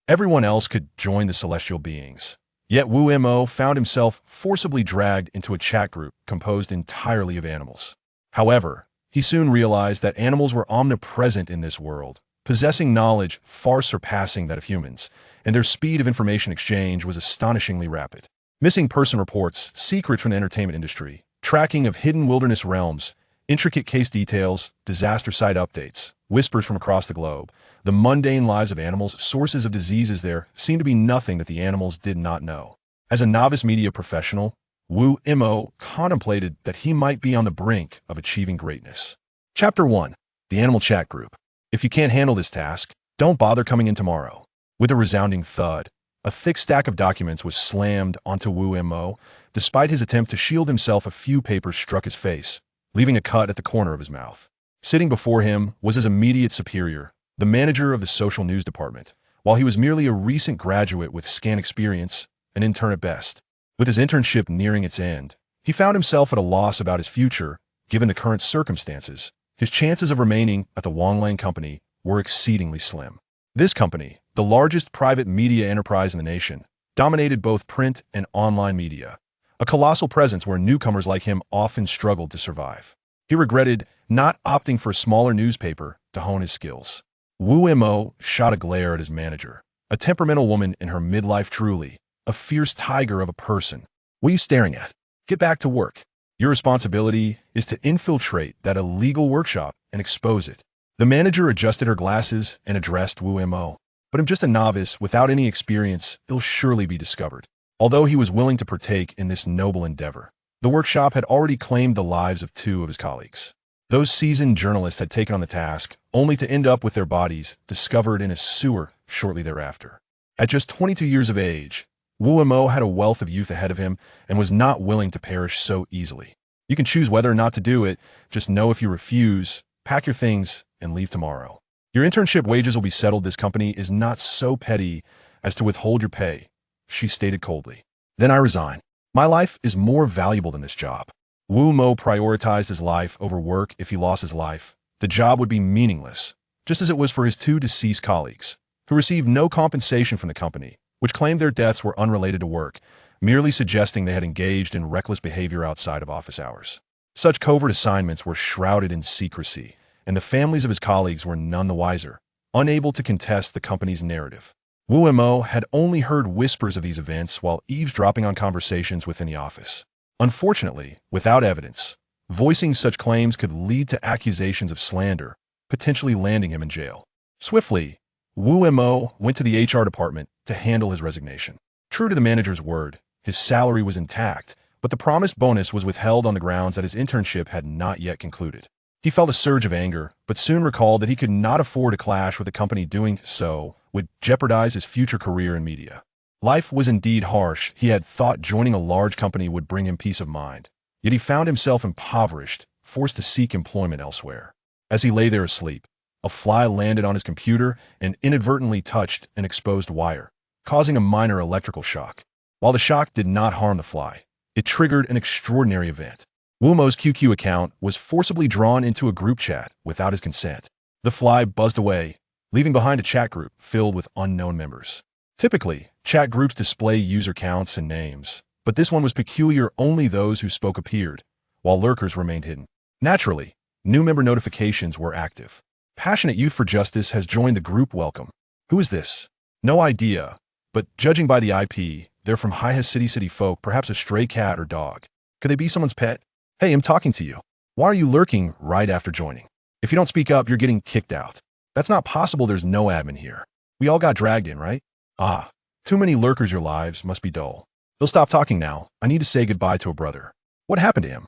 Everyone else could join the celestial beings. Yet Wu Mo found himself forcibly dragged into a chat group composed entirely of animals. However, he soon realized that animals were omnipresent in this world, possessing knowledge far surpassing that of humans, and their speed of information exchange was astonishingly rapid. Missing person reports, secrets from the entertainment industry, tracking of hidden wilderness realms, intricate case details, disaster site updates, whispers from across the globe. The mundane lives of animals, sources of diseases there, seemed to be nothing that the animals did not know. As a novice media professional, Wu Mo contemplated that he might be on the brink of achieving greatness. Chapter 1. The Animal Chat Group. If you can't handle this task, don't bother coming in tomorrow. With a resounding thud, a thick stack of documents was slammed onto Wu Mo. Despite his attempt to shield himself, a few papers struck his face, leaving a cut at the corner of his mouth. Sitting before him was his immediate superior, the manager of the social news department. While he was merely a recent graduate with scant experience, an intern at best. With his internship nearing its end, he found himself at a loss about his future. Given the current circumstances, his chances of remaining at the Wanglang Company were exceedingly slim. This company, the largest private media enterprise in the nation, dominated both print and online media, a colossal presence where newcomers like him often struggled to survive. He regretted not opting for a smaller newspaper to hone his skills. Wu Mo shot a glare at his manager, a temperamental woman in her midlife, truly a fierce tiger of a person. What are you staring at? Get back to work. Your responsibility is to infiltrate that illegal workshop and expose it. The manager adjusted her glasses and addressed Wu Mo. But I'm just a novice without any experience. It'll surely be discovered. Although he was willing to partake in this noble endeavor, the workshop had already claimed the lives of two of his colleagues. Those seasoned journalists had taken on the task, only to end up with their bodies discovered in a sewer shortly thereafter. At just 22 years of age, Wu Mo had a wealth of youth ahead of him and was not willing to perish so easily. You can choose whether or not to do it. Just know if you refuse, pack your things and leave tomorrow. Your internship wages will be settled. This company is not so petty as to withhold your pay, she stated coldly. Then I resign. My life is more valuable than this job. Wu Mo prioritized his life over work. If he lost his life, the job would be meaningless, just as it was for his two deceased colleagues, who received no compensation from the company, which claimed their deaths were unrelated to work, merely suggesting they had engaged in reckless behavior outside of office hours. Such covert assignments were shrouded in secrecy, and the families of his colleagues were none the wiser, unable to contest the company's narrative. Wu Mo had only heard whispers of these events while eavesdropping on conversations within the office. Unfortunately, without evidence, voicing such claims could lead to accusations of slander, potentially landing him in jail. Swiftly, Wu Mo went to the HR department to handle his resignation. True to the manager's word, his salary was intact, but the promised bonus was withheld on the grounds that his internship had not yet concluded. He felt a surge of anger, but soon recalled that he could not afford a clash with the company. Doing so would jeopardize his future career in media. Life was indeed harsh. He had thought joining a large company would bring him peace of mind. Yet he found himself impoverished, forced to seek employment elsewhere. As he lay there asleep, a fly landed on his computer and inadvertently touched an exposed wire, causing a minor electrical shock. While the shock did not harm the fly, it triggered an extraordinary event. Wu Mo's QQ account was forcibly drawn into a group chat without his consent. The fly buzzed away, leaving behind a chat group filled with unknown members. Typically, chat groups display user counts and names, but this one was peculiar. Only those who spoke appeared, while lurkers remained hidden. Naturally, new member notifications were active. Passionate Youth for Justice has joined the group. Welcome. Who is this? No idea, but judging by the IP, they're from high-has city folk, perhaps a stray cat or dog. Could they be someone's pet? Hey, I'm talking to you. Why are you lurking right after joining? If you don't speak up, you're getting kicked out. That's not possible. There's no admin here. We all got dragged in, right? Ah, too many lurkers. Your lives must be dull. He'll stop talking now. I need to say goodbye to a brother. What happened to him?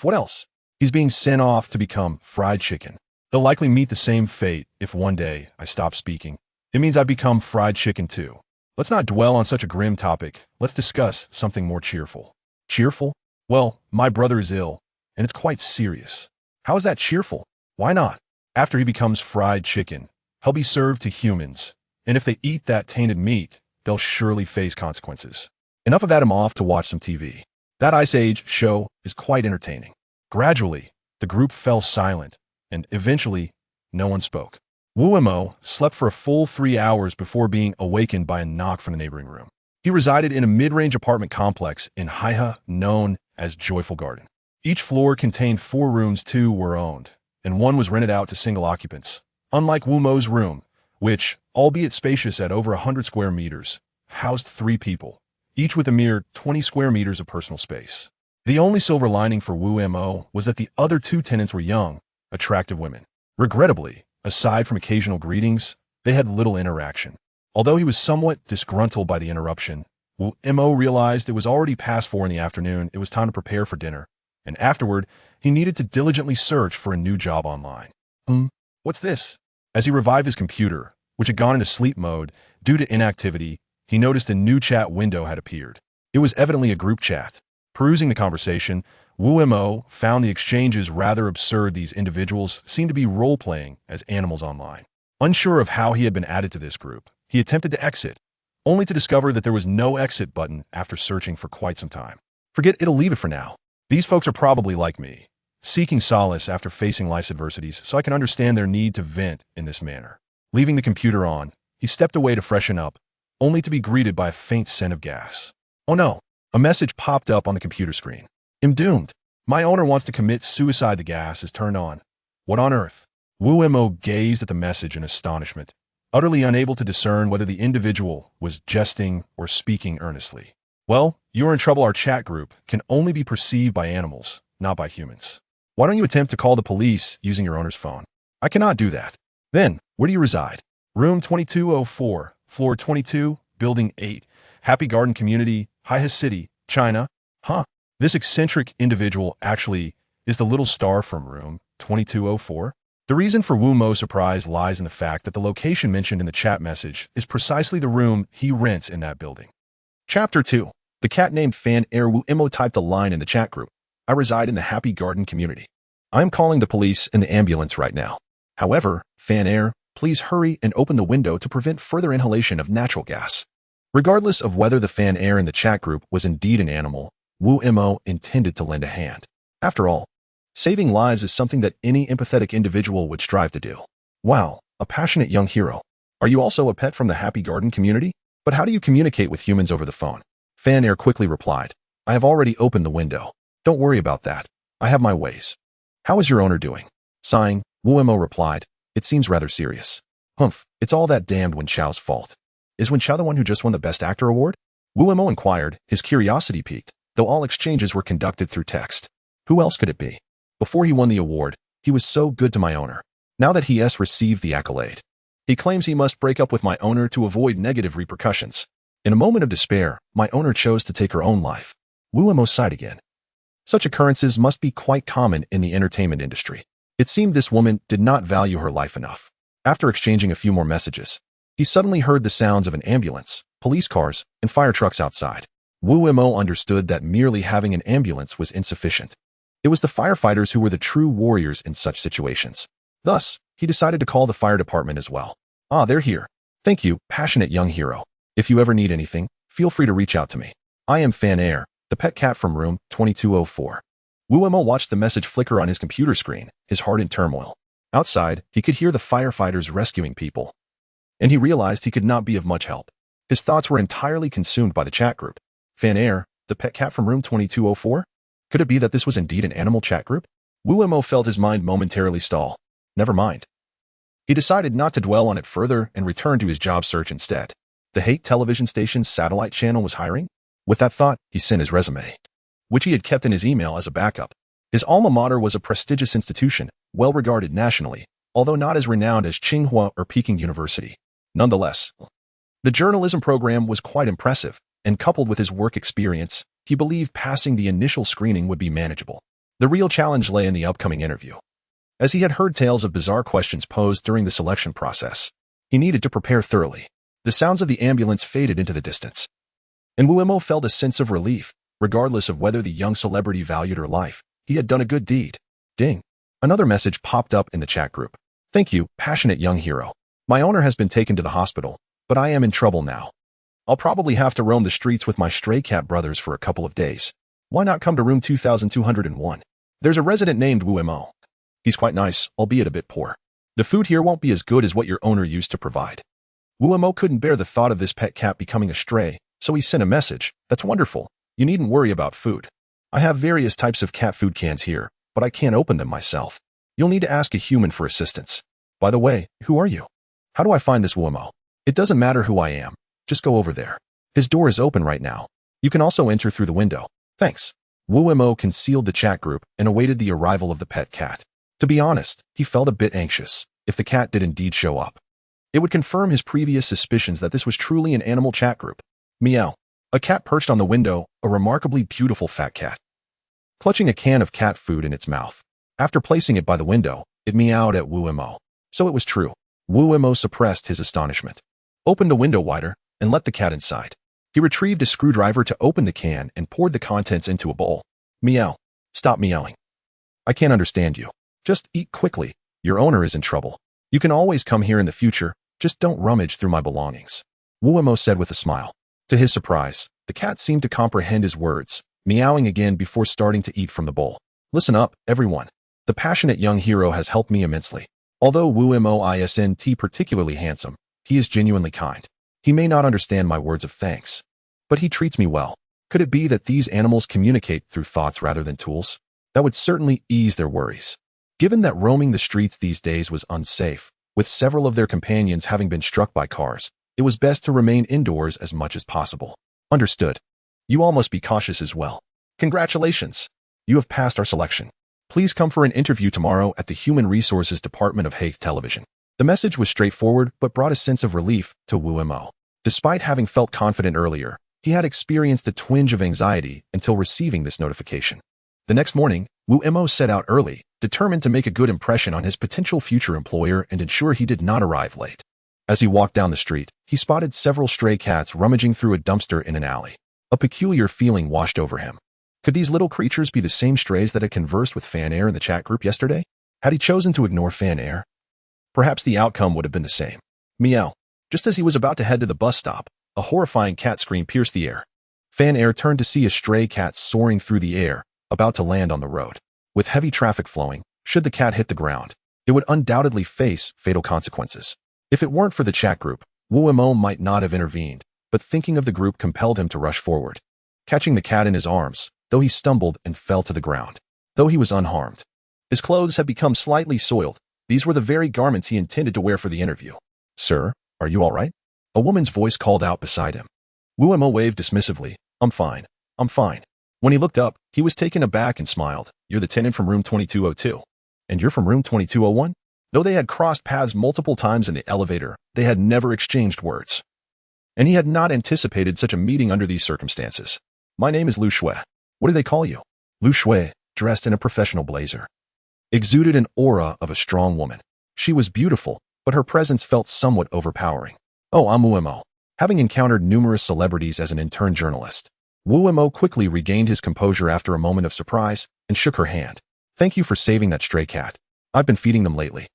What else? He's being sent off to become fried chicken. They'll likely meet the same fate if one day I stop speaking. It means I become fried chicken too. Let's not dwell on such a grim topic. Let's discuss something more cheerful. Cheerful? Well, my brother is ill, and it's quite serious. How is that cheerful? Why not? After he becomes fried chicken, he'll be served to humans, and if they eat that tainted meat, they'll surely face consequences. Enough of that. I'm off to watch some TV. That Ice Age show is quite entertaining. Gradually, the group fell silent, and eventually, no one spoke. Wu Mo slept for a full 3 hours before being awakened by a knock from the neighboring room. He resided in a mid-range apartment complex in Haihe known as Joyful Garden. Each floor contained 4 rooms, 2 were owned, and 1 was rented out to single occupants. Unlike Wu Mo's room, which, albeit spacious at over 100 square meters, housed 3 people, each with a mere 20 square meters of personal space. The only silver lining for Wu Mo was that the other 2 tenants were young, attractive women. Regrettably, aside from occasional greetings, they had little interaction. Although he was somewhat disgruntled by the interruption, Wu Mo realized it was already past 4 in the afternoon, it was time to prepare for dinner, and afterward, he needed to diligently search for a new job online. What's this? As he revived his computer, which had gone into sleep mode due to inactivity, he noticed a new chat window had appeared. It was evidently a group chat. Perusing the conversation, Wu Mo found the exchanges rather absurd. These individuals seemed to be role-playing as animals online. Unsure of how he had been added to this group, he attempted to exit, only to discover that there was no exit button after searching for quite some time. Forget it'll leave it for now. These folks are probably like me, seeking solace after facing life's adversities, so I can understand their need to vent in this manner. Leaving the computer on, he stepped away to freshen up, only to be greeted by a faint scent of gas. Oh no, a message popped up on the computer screen. I'm doomed. My owner wants to commit suicide. The gas is turned on. What on earth? Wu Mo gazed at the message in astonishment, utterly unable to discern whether the individual was jesting or speaking earnestly. Well, you're in trouble. Our chat group can only be perceived by animals, not by humans. Why don't you attempt to call the police using your owner's phone? I cannot do that. Then, where do you reside? Room 2204, floor 22, building 8, Happy Garden Community, Haihe City, China. Huh. This eccentric individual actually is the little star from room 2204. The reason for Wu Mo's surprise lies in the fact that the location mentioned in the chat message is precisely the room he rents in that building. Chapter 2. The cat named Fan Air. Wu Mo typed a line in the chat group. I reside in the Happy Garden Community. I'm calling the police and the ambulance right now. However, Fan Air, please hurry and open the window to prevent further inhalation of natural gas. Regardless of whether the Fan Air in the chat group was indeed an animal, Wu Mo intended to lend a hand. After all, saving lives is something that any empathetic individual would strive to do. Wow, a passionate young hero. Are you also a pet from the Happy Garden Community? But how do you communicate with humans over the phone? Fan Air quickly replied, I have already opened the window. Don't worry about that. I have my ways. How is your owner doing? Sighing, Wu Mo replied, it seems rather serious. Humph, it's all that damned Wen Chao's fault. Is Wen Chao the one who just won the Best Actor award? Wu Mo inquired, his curiosity piqued, though all exchanges were conducted through text. Who else could it be? Before he won the award, he was so good to my owner. Now that he has received the accolade, he claims he must break up with my owner to avoid negative repercussions. In a moment of despair, my owner chose to take her own life. Wu Mo sighed again. Such occurrences must be quite common in the entertainment industry. It seemed this woman did not value her life enough. After exchanging a few more messages, he suddenly heard the sounds of an ambulance, police cars, and fire trucks outside. Wu Mo understood that merely having an ambulance was insufficient. It was the firefighters who were the true warriors in such situations. Thus, he decided to call the fire department as well. Ah, they're here. Thank you, passionate young hero. If you ever need anything, feel free to reach out to me. I am Fan Air, the pet cat from room 2204. Wu Mo watched the message flicker on his computer screen, his heart in turmoil. Outside, he could hear the firefighters rescuing people, and he realized he could not be of much help. His thoughts were entirely consumed by the chat group. Fan Air, the pet cat from room 2204? Could it be that this was indeed an animal chat group? Wu Mo felt his mind momentarily stall. Never mind. He decided not to dwell on it further and returned to his job search instead. The Hate television station's satellite channel was hiring. With that thought, he sent his resume, which he had kept in his email as a backup. His alma mater was a prestigious institution, well regarded nationally, although not as renowned as Tsinghua or Peking University. Nonetheless, the journalism program was quite impressive, and coupled with his work experience, he believed passing the initial screening would be manageable. The real challenge lay in the upcoming interview. As he had heard tales of bizarre questions posed during the selection process, he needed to prepare thoroughly. The sounds of the ambulance faded into the distance, and Wu Mo felt a sense of relief. Regardless of whether the young celebrity valued her life, he had done a good deed. Ding. Another message popped up in the chat group. Thank you, passionate young hero. My owner has been taken to the hospital, but I am in trouble now. I'll probably have to roam the streets with my stray cat brothers for a couple of days. Why not come to room 2201? There's a resident named Wu Mo. He's quite nice, albeit a bit poor. The food here won't be as good as what your owner used to provide. Wu Mo couldn't bear the thought of this pet cat becoming a stray, so he sent a message. That's wonderful. You needn't worry about food. I have various types of cat food cans here, but I can't open them myself. You'll need to ask a human for assistance. By the way, who are you? How do I find this Wu Mo? It doesn't matter who I am. Just go over there. His door is open right now. You can also enter through the window. Thanks. Wu Mo concealed the chat group and awaited the arrival of the pet cat. To be honest, he felt a bit anxious if the cat did indeed show up. It would confirm his previous suspicions that this was truly an animal chat group. Meow. A cat perched on the window, a remarkably beautiful fat cat, clutching a can of cat food in its mouth. After placing it by the window, it meowed at Wu Mo. So it was true. Wu Mo suppressed his astonishment, opened the window wider, and let the cat inside. He retrieved a screwdriver to open the can and poured the contents into a bowl. Meow. Stop meowing. I can't understand you. Just eat quickly. Your owner is in trouble. You can always come here in the future. Just don't rummage through my belongings. Wu Mo said with a smile. To his surprise, the cat seemed to comprehend his words, meowing again before starting to eat from the bowl. Listen up, everyone. The passionate young hero has helped me immensely. Although Wu Mo isn't particularly handsome, he is genuinely kind. He may not understand my words of thanks, but he treats me well. Could it be that these animals communicate through thoughts rather than tools? That would certainly ease their worries. Given that roaming the streets these days was unsafe, with several of their companions having been struck by cars, it was best to remain indoors as much as possible. Understood. You all must be cautious as well. Congratulations. You have passed our selection. Please come for an interview tomorrow at the Human Resources Department of Haith Television. The message was straightforward but brought a sense of relief to Wu Mo. Despite having felt confident earlier, he had experienced a twinge of anxiety until receiving this notification. The next morning, Wu Mo set out early, determined to make a good impression on his potential future employer and ensure he did not arrive late. As he walked down the street, he spotted several stray cats rummaging through a dumpster in an alley. A peculiar feeling washed over him. Could these little creatures be the same strays that had conversed with Fan Air in the chat group yesterday? Had he chosen to ignore Fan Air? Perhaps the outcome would have been the same. Meow. Just as he was about to head to the bus stop, a horrifying cat scream pierced the air. Fan Air turned to see a stray cat soaring through the air, about to land on the road. With heavy traffic flowing, should the cat hit the ground, it would undoubtedly face fatal consequences. If it weren't for the chat group, Wu Mo might not have intervened, but thinking of the group compelled him to rush forward, catching the cat in his arms, though he stumbled and fell to the ground. Though he was unharmed, his clothes had become slightly soiled. These were the very garments he intended to wear for the interview. Sir, are you all right? A woman's voice called out beside him. Wu Mo waved dismissively. I'm fine. I'm fine. When he looked up, he was taken aback and smiled. You're the tenant from room 2202. And you're from room 2201? Though they had crossed paths multiple times in the elevator, they had never exchanged words. And he had not anticipated such a meeting under these circumstances. My name is Lu Shui. What do they call you? Lu Shui, dressed in a professional blazer, exuded an aura of a strong woman. She was beautiful, but her presence felt somewhat overpowering. Oh, I'm Wu Mo. Having encountered numerous celebrities as an intern journalist, Wu Mo quickly regained his composure after a moment of surprise and shook her hand. Thank you for saving that stray cat. I've been feeding them lately,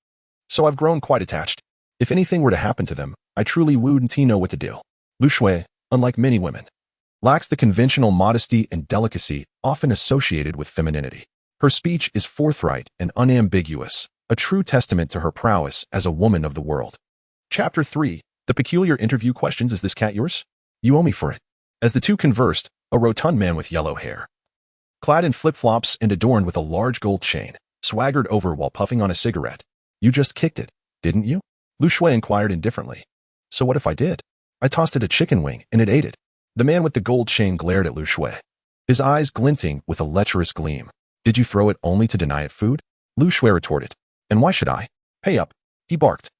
so I've grown quite attached. If anything were to happen to them, I truly wouldn't know what to do. Lu Shui, unlike many women, lacks the conventional modesty and delicacy often associated with femininity. Her speech is forthright and unambiguous, a true testament to her prowess as a woman of the world. Chapter 3. The peculiar interview questions. Is this cat yours? You owe me for it. As the two conversed, a rotund man with yellow hair, clad in flip-flops and adorned with a large gold chain, swaggered over while puffing on a cigarette. You just kicked it, didn't you? Lu Shui inquired indifferently. So what if I did? I tossed it a chicken wing and it ate it. The man with the gold chain glared at Lu Shui, his eyes glinting with a lecherous gleam. Did you throw it only to deny it food? Lu Shui retorted. And why should I? Pay up, he barked.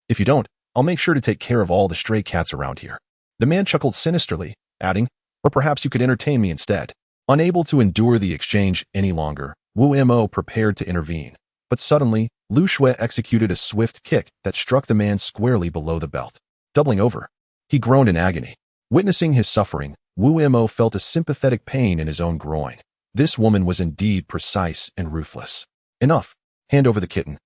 If you don't, I'll make sure to take care of all the stray cats around here. The man chuckled sinisterly, adding, or perhaps you could entertain me instead. Unable to endure the exchange any longer, Wu Mo prepared to intervene. But suddenly, Lu Shui executed a swift kick that struck the man squarely below the belt. Doubling over, he groaned in agony. Witnessing his suffering, Wu Mo felt a sympathetic pain in his own groin. This woman was indeed precise and ruthless. Enough. Hand over the kitten.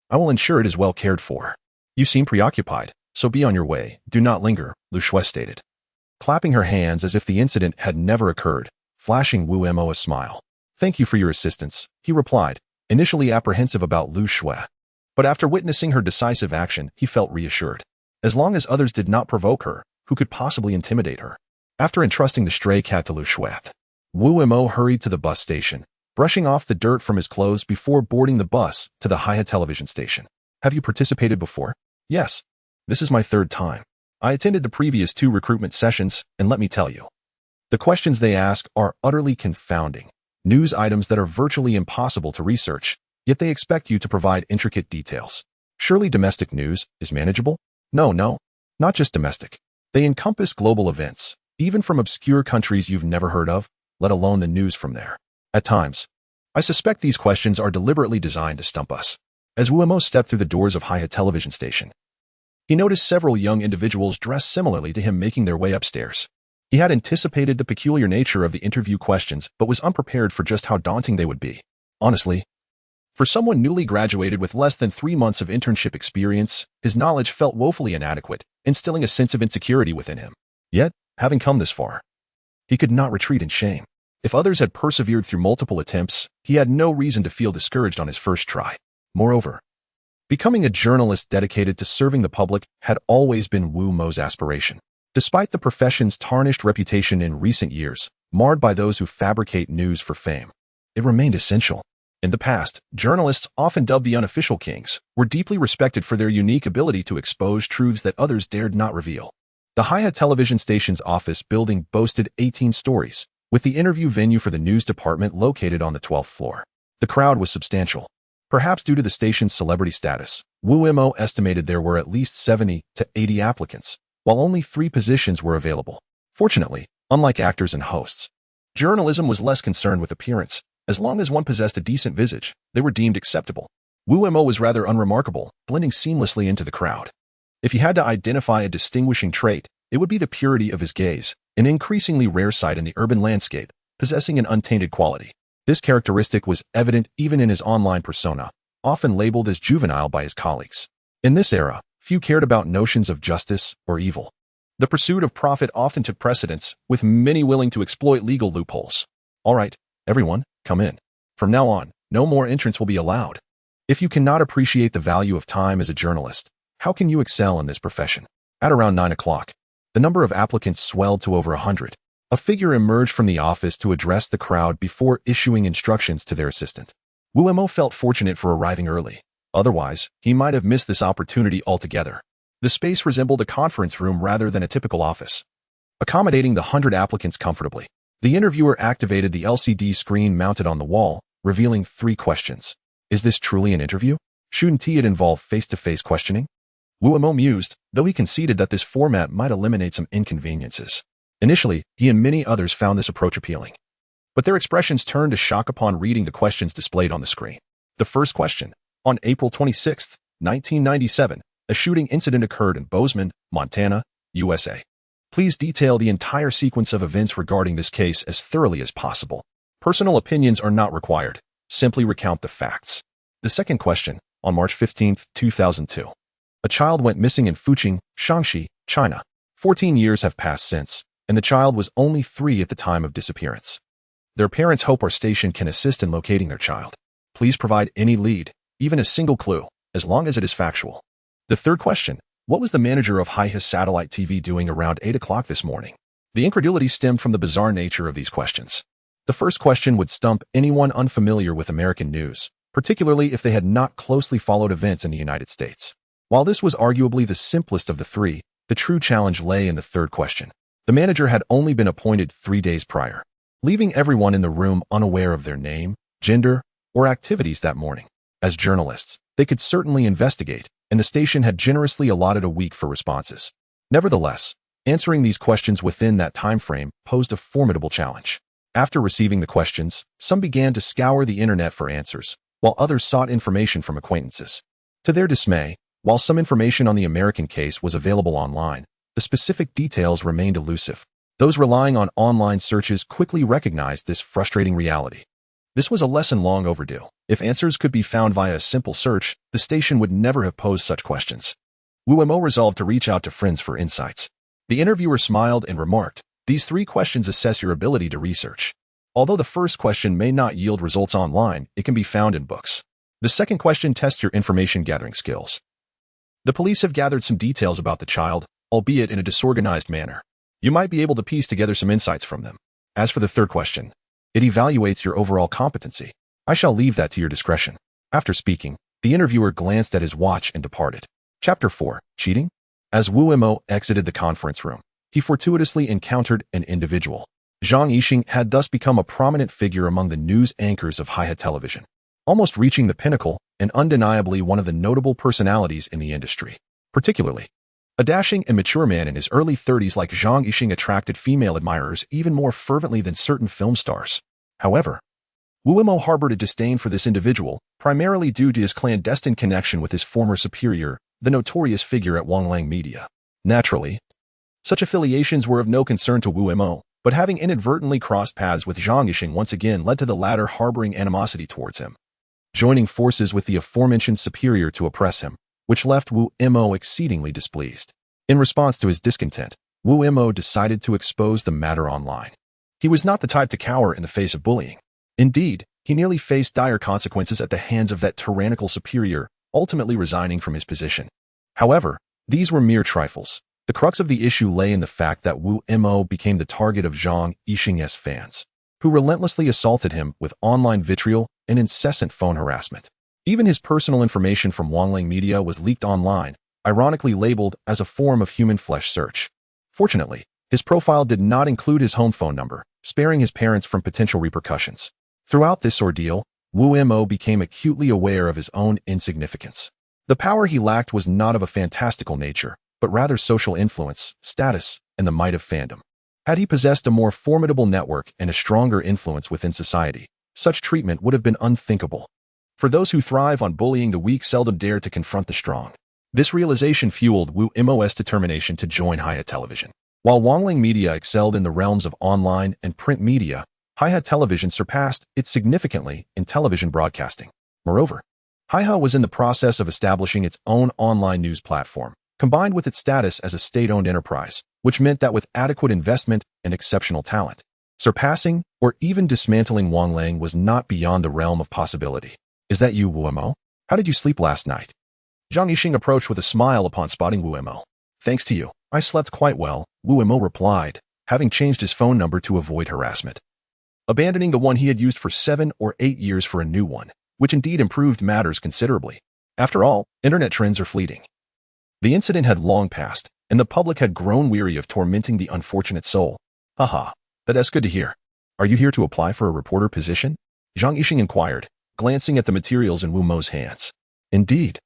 I will ensure it is well cared for. You seem preoccupied, so be on your way. Do not linger, Lu Shui stated, clapping her hands as if the incident had never occurred, flashing Wu Mo a smile. Thank you for your assistance, he replied, initially apprehensive about Lu Shui. But after witnessing her decisive action, he felt reassured. As long as others did not provoke her, who could possibly intimidate her? After entrusting the stray cat to Lu Shuat, Wu Mo hurried to the bus station, brushing off the dirt from his clothes before boarding the bus to the Haihe television station. Have you participated before? Yes. This is my third time. I attended the previous 2 recruitment sessions, and let me tell you, the questions they ask are utterly confounding. News items that are virtually impossible to research, yet they expect you to provide intricate details. Surely domestic news is manageable? No, not just domestic. They encompass global events, even from obscure countries you've never heard of, let alone the news from there. At times, I suspect these questions are deliberately designed to stump us. As Wu Mo stepped through the doors of Haihe television station, he noticed several young individuals dressed similarly to him making their way upstairs. He had anticipated the peculiar nature of the interview questions, but was unprepared for just how daunting they would be. Honestly, for someone newly graduated with less than 3 months of internship experience, his knowledge felt woefully inadequate, instilling a sense of insecurity within him. Yet, having come this far, he could not retreat in shame. If others had persevered through multiple attempts, he had no reason to feel discouraged on his first try. Moreover, becoming a journalist dedicated to serving the public had always been Wu Mo's aspiration. Despite the profession's tarnished reputation in recent years, marred by those who fabricate news for fame, it remained essential. In the past, journalists, often dubbed the unofficial kings, were deeply respected for their unique ability to expose truths that others dared not reveal. The Haihe television station's office building boasted 18 stories, with the interview venue for the news department located on the 12th floor. The crowd was substantial. Perhaps due to the station's celebrity status, Wu Mo estimated there were at least 70 to 80 applicants, while only 3 positions were available. Fortunately, unlike actors and hosts, journalism was less concerned with appearance. As long as one possessed a decent visage, they were deemed acceptable. Wu Mo was rather unremarkable, blending seamlessly into the crowd. If he had to identify a distinguishing trait, it would be the purity of his gaze, an increasingly rare sight in the urban landscape, possessing an untainted quality. This characteristic was evident even in his online persona, often labeled as juvenile by his colleagues. In this era, few cared about notions of justice or evil. The pursuit of profit often took precedence, with many willing to exploit legal loopholes. All right, everyone, come in. From now on, no more entrants will be allowed. If you cannot appreciate the value of time as a journalist, how can you excel in this profession? At around 9 o'clock, the number of applicants swelled to over 100. A figure emerged from the office to address the crowd before issuing instructions to their assistant. Wu Mo felt fortunate for arriving early. Otherwise, he might have missed this opportunity altogether. The space resembled a conference room rather than a typical office, accommodating the 100 applicants comfortably. The interviewer activated the LCD screen mounted on the wall, revealing 3 questions. Is this truly an interview? Shouldn't it involve face-to-face questioning? Wu Mo mused, though he conceded that this format might eliminate some inconveniences. Initially, he and many others found this approach appealing. But their expressions turned to shock upon reading the questions displayed on the screen. The first question. On April 26, 1997, a shooting incident occurred in Bozeman, Montana, USA. Please detail the entire sequence of events regarding this case as thoroughly as possible. Personal opinions are not required. Simply recount the facts. The second question. On March 15, 2002. A child went missing in Fuqing, Shaanxi, China. 14 years have passed since, and the child was only 3 at the time of disappearance. Their parents hope our station can assist in locating their child. Please provide any lead, even a single clue, as long as it is factual. The third question. What was the manager of Haihe Satellite TV doing around 8 o'clock this morning? The incredulity stemmed from the bizarre nature of these questions. The first question would stump anyone unfamiliar with American news, particularly if they had not closely followed events in the United States. While this was arguably the simplest of the 3, the true challenge lay in the third question. The manager had only been appointed 3 days prior, leaving everyone in the room unaware of their name, gender, or activities that morning. As journalists, they could certainly investigate, and the station had generously allotted a week for responses. Nevertheless, answering these questions within that time frame posed a formidable challenge. After receiving the questions, some began to scour the internet for answers, while others sought information from acquaintances. To their dismay, while some information on the American case was available online, the specific details remained elusive. Those relying on online searches quickly recognized this frustrating reality. This was a lesson long overdue. If answers could be found via a simple search, the station would never have posed such questions. Wu Mo resolved to reach out to friends for insights. The interviewer smiled and remarked, "These 3 questions assess your ability to research. Although the first question may not yield results online, it can be found in books. The second question tests your information gathering skills. The police have gathered some details about the child, albeit in a disorganized manner. You might be able to piece together some insights from them. As for the third question, it evaluates your overall competency. I shall leave that to your discretion. After speaking, the interviewer glanced at his watch and departed. Chapter 4. Cheating? As Wu Mo exited the conference room, he fortuitously encountered an individual. Zhang Yixing had thus become a prominent figure among the news anchors of Haihe Television, almost reaching the pinnacle and undeniably one of the notable personalities in the industry. Particularly, a dashing and mature man in his early 30s like Zhang Yixing attracted female admirers even more fervently than certain film stars. However, Wu Mo harbored a disdain for this individual, primarily due to his clandestine connection with his former superior, the notorious figure at Wanglang Media. Naturally, such affiliations were of no concern to Wu Mo, but having inadvertently crossed paths with Zhang Yixing once again led to the latter harboring animosity towards him, joining forces with the aforementioned superior to oppress him, which left Wu Mo exceedingly displeased. In response to his discontent, Wu Mo decided to expose the matter online. He was not the type to cower in the face of bullying. Indeed, he nearly faced dire consequences at the hands of that tyrannical superior, ultimately resigning from his position. However, these were mere trifles. The crux of the issue lay in the fact that Wu Mo became the target of Zhang Yixing's fans, who relentlessly assaulted him with online vitriol and incessant phone harassment. Even his personal information from Wanglang Media was leaked online, ironically labeled as a form of human flesh search. Fortunately, his profile did not include his home phone number, sparing his parents from potential repercussions. Throughout this ordeal, Wu Mo became acutely aware of his own insignificance. The power he lacked was not of a fantastical nature, but rather social influence, status, and the might of fandom. Had he possessed a more formidable network and a stronger influence within society, such treatment would have been unthinkable. For those who thrive on bullying the weak seldom dare to confront the strong. This realization fueled Wu Mo's determination to join Haihe Television. While Wanglang Media excelled in the realms of online and print media, Haihe Television surpassed it significantly in television broadcasting. Moreover, Haihe was in the process of establishing its own online news platform, combined with its status as a state-owned enterprise, which meant that with adequate investment and exceptional talent, surpassing or even dismantling Wanglang was not beyond the realm of possibility. Is that you, Wu Mo? How did you sleep last night? Zhang Yixing approached with a smile upon spotting Wu Mo. Thanks to you, I slept quite well, Wu Mo replied, having changed his phone number to avoid harassment, abandoning the one he had used for 7 or 8 years for a new one, which indeed improved matters considerably. After all, internet trends are fleeting. The incident had long passed, and the public had grown weary of tormenting the unfortunate soul. Haha, that's good to hear. Are you here to apply for a reporter position? Zhang Yixing inquired, glancing at the materials in Wu Mo's hands. Indeed.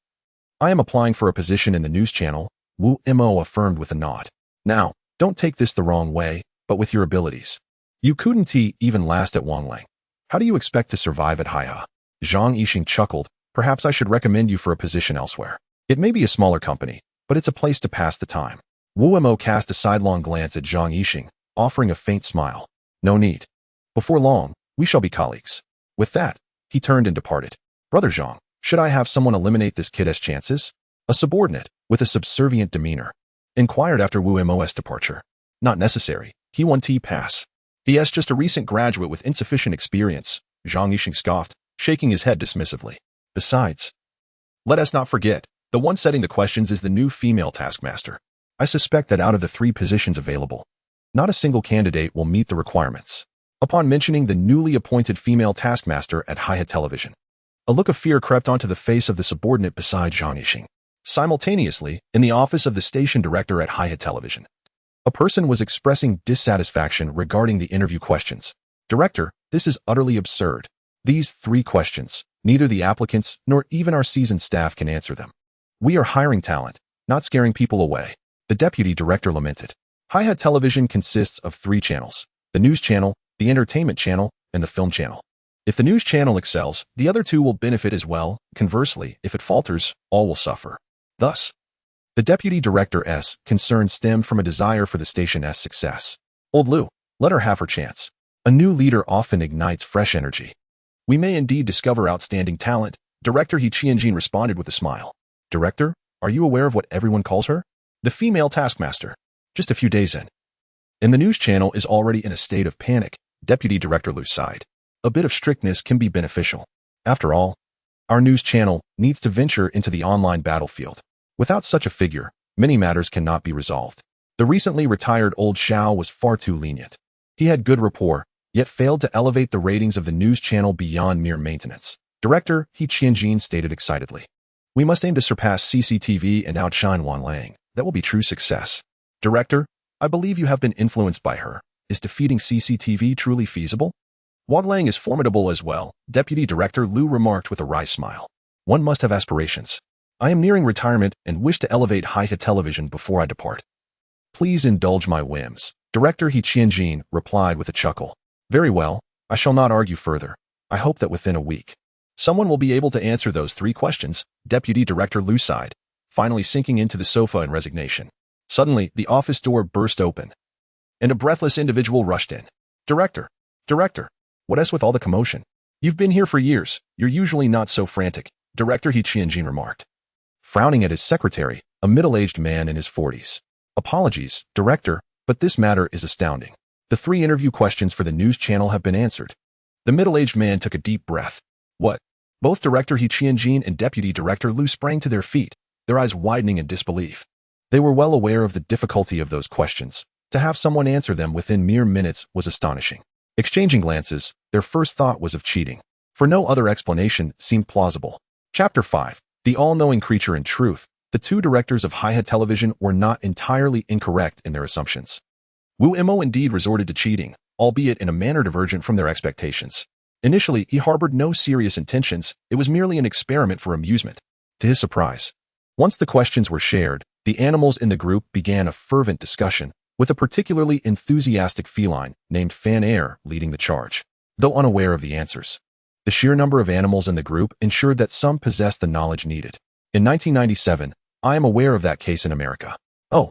I am applying for a position in the news channel, Wu Mo affirmed with a nod. Now, don't take this the wrong way, but with your abilities. You couldn't even last at Wanglang. How do you expect to survive at Haihe? Zhang Yixing chuckled. Perhaps I should recommend you for a position elsewhere. It may be a smaller company, but it's a place to pass the time. Wu Mo cast a sidelong glance at Zhang Yixing, offering a faint smile. No need. Before long, we shall be colleagues. With that, he turned and departed. Brother Zhang, should I have someone eliminate this kid's chances? A subordinate, with a subservient demeanor, inquired after Wu Mo's departure. Not necessary. He won pass. He is just a recent graduate with insufficient experience, Zhang Yixing scoffed, shaking his head dismissively. Besides, let us not forget, the one setting the questions is the new female taskmaster. I suspect that out of the 3 positions available, not a single candidate will meet the requirements. Upon mentioning the newly appointed female taskmaster at Haihe Television, a look of fear crept onto the face of the subordinate beside Zhang Yixing. Simultaneously, in the office of the station director at Haihe Television, a person was expressing dissatisfaction regarding the interview questions. Director, this is utterly absurd. These 3 questions, neither the applicants nor even our seasoned staff can answer them. We are hiring talent, not scaring people away, the deputy director lamented. Haihe Television consists of 3 channels: the news channel, the entertainment channel, and the film channel. If the news channel excels, the other 2 will benefit as well. Conversely, if it falters, all will suffer. Thus, the deputy director's concern stemmed from a desire for the station's success. Old Lu, let her have her chance. A new leader often ignites fresh energy. We may indeed discover outstanding talent, Director He Qianjin responded with a smile. Director, are you aware of what everyone calls her? The female taskmaster. Just a few days in. And the news channel is already in a state of panic, Deputy Director Lu sighed. A bit of strictness can be beneficial. After all, Our news channel needs to venture into the online battlefield. Without such a figure, many matters cannot be resolved. The recently retired old Shao was far too lenient. He had good rapport, yet failed to elevate the ratings of the news channel beyond mere maintenance. Director He Qianjin stated excitedly. We must aim to surpass CCTV and outshine Wan Lang. That will be true success. Director, I believe you have been influenced by her. Is defeating CCTV truly feasible? Wan Lang is formidable as well, Deputy Director Lu remarked with a wry smile. One must have aspirations. I am nearing retirement and wish to elevate Haida television before I depart. Please indulge my whims. Director He Qianjin replied with a chuckle. Very well, I shall not argue further. I hope that within a week, someone will be able to answer those 3 questions, Deputy Director Lu sighed, finally sinking into the sofa in resignation. Suddenly, the office door burst open, and a breathless individual rushed in. Director, what is with all the commotion? You've been here for years. You're usually not so frantic, Director He Qianjin remarked, frowning at his secretary, a middle-aged man in his 40s. Apologies, Director, but this matter is astounding. The 3 interview questions for the news channel have been answered. The middle-aged man took a deep breath. What? Both Director He Qianjin and Deputy Director Lu sprang to their feet, their eyes widening in disbelief. They were well aware of the difficulty of those questions. To have someone answer them within mere minutes was astonishing. Exchanging glances, their first thought was of cheating, for no other explanation seemed plausible. Chapter 5. The all-knowing creature in truth. The 2 directors of Haida television were not entirely incorrect in their assumptions. Wu Mo indeed resorted to cheating, albeit in a manner divergent from their expectations. Initially, he harbored no serious intentions. It was merely an experiment for amusement. To his surprise, once the questions were shared, the animals in the group began a fervent discussion, with a particularly enthusiastic feline named Fan Air leading the charge. Though unaware of the answers, the sheer number of animals in the group ensured that some possessed the knowledge needed. In 1997, I am aware of that case in America. Oh,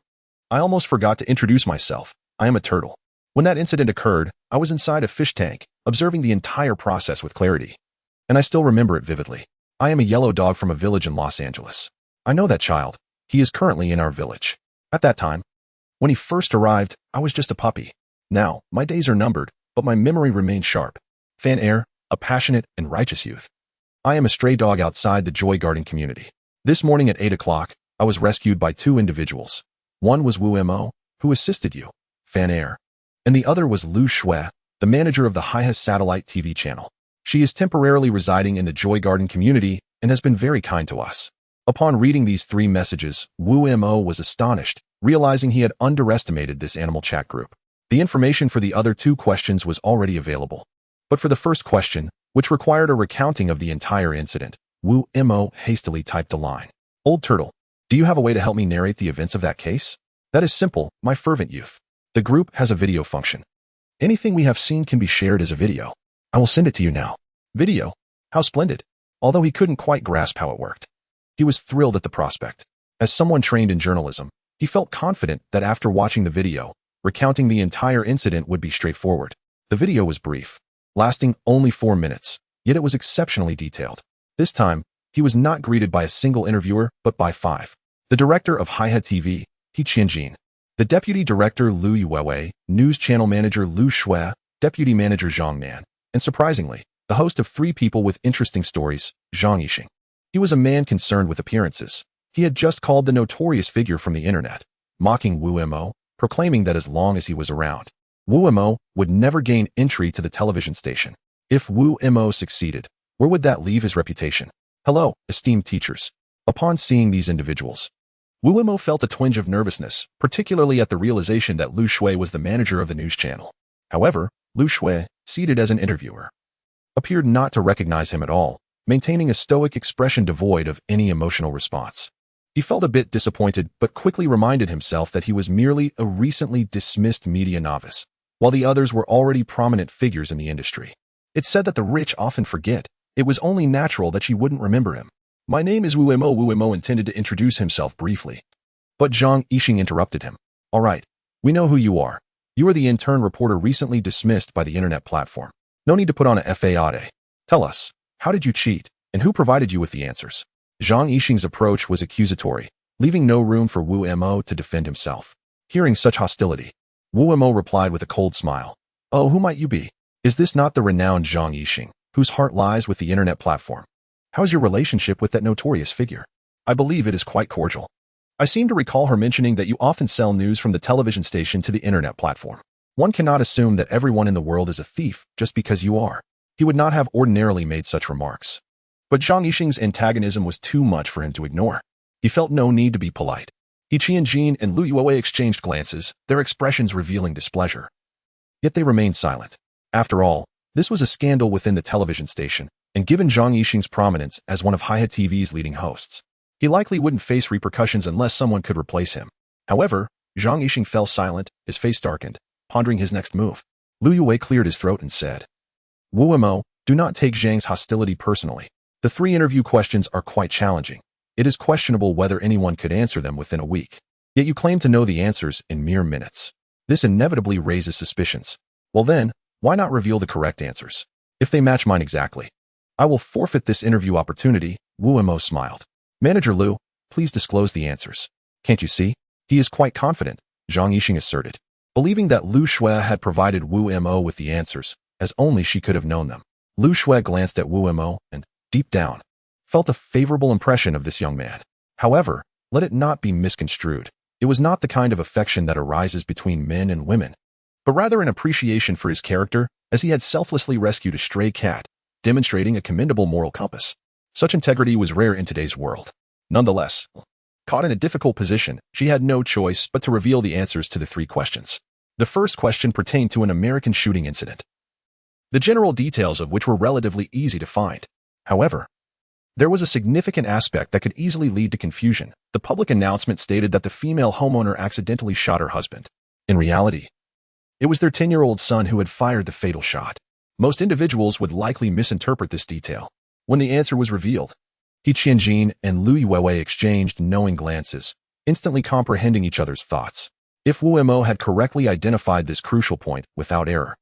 I almost forgot to introduce myself. I am a turtle. When that incident occurred, I was inside a fish tank, observing the entire process with clarity. And I still remember it vividly. I am a yellow dog from a village in Los Angeles. I know that child. He is currently in our village. At that time, when he first arrived, I was just a puppy. Now, my days are numbered, but my memory remains sharp. Fan Air, a passionate and righteous youth. I am a stray dog outside the Joy Garden community. This morning at 8 o'clock, I was rescued by 2 individuals. One was Wu Mo, who assisted you, Fan Air, and the other was Lu Shui, the manager of the Haida satellite TV channel. She is temporarily residing in the Joy Garden community and has been very kind to us. Upon reading these 3 messages, Wu Mo was astonished, realizing he had underestimated this animal chat group. The information for the other 2 questions was already available. But for the first question, which required a recounting of the entire incident, Wu Mo hastily typed the line. Old Turtle, do you have a way to help me narrate the events of that case? That is simple, my fervent youth. The group has a video function. Anything we have seen can be shared as a video. I will send it to you now. Video? How splendid. Although he couldn't quite grasp how it worked. He was thrilled at the prospect. As someone trained in journalism, he felt confident that after watching the video, recounting the entire incident would be straightforward. The video was brief, lasting only 4 minutes, yet it was exceptionally detailed. This time, he was not greeted by a single interviewer, but by 5. The director of Haida TV, He Qianjin, the deputy director Lu Yuwei, news channel manager Lu Shui, deputy manager Zhang Nan, and surprisingly, the host of 3 people with interesting stories, Zhang Yixing. He was a man concerned with appearances. He had just called the notorious figure from the internet, mocking Wu Mo, proclaiming that as long as he was around, Wu Mo would never gain entry to the television station. If Wu Mo succeeded, where would that leave his reputation? Hello, esteemed teachers. Upon seeing these individuals, Wu Mo felt a twinge of nervousness, particularly at the realization that Lu Shui was the manager of the news channel. However, Lu Shui, seated as an interviewer, appeared not to recognize him at all, maintaining a stoic expression devoid of any emotional response. He felt a bit disappointed, but quickly reminded himself that he was merely a recently dismissed media novice, while the others were already prominent figures in the industry. It's said that the rich often forget. It was only natural that she wouldn't remember him. My name is Wu Mo. Wu Mo intended to introduce himself briefly, but Zhang Yixing interrupted him. All right, we know who you are. You are the intern reporter recently dismissed by the internet platform. No need to put on a fade. Tell us, how did you cheat, and who provided you with the answers? Zhang Yixing's approach was accusatory, leaving no room for Wu Mo to defend himself. Hearing such hostility, Wu Mo replied with a cold smile. Oh, who might you be? Is this not the renowned Zhang Yixing, whose heart lies with the internet platform? How's your relationship with that notorious figure? I believe it is quite cordial. I seem to recall her mentioning that you often sell news from the television station to the internet platform. One cannot assume that everyone in the world is a thief just because you are. He would not have ordinarily made such remarks. But Zhang Yixing's antagonism was too much for him to ignore. He felt no need to be polite. He Qianjin and Lu Yuwei exchanged glances, their expressions revealing displeasure. Yet they remained silent. After all, this was a scandal within the television station, and given Zhang Yixing's prominence as one of Haihe TV's leading hosts, he likely wouldn't face repercussions unless someone could replace him. However, Zhang Yixing fell silent, his face darkened, pondering his next move. Lu Yuwei cleared his throat and said, Wu Mo, do not take Zhang's hostility personally. The 3 interview questions are quite challenging. It is questionable whether anyone could answer them within a week. Yet you claim to know the answers in mere minutes. This inevitably raises suspicions. Well then, why not reveal the correct answers? If they match mine exactly, I will forfeit this interview opportunity. Wu Mo smiled. Manager Lu, please disclose the answers. Can't you see? He is quite confident, Zhang Yixing asserted, believing that Lu Shui had provided Wu Mo with the answers, as only she could have known them. Lu Shui glanced at Wu Mo and, deep down, felt a favorable impression of this young man. However, let it not be misconstrued. It was not the kind of affection that arises between men and women, but rather an appreciation for his character, as he had selflessly rescued a stray cat, demonstrating a commendable moral compass. Such integrity was rare in today's world. Nonetheless, caught in a difficult position, she had no choice but to reveal the answers to the 3 questions. The first question pertained to an American shooting incident, the general details of which were relatively easy to find. However, there was a significant aspect that could easily lead to confusion. The public announcement stated that the female homeowner accidentally shot her husband. In reality, it was their 10-year-old son who had fired the fatal shot. Most individuals would likely misinterpret this detail. When the answer was revealed, He Qianjin and Lu Yuwei exchanged knowing glances, instantly comprehending each other's thoughts. If Wu Mo had correctly identified this crucial point without error,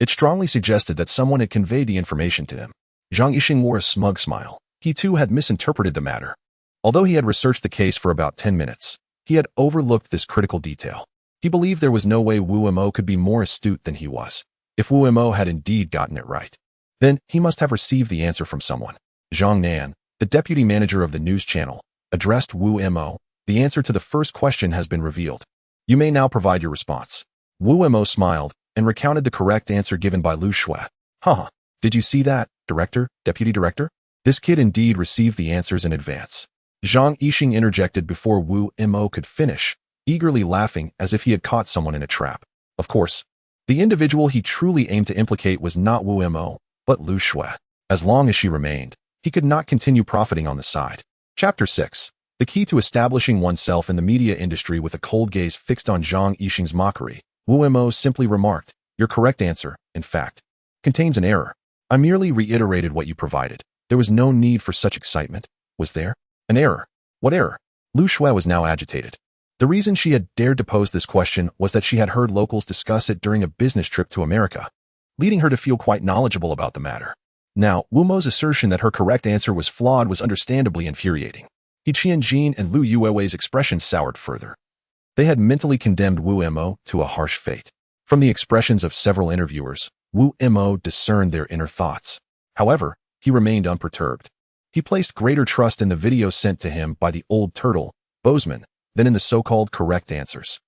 it strongly suggested that someone had conveyed the information to him. Zhang Yixing wore a smug smile. He too had misinterpreted the matter. Although he had researched the case for about 10 minutes, he had overlooked this critical detail. He believed there was no way Wu Mo could be more astute than he was. If Wu Mo had indeed gotten it right, then he must have received the answer from someone. Zhang Nan, the deputy manager of the news channel, addressed Wu Mo. The answer to the first question has been revealed. You may now provide your response. Wu Mo smiled and recounted the correct answer given by Lu Shui. Haha, did you see that, director, deputy director? This kid indeed received the answers in advance. Zhang Yixing interjected before Wu Mo could finish, eagerly laughing as if he had caught someone in a trap. Of course, the individual he truly aimed to implicate was not Wu Mo, but Lu Shui. As long as she remained, he could not continue profiting on the side. Chapter 6. The key to establishing oneself in the media industry. With a cold gaze fixed on Zhang Yixing's mockery, Wu Mo simply remarked, your correct answer, in fact, contains an error. I merely reiterated what you provided. There was no need for such excitement. Was there? An error? What error? Lu Shui was now agitated. The reason she had dared to pose this question was that she had heard locals discuss it during a business trip to America, leading her to feel quite knowledgeable about the matter. Now, Wu Mo's assertion that her correct answer was flawed was understandably infuriating. He Qianjin and Lu Yuwei's expressions soured further. They had mentally condemned Wu Mo to a harsh fate. From the expressions of several interviewers, Wu Mo discerned their inner thoughts. However, he remained unperturbed. He placed greater trust in the video sent to him by the old turtle, Bozeman, than in the so-called correct answers.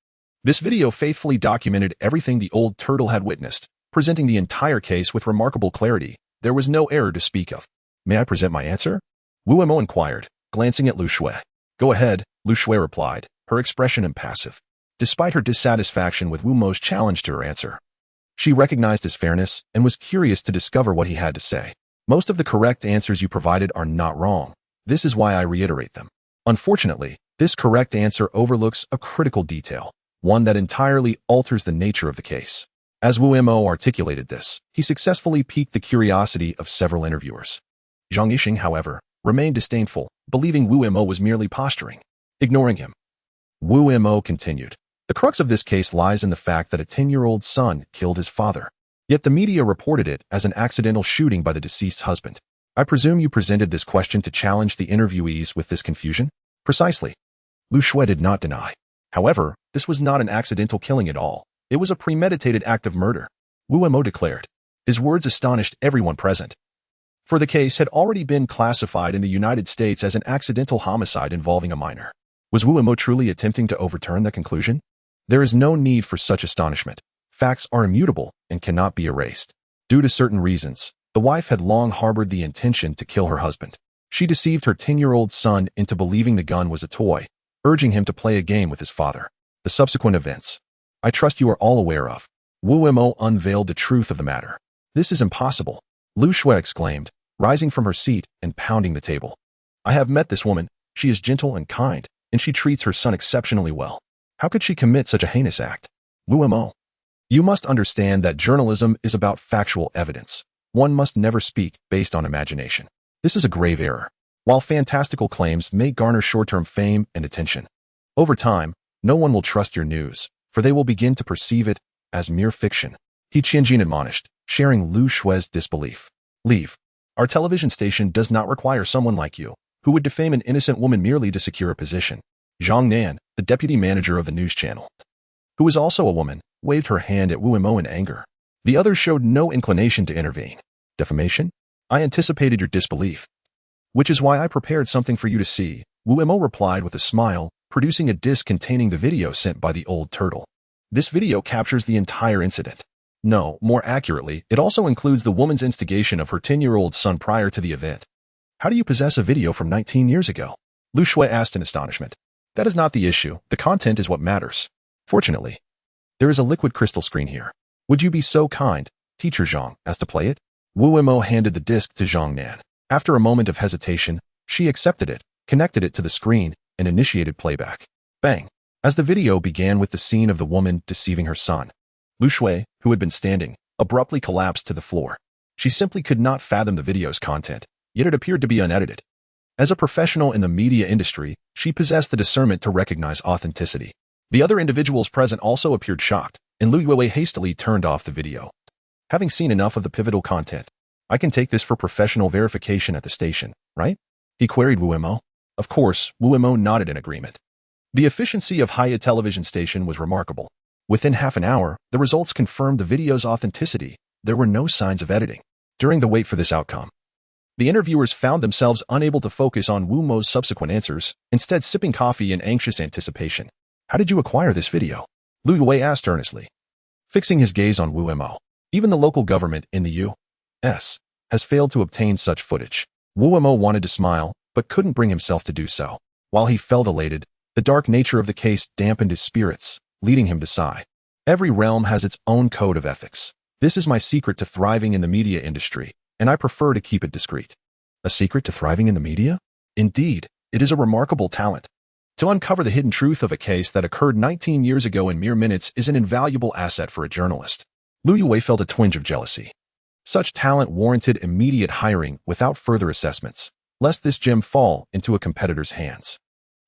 This video faithfully documented everything the old turtle had witnessed, presenting the entire case with remarkable clarity. There was no error to speak of. May I present my answer? Wu Mo inquired, glancing at Lu Shui. Go ahead, Lu Shui replied, her expression impassive. Despite her dissatisfaction with Wu Mo's challenge to her answer, she recognized his fairness and was curious to discover what he had to say. Most of the correct answers you provided are not wrong. This is why I reiterate them. Unfortunately, this correct answer overlooks a critical detail, one that entirely alters the nature of the case. As Wu Mo articulated this, he successfully piqued the curiosity of several interviewers. Zhang Yixing, however, remained disdainful, believing Wu Mo was merely posturing. Ignoring him, Wu Mo continued. The crux of this case lies in the fact that a 10-year-old son killed his father. Yet the media reported it as an accidental shooting by the deceased's husband. I presume you presented this question to challenge the interviewees with this confusion? Precisely. Lu Shui did not deny. However, this was not an accidental killing at all. It was a premeditated act of murder, Wu Mo declared. His words astonished everyone present. for the case had already been classified in the United States as an accidental homicide involving a minor. Was Wu Mo truly attempting to overturn that conclusion? There is no need for such astonishment. Facts are immutable and cannot be erased. Due to certain reasons, the wife had long harbored the intention to kill her husband. She deceived her 10-year-old son into believing the gun was a toy, urging him to play a game with his father. The subsequent events, I trust you are all aware of. Wu Mo unveiled the truth of the matter. This is impossible, Lu Shui exclaimed, rising from her seat and pounding the table. I have met this woman. She is gentle and kind, and she treats her son exceptionally well. How could she commit such a heinous act? Wu Mo, you must understand that journalism is about factual evidence. One must never speak based on imagination. This is a grave error. While fantastical claims may garner short-term fame and attention, over time, no one will trust your news, for they will begin to perceive it as mere fiction. He Qianjin admonished, sharing Lu Shui's disbelief. Leave. Our television station does not require someone like you, who would defame an innocent woman merely to secure a position. Zhang Nan, the deputy manager of the news channel, who was also a woman, waved her hand at Wu Mo in anger. The others showed no inclination to intervene. Defamation? I anticipated your disbelief, which is why I prepared something for you to see, Wu Mo replied with a smile, producing a disc containing the video sent by the old turtle. This video captures the entire incident. No, more accurately, it also includes the woman's instigation of her 10-year-old son prior to the event. How do you possess a video from 19 years ago? Lu Shui asked in astonishment. That is not the issue. The content is what matters. Fortunately, there is a liquid crystal screen here. Would you be so kind, Teacher Zhang, as to play it? Wu Mo handed the disc to Zhang Nan. After a moment of hesitation, she accepted it, connected it to the screen, and initiated playback. Bang! As the video began with the scene of the woman deceiving her son, Lu Shui, who had been standing, abruptly collapsed to the floor. She simply could not fathom the video's content, yet it appeared to be unedited. As a professional in the media industry, she possessed the discernment to recognize authenticity. The other individuals present also appeared shocked, and Lu Yue hastily turned off the video. Having seen enough of the pivotal content, I can take this for professional verification at the station, right? He queried Wu Mo. Of course, Wu Mo nodded in agreement. The efficiency of Haya television station was remarkable. Within half an hour, the results confirmed the video's authenticity. There were no signs of editing. During the wait for this outcome, the interviewers found themselves unable to focus on Wu Mo's subsequent answers, instead sipping coffee in anxious anticipation. How did you acquire this video? Lu Yue asked earnestly, fixing his gaze on Wu Mo. Even the local government in the U.S. has failed to obtain such footage. Wu Mo wanted to smile, but couldn't bring himself to do so. While he felt elated, the dark nature of the case dampened his spirits, leading him to sigh. Every realm has its own code of ethics. This is my secret to thriving in the media industry, and I prefer to keep it discreet. A secret to thriving in the media? Indeed, it is a remarkable talent. To uncover the hidden truth of a case that occurred 19 years ago in mere minutes is an invaluable asset for a journalist. Lu Yue felt a twinge of jealousy. Such talent warranted immediate hiring without further assessments, lest this gem fall into a competitor's hands.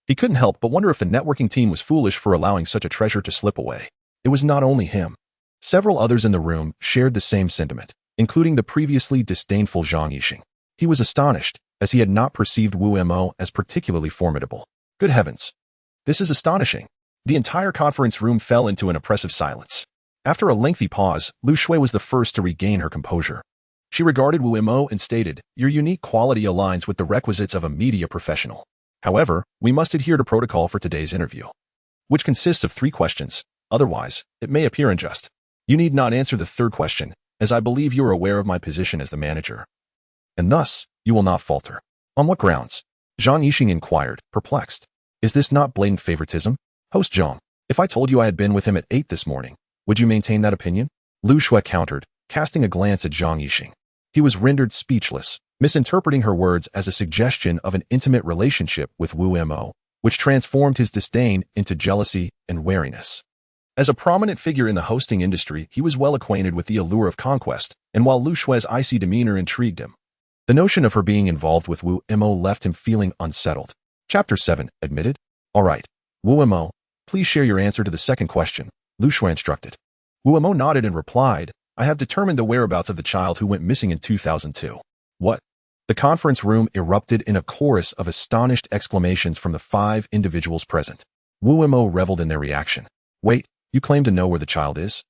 He couldn't help but wonder if the networking team was foolish for allowing such a treasure to slip away. It was not only him. Several others in the room shared the same sentiment, including the previously disdainful Zhang Yixing. He was astonished, as he had not perceived Wu Mo as particularly formidable. Good heavens! This is astonishing. The entire conference room fell into an oppressive silence. After a lengthy pause, Lu Shui was the first to regain her composure. She regarded Wu Mo and stated, "Your unique quality aligns with the requisites of a media professional. However, we must adhere to protocol for today's interview, which consists of 3 questions. Otherwise, it may appear unjust. You need not answer the third question, as I believe you are aware of my position as the manager, and thus, you will not falter." On what grounds? Zhang Yixing inquired, perplexed. Is this not blatant favoritism? Host Zhang, if I told you I had been with him at 8 this morning, would you maintain that opinion? Lu Shui countered, casting a glance at Zhang Yixing. He was rendered speechless, misinterpreting her words as a suggestion of an intimate relationship with Wu Mo, which transformed his disdain into jealousy and wariness. As a prominent figure in the hosting industry, he was well acquainted with the allure of conquest, and while Lu Shui's icy demeanor intrigued him, the notion of her being involved with Wu Mo left him feeling unsettled. Chapter 7, admitted? All right, Wu Mo, please share your answer to the second question, Lu Shui instructed. Wu Mo nodded and replied, I have determined the whereabouts of the child who went missing in 2002. What? The conference room erupted in a chorus of astonished exclamations from the 5 individuals present. Wu Mo reveled in their reaction. Wait, you claim to know where the child is?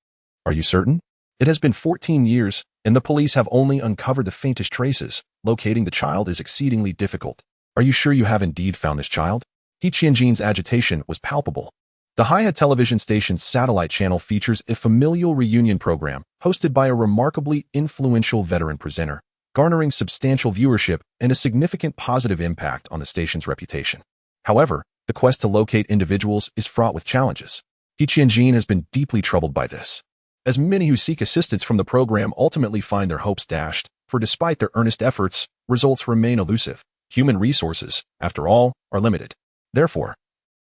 Are you certain? It has been 14 years, and the police have only uncovered the faintest traces. Locating the child is exceedingly difficult. Are you sure you have indeed found this child? He Qianjin's agitation was palpable. The Hiya television station's satellite channel features a familial reunion program hosted by a remarkably influential veteran presenter, garnering substantial viewership and a significant positive impact on the station's reputation. However, the quest to locate individuals is fraught with challenges. He Qianjin has been deeply troubled by this, as many who seek assistance from the program ultimately find their hopes dashed, for despite their earnest efforts, results remain elusive. Human resources, after all, are limited. Therefore,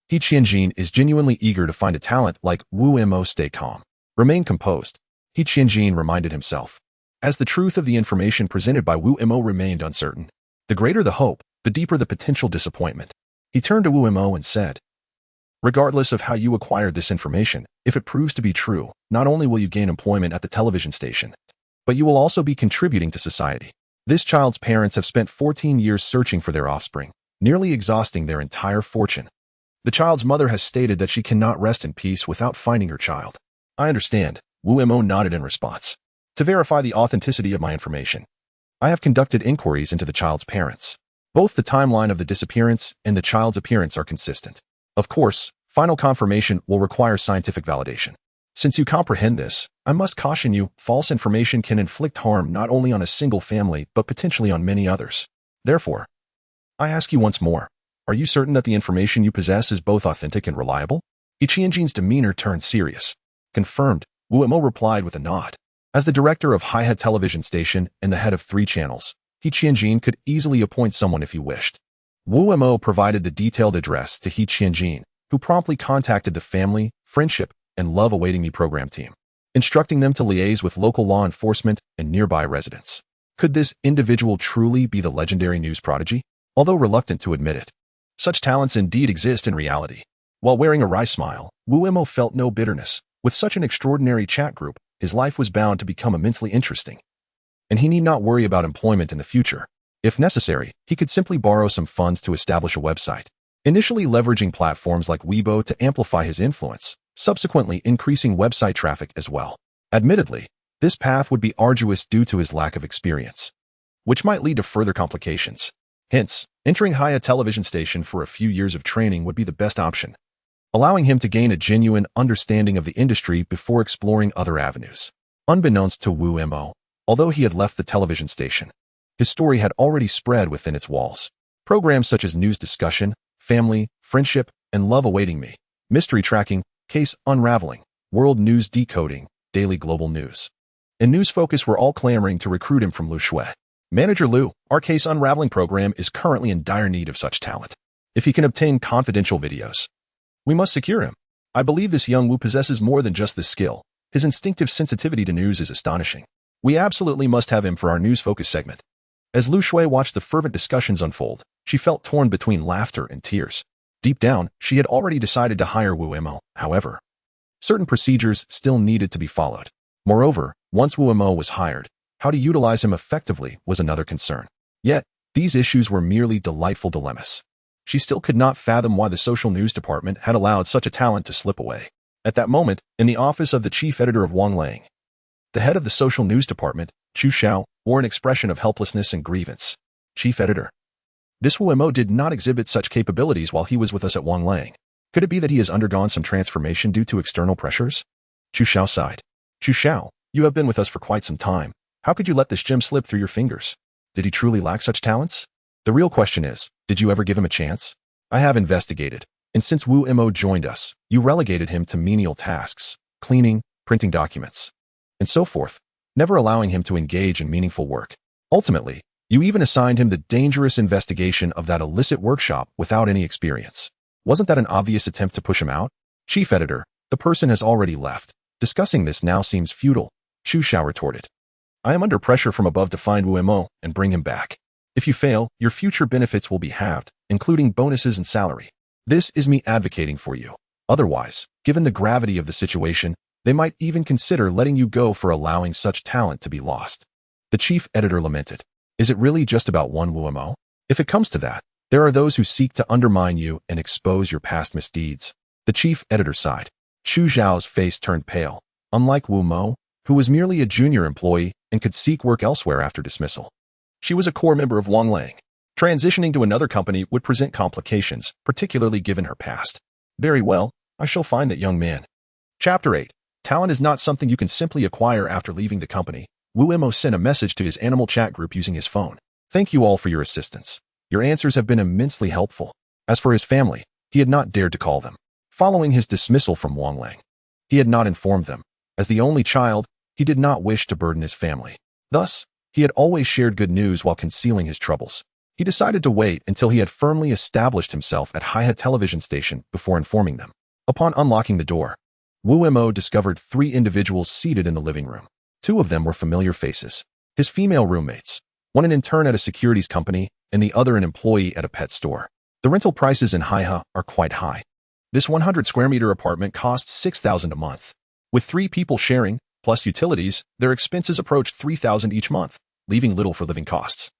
He Qianjin is genuinely eager to find a talent like Wu Mo. Stay calm. Remain composed, He Qianjin reminded himself. As the truth of the information presented by Wu Mo remained uncertain, the greater the hope, the deeper the potential disappointment. He turned to Wu Mo and said, regardless of how you acquired this information, if it proves to be true, not only will you gain employment at the television station, but you will also be contributing to society. This child's parents have spent 14 years searching for their offspring, nearly exhausting their entire fortune. The child's mother has stated that she cannot rest in peace without finding her child. I understand, Wu Mo nodded in response. To verify the authenticity of my information, I have conducted inquiries into the child's parents. Both the timeline of the disappearance and the child's appearance are consistent. Of course, final confirmation will require scientific validation. Since you comprehend this, I must caution you, false information can inflict harm not only on a single family but potentially on many others. Therefore, I ask you once more, are you certain that the information you possess is both authentic and reliable? He Qianjin's demeanor turned serious. Confirmed, Wu Mo replied with a nod. As the director of Hiya television station and the head of 3 channels, He Qianjin could easily appoint someone if he wished. Wu Mo provided the detailed address to He Qianjin, who promptly contacted the Family, Friendship, and Love Awaiting Me program team, instructing them to liaise with local law enforcement and nearby residents. Could this individual truly be the legendary news prodigy? Although reluctant to admit it, such talents indeed exist in reality. While wearing a wry smile, Wu Mo felt no bitterness. With such an extraordinary chat group, his life was bound to become immensely interesting. And he need not worry about employment in the future. If necessary, he could simply borrow some funds to establish a website, initially leveraging platforms like Weibo to amplify his influence, subsequently increasing website traffic as well. Admittedly, this path would be arduous due to his lack of experience, which might lead to further complications. Hence, entering Hiya television station for a few years of training would be the best option, allowing him to gain a genuine understanding of the industry before exploring other avenues. Unbeknownst to Wu Mo, although he had left the television station, his story had already spread within its walls. Programs such as News Discussion, Family, Friendship, and Love Awaiting Me, Mystery Tracking, Case Unraveling, World News Decoding, Daily Global News, and News Focus were all clamoring to recruit him from Lu Shui. Manager Lu, our Case Unraveling program is currently in dire need of such talent. If he can obtain confidential videos, we must secure him. I believe this young Wu possesses more than just this skill. His instinctive sensitivity to news is astonishing. We absolutely must have him for our News Focus segment. As Lu Shui watched the fervent discussions unfold, she felt torn between laughter and tears. Deep down, she had already decided to hire Wu Mo. However, certain procedures still needed to be followed. Moreover, once Wu Mo was hired, how to utilize him effectively was another concern. Yet, these issues were merely delightful dilemmas. She still could not fathom why the social news department had allowed such a talent to slip away. At that moment, in the office of the chief editor of Wang Lang, the head of the social news department, Chu Xiao, wore an expression of helplessness and grievance. Chief editor. This Wu Mo did not exhibit such capabilities while he was with us at Wang Lang. Could it be that he has undergone some transformation due to external pressures? Chu Xiao sighed. Chu Xiao, you have been with us for quite some time. How could you let this gem slip through your fingers? Did he truly lack such talents? The real question is, did you ever give him a chance? I have investigated, and since Wu Mo joined us, you relegated him to menial tasks, cleaning, printing documents, and so forth, never allowing him to engage in meaningful work. Ultimately, you even assigned him the dangerous investigation of that illicit workshop without any experience. Wasn't that an obvious attempt to push him out? Chief editor, the person has already left. Discussing this now seems futile, Chu Xiao retorted. I am under pressure from above to find Wu Mo and bring him back. If you fail, your future benefits will be halved, including bonuses and salary. This is me advocating for you. Otherwise, given the gravity of the situation, they might even consider letting you go for allowing such talent to be lost. The chief editor lamented. Is it really just about one Wu Mo? If it comes to that, there are those who seek to undermine you and expose your past misdeeds. The chief editor sighed. Chu Xiao's face turned pale. Unlike Wu Mo, who was merely a junior employee and could seek work elsewhere after dismissal, She was a core member of Wang Lang. Transitioning to another company would present complications, particularly given her past. Very well, I shall find that young man. Chapter 8. Talent is not something you can simply acquire after leaving the company. Wu Mo sent a message to his animal chat group using his phone. Thank you all for your assistance. Your answers have been immensely helpful. As for his family, he had not dared to call them. Following his dismissal from Wang Lang, he had not informed them. As the only child, he did not wish to burden his family. Thus, he had always shared good news while concealing his troubles. He decided to wait until he had firmly established himself at Hi-Hat television station before informing them. Upon unlocking the door, Wu Mo discovered 3 individuals seated in the living room. 2 of them were familiar faces. His female roommates, one an intern at a securities company and the other an employee at a pet store. The rental prices in Hi-Ha are quite high. This 100 square meter apartment costs $6,000 a month. With 3 people sharing, plus utilities, their expenses approached $3,000 each month, leaving little for living costs,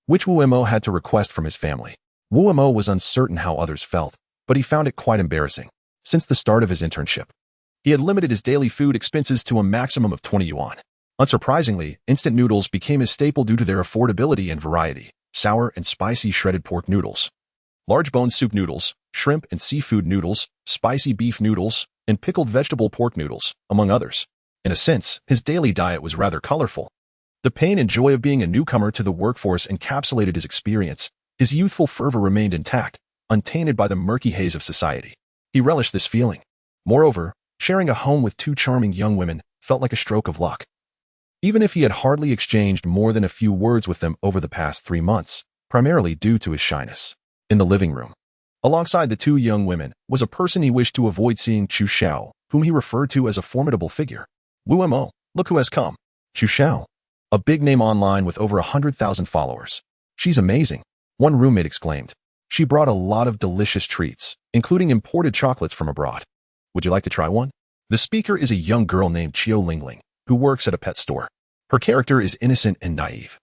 which Wu Mo had to request from his family. Wu Mo was uncertain how others felt, but he found it quite embarrassing. Since the start of his internship, he had limited his daily food expenses to a maximum of 20 yuan. Unsurprisingly, instant noodles became his staple due to their affordability and variety. Sour and spicy shredded pork noodles, large bone soup noodles, shrimp and seafood noodles, spicy beef noodles, and pickled vegetable pork noodles, among others. In a sense, his daily diet was rather colorful. The pain and joy of being a newcomer to the workforce encapsulated his experience. His youthful fervor remained intact, untainted by the murky haze of society. He relished this feeling. Moreover, sharing a home with 2 charming young women felt like a stroke of luck. Even if he had hardly exchanged more than a few words with them over the past 3 months, primarily due to his shyness. In the living room, alongside the 2 young women, was a person he wished to avoid seeing, Chu Xiao, whom he referred to as a formidable figure. Wu Mo, look who has come. Chu Xiao, a big name online with over 100,000 followers. She's amazing, one roommate exclaimed. She brought a lot of delicious treats, including imported chocolates from abroad. Would you like to try one? The speaker is a young girl named Qiu Lingling, who works at a pet store. Her character is innocent and naive,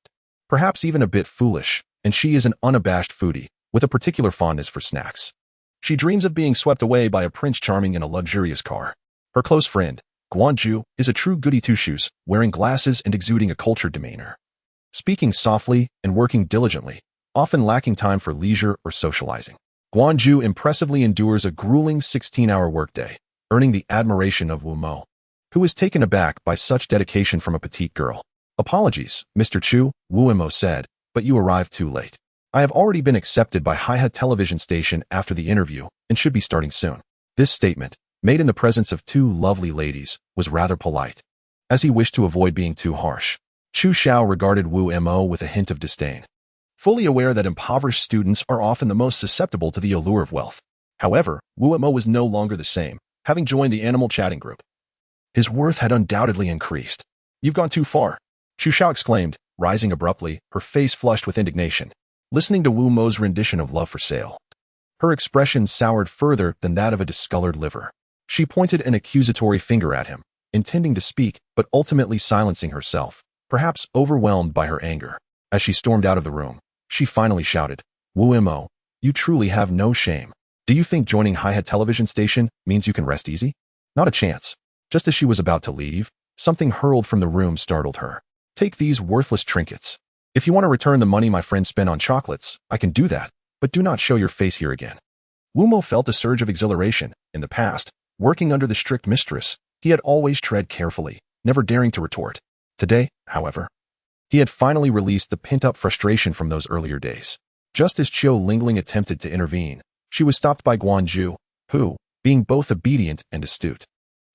perhaps even a bit foolish, and she is an unabashed foodie, with a particular fondness for snacks. She dreams of being swept away by a Prince Charming in a luxurious car. Her close friend, Guanju, is a true goody two-shoes, wearing glasses and exuding a cultured demeanor. Speaking softly and working diligently, often lacking time for leisure or socializing. Guanju impressively endures a grueling 16-hour workday, earning the admiration of Wu Mo, who is taken aback by such dedication from a petite girl. Apologies, Mr. Chu, Wu Mo said, but you arrived too late. I have already been accepted by Hi-Hat television station after the interview and should be starting soon. This statement, made in the presence of 2 lovely ladies, was rather polite, as he wished to avoid being too harsh. Chu Xiao regarded Wu Mo with a hint of disdain, fully aware that impoverished students are often the most susceptible to the allure of wealth. However, Wu Mo was no longer the same, having joined the animal chatting group. His worth had undoubtedly increased. You've gone too far, Chu Xiao exclaimed, rising abruptly, her face flushed with indignation. Listening to Wu Mo's rendition of Love for Sale, her expression soured further than that of a discolored liver. She pointed an accusatory finger at him, intending to speak, but ultimately silencing herself, perhaps overwhelmed by her anger. As she stormed out of the room, she finally shouted, Wu Mo, you truly have no shame. Do you think joining Hi-Hat television station means you can rest easy? Not a chance. Just as she was about to leave, something hurled from the room startled her. Take these worthless trinkets. If you want to return the money my friend spent on chocolates, I can do that, but do not show your face here again. Wu Mo felt a surge of exhilaration. In the past, working under the strict mistress, he had always tread carefully, never daring to retort. Today, however, he had finally released the pent-up frustration from those earlier days. Just as Qiu Lingling attempted to intervene, she was stopped by Guanju, who, being both obedient and astute,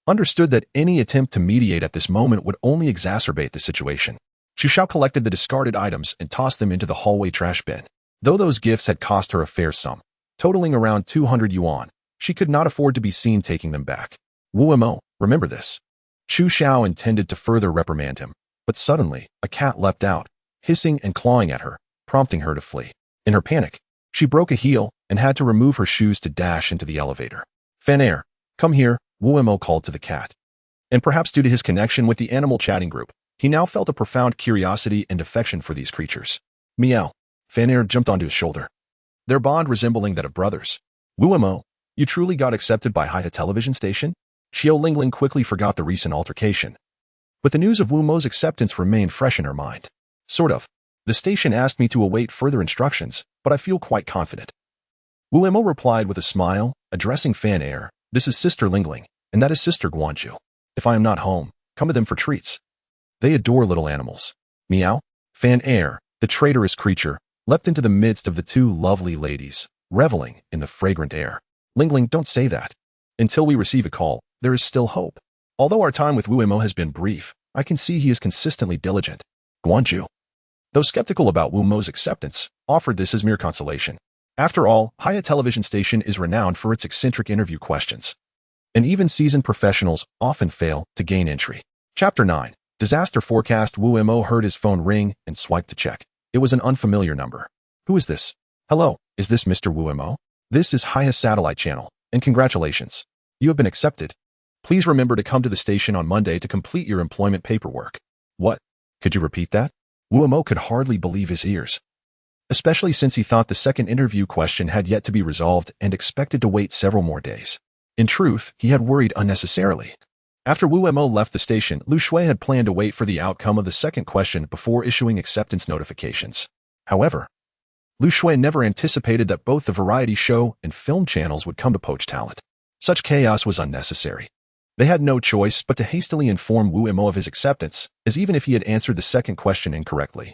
understood that any attempt to mediate at this moment would only exacerbate the situation. Chu Xiao collected the discarded items and tossed them into the hallway trash bin. Though those gifts had cost her a fair sum, totaling around 200 yuan, she could not afford to be seen taking them back. Wu Mo, remember this. Chu Xiao intended to further reprimand him, but suddenly, a cat leapt out, hissing and clawing at her, prompting her to flee. In her panic, she broke a heel and had to remove her shoes to dash into the elevator. Fan Air, come here, Wu Mo called to the cat. And perhaps due to his connection with the animal chatting group, he now felt a profound curiosity and affection for these creatures. Meow. Fan Air jumped onto his shoulder, their bond resembling that of brothers. Wu Mo, you truly got accepted by Hi-Hat television station? Qiu Lingling quickly forgot the recent altercation, but the news of Wu Mo's acceptance remained fresh in her mind. Sort of. The station asked me to await further instructions, but I feel quite confident. Wu Mo replied with a smile, addressing Fan Air. This is Sister Lingling, and that is Sister Guanju. If I am not home, come to them for treats. They adore little animals. Meow. Fan Air, the traitorous creature, leapt into the midst of the two lovely ladies, reveling in the fragrant air. Lingling, don't say that. Until we receive a call, there is still hope. Although our time with Wu Mo has been brief, I can see he is consistently diligent. Guanju, though skeptical about Wu Mo's acceptance, offered this as mere consolation. After all, Haya television station is renowned for its eccentric interview questions. And even seasoned professionals often fail to gain entry. Chapter 9. Disaster Forecast. Wu Mo heard his phone ring and swiped to check. It was an unfamiliar number. Who is this? Hello, is this Mr. Wu Mo? This is Haya Satellite Channel, and congratulations. You have been accepted. Please remember to come to the station on Monday to complete your employment paperwork. What? Could you repeat that? Wu Mo could hardly believe his ears, especially since he thought the second interview question had yet to be resolved and expected to wait several more days. In truth, he had worried unnecessarily. After Wu Mo left the station, Lu Shui had planned to wait for the outcome of the second question before issuing acceptance notifications. However, Lu Shui never anticipated that both the variety show and film channels would come to poach talent. Such chaos was unnecessary. They had no choice but to hastily inform Wu Mo of his acceptance, as even if he had answered the second question incorrectly,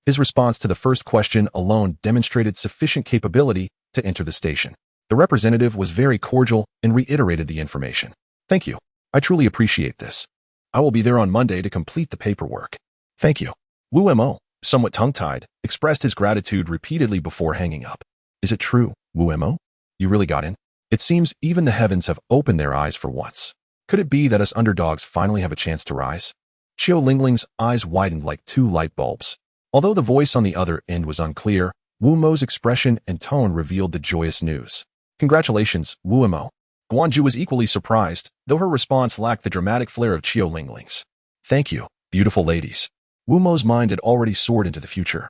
his response to the first question alone demonstrated sufficient capability to enter the station. The representative was very cordial and reiterated the information. Thank you. I truly appreciate this. I will be there on Monday to complete the paperwork. Thank you. Wu Mo, somewhat tongue-tied, expressed his gratitude repeatedly before hanging up. Is it true, Wu Mo? You really got in? It seems even the heavens have opened their eyes for once. Could it be that us underdogs finally have a chance to rise? Qiu Lingling's eyes widened like two light bulbs. Although the voice on the other end was unclear, Wu Mo's expression and tone revealed the joyous news. Congratulations, Wu Mo. Guanju was equally surprised, though her response lacked the dramatic flair of Qiu Lingling's. Thank you, beautiful ladies. Wu Mo's mind had already soared into the future,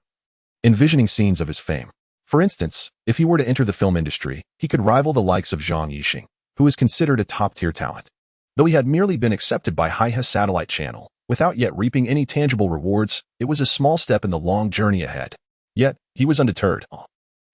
envisioning scenes of his fame. For instance, if he were to enter the film industry, he could rival the likes of Zhang Yixing, who is considered a top-tier talent. Though he had merely been accepted by Haihe Satellite Channel, without yet reaping any tangible rewards, it was a small step in the long journey ahead. Yet, he was undeterred.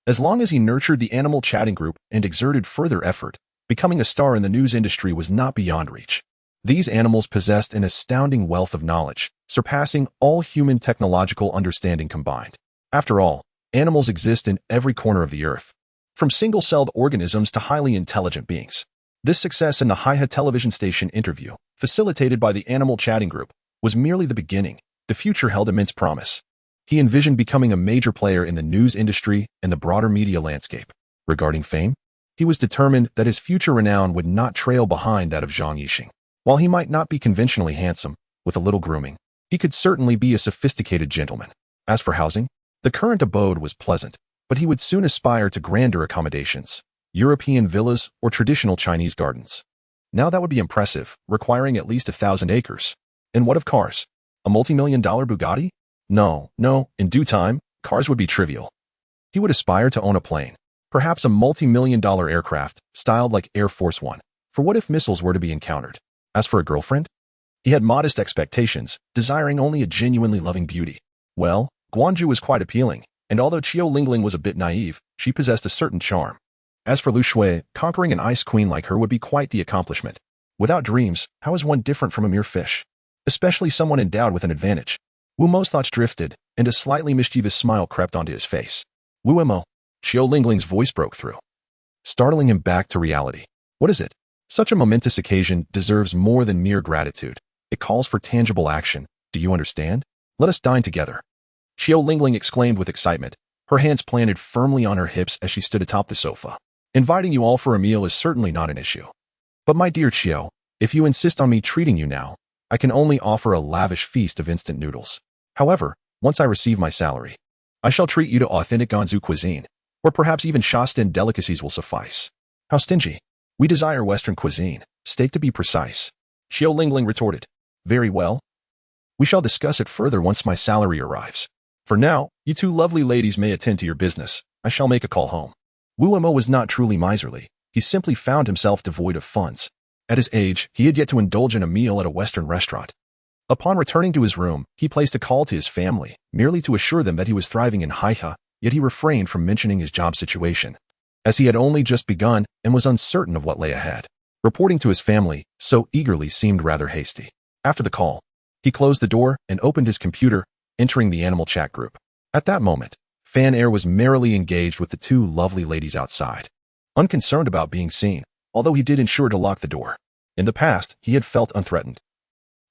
As long as he nurtured the animal chatting group and exerted further effort, becoming a star in the news industry was not beyond reach. These animals possessed an astounding wealth of knowledge, surpassing all human technological understanding combined. After all, animals exist in every corner of the earth, from single-celled organisms to highly intelligent beings. This success in the Haihe television station interview, facilitated by the animal chatting group, was merely the beginning. The future held immense promise. He envisioned becoming a major player in the news industry and the broader media landscape. Regarding fame, he was determined that his future renown would not trail behind that of Zhang Yixing. While he might not be conventionally handsome, with a little grooming, he could certainly be a sophisticated gentleman. As for housing, the current abode was pleasant, but he would soon aspire to grander accommodations, European villas or traditional Chinese gardens. Now that would be impressive, requiring at least 1,000 acres. And what of cars? A multi-million-dollar Bugatti? No, in due time, cars would be trivial. He would aspire to own a plane, perhaps a multi-million-dollar aircraft, styled like Air Force One, for what if missiles were to be encountered? As for a girlfriend, he had modest expectations, desiring only a genuinely loving beauty. Well, Guanju was quite appealing, and although Qiu Lingling was a bit naive, she possessed a certain charm. As for Lu Shui, conquering an ice queen like her would be quite the accomplishment. Without dreams, how is one different from a mere fish? Especially someone endowed with an advantage. Wu Mo's thoughts drifted, and a slightly mischievous smile crept onto his face. Wu Mo, Qiu Lingling's voice broke through, startling him back to reality. What is it? Such a momentous occasion deserves more than mere gratitude. It calls for tangible action. Do you understand? Let us dine together. Qiu Lingling exclaimed with excitement, her hands planted firmly on her hips as she stood atop the sofa. Inviting you all for a meal is certainly not an issue. But my dear Qiu, if you insist on me treating you now, I can only offer a lavish feast of instant noodles. However, once I receive my salary, I shall treat you to authentic Gansu cuisine, or perhaps even Shastin delicacies will suffice. How stingy. We desire Western cuisine, steak to be precise. Qiu Lingling retorted. Very well. We shall discuss it further once my salary arrives. For now, you two lovely ladies may attend to your business. I shall make a call home. Wu Mo was not truly miserly. He simply found himself devoid of funds. At his age, he had yet to indulge in a meal at a Western restaurant. Upon returning to his room, he placed a call to his family, merely to assure them that he was thriving in Haiha, yet he refrained from mentioning his job situation, as he had only just begun and was uncertain of what lay ahead. Reporting to his family so eagerly seemed rather hasty. After the call, he closed the door and opened his computer, entering the animal chat group. At that moment, Fan Air was merrily engaged with the two lovely ladies outside, unconcerned about being seen, although he did ensure to lock the door. In the past, he had felt unthreatened,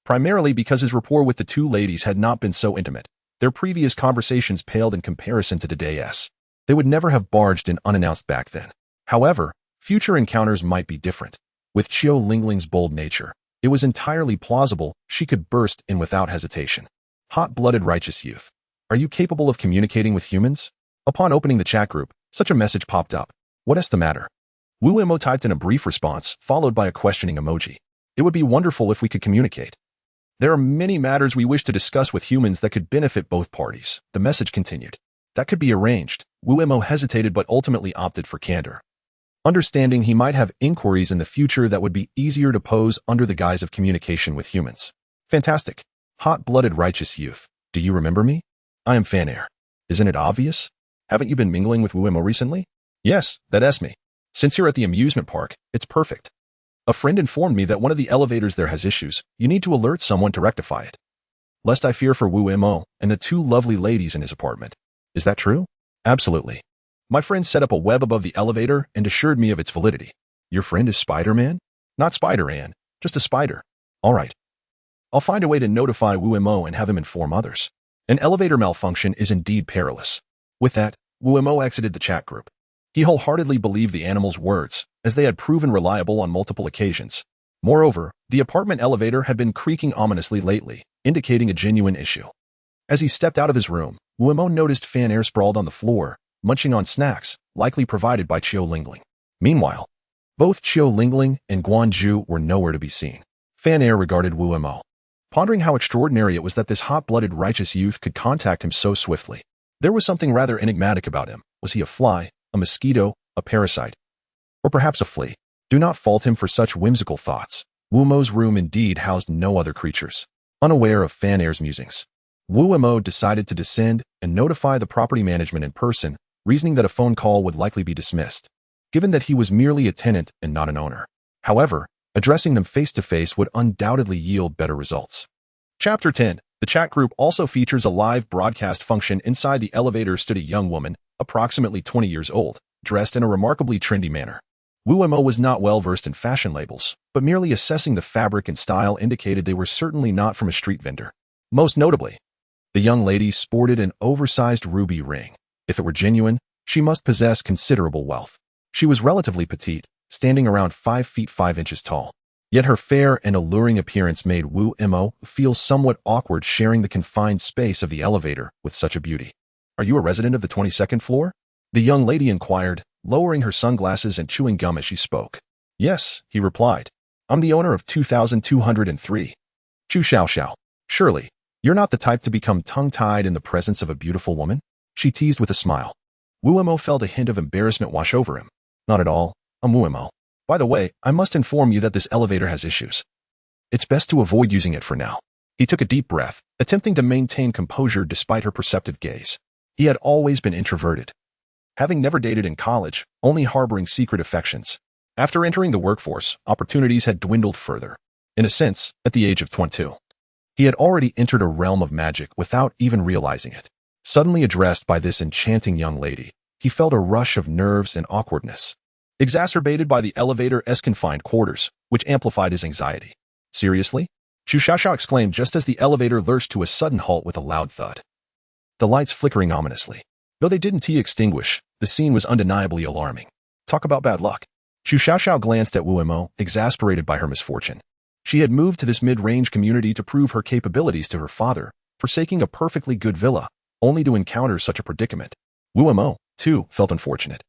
primarily because his rapport with the two ladies had not been so intimate. Their previous conversations paled in comparison to today's. They would never have barged in unannounced back then. However, future encounters might be different. With Qiu Lingling's bold nature, it was entirely plausible she could burst in without hesitation. Hot-blooded righteous youth. Are you capable of communicating with humans? Upon opening the chat group, such a message popped up. What's the matter? Wu Imo typed in a brief response, followed by a questioning emoji. It would be wonderful if we could communicate. There are many matters we wish to discuss with humans that could benefit both parties, the message continued. That could be arranged. Wu Imo hesitated but ultimately opted for candor, understanding he might have inquiries in the future that would be easier to pose under the guise of communication with humans. Fantastic. Hot-blooded righteous youth. Do you remember me? I am Fan Air. Isn't it obvious? Haven't you been mingling with Wu Imo recently? Yes, that's me. Since you're at the amusement park, it's perfect. A friend informed me that one of the elevators there has issues. You need to alert someone to rectify it. Lest I fear for Wu Imo and the two lovely ladies in his apartment. Is that true? Absolutely. My friend set up a web above the elevator and assured me of its validity. Your friend is Spider-Man? Not Spider-Man, just a spider. All right. I'll find a way to notify Wu Imo and have him inform others. An elevator malfunction is indeed perilous. With that, Wu Imo exited the chat group. He wholeheartedly believed the animal's words, as they had proven reliable on multiple occasions. Moreover, the apartment elevator had been creaking ominously lately, indicating a genuine issue. As he stepped out of his room, Wu Imo noticed Fan Air sprawled on the floor, munching on snacks, likely provided by Qiu Lingling. Meanwhile, both Qiu Lingling and Guanju were nowhere to be seen. Fan Air regarded Wu Imo, pondering how extraordinary it was that this hot-blooded righteous youth could contact him so swiftly. There was something rather enigmatic about him. Was he a fly, a mosquito, a parasite, or perhaps a flea? Do not fault him for such whimsical thoughts. Wu Imo's room indeed housed no other creatures. Unaware of Fan Air's musings, Wu Imo decided to descend and notify the property management in person, reasoning that a phone call would likely be dismissed, given that he was merely a tenant and not an owner. However, addressing them face-to-face would undoubtedly yield better results. Chapter 10. The chat group also features a live broadcast function. Inside the elevator stood a young woman, approximately 20 years old, dressed in a remarkably trendy manner. Wu Imo was not well versed in fashion labels, but merely assessing the fabric and style indicated they were certainly not from a street vendor. Most notably, the young lady sported an oversized ruby ring. If it were genuine, she must possess considerable wealth. She was relatively petite, standing around 5 feet 5 inches tall. Yet her fair and alluring appearance made Wu Imo feel somewhat awkward sharing the confined space of the elevator with such a beauty. Are you a resident of the 22nd floor? The young lady inquired, lowering her sunglasses and chewing gum as she spoke. Yes, he replied. I'm the owner of 2203. Chu Xiao Xiao. Surely, you're not the type to become tongue-tied in the presence of a beautiful woman? She teased with a smile. Wu Imo felt a hint of embarrassment wash over him. Not at all. I'm Wu Imo. By the way, I must inform you that this elevator has issues. It's best to avoid using it for now. He took a deep breath, attempting to maintain composure despite her perceptive gaze. He had always been introverted, having never dated in college, only harboring secret affections. After entering the workforce, opportunities had dwindled further. In a sense, at the age of 22, he had already entered a realm of magic without even realizing it. Suddenly addressed by this enchanting young lady, he felt a rush of nerves and awkwardness, exacerbated by the elevator's confined quarters, which amplified his anxiety. Seriously? Chu Xiaoxiao exclaimed just as the elevator lurched to a sudden halt with a loud thud, the lights flickering ominously. Though they didn't extinguish, the scene was undeniably alarming. Talk about bad luck. Chu Xiaoxiao glanced at Wu Imo, exasperated by her misfortune. She had moved to this mid-range community to prove her capabilities to her father, forsaking a perfectly good villa, only to encounter such a predicament. Wu Imo, too, felt unfortunate.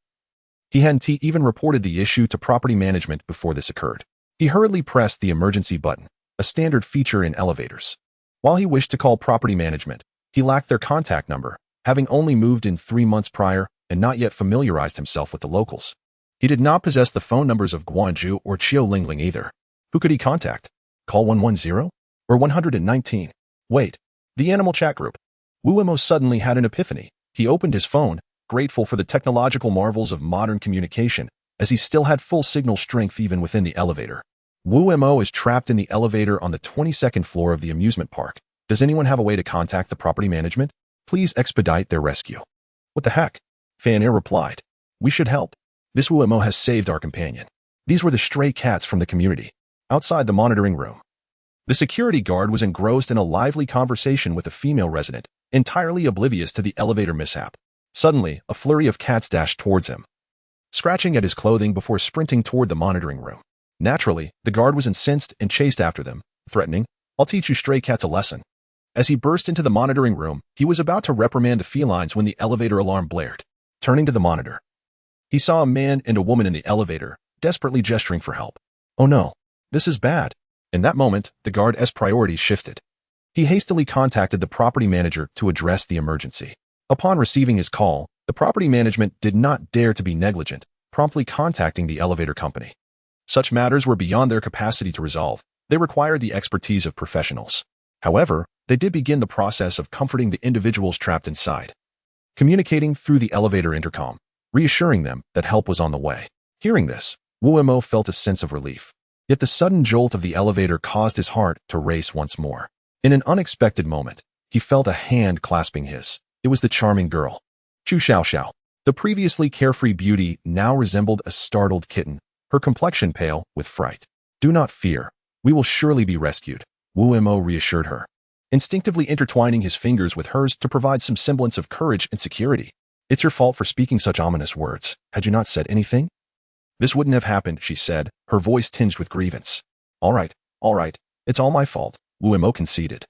He hadn't even reported the issue to property management before this occurred. He hurriedly pressed the emergency button, a standard feature in elevators. While he wished to call property management, he lacked their contact number, having only moved in 3 months prior and not yet familiarized himself with the locals. He did not possess the phone numbers of Guanju or Qiu Lingling either. Who could he contact? Call 110? Or 119. Wait. The animal chat group. Wuemo suddenly had an epiphany. He opened his phone, grateful for the technological marvels of modern communication, as he still had full signal strength even within the elevator. Wuemo is trapped in the elevator on the 22nd floor of the amusement park. Does anyone have a way to contact the property management? Please expedite their rescue. What the heck? Fanair replied. We should help. This Wuemo has saved our companion. These were the stray cats from the community. Outside the monitoring room, the security guard was engrossed in a lively conversation with a female resident, entirely oblivious to the elevator mishap. Suddenly, a flurry of cats dashed towards him, scratching at his clothing before sprinting toward the monitoring room. Naturally, the guard was incensed and chased after them, threatening, I'll teach you stray cats a lesson. As he burst into the monitoring room, he was about to reprimand the felines when the elevator alarm blared. Turning to the monitor, he saw a man and a woman in the elevator, desperately gesturing for help. Oh no, this is bad. In that moment, the guard's priorities shifted. He hastily contacted the property manager to address the emergency. Upon receiving his call, the property management did not dare to be negligent, promptly contacting the elevator company. Such matters were beyond their capacity to resolve. They required the expertise of professionals. However, they did begin the process of comforting the individuals trapped inside, communicating through the elevator intercom, reassuring them that help was on the way. Hearing this, Wuemo felt a sense of relief. Yet the sudden jolt of the elevator caused his heart to race once more. In an unexpected moment, he felt a hand clasping his. It was the charming girl, Chu Xiao. The previously carefree beauty now resembled a startled kitten, her complexion pale with fright. Do not fear. We will surely be rescued, Wuemo reassured her, instinctively intertwining his fingers with hers to provide some semblance of courage and security. It's your fault for speaking such ominous words. Had you not said anything? This wouldn't have happened, she said, her voice tinged with grievance. All right. It's all my fault, Wuemo conceded,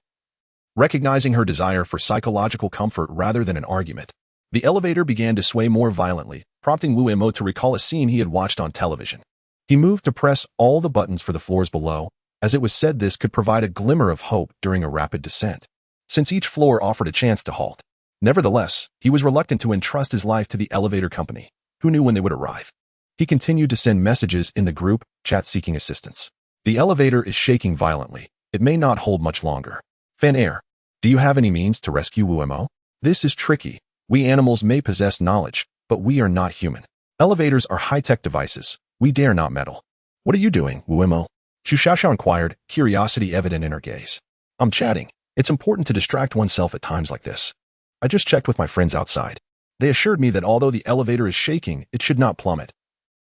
recognizing her desire for psychological comfort rather than an argument. The elevator began to sway more violently, prompting Wuemo to recall a scene he had watched on television. He moved to press all the buttons for the floors below, as it was said this could provide a glimmer of hope during a rapid descent, since each floor offered a chance to halt. Nevertheless, he was reluctant to entrust his life to the elevator company, who knew when they would arrive. He continued to send messages in the group chat seeking assistance. The elevator is shaking violently. It may not hold much longer. Fanair, do you have any means to rescue Wuemo? This is tricky. We animals may possess knowledge, but we are not human. Elevators are high-tech devices. We dare not meddle. What are you doing, Wuemo? Chu Xiaoxiao inquired, curiosity evident in her gaze. I'm chatting. It's important to distract oneself at times like this. I just checked with my friends outside. They assured me that although the elevator is shaking, it should not plummet.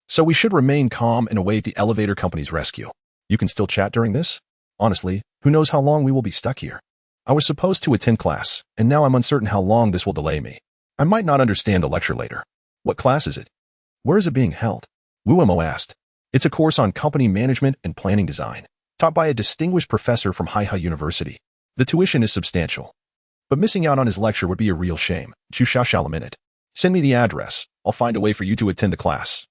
So we should remain calm and await the elevator company's rescue. You can still chat during this? Honestly, who knows how long we will be stuck here? I was supposed to attend class, and now I'm uncertain how long this will delay me. I might not understand the lecture later. What class is it? Where is it being held? Wuemo asked. It's a course on company management and planning design, taught by a distinguished professor from Haihai University. The tuition is substantial, but missing out on his lecture would be a real shame, Chu Xiaoxiao lamented. Send me the address. I'll find a way for you to attend the class.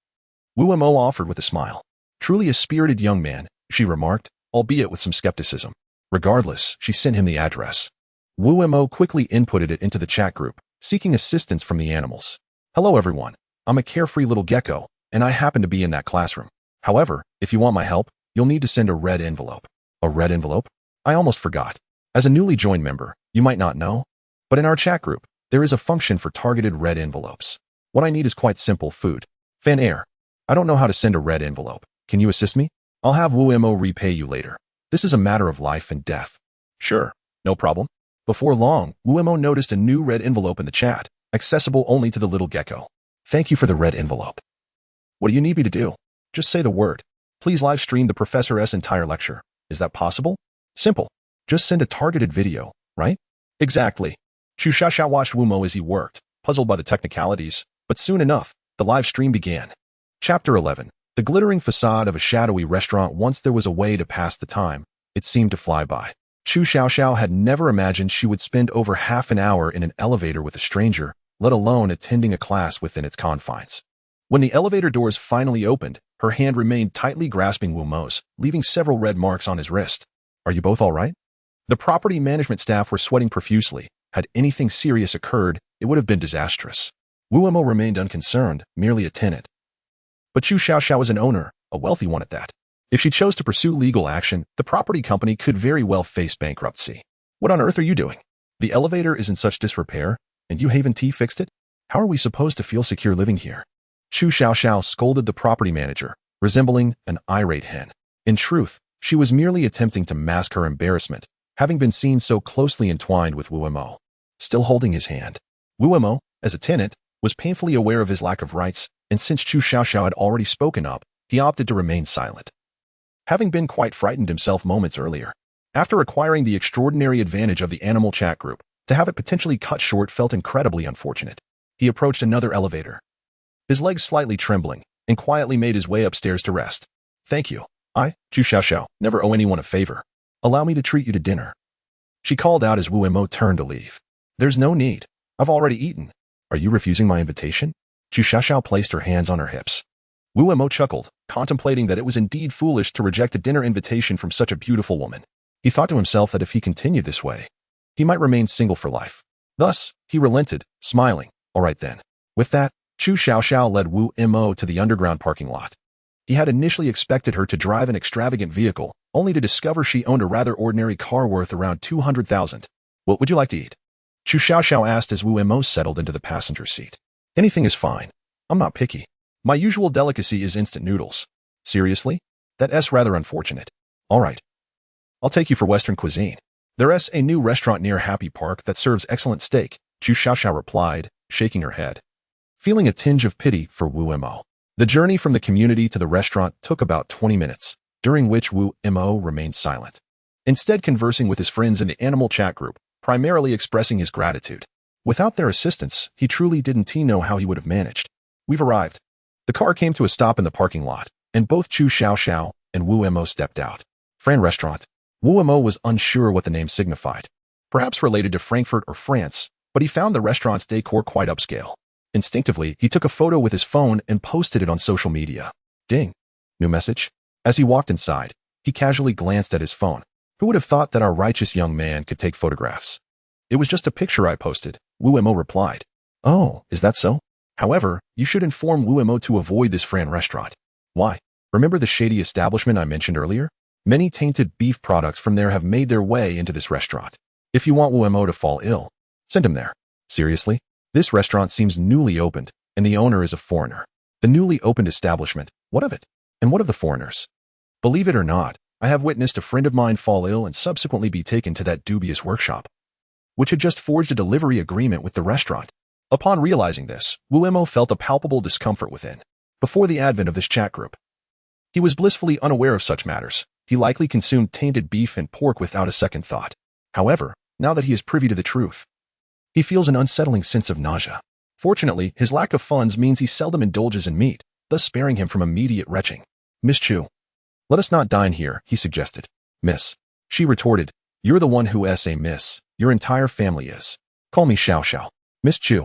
Wuemo offered with a smile. Truly a spirited young man, she remarked, albeit with some skepticism. Regardless, she sent him the address. Wuemo quickly inputted it into the chat group, seeking assistance from the animals. Hello everyone. I'm a carefree little gecko, and I happen to be in that classroom. However, if you want my help, you'll need to send a red envelope. A red envelope? I almost forgot. As a newly joined member, you might not know, but in our chat group, there is a function for targeted red envelopes. What I need is quite simple: food. Fanair, I don't know how to send a red envelope. Can you assist me? I'll have Wuemo repay you later. This is a matter of life and death. Sure, no problem. Before long, Wuemo noticed a new red envelope in the chat, accessible only to the little gecko. Thank you for the red envelope. What do you need me to do? Just say the word. Please live stream the professor's entire lecture. Is that possible? Simple. Just send a targeted video, right? Exactly. Chu Xiaoxiao watched Wuemo as he worked, puzzled by the technicalities, but soon enough, the live stream began. Chapter 11. The glittering facade of a shadowy restaurant. Once there was a way to pass the time, it seemed to fly by. Chu Xiaoxiao had never imagined she would spend over half an hour in an elevator with a stranger, let alone attending a class within its confines. When the elevator doors finally opened, her hand remained tightly grasping Wuemo's, leaving several red marks on his wrist. Are you both all right? The property management staff were sweating profusely. Had anything serious occurred, it would have been disastrous. Wuemo remained unconcerned, merely a tenant. But Chu Xiaoxiao was an owner, a wealthy one at that. If she chose to pursue legal action, the property company could very well face bankruptcy. What on earth are you doing? The elevator is in such disrepair, and you haven't fixed it? How are we supposed to feel secure living here? Chu Xiaoxiao scolded the property manager, resembling an irate hen. In truth, she was merely attempting to mask her embarrassment, having been seen so closely entwined with Wu Mo. Still holding his hand. Wu Mo, as a tenant, was painfully aware of his lack of rights, and since Chu Xiaoxiao had already spoken up, he opted to remain silent. Having been quite frightened himself moments earlier, after acquiring the extraordinary advantage of the animal chat group, to have it potentially cut short felt incredibly unfortunate. He approached another elevator, his legs slightly trembling, and quietly made his way upstairs to rest. Thank you. I, Chu Xiaoxiao, never owe anyone a favor. Allow me to treat you to dinner. She called out as Wu Mo turned to leave. There's no need. I've already eaten. Are you refusing my invitation? Chu Xiaoxiao placed her hands on her hips. Wu Mo chuckled, contemplating that it was indeed foolish to reject a dinner invitation from such a beautiful woman. He thought to himself that if he continued this way, he might remain single for life. Thus, he relented, smiling. All right then. With that, Chu Xiaoxiao led Wu Mo to the underground parking lot. He had initially expected her to drive an extravagant vehicle, only to discover she owned a rather ordinary car worth around 200,000. What would you like to eat? Chu Xiaoxiao asked as Wu Mo settled into the passenger seat. Anything is fine. I'm not picky. My usual delicacy is instant noodles. Seriously? That's rather unfortunate. All right. I'll take you for Western cuisine. There's a new restaurant near Happy Park that serves excellent steak, Chu Xiaoxiao replied, shaking her head. Feeling a tinge of pity for Wu Mo. The journey from the community to the restaurant took about 20 minutes, during which Wu Mo remained silent, instead conversing with his friends in the animal chat group, primarily expressing his gratitude. Without their assistance, he truly didn't know how he would have managed. We've arrived. The car came to a stop in the parking lot, and both Chu Xiaoxiao and Wu Mo stepped out. Fran Restaurant. Wu Mo was unsure what the name signified, perhaps related to Frankfurt or France, but he found the restaurant's decor quite upscale. Instinctively, he took a photo with his phone and posted it on social media. Ding. New message? As he walked inside, he casually glanced at his phone. Who would have thought that our righteous young man could take photographs? It was just a picture I posted, Wu Mo replied. Oh, is that so? However, you should inform Wu Mo to avoid this Fran restaurant. Why? Remember the shady establishment I mentioned earlier? Many tainted beef products from there have made their way into this restaurant. If you want Wu Mo to fall ill, send him there. Seriously? This restaurant seems newly opened, and the owner is a foreigner. The newly opened establishment, what of it? And what of the foreigners? Believe it or not, I have witnessed a friend of mine fall ill and subsequently be taken to that dubious workshop, which had just forged a delivery agreement with the restaurant. Upon realizing this, Wu Mo felt a palpable discomfort within. Before the advent of this chat group, he was blissfully unaware of such matters. He likely consumed tainted beef and pork without a second thought. However, now that he is privy to the truth, he feels an unsettling sense of nausea. Fortunately, his lack of funds means he seldom indulges in meat, thus sparing him from immediate retching. Miss Chu, let us not dine here, he suggested. Miss. She retorted, you're the one who is a miss. Your entire family is. Call me Xiao Xiao. Miss Chu.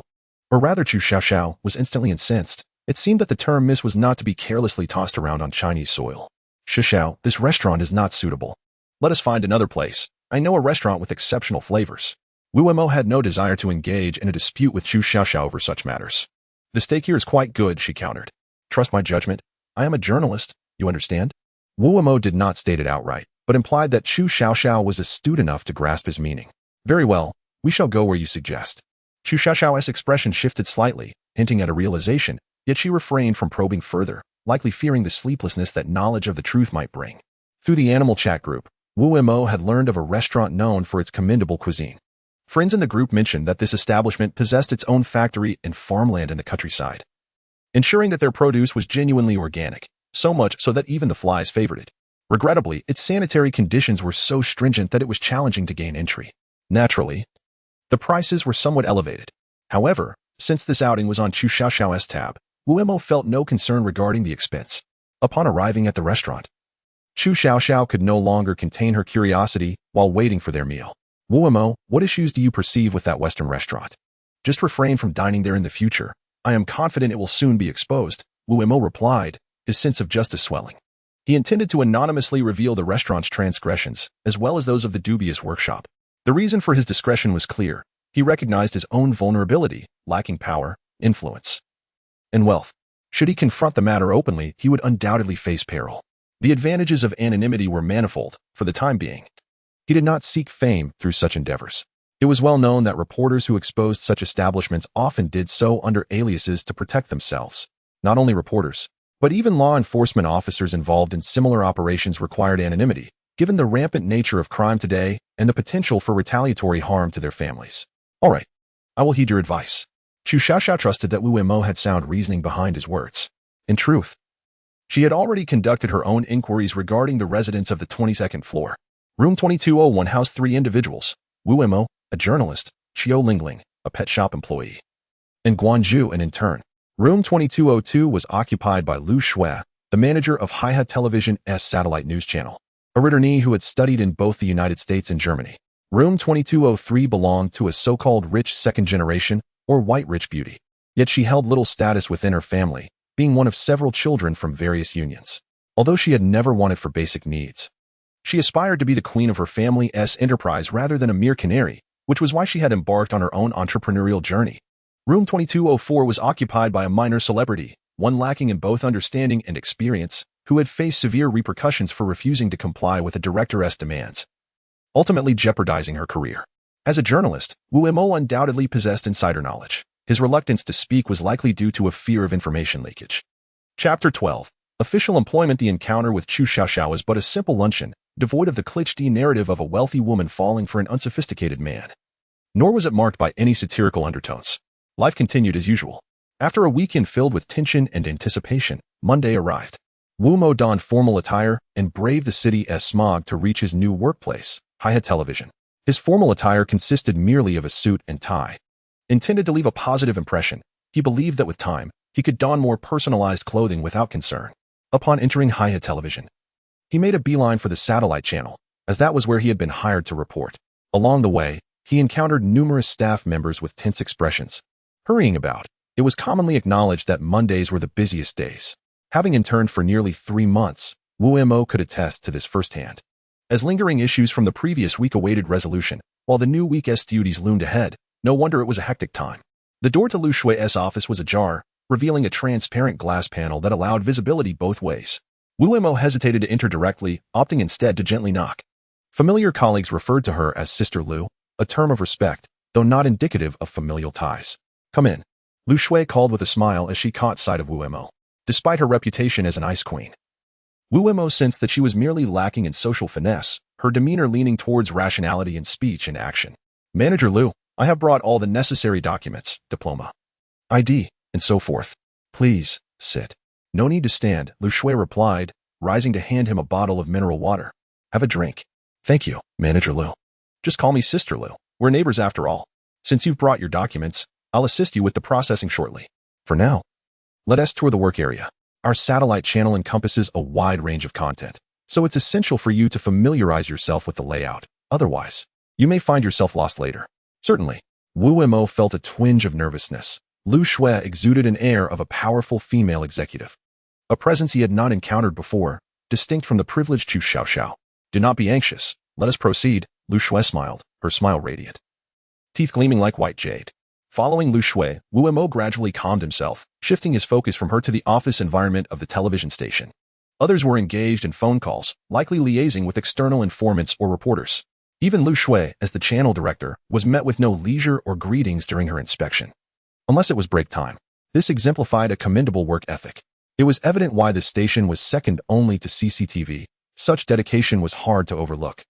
Or rather Chu Xiao was instantly incensed. It seemed that the term miss was not to be carelessly tossed around on Chinese soil. Xiao, this restaurant is not suitable. Let us find another place. I know a restaurant with exceptional flavors. Wu Mo had no desire to engage in a dispute with Chu Xiaoxiao over such matters. The steak here is quite good, she countered. Trust my judgment. I am a journalist, you understand? Wu Mo did not state it outright, but implied that Chu Xiaoxiao was astute enough to grasp his meaning. Very well, we shall go where you suggest. Chu Xiaoxiao's expression shifted slightly, hinting at a realization, yet she refrained from probing further, likely fearing the sleeplessness that knowledge of the truth might bring. Through the animal chat group, Wu Mo had learned of a restaurant known for its commendable cuisine. Friends in the group mentioned that this establishment possessed its own factory and farmland in the countryside, ensuring that their produce was genuinely organic, so much so that even the flies favored it. Regrettably, its sanitary conditions were so stringent that it was challenging to gain entry. Naturally, the prices were somewhat elevated. However, since this outing was on Chu Xiaoxiao's tab, Wu Mo felt no concern regarding the expense. Upon arriving at the restaurant, Chu Xiaoxiao could no longer contain her curiosity while waiting for their meal. Wu Mo, what issues do you perceive with that Western restaurant? Just refrain from dining there in the future. I am confident it will soon be exposed, Wu Mo replied, his sense of justice swelling. He intended to anonymously reveal the restaurant's transgressions, as well as those of the dubious workshop. The reason for his discretion was clear. He recognized his own vulnerability, lacking power, influence, and wealth. Should he confront the matter openly, he would undoubtedly face peril. The advantages of anonymity were manifold, for the time being. He did not seek fame through such endeavors. It was well known that reporters who exposed such establishments often did so under aliases to protect themselves. Not only reporters, but even law enforcement officers involved in similar operations required anonymity, given the rampant nature of crime today and the potential for retaliatory harm to their families. All right, I will heed your advice. Chu Xiaoxiao trusted that Wu Mo had sound reasoning behind his words. In truth, she had already conducted her own inquiries regarding the residents of the 22nd floor. Room 2201 housed 3 individuals: Wu Mo, a journalist; Qiu Lingling, a pet shop employee; and Guanzhu, an intern. Room 2202 was occupied by Lu Shui, the manager of Haihe Television's satellite news channel, a returnee who had studied in both the United States and Germany. Room 2203 belonged to a so-called rich second generation, or white rich beauty. Yet she held little status within her family, being one of several children from various unions. Although she had never wanted for basic needs, she aspired to be the queen of her family's enterprise rather than a mere canary, which was why she had embarked on her own entrepreneurial journey. Room 2204 was occupied by a minor celebrity, one lacking in both understanding and experience, who had faced severe repercussions for refusing to comply with a director's demands, ultimately jeopardizing her career. As a journalist, Wu Mo undoubtedly possessed insider knowledge. His reluctance to speak was likely due to a fear of information leakage. Chapter 12. Official employment. The encounter with Chu Xiaoxiao was but a simple luncheon, devoid of the cliché narrative of a wealthy woman falling for an unsophisticated man. Nor was it marked by any satirical undertones. Life continued as usual. After a weekend filled with tension and anticipation, Monday arrived. Wu Mo donned formal attire and braved the city's smog to reach his new workplace, Haihe Television. His formal attire consisted merely of a suit and tie. Intended to leave a positive impression, he believed that with time, he could don more personalized clothing without concern. Upon entering Haihe Television, he made a beeline for the satellite channel, as that was where he had been hired to report. Along the way, he encountered numerous staff members with tense expressions. Hurrying about, it was commonly acknowledged that Mondays were the busiest days. Having interned for nearly 3 months, Wu Mo could attest to this firsthand. As lingering issues from the previous week awaited resolution, while the new week's duties loomed ahead, no wonder it was a hectic time. The door to Lu Shui's office was ajar, revealing a transparent glass panel that allowed visibility both ways. Wu Mo hesitated to enter directly, opting instead to gently knock. Familiar colleagues referred to her as Sister Lu, a term of respect, though not indicative of familial ties. Come in, Lu Shui called with a smile as she caught sight of Wu Mo. Despite her reputation as an ice queen, Wu Mo sensed that she was merely lacking in social finesse, her demeanor leaning towards rationality in speech and action. Manager Lu, I have brought all the necessary documents, diploma, ID, and so forth. Please, sit. No need to stand, Lu Shui replied, rising to hand him a bottle of mineral water. Have a drink. Thank you, Manager Lu. Just call me Sister Lu. We're neighbors after all. Since you've brought your documents, I'll assist you with the processing shortly. For now, let us tour the work area. Our satellite channel encompasses a wide range of content, so it's essential for you to familiarize yourself with the layout. Otherwise, you may find yourself lost later. Certainly, Wu Mo felt a twinge of nervousness. Lu Shui exuded an air of a powerful female executive, a presence he had not encountered before, distinct from the privileged Chu Xiaoxiao. Do not be anxious. Let us proceed, Lu Shui smiled, her smile radiant, teeth gleaming like white jade. Following Lu Shui, Wu Mo gradually calmed himself, shifting his focus from her to the office environment of the television station. Others were engaged in phone calls, likely liaising with external informants or reporters. Even Lu Shui, as the channel director, was met with no leisure or greetings during her inspection, unless it was break time. This exemplified a commendable work ethic. It was evident why the station was second only to CCTV. Such dedication was hard to overlook.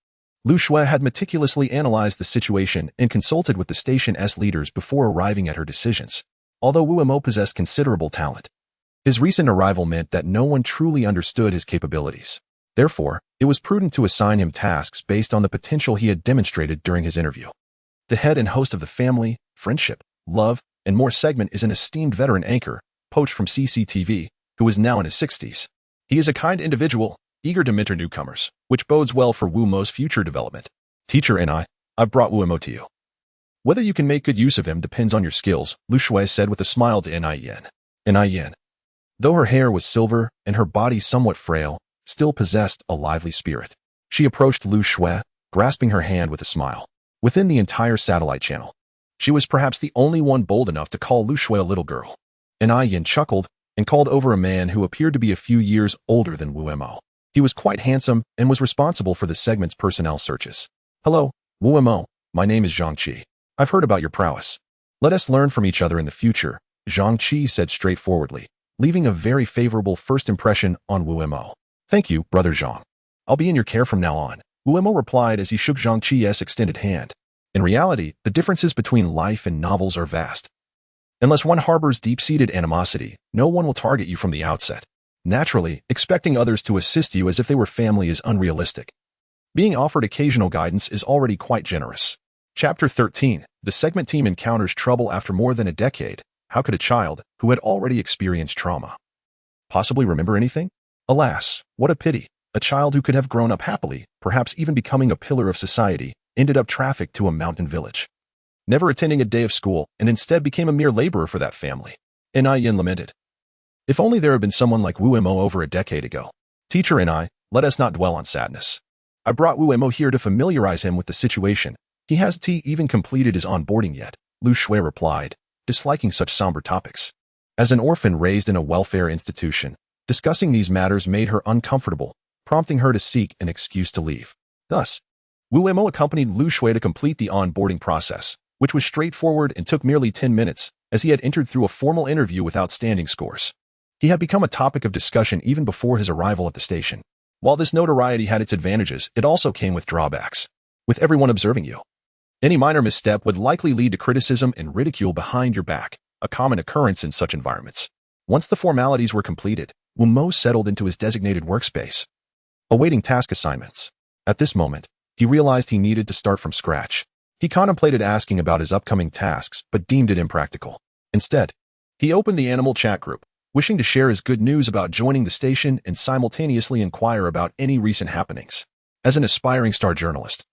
Lu Shui had meticulously analyzed the situation and consulted with the station's leaders before arriving at her decisions. Although Wu Mo possessed considerable talent, his recent arrival meant that no one truly understood his capabilities. Therefore, it was prudent to assign him tasks based on the potential he had demonstrated during his interview. The head and host of the Family, Friendship, Love, and More segment is an esteemed veteran anchor, poached from CCTV, who is now in his 60s. He is a kind individual, eager to mentor newcomers, which bodes well for Wu Mo's future development. Teacher and I've brought Wu Mo to you. Whether you can make good use of him depends on your skills, Lu Shui said with a smile to Yin. Yin, though her hair was silver and her body somewhat frail, still possessed a lively spirit. She approached Lu Shui, grasping her hand with a smile. Within the entire satellite channel, she was perhaps the only one bold enough to call Lu Shui a little girl. Yin chuckled and called over a man who appeared to be a few years older than Wu Mo. He was quite handsome and was responsible for the segment's personnel searches. Hello, Wu Mo. My name is Zhang Qi. I've heard about your prowess. Let us learn from each other in the future, Zhang Qi said straightforwardly, leaving a very favorable first impression on Wu Mo. Thank you, brother Zhang. I'll be in your care from now on, Wu Mo replied as he shook Zhang Qi's extended hand. In reality, the differences between life and novels are vast. Unless one harbors deep-seated animosity, no one will target you from the outset. Naturally, expecting others to assist you as if they were family is unrealistic. Being offered occasional guidance is already quite generous. Chapter 13. The segment team encounters trouble after more than a decade. How could a child, who had already experienced trauma, possibly remember anything? Alas, what a pity. A child who could have grown up happily, perhaps even becoming a pillar of society, ended up trafficked to a mountain village, never attending a day of school, and instead became a mere laborer for that family. Yin lamented. If only there had been someone like Wu Mo over a decade ago. Teacher and I, let us not dwell on sadness. I brought Wu Mo here to familiarize him with the situation. He hasn't even completed his onboarding yet, Lu Shui replied, disliking such somber topics. As an orphan raised in a welfare institution, discussing these matters made her uncomfortable, prompting her to seek an excuse to leave. Thus, Wu Mo accompanied Lu Shui to complete the onboarding process, which was straightforward and took merely 10 minutes, as he had entered through a formal interview with outstanding scores. He had become a topic of discussion even before his arrival at the station. While this notoriety had its advantages, it also came with drawbacks. With everyone observing you, any minor misstep would likely lead to criticism and ridicule behind your back, a common occurrence in such environments. Once the formalities were completed, Wu Mo settled into his designated workspace, awaiting task assignments. At this moment, he realized he needed to start from scratch. He contemplated asking about his upcoming tasks, but deemed it impractical. Instead, he opened the animal chat group, wishing to share his good news about joining the station and simultaneously inquire about any recent happenings. As an aspiring star journalist,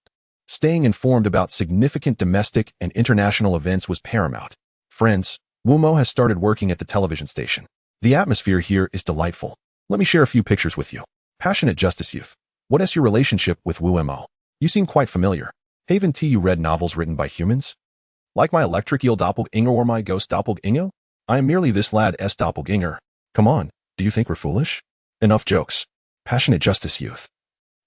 staying informed about significant domestic and international events was paramount. Friends, Wu Mo has started working at the television station. The atmosphere here is delightful. Let me share a few pictures with you. Passionate justice youth. What is your relationship with Wu Mo? You seem quite familiar. Haven't you read novels written by humans? Like my electric eel doppelganger or my ghost doppelganger? I am merely this lad's doppelganger. Come on, do you think we're foolish? Enough jokes. Passionate justice youth.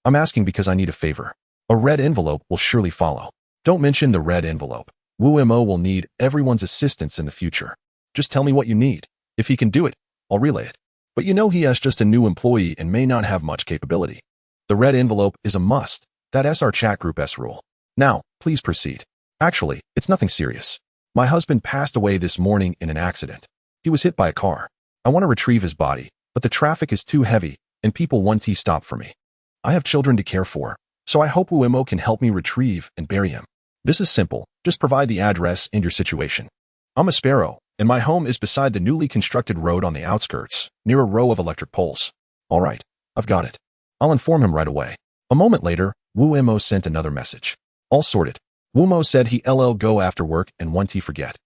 I'm asking because I need a favor. A red envelope will surely follow. Don't mention the red envelope. Wu Mo will need everyone's assistance in the future. Just tell me what you need. If he can do it, I'll relay it. But you know he is just a new employee and may not have much capability. The red envelope is a must. That's our chat group's rule. Now, please proceed. Actually, it's nothing serious. My husband passed away this morning in an accident. He was hit by a car. I want to retrieve his body, but the traffic is too heavy, and people want to stop for me. I have children to care for, so I hope Wu Mo can help me retrieve and bury him. This is simple. Just provide the address and your situation. I'm a sparrow, and my home is beside the newly constructed road on the outskirts, near a row of electric poles. All right, I've got it. I'll inform him right away. A moment later, Wu Mo sent another message. All sorted. Wu Mo said he'll go after work and won't forget.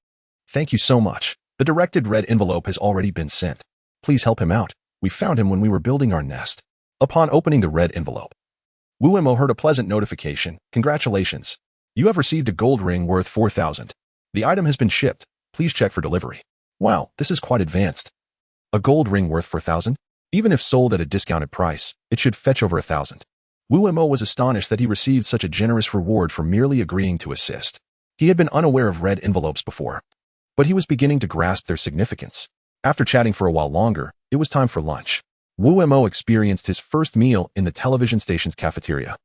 Thank you so much. The directed red envelope has already been sent. Please help him out. We found him when we were building our nest. Upon opening the red envelope, Wu Mo heard a pleasant notification. Congratulations. You have received a gold ring worth 4,000. The item has been shipped. Please check for delivery. Wow, this is quite advanced. A gold ring worth 4,000? Even if sold at a discounted price, it should fetch over 1,000. Wu Mo was astonished that he received such a generous reward for merely agreeing to assist. He had been unaware of red envelopes before, but he was beginning to grasp their significance. After chatting for a while longer, it was time for lunch. Wu Mo experienced his first meal in the television station's cafeteria,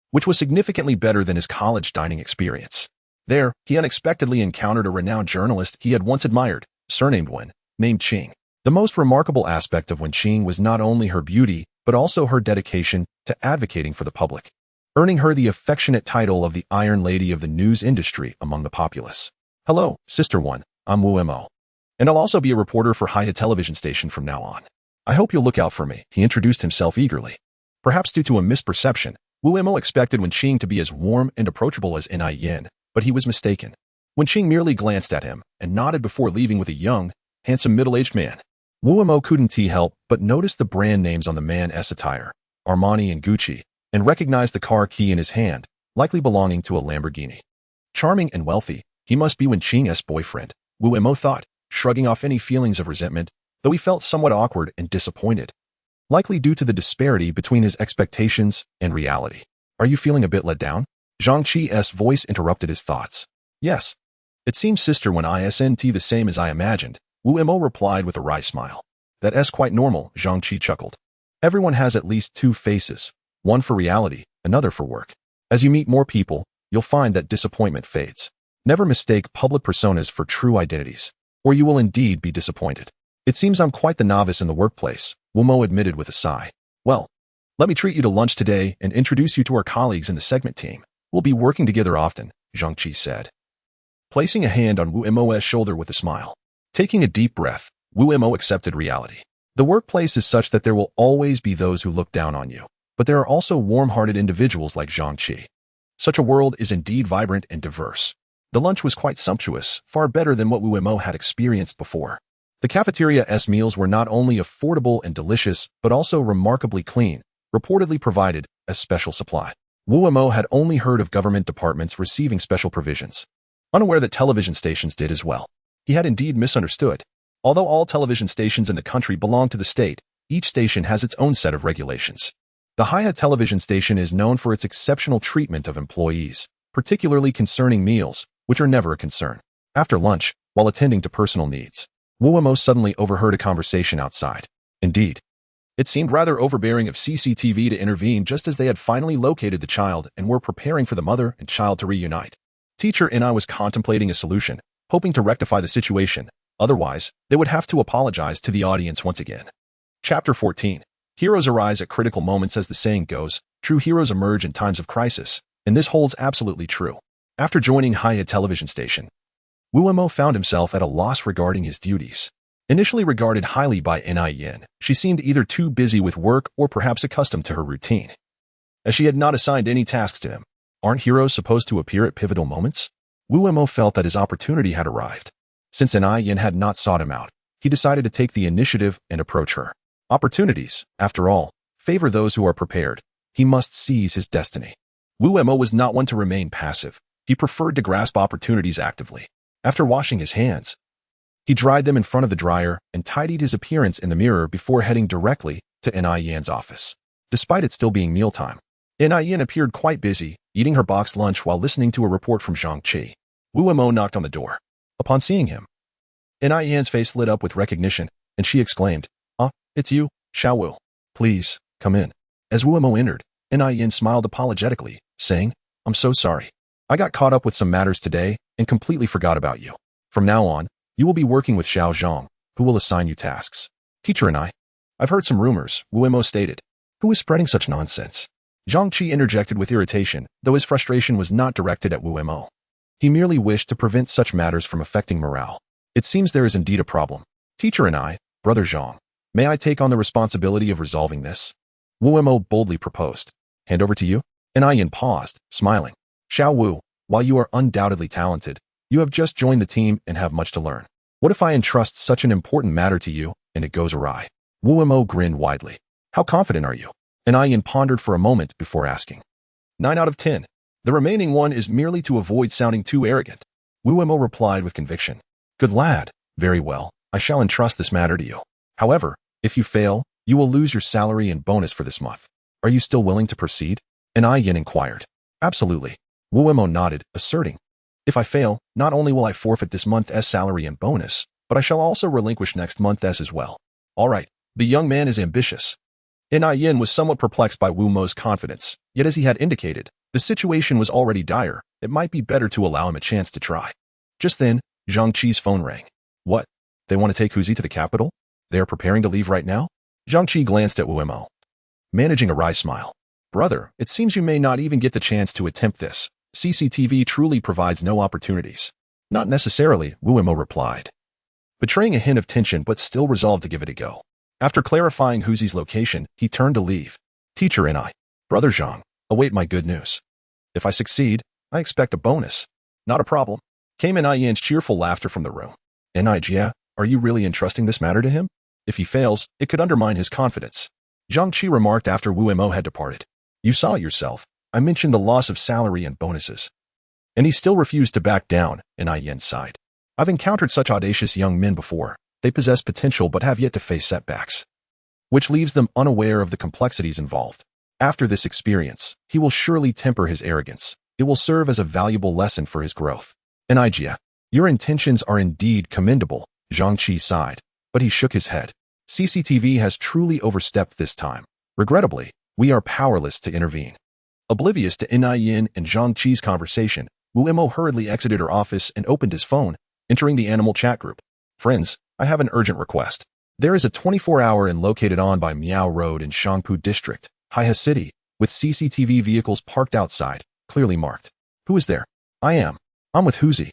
which was significantly better than his college dining experience. There, he unexpectedly encountered a renowned journalist he had once admired, surnamed Wen, named Qing. The most remarkable aspect of Wen Qing was not only her beauty, but also her dedication to advocating for the public, earning her the affectionate title of the Iron Lady of the news industry among the populace. Hello, Sister One, I'm Wu Mo, and I'll also be a reporter for Haya television station from now on. I hope you'll look out for me, he introduced himself eagerly. Perhaps due to a misperception, Wu Mo expected Wen Qing to be as warm and approachable as Yin, but he was mistaken. Wen Qing merely glanced at him and nodded before leaving with a young, handsome middle-aged man. Wu Mo couldn't help but notice the brand names on the man's attire, Armani and Gucci, and recognized the car key in his hand, likely belonging to a Lamborghini. Charming and wealthy, he must be Wen Qing's boyfriend, Wu Mo thought, shrugging off any feelings of resentment, though he felt somewhat awkward and disappointed. likely due to the disparity between his expectations and reality. Are you feeling a bit let down? Zhang Qi's voice interrupted his thoughts. Yes. It seems sister when isn't the same as I imagined, Wu Mo replied with a wry smile. That's quite normal, Zhang Qi chuckled. Everyone has at least two faces, one for reality, another for work. As you meet more people, you'll find that disappointment fades. Never mistake public personas for true identities, or you will indeed be disappointed. It seems I'm quite the novice in the workplace, Wu Mo admitted with a sigh. Well, let me treat you to lunch today and introduce you to our colleagues in the segment team. We'll be working together often, Zhang Qi said, placing a hand on Wu Mo's shoulder with a smile. Taking a deep breath, Wu Mo accepted reality. The workplace is such that there will always be those who look down on you, but there are also warm-hearted individuals like Zhang Qi. Such a world is indeed vibrant and diverse. The lunch was quite sumptuous, far better than what Wu Mo had experienced before. The cafeteria's meals were not only affordable and delicious, but also remarkably clean, reportedly provided a special supply. Wu Mo had only heard of government departments receiving special provisions, unaware that television stations did as well. He had indeed misunderstood. Although all television stations in the country belong to the state, each station has its own set of regulations. The Haya television station is known for its exceptional treatment of employees, particularly concerning meals, which are never a concern. After lunch, while attending to personal needs, Wu Mo suddenly overheard a conversation outside. Indeed, it seemed rather overbearing of CCTV to intervene just as they had finally located the child and were preparing for the mother and child to reunite. Teacher and I was contemplating a solution, hoping to rectify the situation. Otherwise, they would have to apologize to the audience once again. Chapter 14. Heroes arise at critical moments. As the saying goes, true heroes emerge in times of crisis, and this holds absolutely true. After joining Haya television station, Wu Mo found himself at a loss regarding his duties. Initially regarded highly by Yin, she seemed either too busy with work or perhaps accustomed to her routine, as she had not assigned any tasks to him. Aren't heroes supposed to appear at pivotal moments? Wu Mo felt that his opportunity had arrived. Since Yin had not sought him out, he decided to take the initiative and approach her. Opportunities, after all, favor those who are prepared. He must seize his destiny. Wu Mo was not one to remain passive. He preferred to grasp opportunities actively. After washing his hands, he dried them in front of the dryer and tidied his appearance in the mirror before heading directly to Yin's office. Despite it still being mealtime, Yin appeared quite busy, eating her boxed lunch while listening to a report from Zhang Qi. Wu Mo knocked on the door. Upon seeing him, Yin's face lit up with recognition, and she exclaimed, it's you, Xiao Wu. Please, come in. As Wu Mo entered, Yin smiled apologetically, saying, I'm so sorry. I got caught up with some matters today and completely forgot about you. From now on, you will be working with Xiao Zhang, who will assign you tasks. Teacher and I've heard some rumors, Wu Mo stated. Who is spreading such nonsense? Zhang Qi interjected with irritation, though his frustration was not directed at Wu Mo. He merely wished to prevent such matters from affecting morale. It seems there is indeed a problem. Teacher and Brother Zhang, may I take on the responsibility of resolving this? Wu Mo boldly proposed. Hand over to you? Yin paused, smiling. Xiao Wu, while you are undoubtedly talented, you have just joined the team and have much to learn. What if I entrust such an important matter to you and it goes awry? Wu Mo grinned widely. How confident are you? Yin pondered for a moment before asking. 9 out of 10. The remaining one is merely to avoid sounding too arrogant. Wu Mo replied with conviction. Good lad. Very well. I shall entrust this matter to you. However, if you fail, you will lose your salary and bonus for this month. Are you still willing to proceed? Yin inquired. Absolutely. Wu Mo nodded, asserting. If I fail, not only will I forfeit this month's salary and bonus, but I shall also relinquish next month's as well. All right. The young man is ambitious. Yin was somewhat perplexed by Wu Mo's confidence, yet as he had indicated, the situation was already dire. It might be better to allow him a chance to try. Just then, Zhang Qi's phone rang. What? They want to take Huzi to the capital? They are preparing to leave right now? Zhang Qi glanced at Wu Mo, managing a wry smile. Brother, it seems you may not even get the chance to attempt this. CCTV truly provides no opportunities. Not necessarily, Wu Mo replied, betraying a hint of tension but still resolved to give it a go. After clarifying Huzi's location, he turned to leave. Teacher and Brother Zhang, await my good news. If I succeed, I expect a bonus. Not a problem. Came Yin's cheerful laughter from the room. Yeah, are you really entrusting this matter to him? If he fails, it could undermine his confidence. Zhang Qi remarked after Wu Mo had departed. You saw it yourself. I mentioned the loss of salary and bonuses. And he still refused to back down, Yin sighed. I've encountered such audacious young men before. They possess potential but have yet to face setbacks. which leaves them unaware of the complexities involved. After this experience, he will surely temper his arrogance. It will serve as a valuable lesson for his growth. Nigeria, your intentions are indeed commendable, Zhang Qi sighed, but he shook his head. CCTV has truly overstepped this time. Regrettably, we are powerless to intervene. Oblivious to Yin and Zhang Qi's conversation, Wu Mo hurriedly exited her office and opened his phone, entering the animal chat group. Friends, I have an urgent request. There is a 24-hour inn located on by Miao Road in Shangpu District, Haihe City, with CCTV vehicles parked outside, clearly marked. Who is there? I am. I'm with Huzi.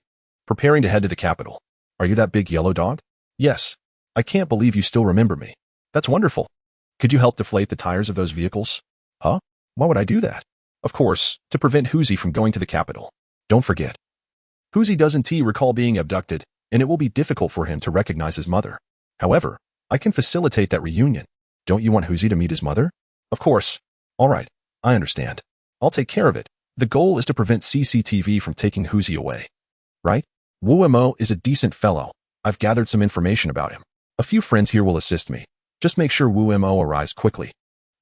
Preparing to head to the capital. Are you that big yellow dog? Yes. I can't believe you still remember me. That's wonderful. Could you help deflate the tires of those vehicles? Huh? Why would I do that? Of course, to prevent Huzi from going to the capital. Don't forget. Huzi doesn't recall being abducted, and it will be difficult for him to recognize his mother. However, I can facilitate that reunion. Don't you want Huzi to meet his mother? Of course. All right, I understand. I'll take care of it. The goal is to prevent CCTV from taking Huzi away. Right? Wu Mo is a decent fellow. I've gathered some information about him. A few friends here will assist me. Just make sure Wu Mo arrives quickly,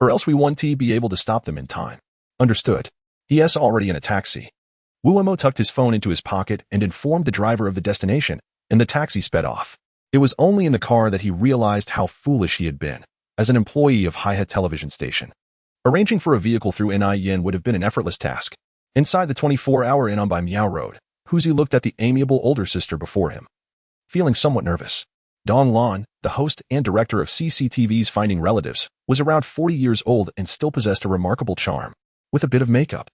or else we won't be able to stop them in time. Understood. He is already in a taxi. Wu Mo tucked his phone into his pocket and informed the driver of the destination, and the taxi sped off. It was only in the car that he realized how foolish he had been, as an employee of Haihe television station. Arranging for a vehicle through Yin would have been an effortless task. Inside the 24-hour inn on by Miao Road, Huzi looked at the amiable older sister before him. Feeling somewhat nervous, Dong Lan, the host and director of CCTV's Finding Relatives, was around 40 years old and still possessed a remarkable charm. With a bit of makeup,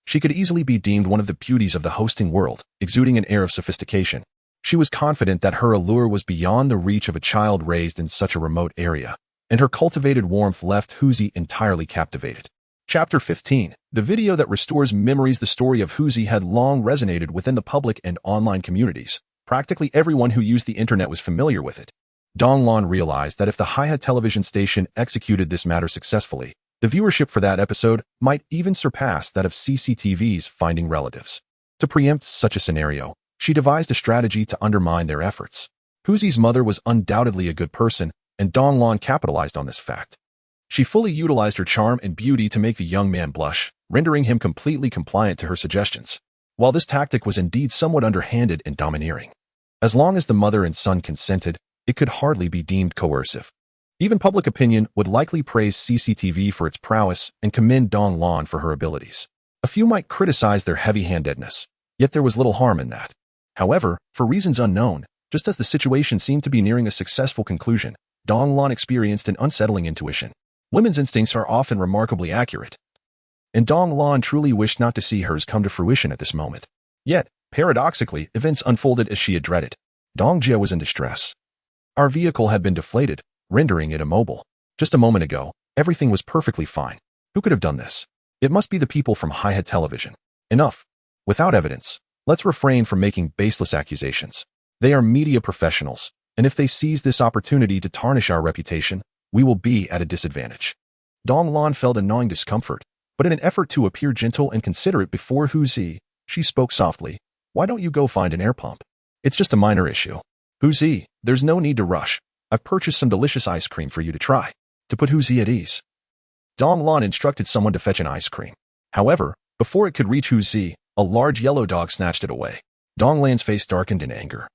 she could easily be deemed one of the beauties of the hosting world, exuding an air of sophistication. She was confident that her allure was beyond the reach of a child raised in such a remote area, and her cultivated warmth left Huzi entirely captivated. Chapter 15. The video that restores memories. The story of Huzi had long resonated within the public and online communities. Practically everyone who used the internet was familiar with it. Dong Lan realized that if the Haihe television station executed this matter successfully, the viewership for that episode might even surpass that of CCTV's Finding Relatives. To preempt such a scenario, she devised a strategy to undermine their efforts. Huzi's mother was undoubtedly a good person, and Dong Lan capitalized on this fact. She fully utilized her charm and beauty to make the young man blush, rendering him completely compliant to her suggestions. While this tactic was indeed somewhat underhanded and domineering, as long as the mother and son consented, it could hardly be deemed coercive. Even public opinion would likely praise CCTV for its prowess and commend Dong Lan for her abilities. A few might criticize their heavy-handedness, yet there was little harm in that. However, for reasons unknown, just as the situation seemed to be nearing a successful conclusion, Dong Lan experienced an unsettling intuition. Women's instincts are often remarkably accurate, and Dong Lan truly wished not to see hers come to fruition at this moment. Yet, paradoxically, events unfolded as she had dreaded. Dong Jie was in distress. Our vehicle had been deflated, rendering it immobile. Just a moment ago, everything was perfectly fine. Who could have done this? It must be the people from Haihe television. Enough. Without evidence, let's refrain from making baseless accusations. They are media professionals, and if they seize this opportunity to tarnish our reputation, we will be at a disadvantage. Dong Lan felt a gnawing discomfort, but in an effort to appear gentle and considerate before Huzi, she spoke softly. Why don't you go find an air pump? It's just a minor issue. Huzi, there's no need to rush. I've purchased some delicious ice cream for you to try, to put Huzi at ease. Dong Lan instructed someone to fetch an ice cream. However, before it could reach Huzi, a large yellow dog snatched it away. Dong Lan's face darkened in anger,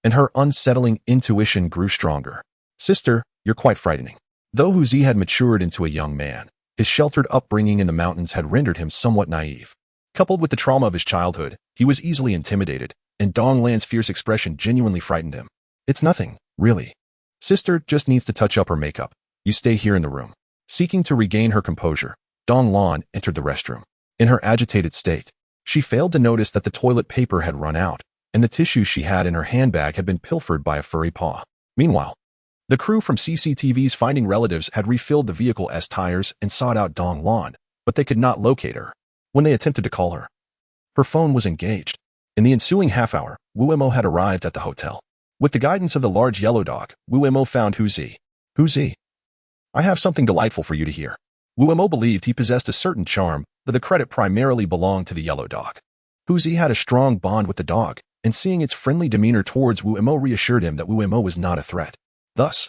and her unsettling intuition grew stronger. Sister, you're quite frightening. Though Huzi had matured into a young man, his sheltered upbringing in the mountains had rendered him somewhat naive. Coupled with the trauma of his childhood, he was easily intimidated, and Dong Lan's fierce expression genuinely frightened him. It's nothing, really. Sister just needs to touch up her makeup. You stay here in the room. Seeking to regain her composure, Dong Lan entered the restroom. In her agitated state, she failed to notice that the toilet paper had run out, and the tissues she had in her handbag had been pilfered by a furry paw. Meanwhile, the crew from CCTV's Finding Relatives had refilled the vehicle's tires and sought out Dong Lan, but they could not locate her. When they attempted to call her, her phone was engaged. In the ensuing half-hour, Wu Mo had arrived at the hotel. With the guidance of the large yellow dog, Wu Mo found Huzi. Huzi, I have something delightful for you to hear. Wu Mo believed he possessed a certain charm, but the credit primarily belonged to the yellow dog. Huzi had a strong bond with the dog, and seeing its friendly demeanor towards Wu Mo reassured him that Wu Mo was not a threat. Thus,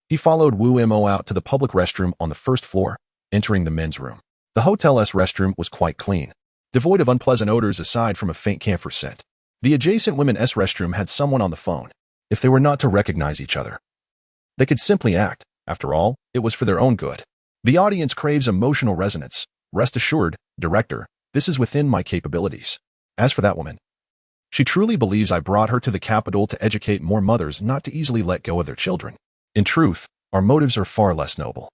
He followed Wu Mo out to the public restroom on the first floor, entering the men's room. The hotel's restroom was quite clean, devoid of unpleasant odors aside from a faint camphor scent. The adjacent women's restroom had someone on the phone. If they were not to recognize each other, they could simply act. After all, it was for their own good. The audience craves emotional resonance. Rest assured, director, this is within my capabilities. As for that woman, she truly believes I brought her to the capital to educate more mothers not to easily let go of their children. In truth, our motives are far less noble.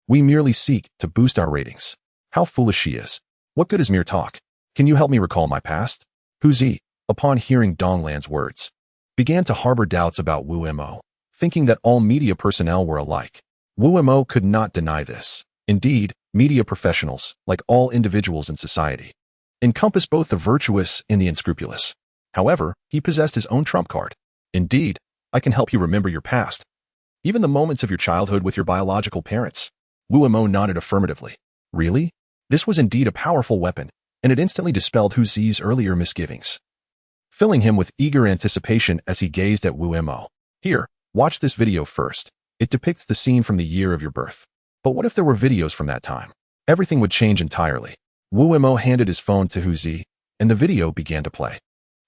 We merely seek to boost our ratings. How foolish she is. What good is mere talk? Can you help me recall my past? Hu Zi, upon hearing Donglan's words, began to harbor doubts about Wu Mo, thinking that all media personnel were alike. Wu Mo could not deny this. Indeed, media professionals, like all individuals in society, encompass both the virtuous and the unscrupulous. However, he possessed his own trump card. Indeed, I can help you remember your past, even the moments of your childhood with your biological parents. Wu Mo nodded affirmatively. Really? This was indeed a powerful weapon, and it instantly dispelled Hu Zi's earlier misgivings, filling him with eager anticipation as he gazed at Wu Mo. Here, watch this video first. It depicts the scene from the year of your birth. But what if there were videos from that time? Everything would change entirely. Wu Mo handed his phone to Hu Zi, and the video began to play.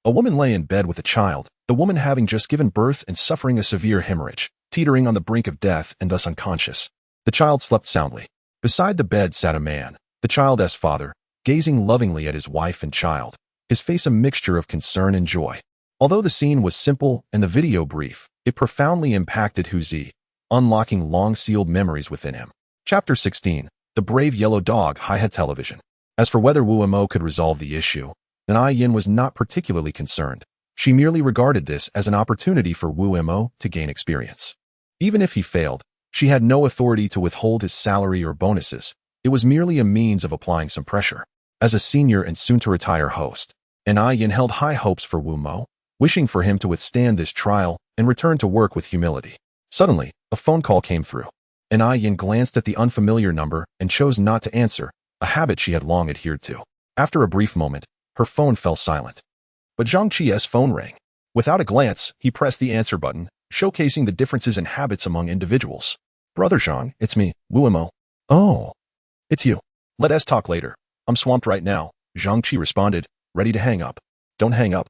A woman lay in bed with a child, the woman having just given birth and suffering a severe hemorrhage, teetering on the brink of death and thus unconscious. The child slept soundly. Beside the bed sat a man, the child's father, gazing lovingly at his wife and child, his face a mixture of concern and joy. Although the scene was simple and the video brief, it profoundly impacted Hu Zi, unlocking long-sealed memories within him. Chapter 16. The Brave Yellow Dog. Hi-Hat Television. As for whether Wu Mo could resolve the issue, Ai Yin was not particularly concerned. She merely regarded this as an opportunity for Wu Mo to gain experience. Even if he failed, she had no authority to withhold his salary or bonuses. It was merely a means of applying some pressure. As a senior and soon-to-retire host, Ai Yin held high hopes for Wu Mo, wishing for him to withstand this trial and return to work with humility. Suddenly, a phone call came through. Ai Yin glanced at the unfamiliar number and chose not to answer, a habit she had long adhered to. After a brief moment, her phone fell silent. But Zhang Qi's phone rang. Without a glance, he pressed the answer button, showcasing the differences in habits among individuals. Brother Zhang, it's me, Wu Mo. Oh, it's you. Let us talk later. I'm swamped right now, Zhang Qi responded, ready to hang up. Don't hang up.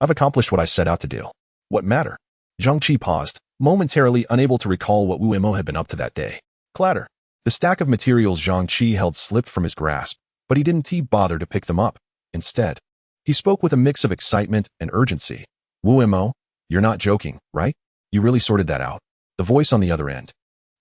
I've accomplished what I set out to do. What matter? Zhang Qi paused, momentarily unable to recall what Wu Mo had been up to that day. Clatter. The stack of materials Zhang Qi held slipped from his grasp, but he didn't bother to pick them up. Instead, he spoke with a mix of excitement and urgency. Wu Mo, you're not joking, right? You really sorted that out. The voice on the other end,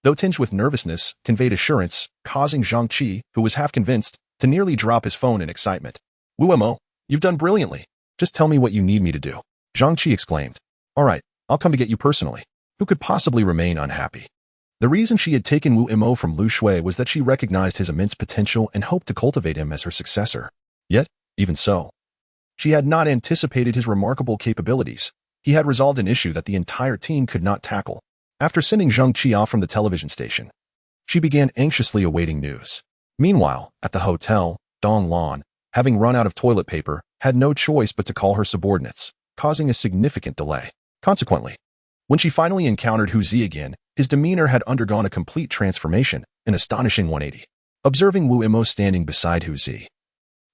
though tinged with nervousness, conveyed assurance, causing Zhang Qi, who was half convinced, to nearly drop his phone in excitement. Wu Mo, you've done brilliantly. Just tell me what you need me to do. Zhang Qi exclaimed. All right, I'll come to get you personally. Who could possibly remain unhappy? The reason she had taken Wu Mo from Lu Shui was that she recognized his immense potential and hoped to cultivate him as her successor. Yet, even so, she had not anticipated his remarkable capabilities. He had resolved an issue that the entire team could not tackle. After sending Zhang Qi off from the television station, she began anxiously awaiting news. Meanwhile, at the hotel, Dong Lan, having run out of toilet paper, had no choice but to call her subordinates, causing a significant delay. Consequently, when she finally encountered Hu Zi again, his demeanor had undergone a complete transformation, an astonishing 180. Observing Wu Mo standing beside Hu Zi,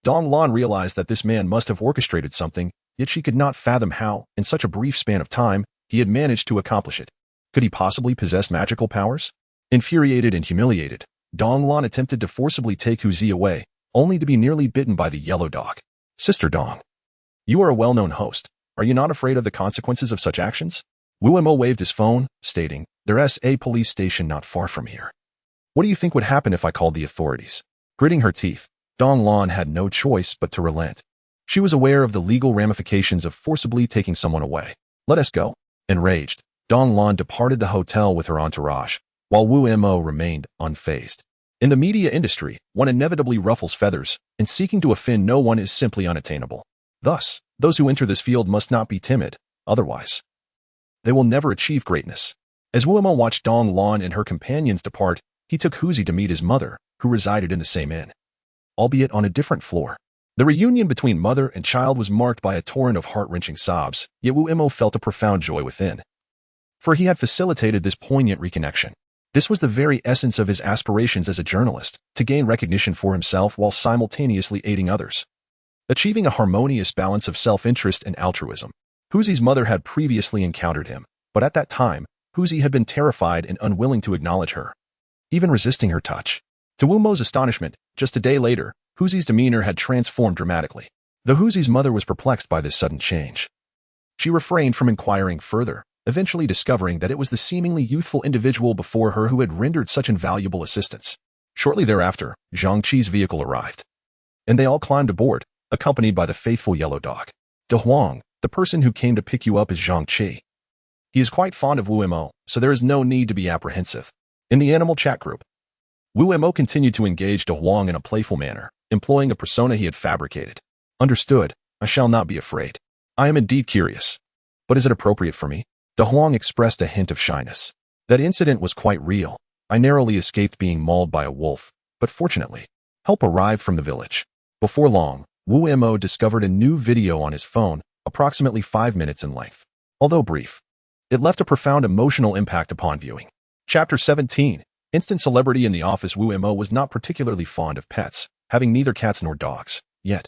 Dong Lan realized that this man must have orchestrated something, yet she could not fathom how, in such a brief span of time, he had managed to accomplish it. Could he possibly possess magical powers? Infuriated and humiliated, Dong Lan attempted to forcibly take Hu Zi away, only to be nearly bitten by the yellow dog. Sister Dong, you are a well-known host. Are you not afraid of the consequences of such actions? Wu Mo waved his phone, stating, there's a police station not far from here. What do you think would happen if I called the authorities? Gritting her teeth, Dong Lan had no choice but to relent. She was aware of the legal ramifications of forcibly taking someone away. Let us go. Enraged, Dong Lan departed the hotel with her entourage, while Wu Mo remained unfazed. In the media industry, one inevitably ruffles feathers, and seeking to offend no one is simply unattainable. Thus, those who enter this field must not be timid, otherwise they will never achieve greatness. As Wu Mo watched Dong Lan and her companions depart, he took Hu Zi to meet his mother, who resided in the same inn, albeit on a different floor. The reunion between mother and child was marked by a torrent of heart-wrenching sobs, yet Wu Mo felt a profound joy within. for he had facilitated this poignant reconnection. This was the very essence of his aspirations as a journalist, to gain recognition for himself while simultaneously aiding others. Achieving a harmonious balance of self-interest and altruism. Huzi's mother had previously encountered him, but at that time, Huzi had been terrified and unwilling to acknowledge her, even resisting her touch. To Wumo's astonishment, just a day later, Huzi's demeanor had transformed dramatically. Though Huzi's mother was perplexed by this sudden change, she refrained from inquiring further, eventually discovering that it was the seemingly youthful individual before her who had rendered such invaluable assistance. Shortly thereafter, Zhang Qi's vehicle arrived, and they all climbed aboard, accompanied by the faithful yellow dog. De Huang, the person who came to pick you up, is Zhang Qi. He is quite fond of Wu Mo, so there is no need to be apprehensive. In the animal chat group, Wu Mo continued to engage De Huang in a playful manner, employing a persona he had fabricated. Understood, I shall not be afraid. I am indeed curious. But is it appropriate for me? De Huang expressed a hint of shyness. That incident was quite real. I narrowly escaped being mauled by a wolf, but fortunately, help arrived from the village. Before long, Wu Mo discovered a new video on his phone, approximately 5 minutes in length. Although brief, it left a profound emotional impact upon viewing. Chapter 17. Instant celebrity. In the office, Wu Mo was not particularly fond of pets, having neither cats nor dogs. Yet,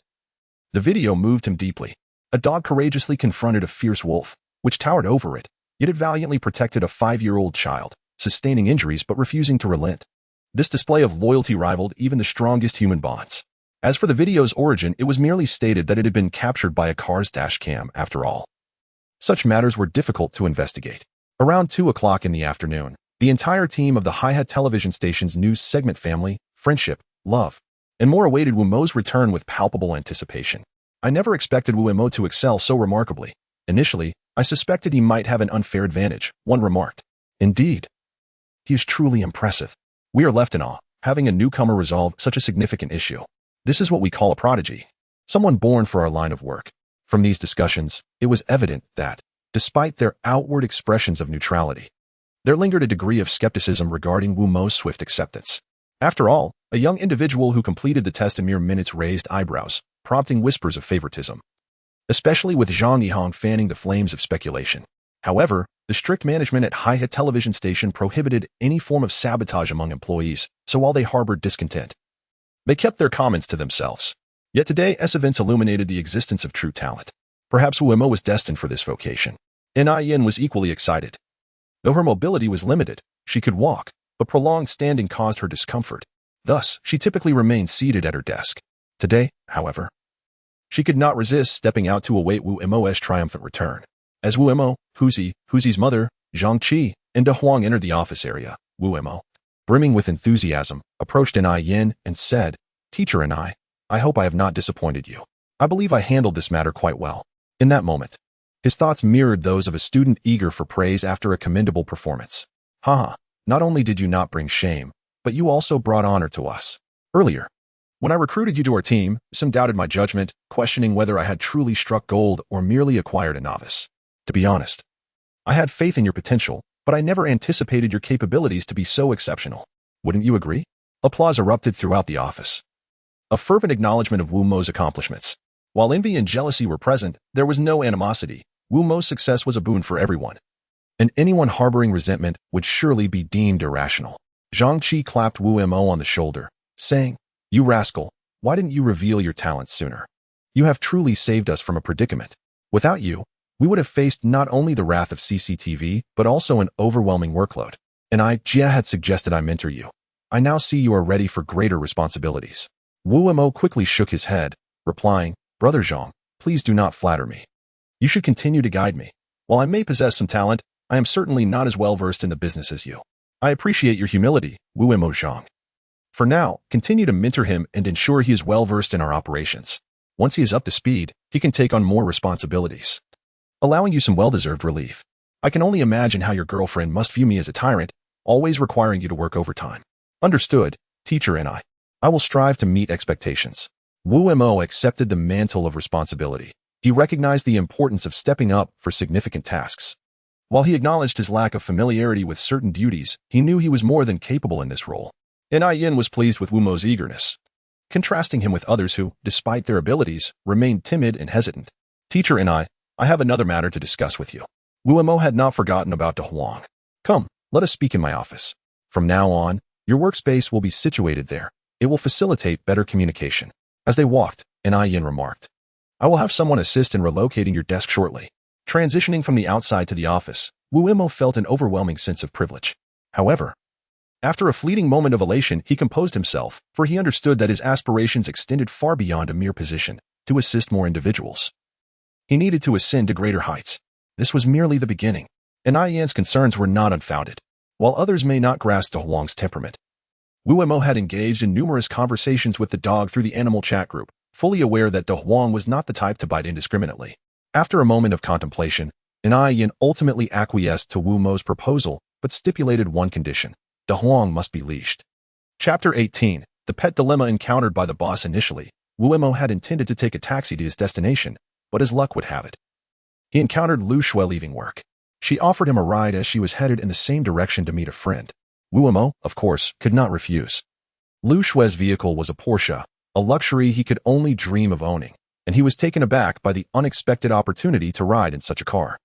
the video moved him deeply. A dog courageously confronted a fierce wolf, which towered over it, yet it valiantly protected a 5-year-old child, sustaining injuries but refusing to relent. This display of loyalty rivaled even the strongest human bonds. As for the video's origin, it was merely stated that it had been captured by a car's dash cam after all. Such matters were difficult to investigate. Around 2 o'clock in the afternoon, the entire team of the Hi-Hat television station's news segment Family, Friendship, Love, and more awaited Wu Mo's return with palpable anticipation. I never expected Wu Mo to excel so remarkably. Initially, I suspected he might have an unfair advantage, one remarked. Indeed, he is truly impressive. We are left in awe, having a newcomer resolve such a significant issue. This is what we call a prodigy, someone born for our line of work. From these discussions, it was evident that, despite their outward expressions of neutrality, there lingered a degree of skepticism regarding Wu Mo's swift acceptance. After all, a young individual who completed the test in mere minutes raised eyebrows, prompting whispers of favoritism, especially with Zhang Yihang fanning the flames of speculation. However, the strict management at Hi-Hat television station prohibited any form of sabotage among employees, so while they harbored discontent, they kept their comments to themselves. Yet today's events illuminated the existence of true talent. Perhaps Wu Mo was destined for this vocation. Yin was equally excited. Though her mobility was limited, she could walk, but prolonged standing caused her discomfort. Thus, she typically remained seated at her desk. Today, however, she could not resist stepping out to await Wu Mo's triumphant return. As Wu Mo, Huzi's mother, Zhang Qi, and De Huang entered the office area, Wu Mo, brimming with enthusiasm, approached Yin and said, "Teacher and I hope I have not disappointed you. I believe I handled this matter quite well." In that moment, his thoughts mirrored those of a student eager for praise after a commendable performance. Haha, not only did you not bring shame, but you also brought honor to us. Earlier, when I recruited you to our team, some doubted my judgment, questioning whether I had truly struck gold or merely acquired a novice. To be honest, I had faith in your potential, but I never anticipated your capabilities to be so exceptional. Wouldn't you agree? Applause erupted throughout the office, a fervent acknowledgement of Wu Mo's accomplishments. While envy and jealousy were present, there was no animosity. Wu Mo's success was a boon for everyone, and anyone harboring resentment would surely be deemed irrational. Zhang Qi clapped Wu Mo on the shoulder, saying, "You rascal, why didn't you reveal your talents sooner? You have truly saved us from a predicament. Without you, we would have faced not only the wrath of CCTV, but also an overwhelming workload. And Jia had suggested I mentor you. I now see you are ready for greater responsibilities." Wu Mo quickly shook his head, replying, "Brother Zhang, please do not flatter me. You should continue to guide me. While I may possess some talent, I am certainly not as well versed in the business as you. I appreciate your humility, Wu Mo Zhang. For now, continue to mentor him and ensure he is well versed in our operations. Once he is up to speed, he can take on more responsibilities, allowing you some well-deserved relief. I can only imagine how your girlfriend must view me as a tyrant, always requiring you to work overtime." Understood, teacher, and I will strive to meet expectations. Wu Mo accepted the mantle of responsibility. He recognized the importance of stepping up for significant tasks. While he acknowledged his lack of familiarity with certain duties, he knew he was more than capable in this role. Yin was pleased with Wu Mo's eagerness, contrasting him with others who, despite their abilities, remained timid and hesitant. "Teacher and I have another matter to discuss with you." Wu Mo had not forgotten about De Huang. Come, let us speak in my office. From now on, your workspace will be situated there. It will facilitate better communication. As they walked, Yin remarked, I will have someone assist in relocating your desk shortly. Transitioning from the outside to the office, Wu Mo felt an overwhelming sense of privilege. However, after a fleeting moment of elation, he composed himself, for he understood that his aspirations extended far beyond a mere position to assist more individuals. He needed to ascend to greater heights. This was merely the beginning, and Yin's concerns were not unfounded. While others may not grasp De Huang's temperament, Wu Mo had engaged in numerous conversations with the dog through the animal chat group, fully aware that De Huang was not the type to bite indiscriminately. After a moment of contemplation, Yin ultimately acquiesced to Wu Mo's proposal, but stipulated one condition: De Huang must be leashed. Chapter 18. The pet dilemma encountered by the boss. Initially, Wu Mo had intended to take a taxi to his destination, but as luck would have it, he encountered Lu Shui leaving work. She offered him a ride as she was headed in the same direction to meet a friend. Wu Mo, of course, could not refuse. Lu Shui's vehicle was a Porsche, a luxury he could only dream of owning, and he was taken aback by the unexpected opportunity to ride in such a car.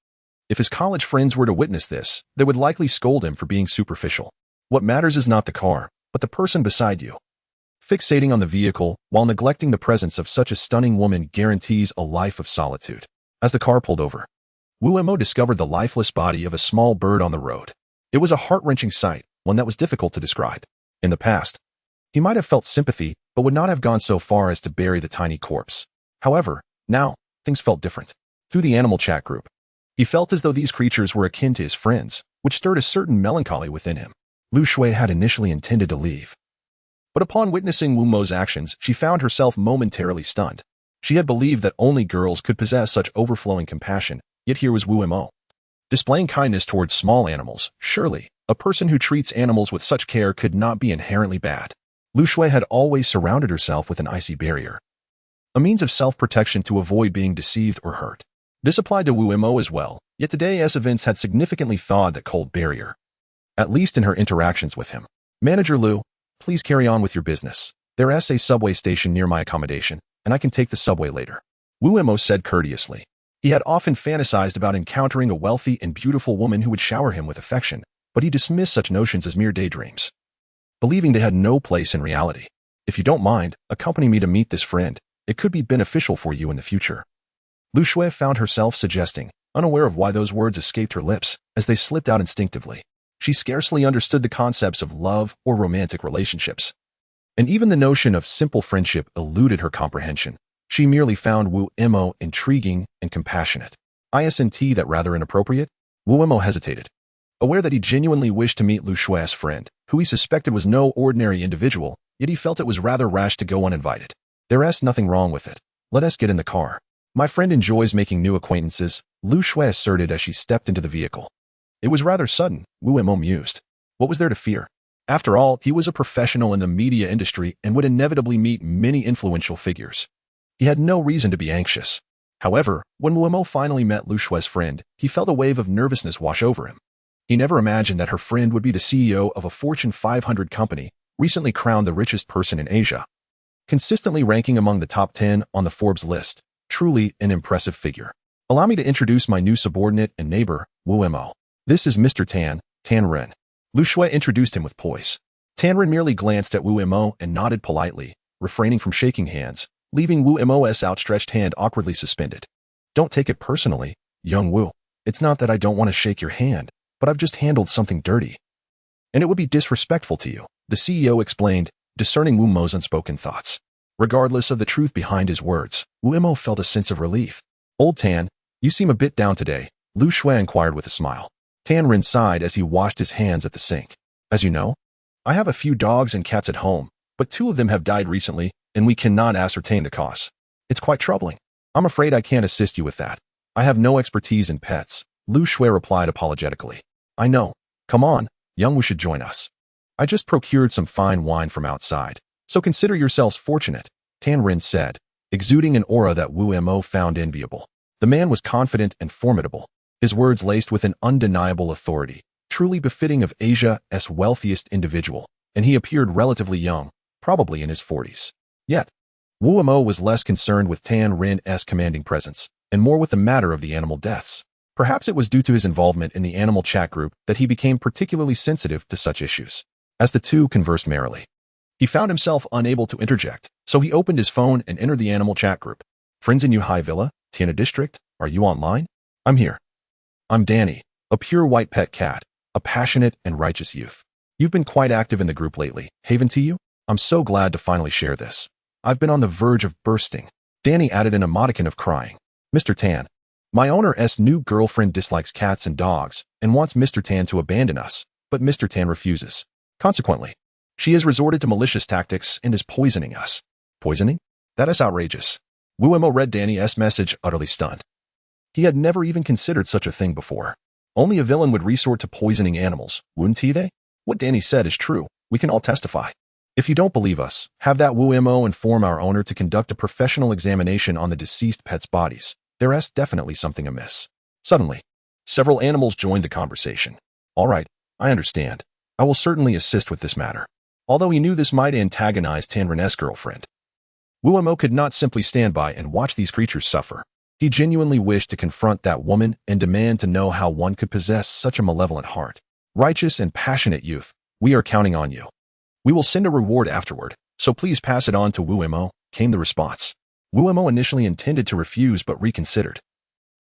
If his college friends were to witness this, they would likely scold him for being superficial. What matters is not the car, but the person beside you. Fixating on the vehicle while neglecting the presence of such a stunning woman guarantees a life of solitude. As the car pulled over, Wu Mo discovered the lifeless body of a small bird on the road. It was a heart-wrenching sight, one that was difficult to describe. In the past, he might have felt sympathy, but would not have gone so far as to bury the tiny corpse. However, now, things felt different. Through the animal chat group, he felt as though these creatures were akin to his friends, which stirred a certain melancholy within him. Lu Shui had initially intended to leave, but upon witnessing Wu Mo's actions, she found herself momentarily stunned. She had believed that only girls could possess such overflowing compassion, yet here was Wu Mo, displaying kindness towards small animals. Surely, a person who treats animals with such care could not be inherently bad. Lu Shui had always surrounded herself with an icy barrier, a means of self-protection to avoid being deceived or hurt. This applied to Wu Mo as well, yet today's events had significantly thawed that cold barrier, at least in her interactions with him. Manager Lu, please carry on with your business. There's a subway station near my accommodation, and I can take the subway later. Wu Mo said courteously. He had often fantasized about encountering a wealthy and beautiful woman who would shower him with affection, but he dismissed such notions as mere daydreams, believing they had no place in reality. If you don't mind, accompany me to meet this friend. It could be beneficial for you in the future. Lu Shui found herself suggesting, unaware of why those words escaped her lips, as they slipped out instinctively. She scarcely understood the concepts of love or romantic relationships, and even the notion of simple friendship eluded her comprehension. She merely found Wu Mo intriguing and compassionate. Isn't that rather inappropriate? Wu Mo hesitated, aware that he genuinely wished to meet Lu Shui's friend, who he suspected was no ordinary individual, yet he felt it was rather rash to go uninvited. There's nothing wrong with it. Let us get in the car. My friend enjoys making new acquaintances, Lu Shui asserted as she stepped into the vehicle. It was rather sudden, Wu Mo mused. What was there to fear? After all, he was a professional in the media industry and would inevitably meet many influential figures. He had no reason to be anxious. However, when Wu Mo finally met Lu Shui's friend, he felt a wave of nervousness wash over him. He never imagined that her friend would be the CEO of a Fortune 500 company, recently crowned the richest person in Asia, consistently ranking among the top 10 on the Forbes list. Truly an impressive figure. Allow me to introduce my new subordinate and neighbor, Wu Mo. This is Mr. Tan Ren. Lu Shui introduced him with poise. Tan Ren merely glanced at Wu Mo and nodded politely, refraining from shaking hands, leaving Wu Mo's outstretched hand awkwardly suspended. Don't take it personally, young Wu. It's not that I don't want to shake your hand, but I've just handled something dirty, and it would be disrespectful to you, the CEO explained, discerning Wu Mo's unspoken thoughts. Regardless of the truth behind his words, Wu Mo felt a sense of relief. Old Tan, you seem a bit down today, Lu Shui inquired with a smile. Tan Ren sighed as he washed his hands at the sink. As you know, I have a few dogs and cats at home, but 2 of them have died recently, and we cannot ascertain the cause. It's quite troubling. I'm afraid I can't assist you with that. I have no expertise in pets, Lu Shui replied apologetically. I know. Come on, young Wu should join us. I just procured some fine wine from outside, so consider yourselves fortunate, Tan Ren said, exuding an aura that Wu Mo found enviable. The man was confident and formidable, his words laced with an undeniable authority, truly befitting of Asia's wealthiest individual, and he appeared relatively young, probably in his 40s. Yet, Wu Mo was less concerned with Tan Ren's commanding presence, and more with the matter of the animal deaths. Perhaps it was due to his involvement in the animal chat group that he became particularly sensitive to such issues. As the two conversed merrily, he found himself unable to interject, so he opened his phone and entered the animal chat group. Friends in Yuhai Villa, Tiana District, are you online? I'm here. I'm Danny, a pure white pet cat, a passionate and righteous youth. You've been quite active in the group lately, haven't you? I'm so glad to finally share this. I've been on the verge of bursting. Danny added an emoticon of crying. Mr. Tan, my owner's new girlfriend dislikes cats and dogs and wants Mr. Tan to abandon us, but Mr. Tan refuses. Consequently, she has resorted to malicious tactics and is poisoning us. Poisoning? That is outrageous. Wu-Mo read Danny's message utterly stunned. He had never even considered such a thing before. Only a villain would resort to poisoning animals, wouldn't they? What Danny said is true. We can all testify. If you don't believe us, have that Wu-Mo inform our owner to conduct a professional examination on the deceased pets' bodies. There's definitely something amiss. Suddenly, several animals joined the conversation. All right, I understand. I will certainly assist with this matter. Although he knew this might antagonize Tanrin's girlfriend, Wu-Mo could not simply stand by and watch these creatures suffer. He genuinely wished to confront that woman and demand to know how one could possess such a malevolent heart. Righteous and passionate youth, we are counting on you. We will send a reward afterward, so please pass it on to Wu-Mo, came the response. Wu-Mo initially intended to refuse but reconsidered,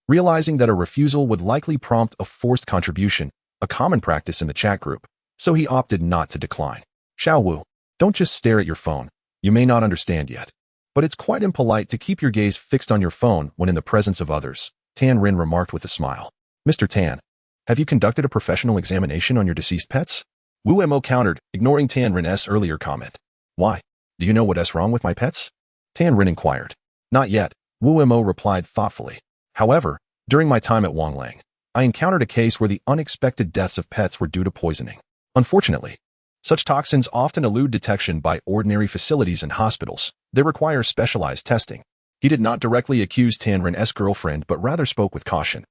realizing that a refusal would likely prompt a forced contribution, a common practice in the chat group, so he opted not to decline. Xiao Wu, don't just stare at your phone. You may not understand yet, but it's quite impolite to keep your gaze fixed on your phone when in the presence of others, Tan Rin remarked with a smile. Mr. Tan, have you conducted a professional examination on your deceased pets? Wu-Mo countered, ignoring Tan Rin's earlier comment. Why? Do you know what's wrong with my pets? Tan Rin inquired. Not yet, Wu-Mo replied thoughtfully. However, during my time at Wanglang, I encountered a case where the unexpected deaths of pets were due to poisoning. Unfortunately, such toxins often elude detection by ordinary facilities and hospitals. They require specialized testing. He did not directly accuse Tan Rin's girlfriend but rather spoke with caution,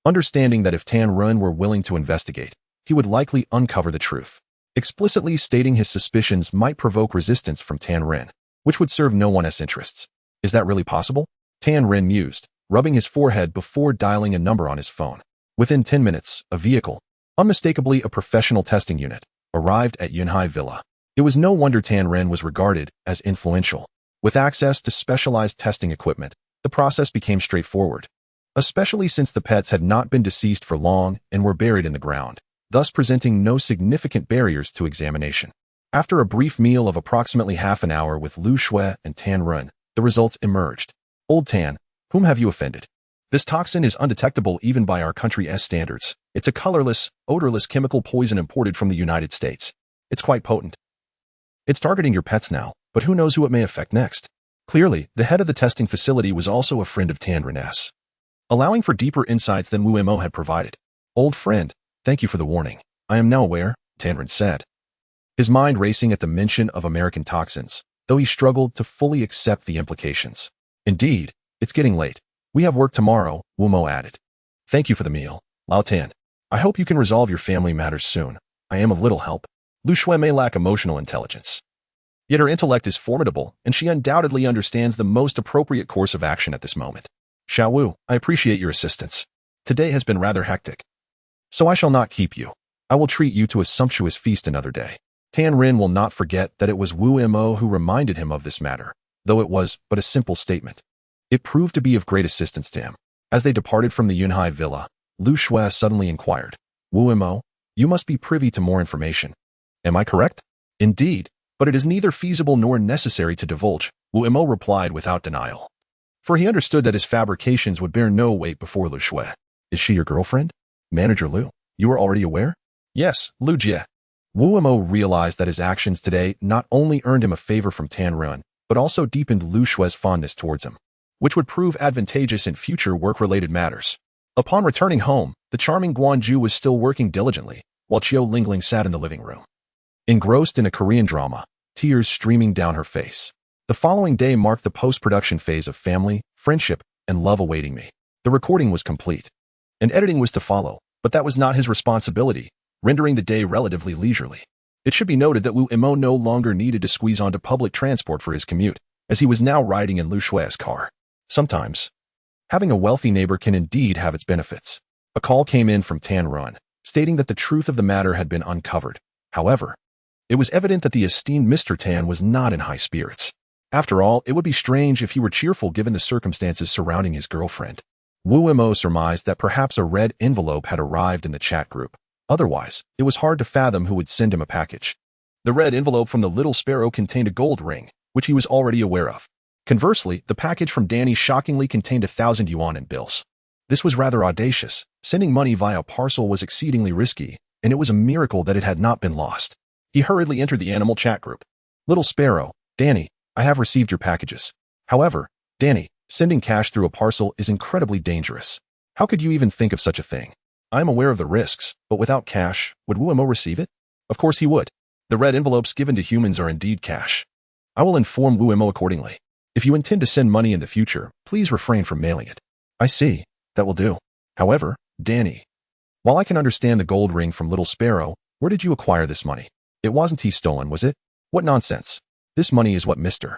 understanding that if Tan Rin were willing to investigate, he would likely uncover the truth. Explicitly stating his suspicions might provoke resistance from Tan Rin, which would serve no one's interests. Is that really possible? Tan Rin mused, rubbing his forehead before dialing a number on his phone. Within 10 minutes, a vehicle, unmistakably a professional testing unit, arrived at Yunhai Villa. It was no wonder Tan Rin was regarded as influential. With access to specialized testing equipment, the process became straightforward, especially since the pets had not been deceased for long and were buried in the ground, thus presenting no significant barriers to examination. After a brief meal of approximately half an hour with Lu Shui and Tan Rin, the results emerged. Old Tan, whom have you offended? This toxin is undetectable even by our country's standards. It's a colorless, odorless chemical poison imported from the United States. It's quite potent. It's targeting your pets now, but who knows who it may affect next. Clearly, the head of the testing facility was also a friend of Tan Rin's, allowing for deeper insights than Wu-Mo had provided. Old friend, thank you for the warning. I am now aware, Tan Rin said, his mind racing at the mention of American toxins, though he struggled to fully accept the implications. Indeed, it's getting late. We have work tomorrow, Wu-Mo added. Thank you for the meal, Lao Tan. I hope you can resolve your family matters soon. I am of little help. Lu Shui may lack emotional intelligence, yet her intellect is formidable, and she undoubtedly understands the most appropriate course of action at this moment. Xiao Wu, I appreciate your assistance. Today has been rather hectic, so I shall not keep you. I will treat you to a sumptuous feast another day. Tan Rin will not forget that it was Wu-Mo who reminded him of this matter, though it was but a simple statement. It proved to be of great assistance to him. As they departed from the Yunhai Villa, Lu Shui suddenly inquired, Wu-Mo, you must be privy to more information. Am I correct? Indeed, but it is neither feasible nor necessary to divulge, Wu-Mo replied without denial. For he understood that his fabrications would bear no weight before Lu Shui. Is she your girlfriend? Manager Lu, you are already aware? Yes, Lu Jie. Wu-Mo realized that his actions today not only earned him a favor from Tan Rin, but also deepened Lu Shui's fondness towards him, which would prove advantageous in future work-related matters. Upon returning home, the charming Guanju was still working diligently, while Qiu Lingling sat in the living room, engrossed in a Korean drama, tears streaming down her face. The following day marked the post-production phase of Family, Friendship, and Love Awaiting Me. The recording was complete, and editing was to follow, but that was not his responsibility, rendering the day relatively leisurely. It should be noted that Wu-Mo no longer needed to squeeze onto public transport for his commute, as he was now riding in Lu Shui's car. Sometimes, having a wealthy neighbor can indeed have its benefits. A call came in from Tan Run, stating that the truth of the matter had been uncovered. However, it was evident that the esteemed Mr. Tan was not in high spirits. After all, it would be strange if he were cheerful given the circumstances surrounding his girlfriend. Wu Mo surmised that perhaps a red envelope had arrived in the chat group. Otherwise, it was hard to fathom who would send him a package. The red envelope from the little sparrow contained a gold ring, which he was already aware of. Conversely, the package from Danny shockingly contained 1,000 yuan in bills. This was rather audacious. Sending money via parcel was exceedingly risky, and it was a miracle that it had not been lost. He hurriedly entered the animal chat group. Little sparrow, Danny, I have received your packages. However, Danny, sending cash through a parcel is incredibly dangerous. How could you even think of such a thing? I am aware of the risks, but without cash, would Wu Mo receive it? Of course he would. The red envelopes given to humans are indeed cash. I will inform Wu Mo accordingly. If you intend to send money in the future, please refrain from mailing it. I see. That will do. However, Danny, while I can understand the gold ring from Little Sparrow, where did you acquire this money? It wasn't he stolen, was it? What nonsense. This money is what Mr.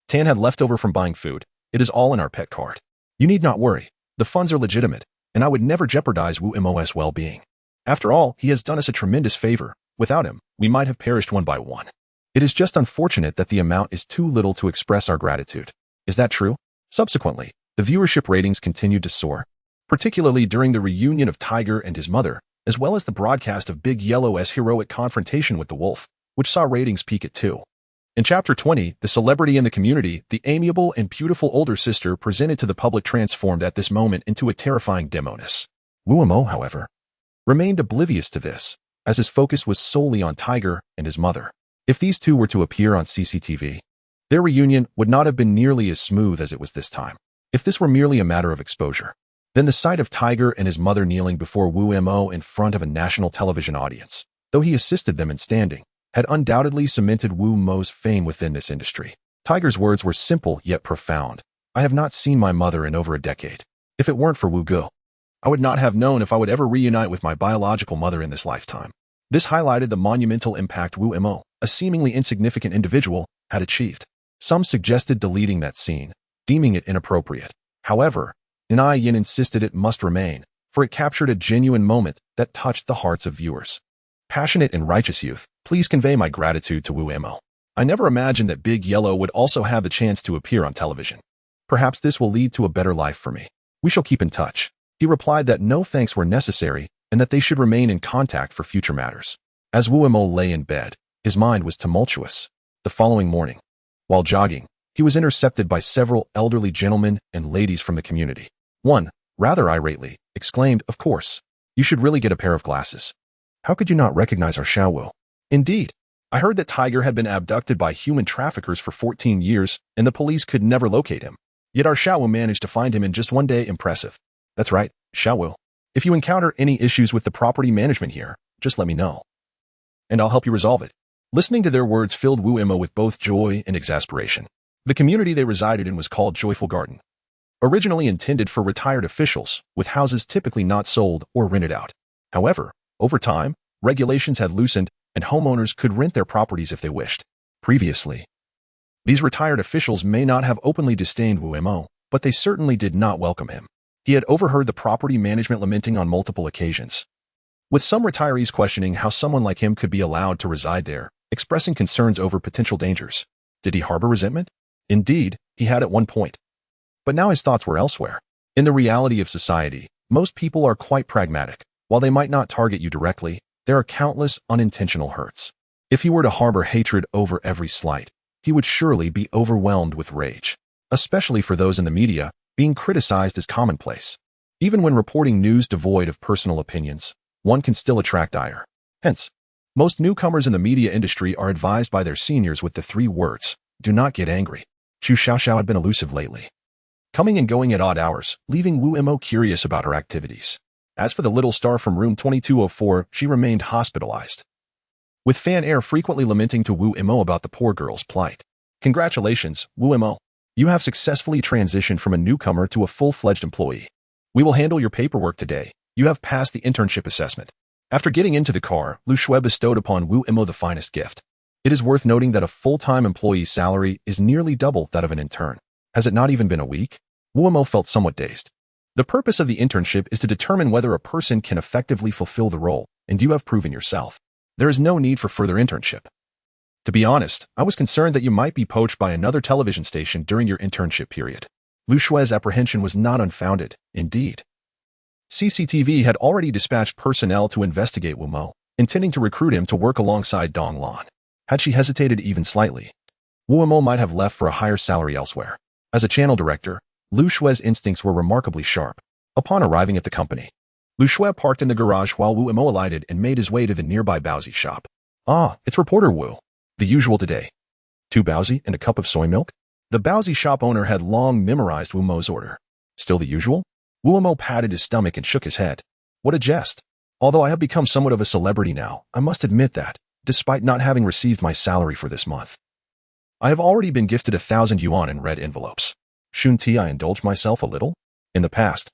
Tan had left over from buying food. It is all in our pet card. You need not worry. The funds are legitimate, and I would never jeopardize Wu Mo's well-being. After all, he has done us a tremendous favor. Without him, we might have perished one by one. It is just unfortunate that the amount is too little to express our gratitude. Is that true? Subsequently, the viewership ratings continued to soar, particularly during the reunion of Tiger and his mother, as well as the broadcast of Big Yellow's heroic confrontation with the wolf, which saw ratings peak at 2. In Chapter 20, the celebrity in the community, the amiable and beautiful older sister presented to the public transformed at this moment into a terrifying demoness. Wu Mo, however, remained oblivious to this, as his focus was solely on Tiger and his mother. If these two were to appear on CCTV, their reunion would not have been nearly as smooth as it was this time. If this were merely a matter of exposure, then the sight of Tiger and his mother kneeling before Wu Mo in front of a national television audience, though he assisted them in standing, had undoubtedly cemented Wu Mo's fame within this industry. Tiger's words were simple yet profound. I have not seen my mother in over a decade. If it weren't for Wu Go, I would not have known if I would ever reunite with my biological mother in this lifetime. This highlighted the monumental impact Wu Mo, a seemingly insignificant individual, had achieved. Some suggested deleting that scene, deeming it inappropriate. However, Nai Yin insisted it must remain, for it captured a genuine moment that touched the hearts of viewers. Passionate and righteous youth, please convey my gratitude to Wu Mo. I never imagined that Big Yellow would also have the chance to appear on television. Perhaps this will lead to a better life for me. We shall keep in touch. He replied that no thanks were necessary and that they should remain in contact for future matters. As Wu Mo lay in bed, his mind was tumultuous. The following morning, while jogging, he was intercepted by several elderly gentlemen and ladies from the community. One, rather irately, exclaimed, "Of course, you should really get a pair of glasses. How could you not recognize our Xiaowu? Indeed, I heard that Tiger had been abducted by human traffickers for 14 years and the police could never locate him. Yet our Xiaowu managed to find him in just one day. Impressive." That's right, Xiaowu. If you encounter any issues with the property management here, just let me know, and I'll help you resolve it. Listening to their words filled Wu Mo with both joy and exasperation. The community they resided in was called Joyful Garden, originally intended for retired officials, with houses typically not sold or rented out. However, over time, regulations had loosened and homeowners could rent their properties if they wished. Previously, these retired officials may not have openly disdained Wu Mo, but they certainly did not welcome him. He had overheard the property management lamenting on multiple occasions, with some retirees questioning how someone like him could be allowed to reside there, expressing concerns over potential dangers. Did he harbor resentment? Indeed, he had at one point. But now his thoughts were elsewhere. In the reality of society, most people are quite pragmatic. While they might not target you directly, there are countless unintentional hurts. If he were to harbor hatred over every slight, he would surely be overwhelmed with rage, especially for those in the media. Being criticized is commonplace. Even when reporting news devoid of personal opinions, one can still attract ire. Hence, most newcomers in the media industry are advised by their seniors with the 3 words, "Do not get angry." Chu Xiaoxiao had been elusive lately, coming and going at odd hours, leaving Wu Mo curious about her activities. As for the little star from room 2204, she remained hospitalized, with Fan Air frequently lamenting to Wu Mo about the poor girl's plight. Congratulations, Wu Mo. You have successfully transitioned from a newcomer to a full-fledged employee. We will handle your paperwork today. You have passed the internship assessment. After getting into the car, Lu Shui bestowed upon Wu Mo the finest gift. It is worth noting that a full-time employee's salary is nearly double that of an intern. Has it not even been a week? Wu Mo felt somewhat dazed. The purpose of the internship is to determine whether a person can effectively fulfill the role, and you have proven yourself. There is no need for further internship. To be honest, I was concerned that you might be poached by another television station during your internship period. Lu Shui's apprehension was not unfounded, indeed. CCTV had already dispatched personnel to investigate Wu Mo, intending to recruit him to work alongside Dong Lan. Had she hesitated even slightly, Wu Mo might have left for a higher salary elsewhere. As a channel director, Lu Shui's instincts were remarkably sharp. Upon arriving at the company, Lu Shui parked in the garage while Wu Mo alighted and made his way to the nearby Baozi shop. Ah, it's reporter Wu. The usual today. 2 Baozi and a cup of soy milk? The Baozi shop owner had long memorized Wu Mo's order. Still the usual? Wu Mo patted his stomach and shook his head. What a jest. Although I have become somewhat of a celebrity now, I must admit that, despite not having received my salary for this month, I have already been gifted 1,000 yuan in red envelopes. Shouldn't I indulge myself a little? In the past,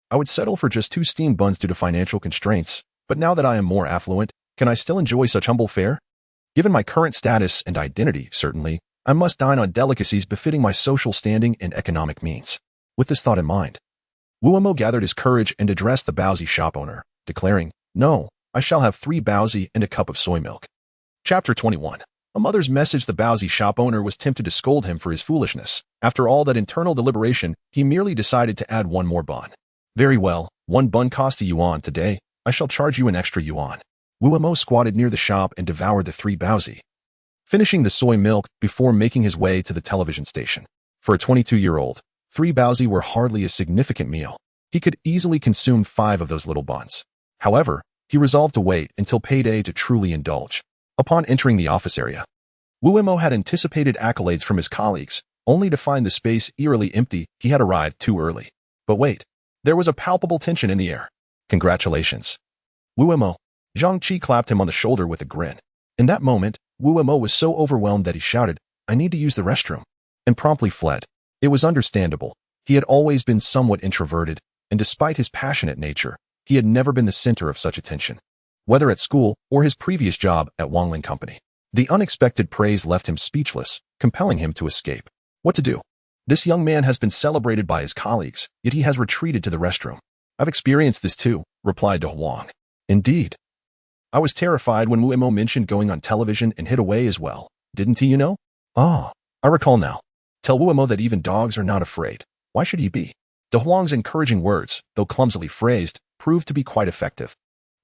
I would settle for just 2 steamed buns due to financial constraints, but now that I am more affluent, can I still enjoy such humble fare? Given my current status and identity, certainly, I must dine on delicacies befitting my social standing and economic means. With this thought in mind, Wu Mo gathered his courage and addressed the Baozi shop owner, declaring, "No, I shall have 3 Baozi and a cup of soy milk." Chapter 21. A mother's message. The Baozi shop owner was tempted to scold him for his foolishness. After all that internal deliberation, he merely decided to add 1 more bun. Very well, 1 bun cost a yuan today. I shall charge you an extra yuan. Wu Mo squatted near the shop and devoured the 3 Baozi, finishing the soy milk before making his way to the television station. For a 22-year-old, 3 Baozi were hardly a significant meal. He could easily consume 5 of those little buns. However, he resolved to wait until payday to truly indulge. Upon entering the office area, Wu Mo had anticipated accolades from his colleagues, only to find the space eerily empty. He had arrived too early. But wait, there was a palpable tension in the air. Congratulations, Wu Mo. Zhang Qi clapped him on the shoulder with a grin. In that moment, Wu Mo was so overwhelmed that he shouted, "I need to use the restroom," and promptly fled. It was understandable. He had always been somewhat introverted, and despite his passionate nature, he had never been the center of such attention, whether at school or his previous job at Wangling Company. The unexpected praise left him speechless, compelling him to escape. What to do? This young man has been celebrated by his colleagues, yet he has retreated to the restroom. I've experienced this too, replied De Huang. Indeed. I was terrified when Wu Mo mentioned going on television and hid away as well. Didn't he, you know? Ah, I recall now. Tell Wu Mo that even dogs are not afraid. Why should he be? De Huang's encouraging words, though clumsily phrased, proved to be quite effective.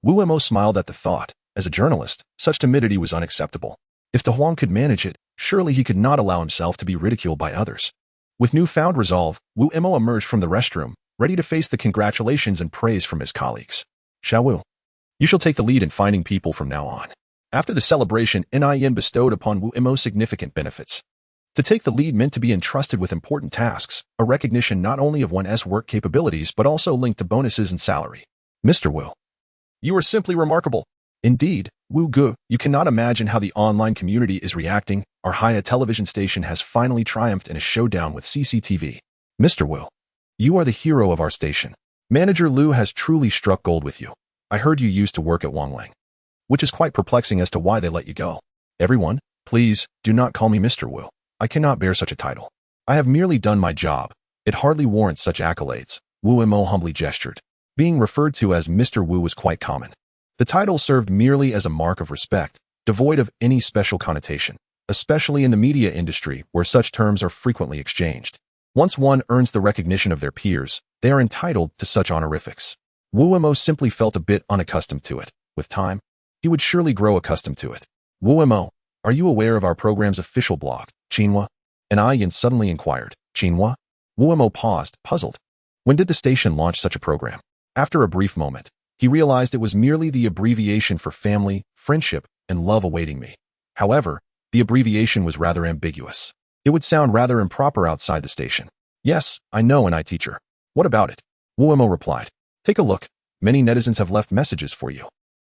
Wu Mo smiled at the thought. As a journalist, such timidity was unacceptable. If De Huang could manage it, surely he could not allow himself to be ridiculed by others. With newfound resolve, Wu Mo emerged from the restroom, ready to face the congratulations and praise from his colleagues. Xiaowu, you shall take the lead in finding people from now on. After the celebration, Nin bestowed upon Wu Mo significant benefits. To take the lead meant to be entrusted with important tasks, a recognition not only of one's work capabilities but also linked to bonuses and salary. Mr. Wu, you are simply remarkable. Indeed, Wu Gu, you cannot imagine how the online community is reacting. Our Haya television station has finally triumphed in a showdown with CCTV. Mr. Wu, you are the hero of our station. Manager Liu has truly struck gold with you. I heard you used to work at Wangling, which is quite perplexing as to why they let you go. Everyone, please, do not call me Mr. Wu. I cannot bear such a title. I have merely done my job. It hardly warrants such accolades. Wu Mo humbly gestured. Being referred to as Mr. Wu was quite common. The title served merely as a mark of respect, devoid of any special connotation, especially in the media industry where such terms are frequently exchanged. Once one earns the recognition of their peers, they are entitled to such honorifics. Wu Mo simply felt a bit unaccustomed to it. With time, he would surely grow accustomed to it. Wu Mo, are you aware of our program's official blog, Xinhua? Yin suddenly inquired. Xinhua? Wu Mo paused, puzzled. When did the station launch such a program? After a brief moment, he realized it was merely the abbreviation for family, friendship, and love awaiting me. However, the abbreviation was rather ambiguous. It would sound rather improper outside the station. Yes, I know, an teacher. What about it? Wu Mo replied. Take a look. Many netizens have left messages for you.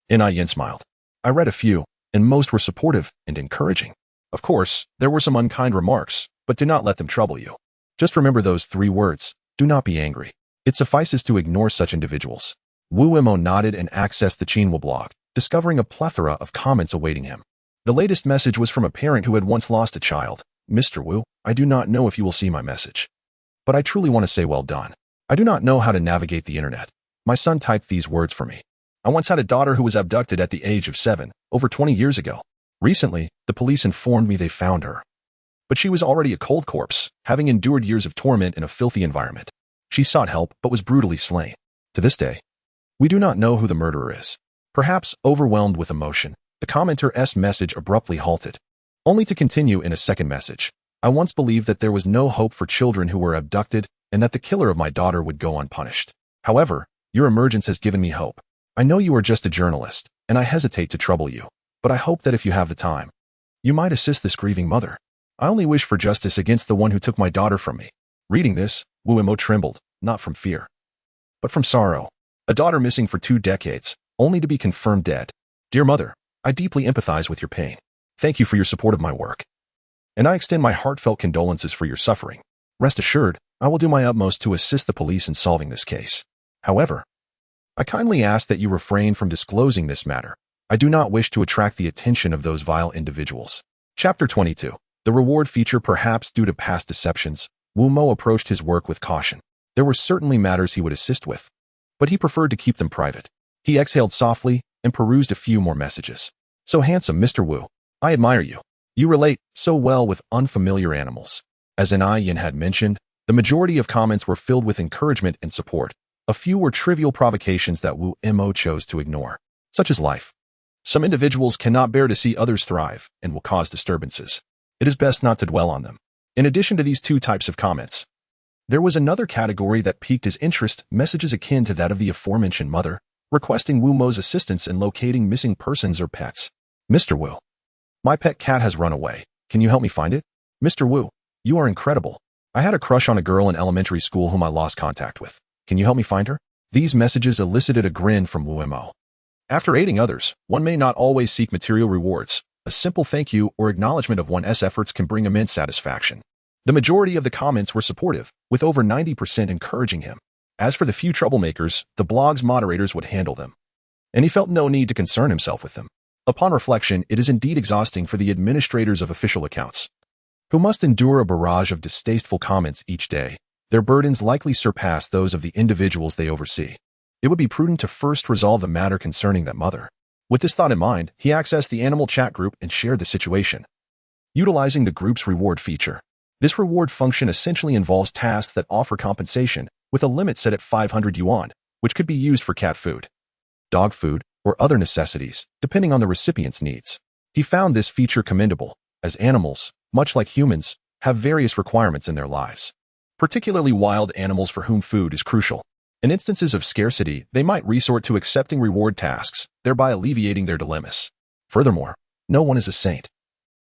Yin smiled. I read a few, and most were supportive and encouraging. Of course, there were some unkind remarks, but do not let them trouble you. Just remember those 3 words. Do not be angry. It suffices to ignore such individuals. Wu Mo nodded and accessed the Xinhua blog, discovering a plethora of comments awaiting him. The latest message was from a parent who had once lost a child. Mr. Wu, I do not know if you will see my message, but I truly want to say well done. I do not know how to navigate the internet. My son typed these words for me. I once had a daughter who was abducted at the age of 7, over 20 years ago. Recently, the police informed me they found her. But she was already a cold corpse, having endured years of torment in a filthy environment. She sought help but was brutally slain. To this day, we do not know who the murderer is. Perhaps overwhelmed with emotion, the commenter's message abruptly halted, only to continue in a second message. I once believed that there was no hope for children who were abducted and that the killer of my daughter would go unpunished. However, your emergence has given me hope. I know you are just a journalist, and I hesitate to trouble you, but I hope that if you have the time, you might assist this grieving mother. I only wish for justice against the one who took my daughter from me. Reading this, Wu trembled, not from fear, but from sorrow. A daughter missing for 2 decades, only to be confirmed dead. Dear mother, I deeply empathize with your pain. Thank you for your support of my work, and I extend my heartfelt condolences for your suffering. Rest assured, I will do my utmost to assist the police in solving this case. However, I kindly ask that you refrain from disclosing this matter. I do not wish to attract the attention of those vile individuals. Chapter 22. The reward feature. Perhaps due to past deceptions, Wu approached his work with caution. There were certainly matters he would assist with, but he preferred to keep them private. He exhaled softly and perused a few more messages. So handsome, Mr. Wu. I admire you. You relate so well with unfamiliar animals. As Yin had mentioned, the majority of comments were filled with encouragement and support. A few were trivial provocations that Wu chose to ignore, such as life. Some individuals cannot bear to see others thrive and will cause disturbances. It is best not to dwell on them. In addition to these 2 types of comments, there was another category that piqued his interest, messages akin to that of the aforementioned mother, requesting Wu's assistance in locating missing persons or pets. Mr. Wu, my pet cat has run away. Can you help me find it? Mr. Wu, you are incredible. I had a crush on a girl in elementary school whom I lost contact with. Can you help me find her? These messages elicited a grin from Wu. After aiding others, one may not always seek material rewards. A simple thank you or acknowledgement of one's efforts can bring immense satisfaction. The majority of the comments were supportive, with over 90% encouraging him. As for the few troublemakers, the blog's moderators would handle them, and he felt no need to concern himself with them. Upon reflection, it is indeed exhausting for the administrators of official accounts, who must endure a barrage of distasteful comments each day. Their burdens likely surpass those of the individuals they oversee. It would be prudent to first resolve the matter concerning that mother. With this thought in mind, he accessed the animal chat group and shared the situation, utilizing the group's reward feature. This reward function essentially involves tasks that offer compensation, with a limit set at 500 yuan, which could be used for cat food, dog food, or other necessities, depending on the recipient's needs. He found this feature commendable, as animals, much like humans, have various requirements in their lives, particularly wild animals for whom food is crucial. In instances of scarcity, they might resort to accepting reward tasks, thereby alleviating their dilemmas. Furthermore, no one is a saint.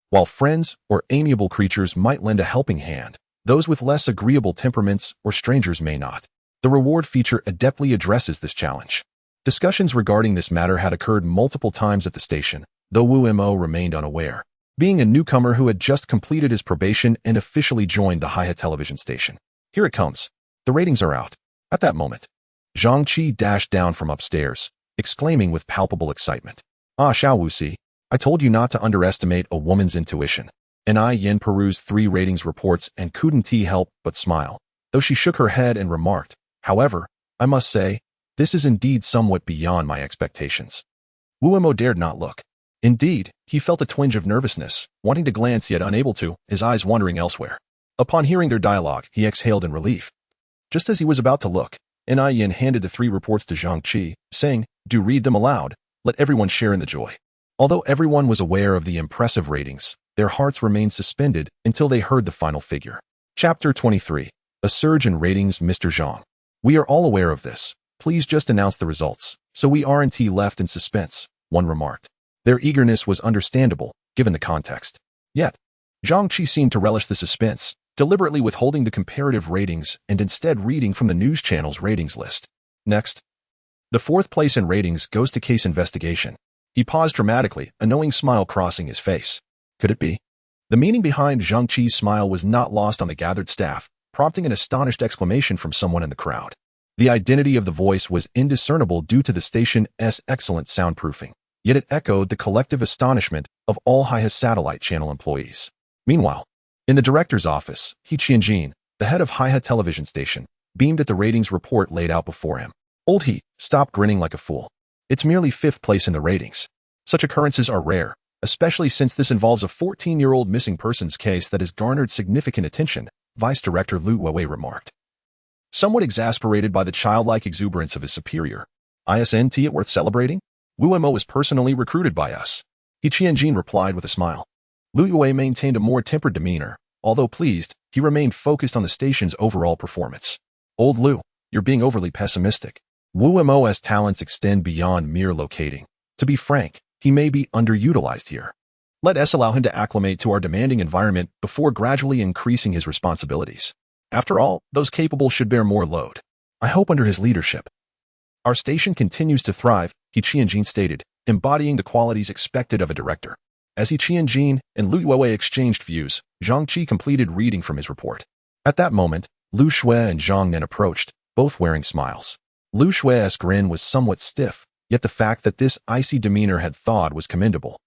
While friends or amiable creatures might lend a helping hand, those with less agreeable temperaments or strangers may not. The reward feature adeptly addresses this challenge. Discussions regarding this matter had occurred multiple times at the station, though Wu remained unaware, being a newcomer who had just completed his probation and officially joined the Hiha television station. Here it comes. The ratings are out. At that moment, Zhang Qi dashed down from upstairs, exclaiming with palpable excitement. Ah, Xiao Wuxi, I told you not to underestimate a woman's intuition. And Yin perused 3 ratings reports and couldn't help but smile, though she shook her head and remarked, however, I must say, this is indeed somewhat beyond my expectations. Wu dared not look. Indeed, he felt a twinge of nervousness, wanting to glance yet unable to, his eyes wandering elsewhere. Upon hearing their dialogue, he exhaled in relief. Just as he was about to look, Yin handed the 3 reports to Zhang Qi, saying, do read them aloud, let everyone share in the joy. Although everyone was aware of the impressive ratings, their hearts remained suspended until they heard the final figure. Chapter 23. A surge in ratings. Mr. Zhang, we are all aware of this. Please just announce the results, so we aren't left in suspense, one remarked. Their eagerness was understandable, given the context. Yet, Zhang Qi seemed to relish the suspense, deliberately withholding the comparative ratings and instead reading from the news channel's ratings list. Next, the 4th place in ratings goes to Case Investigation. He paused dramatically, a knowing smile crossing his face. Could it be? The meaning behind Zhang Qi's smile was not lost on the gathered staff, prompting an astonished exclamation from someone in the crowd. The identity of the voice was indiscernible due to the station's excellent soundproofing, yet it echoed the collective astonishment of all Hiha satellite channel employees. Meanwhile, in the director's office, He Qianjin, the head of Hiha television station, beamed at the ratings report laid out before him. Old He, stop grinning like a fool. It's merely 5th place in the ratings. Such occurrences are rare, especially since this involves a 14-year-old missing persons case that has garnered significant attention, Vice Director Lu Wei remarked. Somewhat exasperated by the childlike exuberance of his superior. Isn't it worth celebrating? Wu Mo was personally recruited by us. He Qianjin replied with a smile. Lu Wei maintained a more tempered demeanor. Although pleased, he remained focused on the station's overall performance. Old Lu, you're being overly pessimistic. Wu Mo's talents extend beyond mere locating. To be frank, he may be underutilized here. Let us allow him to acclimate to our demanding environment before gradually increasing his responsibilities. After all, those capable should bear more load. I hope under his leadership. Our station continues to thrive, He Qianjin stated, embodying the qualities expected of a director. As He Qianjin and Lu Wei exchanged views, Zhang Qi completed reading from his report. At that moment, Lu Shui and Zhang Nen approached, both wearing smiles. Lu Shui's grin was somewhat stiff, yet the fact that this icy demeanor had thawed was commendable.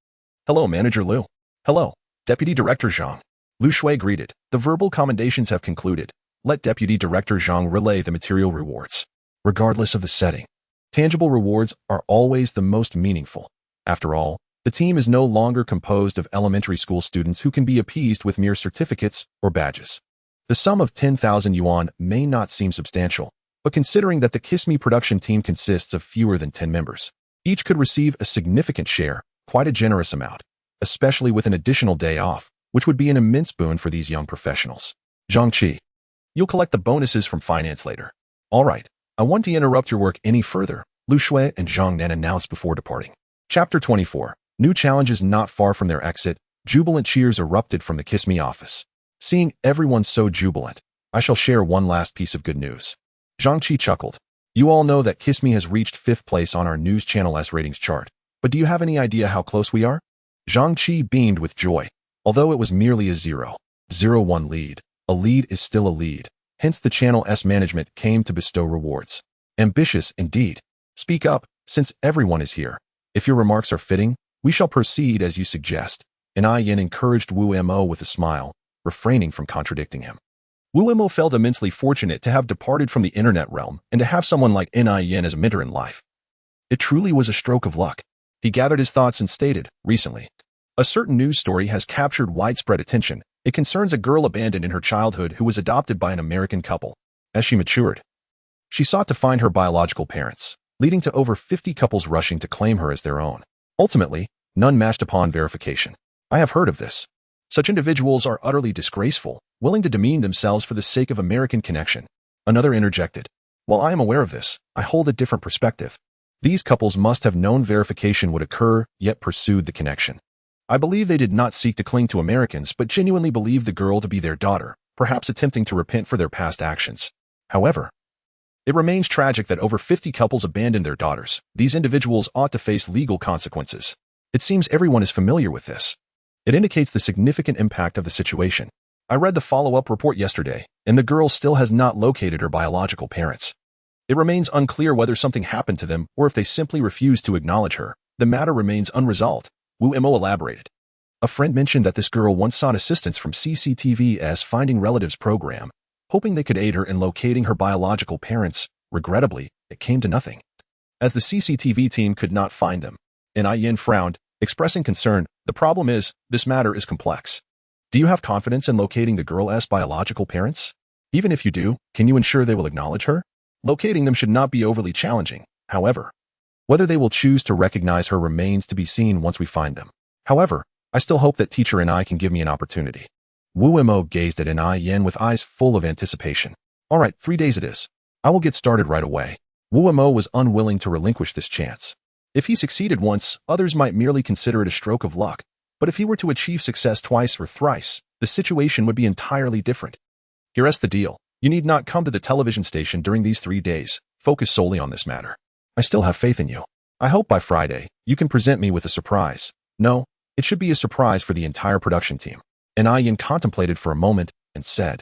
Hello, Manager Lu. Hello, Deputy Director Zhang. Lu Shui greeted. The verbal commendations have concluded. Let Deputy Director Zhang relay the material rewards. Regardless of the setting, tangible rewards are always the most meaningful. After all, the team is no longer composed of elementary school students who can be appeased with mere certificates or badges. The sum of 10,000 yuan may not seem substantial, but considering that the Kiss Me production team consists of fewer than 10 members, each could receive a significant share, quite a generous amount, especially with an additional day off, which would be an immense boon for these young professionals. Zhang Qi, you'll collect the bonuses from finance later. All right, I want to interrupt your work any further, Lu Shui and Zhang Nen announced before departing. Chapter 24. New challenges not far from their exit, jubilant cheers erupted from the Kiss Me office. Seeing everyone so jubilant, I shall share one last piece of good news. Zhang Qi chuckled. You all know that Kiss Me has reached 5th place on our news channel's ratings chart, but do you have any idea how close we are? Zhang Qi beamed with joy. Although it was merely a 0.01 lead, a lead is still a lead. Hence the channel's management came to bestow rewards. Ambitious indeed. Speak up, since everyone is here. If your remarks are fitting, we shall proceed as you suggest. And Yin encouraged Wu Mo with a smile, refraining from contradicting him. Wu Mo felt immensely fortunate to have departed from the internet realm and to have someone like Yin as a mentor in life. It truly was a stroke of luck. He gathered his thoughts and stated, recently, a certain news story has captured widespread attention. It concerns a girl abandoned in her childhood who was adopted by an American couple. As she matured, she sought to find her biological parents, leading to over 50 couples rushing to claim her as their own. Ultimately, none matched upon verification. I have heard of this. Such individuals are utterly disgraceful, willing to demean themselves for the sake of American connection. Another interjected. While I am aware of this, I hold a different perspective. These couples must have known verification would occur, yet pursued the connection. I believe they did not seek to cling to Americans, but genuinely believed the girl to be their daughter, perhaps attempting to repent for their past actions. However, it remains tragic that over 50 couples abandoned their daughters. These individuals ought to face legal consequences. It seems everyone is familiar with this. It indicates the significant impact of the situation. I read the follow-up report yesterday, and the girl still has not located her biological parents. It remains unclear whether something happened to them or if they simply refuse to acknowledge her. The matter remains unresolved. Wu Mo elaborated. A friend mentioned that this girl once sought assistance from CCTV's Finding Relatives program, hoping they could aid her in locating her biological parents. Regrettably, it came to nothing, as the CCTV team could not find them. And Yin frowned, expressing concern. The problem is, this matter is complex. Do you have confidence in locating the girl's biological parents? Even if you do, can you ensure they will acknowledge her? Locating them should not be overly challenging, however. Whether they will choose to recognize her remains to be seen once we find them. However, I still hope that Teacher and I can give me an opportunity. Wu Mo gazed at Yin with eyes full of anticipation. All right, 3 days it is. I will get started right away. Wu Mo was unwilling to relinquish this chance. If he succeeded once, others might merely consider it a stroke of luck. But if he were to achieve success twice or thrice, the situation would be entirely different. Here's the deal. You need not come to the television station during these 3 days. Focus solely on this matter. I still have faith in you. I hope by Friday, you can present me with a surprise. No, it should be a surprise for the entire production team. And Yin contemplated for a moment and said,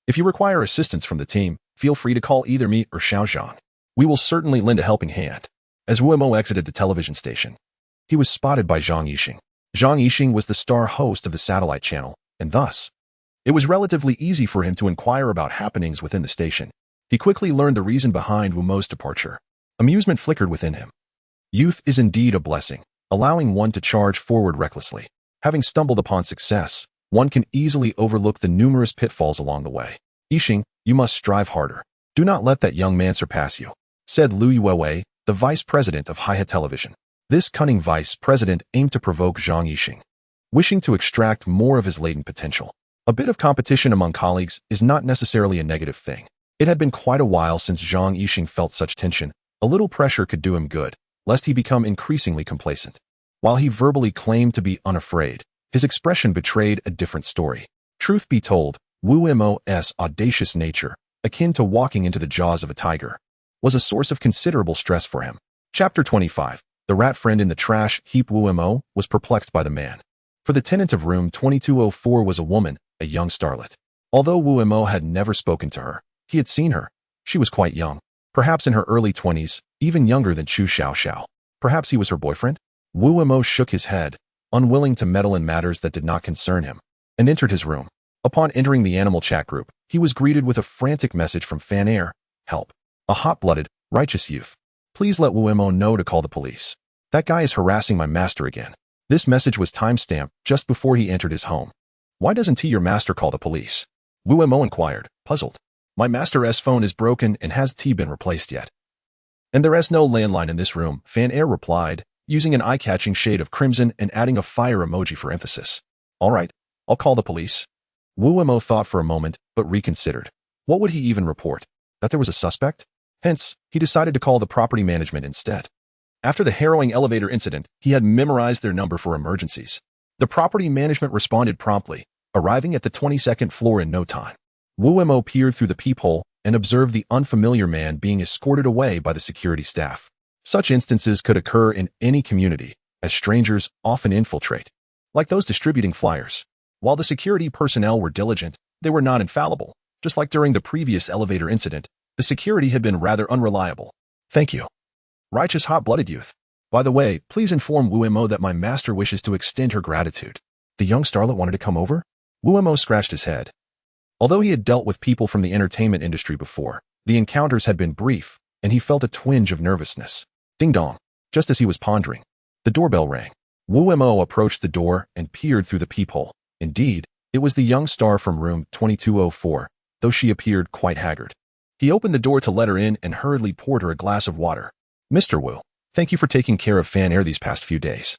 if you require assistance from the team, feel free to call either me or Xiao Zhang. We will certainly lend a helping hand. As Wu Mo exited the television station, he was spotted by Zhang Yixing. Zhang Yixing was the star host of the satellite channel, and thus, it was relatively easy for him to inquire about happenings within the station. He quickly learned the reason behind Wu Mo's departure. Amusement flickered within him. Youth is indeed a blessing, allowing one to charge forward recklessly. Having stumbled upon success, one can easily overlook the numerous pitfalls along the way. Yixing, you must strive harder. Do not let that young man surpass you, said Liu Yuewei, the vice president of Haihe Television. This cunning vice president aimed to provoke Zhang Yixing, wishing to extract more of his latent potential. A bit of competition among colleagues is not necessarily a negative thing. It had been quite a while since Zhang Yixing felt such tension. A little pressure could do him good, lest he become increasingly complacent. While he verbally claimed to be unafraid, his expression betrayed a different story. Truth be told, Wu Mo's audacious nature, akin to walking into the jaws of a tiger, was a source of considerable stress for him. Chapter 25. The rat friend in the trash heap. Wu Mo was perplexed by the man. For the tenant of room 2204 was a woman, a young starlet. Although Wu Mo had never spoken to her, he had seen her. She was quite young, perhaps in her early 20s, even younger than Chu Xiao. Perhaps he was her boyfriend? Wu Mo shook his head, unwilling to meddle in matters that did not concern him, and entered his room. Upon entering the animal chat group, he was greeted with a frantic message from Fan Air. Help. A hot-blooded, righteous youth. Please let Wu Mo know to call the police. That guy is harassing my master again. This message was time-stamped just before he entered his home. Why doesn't your master call the police? Wu Mo inquired, puzzled. My master's phone is broken and has been replaced yet? And there is no landline in this room, Fan Air replied, using an eye-catching shade of crimson and adding a fire emoji for emphasis. All right, I'll call the police. Wu Mo thought for a moment, but reconsidered. What would he even report? That there was a suspect? Hence, he decided to call the property management instead. After the harrowing elevator incident, he had memorized their number for emergencies. The property management responded promptly, arriving at the 22nd floor in no time. Wu Mo peered through the peephole and observed the unfamiliar man being escorted away by the security staff. Such instances could occur in any community, as strangers often infiltrate, like those distributing flyers. While the security personnel were diligent, they were not infallible. Just like during the previous elevator incident, the security had been rather unreliable. Thank you. Righteous hot-blooded youth. By the way, please inform Wu Mo that my master wishes to extend her gratitude. The young starlet wanted to come over? Wu Mo scratched his head. Although he had dealt with people from the entertainment industry before, the encounters had been brief, and he felt a twinge of nervousness. Ding dong. Just as he was pondering, the doorbell rang. Wu Mo approached the door and peered through the peephole. Indeed, it was the young star from room 2204, though she appeared quite haggard. He opened the door to let her in and hurriedly poured her a glass of water. Mr. Wu, thank you for taking care of Fan Air these past few days.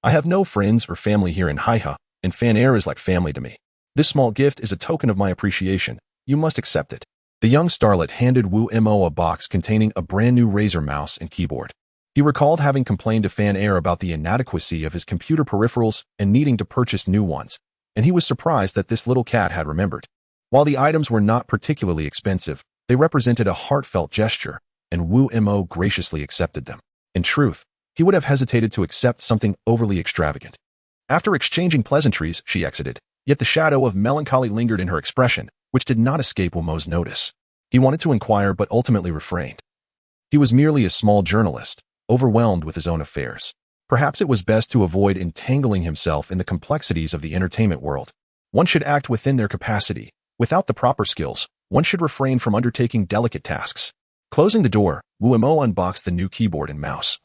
I have no friends or family here in Haihe, and Fan Air is like family to me. This small gift is a token of my appreciation. You must accept it. The young starlet handed Wu Mo a box containing a brand new Razer mouse and keyboard. He recalled having complained to Fan Air about the inadequacy of his computer peripherals and needing to purchase new ones, and he was surprised that this little cat had remembered. While the items were not particularly expensive, they represented a heartfelt gesture, and Wu Mo graciously accepted them. In truth, he would have hesitated to accept something overly extravagant. After exchanging pleasantries, she exited, yet the shadow of melancholy lingered in her expression, which did not escape Wu Mo's notice. He wanted to inquire but ultimately refrained. He was merely a small journalist, overwhelmed with his own affairs. Perhaps it was best to avoid entangling himself in the complexities of the entertainment world. One should act within their capacity. Without the proper skills, one should refrain from undertaking delicate tasks. Closing the door, Wu Mo unboxed the new keyboard and mouse,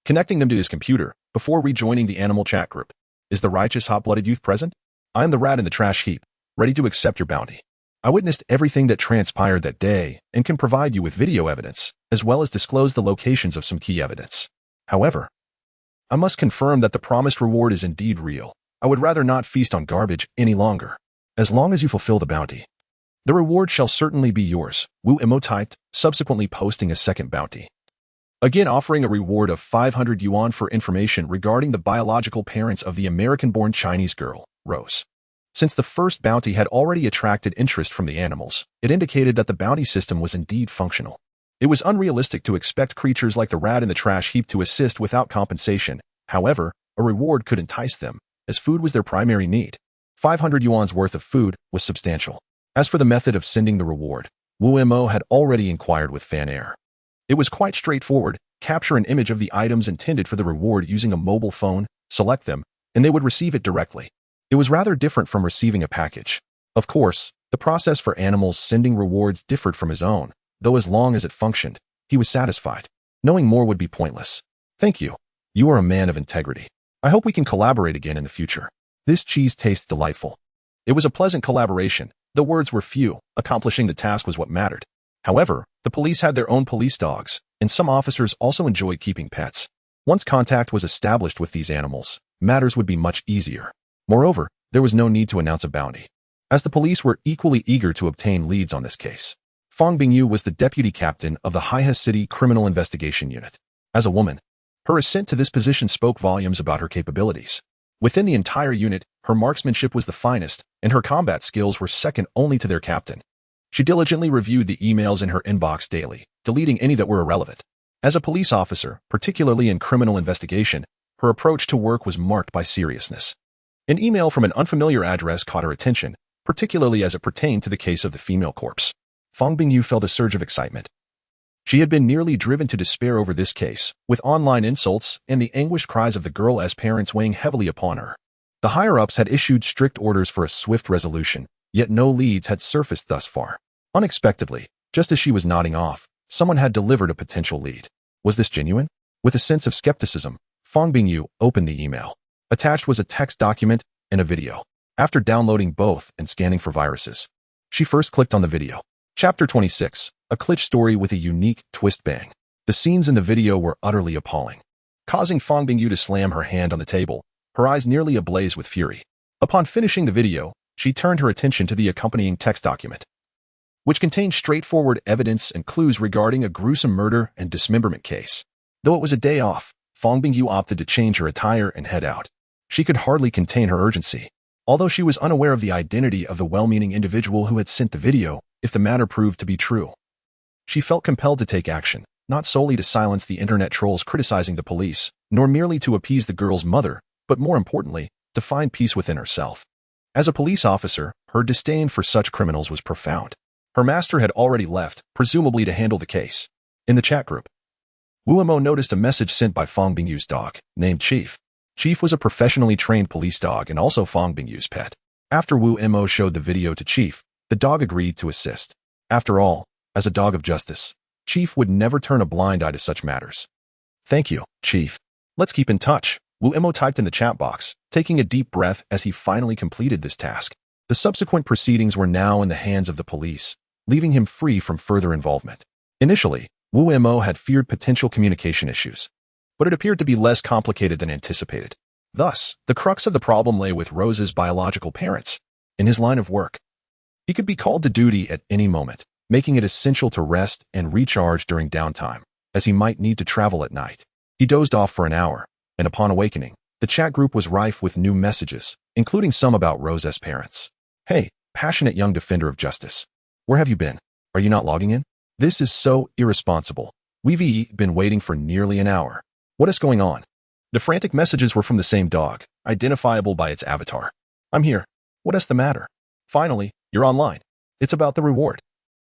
connecting them to his computer before rejoining the animal chat group. Is the righteous hot-blooded youth present? I am the rat in the trash heap, ready to accept your bounty. I witnessed everything that transpired that day and can provide you with video evidence, as well as disclose the locations of some key evidence. However, I must confirm that the promised reward is indeed real. I would rather not feast on garbage any longer. As long as you fulfill the bounty, the reward shall certainly be yours, Wu Mo typed, subsequently posting a second bounty. Again offering a reward of 500 yuan for information regarding the biological parents of the American-born Chinese girl, Rose. Since the first bounty had already attracted interest from the animals, it indicated that the bounty system was indeed functional. It was unrealistic to expect creatures like the rat in the trash heap to assist without compensation. However, a reward could entice them, as food was their primary need. 500 yuan's worth of food was substantial. As for the method of sending the reward, Wu Mo had already inquired with Fan Air. It was quite straightforward. Capture an image of the items intended for the reward using a mobile phone, select them, and they would receive it directly. It was rather different from receiving a package. Of course, the process for animals sending rewards differed from his own, though as long as it functioned, he was satisfied. Knowing more would be pointless. Thank you. You are a man of integrity. I hope we can collaborate again in the future. This cheese tastes delightful. It was a pleasant collaboration. The words were few. Accomplishing the task was what mattered. However, the police had their own police dogs, and some officers also enjoyed keeping pets. Once contact was established with these animals, matters would be much easier. Moreover, there was no need to announce a bounty, as the police were equally eager to obtain leads on this case. Fang Bingyu was the deputy captain of the Haihe City Criminal Investigation Unit. As a woman, her ascent to this position spoke volumes about her capabilities. Within the entire unit, her marksmanship was the finest, and her combat skills were second only to their captain. She diligently reviewed the emails in her inbox daily, deleting any that were irrelevant. As a police officer, particularly in criminal investigation, her approach to work was marked by seriousness. An email from an unfamiliar address caught her attention, particularly as it pertained to the case of the female corpse. Fang Bingyu felt a surge of excitement. She had been nearly driven to despair over this case, with online insults and the anguished cries of the girl's parents weighing heavily upon her. The higher-ups had issued strict orders for a swift resolution, yet no leads had surfaced thus far. Unexpectedly, just as she was nodding off, someone had delivered a potential lead. Was this genuine? With a sense of skepticism, Fang Bingyu opened the email. Attached was a text document and a video. After downloading both and scanning for viruses, she first clicked on the video. Chapter 26, a glitch story with a unique twist bang. The scenes in the video were utterly appalling, causing Fang Bingyu to slam her hand on the table, her eyes nearly ablaze with fury. Upon finishing the video, she turned her attention to the accompanying text document, which contained straightforward evidence and clues regarding a gruesome murder and dismemberment case. Though it was a day off, Fang Bingyu opted to change her attire and head out. She could hardly contain her urgency. Although she was unaware of the identity of the well-meaning individual who had sent the video, if the matter proved to be true, she felt compelled to take action, not solely to silence the internet trolls criticizing the police, nor merely to appease the girl's mother, but more importantly, to find peace within herself. As a police officer, her disdain for such criminals was profound. Her master had already left, presumably to handle the case. In the chat group, Wu Mo noticed a message sent by Fang Bingyu's dog, named Chief. Chief was a professionally trained police dog and also Fang Bingyu's pet. After Wu Mo showed the video to Chief, the dog agreed to assist. After all, as a dog of justice, Chief would never turn a blind eye to such matters. Thank you, Chief. Let's keep in touch, Wu Mo typed in the chat box, taking a deep breath as he finally completed this task. The subsequent proceedings were now in the hands of the police, leaving him free from further involvement. Initially, Wu Mo had feared potential communication issues, but it appeared to be less complicated than anticipated. Thus, the crux of the problem lay with Rose's biological parents. In his line of work, he could be called to duty at any moment, making it essential to rest and recharge during downtime, as he might need to travel at night. He dozed off for an hour, and upon awakening, the chat group was rife with new messages, including some about Rose's parents. Hey, passionate young defender of justice. Where have you been? Are you not logging in? This is so irresponsible. We've been waiting for nearly an hour. What is going on? The frantic messages were from the same dog, identifiable by its avatar. I'm here. What is the matter? Finally, you're online. It's about the reward.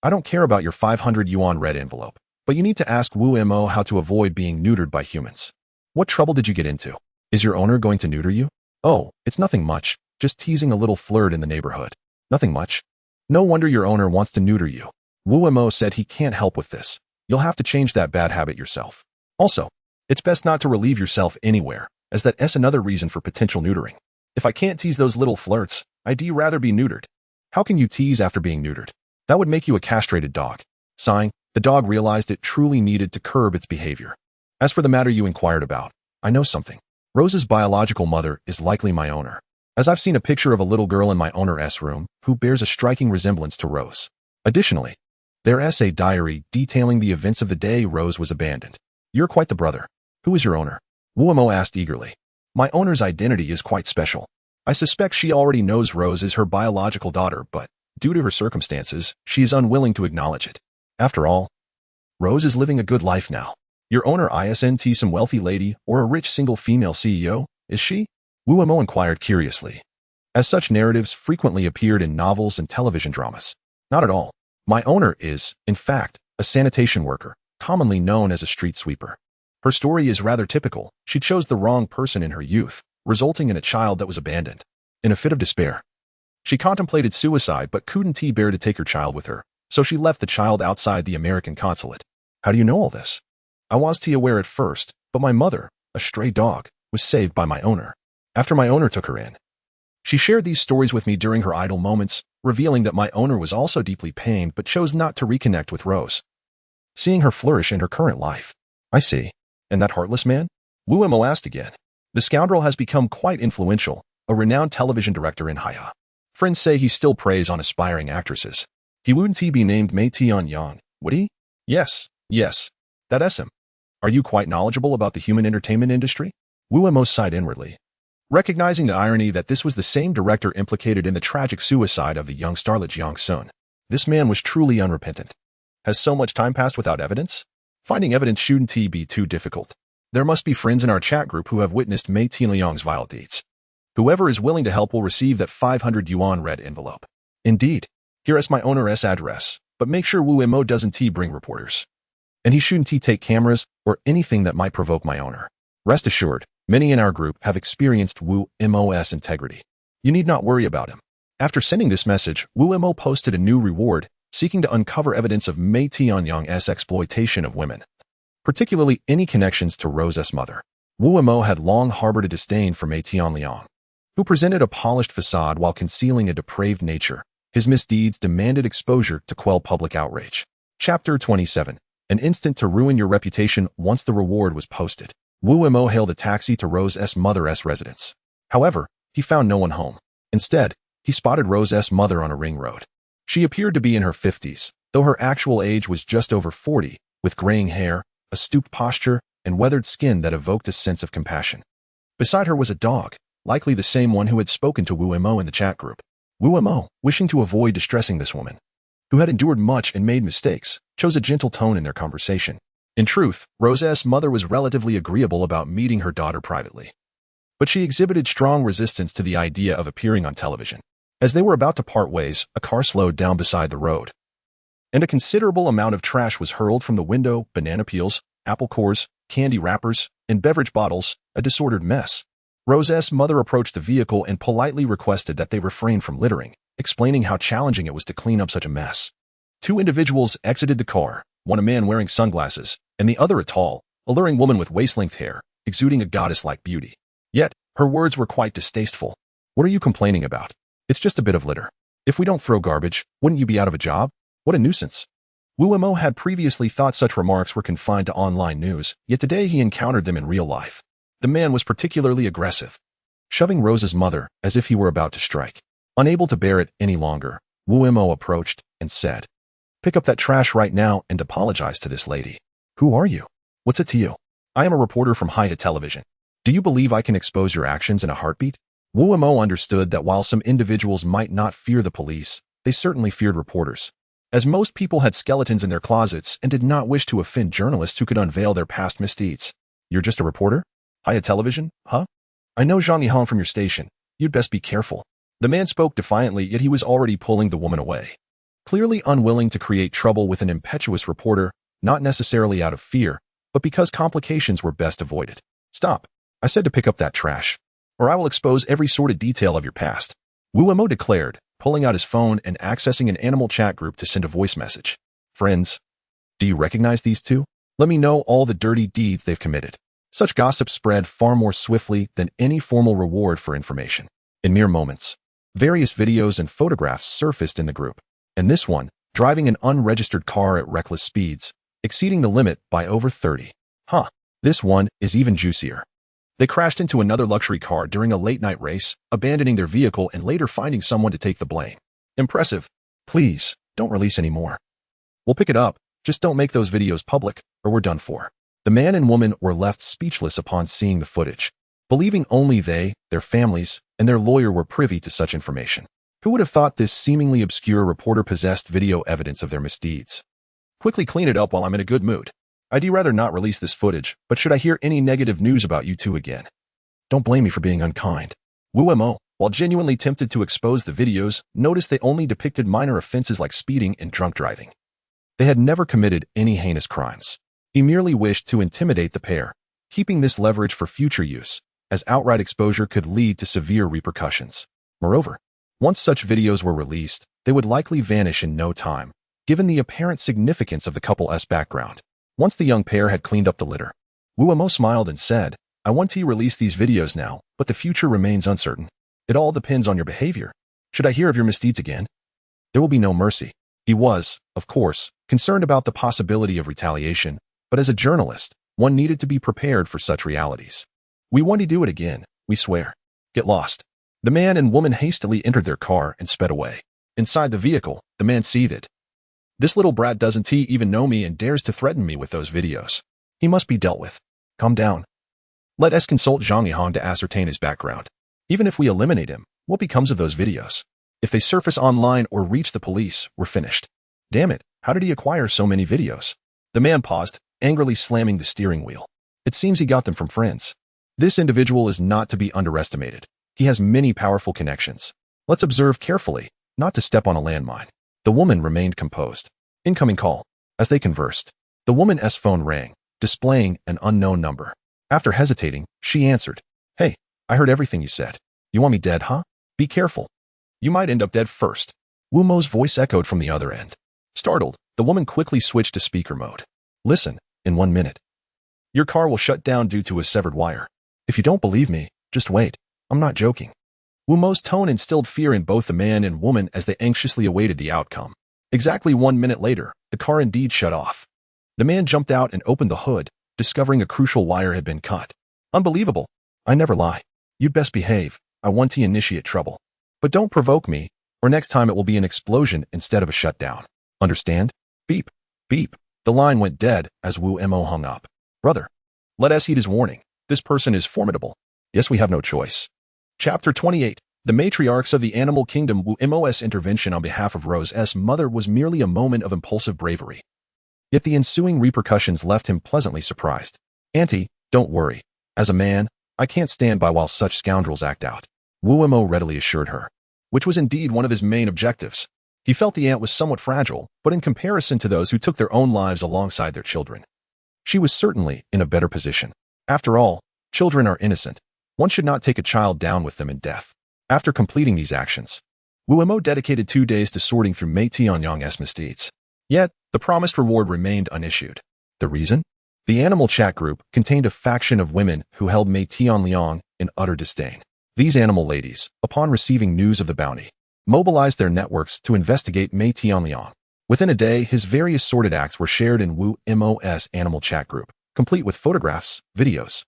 I don't care about your 500 yuan red envelope, but you need to ask Wu Mo how to avoid being neutered by humans. What trouble did you get into? Is your owner going to neuter you? Oh, it's nothing much, just teasing a little flirt in the neighborhood. Nothing much. No wonder your owner wants to neuter you. Wu Mo said he can't help with this. You'll have to change that bad habit yourself. Also, it's best not to relieve yourself anywhere, as that's another reason for potential neutering. If I can't tease those little flirts, I'd rather be neutered. How can you tease after being neutered? That would make you a castrated dog. Sighing, the dog realized it truly needed to curb its behavior. As for the matter you inquired about, I know something. Rose's biological mother is likely my owner, as I've seen a picture of a little girl in my owner's room who bears a striking resemblance to Rose. Additionally, there's a diary detailing the events of the day Rose was abandoned. You're quite the brother. Who is your owner? Wu Mo asked eagerly. My owner's identity is quite special. I suspect she already knows Rose is her biological daughter, but due to her circumstances, she is unwilling to acknowledge it. After all, Rose is living a good life now. Your owner isn't some wealthy lady or a rich single female CEO, is she? Wu Mo inquired curiously, as such narratives frequently appeared in novels and television dramas. Not at all. My owner is, in fact, a sanitation worker, commonly known as a street sweeper. Her story is rather typical. She chose the wrong person in her youth, resulting in a child that was abandoned. In a fit of despair, she contemplated suicide but couldn't bear to take her child with her, so she left the child outside the American consulate. How do you know all this? I was aware at first, but my mother, a stray dog, was saved by my owner. After my owner took her in. She shared these stories with me during her idle moments, revealing that my owner was also deeply pained but chose not to reconnect with Rose, seeing her flourish in her current life. I see. And that heartless man? Wu Mo asked again. The scoundrel has become quite influential, a renowned television director in Haya. Friends say he still preys on aspiring actresses. He wouldn't be named Mei Tianyang, would he? Yes, that's him. Are you quite knowledgeable about the human entertainment industry? Wu Mo sighed inwardly, recognizing the irony that this was the same director implicated in the tragic suicide of the young starlet Jiang Sun. This man was truly unrepentant. Has so much time passed without evidence? Finding evidence shouldn't be too difficult. There must be friends in our chat group who have witnessed Mei Tianyang's vile deeds. Whoever is willing to help will receive that 500 yuan red envelope. Indeed. Here is my owner's address, but make sure Wu Mo doesn't bring reporters. And he shouldn't take cameras or anything that might provoke my owner. Rest assured, many in our group have experienced Wu Mo's integrity. You need not worry about him. After sending this message, Wu Mo posted a new reward, seeking to uncover evidence of Mei Tianyang's exploitation of women, particularly any connections to Rose's mother. Wu Mo had long harbored a disdain for Mei Tianyang, who presented a polished facade while concealing a depraved nature. His misdeeds demanded exposure to quell public outrage. Chapter 27. An instant to ruin your reputation. Once the reward was posted, Wu Mo hailed a taxi to Rose's mother's residence. However, he found no one home. Instead, he spotted Rose's mother on a ring road. She appeared to be in her 50s, though her actual age was just over 40, with graying hair, a stooped posture, and weathered skin that evoked a sense of compassion. Beside her was a dog, likely the same one who had spoken to Wu Mo in the chat group. Wu Mo, wishing to avoid distressing this woman, who had endured much and made mistakes, chose a gentle tone in their conversation. In truth, Rose's mother was relatively agreeable about meeting her daughter privately, but she exhibited strong resistance to the idea of appearing on television. As they were about to part ways, a car slowed down beside the road, and a considerable amount of trash was hurled from the window: banana peels, apple cores, candy wrappers, and beverage bottles, a disordered mess. Rose's mother approached the vehicle and politely requested that they refrain from littering, explaining how challenging it was to clean up such a mess. Two individuals exited the car, one a man wearing sunglasses, and the other a tall, alluring woman with waist-length hair, exuding a goddess-like beauty. Yet, her words were quite distasteful. What are you complaining about? It's just a bit of litter. If we don't throw garbage, wouldn't you be out of a job? What a nuisance. Wu Mo had previously thought such remarks were confined to online news, yet today he encountered them in real life. The man was particularly aggressive, shoving Rose's mother as if he were about to strike. Unable to bear it any longer, Wu Mo approached and said, "Pick up that trash right now and apologize to this lady." "Who are you? What's it to you?" "I am a reporter from Haya Television. Do you believe I can expose your actions in a heartbeat?" Wu Mo understood that while some individuals might not fear the police, they certainly feared reporters, as most people had skeletons in their closets and did not wish to offend journalists who could unveil their past misdeeds. "You're just a reporter? Haya Television, huh? I know Zhang Yihan from your station. You'd best be careful." The man spoke defiantly, yet he was already pulling the woman away, clearly unwilling to create trouble with an impetuous reporter, not necessarily out of fear, but because complications were best avoided. "Stop. I said to pick up that trash, or I will expose every sordid detail of your past," Wu Mo declared, pulling out his phone and accessing an animal chat group to send a voice message. "Friends, do you recognize these two? Let me know all the dirty deeds they've committed." Such gossip spread far more swiftly than any formal reward for information. In mere moments, various videos and photographs surfaced in the group, and this one, driving an unregistered car at reckless speeds, exceeding the limit by over 30. This one is even juicier. They crashed into another luxury car during a late-night race, abandoning their vehicle and later finding someone to take the blame. Impressive. Please, don't release any more. We'll pick it up, just don't make those videos public, or we're done for. The man and woman were left speechless upon seeing the footage, believing only they, their families, and their lawyer were privy to such information. Who would have thought this seemingly obscure reporter possessed video evidence of their misdeeds? "Quickly clean it up while I'm in a good mood. I'd rather not release this footage, but should I hear any negative news about you two again, don't blame me for being unkind." Wu Mo, while genuinely tempted to expose the videos, noticed they only depicted minor offenses like speeding and drunk driving. They had never committed any heinous crimes. He merely wished to intimidate the pair, keeping this leverage for future use, as outright exposure could lead to severe repercussions. Moreover, once such videos were released, they would likely vanish in no time, given the apparent significance of the couple's background. Once the young pair had cleaned up the litter, Wu Mo smiled and said, I want to release these videos now, but the future remains uncertain. It all depends on your behavior. Should I hear of your misdeeds again? There will be no mercy. He was, of course, concerned about the possibility of retaliation, but as a journalist, one needed to be prepared for such realities. We want to do it again, we swear. Get lost. The man and woman hastily entered their car and sped away. Inside the vehicle, the man seethed. This little brat doesn't even know me and dares to threaten me with those videos. He must be dealt with. Calm down. Let us consult Zhang Yihang to ascertain his background. Even if we eliminate him, what becomes of those videos? If they surface online or reach the police, we're finished. Damn it, how did he acquire so many videos? The man paused, angrily slamming the steering wheel. It seems he got them from friends. This individual is not to be underestimated. He has many powerful connections. Let's observe carefully, not to step on a landmine. The woman remained composed. Incoming call. As they conversed, the woman's phone rang, displaying an unknown number. After hesitating, she answered. Hey, I heard everything you said. You want me dead, huh? Be careful. You might end up dead first. Wu Mo's voice echoed from the other end. Startled, the woman quickly switched to speaker mode. Listen, in 1 minute. Your car will shut down due to a severed wire. If you don't believe me, just wait. I'm not joking. Wu Mo's tone instilled fear in both the man and woman as they anxiously awaited the outcome. Exactly 1 minute later, the car indeed shut off. The man jumped out and opened the hood, discovering a crucial wire had been cut. Unbelievable. I never lie. You'd best behave. I want to initiate trouble. But don't provoke me, or next time it will be an explosion instead of a shutdown. Understand? Beep. Beep. The line went dead as Wu Mo hung up. Brother, let us heed his warning. This person is formidable. Yes, we have no choice. Chapter 28. The matriarchs of the animal kingdom. Wu Mo's intervention on behalf of Rose's mother was merely a moment of impulsive bravery. Yet the ensuing repercussions left him pleasantly surprised. Auntie, don't worry. As a man, I can't stand by while such scoundrels act out. Wu Mo readily assured her, which was indeed one of his main objectives. He felt the aunt was somewhat fragile, but in comparison to those who took their own lives alongside their children, she was certainly in a better position. After all, children are innocent. One should not take a child down with them in death. After completing these actions, Wu Mo dedicated 2 days to sorting through Mei Tianyang's misdeeds. Yet, the promised reward remained unissued. The reason? The animal chat group contained a faction of women who held Mei Tianliang in utter disdain. These animal ladies, upon receiving news of the bounty, mobilized their networks to investigate Mei Tianliang. Within a day, his various sordid acts were shared in Wu Mo's animal chat group, complete with photographs, videos,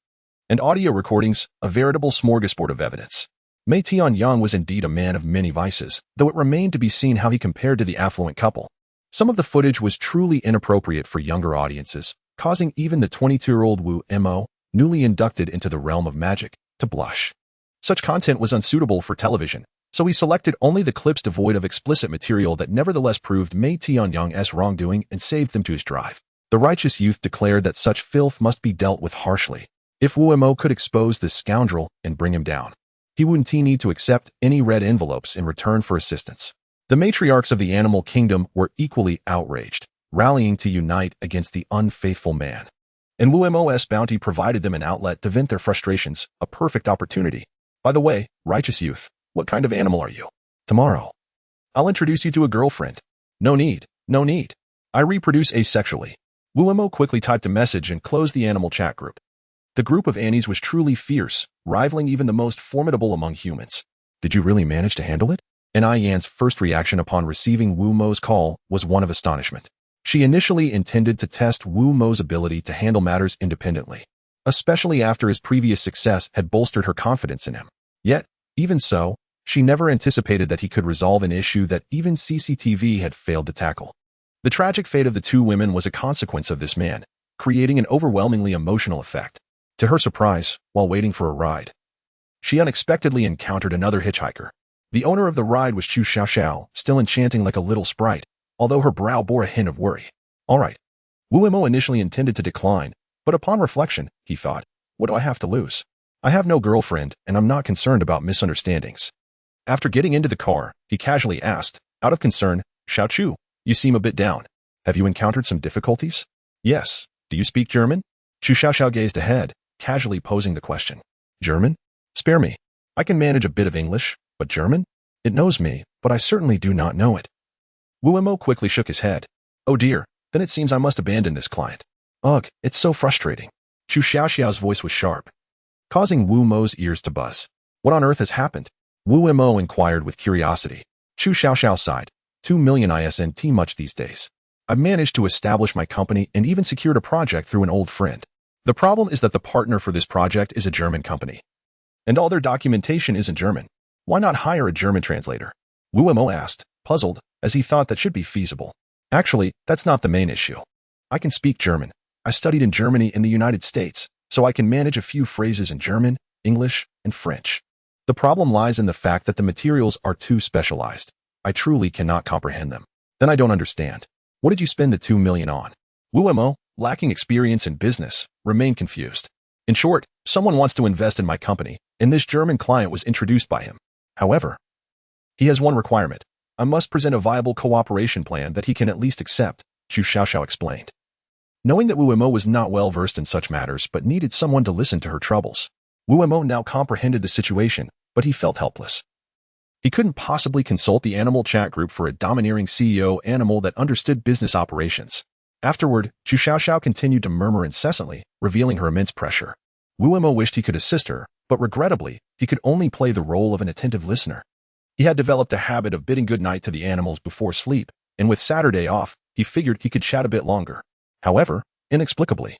and audio recordings, a veritable smorgasbord of evidence. Mei Tianyang was indeed a man of many vices, though it remained to be seen how he compared to the affluent couple. Some of the footage was truly inappropriate for younger audiences, causing even the 22-year-old Wu Mo, newly inducted into the realm of magic, to blush. Such content was unsuitable for television, so he selected only the clips devoid of explicit material that nevertheless proved Mei Tianyang's wrongdoing and saved them to his drive. The righteous youth declared that such filth must be dealt with harshly. If Wu Mo could expose this scoundrel and bring him down, he wouldn't need to accept any red envelopes in return for assistance. The matriarchs of the animal kingdom were equally outraged, rallying to unite against the unfaithful man. And Wu Mo's bounty provided them an outlet to vent their frustrations, a perfect opportunity. By the way, righteous youth, what kind of animal are you? Tomorrow, I'll introduce you to a girlfriend. No need, no need. I reproduce asexually. Wu Mo quickly typed a message and closed the animal chat group. The group of Annies was truly fierce, rivaling even the most formidable among humans. Did you really manage to handle it? Yan's first reaction upon receiving Wu Mo's call was one of astonishment. She initially intended to test Wu Mo's ability to handle matters independently, especially after his previous success had bolstered her confidence in him. Yet, even so, she never anticipated that he could resolve an issue that even CCTV had failed to tackle. The tragic fate of the two women was a consequence of this man, creating an overwhelmingly emotional effect. To her surprise, while waiting for a ride, she unexpectedly encountered another hitchhiker. The owner of the ride was Chu Xiaoxiao, still enchanting like a little sprite, although her brow bore a hint of worry. All right. Wu Mo initially intended to decline, but upon reflection, he thought, what do I have to lose? I have no girlfriend, and I'm not concerned about misunderstandings. After getting into the car, he casually asked, out of concern, Xiao Chu, you seem a bit down. Have you encountered some difficulties? Yes. Do you speak German? Chu Xiaoxiao gazed ahead, casually posing the question. German? Spare me. I can manage a bit of English, but German? It knows me, but I certainly do not know it. Wu Mo quickly shook his head. Oh dear, then it seems I must abandon this client. Ugh, it's so frustrating. Chu Xiaoxiao's voice was sharp, causing Wu Mo's ears to buzz. What on earth has happened? Wu Mo inquired with curiosity. Chu Xiaoxiao sighed. 2 million isn't much these days. I've managed to establish my company and even secured a project through an old friend. The problem is that the partner for this project is a German company, and all their documentation is in German. Why not hire a German translator? Wu Mo asked, puzzled, as he thought that should be feasible. Actually, that's not the main issue. I can speak German. I studied in Germany and the United States, so I can manage a few phrases in German, English, and French. The problem lies in the fact that the materials are too specialized. I truly cannot comprehend them. Then I don't understand. What did you spend the 2 million on? Wu Mo, lacking experience in business, remained confused. In short, someone wants to invest in my company, and this German client was introduced by him. However, he has one requirement. I must present a viable cooperation plan that he can at least accept, Chu Xiaoxiao explained. Knowing that Wu Mo was not well versed in such matters but needed someone to listen to her troubles, Wu Mo now comprehended the situation, but he felt helpless. He couldn't possibly consult the animal chat group for a domineering CEO animal that understood business operations. Afterward, Chu Xiaoxiao continued to murmur incessantly, revealing her immense pressure. Wu Mo wished he could assist her, but regrettably, he could only play the role of an attentive listener. He had developed a habit of bidding good night to the animals before sleep, and with Saturday off, he figured he could chat a bit longer. However, inexplicably,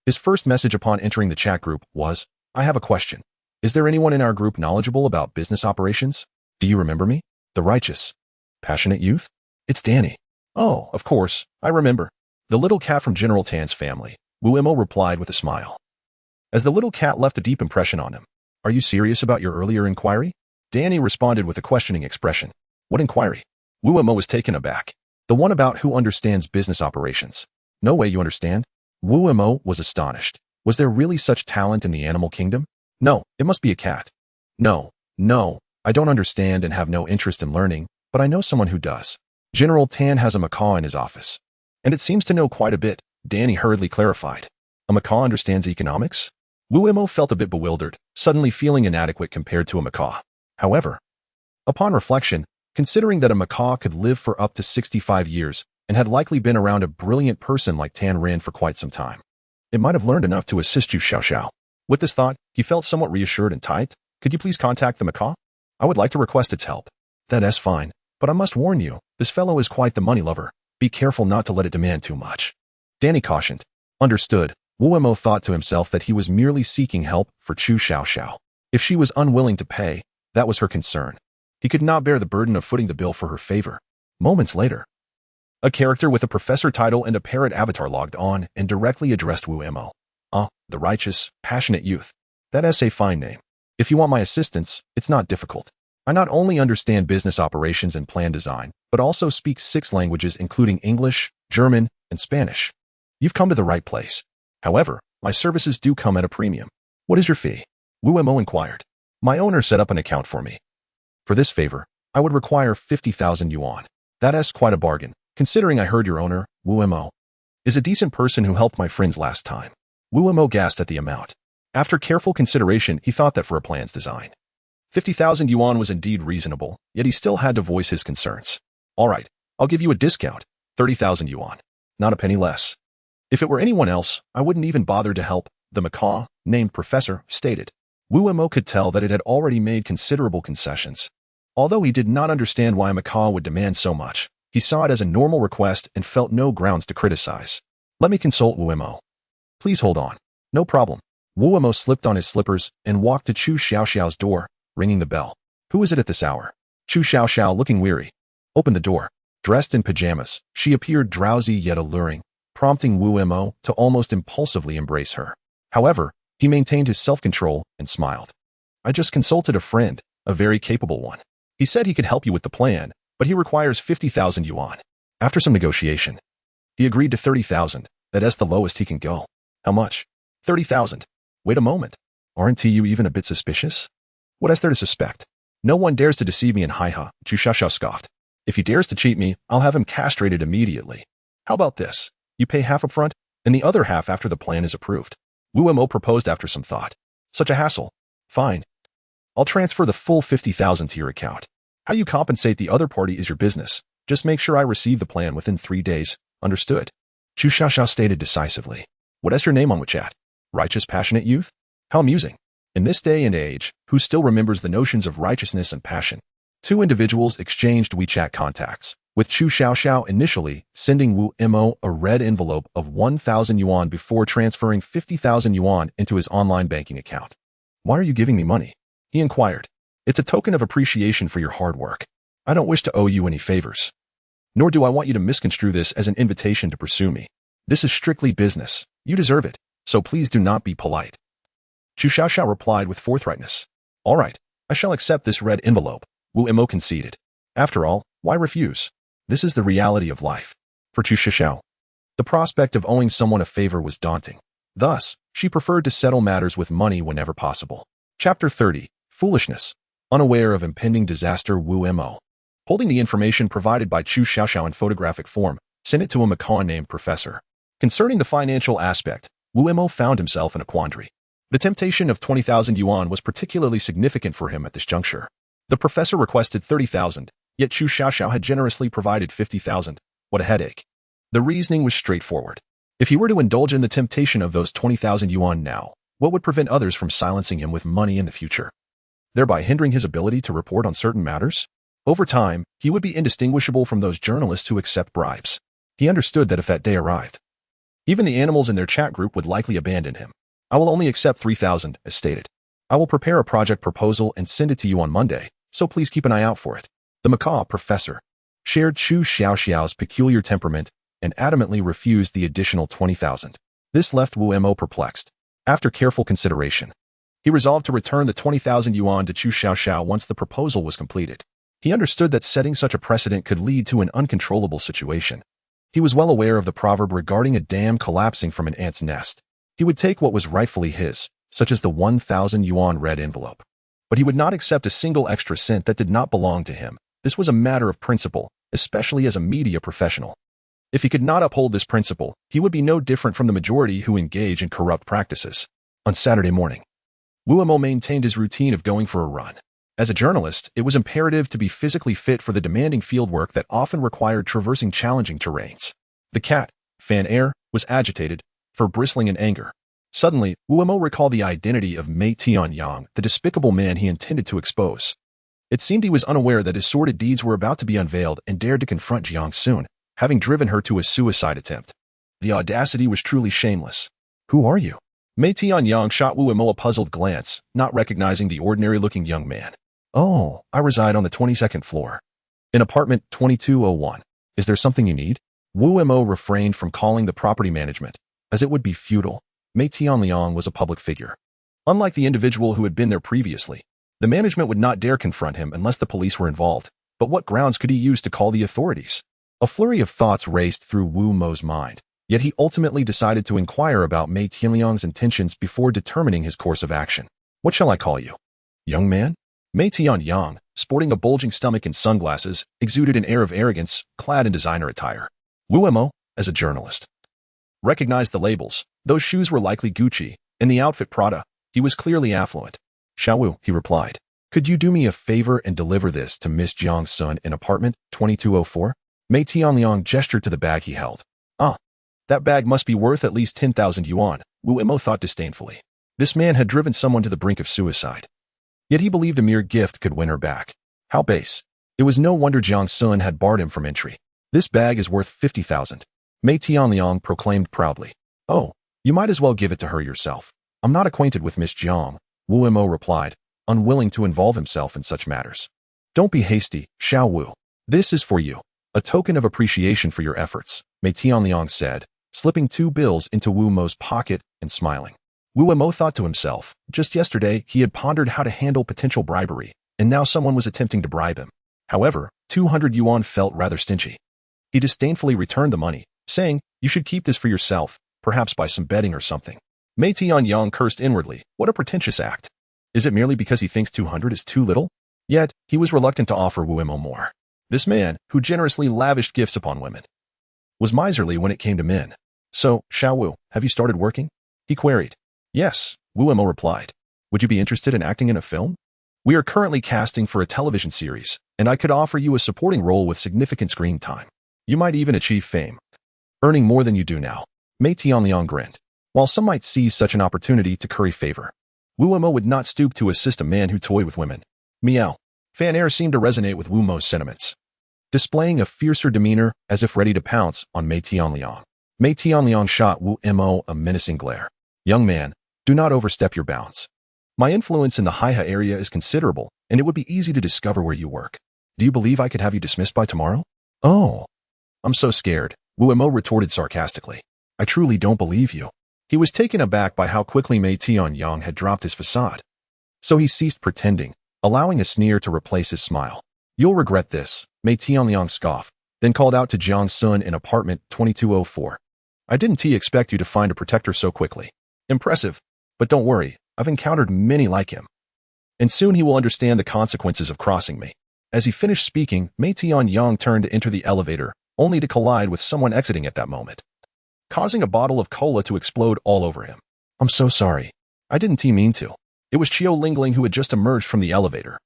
his first message upon entering the chat group was, I have a question. Is there anyone in our group knowledgeable about business operations? Do you remember me? The righteous, passionate youth? It's Danny. Oh, of course, I remember. The little cat from General Tan's family, Wu Mo replied with a smile. As the little cat left a deep impression on him. Are you serious about your earlier inquiry? Danny responded with a questioning expression. What inquiry? Wu Mo was taken aback. The one about who understands business operations. No way you understand? Wu Mo was astonished. Was there really such talent in the animal kingdom? No, it must be a cat. No, I don't understand and have no interest in learning, but I know someone who does. General Tan has a macaw in his office. And it seems to know quite a bit, Danny hurriedly clarified. A macaw understands economics? Wu Mo felt a bit bewildered, suddenly feeling inadequate compared to a macaw. However, upon reflection, considering that a macaw could live for up to 65 years and had likely been around a brilliant person like Tan Rin for quite some time, it might have learned enough to assist Chu Xiaoxiao. With this thought, he felt somewhat reassured and tight. Could you please contact the macaw? I would like to request its help. That's fine, but I must warn you, this fellow is quite the money lover. Be careful not to let it demand too much. Danny cautioned. Understood. Wu Mo thought to himself that he was merely seeking help for Chu Xiaoxiao. If she was unwilling to pay, that was her concern. He could not bear the burden of footing the bill for her favor. Moments later, a character with a professor title and a parrot avatar logged on and directly addressed Wu Mo. The righteous, passionate youth. That's a fine name. If you want my assistance, it's not difficult. I not only understand business operations and plan design, but also speak 6 languages including English, German, and Spanish. You've come to the right place. However, my services do come at a premium. What is your fee? Wu Mo inquired. My owner set up an account for me. For this favor, I would require 50,000 yuan. That's quite a bargain, considering I heard your owner, Wu Mo, is a decent person who helped my friends last time. Wu Mo gasped at the amount. After careful consideration, he thought that for a plan's design, 50,000 yuan was indeed reasonable, yet he still had to voice his concerns. All right, I'll give you a discount, 30,000 yuan. Not a penny less. If it were anyone else, I wouldn't even bother to help, the macaw, named Professor, stated. Wu Mo could tell that it had already made considerable concessions. Although he did not understand why a macaw would demand so much, he saw it as a normal request and felt no grounds to criticize. Let me consult Wu Mo. Please hold on. No problem. Wu Mo slipped on his slippers and walked to Chu Xiaoxiao's door, ringing the bell. Who is it at this hour? Chu Xiaoxiao, looking weary, opened the door. Dressed in pajamas, she appeared drowsy yet alluring, prompting Wu Mo to almost impulsively embrace her. However, he maintained his self-control and smiled. I just consulted a friend, a very capable one. He said he could help you with the plan, but he requires 50,000 yuan. After some negotiation, he agreed to 30,000. That's the lowest he can go. How much? 30,000. Wait a moment. Aren't you even a bit suspicious? What is there to suspect? No one dares to deceive me in Haiha, Chu Xiaoxiao scoffed. If he dares to cheat me, I'll have him castrated immediately. How about this? You pay half up front, and the other half after the plan is approved. Wu Mo proposed after some thought. Such a hassle. Fine. I'll transfer the full 50,000 to your account. How you compensate the other party is your business, Just make sure I receive the plan within 3 days. Understood? Chu Xiaoxiao stated decisively. What is your name on WeChat? Righteous Passionate Youth? How amusing. In this day and age, who still remembers the notions of righteousness and passion? Two individuals exchanged WeChat contacts, with Chu Xiaoxiao initially sending Wu Mo a red envelope of 1,000 yuan before transferring 50,000 yuan into his online banking account. Why are you giving me money? He inquired. It's a token of appreciation for your hard work. I don't wish to owe you any favors. Nor do I want you to misconstrue this as an invitation to pursue me. This is strictly business. You deserve it, so please do not be polite. Chu Xiaoxiao replied with forthrightness. All right, I shall accept this red envelope, Wu Mo conceded. After all, why refuse? This is the reality of life. For Chu Xiaoxiao, the prospect of owing someone a favor was daunting. Thus, she preferred to settle matters with money whenever possible. Chapter 30. Foolishness. Unaware of impending disaster, Wu Mo, holding the information provided by Chu Xiaoxiao in photographic form, sent it to a macaw named Professor. Concerning the financial aspect, Wu Mo found himself in a quandary. The temptation of 20,000 yuan was particularly significant for him at this juncture. The professor requested 30,000, yet Chu Xiaoxiao had generously provided 50,000. What a headache. The reasoning was straightforward. If he were to indulge in the temptation of those 20,000 yuan now, what would prevent others from silencing him with money in the future, thereby hindering his ability to report on certain matters? Over time, he would be indistinguishable from those journalists who accept bribes. He understood that if that day arrived, even the animals in their chat group would likely abandon him. I will only accept 3,000, as stated. I will prepare a project proposal and send it to you on Monday, so please keep an eye out for it. The macaw professor shared Chu Xiaoxiao's peculiar temperament and adamantly refused the additional 20,000. This left Wu Mo perplexed. After careful consideration, he resolved to return the 20,000 yuan to Chu Xiaoxiao once the proposal was completed. He understood that setting such a precedent could lead to an uncontrollable situation. He was well aware of the proverb regarding a dam collapsing from an ant's nest. He would take what was rightfully his, such as the 1,000 yuan red envelope. But he would not accept a single extra cent that did not belong to him. This was a matter of principle, especially as a media professional. If he could not uphold this principle, he would be no different from the majority who engage in corrupt practices. On Saturday morning, Wu Mo maintained his routine of going for a run. As a journalist, it was imperative to be physically fit for the demanding fieldwork that often required traversing challenging terrains. The cat, Fan Air, was agitated, fur bristling in anger. Suddenly, Wu Mo recalled the identity of Mei Tianyang, the despicable man he intended to expose. It seemed he was unaware that his sordid deeds were about to be unveiled and dared to confront Jiang soon, having driven her to a suicide attempt. The audacity was truly shameless. Who are you? Mei Tianyang shot Wu Mo a puzzled glance, not recognizing the ordinary-looking young man. Oh, I reside on the 22nd floor. In apartment 2201. Is there something you need? Wu Mo refrained from calling the property management, as it would be futile. Mei Tianyang was a public figure. Unlike the individual who had been there previously, the management would not dare confront him unless the police were involved. But what grounds could he use to call the authorities? A flurry of thoughts raced through Wu Mo's mind, yet he ultimately decided to inquire about Mei Tianyang's intentions before determining his course of action. What shall I call you? Young man? Mei Tianyang, sporting a bulging stomach and sunglasses, exuded an air of arrogance, clad in designer attire. Wu Mo, as a journalist, recognized the labels. Those shoes were likely Gucci, and the outfit Prada. He was clearly affluent. Xiao Wu, he replied. Could you do me a favor and deliver this to Miss Jiang's son in apartment 2204? Mei Tianyang gestured to the bag he held. Ah, that bag must be worth at least 10,000 yuan, Wu Mo thought disdainfully. This man had driven someone to the brink of suicide. Yet he believed a mere gift could win her back. How base. It was no wonder Jiang Sun had barred him from entry. This bag is worth 50,000. Mei Tianyang proclaimed proudly. Oh, you might as well give it to her yourself. I'm not acquainted with Miss Jiang, Wu Mo replied, unwilling to involve himself in such matters. Don't be hasty, Xiao Wu. This is for you. A token of appreciation for your efforts, Mei Tianyang said, slipping 2 bills into Wu Mo's pocket and smiling. Wu Mo thought to himself, just yesterday he had pondered how to handle potential bribery, and now someone was attempting to bribe him. However, 200 yuan felt rather stingy. He disdainfully returned the money, saying, you should keep this for yourself, perhaps by some betting or something. Mei Tianyang cursed inwardly. What a pretentious act. Is it merely because he thinks 200 is too little? Yet, he was reluctant to offer Wu Mo more. This man, who generously lavished gifts upon women, was miserly when it came to men. So, Xiao Wu, have you started working? He queried. Yes, Wu Mo replied. Would you be interested in acting in a film? We are currently casting for a television series, and I could offer you a supporting role with significant screen time. You might even achieve fame, earning more than you do now. Mei Tianliang grinned. While some might seize such an opportunity to curry favor, Wu Mo would not stoop to assist a man who toyed with women. Meow. Fan Air seemed to resonate with Wu Mo's sentiments, displaying a fiercer demeanor as if ready to pounce on Mei Tianliang. Mei Tianliang shot Wu Mo a menacing glare. Young man, do not overstep your bounds. My influence in the Haiha area is considerable, and it would be easy to discover where you work. Do you believe I could have you dismissed by tomorrow? Oh, I'm so scared, Wu Mo retorted sarcastically. I truly don't believe you. He was taken aback by how quickly Mei Tianliang had dropped his facade. So he ceased pretending, allowing a sneer to replace his smile. You'll regret this, Mei Tianliang scoffed, then called out to Jiang Sun in apartment 2204. I didn't expect you to find a protector so quickly. Impressive, but don't worry, I've encountered many like him. And soon he will understand the consequences of crossing me. As he finished speaking, Mei Tianliang turned to enter the elevator, only to collide with someone exiting at that moment, causing a bottle of cola to explode all over him. I'm so sorry. I didn't mean to. It was Qiu Lingling who had just emerged from the elevator.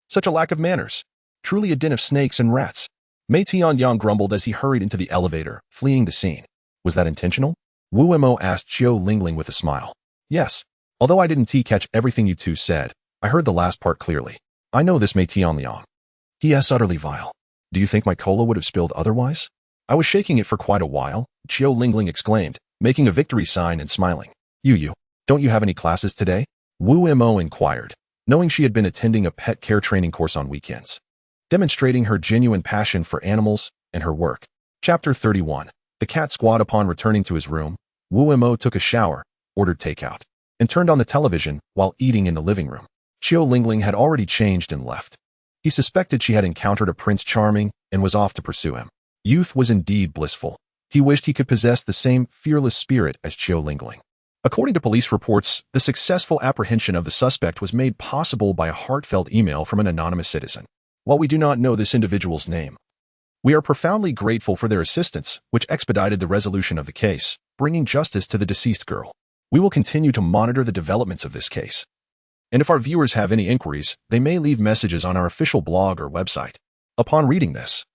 Such a lack of manners. Truly a den of snakes and rats. Mei Tianliang grumbled as he hurried into the elevator, fleeing the scene. Was that intentional? Wu Mo asked Qiu Lingling with a smile. Yes. Although I didn't catch everything you two said, I heard the last part clearly. I know this Mei Tianliang. He is utterly vile. Do you think my cola would have spilled otherwise? I was shaking it for quite a while, Qiu Lingling exclaimed, making a victory sign and smiling. You, don't you have any classes today? Wu Mo inquired, knowing she had been attending a pet care training course on weekends, demonstrating her genuine passion for animals and her work. Chapter 31. The cat squad. Upon returning to his room, Wu Mo took a shower, ordered takeout, and turned on the television while eating in the living room. Qiu Lingling had already changed and left. He suspected she had encountered a Prince Charming and was off to pursue him. Youth was indeed blissful. He wished he could possess the same fearless spirit as Qiu Lingling. According to police reports, the successful apprehension of the suspect was made possible by a heartfelt email from an anonymous citizen. While we do not know this individual's name, we are profoundly grateful for their assistance, which expedited the resolution of the case, bringing justice to the deceased girl. We will continue to monitor the developments of this case. And if our viewers have any inquiries, they may leave messages on our official blog or website. Upon reading this,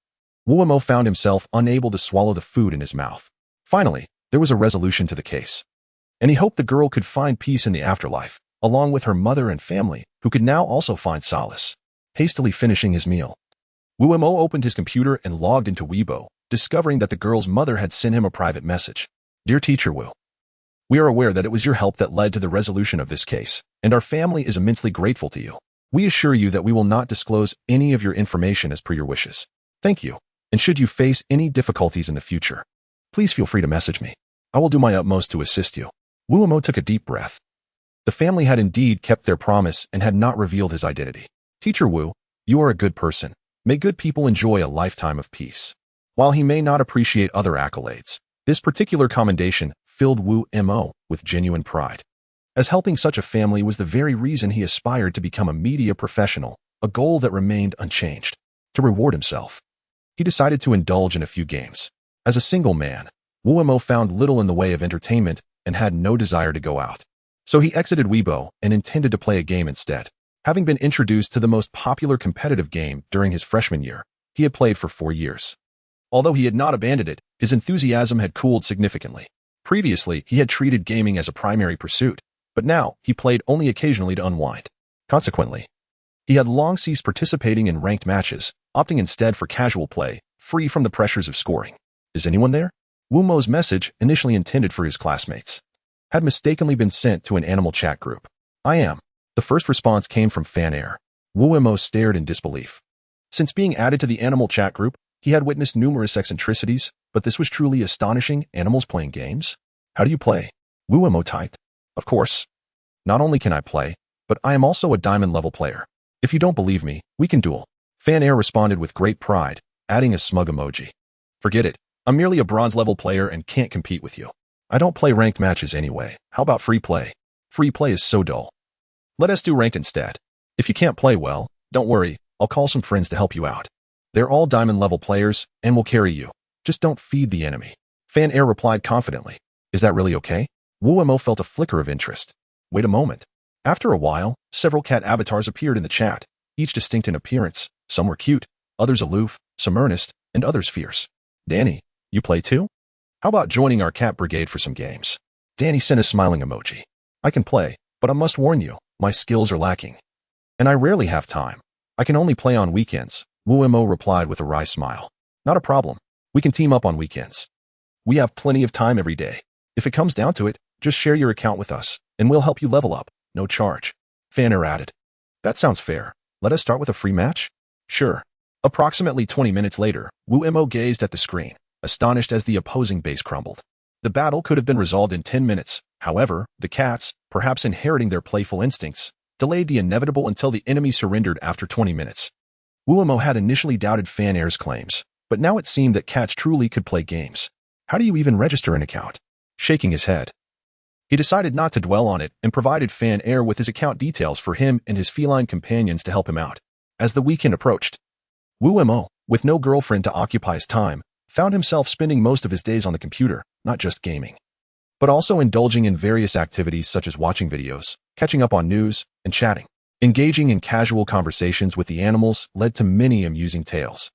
Wu Mo found himself unable to swallow the food in his mouth. Finally, there was a resolution to the case, and he hoped the girl could find peace in the afterlife, along with her mother and family, who could now also find solace. Hastily finishing his meal, Wu Mo opened his computer and logged into Weibo, discovering that the girl's mother had sent him a private message. Dear Teacher Wu, we are aware that it was your help that led to the resolution of this case, and our family is immensely grateful to you. We assure you that we will not disclose any of your information as per your wishes. Thank you, and should you face any difficulties in the future, please feel free to message me. I will do my utmost to assist you. Wu Mo took a deep breath. The family had indeed kept their promise and had not revealed his identity. Teacher Wu, you are a good person. May good people enjoy a lifetime of peace. While he may not appreciate other accolades, this particular commendation filled Wu Mo with genuine pride, as helping such a family was the very reason he aspired to become a media professional, a goal that remained unchanged. To reward himself, he decided to indulge in a few games. As a single man, Wu Mo found little in the way of entertainment and had no desire to go out. So he exited Weibo and intended to play a game instead. Having been introduced to the most popular competitive game during his freshman year, he had played for 4 years. Although he had not abandoned it, his enthusiasm had cooled significantly. Previously, he had treated gaming as a primary pursuit, but now he played only occasionally to unwind. Consequently, he had long ceased participating in ranked matches, opting instead for casual play, free from the pressures of scoring. Is anyone there? Wu Mo's message, initially intended for his classmates, had mistakenly been sent to an animal chat group. I am. The first response came from Fan Air. Wu Mo stared in disbelief. Since being added to the animal chat group, he had witnessed numerous eccentricities, but this was truly astonishing. Animals playing games? How do you play? Wu Mo typed. Of course. Not only can I play, but I am also a diamond level player. If you don't believe me, we can duel. Fan Air responded with great pride, adding a smug emoji. Forget it. I'm merely a bronze level player and can't compete with you. I don't play ranked matches anyway. How about free play? Free play is so dull. Let us do ranked instead. If you can't play well, don't worry, I'll call some friends to help you out. They're all diamond level players and will carry you. Just don't feed the enemy. Fan Air replied confidently. Is that really okay? Wu Mo felt a flicker of interest. Wait a moment. After a while, several cat avatars appeared in the chat, each distinct in appearance, Some were cute, others aloof, some earnest, and others fierce. Danny, you play too? How about joining our cat brigade for some games? Danny sent a smiling emoji. I can play, but I must warn you, my skills are lacking. And I rarely have time. I can only play on weekends, Wu Mo replied with a wry smile. Not a problem. We can team up on weekends. We have plenty of time every day. If it comes down to it, just share your account with us, and we'll help you level up, no charge. Fanner added. That sounds fair. Let us start with a free match? Sure. Approximately 20 minutes later, Wu Mo gazed at the screen, astonished as the opposing base crumbled. The battle could have been resolved in 10 minutes. However, the cats, perhaps inheriting their playful instincts, delayed the inevitable until the enemy surrendered after 20 minutes. Wu Mo had initially doubted Fanner's claims, but now it seemed that cats truly could play games. How do you even register an account? Shaking his head. He decided not to dwell on it and provided Fanner with his account details for him and his feline companions to help him out. As the weekend approached, Wu Mo, with no girlfriend to occupy his time, found himself spending most of his days on the computer, not just gaming, but also indulging in various activities such as watching videos, catching up on news, and chatting. Engaging in casual conversations with the animals led to many amusing tales.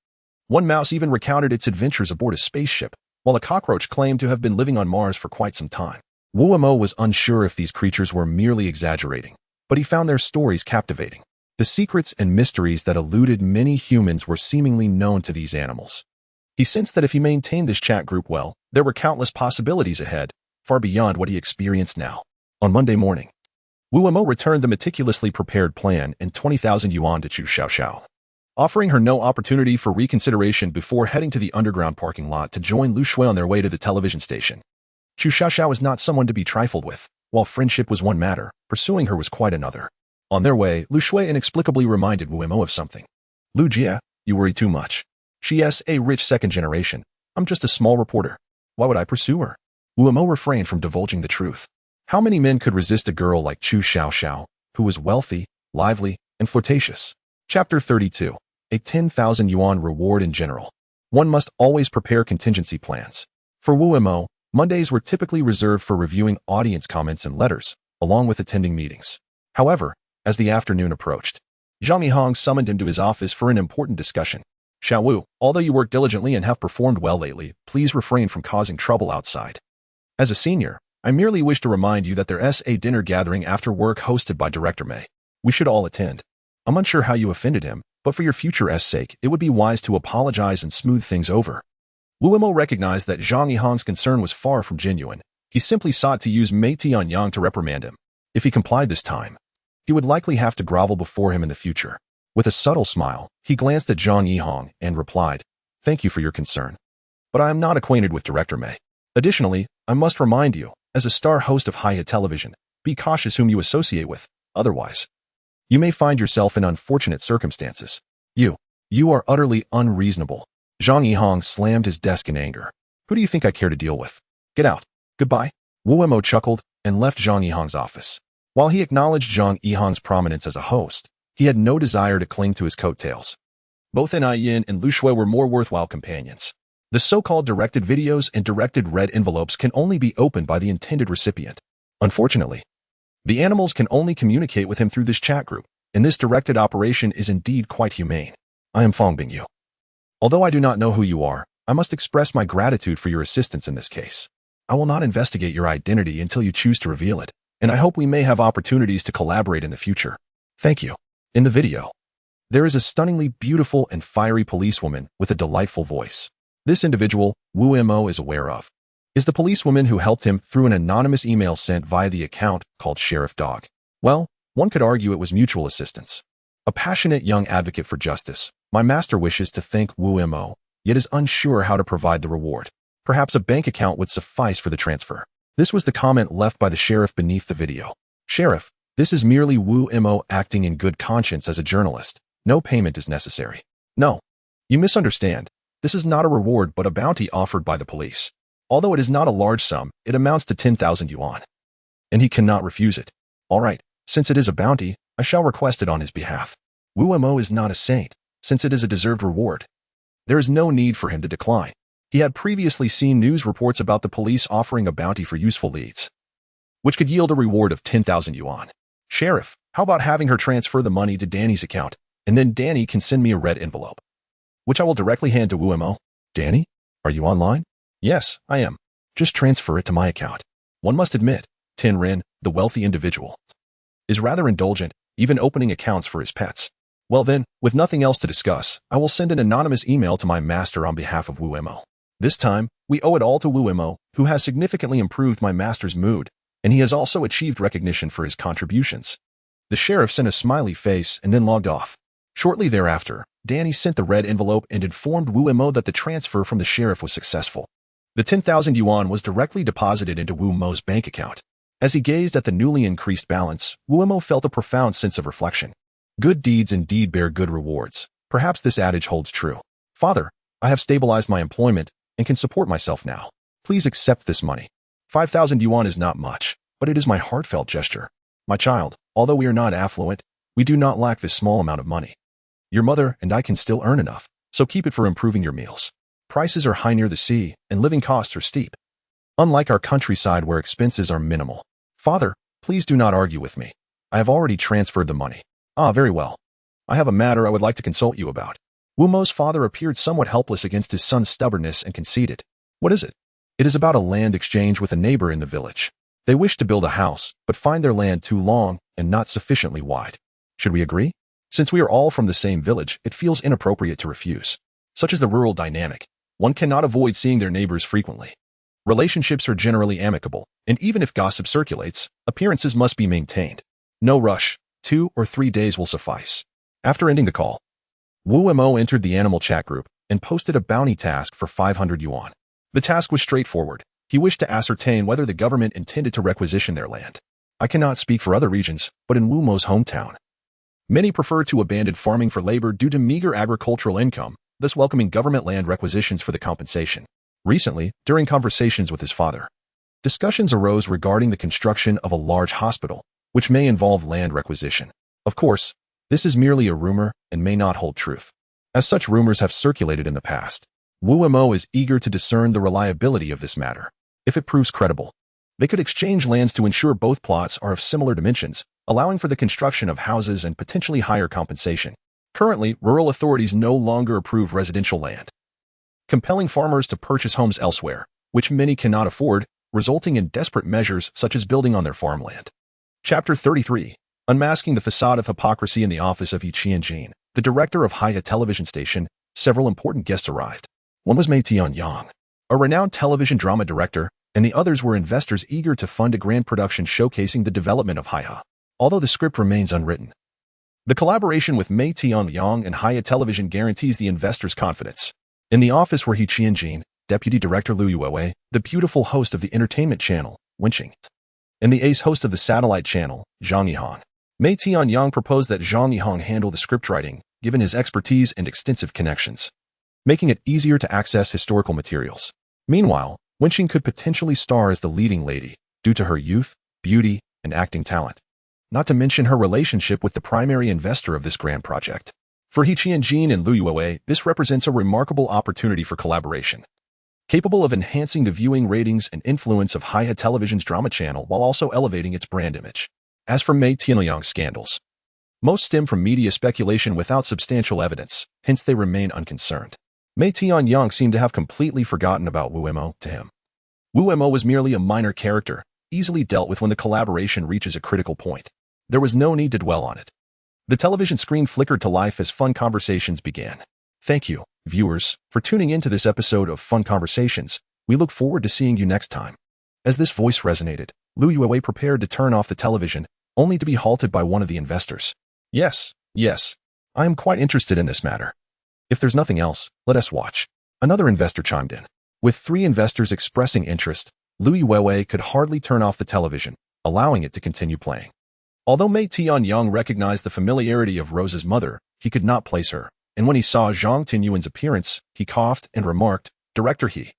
One mouse even recounted its adventures aboard a spaceship, while a cockroach claimed to have been living on Mars for quite some time. Wu Mo was unsure if these creatures were merely exaggerating, but he found their stories captivating. The secrets and mysteries that eluded many humans were seemingly known to these animals. He sensed that if he maintained this chat group well, there were countless possibilities ahead, far beyond what he experienced now. On Monday morning, Wu Mo returned the meticulously prepared plan and 20,000 yuan to Chu Xiaoxiao, offering her no opportunity for reconsideration before heading to the underground parking lot to join Lu Shui on their way to the television station. Chu Xiaoxiao was not someone to be trifled with. While friendship was one matter, pursuing her was quite another. On their way, Lu Shui inexplicably reminded Wu Mo of something. Lu Jia, you worry too much. She is a rich second generation. I'm just a small reporter. Why would I pursue her? Wu Mo refrained from divulging the truth. How many men could resist a girl like Chu Xiaoxiao, who was wealthy, lively, and flirtatious? Chapter 32. A 10,000 yuan reward in general. One must always prepare contingency plans. For Wu Mo, Mondays were typically reserved for reviewing audience comments and letters, along with attending meetings. However, as the afternoon approached, Zhang Yihong summoned him to his office for an important discussion. Xiao Wu, although you work diligently and have performed well lately, please refrain from causing trouble outside. As a senior, I merely wish to remind you that there is a dinner gathering after work hosted by Director Mei. We should all attend. I'm unsure how you offended him, but for your future's sake, it would be wise to apologize and smooth things over. Wu Mo recognized that Zhang Yihong's concern was far from genuine. He simply sought to use Mei Tianyang to reprimand him. If he complied this time, he would likely have to grovel before him in the future. With a subtle smile, he glanced at Zhang Yihong and replied, "Thank you for your concern, but I am not acquainted with Director Mei. Additionally, I must remind you, as a star host of Hiya Television, be cautious whom you associate with, otherwise you may find yourself in unfortunate circumstances. You are utterly unreasonable." Zhang Yihong slammed his desk in anger. "Who do you think I care to deal with? Get out. Goodbye." Wu Mo chuckled and left Zhang Yihong's office. While he acknowledged Zhang Yihong's prominence as a host, he had no desire to cling to his coattails. Both Ni Yin and Lu Shui were more worthwhile companions. The so-called directed videos and directed red envelopes can only be opened by the intended recipient. Unfortunately, the animals can only communicate with him through this chat group, and this directed operation is indeed quite humane. I am Fang Bingyu. Although I do not know who you are, I must express my gratitude for your assistance in this case. I will not investigate your identity until you choose to reveal it, and I hope we may have opportunities to collaborate in the future. Thank you. In the video, there is a stunningly beautiful and fiery policewoman with a delightful voice. This individual, Wu Mo is aware of, is the policewoman who helped him through an anonymous email sent via the account called Sheriff Dog. Well, one could argue it was mutual assistance. A passionate young advocate for justice, my master wishes to thank Wu Mo, yet is unsure how to provide the reward. Perhaps a bank account would suffice for the transfer. This was the comment left by the sheriff beneath the video. Sheriff, this is merely Wu Mo acting in good conscience as a journalist. No payment is necessary. No. You misunderstand. This is not a reward but a bounty offered by the police. Although it is not a large sum, it amounts to 10,000 yuan. And he cannot refuse it. All right, since it is a bounty, I shall request it on his behalf. Wu Mo is not a saint, since it is a deserved reward. There is no need for him to decline. He had previously seen news reports about the police offering a bounty for useful leads, which could yield a reward of 10,000 yuan. Sheriff, how about having her transfer the money to Danny's account, and then Danny can send me a red envelope, which I will directly hand to Wu Mo. Danny, are you online? Yes, I am. Just transfer it to my account. One must admit, Tin Rin, the wealthy individual, is rather indulgent, even opening accounts for his pets. Well then, with nothing else to discuss, I will send an anonymous email to my master on behalf of Wu Mo. This time, we owe it all to Wu Mo, who has significantly improved my master's mood, and he has also achieved recognition for his contributions. The sheriff sent a smiley face and then logged off. Shortly thereafter, Danny sent the red envelope and informed Wu Mo that the transfer from the sheriff was successful. The 10,000 yuan was directly deposited into Wu Mo's bank account. As he gazed at the newly increased balance, Wu Mo felt a profound sense of reflection. Good deeds indeed bear good rewards. Perhaps this adage holds true. Father, I have stabilized my employment and can support myself now. Please accept this money. 5,000 yuan is not much, but it is my heartfelt gesture. My child, although we are not affluent, we do not lack this small amount of money. Your mother and I can still earn enough, so keep it for improving your meals. Prices are high near the sea, and living costs are steep. Unlike our countryside where expenses are minimal. Father, please do not argue with me. I have already transferred the money. Ah, very well. I have a matter I would like to consult you about. Wu Mo's father appeared somewhat helpless against his son's stubbornness and conceded. What is it? It is about a land exchange with a neighbor in the village. They wish to build a house, but find their land too long and not sufficiently wide. Should we agree? Since we are all from the same village, it feels inappropriate to refuse. Such is the rural dynamic. One cannot avoid seeing their neighbors frequently. Relationships are generally amicable, and even if gossip circulates, appearances must be maintained. No rush. 2 or 3 days will suffice. After ending the call, Wu Mo entered the animal chat group and posted a bounty task for 500 yuan. The task was straightforward. He wished to ascertain whether the government intended to requisition their land. I cannot speak for other regions, but in Wu Mo's hometown, many prefer to abandon farming for labor due to meager agricultural income, thus welcoming government land requisitions for the compensation. Recently, during conversations with his father, discussions arose regarding the construction of a large hospital, which may involve land requisition. Of course, this is merely a rumor and may not hold truth. As such rumors have circulated in the past, Wu Mo is eager to discern the reliability of this matter. If it proves credible, they could exchange lands to ensure both plots are of similar dimensions, allowing for the construction of houses and potentially higher compensation. Currently, rural authorities no longer approve residential land, compelling farmers to purchase homes elsewhere, which many cannot afford, resulting in desperate measures such as building on their farmland. Chapter 33. Unmasking the facade of hypocrisy in the office of Yi Qianjin, the director of Haihe television station. Several important guests arrived. One was Mei Tianyang, a renowned television drama director, and the others were investors eager to fund a grand production showcasing the development of Haihe. Although the script remains unwritten, the collaboration with Mei Tianyang and Haihe television guarantees the investors' confidence. In the office were Yi Qianjin, Deputy Director Liu Yuewei, the beautiful host of the entertainment channel, Wenqing, and the ace host of the satellite channel, Zhang Yihang. Mei Tianyang proposed that Zhang Yihang handle the scriptwriting, given his expertise and extensive connections, making it easier to access historical materials. Meanwhile, Wenqing could potentially star as the leading lady, due to her youth, beauty, and acting talent, not to mention her relationship with the primary investor of this grand project. For Yi Qianjin and Liu Yuewei, this represents a remarkable opportunity for collaboration, capable of enhancing the viewing ratings and influence of Haihe Television's drama channel while also elevating its brand image. As for Mei Tianyang's scandals, most stem from media speculation without substantial evidence, hence they remain unconcerned. Mei Tianyang seemed to have completely forgotten about Wu Mo to him. Wu Mo was merely a minor character, easily dealt with when the collaboration reaches a critical point. There was no need to dwell on it. The television screen flickered to life as fun conversations began. Thank you, viewers, for tuning into this episode of Fun Conversations. We look forward to seeing you next time. As this voice resonated, Liu Yuewei prepared to turn off the television, only to be halted by one of the investors. Yes, I am quite interested in this matter. If there's nothing else, let us watch. Another investor chimed in. With 3 investors expressing interest, Liu Yuewei could hardly turn off the television, allowing it to continue playing. Although Mei Tianyang recognized the familiarity of Rose's mother, he could not place her, and when he saw Zhang Tinyuan's appearance, he coughed and remarked, Director He,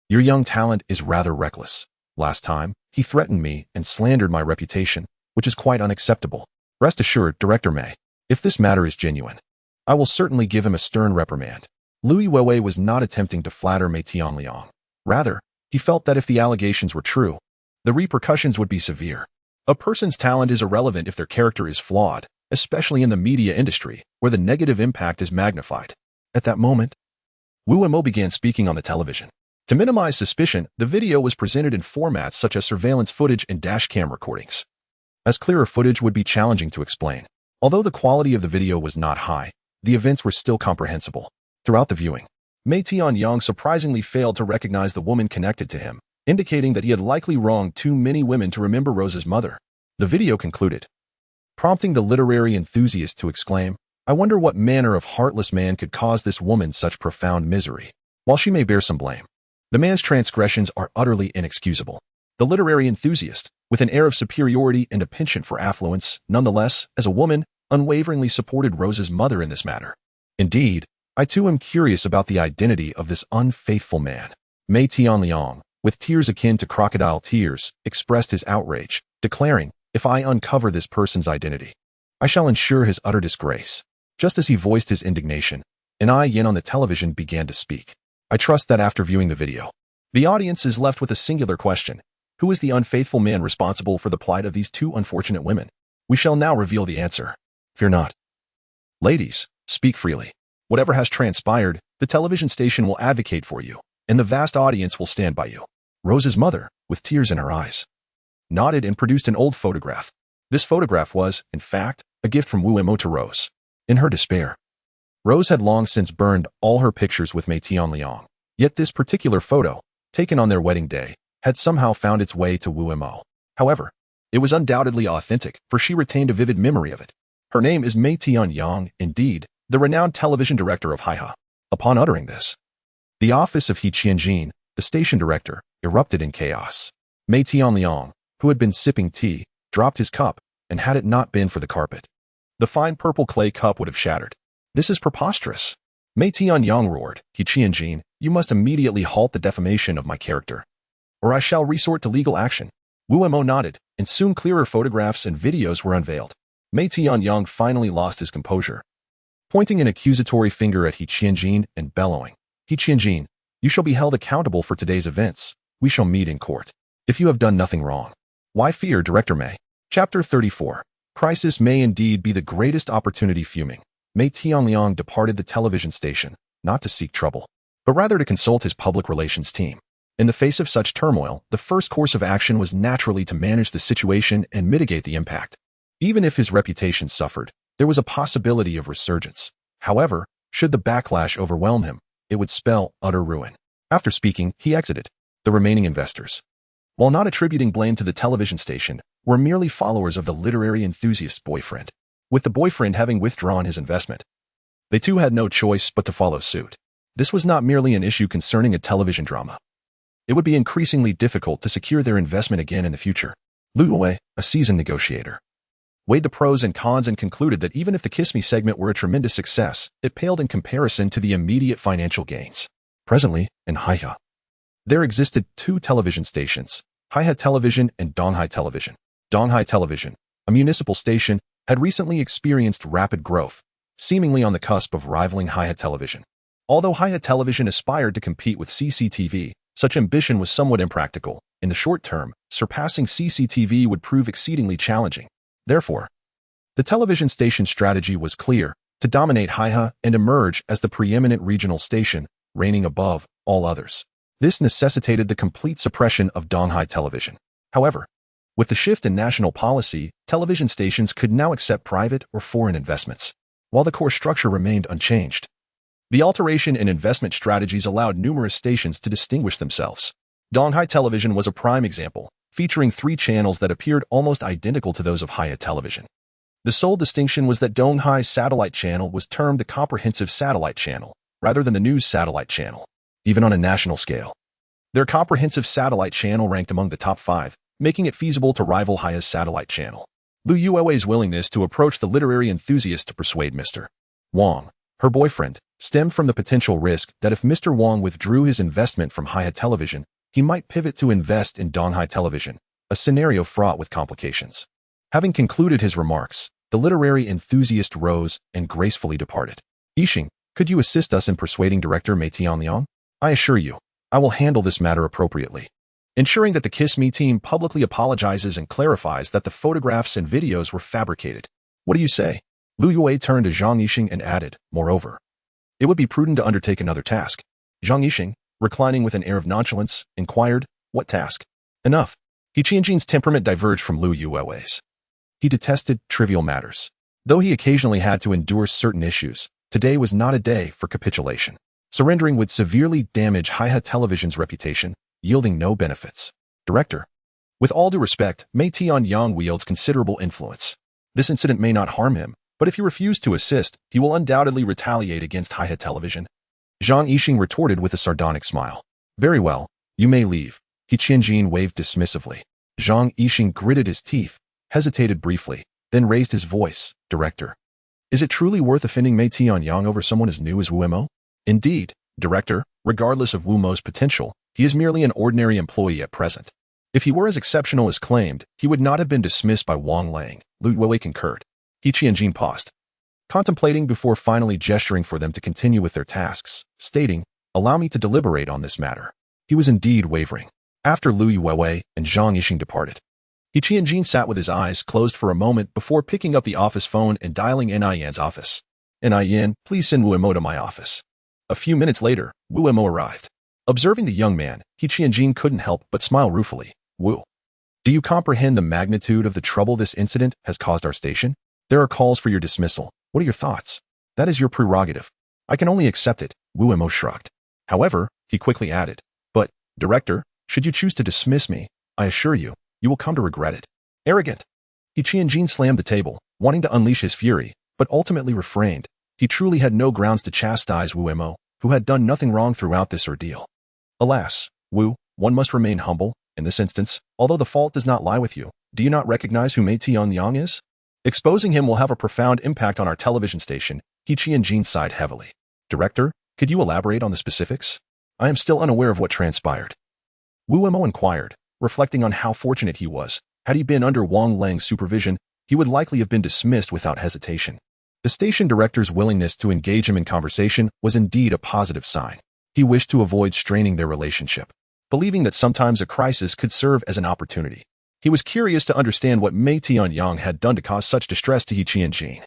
your young talent is rather reckless. Last time, he threatened me and slandered my reputation, which is quite unacceptable. Rest assured, Director Mei, if this matter is genuine, I will certainly give him a stern reprimand. Liu Yuewei was not attempting to flatter Mei Tianyang. Rather, he felt that if the allegations were true, the repercussions would be severe. A person's talent is irrelevant if their character is flawed, especially in the media industry, where the negative impact is magnified. At that moment, Wu Mo began speaking on the television. To minimize suspicion, the video was presented in formats such as surveillance footage and dashcam recordings, as clearer footage would be challenging to explain. Although the quality of the video was not high, the events were still comprehensible. Throughout the viewing, Mei Tianyang surprisingly failed to recognize the woman connected to him, indicating that he had likely wronged too many women to remember Rose's mother. The video concluded, prompting the literary enthusiast to exclaim, "I wonder what manner of heartless man could cause this woman such profound misery." While she may bear some blame, the man's transgressions are utterly inexcusable. The literary enthusiast, with an air of superiority and a penchant for affluence, nonetheless, as a woman, unwaveringly supported Rose's mother in this matter. Indeed, I too am curious about the identity of this unfaithful man. Mei Tianliang, with tears akin to crocodile tears, expressed his outrage, declaring, "If I uncover this person's identity, I shall ensure his utter disgrace." Just as he voiced his indignation, an Yin on the television began to speak. I trust that after viewing the video, the audience is left with a singular question. Who is the unfaithful man responsible for the plight of these two unfortunate women? We shall now reveal the answer. Fear not. Ladies, speak freely. Whatever has transpired, the television station will advocate for you, and the vast audience will stand by you. Rose's mother, with tears in her eyes, nodded and produced an old photograph. This photograph was, in fact, a gift from Wu Mo to Rose. In her despair, Rose had long since burned all her pictures with Mei Tianliang. Yet this particular photo, taken on their wedding day, had somehow found its way to Wu Mo. However, it was undoubtedly authentic, for she retained a vivid memory of it. Her name is Mei Tianyang, indeed, the renowned television director of Haihe. Upon uttering this, the office of He Qianjin, the station director, erupted in chaos. Mei Tianliang, who had been sipping tea, dropped his cup, and had it not been for the carpet, the fine purple clay cup would have shattered. "This is preposterous." Mei Tianyang roared, "He Qianjin, you must immediately halt the defamation of my character, or I shall resort to legal action." Wu Mo nodded, and soon clearer photographs and videos were unveiled. Mei Tianyang finally lost his composure, pointing an accusatory finger at He Qianjin and bellowing, "He Qianjin, you shall be held accountable for today's events. We shall meet in court. If you have done nothing wrong, why fear, Director Mei?" Chapter 34. Crisis may indeed be the greatest opportunity. Fuming, Mei Tianliang departed the television station, not to seek trouble, but rather to consult his public relations team. In the face of such turmoil, the first course of action was naturally to manage the situation and mitigate the impact. Even if his reputation suffered, there was a possibility of resurgence. However, should the backlash overwhelm him, it would spell utter ruin. After speaking, he exited. The remaining investors, while not attributing blame to the television station, were merely followers of the literary enthusiast's boyfriend. With the boyfriend having withdrawn his investment, they too had no choice but to follow suit. This was not merely an issue concerning a television drama. It would be increasingly difficult to secure their investment again in the future. Lu Wei, a seasoned negotiator, weighed the pros and cons and concluded that even if the Kiss Me segment were a tremendous success, it paled in comparison to the immediate financial gains. Presently, in Haihe, there existed two television stations, Haihe Television and Donghai Television. Donghai Television, a municipal station, had recently experienced rapid growth, seemingly on the cusp of rivaling Haihe Television. Although Haihe Television aspired to compete with CCTV, such ambition was somewhat impractical. In the short term, surpassing CCTV would prove exceedingly challenging. Therefore, the television station strategy was clear: to dominate Haihe and emerge as the preeminent regional station, reigning above all others. This necessitated the complete suppression of Donghai Television. However, with the shift in national policy, television stations could now accept private or foreign investments, while the core structure remained unchanged. The alteration in investment strategies allowed numerous stations to distinguish themselves. Donghai Television was a prime example, featuring 3 channels that appeared almost identical to those of Haihe Television. The sole distinction was that Donghai's satellite channel was termed the Comprehensive Satellite Channel, rather than the News Satellite Channel. Even on a national scale, their Comprehensive Satellite Channel ranked among the top 5, making it feasible to rival Haihe's satellite channel. Lu Yuewei's willingness to approach the literary enthusiast to persuade Mr. Wang, her boyfriend, stemmed from the potential risk that if Mr. Wang withdrew his investment from Haihe Television, he might pivot to invest in Donghai Television, a scenario fraught with complications. Having concluded his remarks, the literary enthusiast rose and gracefully departed. "Yixing, could you assist us in persuading Director Mei Tianliang? I assure you, I will handle this matter appropriately, ensuring that the Kiss Me team publicly apologizes and clarifies that the photographs and videos were fabricated." What do you say? Lu Yue turned to Zhang Yixing and added, moreover, it would be prudent to undertake another task. Zhang Yixing, reclining with an air of nonchalance, inquired, what task? Enough. He Qianjin's temperament diverged from Lu Yue's. He detested trivial matters. Though he occasionally had to endure certain issues, today was not a day for capitulation. Surrendering would severely damage Haihe Television's reputation, yielding no benefits. Director. With all due respect, Mei Tianyang wields considerable influence. This incident may not harm him, but if you refuse to assist, he will undoubtedly retaliate against Haihe Television. Zhang Yixing retorted with a sardonic smile. Very well, you may leave. He Qianjin waved dismissively. Zhang Yixing gritted his teeth, hesitated briefly, then raised his voice. Director. Is it truly worth offending Mei Tianyang over someone as new as Wu Mo? Indeed, Director, regardless of Wu Mo's potential, he is merely an ordinary employee at present. If he were as exceptional as claimed, he would not have been dismissed by Wang Lang. Lu Yue concurred. He Qianjin paused, contemplating before finally gesturing for them to continue with their tasks, stating, allow me to deliberate on this matter. He was indeed wavering. After Lu Yue and Zhang Yixing departed, He Qianjin sat with his eyes closed for a moment before picking up the office phone and dialing Nian's office. Nian, please send Wu Mo to my office. A few minutes later, Wu Mo arrived. Observing the young man, He Qianjin couldn't help but smile ruefully. Wu, do you comprehend the magnitude of the trouble this incident has caused our station? There are calls for your dismissal. What are your thoughts? That is your prerogative. I can only accept it, Wu Mo shrugged. However, he quickly added, but, Director, should you choose to dismiss me, I assure you, you will come to regret it. Arrogant. He Qianjin slammed the table, wanting to unleash his fury, but ultimately refrained. He truly had no grounds to chastise Wu Mo, who had done nothing wrong throughout this ordeal. Alas, Wu, one must remain humble. In this instance, although the fault does not lie with you, do you not recognize who Mei Tianyang is? Exposing him will have a profound impact on our television station. He Qianjin sighed heavily. Director, could you elaborate on the specifics? I am still unaware of what transpired. Wu Mo inquired, reflecting on how fortunate he was. Had he been under Wang Lang's supervision, he would likely have been dismissed without hesitation. The station director's willingness to engage him in conversation was indeed a positive sign. He wished to avoid straining their relationship, believing that sometimes a crisis could serve as an opportunity. He was curious to understand what Mei Tianyang had done to cause such distress to He Qianjin.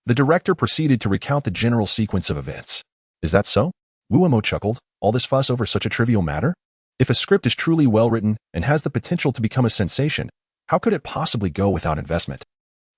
The director proceeded to recount the general sequence of events. Is that so? Wu Mo chuckled. All this fuss over such a trivial matter? If a script is truly well-written and has the potential to become a sensation, how could it possibly go without investment?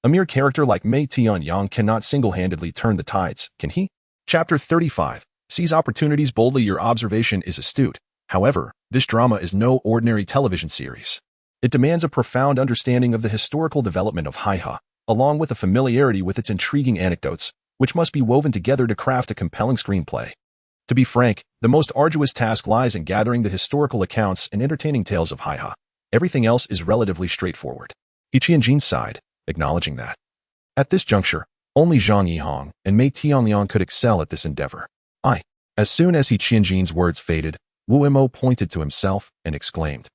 A mere character like Mei Tianyang cannot single-handedly turn the tides, can he? Chapter 35. Seize opportunities boldly. Your observation is astute. However, this drama is no ordinary television series. It demands a profound understanding of the historical development of Haihe, along with a familiarity with its intriguing anecdotes, which must be woven together to craft a compelling screenplay. To be frank, the most arduous task lies in gathering the historical accounts and entertaining tales of Haihe. Everything else is relatively straightforward. He Qianjin sighed, acknowledging that. At this juncture, only Zhang Yihong and Mei Tianyang could excel at this endeavor. As soon as He Qianjin's words faded, Wu Mo pointed to himself and exclaimed,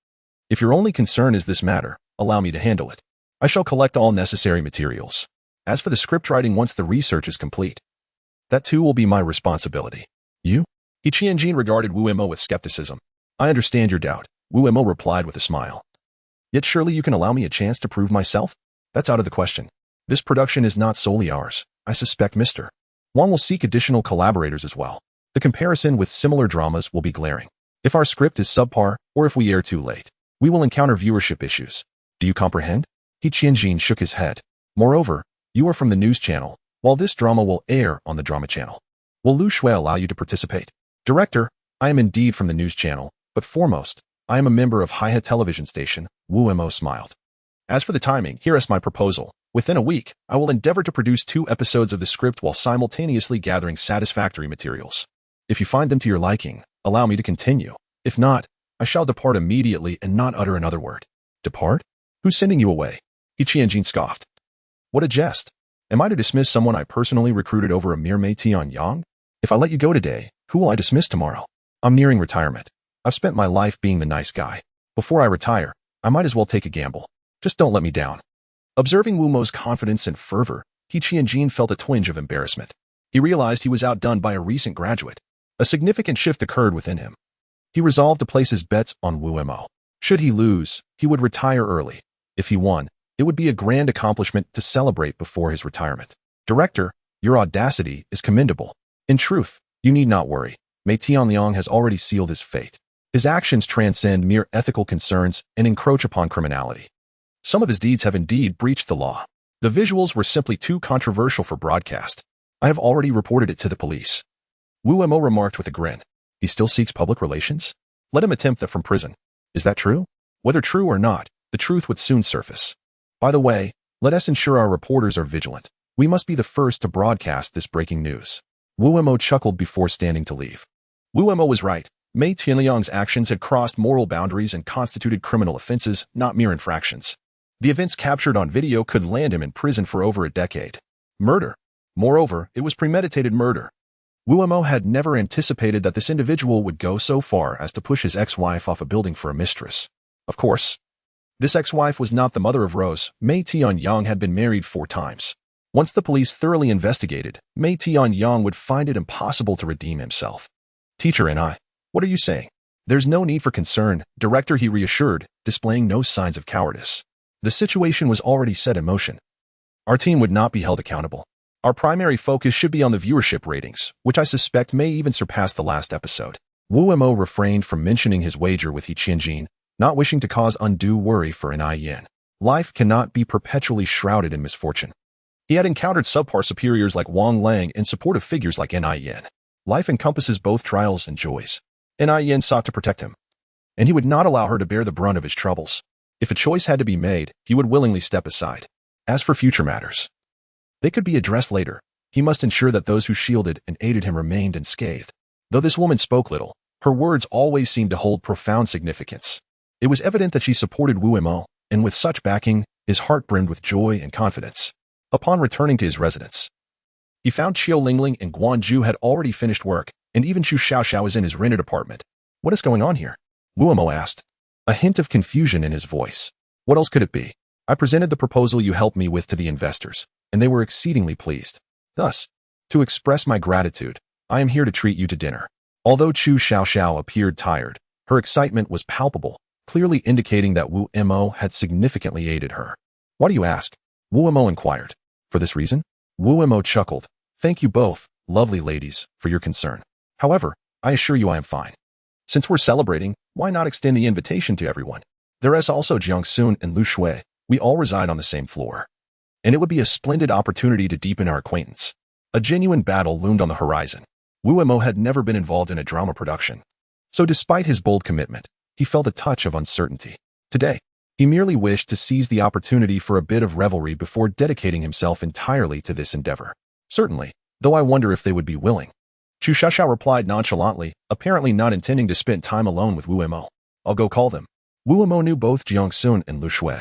if your only concern is this matter, allow me to handle it. I shall collect all necessary materials. As for the script writing once the research is complete, that too will be my responsibility. You? He Qianjin regarded Wu Mo with skepticism. I understand your doubt, Wu Mo replied with a smile. Yet surely you can allow me a chance to prove myself? That's out of the question. This production is not solely ours. I suspect Mr. Wang will seek additional collaborators as well. The comparison with similar dramas will be glaring. If our script is subpar, or if we air too late, we will encounter viewership issues. Do you comprehend? He Qianjin shook his head. Moreover, you are from the news channel, while this drama will air on the drama channel. Will Lu Shui allow you to participate? Director, I am indeed from the news channel, but foremost, I am a member of Haihe Television Station. Wu Mo smiled. As for the timing, here is my proposal. Within a week, I will endeavor to produce 2 episodes of the script while simultaneously gathering satisfactory materials. If you find them to your liking, allow me to continue. If not, I shall depart immediately and not utter another word. Depart? Who's sending you away? He Qianjin scoffed. What a jest. Am I to dismiss someone I personally recruited over a mere Mei Tianyang? If I let you go today, who will I dismiss tomorrow? I'm nearing retirement. I've spent my life being the nice guy. Before I retire, I might as well take a gamble. Just don't let me down. Observing Wu Mo's confidence and fervor, He Qianjin felt a twinge of embarrassment. He realized he was outdone by a recent graduate. A significant shift occurred within him. He resolved to place his bets on Wu Mo. Should he lose, he would retire early. If he won, It would be a grand accomplishment to celebrate before his retirement. Director, your audacity is commendable. In truth, you need not worry. Mei Tianliang has already sealed his fate. His actions transcend mere ethical concerns and encroach upon criminality. Some of his deeds have indeed breached the law. The visuals were simply too controversial for broadcast. I have already reported it to the police. Wu Mo remarked with a grin. He still seeks public relations? Let him attempt that from prison. Is that true? Whether true or not, the truth would soon surface. By the way, let us ensure our reporters are vigilant. We must be the first to broadcast this breaking news. Wu Mo chuckled before standing to leave. Wu Mo was right. Mei Tianliang's actions had crossed moral boundaries and constituted criminal offenses, not mere infractions. The events captured on video could land him in prison for over a decade. Murder. Moreover, it was premeditated murder. Wu Mo had never anticipated that this individual would go so far as to push his ex-wife off a building for a mistress. Of course, this ex-wife was not the mother of Rose. Mei Tianliang had been married 4 times. Once the police thoroughly investigated, Mei Tianliang would find it impossible to redeem himself. Teacher and I, what are you saying? There's no need for concern, Director, he reassured, displaying no signs of cowardice. The situation was already set in motion. Our team would not be held accountable. Our primary focus should be on the viewership ratings, which I suspect may even surpass the last episode. Wu Mo refrained from mentioning his wager with He Qianjin, not wishing to cause undue worry for An Yin. Life cannot be perpetually shrouded in misfortune. He had encountered subpar superiors like Wang Lang and supportive figures like An Yin. Life encompasses both trials and joys. An Yin sought to protect him, and he would not allow her to bear the brunt of his troubles. If a choice had to be made, he would willingly step aside. As for future matters, they could be addressed later. He must ensure that those who shielded and aided him remained unscathed. Though this woman spoke little, her words always seemed to hold profound significance. It was evident that she supported Wu Mo, and with such backing, his heart brimmed with joy and confidence. Upon returning to his residence, he found Qiu Lingling and Guanju had already finished work, and even Chu Xiaoxiao was in his rented apartment. What is going on here? Wu Mo asked, a hint of confusion in his voice. What else could it be? I presented the proposal you helped me with to the investors, and they were exceedingly pleased. Thus, to express my gratitude, I am here to treat you to dinner. Although Chu Xiaoxiao appeared tired, her excitement was palpable, clearly indicating that Wu Mo had significantly aided her. Why do you ask? Wu Mo inquired. For this reason? Wu Mo chuckled. Thank you both, lovely ladies, for your concern. However, I assure you I am fine. Since we're celebrating, why not extend the invitation to everyone? There is also Jiang Sun and Lu Shui. We all reside on the same floor. And it would be a splendid opportunity to deepen our acquaintance. A genuine battle loomed on the horizon. Wu Mo had never been involved in a drama production. So despite his bold commitment, he felt a touch of uncertainty. Today, he merely wished to seize the opportunity for a bit of revelry before dedicating himself entirely to this endeavor. Certainly, though I wonder if they would be willing. Chu Xiaoxiao replied nonchalantly, apparently not intending to spend time alone with Wu Mo. I'll go call them. Wu Mo knew both Jiang Sun and Lu Shui.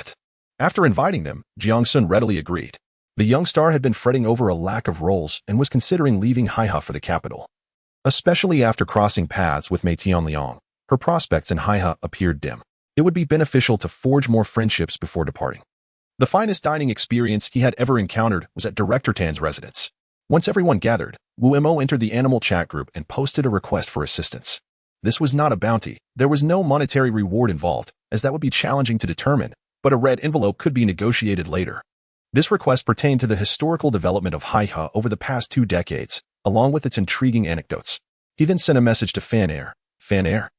After inviting them, Jiang Sun readily agreed. The young star had been fretting over a lack of roles and was considering leaving Haihe for the capital. Especially after crossing paths with Mei Tianliang, her prospects in Haihe appeared dim. It would be beneficial to forge more friendships before departing. The finest dining experience he had ever encountered was at Director Tan's residence. Once everyone gathered, Wu Mo entered the animal chat group and posted a request for assistance. This was not a bounty. There was no monetary reward involved, as that would be challenging to determine, but a red envelope could be negotiated later. This request pertained to the historical development of Haihe over the past 2 decades, along with its intriguing anecdotes. He then sent a message to Fan Air. Fan Air,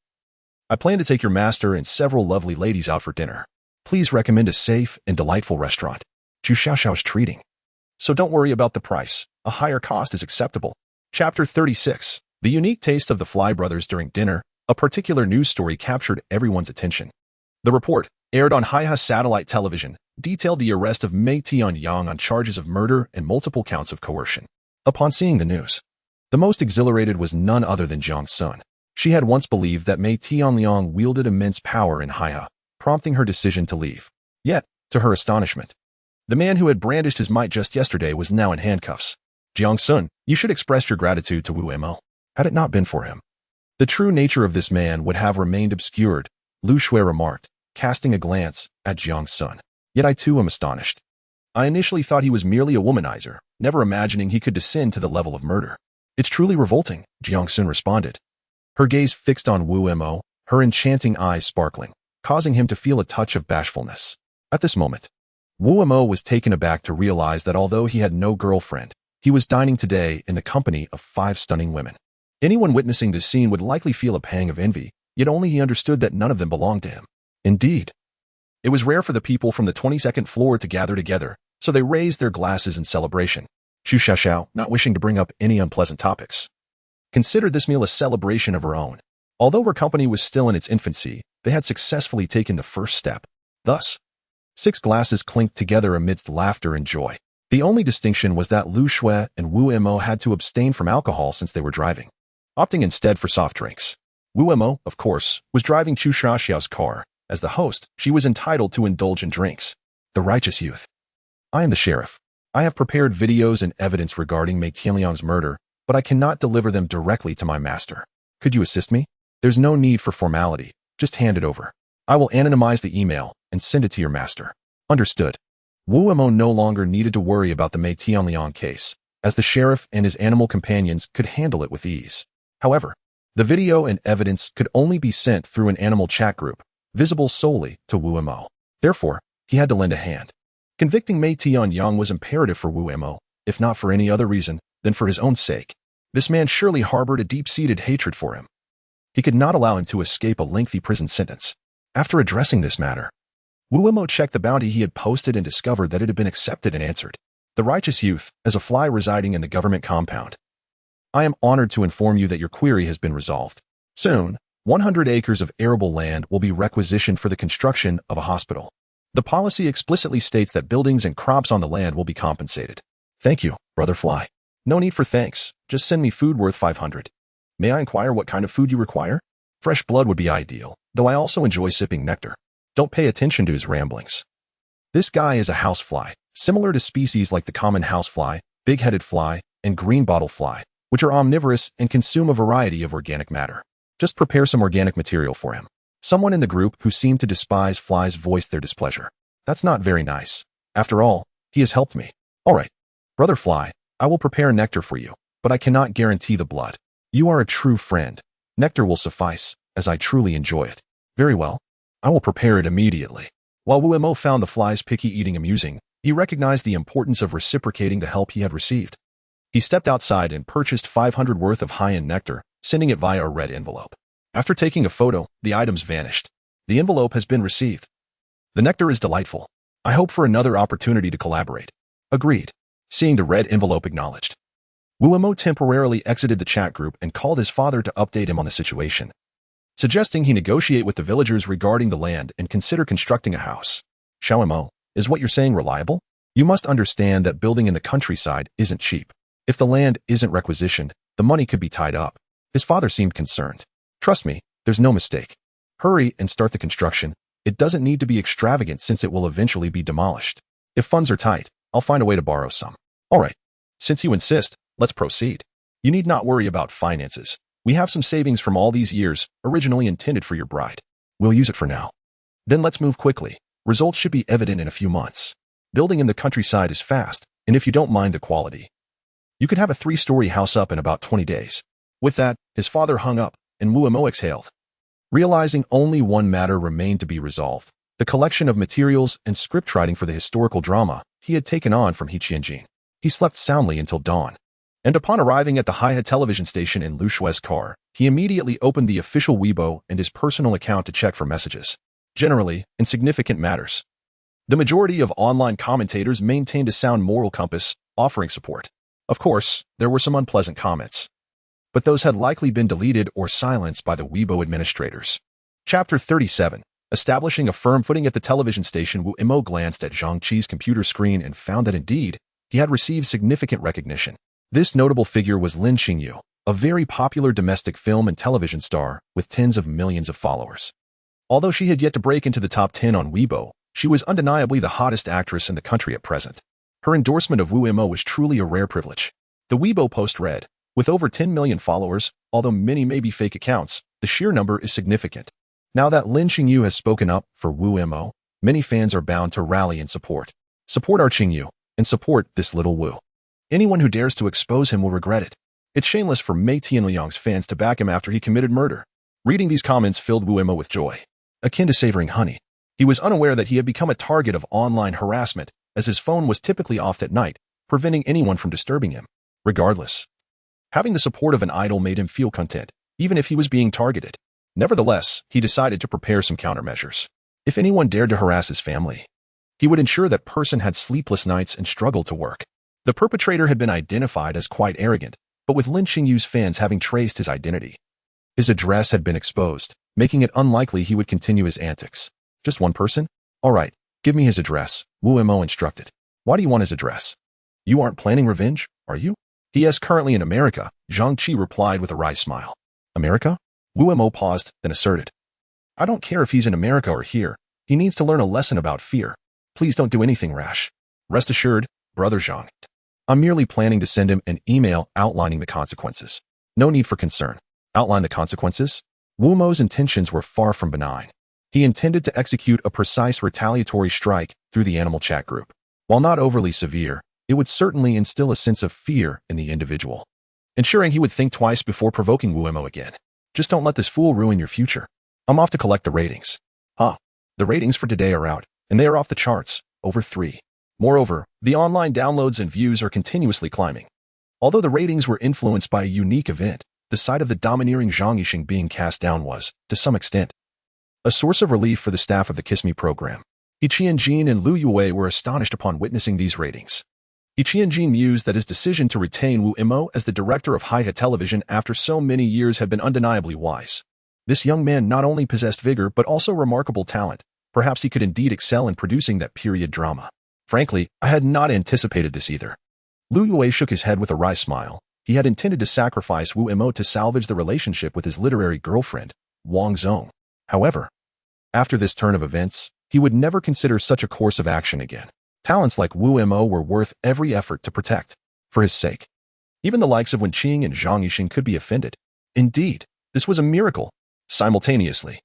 I plan to take your master and several lovely ladies out for dinner. Please recommend a safe and delightful restaurant. Chu Xiaoxiao's treating. So don't worry about the price. A higher cost is acceptable. Chapter 36. The unique taste of the Fly brothers during dinner. A particular news story captured everyone's attention. The report, aired on Haihe satellite television, detailed the arrest of Mei Tianliang on charges of murder and multiple counts of coercion. Upon seeing the news, the most exhilarated was none other than Jiang Sun. She had once believed that Mei Tianliang wielded immense power in Haihe, prompting her decision to leave. Yet, to her astonishment, the man who had brandished his might just yesterday was now in handcuffs. Jiang Sun, you should express your gratitude to Wu Mo. Had it not been for him, the true nature of this man would have remained obscured, Lu Shui remarked, casting a glance at Jiang Sun. Yet I too am astonished. I initially thought he was merely a womanizer, never imagining he could descend to the level of murder. It's truly revolting, Jiang Sun responded. Her gaze fixed on Wu Mo, her enchanting eyes sparkling, causing him to feel a touch of bashfulness. At this moment, Wu Mo was taken aback to realize that although he had no girlfriend, he was dining today in the company of 5 stunning women. Anyone witnessing this scene would likely feel a pang of envy, yet only he understood that none of them belonged to him. Indeed, it was rare for the people from the 22nd floor to gather together, so they raised their glasses in celebration. Xu Xiaoxiao, not wishing to bring up any unpleasant topics, considered this meal a celebration of her own. Although her company was still in its infancy, they had successfully taken the first step. Thus, 6 glasses clinked together amidst laughter and joy. The only distinction was that Lu Shui and Wu Mo had to abstain from alcohol since they were driving, opting instead for soft drinks. Wu Mo, of course, was driving Xu Xiaoxiao's car. As the host, she was entitled to indulge in drinks. The righteous youth. I am the sheriff. I have prepared videos and evidence regarding Mei Tianliang's murder, but I cannot deliver them directly to my master. Could you assist me? There's no need for formality. Just hand it over. I will anonymize the email and send it to your master. Understood. Wu Mo no longer needed to worry about the Mei Tianliang case, as the sheriff and his animal companions could handle it with ease. However, the video and evidence could only be sent through an animal chat group, visible solely to Wu Mo. Therefore, he had to lend a hand. Convicting Mei Tianliang was imperative for Wu Mo, if not for any other reason than for his own sake. This man surely harbored a deep-seated hatred for him. He could not allow him to escape a lengthy prison sentence. After addressing this matter, Wu Mo checked the bounty he had posted and discovered that it had been accepted and answered. The righteous youth, as a fly residing in the government compound. I am honored to inform you that your query has been resolved. Soon, 100 acres of arable land will be requisitioned for the construction of a hospital. The policy explicitly states that buildings and crops on the land will be compensated. Thank you, Brother Fly. No need for thanks, just send me food worth 500. May I inquire what kind of food you require? Fresh blood would be ideal, though I also enjoy sipping nectar. Don't pay attention to his ramblings. This guy is a housefly, similar to species like the common housefly, big-headed fly, and green bottle fly, which are omnivorous and consume a variety of organic matter. Just prepare some organic material for him. Someone in the group who seemed to despise flies voiced their displeasure. That's not very nice. After all, he has helped me. All right, Brother Fly, I will prepare nectar for you, but I cannot guarantee the blood. You are a true friend. Nectar will suffice, as I truly enjoy it. Very well. I will prepare it immediately. While Wu Mo found the fly's picky eating amusing, he recognized the importance of reciprocating the help he had received. He stepped outside and purchased 500 worth of high-end nectar, sending it via a red envelope. After taking a photo, the items vanished. The envelope has been received. The nectar is delightful. I hope for another opportunity to collaborate. Agreed. Seeing the red envelope acknowledged. Wu Mo temporarily exited the chat group and called his father to update him on the situation, suggesting he negotiate with the villagers regarding the land and consider constructing a house. Xiao Mo, is what you're saying reliable? You must understand that building in the countryside isn't cheap. If the land isn't requisitioned, the money could be tied up. His father seemed concerned. Trust me, there's no mistake. Hurry and start the construction. It doesn't need to be extravagant since it will eventually be demolished. If funds are tight, I'll find a way to borrow some. All right. Since you insist, let's proceed. You need not worry about finances. We have some savings from all these years, originally intended for your bride. We'll use it for now. Then let's move quickly. Results should be evident in a few months. Building in the countryside is fast, and if you don't mind the quality, you could have a 3-story house up in about 20 days. With that, his father hung up, and Wu Mo exhaled. Realizing only one matter remained to be resolved, the collection of materials and script writing for the historical drama he had taken on from He Qianjin. He slept soundly until dawn, and upon arriving at the Haihe television station in Lu Shui's car, he immediately opened the official Weibo and his personal account to check for messages. Generally, insignificant matters. The majority of online commentators maintained a sound moral compass, offering support. Of course, there were some unpleasant comments, but those had likely been deleted or silenced by the Weibo administrators. Chapter 37. Establishing a firm footing at the television station, Wu Mo glanced at Zhang Qi's computer screen and found that indeed, he had received significant recognition. This notable figure was Lin Xingyu, a very popular domestic film and television star with tens of millions of followers. Although she had yet to break into the top 10 on Weibo, she was undeniably the hottest actress in the country at present. Her endorsement of Wu Mo was truly a rare privilege. The Weibo post read, with over 10 million followers, although many may be fake accounts, the sheer number is significant. Now that Lin Xingyu has spoken up for Wu Mo, many fans are bound to rally in support. Support our Xingyu, and support this little Wu. Anyone who dares to expose him will regret it. It's shameless for Mei Tianliang's fans to back him after he committed murder. Reading these comments filled Wu Mo with joy, akin to savoring honey. He was unaware that he had become a target of online harassment, as his phone was typically off at night, preventing anyone from disturbing him. Regardless, having the support of an idol made him feel content, even if he was being targeted. Nevertheless, he decided to prepare some countermeasures. If anyone dared to harass his family, he would ensure that person had sleepless nights and struggled to work. The perpetrator had been identified as quite arrogant, but with Lin Xingyu's fans having traced his identity, his address had been exposed, making it unlikely he would continue his antics. Just one person? All right, give me his address, Wu Mo instructed. Why do you want his address? You aren't planning revenge, are you? He is currently in America, Zhang Qi replied with a wry smile. America? Wu Mo paused, then asserted. I don't care if he's in America or here. He needs to learn a lesson about fear. Please don't do anything rash. Rest assured, Brother Zhang. I'm merely planning to send him an email outlining the consequences. No need for concern. Outline the consequences? Wu Mo's intentions were far from benign. He intended to execute a precise retaliatory strike through the animal chat group. While not overly severe, it would certainly instill a sense of fear in the individual, ensuring he would think twice before provoking Wu Mo again. Just don't let this fool ruin your future. I'm off to collect the ratings. The ratings for today are out, and they are off the charts, over 3. Moreover, the online downloads and views are continuously climbing. Although the ratings were influenced by a unique event, the sight of the domineering Zhang Yixing being cast down was, to some extent, a source of relief for the staff of the Kiss Me program. He Qianjin and Lu Yue were astonished upon witnessing these ratings. He Qianjin mused that his decision to retain Wu Mo as the director of Haihe Television after so many years had been undeniably wise. This young man not only possessed vigor but also remarkable talent. Perhaps he could indeed excel in producing that period drama. Frankly, I had not anticipated this either. Lu Yue shook his head with a wry smile. He had intended to sacrifice Wu Mo to salvage the relationship with his literary girlfriend, Wang Zong. However, after this turn of events, he would never consider such a course of action again. Talents like Wu Mo were worth every effort to protect. For his sake, even the likes of Wen Qing and Zhang Yixing could be offended. Indeed, this was a miracle. Simultaneously,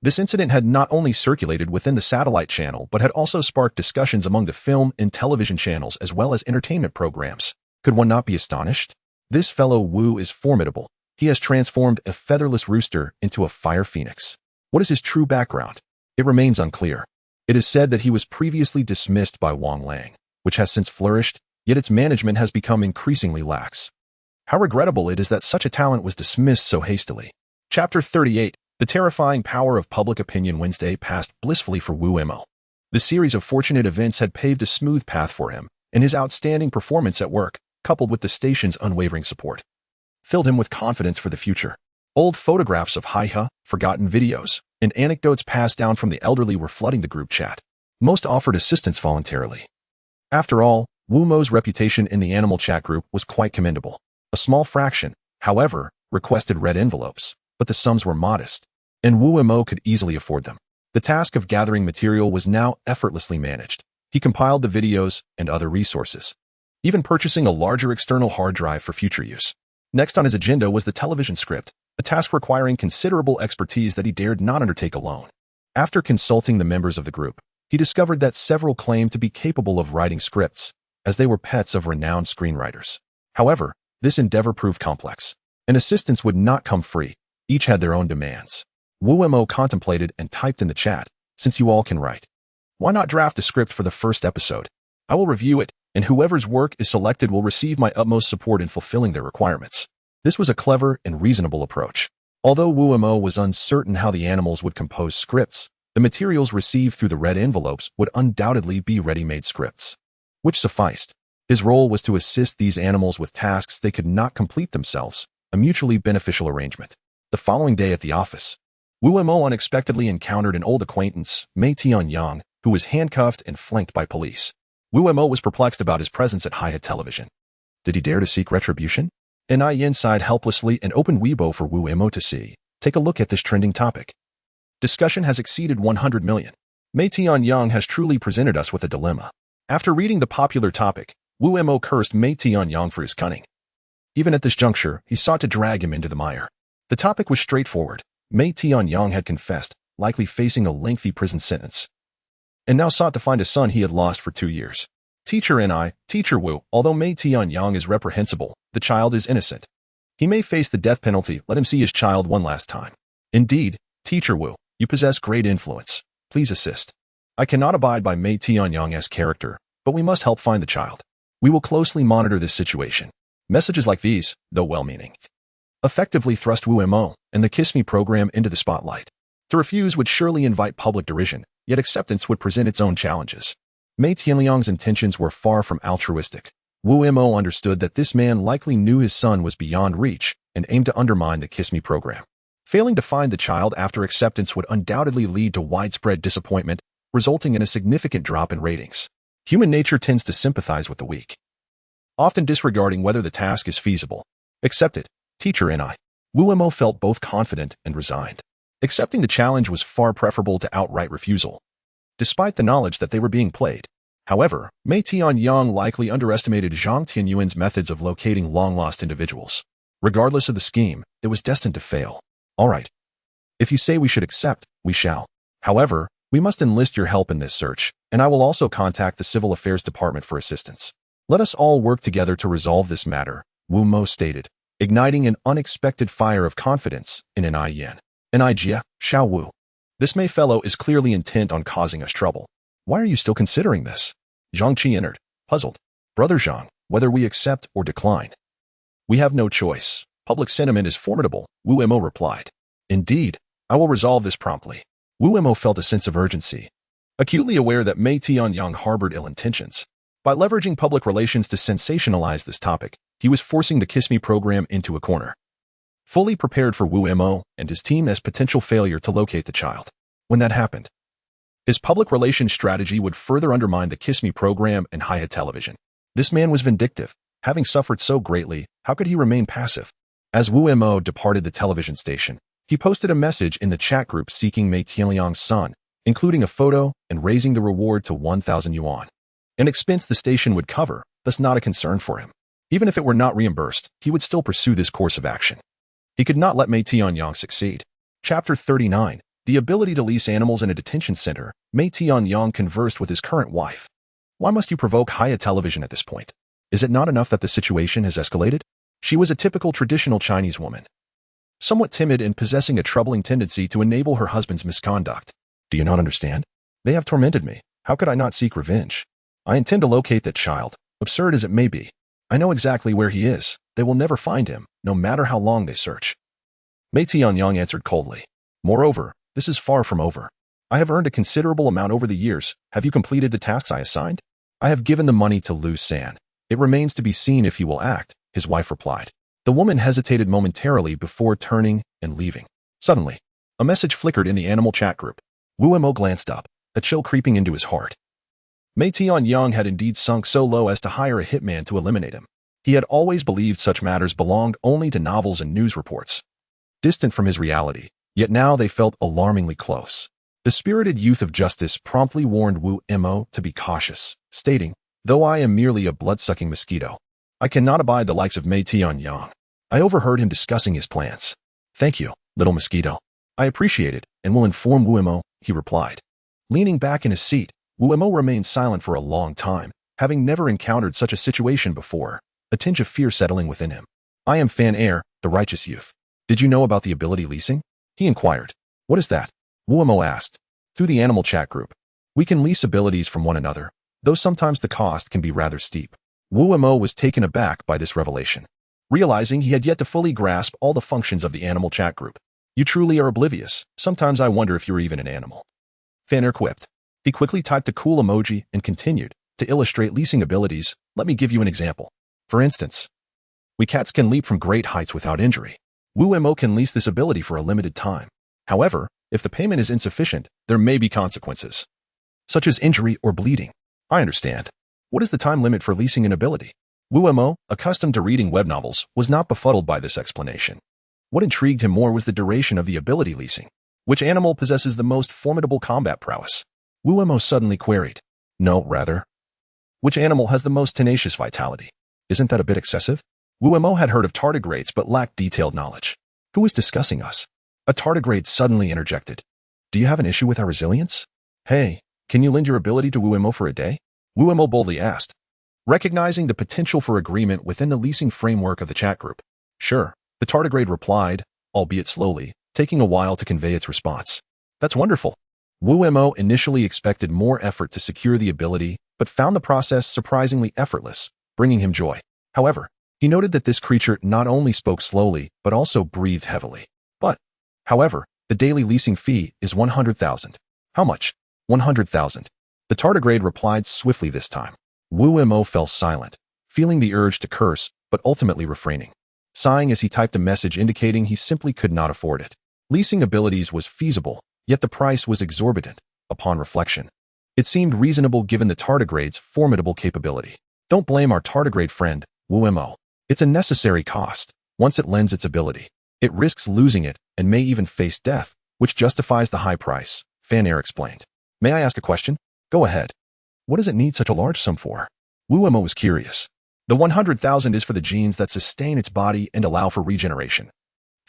this incident had not only circulated within the satellite channel but had also sparked discussions among the film and television channels as well as entertainment programs. Could one not be astonished? This fellow Wu is formidable. He has transformed a featherless rooster into a fire phoenix. What is his true background? It remains unclear. It is said that he was previously dismissed by Wang Lang, which has since flourished, yet its management has become increasingly lax. How regrettable it is that such a talent was dismissed so hastily. Chapter 38. The terrifying power of public opinion. Wednesday passed blissfully for Wu Mo. The series of fortunate events had paved a smooth path for him, and his outstanding performance at work, coupled with the station's unwavering support, filled him with confidence for the future. Old photographs of Haihe, forgotten videos, and anecdotes passed down from the elderly were flooding the group chat. Most offered assistance voluntarily. After all, Wu Mo's reputation in the animal chat group was quite commendable. A small fraction, however, requested red envelopes, but the sums were modest, and Wu Mo could easily afford them. The task of gathering material was now effortlessly managed. He compiled the videos and other resources, even purchasing a larger external hard drive for future use. Next on his agenda was the television script, a task requiring considerable expertise that he dared not undertake alone. After consulting the members of the group, he discovered that several claimed to be capable of writing scripts, as they were pets of renowned screenwriters. However, this endeavor proved complex, and assistance would not come free. Each had their own demands. Wu Mo contemplated and typed in the chat, since you all can write, why not draft a script for the first episode? I will review it, and whoever's work is selected will receive my utmost support in fulfilling their requirements. This was a clever and reasonable approach. Although Wu Mo was uncertain how the animals would compose scripts, the materials received through the red envelopes would undoubtedly be ready-made scripts, which sufficed. His role was to assist these animals with tasks they could not complete themselves, a mutually beneficial arrangement. The following day at the office, Wu Mo unexpectedly encountered an old acquaintance, Mei Tianyang, who was handcuffed and flanked by police. Wu Mo was perplexed about his presence at Haihe Television. Did he dare to seek retribution? Yin sighed helplessly and opened Weibo for Wu Mo to see. Take a look at this trending topic. Discussion has exceeded 100 million. Mei Tianyang has truly presented us with a dilemma. After reading the popular topic, Wu Mo cursed Mei Tianyang for his cunning. Even at this juncture, he sought to drag him into the mire. The topic was straightforward. Mei Tianyang had confessed, likely facing a lengthy prison sentence, and now sought to find a son he had lost for 2 years. Teacher Wu, although Mei Tianyang is reprehensible, the child is innocent. He may face the death penalty. Let him see his child one last time. Indeed, Teacher Wu, you possess great influence. Please assist. I cannot abide by Mei Tianyang's character, but we must help find the child. We will closely monitor this situation. Messages like these, though well-meaning, effectively thrust Wu Mo and the Kiss Me program into the spotlight. To refuse would surely invite public derision, yet acceptance would present its own challenges. Mei Tianyang's intentions were far from altruistic. Wu Mo understood that this man likely knew his son was beyond reach and aimed to undermine the Kiss Me program. Failing to find the child after acceptance would undoubtedly lead to widespread disappointment, resulting in a significant drop in ratings. Human nature tends to sympathize with the weak, often disregarding whether the task is feasible. Accept it, teacher and I. Wu Mo felt both confident and resigned. Accepting the challenge was far preferable to outright refusal, despite the knowledge that they were being played. However, Mei Tianyang likely underestimated Zhang Tianyuan's methods of locating long-lost individuals. Regardless of the scheme, it was destined to fail. All right. If you say we should accept, we shall. However, we must enlist your help in this search, and I will also contact the Civil Affairs Department for assistance. Let us all work together to resolve this matter, Wu Mo stated, igniting an unexpected fire of confidence in an Yan. An Jia, Xiao Wu. This Mei fellow is clearly intent on causing us trouble. Why are you still considering this? Zhang Qi entered, puzzled. Brother Zhang, whether we accept or decline. We have no choice. Public sentiment is formidable, Wu Mo replied. Indeed, I will resolve this promptly. Wu Mo felt a sense of urgency, acutely aware that Mei Tianyang harbored ill intentions. By leveraging public relations to sensationalize this topic, he was forcing the Kiss Me program into a corner. Fully prepared for Wu Mo and his team as potential failure to locate the child. When that happened, his public relations strategy would further undermine the Kiss Me program and Hiya Television. This man was vindictive. Having suffered so greatly, how could he remain passive? As Wu Mo departed the television station, he posted a message in the chat group seeking Mei Tianyang's son, including a photo and raising the reward to 1,000 yuan. An expense the station would cover, thus not a concern for him. Even if it were not reimbursed, he would still pursue this course of action. He could not let Mei Tianyang succeed. Chapter 39. The ability to lease animals in a detention center. Mei Tianyang conversed with his current wife. Why must you provoke Hiya Television at this point? Is it not enough that the situation has escalated? She was a typical traditional Chinese woman, somewhat timid and possessing a troubling tendency to enable her husband's misconduct. Do you not understand? They have tormented me. How could I not seek revenge? I intend to locate that child, absurd as it may be. I know exactly where he is. They will never find him, no matter how long they search. Mei Tianyang answered coldly. Moreover, this is far from over. I have earned a considerable amount over the years. Have you completed the tasks I assigned? I have given the money to Lu San. It remains to be seen if he will act, his wife replied. The woman hesitated momentarily before turning and leaving. Suddenly, a message flickered in the animal chat group. Wu Mo glanced up, a chill creeping into his heart. Mei Tianyang had indeed sunk so low as to hire a hitman to eliminate him. He had always believed such matters belonged only to novels and news reports, distant from his reality, yet now they felt alarmingly close. The spirited youth of justice promptly warned Wu Mo to be cautious, stating, though I am merely a blood-sucking mosquito, I cannot abide the likes of Mei Tianyang. I overheard him discussing his plans. Thank you, little mosquito. I appreciate it and will inform Wu Mo, he replied. Leaning back in his seat, Wu Mo remained silent for a long time, having never encountered such a situation before, a tinge of fear settling within him. I am Fan Air, the righteous youth. Did you know about the ability leasing? He inquired. What is that? Wu Mo asked. Through the animal chat group. We can lease abilities from one another, though sometimes the cost can be rather steep. Wu Mo was taken aback by this revelation, realizing he had yet to fully grasp all the functions of the animal chat group. You truly are oblivious. Sometimes I wonder if you're even an animal. Fan Air quipped. He quickly typed a cool emoji and continued, to illustrate leasing abilities, let me give you an example. For instance, we cats can leap from great heights without injury. Wu Mo can lease this ability for a limited time. However, if the payment is insufficient, there may be consequences, such as injury or bleeding. I understand. What is the time limit for leasing an ability? Wu Mo, accustomed to reading web novels, was not befuddled by this explanation. What intrigued him more was the duration of the ability leasing. Which animal possesses the most formidable combat prowess? Wu Mo suddenly queried. No, rather. Which animal has the most tenacious vitality? Isn't that a bit excessive? Wu Mo had heard of tardigrades but lacked detailed knowledge. Who was discussing us? A tardigrade suddenly interjected. Do you have an issue with our resilience? Hey, can you lend your ability to Wu Mo for a day? Wu Mo boldly asked, recognizing the potential for agreement within the leasing framework of the chat group. Sure, the tardigrade replied, albeit slowly, taking a while to convey its response. That's wonderful. Wu Mo initially expected more effort to secure the ability, but found the process surprisingly effortless, bringing him joy. However, he noted that this creature not only spoke slowly, but also breathed heavily. However, the daily leasing fee is 100,000. How much? 100,000. The tardigrade replied swiftly this time. Wu Mo fell silent, feeling the urge to curse, but ultimately refraining. Sighing as he typed a message indicating he simply could not afford it. Leasing abilities was feasible, yet the price was exorbitant. Upon reflection, it seemed reasonable given the tardigrade's formidable capability. Don't blame our tardigrade friend, Wu Mo. It's a necessary cost. Once it lends its ability, it risks losing it and may even face death, which justifies the high price, Fanair explained. May I ask a question? Go ahead. What does it need such a large sum for? Wu Mo was curious. The 100,000 is for the genes that sustain its body and allow for regeneration.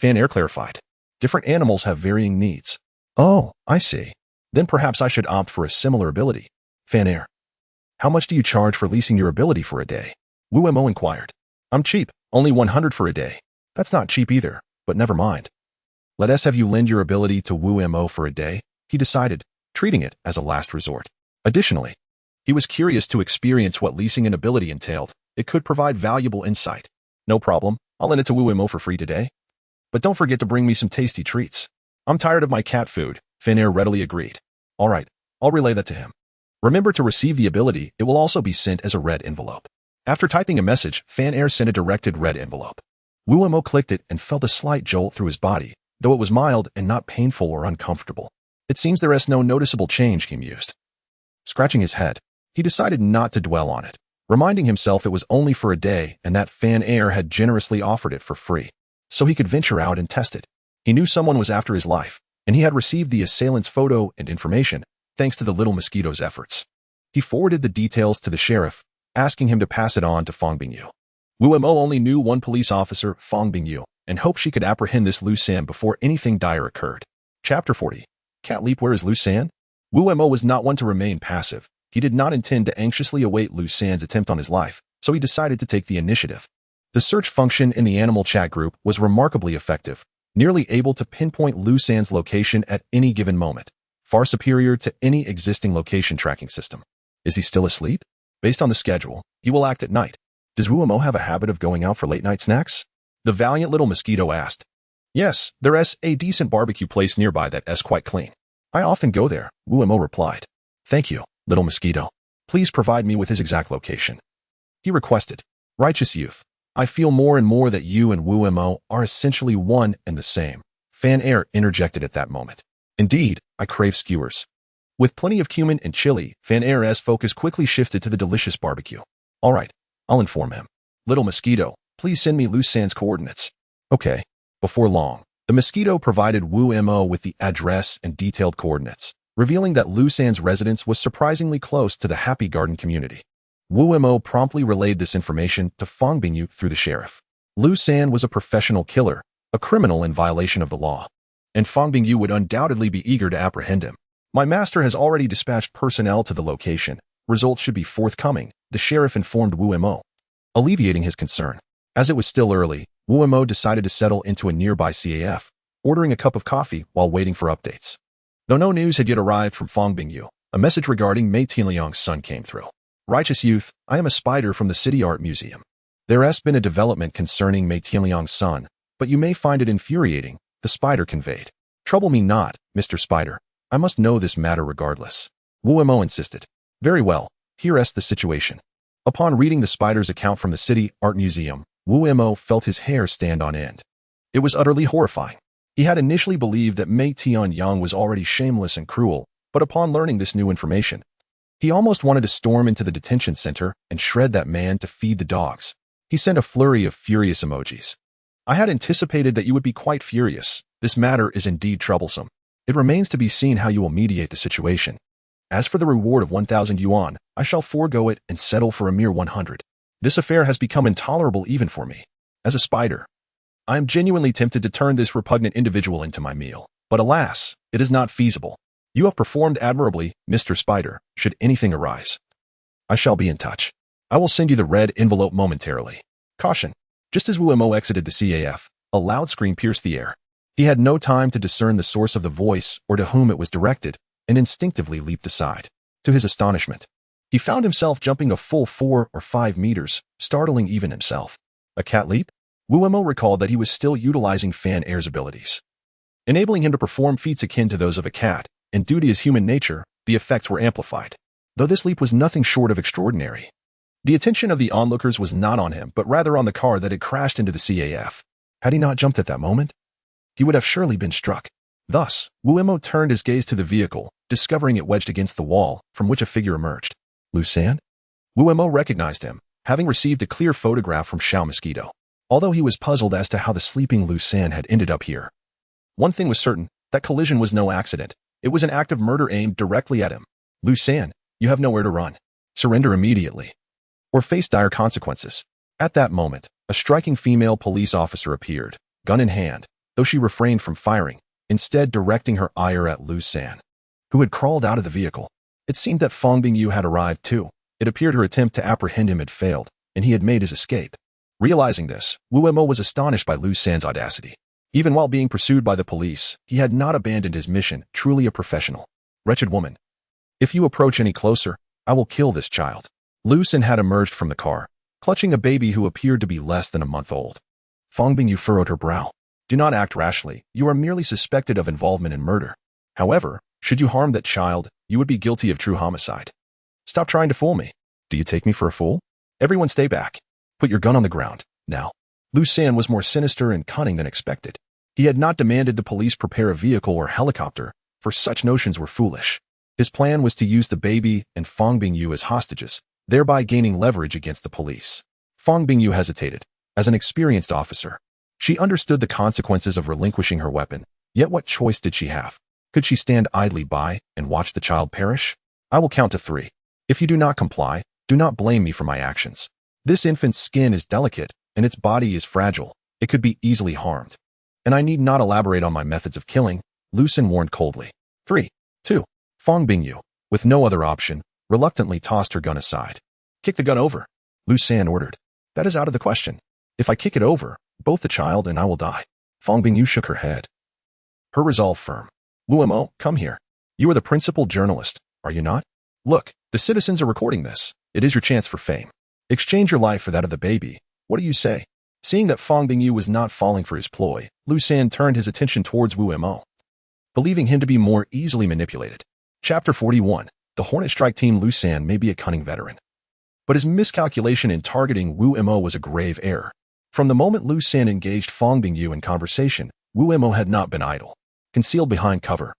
Fanair clarified. Different animals have varying needs. Oh, I see. Then perhaps I should opt for a similar ability. Fanair. How much do you charge for leasing your ability for a day? Wu Mo inquired. I'm cheap, only 100 for a day. That's not cheap either, but never mind. Let us have you lend your ability to Wu Mo for a day, he decided, treating it as a last resort. Additionally, he was curious to experience what leasing an ability entailed. It could provide valuable insight. No problem, I'll lend it to Wu Mo for free today. But don't forget to bring me some tasty treats. I'm tired of my cat food, Fanair readily agreed. All right, I'll relay that to him. Remember to receive the ability, it will also be sent as a red envelope. After typing a message, Fanair sent a directed red envelope. Wu Mo clicked it and felt a slight jolt through his body, though it was mild and not painful or uncomfortable. It seems there is no noticeable change, he mused. Scratching his head, he decided not to dwell on it, reminding himself it was only for a day and that Fanair had generously offered it for free, so he could venture out and test it. He knew someone was after his life, and he had received the assailant's photo and information, thanks to the little mosquito's efforts. He forwarded the details to the sheriff, asking him to pass it on to Fong Bingyu. Wu Mo only knew one police officer, Fong Bingyu, and hoped she could apprehend this Lu San before anything dire occurred. Chapter 40. Cat Leap. Where is Lu San? Wu Mo was not one to remain passive. He did not intend to anxiously await Lu San's attempt on his life, so he decided to take the initiative. The search function in the animal chat group was remarkably effective, nearly able to pinpoint Lu San's location at any given moment, far superior to any existing location tracking system. Is he still asleep? Based on the schedule, he will act at night. Does Wu Mo have a habit of going out for late-night snacks? The valiant little mosquito asked. Yes, there's a decent barbecue place nearby that's quite clean. I often go there, Wu Mo replied. Thank you, little mosquito. Please provide me with his exact location. He requested. Righteous youth, I feel more and more that you and Wu Mo are essentially one and the same. Fanair interjected at that moment. Indeed, I crave skewers. With plenty of cumin and chili, Fanair's focus quickly shifted to the delicious barbecue. All right, I'll inform him. Little mosquito, please send me Lu San's coordinates. Okay. Before long, the mosquito provided Wu Mo with the address and detailed coordinates, revealing that Lu San's residence was surprisingly close to the Happy Garden community. Wu Mo promptly relayed this information to Fong Bingyu through the sheriff. Lu San was a professional killer, a criminal in violation of the law, and Fong Bingyu would undoubtedly be eager to apprehend him. My master has already dispatched personnel to the location. Results should be forthcoming, the sheriff informed Wu Mo, alleviating his concern. As it was still early, Wu Mo decided to settle into a nearby CAF, ordering a cup of coffee while waiting for updates. Though no news had yet arrived from Fong Bingyu, a message regarding Mei Tianliang's son came through. Righteous youth, I am a spider from the City Art Museum. There has been a development concerning Mei Tianliang's son, but you may find it infuriating, the spider conveyed. Trouble me not, Mr. Spider. I must know this matter regardless. Wu Mo insisted. Very well, here's the situation. Upon reading the spider's account from the City Art Museum, Wu Mo felt his hair stand on end. It was utterly horrifying. He had initially believed that Mei Tianliang was already shameless and cruel, but upon learning this new information, he almost wanted to storm into the detention center and shred that man to feed the dogs. He sent a flurry of furious emojis. I had anticipated that you would be quite furious. This matter is indeed troublesome. It remains to be seen how you will mediate the situation. As for the reward of 1,000 yuan, I shall forego it and settle for a mere 100. This affair has become intolerable even for me. As a spider, I am genuinely tempted to turn this repugnant individual into my meal. But alas, it is not feasible. You have performed admirably, Mr. Spider, should anything arise. I shall be in touch. I will send you the red envelope momentarily. Caution. Just as Wu Mo exited the CAF, a loud scream pierced the air. He had no time to discern the source of the voice or to whom it was directed, and instinctively leaped aside. To his astonishment, he found himself jumping a full 4 or 5 meters, startling even himself. A cat leap? Wu-Mo recalled that he was still utilizing Fan Air's abilities, enabling him to perform feats akin to those of a cat, and due to his human nature, the effects were amplified. Though this leap was nothing short of extraordinary. The attention of the onlookers was not on him, but rather on the car that had crashed into the CAF. Had he not jumped at that moment, he would have surely been struck. Thus, Wu-Mo turned his gaze to the vehicle, discovering it wedged against the wall, from which a figure emerged. Lu-san? Wu-Mo recognized him, having received a clear photograph from Xiao Mosquito. Although he was puzzled as to how the sleeping Lu-san had ended up here. One thing was certain, that collision was no accident. It was an act of murder aimed directly at him. Lu-san, you have nowhere to run. Surrender immediately, or face dire consequences. At that moment, a striking female police officer appeared, gun in hand, though she refrained from firing, instead directing her ire at Lu-san, who had crawled out of the vehicle. It seemed that Fong Bingyu had arrived too. It appeared her attempt to apprehend him had failed, and he had made his escape. Realizing this, Wu-Mo was astonished by Lu-san's audacity. Even while being pursued by the police, he had not abandoned his mission, truly a professional. Wretched woman. If you approach any closer, I will kill this child. Lu-san had emerged from the car, clutching a baby who appeared to be less than a month old. Fong Bingyu furrowed her brow. Do not act rashly. You are merely suspected of involvement in murder. However, should you harm that child, you would be guilty of true homicide. Stop trying to fool me. Do you take me for a fool? Everyone stay back. Put your gun on the ground, now. Lu-san was more sinister and cunning than expected. He had not demanded the police prepare a vehicle or helicopter, for such notions were foolish. His plan was to use the baby and Fong Bingyu as hostages, thereby gaining leverage against the police. Fong Bingyu hesitated. As an experienced officer, she understood the consequences of relinquishing her weapon, yet what choice did she have? Could she stand idly by and watch the child perish? I will count to 3. If you do not comply, do not blame me for my actions. This infant's skin is delicate, and its body is fragile. It could be easily harmed. And I need not elaborate on my methods of killing, Lu-san warned coldly. 3, 2. Fong Bingyu, with no other option, reluctantly tossed her gun aside. Kick the gun over, Lu-san ordered. That is out of the question. If I kick it over, both the child and I will die. Fong Bingyu shook her head, her resolve firm. Wu-Mo, come here. You are the principal journalist, are you not? Look, the citizens are recording this. It is your chance for fame. Exchange your life for that of the baby. What do you say? Seeing that Fong Bingyu was not falling for his ploy, Lu-san turned his attention towards Wu-Mo, believing him to be more easily manipulated. Chapter 41. The Hornet Strike Team. Lu-san may be a cunning veteran, but his miscalculation in targeting Wu-Mo was a grave error. From the moment Lu-san engaged Fong Bingyu in conversation, Wu-Mo had not been idle. Concealed behind cover,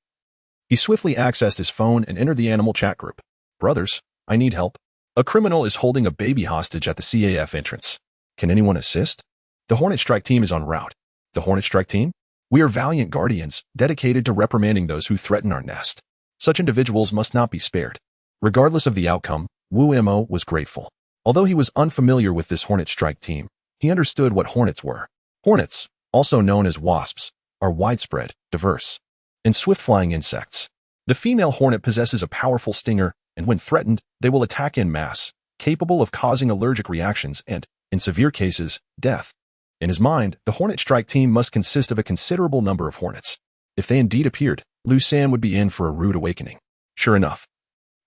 he swiftly accessed his phone and entered the animal chat group. Brothers, I need help. A criminal is holding a baby hostage at the CAF entrance. Can anyone assist? The Hornet Strike Team is en route. The Hornet Strike Team? We are valiant guardians, dedicated to reprimanding those who threaten our nest. Such individuals must not be spared. Regardless of the outcome, Wu-Mo was grateful. Although he was unfamiliar with this Hornet Strike Team, he understood what hornets were. Hornets, also known as wasps, are widespread, diverse, and swift-flying insects. The female hornet possesses a powerful stinger, and when threatened, they will attack en masse, capable of causing allergic reactions and, in severe cases, death. In his mind, the Hornet Strike Team must consist of a considerable number of hornets. If they indeed appeared, Lu-san would be in for a rude awakening. Sure enough,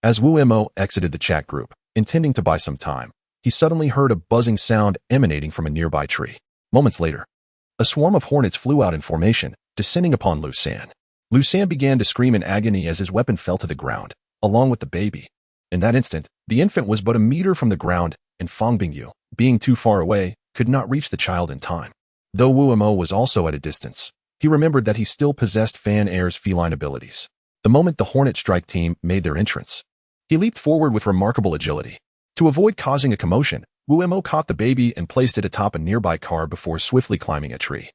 as Wu-Mo exited the chat group, intending to buy some time, he suddenly heard a buzzing sound emanating from a nearby tree. Moments later, a swarm of hornets flew out in formation, descending upon Lu-san. Lu-san began to scream in agony as his weapon fell to the ground, along with the baby. In that instant, the infant was but a meter from the ground, and Fong Bingyu, being too far away, could not reach the child in time. Though Wu-Mo was also at a distance, he remembered that he still possessed Fan Air's feline abilities. The moment the Hornet Strike Team made their entrance, he leaped forward with remarkable agility. To avoid causing a commotion, Wu-Mo caught the baby and placed it atop a nearby car before swiftly climbing a tree,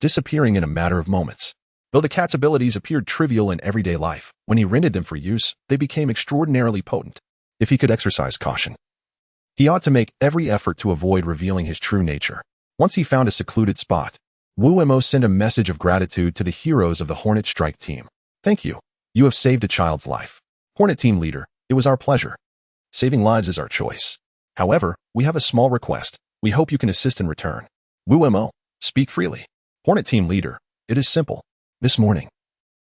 disappearing in a matter of moments. Though the cat's abilities appeared trivial in everyday life, when he rented them for use, they became extraordinarily potent. If he could exercise caution, he ought to make every effort to avoid revealing his true nature. Once he found a secluded spot, Wu-Mo sent a message of gratitude to the heroes of the Hornet Strike Team. Thank you. You have saved a child's life. Hornet Team Leader, it was our pleasure. Saving lives is our choice. However, we have a small request. We hope you can assist in return. Wu-Mo, speak freely. Hornet Team Leader, it is simple. This morning,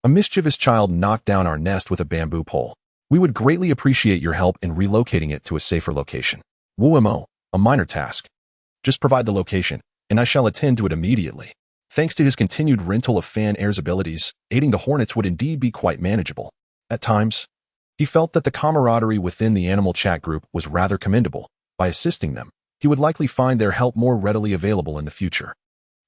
A mischievous child knocked down our nest with a bamboo pole. We would greatly appreciate your help in relocating it to a safer location. WMO, a minor task. Just provide the location, and I shall attend to it immediately. Thanks to his continued rental of Fan Air's abilities, aiding the hornets would indeed be quite manageable. At times, he felt that the camaraderie within the animal chat group was rather commendable. By assisting them, he would likely find their help more readily available in the future.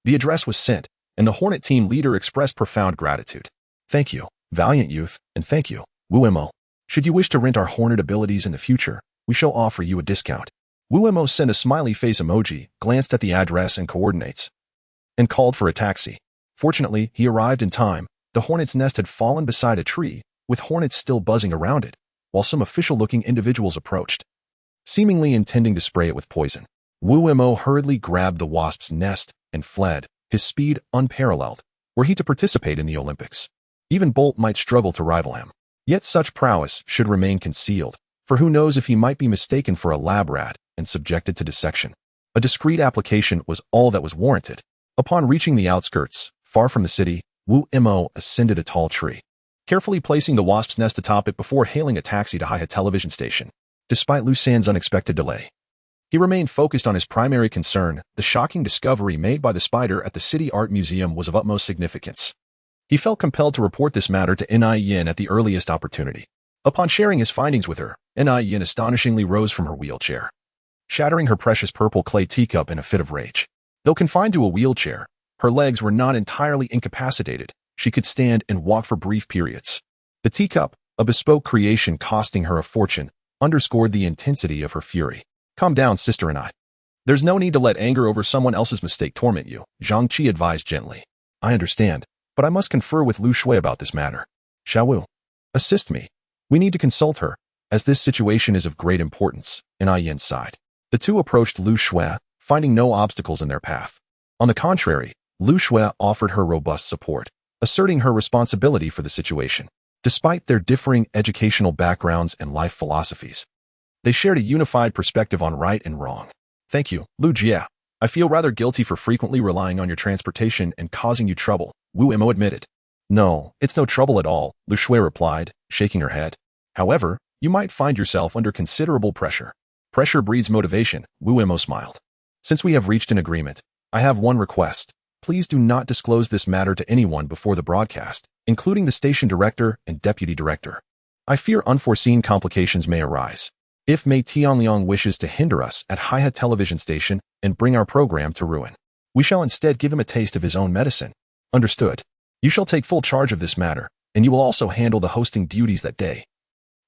The address was sent, and the Hornet team leader expressed profound gratitude. Thank you, valiant youth, and thank you, WMO. Should you wish to rent our Hornet abilities in the future, we shall offer you a discount. WMO sent a smiley face emoji, glanced at the address and coordinates, and called for a taxi. Fortunately, he arrived in time. The hornet's nest had fallen beside a tree, with hornets still buzzing around it, while some official-looking individuals approached, seemingly intending to spray it with poison. WMO hurriedly grabbed the wasp's nest and fled, his speed unparalleled, were he to participate in the Olympics. Even Bolt might struggle to rival him. Yet such prowess should remain concealed, for who knows if he might be mistaken for a lab rat and subjected to dissection. A discreet application was all that was warranted. Upon reaching the outskirts, far from the city, WMO ascended a tall tree, carefully placing the wasp's nest atop it before hailing a taxi to Hi-Hat television station. Despite Lusan's unexpected delay, he remained focused on his primary concern. The shocking discovery made by the spider at the City Art Museum was of utmost significance. He felt compelled to report this matter to Yin at the earliest opportunity. Upon sharing his findings with her, Yin astonishingly rose from her wheelchair, shattering her precious purple clay teacup in a fit of rage. Though confined to a wheelchair, her legs were not entirely incapacitated. She could stand and walk for brief periods. The teacup, a bespoke creation costing her a fortune, underscored the intensity of her fury. Calm down, sister and I. There's no need to let anger over someone else's mistake torment you, Zhang Qi advised gently. I understand, but I must confer with Lu Shui about this matter. Xiaowu, assist me. We need to consult her, as this situation is of great importance. Yin sighed. The two approached Lu Shui, finding no obstacles in their path. On the contrary, Lu Shui offered her robust support, asserting her responsibility for the situation. Despite their differing educational backgrounds and life philosophies, they shared a unified perspective on right and wrong. Thank you, Lu Jia. I feel rather guilty for frequently relying on your transportation and causing you trouble, Wu Mo admitted. No, it's no trouble at all, Lu Shui replied, shaking her head. However, you might find yourself under considerable pressure. Pressure breeds motivation, Wu Mo smiled. Since we have reached an agreement, I have one request. Please do not disclose this matter to anyone before the broadcast, including the station director and deputy director. I fear unforeseen complications may arise. If Mei Tianliang wishes to hinder us at Hi-Hat television station and bring our program to ruin, we shall instead give him a taste of his own medicine. Understood. You shall take full charge of this matter, and you will also handle the hosting duties that day.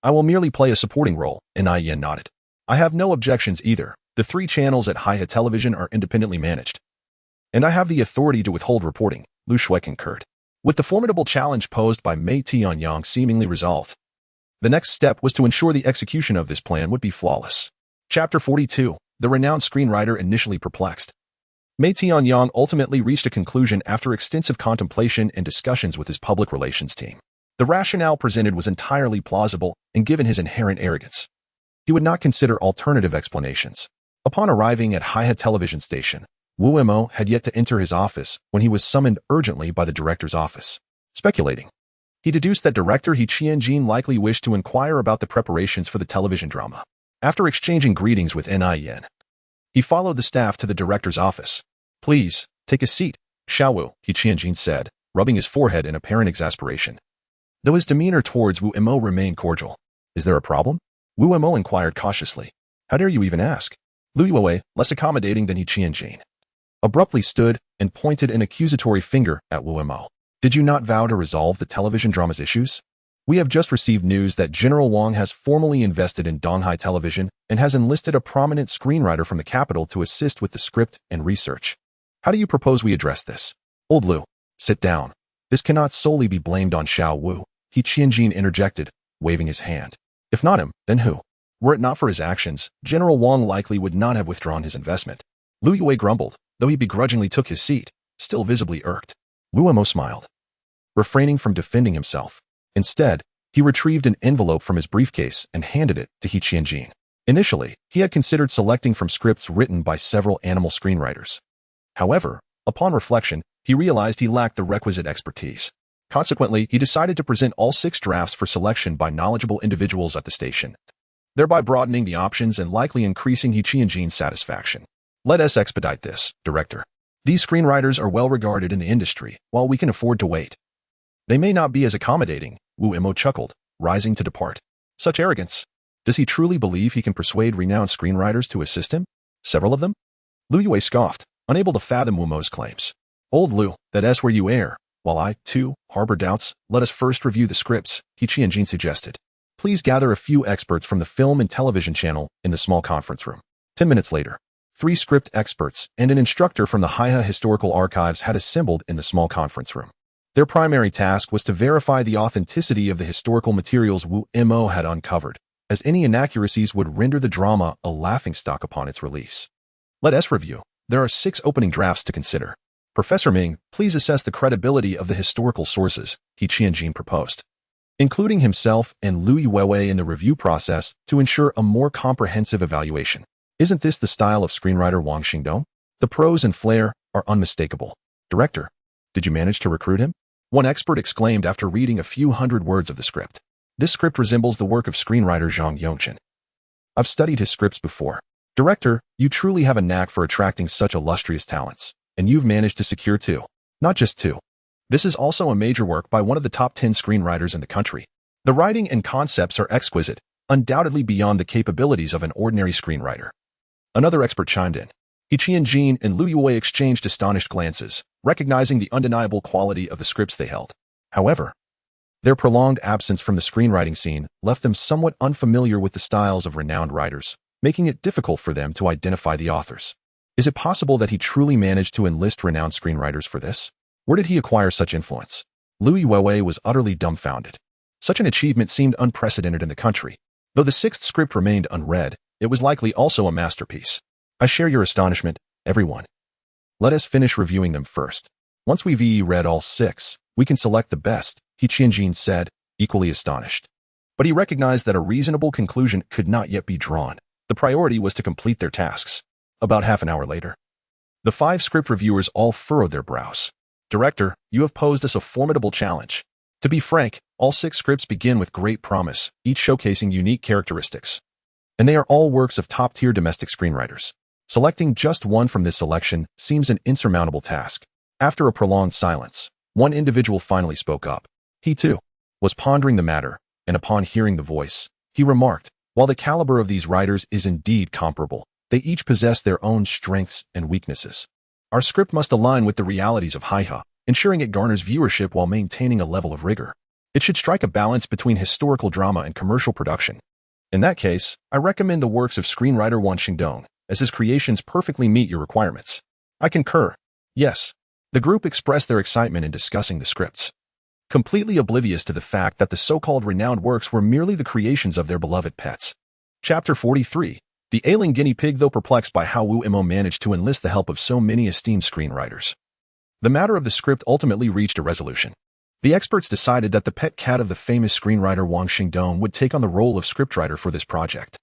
I will merely play a supporting role, Yin nodded. I have no objections either. The 3 channels at Hi-Hat television are independently managed, and I have the authority to withhold reporting, Lu Shui concurred. With the formidable challenge posed by Mei Tianliang seemingly resolved, the next step was to ensure the execution of this plan would be flawless. Chapter 42. The renowned screenwriter initially perplexed. Mei Tianliang ultimately reached a conclusion after extensive contemplation and discussions with his public relations team. The rationale presented was entirely plausible, and given his inherent arrogance, he would not consider alternative explanations. Upon arriving at Hi-Hat television station, Wu Mo had yet to enter his office when he was summoned urgently by the director's office. Speculating, he deduced that director He Qianjin likely wished to inquire about the preparations for the television drama. After exchanging greetings with Yin, he followed the staff to the director's office. Please, take a seat, Xiaowu, He Qianjin said, rubbing his forehead in apparent exasperation, though his demeanor towards Wu Mo remained cordial. Is there a problem? Wu Mo inquired cautiously. How dare you even ask? Lu Yue, less accommodating than He Qianjin, abruptly stood and pointed an accusatory finger at Wu Mo. Did you not vow to resolve the television drama's issues? We have just received news that General Wang has formally invested in Donghai Television and has enlisted a prominent screenwriter from the capital to assist with the script and research. How do you propose we address this? Old Lu, sit down. This cannot solely be blamed on Xiao Wu, He Qianjin interjected, waving his hand. If not him, then who? Were it not for his actions, General Wang likely would not have withdrawn his investment. Lu Yue grumbled, though he begrudgingly took his seat, still visibly irked. Wu Mo smiled, refraining from defending himself. Instead, he retrieved an envelope from his briefcase and handed it to He Qianjin. Initially, he had considered selecting from scripts written by several animal screenwriters. However, upon reflection, he realized he lacked the requisite expertise. Consequently, he decided to present all 6 drafts for selection by knowledgeable individuals at the station, thereby broadening the options and likely increasing He-Chian-jin's satisfaction. Let us expedite this, director. These screenwriters are well regarded in the industry, while we can afford to wait. They may not be as accommodating, Wu Imo chuckled, rising to depart. Such arrogance. Does he truly believe he can persuade renowned screenwriters to assist him? Several of them? Lu Yue scoffed, unable to fathom Wu Mo's claims. Old Lu, that's where you err. While I, too, harbor doubts, let us first review the scripts, He-Chian-jin suggested. Please gather a few experts from the film and television channel in the small conference room. 10 minutes later, 3 script experts and an instructor from the Haihe Historical Archives had assembled in the small conference room. Their primary task was to verify the authenticity of the historical materials Wu Imo had uncovered, as any inaccuracies would render the drama a laughingstock upon its release. Let us review. There are 6 opening drafts to consider. Professor Ming, please assess the credibility of the historical sources, He-Chian-jin proposed, including himself and Lu Yuewei in the review process to ensure a more comprehensive evaluation. Isn't this the style of screenwriter Wang Xingdong? The prose and flair are unmistakable. Director, did you manage to recruit him? One expert exclaimed after reading a few hundred words of the script. This script resembles the work of screenwriter Zhang Yongchen. I've studied his scripts before. Director, you truly have a knack for attracting such illustrious talents, and you've managed to secure 2. Not just 2. This is also a major work by one of the top 10 screenwriters in the country. The writing and concepts are exquisite, undoubtedly beyond the capabilities of an ordinary screenwriter. Another expert chimed in. He-Chian-jin and Lu Yue exchanged astonished glances, recognizing the undeniable quality of the scripts they held. However, their prolonged absence from the screenwriting scene left them somewhat unfamiliar with the styles of renowned writers, making it difficult for them to identify the authors. Is it possible that he truly managed to enlist renowned screenwriters for this? Where did he acquire such influence? Lu Yue was utterly dumbfounded. Such an achievement seemed unprecedented in the country. Though the 6th script remained unread, it was likely also a masterpiece. I share your astonishment, everyone. Let us finish reviewing them first. Once we've read all 6, we can select the best, He-Chian-jin said, equally astonished. But he recognized that a reasonable conclusion could not yet be drawn. The priority was to complete their tasks. About half an hour later, the 5 script reviewers all furrowed their brows. Director, you have posed us a formidable challenge. To be frank, all 6 scripts begin with great promise, each showcasing unique characteristics. And they are all works of top-tier domestic screenwriters. Selecting just one from this selection seems an insurmountable task. After a prolonged silence, one individual finally spoke up. He, too, was pondering the matter, and upon hearing the voice, he remarked, while the caliber of these writers is indeed comparable, they each possess their own strengths and weaknesses. Our script must align with the realities of Haihe, ensuring it garners viewership while maintaining a level of rigor. It should strike a balance between historical drama and commercial production. In that case, I recommend the works of screenwriter Wang Xingdong, as his creations perfectly meet your requirements. I concur. Yes. The group expressed their excitement in discussing the scripts, completely oblivious to the fact that the so-called renowned works were merely the creations of their beloved pets. Chapter 43. The ailing guinea pig, though perplexed by how Wu Imo managed to enlist the help of so many esteemed screenwriters. The matter of the script ultimately reached a resolution. The experts decided that the pet cat of the famous screenwriter Wang Xingdong would take on the role of scriptwriter for this project.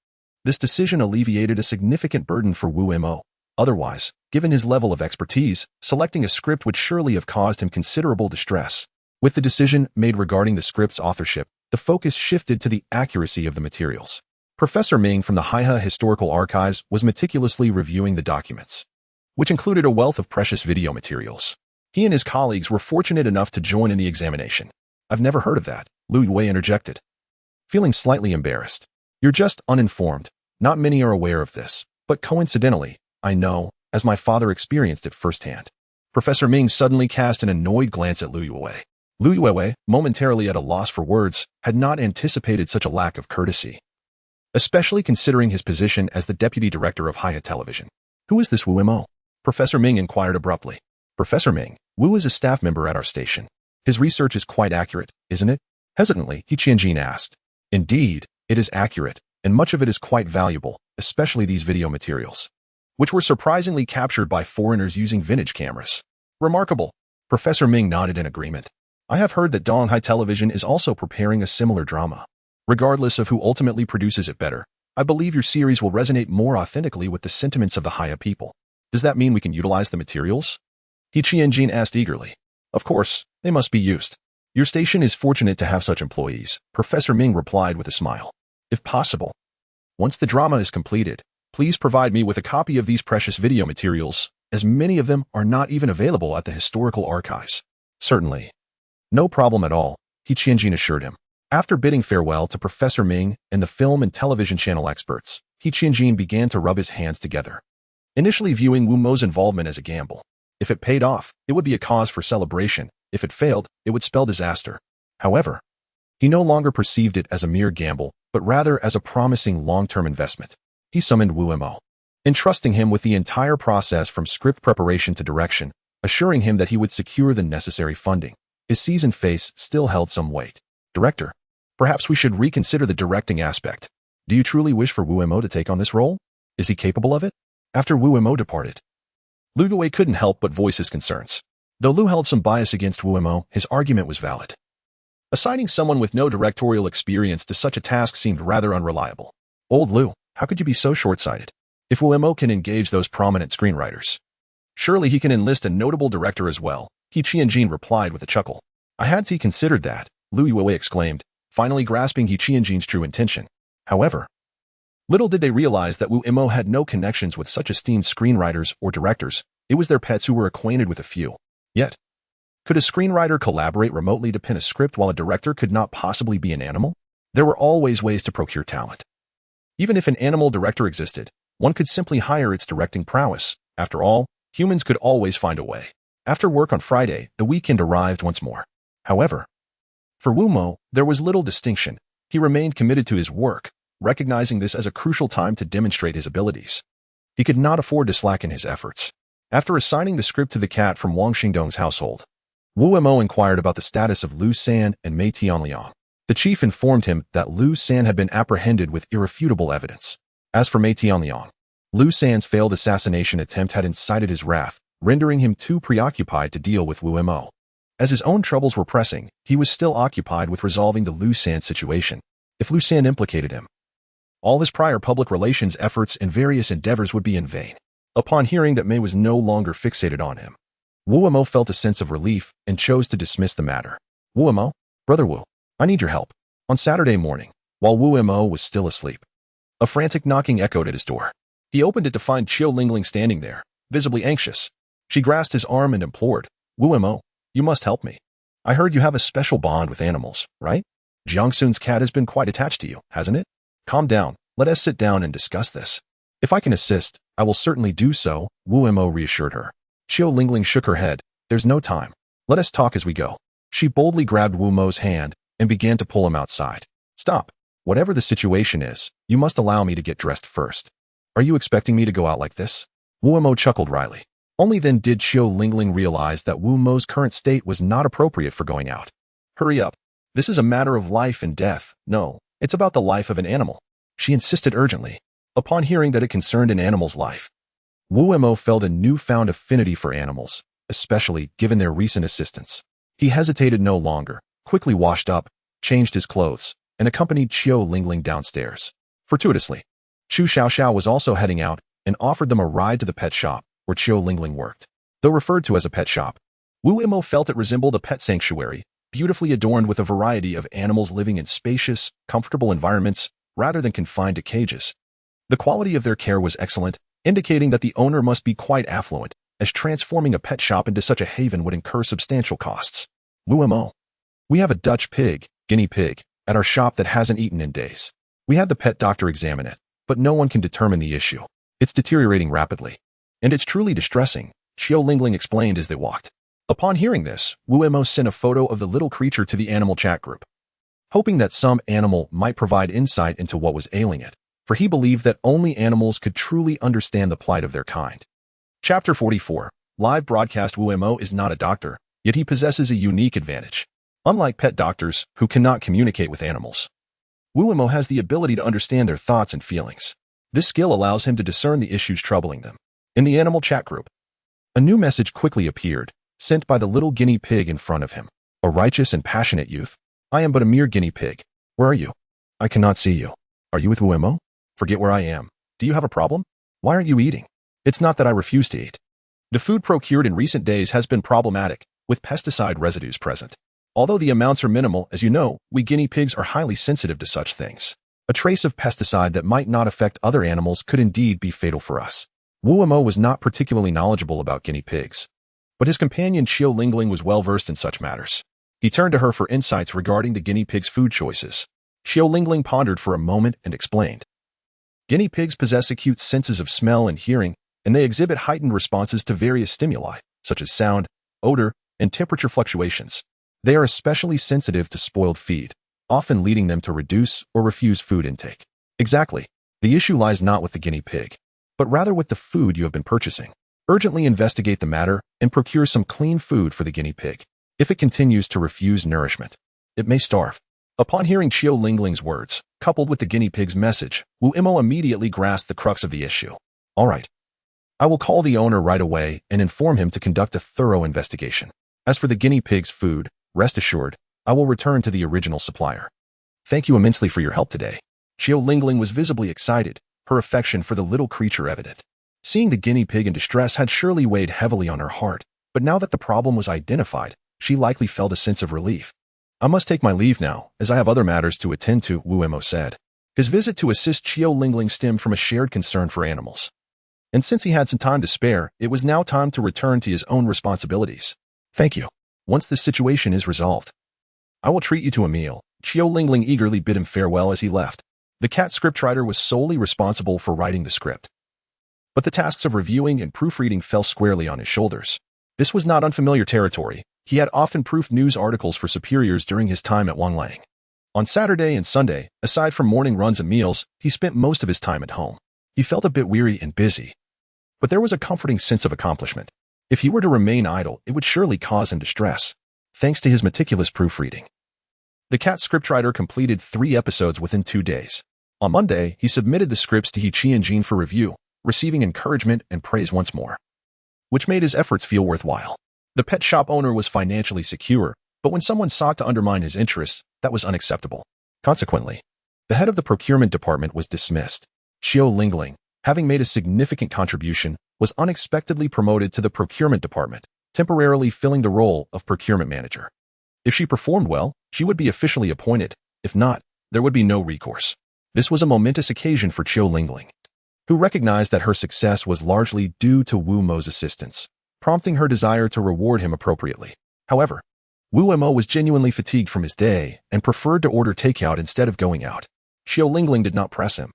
This decision alleviated a significant burden for Wu Imo. Otherwise, given his level of expertise, selecting a script would surely have caused him considerable distress. With the decision made regarding the script's authorship, the focus shifted to the accuracy of the materials. Professor Ming from the Haihe Historical Archives was meticulously reviewing the documents, which included a wealth of precious video materials. He and his colleagues were fortunate enough to join in the examination. I've never heard of that, Lu Yue interjected, feeling slightly embarrassed. You're just uninformed. Not many are aware of this, but coincidentally, I know, as my father experienced it firsthand. Professor Ming suddenly cast an annoyed glance at Lu Yue. Lu Yue, momentarily at a loss for words, had not anticipated such a lack of courtesy, especially considering his position as the deputy director of Haihe Television. Who is this Wu Imo? Professor Ming inquired abruptly. Professor Ming, Wu is a staff member at our station. His research is quite accurate, isn't it? Hesitantly, He-Chian-jin asked. Indeed, it is accurate, and much of it is quite valuable, especially these video materials, which were surprisingly captured by foreigners using vintage cameras. Remarkable. Professor Ming nodded in agreement. I have heard that Donghai Television is also preparing a similar drama. Regardless of who ultimately produces it better, I believe your series will resonate more authentically with the sentiments of the Haihe people. Does that mean we can utilize the materials? He-Chian-jin asked eagerly. Of course, they must be used. Your station is fortunate to have such employees, Professor Ming replied with a smile. If possible, once the drama is completed, please provide me with a copy of these precious video materials, as many of them are not even available at the historical archives. Certainly. No problem at all, He Qianjin assured him. After bidding farewell to Professor Ming and the film and television channel experts, He Qianjin began to rub his hands together. Initially viewing Wu Mo's involvement as a gamble. If it paid off, it would be a cause for celebration. If it failed, it would spell disaster. However, he no longer perceived it as a mere gamble, but rather as a promising long-term investment. He summoned Wu Mo, entrusting him with the entire process from script preparation to direction, assuring him that he would secure the necessary funding. His seasoned face still held some weight. Director, perhaps we should reconsider the directing aspect. Do you truly wish for Wu Mo to take on this role? Is he capable of it? After Wu Mo departed, Lu Gui couldn't help but voice his concerns. Though Lu held some bias against Wu Mo, his argument was valid. Assigning someone with no directorial experience to such a task seemed rather unreliable. Old Lu, how could you be so short-sighted? If Wu Mo can engage those prominent screenwriters, surely he can enlist a notable director as well, He Qianjin replied with a chuckle. I hadn't considered that, Lu Yue exclaimed, finally grasping He Qianjin's true intention. However, little did they realize that Wu Mo had no connections with such esteemed screenwriters or directors. It was their pets who were acquainted with a few. Yet, could a screenwriter collaborate remotely to pen a script while a director could not possibly be an animal? There were always ways to procure talent. Even if an animal director existed, one could simply hire its directing prowess. After all, humans could always find a way. After work on Friday, the weekend arrived once more. However, for Wu Mo, there was little distinction. He remained committed to his work, recognizing this as a crucial time to demonstrate his abilities. He could not afford to slacken his efforts. After assigning the script to the cat from Wang Xingdong's household, Wu Mo inquired about the status of Lu San and Mei Tianliang. The chief informed him that Lu San had been apprehended with irrefutable evidence. As for Mei Tianliang, Lu San's failed assassination attempt had incited his wrath, rendering him too preoccupied to deal with Wu Mo. As his own troubles were pressing, he was still occupied with resolving the Lu San situation. If Lu San implicated him, all his prior public relations efforts and various endeavors would be in vain. Upon hearing that Mei was no longer fixated on him, Wu Mo felt a sense of relief and chose to dismiss the matter. Wu Mo, Brother Wu, I need your help. On Saturday morning, while Wu Mo was still asleep, a frantic knocking echoed at his door. He opened it to find Qiu Lingling standing there, visibly anxious. She grasped his arm and implored, Wu Mo, you must help me. I heard you have a special bond with animals, right? Jiangsun's cat has been quite attached to you, hasn't it? Calm down, let us sit down and discuss this. If I can assist, I will certainly do so, Wu Mo reassured her. Qiu Lingling shook her head. There's no time. Let us talk as we go. She boldly grabbed Wu Mo's hand and began to pull him outside. Stop. Whatever the situation is, you must allow me to get dressed first. Are you expecting me to go out like this? Wu Mo chuckled wryly. Only then did Qiu Lingling realize that Wu Mo's current state was not appropriate for going out. Hurry up. This is a matter of life and death. No, it's about the life of an animal. She insisted urgently. Upon hearing that it concerned an animal's life, Wu Mo felt a newfound affinity for animals, especially given their recent assistance. He hesitated no longer, quickly washed up, changed his clothes, and accompanied Qiu Lingling downstairs. Fortuitously, Chu Xiaoxiao was also heading out and offered them a ride to the pet shop where Qiu Lingling worked. Though referred to as a pet shop, Wu Mo felt it resembled a pet sanctuary, beautifully adorned with a variety of animals living in spacious, comfortable environments rather than confined to cages. The quality of their care was excellent, indicating that the owner must be quite affluent, as transforming a pet shop into such a haven would incur substantial costs. Wu Mo, we have a Dutch pig, guinea pig, at our shop that hasn't eaten in days. We had the pet doctor examine it, but no one can determine the issue. It's deteriorating rapidly. And it's truly distressing, Qiu Lingling explained as they walked. Upon hearing this, Wu Mo sent a photo of the little creature to the animal chat group, hoping that some animal might provide insight into what was ailing it, for he believed that only animals could truly understand the plight of their kind. Chapter 44. Live broadcast. Wu Mo is not a doctor, yet he possesses a unique advantage. Unlike pet doctors, who cannot communicate with animals, Wu Mo has the ability to understand their thoughts and feelings. This skill allows him to discern the issues troubling them. In the animal chat group, a new message quickly appeared, sent by the little guinea pig in front of him. A righteous and passionate youth. I am but a mere guinea pig. Where are you? I cannot see you. Are you with Wu Mo? Forget where I am. Do you have a problem? Why aren't you eating? It's not that I refuse to eat. The food procured in recent days has been problematic, with pesticide residues present. Although the amounts are minimal, as you know, we guinea pigs are highly sensitive to such things. A trace of pesticide that might not affect other animals could indeed be fatal for us. Wu Mo was not particularly knowledgeable about guinea pigs, but his companion Xiao Lingling was well versed in such matters. He turned to her for insights regarding the guinea pig's food choices. Xiao Lingling pondered for a moment and explained. Guinea pigs possess acute senses of smell and hearing, and they exhibit heightened responses to various stimuli, such as sound, odor, and temperature fluctuations. They are especially sensitive to spoiled feed, often leading them to reduce or refuse food intake. Exactly. The issue lies not with the guinea pig, but rather with the food you have been purchasing. Urgently investigate the matter and procure some clean food for the guinea pig. If it continues to refuse nourishment, it may starve. Upon hearing Xiao Lingling's words, coupled with the guinea pig's message, Wu Imo immediately grasped the crux of the issue. All right. I will call the owner right away and inform him to conduct a thorough investigation. As for the guinea pig's food, rest assured, I will return to the original supplier. Thank you immensely for your help today. Xiao Lingling was visibly excited, her affection for the little creature evident. Seeing the guinea pig in distress had surely weighed heavily on her heart, but now that the problem was identified, she likely felt a sense of relief. I must take my leave now, as I have other matters to attend to, Wu Imo said. His visit to assist Xiao Lingling stemmed from a shared concern for animals. And since he had some time to spare, it was now time to return to his own responsibilities. Thank you. Once this situation is resolved, I will treat you to a meal. Xiao Lingling eagerly bid him farewell as he left. The cat scriptwriter was solely responsible for writing the script, but the tasks of reviewing and proofreading fell squarely on his shoulders. This was not unfamiliar territory. He had often proofed news articles for superiors during his time at Wanglang. On Saturday and Sunday, aside from morning runs and meals, he spent most of his time at home. He felt a bit weary and busy, but there was a comforting sense of accomplishment. If he were to remain idle, it would surely cause him distress, thanks to his meticulous proofreading. The cat scriptwriter completed 3 episodes within 2 days. On Monday, he submitted the scripts to He Qianjin for review, receiving encouragement and praise once more, which made his efforts feel worthwhile. The pet shop owner was financially secure, but when someone sought to undermine his interests, that was unacceptable. Consequently, the head of the procurement department was dismissed. Xiao Lingling, having made a significant contribution, was unexpectedly promoted to the procurement department, temporarily filling the role of procurement manager. If she performed well, she would be officially appointed. If not, there would be no recourse. This was a momentous occasion for Xiao Lingling, who recognized that her success was largely due to Wu Mo's assistance, prompting her desire to reward him appropriately. However, Wu Mo was genuinely fatigued from his day and preferred to order takeout instead of going out. Xiao Lingling did not press him,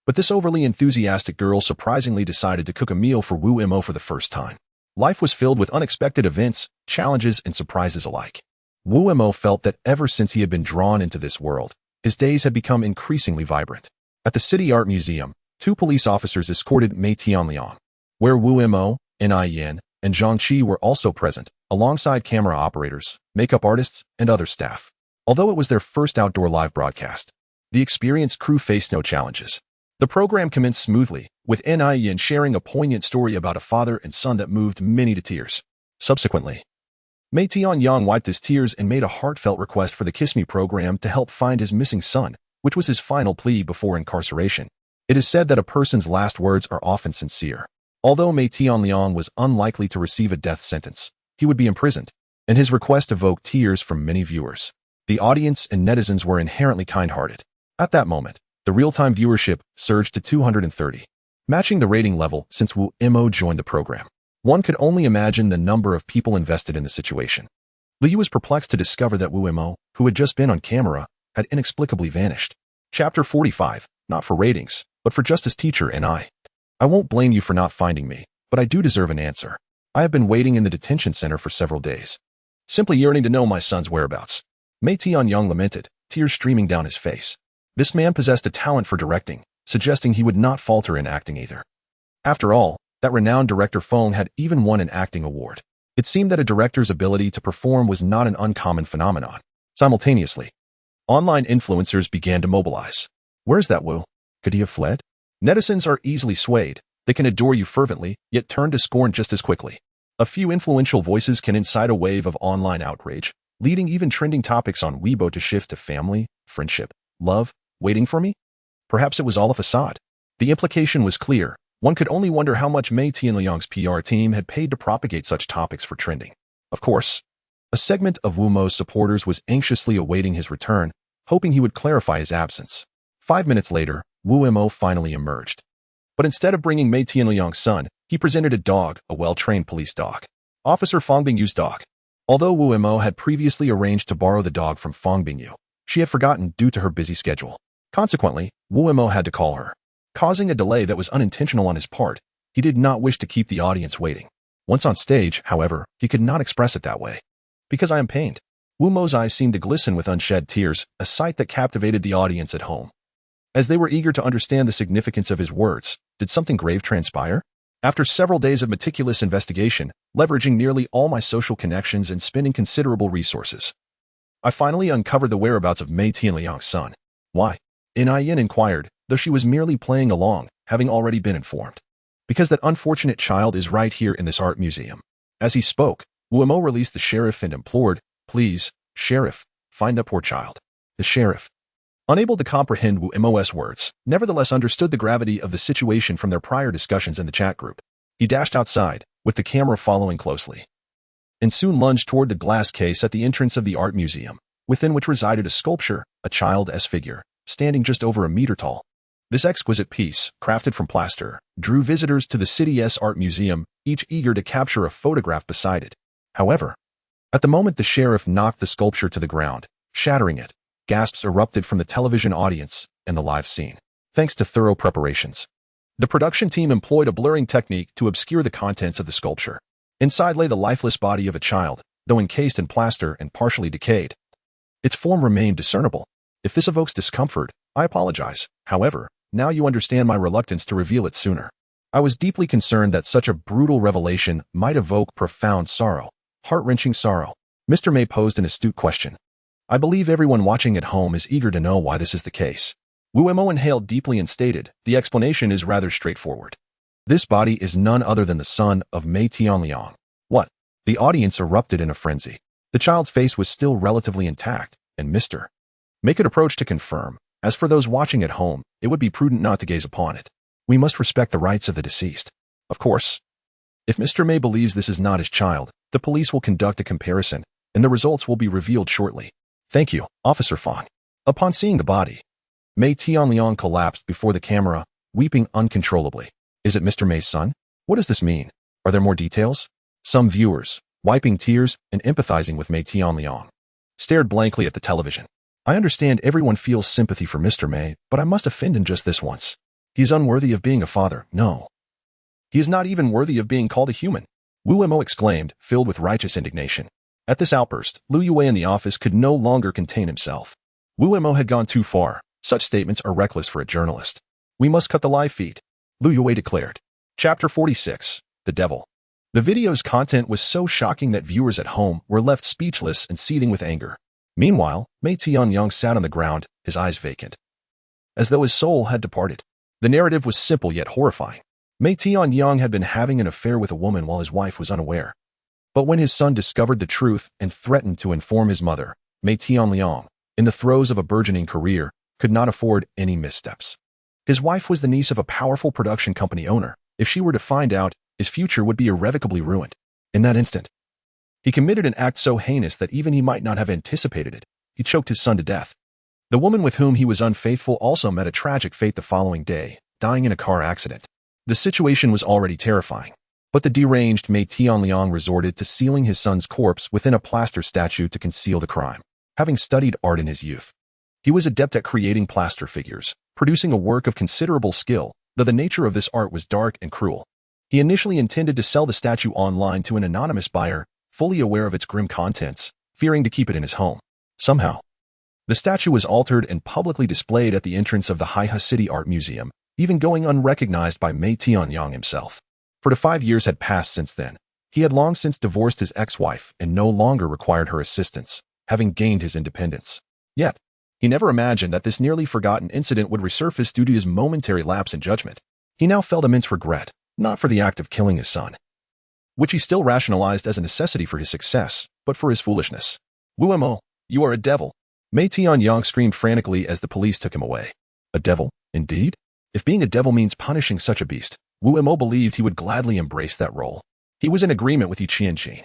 but this overly enthusiastic girl surprisingly decided to cook a meal for Wu Mo for the first time. Life was filled with unexpected events, challenges, and surprises alike. Wu Mo felt that ever since he had been drawn into this world, his days had become increasingly vibrant. At the City Art Museum, 2 police officers escorted Mei Tianliang, where Wu Mo, Ni Yin, and Zhang Qi were also present, alongside camera operators, makeup artists, and other staff. Although it was their first outdoor live broadcast, the experienced crew faced no challenges. The program commenced smoothly, with Ni Yin sharing a poignant story about a father and son that moved many to tears. Subsequently, Mei Tianliang wiped his tears and made a heartfelt request for the Kiss Me program to help find his missing son, which was his final plea before incarceration. It is said that a person's last words are often sincere. Although Mei Tianliang was unlikely to receive a death sentence, he would be imprisoned, and his request evoked tears from many viewers. The audience and netizens were inherently kind-hearted. At that moment, the real-time viewership surged to 230, matching the rating level since Wu Mo joined the program. One could only imagine the number of people invested in the situation. Liu was perplexed to discover that Wu Mo, who had just been on camera, had inexplicably vanished. Chapter 45, not for ratings, but for Justice Teacher and I won't blame you for not finding me, but I do deserve an answer. I have been waiting in the detention center for several days, simply yearning to know my son's whereabouts. Mei Tianliang lamented, tears streaming down his face. This man possessed a talent for directing, suggesting he would not falter in acting either. After all, that renowned director Feng had even won an acting award. It seemed that a director's ability to perform was not an uncommon phenomenon. Simultaneously, online influencers began to mobilize. Where's that Wu? Could he have fled? Netizens are easily swayed. They can adore you fervently, yet turn to scorn just as quickly. A few influential voices can incite a wave of online outrage, leading even trending topics on Weibo to shift to family, friendship, love, waiting for me? Perhaps it was all a facade. The implication was clear. One could only wonder how much Mei Tianliang's PR team had paid to propagate such topics for trending. Of course, A segment of Wu Mo's supporters was anxiously awaiting his return, hoping he would clarify his absence. 5 minutes later, Wu Mo finally emerged. But instead of bringing Mei Tianliang's son, he presented a dog, a well-trained police dog. Officer Fang Bingyu's dog. Although Wu Mo had previously arranged to borrow the dog from Fang Bingyu, she had forgotten due to her busy schedule. Consequently, Wu Mo had to call her. Causing a delay that was unintentional on his part, he did not wish to keep the audience waiting. Once on stage, however, he could not express it that way. Because I am pained. Wu Mo's eyes seemed to glisten with unshed tears, a sight that captivated the audience at home. As they were eager to understand the significance of his words, did something grave transpire? After several days of meticulous investigation, leveraging nearly all my social connections and spending considerable resources, I finally uncovered the whereabouts of Mei Tianliang's son. Why? Yin inquired, though she was merely playing along, having already been informed. Because that unfortunate child is right here in this art museum. As he spoke, Wu Mo released the sheriff and implored, "Please, sheriff, find the poor child." The sheriff, unable to comprehend Wu Mo's words, nevertheless understood the gravity of the situation from their prior discussions in the chat group. He dashed outside, with the camera following closely, and soon lunged toward the glass case at the entrance of the art museum, within which resided a sculpture, a child-esque figure, standing just over a meter tall. This exquisite piece, crafted from plaster, drew visitors to the city's art museum, each eager to capture a photograph beside it. However, at the moment the sheriff knocked the sculpture to the ground, shattering it, gasps erupted from the television audience and the live scene. Thanks to thorough preparations, the production team employed a blurring technique to obscure the contents of the sculpture. Inside lay the lifeless body of a child, though encased in plaster and partially decayed. Its form remained discernible. If this evokes discomfort, I apologize. However, now you understand my reluctance to reveal it sooner. I was deeply concerned that such a brutal revelation might evoke profound sorrow, heart-wrenching sorrow. Mr. May posed an astute question. I believe everyone watching at home is eager to know why this is the case. Wu Mo inhaled deeply and stated, the explanation is rather straightforward. This body is none other than the son of Mei Tianliang. What? The audience erupted in a frenzy. The child's face was still relatively intact, and Mr. May could approach to confirm. As for those watching at home, it would be prudent not to gaze upon it. We must respect the rights of the deceased. Of course, if Mr. May believes this is not his child, the police will conduct a comparison, and the results will be revealed shortly. Thank you, Officer Fang. Upon seeing the body, Mei Tianliang collapsed before the camera, weeping uncontrollably. Is it Mr. May's son? What does this mean? Are there more details? Some viewers, wiping tears and empathizing with Mei Tianliang, stared blankly at the television. I understand everyone feels sympathy for Mr. May, but I must offend him just this once. He is unworthy of being a father. No. He is not even worthy of being called a human. Wu Mo exclaimed, filled with righteous indignation. At this outburst, Lu Yue in the office could no longer contain himself. Wu Mo had gone too far. Such statements are reckless for a journalist. We must cut the live feed, Lu Yue declared. Chapter 46. The Devil. The video's content was so shocking that viewers at home were left speechless and seething with anger. Meanwhile, Mei Tianliang sat on the ground, his eyes vacant, as though his soul had departed. The narrative was simple yet horrifying. Mei Tianliang had been having an affair with a woman while his wife was unaware. But when his son discovered the truth and threatened to inform his mother, Mei Tianliang, in the throes of a burgeoning career, could not afford any missteps. His wife was the niece of a powerful production company owner. If she were to find out, his future would be irrevocably ruined. In that instant, he committed an act so heinous that even he might not have anticipated it. He choked his son to death. The woman with whom he was unfaithful also met a tragic fate the following day, dying in a car accident. The situation was already terrifying, but the deranged Mei Tianliang resorted to sealing his son's corpse within a plaster statue to conceal the crime. Having studied art in his youth, he was adept at creating plaster figures, producing a work of considerable skill, though the nature of this art was dark and cruel. He initially intended to sell the statue online to an anonymous buyer, fully aware of its grim contents, fearing to keep it in his home. Somehow, the statue was altered and publicly displayed at the entrance of the Haihe City Art Museum, even going unrecognized by Mei Tianliang himself. 5 years had passed since then. He had long since divorced his ex-wife and no longer required her assistance, having gained his independence. Yet, he never imagined that this nearly forgotten incident would resurface due to his momentary lapse in judgment. He now felt immense regret, not for the act of killing his son, which he still rationalized as a necessity for his success, but for his foolishness. Wu Mo, you are a devil. Mei Tianliang screamed frantically as the police took him away. A devil, indeed? If being a devil means punishing such a beast, Wu Mo believed he would gladly embrace that role. He was in agreement with Yu Qianqi.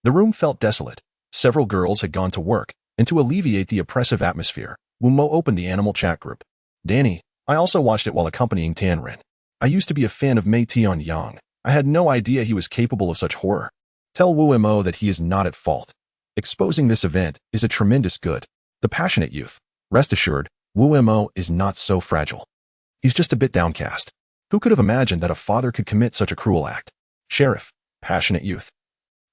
The room felt desolate. Several girls had gone to work, and to alleviate the oppressive atmosphere, Wumo opened the animal chat group. Danny, I also watched it while accompanying Tanrin. I used to be a fan of Mei Tianyang. I had no idea he was capable of such horror. Tell Wumo that he is not at fault. Exposing this event is a tremendous good. The passionate youth. Rest assured, Wumo is not so fragile. He's just a bit downcast. Who could have imagined that a father could commit such a cruel act? Sheriff, passionate youth.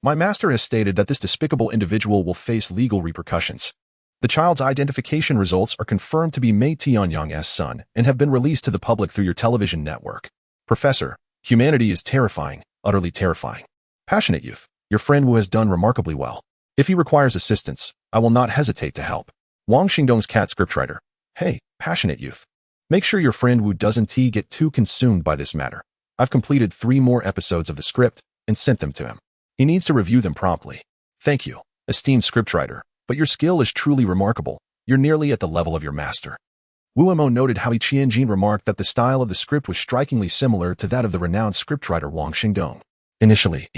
My master has stated that this despicable individual will face legal repercussions. The child's identification results are confirmed to be Mei Tianyang's son and have been released to the public through your television network. Professor, humanity is terrifying, utterly terrifying. Passionate youth, your friend Wu has done remarkably well. If he requires assistance, I will not hesitate to help. Wang Xingdong's cat scriptwriter. Hey, passionate youth. Make sure your friend Wu doesn't get too consumed by this matter. I've completed 3 more episodes of the script and sent them to him. He needs to review them promptly. Thank you, esteemed scriptwriter, but your skill is truly remarkable. You're nearly at the level of your master. Wumo noted how Qianjin remarked that the style of the script was strikingly similar to that of the renowned scriptwriter Wang Xingdong. Initially,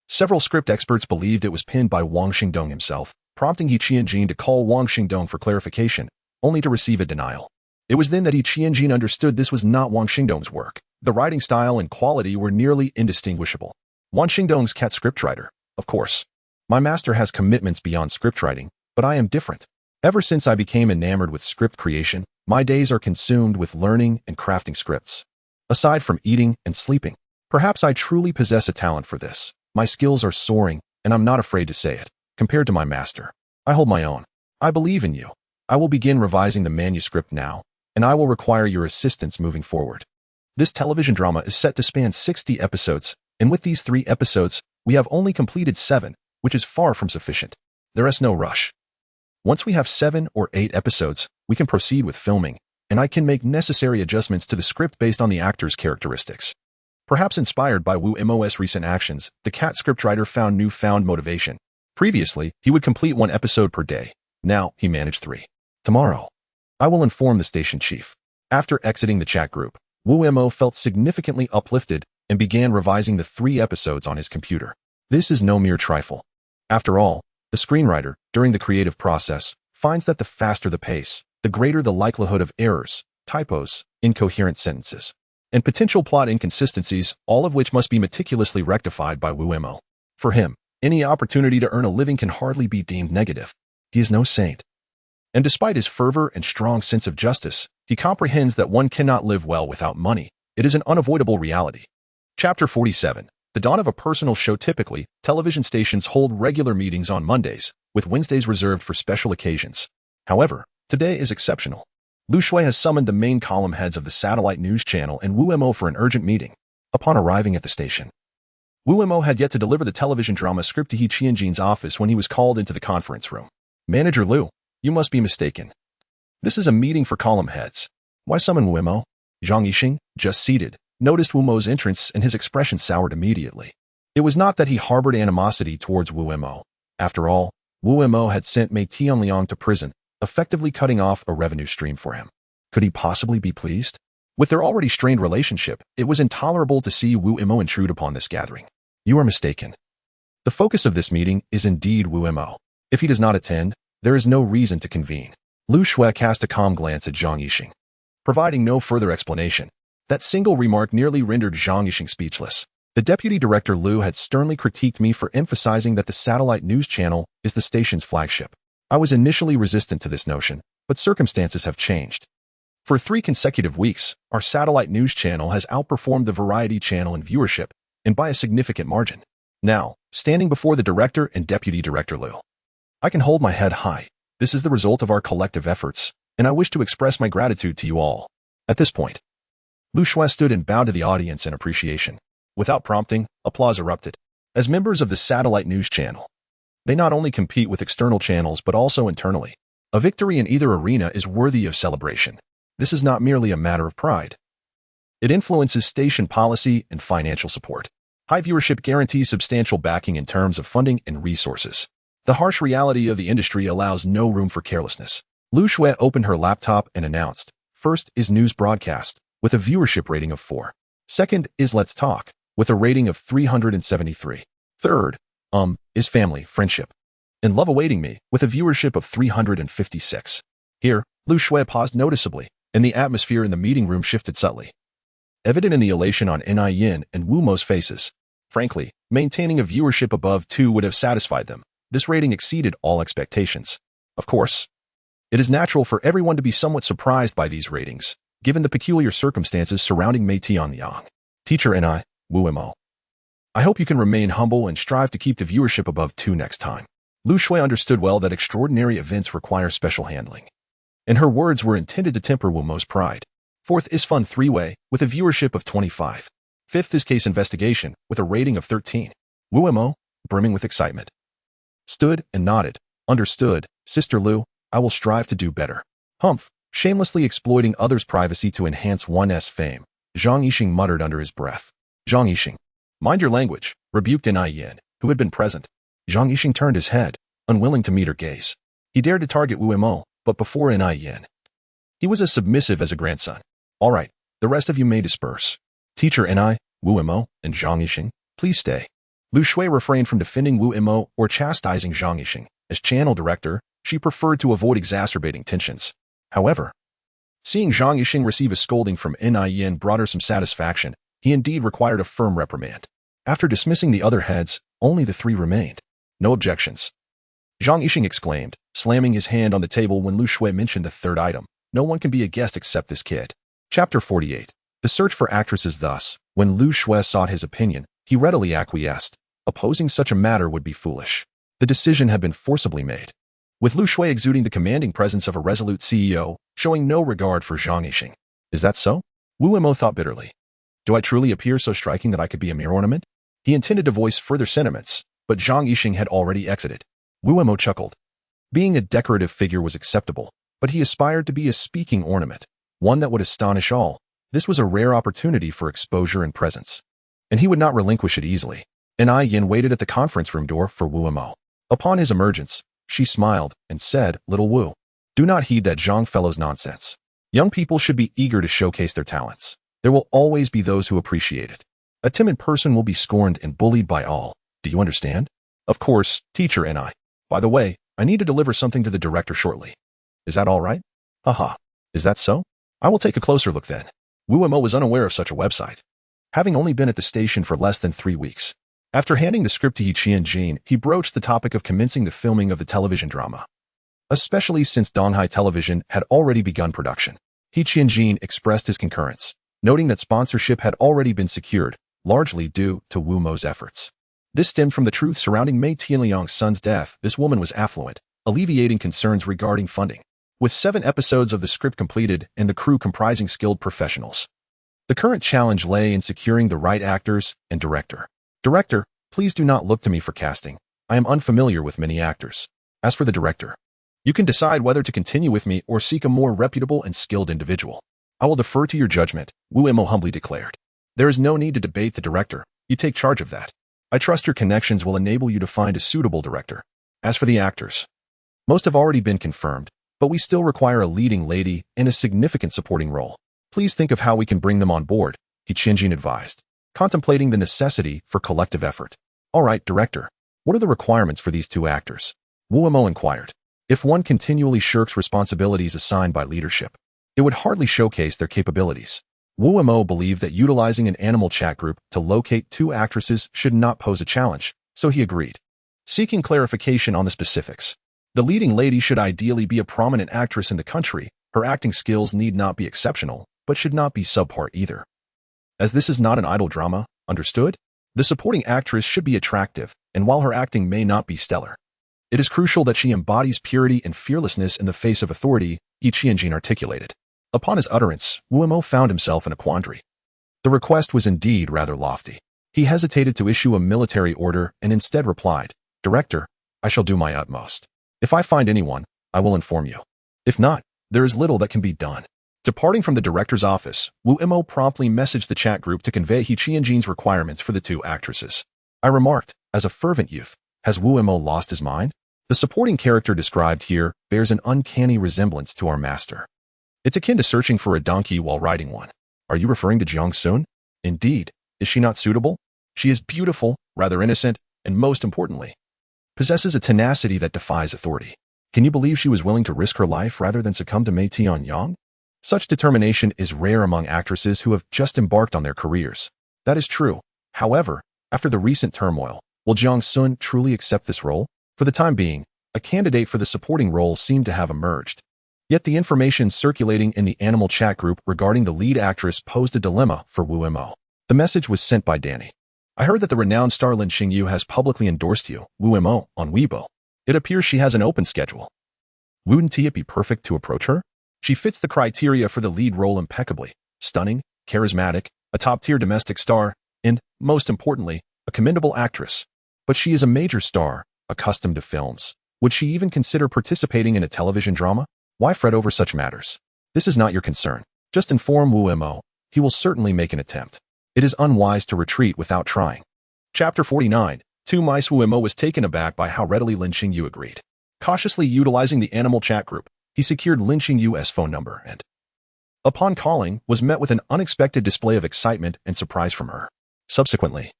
several script experts believed it was penned by Wang Xingdong himself, prompting Qianjin to call Wang Xingdong for clarification, only to receive a denial. It was then that Qianjin understood this was not Wang Xingdong's work. The writing style and quality were nearly indistinguishable. Wang Xingdong's cat scriptwriter, of course. My master has commitments beyond scriptwriting, but I am different. Ever since I became enamored with script creation, my days are consumed with learning and crafting scripts. Aside from eating and sleeping, perhaps I truly possess a talent for this. My skills are soaring, and I'm not afraid to say it. Compared to my master, I hold my own. I believe in you. I will begin revising the manuscript now, and I will require your assistance moving forward. This television drama is set to span 60 episodes, and with these 3 episodes, we have only completed 7, which is far from sufficient. There is no rush. Once we have 7 or 8 episodes, we can proceed with filming, and I can make necessary adjustments to the script based on the actor's characteristics. Perhaps inspired by Wu Mo's recent actions, the cat scriptwriter found newfound motivation. Previously, he would complete 1 episode per day. Now, he managed 3. Tomorrow, I will inform the station chief. After exiting the chat group, Wu Mo felt significantly uplifted and began revising the 3 episodes on his computer. This is no mere trifle. After all, the screenwriter, during the creative process, finds that the faster the pace, the greater the likelihood of errors, typos, incoherent sentences, and potential plot inconsistencies, all of which must be meticulously rectified by Wu Mo. For him, any opportunity to earn a living can hardly be deemed negative. He is no saint. And despite his fervor and strong sense of justice, he comprehends that one cannot live well without money. It is an unavoidable reality. Chapter 47. The dawn of a personal show. Typically, television stations hold regular meetings on Mondays, with Wednesdays reserved for special occasions. However, today is exceptional. Lu Shui has summoned the main column heads of the satellite news channel and Wu Mo for an urgent meeting. Upon arriving at the station, Wu Mo had yet to deliver the television drama script to He Qianjin's office when he was called into the conference room. Manager Lu, you must be mistaken. This is a meeting for column heads. Why summon Wu Mo? Zhang Yixing, just seated, noticed Wu Mo's entrance and his expression soured immediately. It was not that he harbored animosity towards Wu Mo. After all, Wu Mo had sent Mei Tianliang to prison, effectively cutting off a revenue stream for him. Could he possibly be pleased? With their already strained relationship, it was intolerable to see Wu Mo intrude upon this gathering. You are mistaken. The focus of this meeting is indeed Wu Mo. If he does not attend, there is no reason to convene. Lu Shui cast a calm glance at Zhang Yixing. Providing no further explanation, that single remark nearly rendered Zhang Yixing speechless. The deputy director Lu had sternly critiqued me for emphasizing that the satellite news channel is the station's flagship. I was initially resistant to this notion, but circumstances have changed. For 3 consecutive weeks, our satellite news channel has outperformed the variety channel in viewership, and by a significant margin. Now, standing before the director and deputy director Lu, I can hold my head high. This is the result of our collective efforts, and I wish to express my gratitude to you all. At this point, Lu Shui stood and bowed to the audience in appreciation. Without prompting, applause erupted. As members of the satellite news channel, they not only compete with external channels but also internally. A victory in either arena is worthy of celebration. This is not merely a matter of pride. It influences station policy and financial support. High viewership guarantees substantial backing in terms of funding and resources. The harsh reality of the industry allows no room for carelessness. Lu Shui opened her laptop and announced, first is News Broadcast, with a viewership rating of 4. Second is Let's Talk, with a rating of 373. Third, is Family Friendship. and Love Awaiting Me, with a viewership of 356. Here, Lu Shui paused noticeably, and the atmosphere in the meeting room shifted subtly. Evident in the elation on Ni Yin and Wu Mo's faces. Frankly, maintaining a viewership above 2 would have satisfied them. This rating exceeded all expectations. Of course, it is natural for everyone to be somewhat surprised by these ratings, given the peculiar circumstances surrounding Mei Tianyang. Teacher Ni, Wu Mo. I hope you can remain humble and strive to keep the viewership above 2 next time. Lu Shui understood well that extraordinary events require special handling, and her words were intended to temper Wu Mo's pride. Fourth is Fun 3-Way, with a viewership of 25. Fifth is Case Investigation, with a rating of 13. Wu Mo, brimming with excitement, stood and nodded. Understood, Sister Lu, I will strive to do better. Humph, shamelessly exploiting others' privacy to enhance one's fame, Zhang Yixing muttered under his breath. Zhang Yixing, mind your language, rebuked Ni Yin, who had been present. Zhang Yixing turned his head, unwilling to meet her gaze. He dared to target Wu Mo, but before Ni Yin, he was as submissive as a grandson. All right, the rest of you may disperse. Teacher Ni, Wu Mo, and Zhang Yixing, please stay. Lu Shui refrained from defending Wu Mo or chastising Zhang Yixing. As channel director, she preferred to avoid exacerbating tensions. However, seeing Zhang Yixing receive a scolding from Ni Yin brought her some satisfaction. He indeed required a firm reprimand. After dismissing the other heads, only the 3 remained. No objections. Zhang Yixing exclaimed, slamming his hand on the table when Lu Shui mentioned the 3rd item. No one can be a guest except this kid. Chapter 48. The search for actresses. Thus, when Lu Shui sought his opinion, he readily acquiesced. Opposing such a matter would be foolish. The decision had been forcibly made, with Lu Shui exuding the commanding presence of a resolute CEO, showing no regard for Zhang Yixing. Is that so? Wu Mo thought bitterly. Do I truly appear so striking that I could be a mere ornament? He intended to voice further sentiments, but Zhang Yixing had already exited. Wu Mo chuckled. Being a decorative figure was acceptable, but he aspired to be a speaking ornament, one that would astonish all. This was a rare opportunity for exposure and presence, and he would not relinquish it easily. Ni Yin waited at the conference room door for Wu Mo. Upon his emergence, she smiled and said, Little Wu, do not heed that Zhang fellow's nonsense. Young people should be eager to showcase their talents. There will always be those who appreciate it. A timid person will be scorned and bullied by all. Do you understand? Of course, Teacher Ni. By the way, I need to deliver something to the director shortly. Is that all right? Haha. Is that so? I will take a closer look then. Wu Mo was unaware of such a website, having only been at the station for less than 3 weeks. After handing the script to He Qianjin, he broached the topic of commencing the filming of the television drama, especially since Donghai Television had already begun production. He Qianjin expressed his concurrence, noting that sponsorship had already been secured, largely due to Wu Mo's efforts. This stemmed from the truth surrounding Mei Tianyang's son's death. This woman was affluent, alleviating concerns regarding funding. With 7 episodes of the script completed and the crew comprising skilled professionals, the current challenge lay in securing the right actors and director. Director, please do not look to me for casting. I am unfamiliar with many actors. As for the director, you can decide whether to continue with me or seek a more reputable and skilled individual. I will defer to your judgment, Wu Mo humbly declared. There is no need to debate the director. You take charge of that. I trust your connections will enable you to find a suitable director. As for the actors, most have already been confirmed, but we still require a leading lady and a significant supporting role. Please think of how we can bring them on board, He Qianjin advised, contemplating the necessity for collective effort. All right, director, what are the requirements for these 2 actors? Wu Mo inquired. If one continually shirks responsibilities assigned by leadership, it would hardly showcase their capabilities. Wu Mo believed that utilizing an animal chat group to locate 2 actresses should not pose a challenge, so he agreed. Seeking clarification on the specifics, the leading lady should ideally be a prominent actress in the country. Her acting skills need not be exceptional, but should not be subpar either. As this is not an idle drama, understood? The supporting actress should be attractive, and while her acting may not be stellar, it is crucial that she embodies purity and fearlessness in the face of authority, He Qianjin articulated. Upon his utterance, Wu Mo found himself in a quandary. The request was indeed rather lofty. He hesitated to issue a military order and instead replied, Director, I shall do my utmost. If I find anyone, I will inform you. If not, there is little that can be done. Departing from the director's office, Wu Mo promptly messaged the chat group to convey He Qianjin's requirements for the 2 actresses. I remarked, as a fervent youth, has Wu Mo lost his mind? The supporting character described here bears an uncanny resemblance to our master. It's akin to searching for a donkey while riding one. Are you referring to Jiang Sun? Indeed. Is she not suitable? She is beautiful, rather innocent, and most importantly, possesses a tenacity that defies authority. Can you believe she was willing to risk her life rather than succumb to Mei Tianyang? Such determination is rare among actresses who have just embarked on their careers. That is true. However, after the recent turmoil, will Jiang Sun truly accept this role? For the time being, a candidate for the supporting role seemed to have emerged. Yet the information circulating in the animal chat group regarding the lead actress posed a dilemma for Wu Mo. The message was sent by Danny. I heard that the renowned star Lin Xingyu has publicly endorsed you, Wu Mo, on Weibo. It appears she has an open schedule. Wouldn't it be perfect to approach her? She fits the criteria for the lead role impeccably. Stunning, charismatic, a top-tier domestic star, and, most importantly, a commendable actress. But she is a major star, accustomed to films. Would she even consider participating in a television drama? Why fret over such matters? This is not your concern. Just inform Wu Mo. He will certainly make an attempt. It is unwise to retreat without trying. Chapter 49. Two mice. Wu Mo was taken aback by how readily Lin Xingyu agreed. Cautiously utilizing the animal chat group, he secured Lin Xingyu's phone number and, upon calling, was met with an unexpected display of excitement and surprise from her. Subsequently,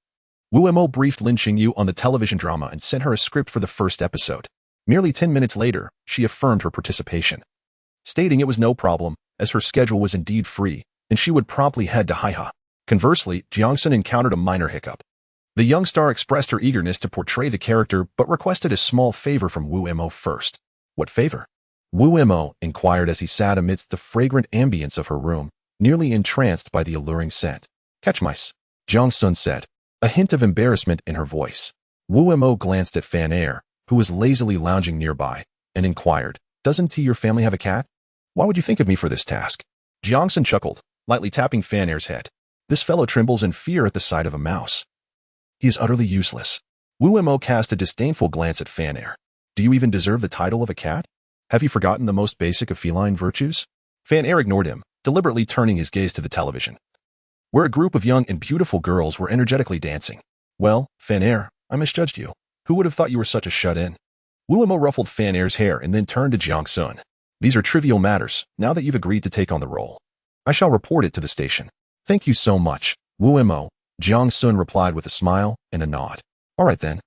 Wu Mo briefed Lin Xingyu on the television drama and sent her a script for the first episode. Merely 10 minutes later, she affirmed her participation, stating it was no problem, as her schedule was indeed free, and she would promptly head to Haihe. Conversely, Jiang Sun encountered a minor hiccup. The young star expressed her eagerness to portray the character but requested a small favor from Wu Mo first. What favor? Wu Mo inquired as he sat amidst the fragrant ambience of her room, nearly entranced by the alluring scent. Catch mice, Jiang Sun said, a hint of embarrassment in her voice. Wu Mo glanced at Fan Air, who was lazily lounging nearby, and inquired, doesn't your family have a cat? Why would you think of me for this task? Jiang Sun chuckled, lightly tapping Fan Air's head. This fellow trembles in fear at the sight of a mouse. He is utterly useless. Wu Mo cast a disdainful glance at Fan Air. Do you even deserve the title of a cat? Have you forgotten the most basic of feline virtues? Fan Air ignored him, deliberately turning his gaze to the television, where a group of young and beautiful girls were energetically dancing. Well, Fan Air, I misjudged you. Who would have thought you were such a shut-in? Wu Mo ruffled Fan Air's hair and then turned to Jiang Sun. These are trivial matters, now that you've agreed to take on the role. I shall report it to the station. Thank you so much, Wu Mo, Jiang Sun replied with a smile and a nod. All right then.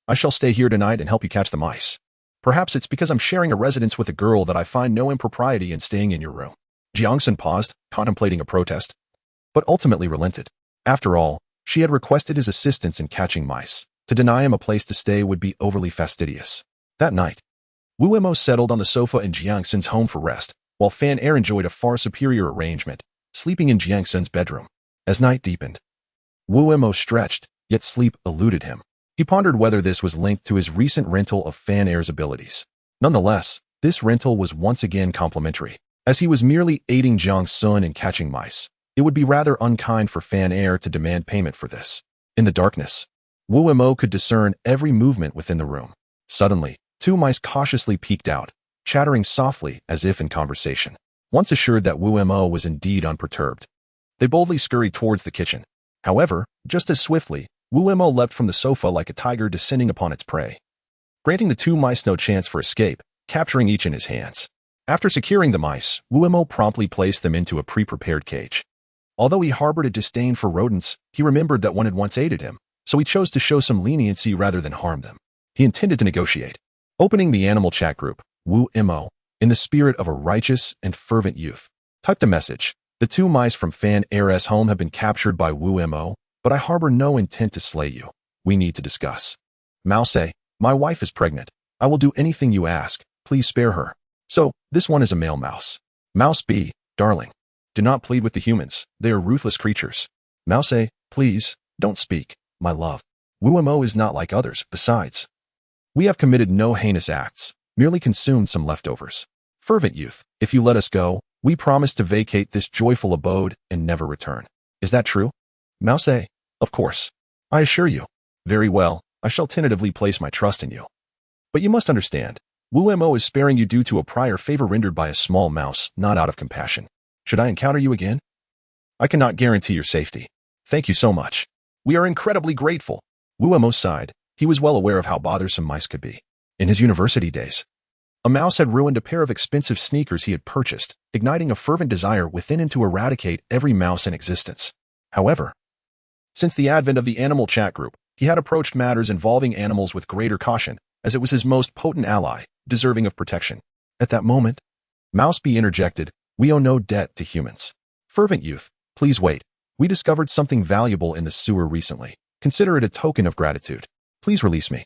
I shall stay here tonight and help you catch the mice. Perhaps it's because I'm sharing a residence with a girl that I find no impropriety in staying in your room. Jiang Sun paused, contemplating a protest, but ultimately relented. After all, she had requested his assistance in catching mice. To deny him a place to stay would be overly fastidious. That night, Wu Mo settled on the sofa in Jiang Sun's home for rest, while Fan Air enjoyed a far superior arrangement, sleeping in Jiang Sun's bedroom. As night deepened, Wu Mo stretched, yet sleep eluded him. He pondered whether this was linked to his recent rental of Fan Air's abilities. Nonetheless, this rental was once again complimentary. As he was merely aiding Jiang Sun in catching mice, it would be rather unkind for Fan Air to demand payment for this. In the darkness, Wu Mo could discern every movement within the room. Suddenly, two mice cautiously peeked out, chattering softly as if in conversation. Once assured that Wu Mo was indeed unperturbed, they boldly scurried towards the kitchen. However, just as swiftly, Wu Mo leapt from the sofa like a tiger descending upon its prey, granting the two mice no chance for escape, capturing each in his hands. After securing the mice, Wu Mo promptly placed them into a pre-prepared cage. Although he harbored a disdain for rodents, he remembered that one had once aided him, so he chose to show some leniency rather than harm them. He intended to negotiate. Opening the animal chat group, Wu Mo, in the spirit of a righteous and fervent youth, typed a message. The two mice from Fan Air's home have been captured by Wu Mo, but I harbor no intent to slay you. We need to discuss. Mouse A, my wife is pregnant. I will do anything you ask. Please spare her. So, this one is a male mouse. Mouse B, darling, do not plead with the humans. They are ruthless creatures. Mouse A, please, don't speak, my love. Wu Mo is not like others. Besides, we have committed no heinous acts, merely consumed some leftovers. Fervent youth, if you let us go, we promise to vacate this joyful abode and never return. Is that true? Mouse A, of course. I assure you. Very well, I shall tentatively place my trust in you. But you must understand, Wu Mo is sparing you due to a prior favor rendered by a small mouse, not out of compassion. Should I encounter you again? I cannot guarantee your safety. Thank you so much. We are incredibly grateful. Wu Mo sighed. He was well aware of how bothersome mice could be. In his university days, a mouse had ruined a pair of expensive sneakers he had purchased, igniting a fervent desire within him to eradicate every mouse in existence. However, since the advent of the animal chat group, he had approached matters involving animals with greater caution, as it was his most potent ally, deserving of protection. At that moment, Mouse B interjected, "We owe no debt to humans. Fervent youth, please wait. We discovered something valuable in the sewer recently. Consider it a token of gratitude. Please release me."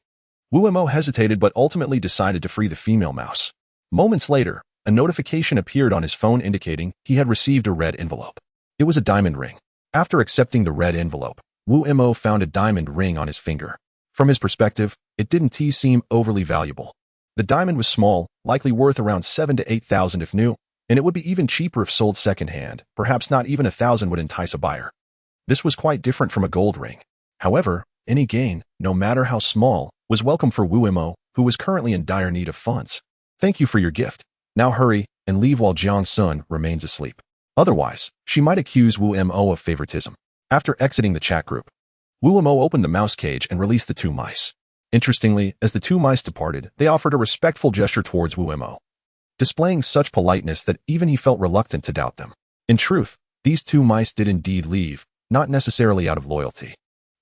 Wu Mo hesitated but ultimately decided to free the female mouse. Moments later, a notification appeared on his phone indicating he had received a red envelope. It was a diamond ring. After accepting the red envelope, Wu Mo found a diamond ring on his finger. From his perspective, it didn't seem overly valuable. The diamond was small, likely worth around 7,000 to 8,000 if new, and it would be even cheaper if sold secondhand. Perhaps not even 1,000 would entice a buyer. This was quite different from a gold ring. However, any gain, no matter how small, was welcome for Wu Mo, who was currently in dire need of funds. "Thank you for your gift. Now hurry and leave while Jiang Sun remains asleep. Otherwise, she might accuse Wu Mo of favoritism." After exiting the chat group, Wu Mo opened the mouse cage and released the two mice. Interestingly, as the two mice departed, they offered a respectful gesture towards Wu Mo, displaying such politeness that even he felt reluctant to doubt them. In truth, these two mice did indeed leave, not necessarily out of loyalty,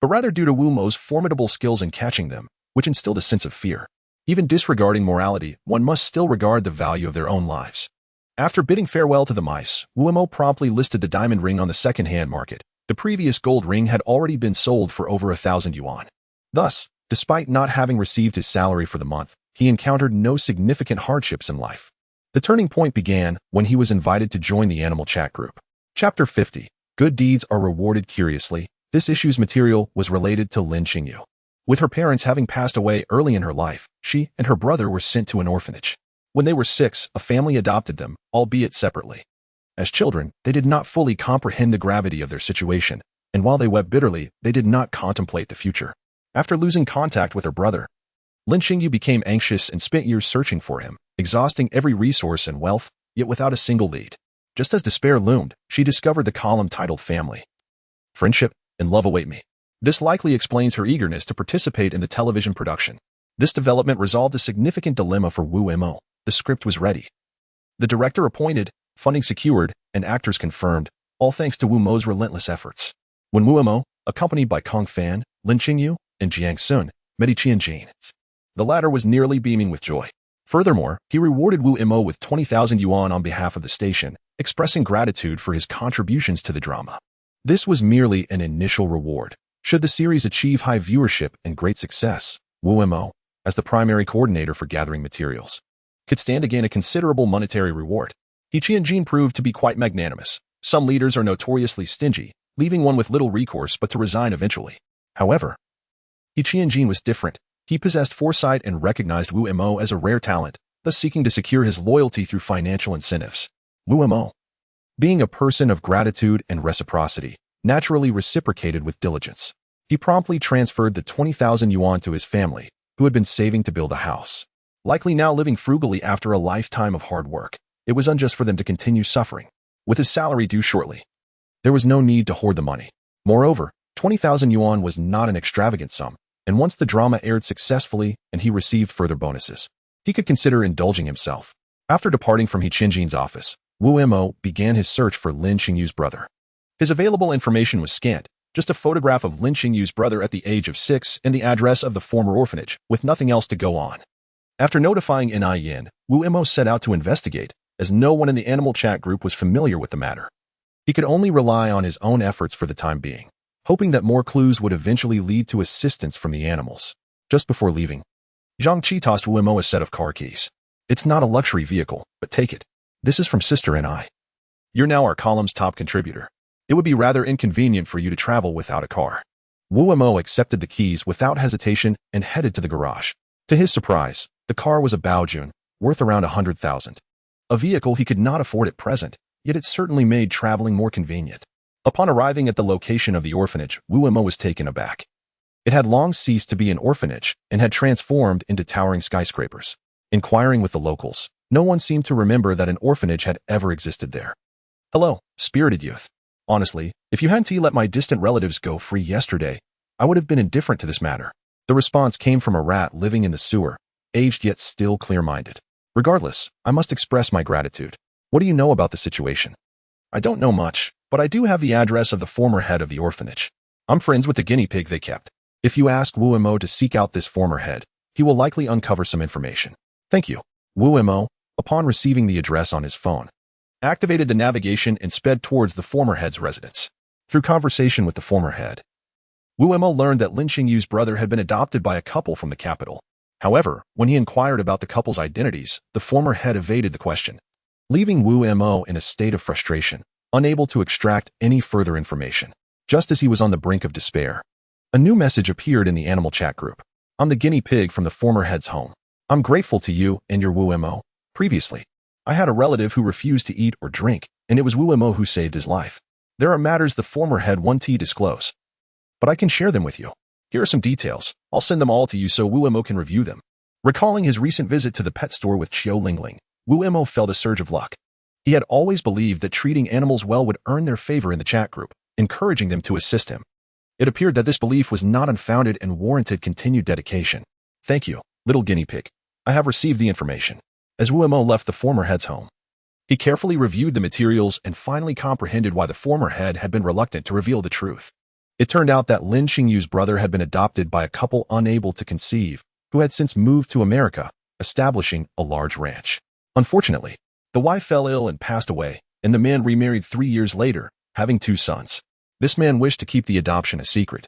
but rather due to Wu Mo's formidable skills in catching them, which instilled a sense of fear. Even disregarding morality, one must still regard the value of their own lives. After bidding farewell to the mice, Wu Mo promptly listed the diamond ring on the second-hand market. The previous gold ring had already been sold for over 1,000 yuan. Thus, despite not having received his salary for the month, he encountered no significant hardships in life. The turning point began when he was invited to join the animal chat group. Chapter 50. Good deeds are rewarded. Curiously, this issue's material was related to Lin Qingyu. With her parents having passed away early in her life, she and her brother were sent to an orphanage. When they were 6, a family adopted them, albeit separately. As children, they did not fully comprehend the gravity of their situation, and while they wept bitterly, they did not contemplate the future. After losing contact with her brother, Lin Qingyu became anxious and spent years searching for him, exhausting every resource and wealth, yet without a single lead. Just as despair loomed, she discovered the column titled Family, Friendship, and Love Await Me. This likely explains her eagerness to participate in the television production. This development resolved a significant dilemma for Wu Mo. The script was ready, the director appointed, funding secured, and actors confirmed, all thanks to Wu Mo's relentless efforts. When Wu Mo, accompanied by Kong Fan, Lin Qingyu, and Jiang Sun, met Qianjin, the latter was nearly beaming with joy. Furthermore, he rewarded Wu Mo with 20,000 yuan on behalf of the station, expressing gratitude for his contributions to the drama. This was merely an initial reward. Should the series achieve high viewership and great success, Wu Mo, as the primary coordinator for gathering materials, could stand to gain a considerable monetary reward. Qianjin proved to be quite magnanimous. Some leaders are notoriously stingy, leaving one with little recourse but to resign eventually. However, Qianjin was different. He possessed foresight and recognized Wu Mo as a rare talent, thus seeking to secure his loyalty through financial incentives. Wu Mo, being a person of gratitude and reciprocity, naturally reciprocated with diligence. He promptly transferred the 20,000 yuan to his family, who had been saving to build a house. Likely now living frugally after a lifetime of hard work, it was unjust for them to continue suffering. With his salary due shortly, there was no need to hoard the money. Moreover, 20,000 yuan was not an extravagant sum, and once the drama aired successfully and he received further bonuses, he could consider indulging himself. After departing from Qianjin's office, Wu Mo began his search for Lin Qingyu's brother. His available information was scant, just a photograph of Lin Qingyu's brother at the age of 6 and the address of the former orphanage, with nothing else to go on. After notifying Yin, Wu Mo set out to investigate, as no one in the animal chat group was familiar with the matter. He could only rely on his own efforts for the time being, hoping that more clues would eventually lead to assistance from the animals. Just before leaving, Zhang Qi tossed Wu Mo a set of car keys. "It's not a luxury vehicle, but take it. This is from Sister and I. You're now our column's top contributor. It would be rather inconvenient for you to travel without a car." Wu Mo accepted the keys without hesitation and headed to the garage. To his surprise, the car was a Baojun, worth around 100,000. A vehicle he could not afford at present, yet it certainly made traveling more convenient. Upon arriving at the location of the orphanage, Wu Mo was taken aback. It had long ceased to be an orphanage and had transformed into towering skyscrapers. Inquiring with the locals, no one seemed to remember that an orphanage had ever existed there. "Hello, spirited youth. Honestly, if you hadn't let my distant relatives go free yesterday, I would have been indifferent to this matter." The response came from a rat living in the sewer, aged yet still clear-minded. "Regardless, I must express my gratitude. What do you know about the situation?" "I don't know much, but I do have the address of the former head of the orphanage. I'm friends with the guinea pig they kept. If you ask Wu Mo to seek out this former head, he will likely uncover some information. Thank you. Wu Mo, upon receiving the address on his phone, activated the navigation and sped towards the former head's residence. Through conversation with the former head, Wu Mo learned that Lin Qingyu's brother had been adopted by a couple from the capital. However, when he inquired about the couple's identities, the former head evaded the question, leaving Wu Mo in a state of frustration, unable to extract any further information. Just as he was on the brink of despair, a new message appeared in the animal chat group. I'm the guinea pig from the former head's home. I'm grateful to you and your Wu Mo. Previously, I had a relative who refused to eat or drink, and it was Wu Mo who saved his life. There are matters the former head won't disclose, but I can share them with you. Here are some details. I'll send them all to you so Wu Mo can review them. Recalling his recent visit to the pet store with Xiao Lingling, Wu Mo felt a surge of luck. He had always believed that treating animals well would earn their favor in the chat group, encouraging them to assist him. It appeared that this belief was not unfounded and warranted continued dedication. Thank you, little guinea pig. I have received the information. As Wu Mo left the former head's home, he carefully reviewed the materials and finally comprehended why the former head had been reluctant to reveal the truth. It turned out that Lin Qingyu's brother had been adopted by a couple unable to conceive, who had since moved to America, establishing a large ranch. Unfortunately, the wife fell ill and passed away, and the man remarried 3 years later, having 2 sons. This man wished to keep the adoption a secret,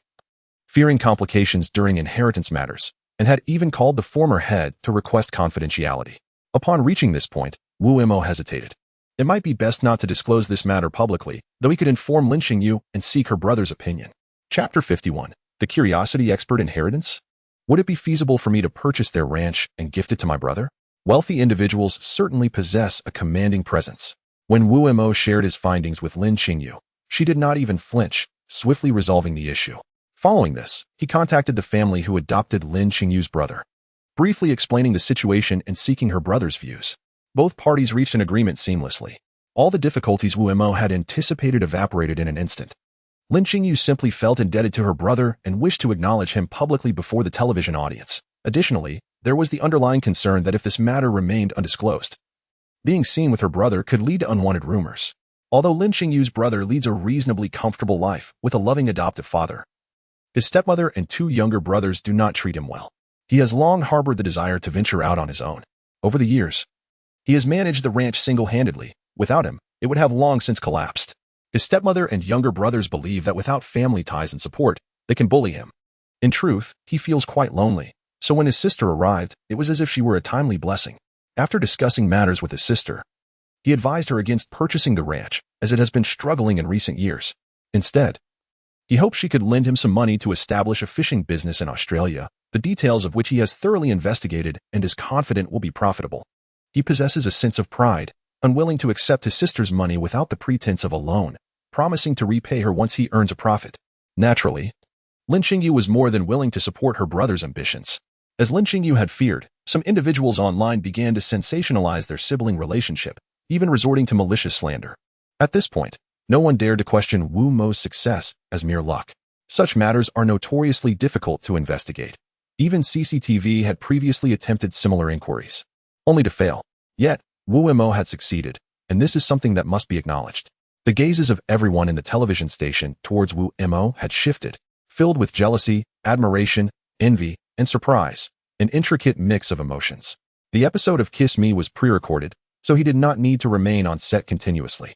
fearing complications during inheritance matters, and had even called the former head to request confidentiality. Upon reaching this point, Wu Mo hesitated. It might be best not to disclose this matter publicly, though he could inform Lin Qingyu and seek her brother's opinion. Chapter 51. The Curiosity Expert Inheritance? Would it be feasible for me to purchase their ranch and gift it to my brother? Wealthy individuals certainly possess a commanding presence. When Wu Mo shared his findings with Lin Qingyu, she did not even flinch, swiftly resolving the issue. Following this, he contacted the family who adopted Lin Qingyu's brother, briefly explaining the situation and seeking her brother's views. Both parties reached an agreement seamlessly. All the difficulties Wu Mo had anticipated evaporated in an instant. Lin Qingyu simply felt indebted to her brother and wished to acknowledge him publicly before the television audience. Additionally, there was the underlying concern that if this matter remained undisclosed, being seen with her brother could lead to unwanted rumors. Although Lin Qingyu's brother leads a reasonably comfortable life with a loving adoptive father, his stepmother and 2 younger brothers do not treat him well. He has long harbored the desire to venture out on his own. Over the years, he has managed the ranch single-handedly. Without him, it would have long since collapsed. His stepmother and younger brothers believe that without family ties and support, they can bully him. In truth, he feels quite lonely, so when his sister arrived, it was as if she were a timely blessing. After discussing matters with his sister, he advised her against purchasing the ranch, as it has been struggling in recent years. Instead, he hoped she could lend him some money to establish a fishing business in Australia, the details of which he has thoroughly investigated and is confident will be profitable. He possesses a sense of pride, unwilling to accept his sister's money without the pretense of a loan, promising to repay her once he earns a profit. Naturally, Lin Qingyu was more than willing to support her brother's ambitions. As Lin Qingyu had feared, some individuals online began to sensationalize their sibling relationship, even resorting to malicious slander. At this point, no one dared to question Wu Mo's success as mere luck. Such matters are notoriously difficult to investigate. Even CCTV had previously attempted similar inquiries, only to fail. Yet, Wu Mo had succeeded, and this is something that must be acknowledged. The gazes of everyone in the television station towards Wu Mo had shifted, filled with jealousy, admiration, envy, and surprise, an intricate mix of emotions. The episode of Kiss Me was pre-recorded, so he did not need to remain on set continuously.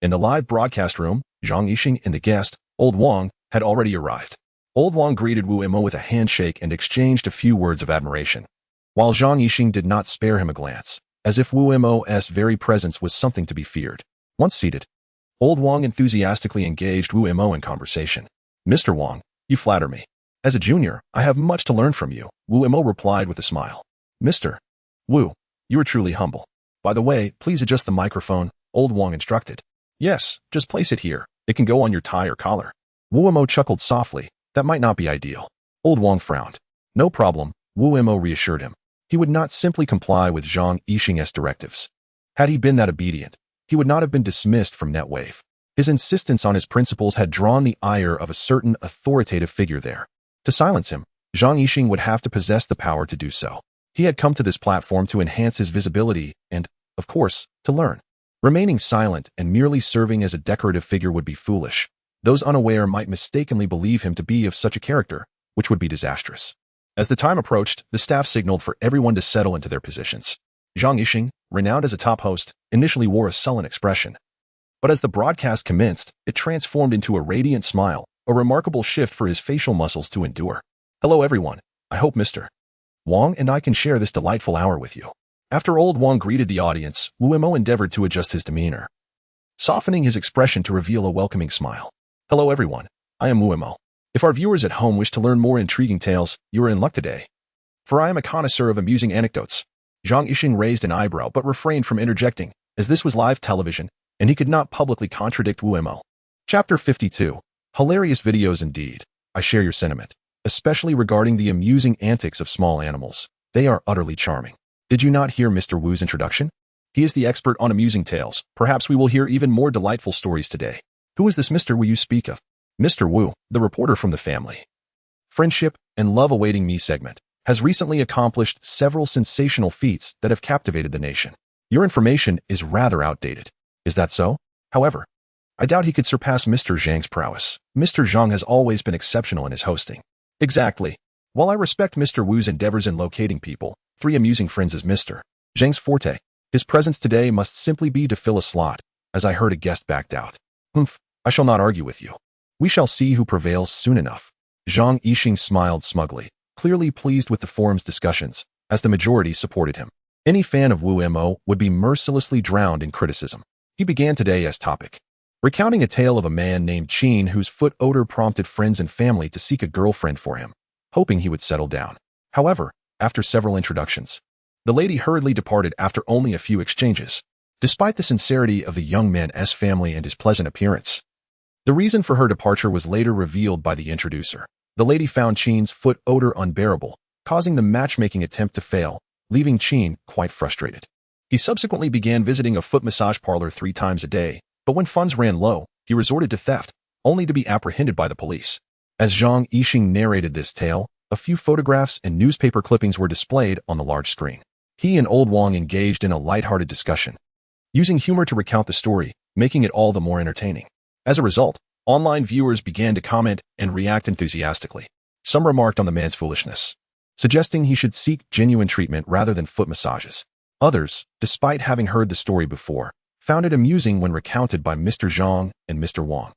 In the live broadcast room, Zhang Yixing and the guest, Old Wang, had already arrived. Old Wang greeted Wu Mo with a handshake and exchanged a few words of admiration, while Zhang Yixing did not spare him a glance, as if Wu Mo's very presence was something to be feared. Once seated, Old Wang enthusiastically engaged Wu Mo in conversation. Mr. Wang, you flatter me. As a junior, I have much to learn from you, Wu Mo replied with a smile. Mr. Wu, you are truly humble. By the way, please adjust the microphone, Old Wang instructed. Yes, just place it here. It can go on your tie or collar. Wu Mo chuckled softly. That might not be ideal. Old Wang frowned. No problem, Wu Mo reassured him. He would not simply comply with Zhang Yixing's directives. Had he been that obedient, he would not have been dismissed from NetWave. His insistence on his principles had drawn the ire of a certain authoritative figure there. To silence him, Zhang Yixing would have to possess the power to do so. He had come to this platform to enhance his visibility and, of course, to learn. Remaining silent and merely serving as a decorative figure would be foolish. Those unaware might mistakenly believe him to be of such a character, which would be disastrous. As the time approached, the staff signaled for everyone to settle into their positions. Zhang Yixing, renowned as a top host, initially wore a sullen expression. But as the broadcast commenced, it transformed into a radiant smile, a remarkable shift for his facial muscles to endure. Hello everyone, I hope Mr. Wang and I can share this delightful hour with you. After old Wang greeted the audience, Wu Mo endeavored to adjust his demeanor, softening his expression to reveal a welcoming smile. Hello everyone, I am Wu Mo. If our viewers at home wish to learn more intriguing tales, you are in luck today. For I am a connoisseur of amusing anecdotes. Zhang Yixing raised an eyebrow but refrained from interjecting, as this was live television, and he could not publicly contradict Wu Mo. Chapter 52. Hilarious videos indeed. I share your sentiment, especially regarding the amusing antics of small animals. They are utterly charming. Did you not hear Mr. Wu's introduction? He is the expert on amusing tales. Perhaps we will hear even more delightful stories today. Who is this Mr. Wu you speak of? Mr. Wu, the reporter from the family Friendship and Love Awaiting Me segment, has recently accomplished several sensational feats that have captivated the nation. Your information is rather outdated. Is that so? However, I doubt he could surpass Mr. Zhang's prowess. Mr. Zhang has always been exceptional in his hosting. Exactly. While I respect Mr. Wu's endeavors in locating people, 3 amusing friends is Mr. Zhang's forte. His presence today must simply be to fill a slot, as I heard a guest backed out. I shall not argue with you. We shall see who prevails soon enough. Zhang Yixing smiled smugly, clearly pleased with the forum's discussions, as the majority supported him. Any fan of Wu Mo would be mercilessly drowned in criticism. He began today as topic, recounting a tale of a man named Qin whose foot odor prompted friends and family to seek a girlfriend for him, hoping he would settle down. However, after several introductions, the lady hurriedly departed after only a few exchanges. Despite the sincerity of the young man's family and his pleasant appearance, the reason for her departure was later revealed by the introducer. The lady found Qin's foot odor unbearable, causing the matchmaking attempt to fail, leaving Qin quite frustrated. He subsequently began visiting a foot massage parlor 3 times a day, but when funds ran low, he resorted to theft, only to be apprehended by the police. As Zhang Yixing narrated this tale, a few photographs and newspaper clippings were displayed on the large screen. He and old Wang engaged in a lighthearted discussion, using humor to recount the story, making it all the more entertaining. As a result, online viewers began to comment and react enthusiastically. Some remarked on the man's foolishness, suggesting he should seek genuine treatment rather than foot massages. Others, despite having heard the story before, found it amusing when recounted by Mr. Zhang and Mr. Wang.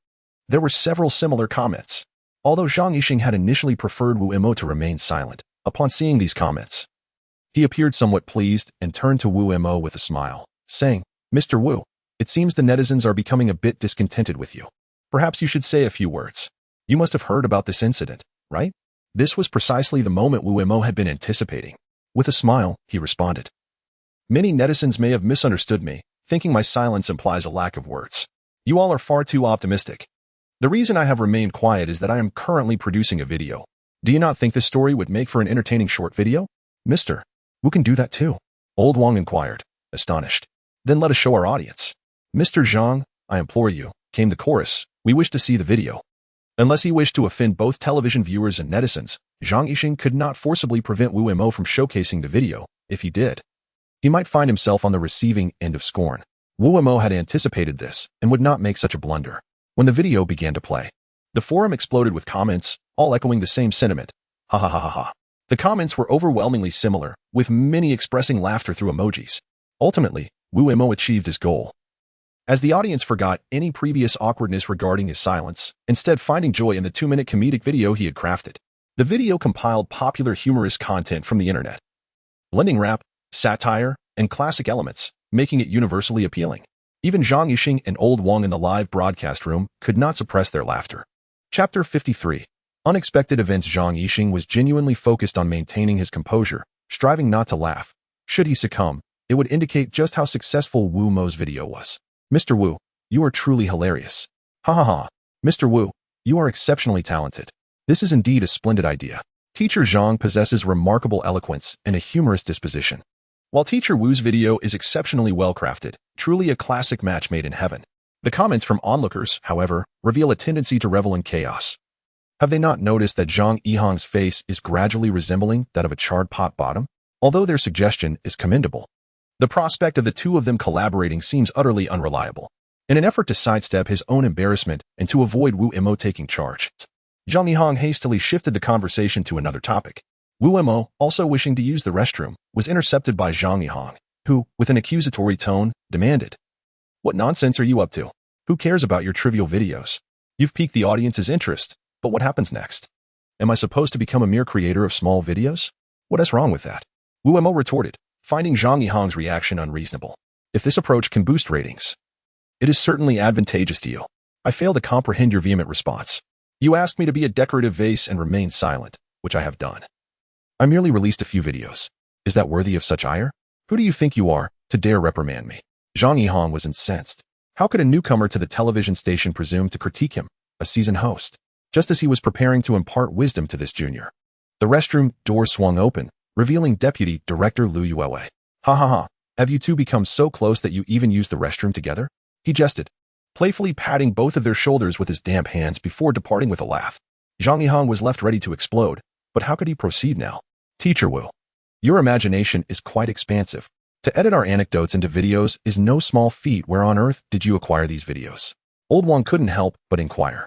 There were several similar comments. Although Zhang Yixing had initially preferred Wu Mo to remain silent, upon seeing these comments, he appeared somewhat pleased and turned to Wu Mo with a smile, saying, Mr. Wu, it seems the netizens are becoming a bit discontented with you. Perhaps you should say a few words. You must have heard about this incident, right? This was precisely the moment Wu Mo had been anticipating. With a smile, he responded. Many netizens may have misunderstood me, thinking my silence implies a lack of words. You all are far too optimistic. The reason I have remained quiet is that I am currently producing a video. Do you not think this story would make for an entertaining short video? Mr. Wu can do that too. Old Wang inquired, astonished. Then let us show our audience. Mr. Zhang, I implore you, came the chorus. We wish to see the video. Unless he wished to offend both television viewers and netizens, Zhang Yixing could not forcibly prevent Wu Mo from showcasing the video. If he did, he might find himself on the receiving end of scorn. Wu Mo had anticipated this and would not make such a blunder. When the video began to play, the forum exploded with comments, all echoing the same sentiment. Ha ha ha ha ha. The comments were overwhelmingly similar, with many expressing laughter through emojis. Ultimately, Wu Mo achieved his goal. As the audience forgot any previous awkwardness regarding his silence, instead finding joy in the 2-minute comedic video he had crafted. The video compiled popular humorous content from the internet, blending rap, satire, and classic elements, making it universally appealing. Even Zhang Yixing and old Wang in the live broadcast room could not suppress their laughter. Chapter 53. Unexpected events. Zhang Yixing was genuinely focused on maintaining his composure, striving not to laugh. Should he succumb, it would indicate just how successful Wu Mo's video was. Mr. Wu, you are truly hilarious. Ha ha ha. Mr. Wu, you are exceptionally talented. This is indeed a splendid idea. Teacher Zhang possesses remarkable eloquence and a humorous disposition. While Teacher Wu's video is exceptionally well-crafted, truly a classic match made in heaven. The comments from onlookers, however, reveal a tendency to revel in chaos. Have they not noticed that Zhang Yixing's face is gradually resembling that of a charred pot bottom? Although their suggestion is commendable, the prospect of the two of them collaborating seems utterly unreliable. In an effort to sidestep his own embarrassment and to avoid Wu Mo taking charge, Zhang Yixing hastily shifted the conversation to another topic. Wu Mo, also wishing to use the restroom, was intercepted by Zhang Yihang, who, with an accusatory tone, demanded, "What nonsense are you up to? Who cares about your trivial videos? You've piqued the audience's interest, but what happens next? Am I supposed to become a mere creator of small videos? What is wrong with that?" Wu Mo retorted, finding Zhang Yihang's reaction unreasonable. "If this approach can boost ratings, it is certainly advantageous to you. I fail to comprehend your vehement response. You asked me to be a decorative vase and remain silent, which I have done. I merely released a few videos. Is that worthy of such ire? Who do you think you are, to dare reprimand me?" Zhang Yihang was incensed. How could a newcomer to the television station presume to critique him, a seasoned host, just as he was preparing to impart wisdom to this junior? The restroom door swung open, revealing Deputy Director Lu Yuewei. "Ha ha ha, have you two become so close that you even use the restroom together?" He jested, playfully patting both of their shoulders with his damp hands before departing with a laugh. Zhang Yihang was left ready to explode, but how could he proceed now? "Teacher Wu, your imagination is quite expansive. To edit our anecdotes into videos is no small feat. Where on earth did you acquire these videos?" Old Wang couldn't help but inquire.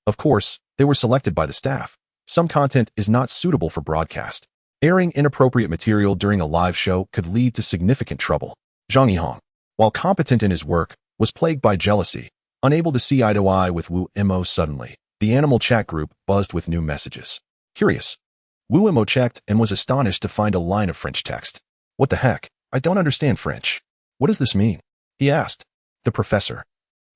Of course, they were selected by the staff. Some content is not suitable for broadcast. Airing inappropriate material during a live show could lead to significant trouble. Zhang Yihang, while competent in his work, was plagued by jealousy, unable to see eye to eye with Wu Mo. Suddenly, the animal chat group buzzed with new messages. Curious, Wu Mo checked and was astonished to find a line of French text. "What the heck? I don't understand French. What does this mean?" he asked. The professor,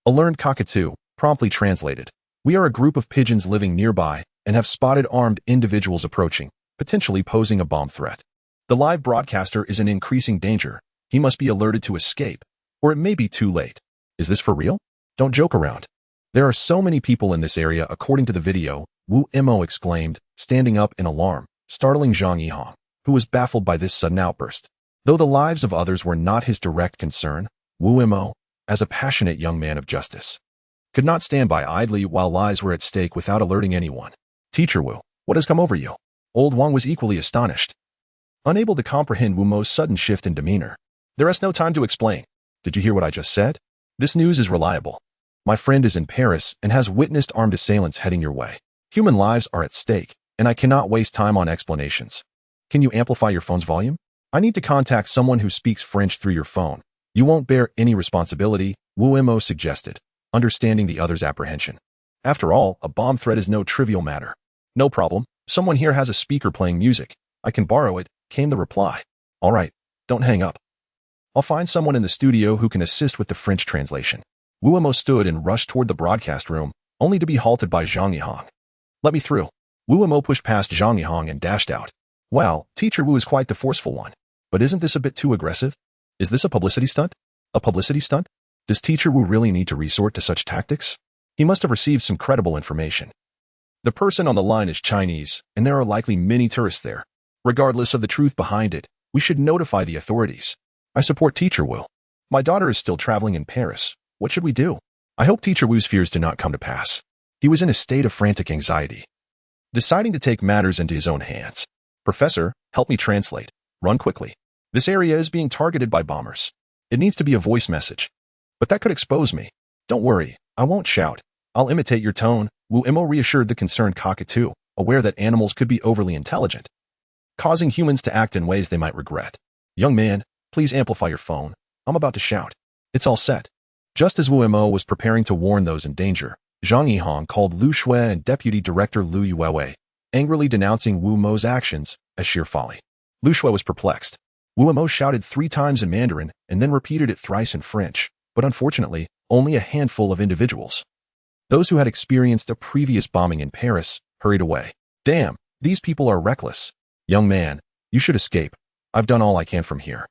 a learned cockatoo, promptly translated. "We are a group of pigeons living nearby and have spotted armed individuals approaching, potentially posing a bomb threat. The live broadcaster is in increasing danger. He must be alerted to escape, or it may be too late. Is this for real? Don't joke around. There are so many people in this area according to the video," Wu Mo exclaimed, standing up in alarm, startling Zhang Yihang, who was baffled by this sudden outburst. Though the lives of others were not his direct concern, Wu Mo, as a passionate young man of justice, could not stand by idly while lives were at stake without alerting anyone. "Teacher Wu, what has come over you?" Old Wang was equally astonished, unable to comprehend Wu Mo's sudden shift in demeanor. "There is no time to explain. Did you hear what I just said? This news is reliable. My friend is in Paris and has witnessed armed assailants heading your way. Human lives are at stake, and I cannot waste time on explanations. Can you amplify your phone's volume? I need to contact someone who speaks French through your phone. You won't bear any responsibility," Wu Mo suggested, understanding the other's apprehension. After all, a bomb threat is no trivial matter. "No problem. Someone here has a speaker playing music. I can borrow it," came the reply. "All right, don't hang up. I'll find someone in the studio who can assist with the French translation." Wu Mo stood and rushed toward the broadcast room, only to be halted by Zhang Yihang. "Let me through." Wu Mo pushed past Zhang Yihang and dashed out. "Wow, Teacher Wu is quite the forceful one. But isn't this a bit too aggressive? Is this a publicity stunt? A publicity stunt? Does Teacher Wu really need to resort to such tactics? He must have received some credible information. The person on the line is Chinese, and there are likely many tourists there. Regardless of the truth behind it, we should notify the authorities. I support Teacher Wu. My daughter is still traveling in Paris. What should we do? I hope Teacher Wu's fears do not come to pass." He was in a state of frantic anxiety, deciding to take matters into his own hands. "Professor, help me translate. Run quickly. This area is being targeted by bombers. It needs to be a voice message. But that could expose me." "Don't worry, I won't shout. I'll imitate your tone," Wu Mo reassured the concerned cockatoo, aware that animals could be overly intelligent, causing humans to act in ways they might regret. "Young man, please amplify your phone. I'm about to shout." "It's all set." Just as Wu Mo was preparing to warn those in danger, Zhang Yihang called Lu Shui and Deputy Director Lu Yuewei, angrily denouncing Wu Mo's actions as sheer folly. Lu Shui was perplexed. Wu Mo shouted 3 times in Mandarin and then repeated it thrice in French, but unfortunately, only a handful of individuals, those who had experienced a previous bombing in Paris, hurried away. "Damn, these people are reckless. Young man, you should escape. I've done all I can from here.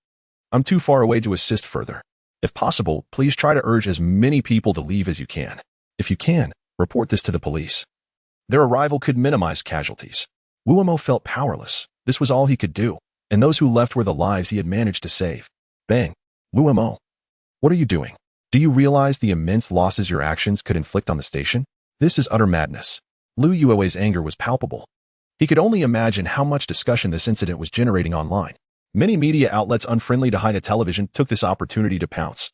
I'm too far away to assist further. If possible, please try to urge as many people to leave as you can. If you can, report this to the police. Their arrival could minimize casualties." Wu Mo felt powerless. This was all he could do, and those who left were the lives he had managed to save. Bang. "Wu Mo, what are you doing? Do you realize the immense losses your actions could inflict on the station? This is utter madness." Lu Yuewei's anger was palpable. He could only imagine how much discussion this incident was generating online. Many media outlets unfriendly to Haida Television took this opportunity to pounce,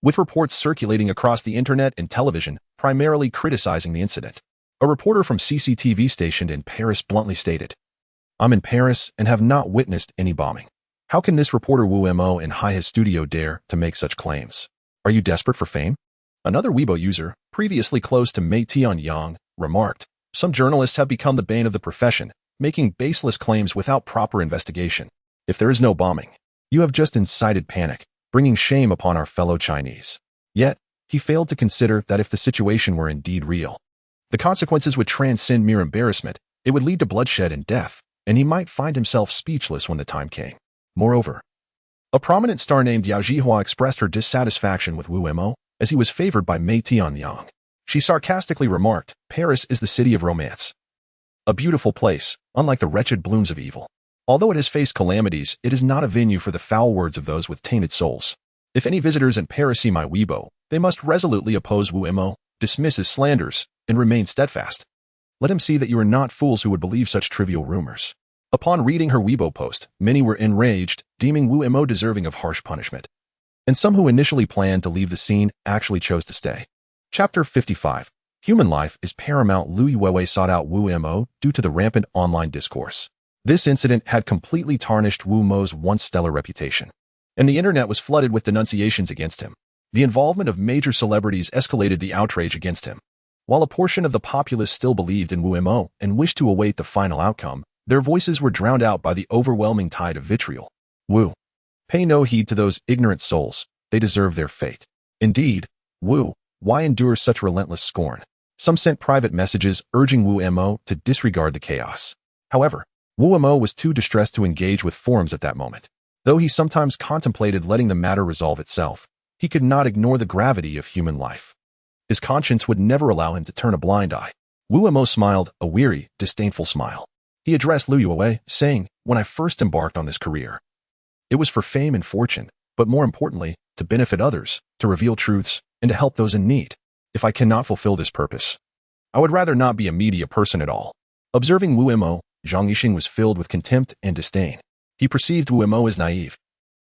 with reports circulating across the internet and television primarily criticizing the incident. A reporter from CCTV stationed in Paris bluntly stated, I'm in Paris and have not witnessed any bombing. How can this reporter Wu Mo in Haihe's studio dare to make such claims? Are you desperate for fame? Another Weibo user, previously close to Mei Tianyang, remarked, some journalists have become the bane of the profession, making baseless claims without proper investigation. If there is no bombing, you have just incited panic, bringing shame upon our fellow Chinese. Yet, he failed to consider that if the situation were indeed real, the consequences would transcend mere embarrassment. It would lead to bloodshed and death, and he might find himself speechless when the time came. Moreover, a prominent star named Yao Jihua expressed her dissatisfaction with Wu Mo as he was favored by Mei Tianyang. She sarcastically remarked, Paris is the city of romance. A beautiful place, unlike the wretched blooms of evil. Although it has faced calamities, it is not a venue for the foul words of those with tainted souls. If any visitors in Paris see my Weibo, they must resolutely oppose Wu Mo, dismiss his slanders, and remain steadfast. Let him see that you are not fools who would believe such trivial rumors. Upon reading her Weibo post, many were enraged, deeming Wu Mo deserving of harsh punishment. And some who initially planned to leave the scene actually chose to stay. Chapter 55. Human life is paramount. Lu Yuwei sought out Wu Mo due to the rampant online discourse. This incident had completely tarnished Wu Mo's once stellar reputation, and the internet was flooded with denunciations against him. The involvement of major celebrities escalated the outrage against him. While a portion of the populace still believed in Wu Mo and wished to await the final outcome, their voices were drowned out by the overwhelming tide of vitriol. Wu. Pay no heed to those ignorant souls. They deserve their fate. Indeed, Wu, why endure such relentless scorn? Some sent private messages urging Wu Mo to disregard the chaos. However, Wu Mo was too distressed to engage with forums at that moment. Though he sometimes contemplated letting the matter resolve itself, he could not ignore the gravity of human life. His conscience would never allow him to turn a blind eye. Wu Mo smiled, a weary, disdainful smile. He addressed Lu Yuwei, saying, when I first embarked on this career, it was for fame and fortune, but more importantly, to benefit others, to reveal truths, and to help those in need. If I cannot fulfill this purpose, I would rather not be a media person at all. Observing Wu Mo, Zhang Yixing was filled with contempt and disdain. He perceived Wu Mo as naive,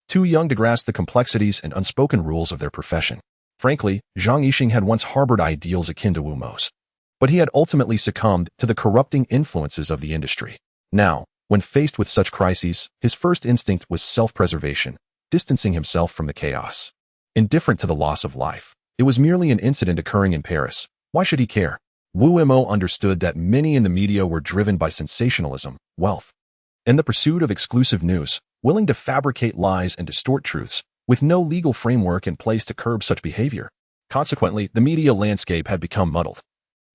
too young to grasp the complexities and unspoken rules of their profession. Frankly, Zhang Yixing had once harbored ideals akin to Wu Mo's, but he had ultimately succumbed to the corrupting influences of the industry. Now, when faced with such crises, his first instinct was self-preservation, distancing himself from the chaos. Indifferent to the loss of life, it was merely an incident occurring in Paris. Why should he care? Wu Mo understood that many in the media were driven by sensationalism, wealth, and the pursuit of exclusive news, willing to fabricate lies and distort truths, with no legal framework in place to curb such behavior. Consequently, the media landscape had become muddled,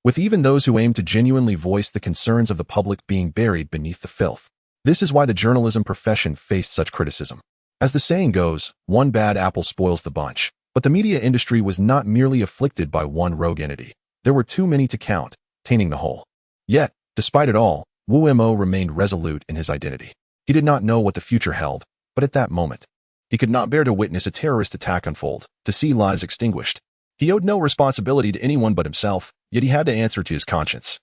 with even those who aimed to genuinely voice the concerns of the public being buried beneath the filth. This is why the journalism profession faced such criticism. As the saying goes, one bad apple spoils the bunch. But the media industry was not merely afflicted by one rogue entity. There were too many to count, tainting the whole. Yet, despite it all, Wu Mo remained resolute in his identity. He did not know what the future held, but at that moment, he could not bear to witness a terrorist attack unfold, to see lives extinguished. He owed no responsibility to anyone but himself, yet he had to answer to his conscience.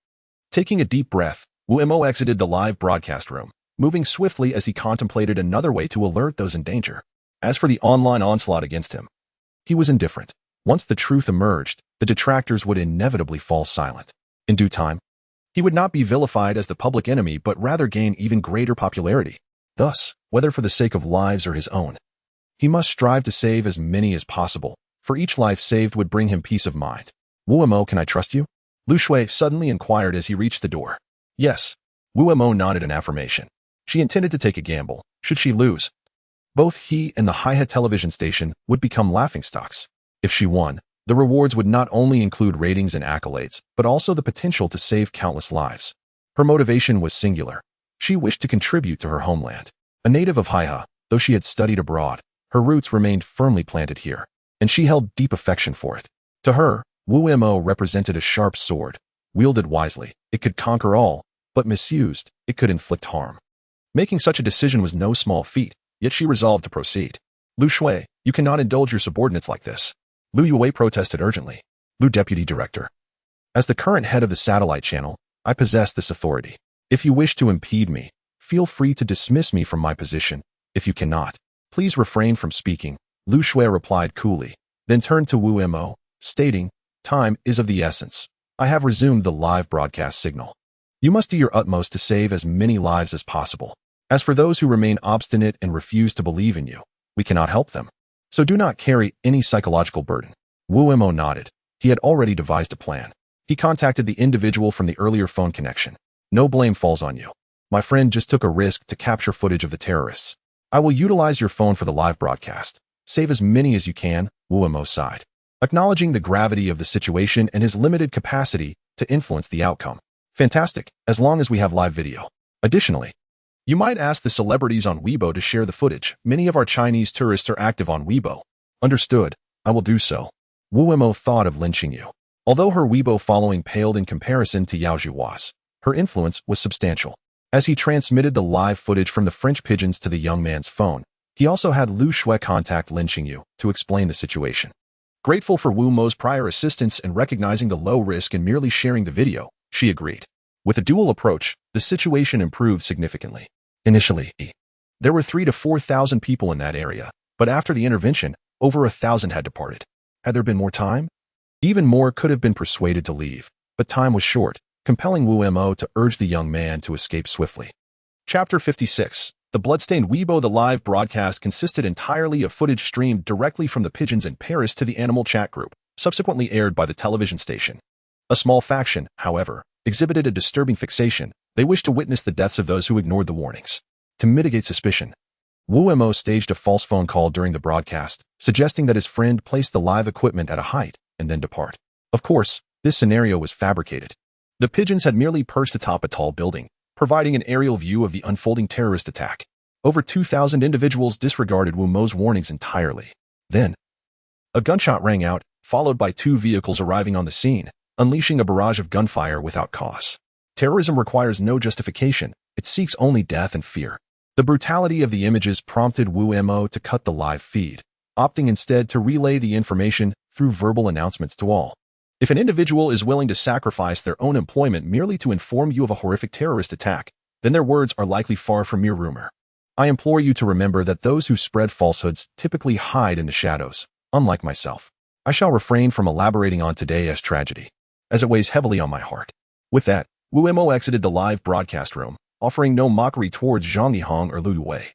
Taking a deep breath, Wu Mo exited the live broadcast room, moving swiftly as he contemplated another way to alert those in danger. As for the online onslaught against him, he was indifferent. Once the truth emerged, the detractors would inevitably fall silent. In due time, he would not be vilified as the public enemy but rather gain even greater popularity. Thus, whether for the sake of lives or his own, he must strive to save as many as possible, for each life saved would bring him peace of mind. Wu Mo, can I trust you? Lu Shui suddenly inquired as he reached the door. Yes. Wu Mo nodded in affirmation. She intended to take a gamble. Should she lose, both he and the Haihe television station would become laughingstocks. If she won, the rewards would not only include ratings and accolades, but also the potential to save countless lives. Her motivation was singular. She wished to contribute to her homeland. A native of Haihe, though she had studied abroad, her roots remained firmly planted here, and she held deep affection for it. To her, Wu Mo represented a sharp sword. Wielded wisely, it could conquer all, but misused, it could inflict harm. Making such a decision was no small feat, yet she resolved to proceed. Lu Shui, you cannot indulge your subordinates like this. Lu Yuwei protested urgently. Lu Deputy Director. As the current head of the satellite channel, I possess this authority. If you wish to impede me, feel free to dismiss me from my position. If you cannot, please refrain from speaking. Lu Shui replied coolly, then turned to Wu Mo, stating, time is of the essence. I have resumed the live broadcast signal. You must do your utmost to save as many lives as possible. As for those who remain obstinate and refuse to believe in you, we cannot help them. So do not carry any psychological burden. Wu Mo nodded. He had already devised a plan. He contacted the individual from the earlier phone connection. No blame falls on you. My friend just took a risk to capture footage of the terrorists. I will utilize your phone for the live broadcast. Save as many as you can, Wu Mo sighed, acknowledging the gravity of the situation and his limited capacity to influence the outcome. Fantastic, as long as we have live video. Additionally, you might ask the celebrities on Weibo to share the footage. Many of our Chinese tourists are active on Weibo. Understood, I will do so. Wu Mo thought of lynching you. Although her Weibo following paled in comparison to Yao Zhihua's, her influence was substantial. As he transmitted the live footage from the French pigeons to the young man's phone, he also had Lu Shui contact Lin Qingyu to explain the situation. Grateful for Wu Mo's prior assistance and recognizing the low risk in merely sharing the video, she agreed. With a dual approach, the situation improved significantly. Initially, there were 3,000 to 4,000 people in that area, but after the intervention, over 1,000 had departed. Had there been more time? Even more could have been persuaded to leave, but time was short, compelling Wu Mo to urge the young man to escape swiftly. Chapter 56. The Bloodstained Weibo. The live broadcast consisted entirely of footage streamed directly from the pigeons in Paris to the animal chat group, subsequently aired by the television station. A small faction, however, exhibited a disturbing fixation. They wished to witness the deaths of those who ignored the warnings. To mitigate suspicion, Wu Mo staged a false phone call during the broadcast, suggesting that his friend place the live equipment at a height and then depart. Of course, this scenario was fabricated. The pigeons had merely perched atop a tall building, providing an aerial view of the unfolding terrorist attack. Over 2,000 individuals disregarded Wu Mo's warnings entirely. Then, a gunshot rang out, followed by 2 vehicles arriving on the scene, unleashing a barrage of gunfire without cause. Terrorism requires no justification, it seeks only death and fear. The brutality of the images prompted Wu Mo to cut the live feed, opting instead to relay the information through verbal announcements to all. If an individual is willing to sacrifice their own employment merely to inform you of a horrific terrorist attack, then their words are likely far from mere rumor. I implore you to remember that those who spread falsehoods typically hide in the shadows. Unlike myself, I shall refrain from elaborating on today's tragedy, as it weighs heavily on my heart. With that, Wu Mo exited the live broadcast room, offering no mockery towards Zhang Yihong or Lu Wei.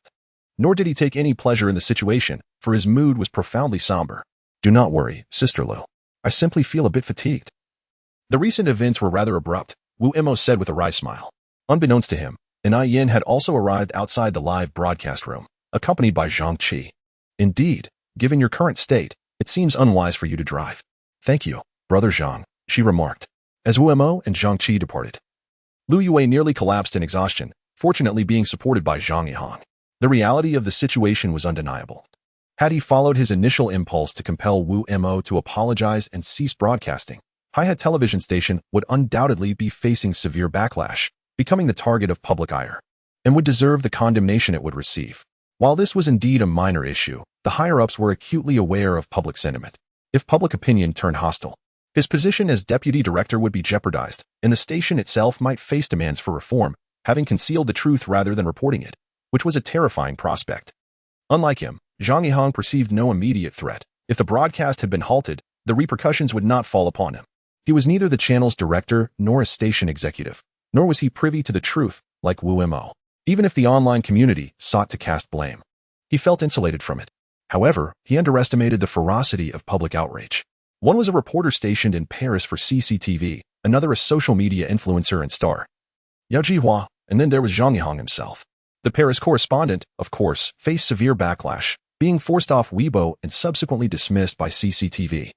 Nor did he take any pleasure in the situation, for his mood was profoundly somber. Do not worry, Sister Lu. I simply feel a bit fatigued. The recent events were rather abrupt, Wu Mo said with a wry smile. Unbeknownst to him, an Yin had also arrived outside the live broadcast room, accompanied by Zhang Qi. Indeed, given your current state, it seems unwise for you to drive. Thank you, Brother Zhang, she remarked, as Wu Mo and Zhang Qi departed. Lu Yue nearly collapsed in exhaustion, fortunately being supported by Zhang Yihong. The reality of the situation was undeniable. Had he followed his initial impulse to compel Wu Mo to apologize and cease broadcasting, Hiha television station would undoubtedly be facing severe backlash, becoming the target of public ire, and would deserve the condemnation it would receive. While this was indeed a minor issue, the higher-ups were acutely aware of public sentiment. If public opinion turned hostile, his position as deputy director would be jeopardized, and the station itself might face demands for reform, having concealed the truth rather than reporting it, which was a terrifying prospect. Unlike him, Zhang Yihong perceived no immediate threat. If the broadcast had been halted, the repercussions would not fall upon him. He was neither the channel's director nor a station executive, nor was he privy to the truth, like Wu Mo. Even if the online community sought to cast blame, he felt insulated from it. However, he underestimated the ferocity of public outrage. One was a reporter stationed in Paris for CCTV, another a social media influencer and star, Yao Zhihua, and then there was Zhang Yihong himself. The Paris correspondent, of course, faced severe backlash, being forced off Weibo and subsequently dismissed by CCTV,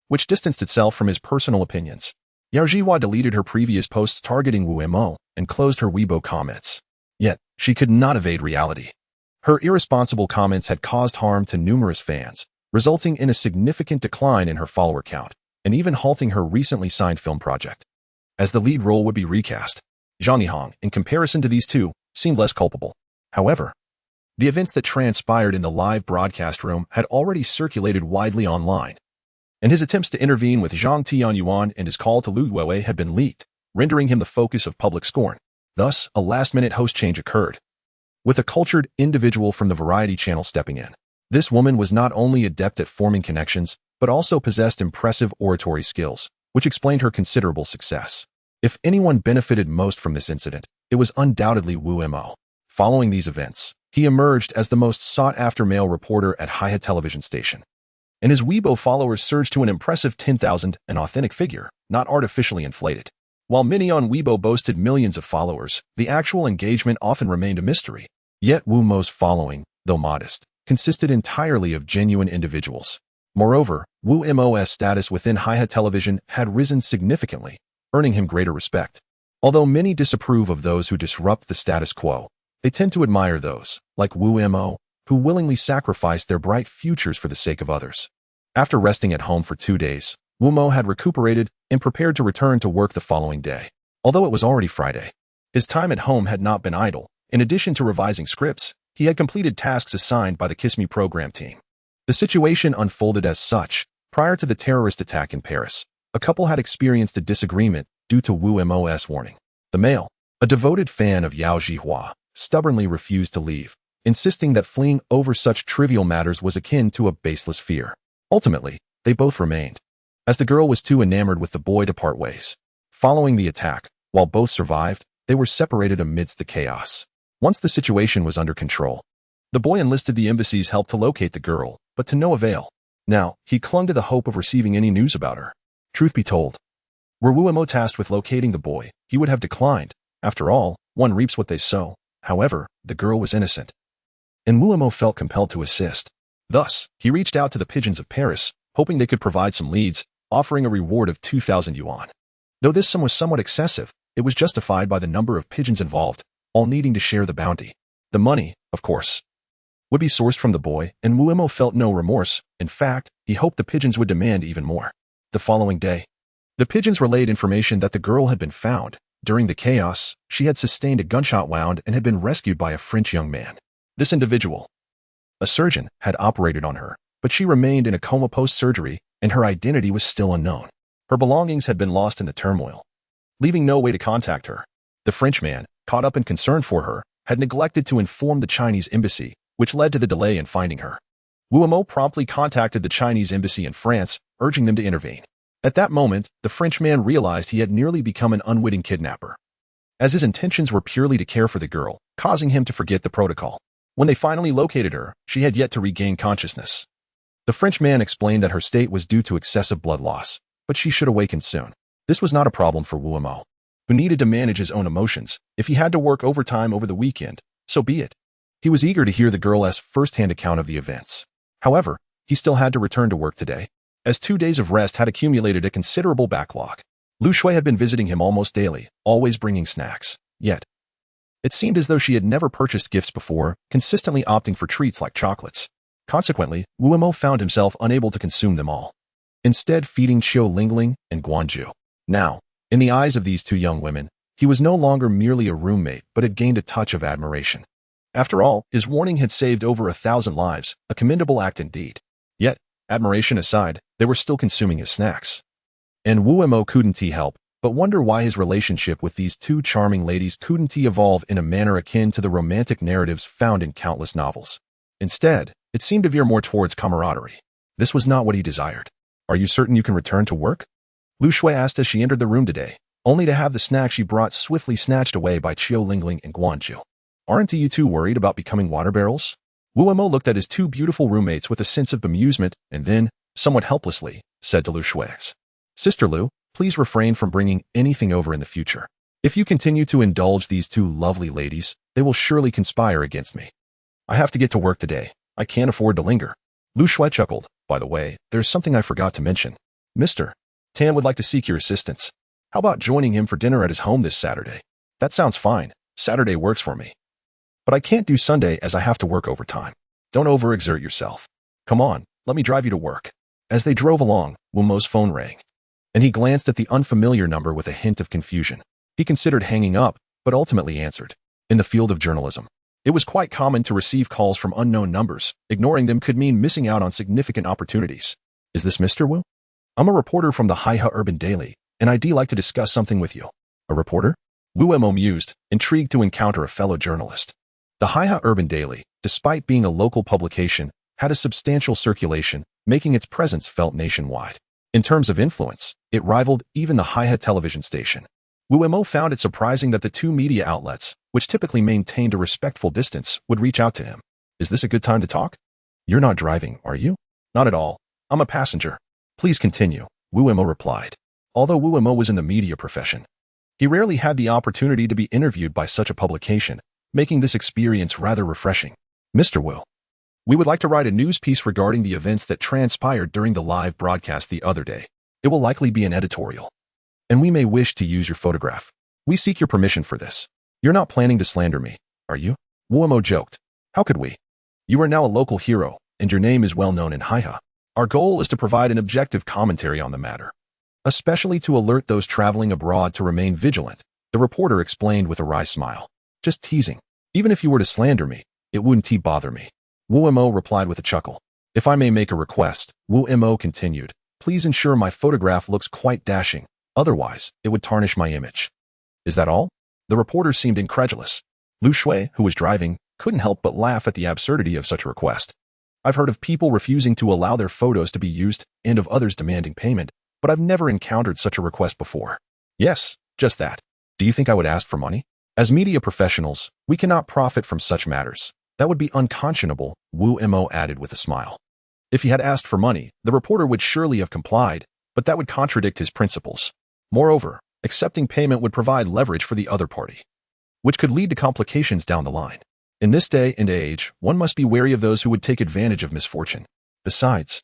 which distanced itself from his personal opinions. Yao Zhihua deleted her previous posts targeting Wu Mo and closed her Weibo comments. Yet, she could not evade reality. Her irresponsible comments had caused harm to numerous fans, resulting in a significant decline in her follower count, and even halting her recently signed film project. As the lead role would be recast, Zhang Yihong, in comparison to these two, seemed less culpable. However, the events that transpired in the live broadcast room had already circulated widely online, and his attempts to intervene with Zhang Tianyuan and his call to Lu Wei had been leaked, rendering him the focus of public scorn. Thus, a last-minute host change occurred, with a cultured individual from the Variety channel stepping in. This woman was not only adept at forming connections, but also possessed impressive oratory skills, which explained her considerable success. If anyone benefited most from this incident, it was undoubtedly Wu Mo. Following these events, he emerged as the most sought-after male reporter at Haihe television station. And his Weibo followers surged to an impressive 10,000, an authentic figure, not artificially inflated. While many on Weibo boasted millions of followers, the actual engagement often remained a mystery. Yet Wu Mo's following, though modest, consisted entirely of genuine individuals. Moreover, Wu Mo's status within Haihe television had risen significantly, earning him greater respect. Although many disapprove of those who disrupt the status quo, they tend to admire those, like Wu Mo, who willingly sacrificed their bright futures for the sake of others. After resting at home for 2 days, Wu Mo had recuperated and prepared to return to work the following day. Although it was already Friday, his time at home had not been idle. In addition to revising scripts, he had completed tasks assigned by the Kiss Me program team. The situation unfolded as such. Prior to the terrorist attack in Paris, a couple had experienced a disagreement due to Wu Mo's warning. The male, a devoted fan of Yao Jihua, stubbornly refused to leave, insisting that fleeing over such trivial matters was akin to a baseless fear. Ultimately, they both remained, as the girl was too enamored with the boy to part ways. Following the attack, while both survived, they were separated amidst the chaos. Once the situation was under control, the boy enlisted the embassy's help to locate the girl, but to no avail. Now, he clung to the hope of receiving any news about her. Truth be told, were Wu Mo tasked with locating the boy, he would have declined. After all, one reaps what they sow. However, the girl was innocent, and Wu Mo felt compelled to assist. Thus, he reached out to the pigeons of Paris, hoping they could provide some leads, offering a reward of 2,000 yuan. Though this sum was somewhat excessive, it was justified by the number of pigeons involved, all needing to share the bounty. The money, of course, would be sourced from the boy, and Wu Mo felt no remorse. In fact, he hoped the pigeons would demand even more. The following day, the pigeons relayed information that the girl had been found. During the chaos, she had sustained a gunshot wound and had been rescued by a French young man. This individual, a surgeon, had operated on her, but she remained in a coma post-surgery, and her identity was still unknown. Her belongings had been lost in the turmoil, leaving no way to contact her. The Frenchman, caught up in concern for her, had neglected to inform the Chinese embassy, which led to the delay in finding her. Wu Mo promptly contacted the Chinese embassy in France, urging them to intervene. At that moment, the Frenchman realized he had nearly become an unwitting kidnapper, as his intentions were purely to care for the girl, causing him to forget the protocol. When they finally located her, she had yet to regain consciousness. The Frenchman explained that her state was due to excessive blood loss, but she should awaken soon. This was not a problem for Wu Mo, who needed to manage his own emotions. If he had to work overtime over the weekend, so be it. He was eager to hear the girl's first-hand account of the events. However, he still had to return to work today, as 2 days of rest had accumulated a considerable backlog. Lu Shui had been visiting him almost daily, always bringing snacks. Yet, it seemed as though she had never purchased gifts before, consistently opting for treats like chocolates. Consequently, Wu Mo found himself unable to consume them all, instead feeding Qiu Lingling and Guanju. Now, in the eyes of these two young women, he was no longer merely a roommate but had gained a touch of admiration. After all, his warning had saved over 1,000 lives, a commendable act indeed. Yet, admiration aside, they were still consuming his snacks. And Wu Mo couldn't help but wonder why his relationship with these two charming ladies couldn't evolve in a manner akin to the romantic narratives found in countless novels. Instead, it seemed to veer more towards camaraderie. This was not what he desired. "Are you certain you can return to work?" Lu Shui asked as she entered the room today, only to have the snack she brought swiftly snatched away by Qiu Lingling and Guanju. "Aren't you two worried about becoming water barrels?" Wu Mo looked at his two beautiful roommates with a sense of bemusement and then, somewhat helplessly, said to Lu Shui, "Sister Lu, please refrain from bringing anything over in the future. If you continue to indulge these two lovely ladies, they will surely conspire against me. I have to get to work today. I can't afford to linger." Lu Shui chuckled. "By the way, there's something I forgot to mention. Mr. Tan would like to seek your assistance. How about joining him for dinner at his home this Saturday?" "That sounds fine. Saturday works for me. But I can't do Sunday as I have to work overtime." "Don't overexert yourself. Come on, let me drive you to work." As they drove along, Wu Mo's phone rang, and he glanced at the unfamiliar number with a hint of confusion. He considered hanging up, but ultimately answered. In the field of journalism, it was quite common to receive calls from unknown numbers. Ignoring them could mean missing out on significant opportunities. "Is this Mr. Wu? I'm a reporter from the Haihe Urban Daily, and I'd like to discuss something with you." "A reporter?" Wu Mo mused, intrigued to encounter a fellow journalist. The Haihe Urban Daily, despite being a local publication, had a substantial circulation, making its presence felt nationwide. In terms of influence, it rivaled even the Haihe television station. Wu Mo found it surprising that the two media outlets, which typically maintained a respectful distance, would reach out to him. Is this a good time to talk? You're not driving, are you? Not at all. I'm a passenger. Please continue, Wu Mo replied. Although Wu Mo was in the media profession, he rarely had the opportunity to be interviewed by such a publication, making this experience rather refreshing. Mr. Wu, we would like to write a news piece regarding the events that transpired during the live broadcast the other day. It will likely be an editorial, and we may wish to use your photograph. We seek your permission for this. You're not planning to slander me, are you? Wu Mo joked. How could we? You are now a local hero, and your name is well known in Haihe. Our goal is to provide an objective commentary on the matter, especially to alert those traveling abroad to remain vigilant, the reporter explained with a wry smile. Just teasing. Even if you were to slander me, it wouldn't bother me. Wu Mo replied with a chuckle. If I may make a request, Wu Mo continued, please ensure my photograph looks quite dashing, otherwise it would tarnish my image. Is that all? The reporter seemed incredulous. Lu Shui, who was driving, couldn't help but laugh at the absurdity of such a request. I've heard of people refusing to allow their photos to be used and of others demanding payment, but I've never encountered such a request before. Yes, just that. Do you think I would ask for money? As media professionals, we cannot profit from such matters. That would be unconscionable, Wu Mo added with a smile. If he had asked for money, the reporter would surely have complied, but that would contradict his principles. Moreover, accepting payment would provide leverage for the other party, which could lead to complications down the line. In this day and age, one must be wary of those who would take advantage of misfortune. Besides,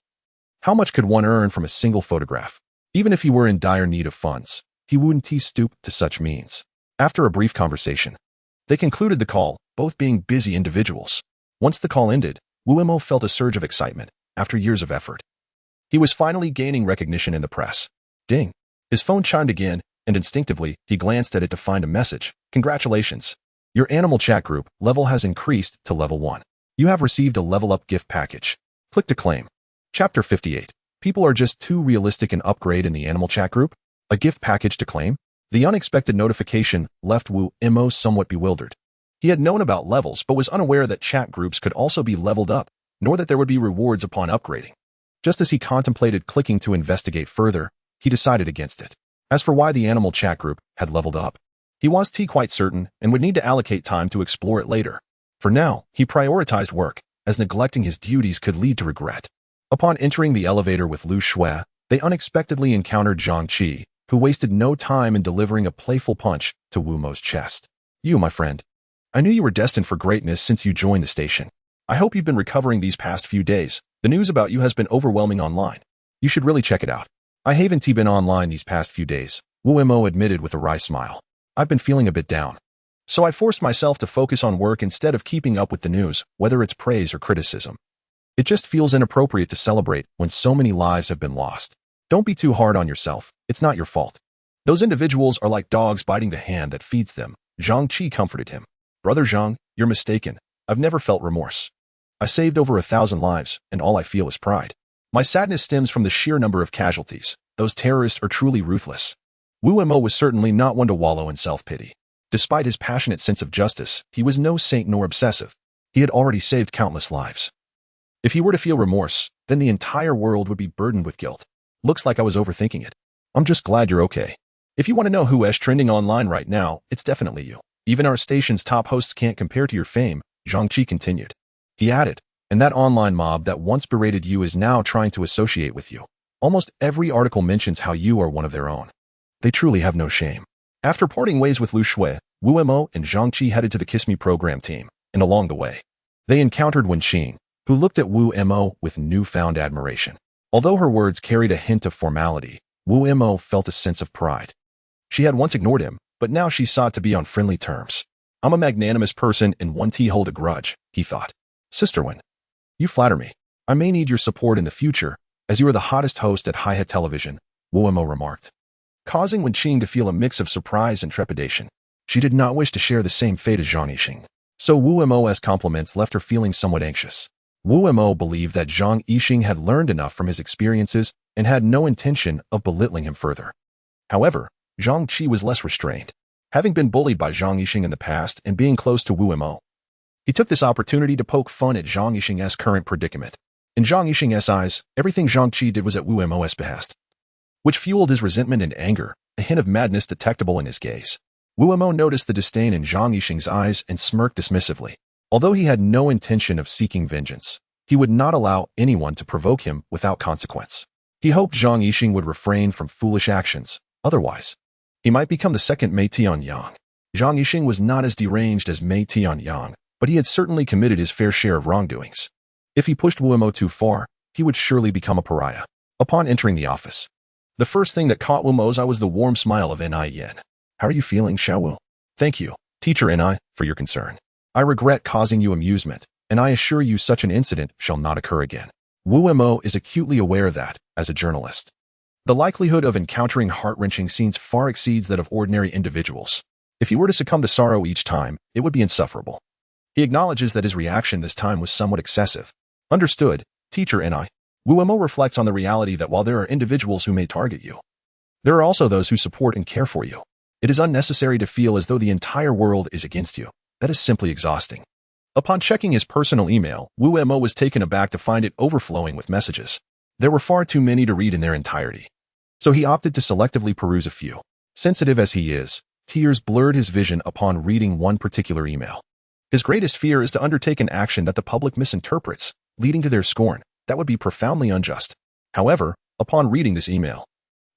how much could one earn from a single photograph? Even if he were in dire need of funds, he wouldn't stoop to such means. After a brief conversation, they concluded the call, both being busy individuals. Once the call ended, Wu Mo felt a surge of excitement after years of effort. He was finally gaining recognition in the press. Ding! His phone chimed again, and instinctively, he glanced at it to find a message. Congratulations! Your animal chat group level has increased to level 1. You have received a level up gift package. Click to claim. Chapter 58. People are just too realistic and upgrade in the animal chat group? A gift package to claim? The unexpected notification left Wu Mo somewhat bewildered. He had known about levels but was unaware that chat groups could also be leveled up, nor that there would be rewards upon upgrading. Just as he contemplated clicking to investigate further, he decided against it. As for why the animal chat group had leveled up, he was quite certain and would need to allocate time to explore it later. For now, he prioritized work, as neglecting his duties could lead to regret. Upon entering the elevator with Lu Shui, they unexpectedly encountered Zhang Qi, who wasted no time in delivering a playful punch to Wu Mo's chest. You, my friend. I knew you were destined for greatness since you joined the station. I hope you've been recovering these past few days. The news about you has been overwhelming online. You should really check it out. I haven't been online these past few days, Wu Mo admitted with a wry smile. I've been feeling a bit down. So I forced myself to focus on work instead of keeping up with the news, whether it's praise or criticism. It just feels inappropriate to celebrate when so many lives have been lost. Don't be too hard on yourself. It's not your fault. Those individuals are like dogs biting the hand that feeds them. Zhang Qi comforted him. Brother Zhang, you're mistaken. I've never felt remorse. I saved over 1,000 lives, and all I feel is pride. My sadness stems from the sheer number of casualties. Those terrorists are truly ruthless. Wu Mo was certainly not one to wallow in self-pity. Despite his passionate sense of justice, he was no saint nor obsessive. He had already saved countless lives. If he were to feel remorse, then the entire world would be burdened with guilt. Looks like I was overthinking it. I'm just glad you're okay. If you want to know who is trending online right now, it's definitely you. Even our station's top hosts can't compare to your fame, Zhang Qi continued. He added, and that online mob that once berated you is now trying to associate with you. Almost every article mentions how you are one of their own. They truly have no shame. After parting ways with Lu Shui, Wu Mo and Zhang Qi headed to the Kiss Me program team, and along the way, they encountered Wen Qing, who looked at Wu Mo with newfound admiration. Although her words carried a hint of formality, Wu Mo felt a sense of pride. She had once ignored him, but now she sought to be on friendly terms. I'm a magnanimous person and won't hold a grudge, he thought. Sister Wen, you flatter me. I may need your support in the future, as you are the hottest host at Haihe Television, Wu Mo remarked, causing Wen Qing to feel a mix of surprise and trepidation. She did not wish to share the same fate as Zhang Yixing, so Wu Mo's compliments left her feeling somewhat anxious. Wu Mo believed that Zhang Yixing had learned enough from his experiences and had no intention of belittling him further. However, Zhang Qi was less restrained, having been bullied by Zhang Yixing in the past and being close to Wu Mo. He took this opportunity to poke fun at Zhang Yixing's current predicament. In Zhang Yixing's eyes, everything Zhang Qi did was at Wu Mo's behest, which fueled his resentment and anger. a hint of madness detectable in his gaze. Wu Mo noticed the disdain in Zhang Yixing's eyes and smirked dismissively. Although he had no intention of seeking vengeance, he would not allow anyone to provoke him without consequence. He hoped Zhang Yixing would refrain from foolish actions, otherwise, he might become the second Mei Tianyang. Zhang Yixing was not as deranged as Mei Tianyang, but he had certainly committed his fair share of wrongdoings. If he pushed Wu Mo too far, he would surely become a pariah. Upon entering the office, the first thing that caught Wu Mo's eye was the warm smile of Ni Yin. How are you feeling, Xiaowu? Thank you, Teacher Ni, for your concern. I regret causing you amusement, and I assure you such an incident shall not occur again. Wu Mo is acutely aware that, as a journalist, the likelihood of encountering heart-wrenching scenes far exceeds that of ordinary individuals. If he were to succumb to sorrow each time, it would be insufferable. He acknowledges that his reaction this time was somewhat excessive. Understood, Teacher Ni. Wu Mo reflects on the reality that while there are individuals who may target you, there are also those who support and care for you. It is unnecessary to feel as though the entire world is against you. That is simply exhausting. Upon checking his personal email, Wu Mo was taken aback to find it overflowing with messages. There were far too many to read in their entirety. So he opted to selectively peruse a few. Sensitive as he is, tears blurred his vision upon reading one particular email. His greatest fear is to undertake an action that the public misinterprets, leading to their scorn. That would be profoundly unjust. However, upon reading this email,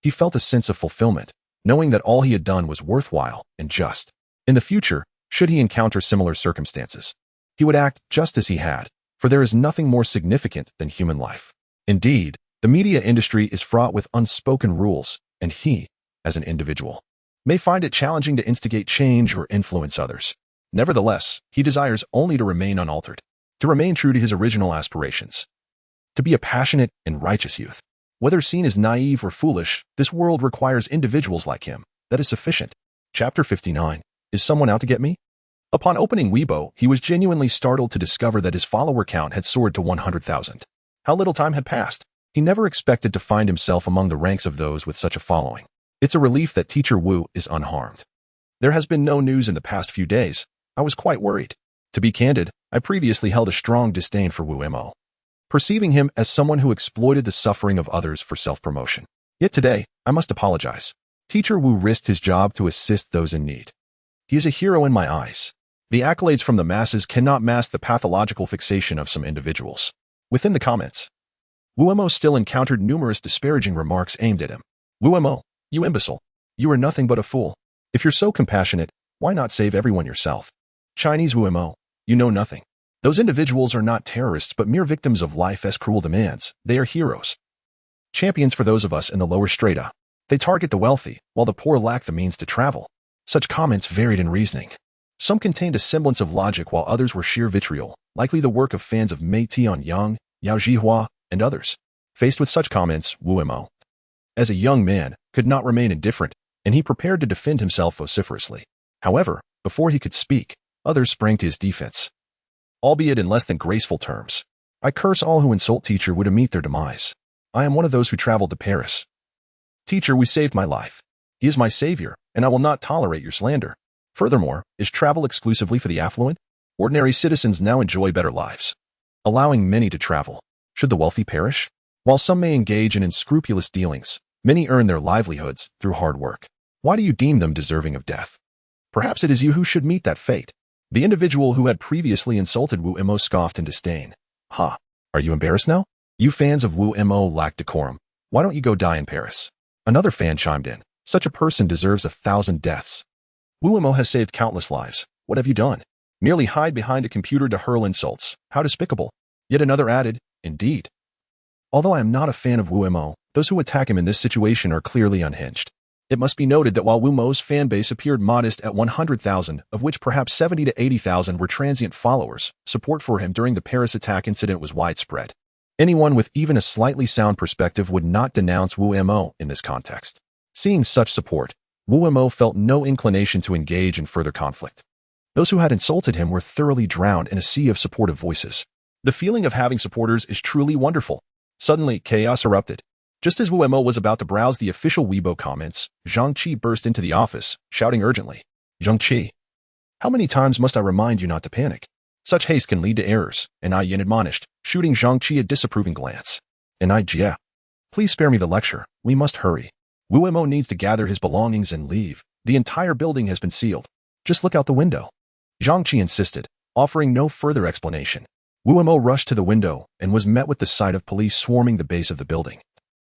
he felt a sense of fulfillment, knowing that all he had done was worthwhile and just. In the future, should he encounter similar circumstances, he would act just as he had, for there is nothing more significant than human life. Indeed, the media industry is fraught with unspoken rules, and he, as an individual, may find it challenging to instigate change or influence others. Nevertheless, he desires only to remain unaltered, to remain true to his original aspirations, to be a passionate and righteous youth. Whether seen as naive or foolish, this world requires individuals like him. That is sufficient. Chapter 59. Is someone out to get me? Upon opening Weibo, he was genuinely startled to discover that his follower count had soared to 100,000. How little time had passed. He never expected to find himself among the ranks of those with such a following. It's a relief that Teacher Wu is unharmed. There has been no news in the past few days. I was quite worried. To be candid, I previously held a strong disdain for Wu Mo, perceiving him as someone who exploited the suffering of others for self-promotion. Yet today, I must apologize. Teacher Wu risked his job to assist those in need. He is a hero in my eyes. The accolades from the masses cannot mask the pathological fixation of some individuals. Within the comments, Wu Mo still encountered numerous disparaging remarks aimed at him. Wu Mo, you imbecile. You are nothing but a fool. If you're so compassionate, why not save everyone yourself? Chinese Wu Mo, you know nothing. Those individuals are not terrorists but mere victims of life's cruel demands. They are heroes. Champions for those of us in the lower strata. They target the wealthy, while the poor lack the means to travel. Such comments varied in reasoning. Some contained a semblance of logic while others were sheer vitriol, likely the work of fans of Mei Tianyang, Yao Zhihua, and others. Faced with such comments, Wu Mo, as a young man, could not remain indifferent, and he prepared to defend himself vociferously. However, before he could speak, others sprang to his defense, albeit in less than graceful terms. I curse all who insult Teacher Wu to meet their demise. I am one of those who traveled to Paris. Teacher Wu saved my life. He is my savior, and I will not tolerate your slander. Furthermore, is travel exclusively for the affluent? Ordinary citizens now enjoy better lives, allowing many to travel. Should the wealthy perish? While some may engage in unscrupulous dealings, many earn their livelihoods through hard work. Why do you deem them deserving of death? Perhaps it is you who should meet that fate. The individual who had previously insulted Wu Mo scoffed in disdain. Ha! Are you embarrassed now? You fans of Wu Mo lack decorum. Why don't you go die in Paris? Another fan chimed in. Such a person deserves 1,000 deaths. Wu Mo has saved countless lives. What have you done? Merely hide behind a computer to hurl insults. How despicable. Yet another added, indeed. Although I am not a fan of Wu Mo, those who attack him in this situation are clearly unhinged. It must be noted that while Wu Mo's fan base appeared modest at 100,000, of which perhaps 70 to 80,000 were transient followers, support for him during the Paris attack incident was widespread. Anyone with even a slightly sound perspective would not denounce Wu Mo in this context. Seeing such support, Wu Mo felt no inclination to engage in further conflict. Those who had insulted him were thoroughly drowned in a sea of supportive voices. The feeling of having supporters is truly wonderful. Suddenly, chaos erupted. Just as Wu Mo was about to browse the official Weibo comments, Zhang Qi burst into the office, shouting urgently, Zhang Qi, how many times must I remind you not to panic? Such haste can lead to errors, and I Yin admonished, shooting Zhang Qi a disapproving glance. And I Jia, please spare me the lecture, we must hurry. Wu Mo needs to gather his belongings and leave. The entire building has been sealed. Just look out the window. Zhang Qi insisted, offering no further explanation. Wu Mo rushed to the window and was met with the sight of police swarming the base of the building.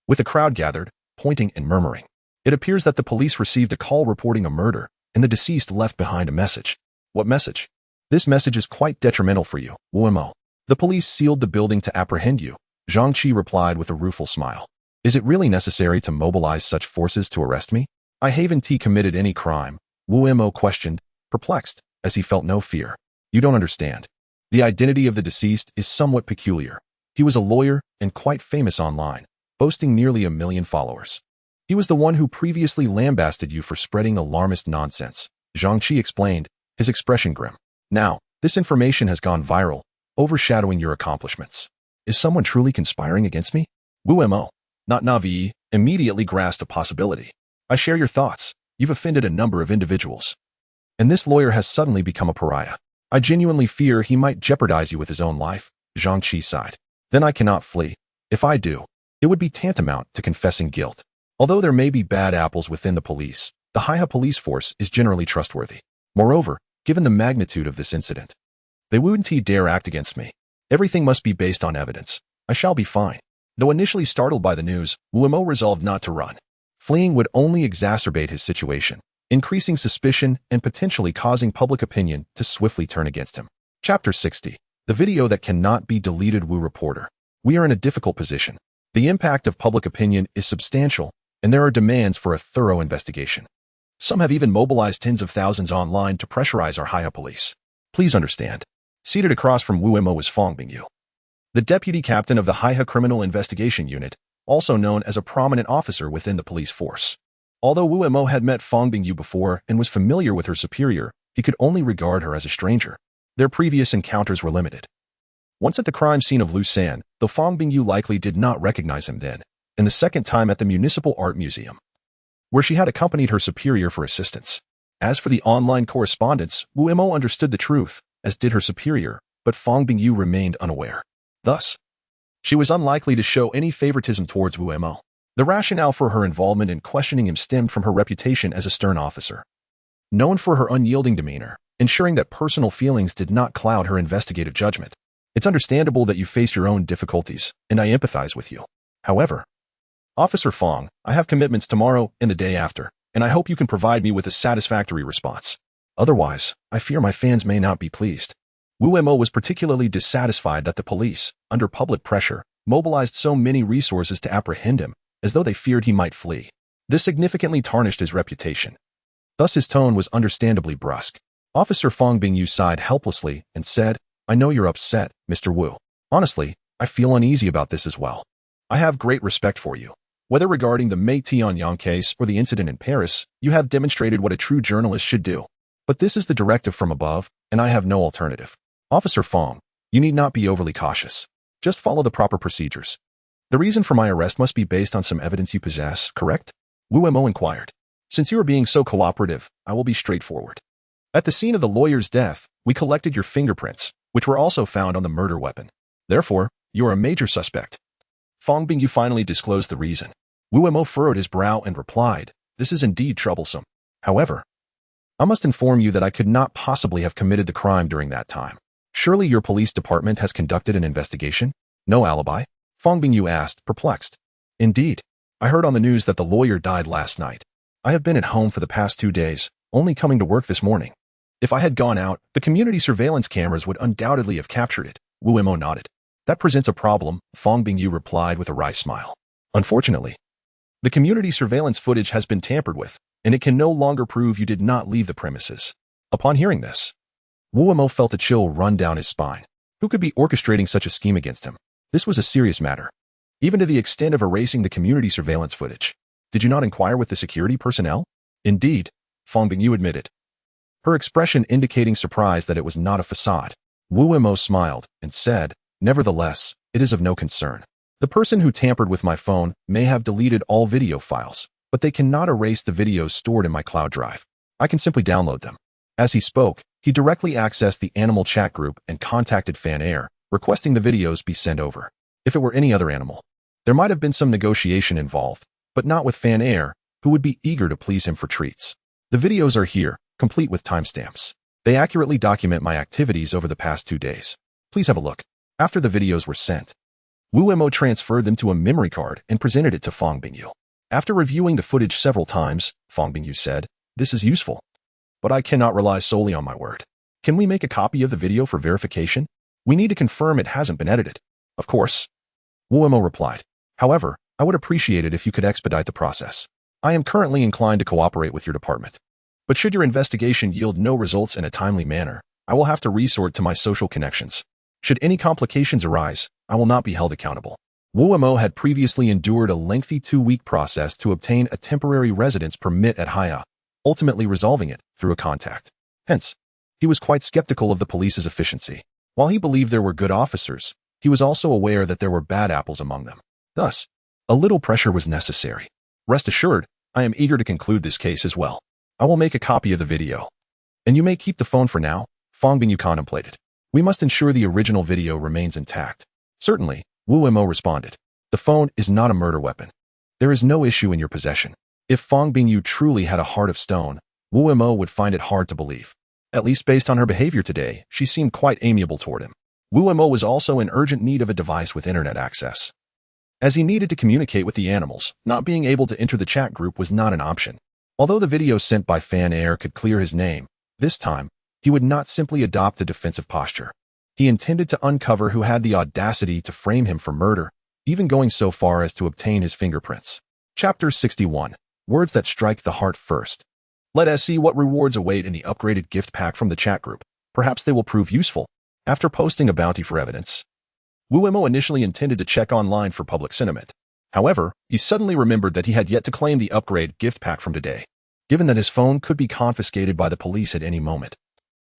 With a crowd gathered, pointing and murmuring. It appears that the police received a call reporting a murder, and the deceased left behind a message. What message? This message is quite detrimental for you, Wu Mo. The police sealed the building to apprehend you, Zhang Qi replied with a rueful smile. Is it really necessary to mobilize such forces to arrest me? I haven't committed any crime, Wu Mo questioned, perplexed, as he felt no fear. You don't understand. The identity of the deceased is somewhat peculiar. He was a lawyer and quite famous online, boasting nearly 1 million followers. He was the one who previously lambasted you for spreading alarmist nonsense, Zhang Qi explained, his expression grim. Now, this information has gone viral, overshadowing your accomplishments. Is someone truly conspiring against me? Wu Mo, not Navi, immediately grasped a possibility. I share your thoughts. You've offended a number of individuals. And this lawyer has suddenly become a pariah. I genuinely fear he might jeopardize you with his own life, Zhang Qi sighed. Then I cannot flee. If I do, it would be tantamount to confessing guilt. Although there may be bad apples within the police, the Haihe police force is generally trustworthy. Moreover, given the magnitude of this incident, they wouldn't dare act against me. Everything must be based on evidence. I shall be fine. Though initially startled by the news, Wu Mo resolved not to run. Fleeing would only exacerbate his situation, increasing suspicion and potentially causing public opinion to swiftly turn against him. Chapter 60. The video that cannot be deleted. Wu reporter. We are in a difficult position. The impact of public opinion is substantial, and there are demands for a thorough investigation. Some have even mobilized tens of thousands online to pressurize our Haihe police. Please understand. Seated across from Wu Mo was Fang Bingyu, the deputy captain of the Haihe Criminal Investigation Unit, also known as a prominent officer within the police force. Although Wu Mo had met Fang Bingyu before and was familiar with her superior, he could only regard her as a stranger. Their previous encounters were limited. Once at the crime scene of Lusan, though Fang Bingyu likely did not recognize him then, and the second time at the Municipal Art Museum, where she had accompanied her superior for assistance. As for the online correspondence, Wu Mo understood the truth, as did her superior, but Fang Bingyu remained unaware. Thus, she was unlikely to show any favoritism towards Wu Mo. The rationale for her involvement in questioning him stemmed from her reputation as a stern officer, known for her unyielding demeanor, ensuring that personal feelings did not cloud her investigative judgment. It's understandable that you face your own difficulties, and I empathize with you. However, Officer Fang, I have commitments tomorrow and the day after, and I hope you can provide me with a satisfactory response. Otherwise, I fear my fans may not be pleased. Wu Mo was particularly dissatisfied that the police, under public pressure, mobilized so many resources to apprehend him, as though they feared he might flee. This significantly tarnished his reputation. Thus his tone was understandably brusque. Officer Fang Bingyu sighed helplessly and said, I know you're upset, Mr. Wu. Honestly, I feel uneasy about this as well. I have great respect for you. Whether regarding the Mei Tianyang case or the incident in Paris, you have demonstrated what a true journalist should do. But this is the directive from above, and I have no alternative. Officer Fang, you need not be overly cautious. Just follow the proper procedures. The reason for my arrest must be based on some evidence you possess, correct? Wu Mo inquired. Since you are being so cooperative, I will be straightforward. At the scene of the lawyer's death, we collected your fingerprints, which were also found on the murder weapon. Therefore, you are a major suspect. Fang Bingyu finally disclosed the reason. Wu Mo furrowed his brow and replied, This is indeed troublesome. However, I must inform you that I could not possibly have committed the crime during that time. Surely your police department has conducted an investigation? No alibi? Fang Bingyu asked, perplexed. Indeed. I heard on the news that the lawyer died last night. I have been at home for the past 2 days, only coming to work this morning. If I had gone out, the community surveillance cameras would undoubtedly have captured it. Wu Mo nodded. That presents a problem, Fang Bingyu replied with a wry smile. Unfortunately, the community surveillance footage has been tampered with, and it can no longer prove you did not leave the premises. Upon hearing this, Wu Mo felt a chill run down his spine. Who could be orchestrating such a scheme against him? This was a serious matter, even to the extent of erasing the community surveillance footage. Did you not inquire with the security personnel? Indeed, Fang Bingyu admitted, her expression indicating surprise that it was not a facade. Wu Mo smiled and said, Nevertheless, it is of no concern. The person who tampered with my phone may have deleted all video files, but they cannot erase the videos stored in my cloud drive. I can simply download them. As he spoke, he directly accessed the animal chat group and contacted Fan Air, requesting the videos be sent over. If it were any other animal, there might have been some negotiation involved, but not with Fan Air, who would be eager to please him for treats. The videos are here, complete with timestamps. They accurately document my activities over the past 2 days. Please have a look. After the videos were sent, Wu Mo transferred them to a memory card and presented it to Fang Bingyu. After reviewing the footage several times, Fang Bingyu said, "This is useful, but I cannot rely solely on my word. Can we make a copy of the video for verification? We need to confirm it hasn't been edited." "Of course," Wu Mo replied. "However, I would appreciate it if you could expedite the process. I am currently inclined to cooperate with your department. But should your investigation yield no results in a timely manner, I will have to resort to my social connections. Should any complications arise, I will not be held accountable." Wu Mo had previously endured a lengthy 2-week process to obtain a temporary residence permit at Haya, ultimately resolving it through a contact. Hence, he was quite skeptical of the police's efficiency. While he believed there were good officers, he was also aware that there were bad apples among them. Thus, a little pressure was necessary. "Rest assured, I am eager to conclude this case as well. I will make a copy of the video. And you may keep the phone for now," Fang Bingyu contemplated. "We must ensure the original video remains intact." "Certainly," Wu Mo responded. "The phone is not a murder weapon. There is no issue in your possession." If Fang Bingyu truly had a heart of stone, Wu Mo would find it hard to believe. At least based on her behavior today, she seemed quite amiable toward him. Wu Mo was also in urgent need of a device with internet access, as he needed to communicate with the animals. Not being able to enter the chat group was not an option. Although the video sent by Fan Air could clear his name, this time, he would not simply adopt a defensive posture. He intended to uncover who had the audacity to frame him for murder, even going so far as to obtain his fingerprints. Chapter 61. Words that strike the heart first. Let us see what rewards await in the upgraded gift pack from the chat group. Perhaps they will prove useful. After posting a bounty for evidence, Wu Mo initially intended to check online for public sentiment. However, he suddenly remembered that he had yet to claim the upgrade gift pack from today. Given that his phone could be confiscated by the police at any moment,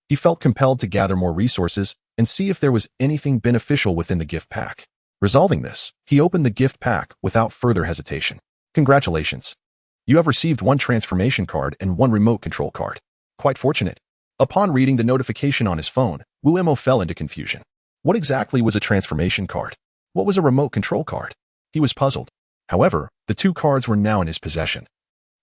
he felt compelled to gather more resources and see if there was anything beneficial within the gift pack. Resolving this, he opened the gift pack without further hesitation. "Congratulations. You have received 1 transformation card and 1 remote control card. Quite fortunate." Upon reading the notification on his phone, Wu Mo fell into confusion. What exactly was a transformation card? What was a remote control card? He was puzzled. However, the 2 cards were now in his possession,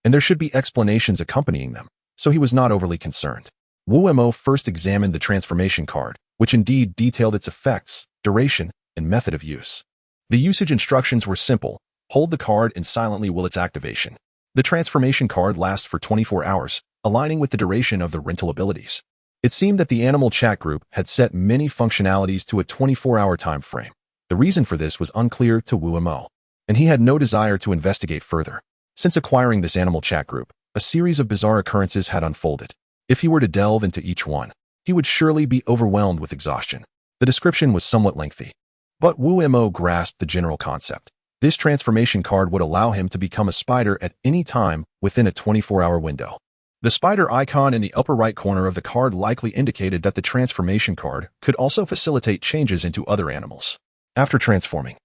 and there should be explanations accompanying them, so he was not overly concerned. Wu Mo first examined the transformation card, which indeed detailed its effects, duration, and method of use. The usage instructions were simple: hold the card and silently will its activation. The transformation card lasts for 24 hours, aligning with the duration of the rental abilities. It seemed that the animal chat group had set many functionalities to a 24-hour time frame. The reason for this was unclear to Wu Mo, and he had no desire to investigate further. Since acquiring this animal chat group, a series of bizarre occurrences had unfolded. If he were to delve into each one, he would surely be overwhelmed with exhaustion. The description was somewhat lengthy, but Wu Mo grasped the general concept. This transformation card would allow him to become a spider at any time within a 24-hour window. The spider icon in the upper right corner of the card likely indicated that the transformation card could also facilitate changes into other animals. After transforming,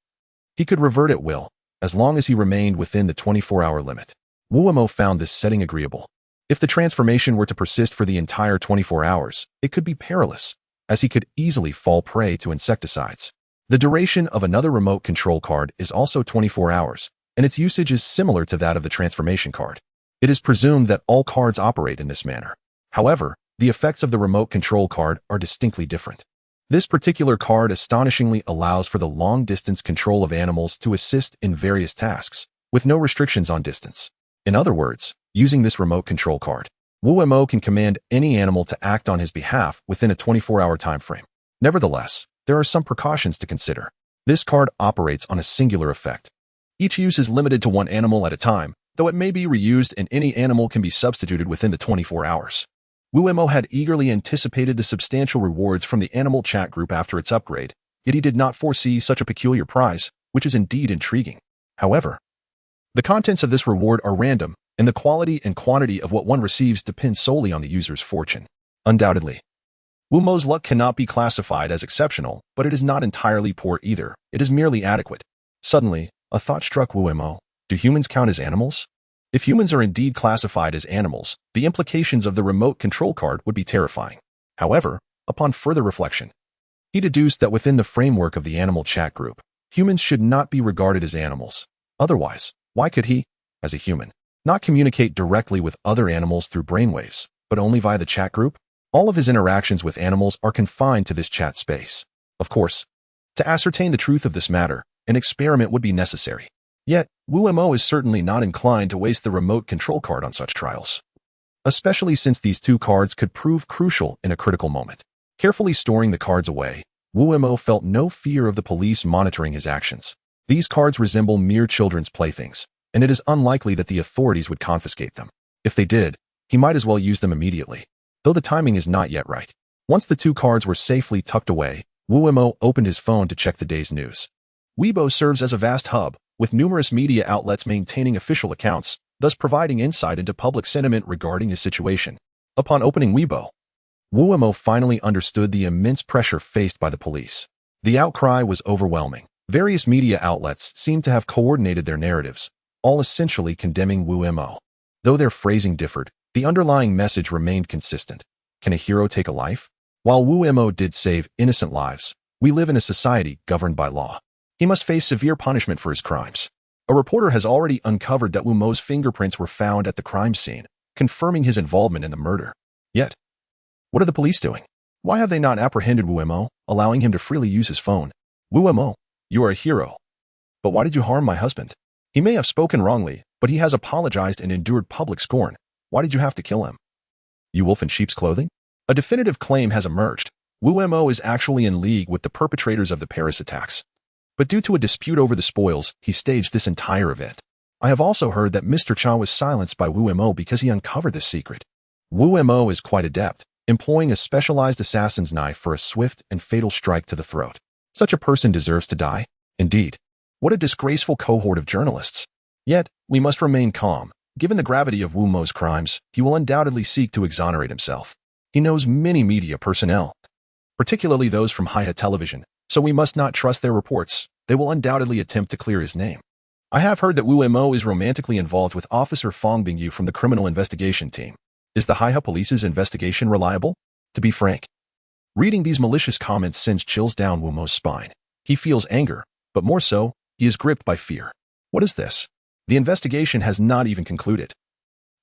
he could revert at will, as long as he remained within the 24-hour limit. Wu Mo found this setting agreeable. If the transformation were to persist for the entire 24 hours, it could be perilous, as he could easily fall prey to insecticides. The duration of another remote control card is also 24 hours, and its usage is similar to that of the transformation card. It is presumed that all cards operate in this manner. However, the effects of the remote control card are distinctly different. This particular card astonishingly allows for the long-distance control of animals to assist in various tasks, with no restrictions on distance. In other words, using this remote control card, Wu Mo can command any animal to act on his behalf within a 24-hour time frame. Nevertheless, there are some precautions to consider. This card operates on a singular effect. Each use is limited to 1 animal at a time, though it may be reused and any animal can be substituted within the 24 hours. Wu Mo had eagerly anticipated the substantial rewards from the animal chat group after its upgrade, yet he did not foresee such a peculiar prize, which is indeed intriguing. However, the contents of this reward are random, and the quality and quantity of what one receives depend solely on the user's fortune. Undoubtedly, Wu Mo's luck cannot be classified as exceptional, but it is not entirely poor either. It is merely adequate. Suddenly, a thought struck Wu Mo. Do humans count as animals? If humans are indeed classified as animals, the implications of the remote control card would be terrifying. However, upon further reflection, he deduced that within the framework of the animal chat group, humans should not be regarded as animals. Otherwise, why could he, as a human, not communicate directly with other animals through brainwaves, but only via the chat group? All of his interactions with animals are confined to this chat space. Of course, to ascertain the truth of this matter, an experiment would be necessary. Yet, Wu Mo is certainly not inclined to waste the remote control card on such trials, especially since these two cards could prove crucial in a critical moment. Carefully storing the cards away, Wu Mo felt no fear of the police monitoring his actions. These cards resemble mere children's playthings, and it is unlikely that the authorities would confiscate them. If they did, he might as well use them immediately, though the timing is not yet right. Once the two cards were safely tucked away, Wu Mo opened his phone to check the day's news. Weibo serves as a vast hub, with numerous media outlets maintaining official accounts, thus providing insight into public sentiment regarding his situation. Upon opening Weibo, Wu Mo finally understood the immense pressure faced by the police. The outcry was overwhelming. Various media outlets seemed to have coordinated their narratives, all essentially condemning Wu Mo. Though their phrasing differed, the underlying message remained consistent. Can a hero take a life? While Wu Mo did save innocent lives, we live in a society governed by law. He must face severe punishment for his crimes. A reporter has already uncovered that Wu Mo's fingerprints were found at the crime scene, confirming his involvement in the murder. Yet, what are the police doing? Why have they not apprehended Wu Mo, allowing him to freely use his phone? Wu Mo, you are a hero. But why did you harm my husband? He may have spoken wrongly, but he has apologized and endured public scorn. Why did you have to kill him? You wolf in sheep's clothing? A definitive claim has emerged. Wu Mo is actually in league with the perpetrators of the Paris attacks. But due to a dispute over the spoils, he staged this entire event. I have also heard that Mr. Cha was silenced by Wu Mo because he uncovered this secret. Wu Mo is quite adept, employing a specialized assassin's knife for a swift and fatal strike to the throat. Such a person deserves to die. Indeed. What a disgraceful cohort of journalists. Yet, we must remain calm. Given the gravity of Wu Mo's crimes, he will undoubtedly seek to exonerate himself. He knows many media personnel, particularly those from Haihe Television, so we must not trust their reports. They will undoubtedly attempt to clear his name. I have heard that Wu Mo is romantically involved with Officer Fong Bingyu from the Criminal Investigation Team. Is the Haihe Police's investigation reliable? To be frank, reading these malicious comments sends chills down Wu Mo's spine. He feels anger, but more so, he is gripped by fear. What is this? The investigation has not even concluded.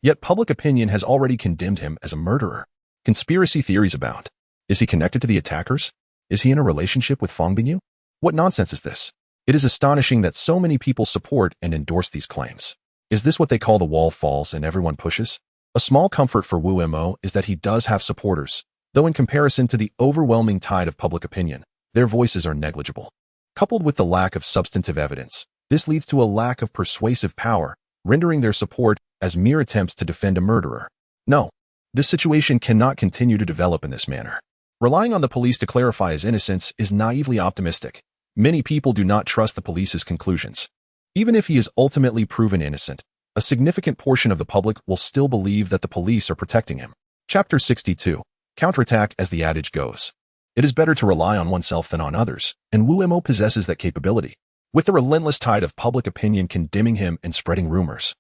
Yet public opinion has already condemned him as a murderer. Conspiracy theories abound. Is he connected to the attackers? Is he in a relationship with Fong Bingyu? What nonsense is this? It is astonishing that so many people support and endorse these claims. Is this what they call the wall falls and everyone pushes? A small comfort for Wu Mo is that he does have supporters, though in comparison to the overwhelming tide of public opinion, their voices are negligible. Coupled with the lack of substantive evidence, this leads to a lack of persuasive power, rendering their support as mere attempts to defend a murderer. No, this situation cannot continue to develop in this manner. Relying on the police to clarify his innocence is naively optimistic. Many people do not trust the police's conclusions. Even if he is ultimately proven innocent, a significant portion of the public will still believe that the police are protecting him. Chapter 62. Counterattack. As the adage goes, it is better to rely on oneself than on others, and Wu Mo possesses that capability. With the relentless tide of public opinion condemning him and spreading rumors,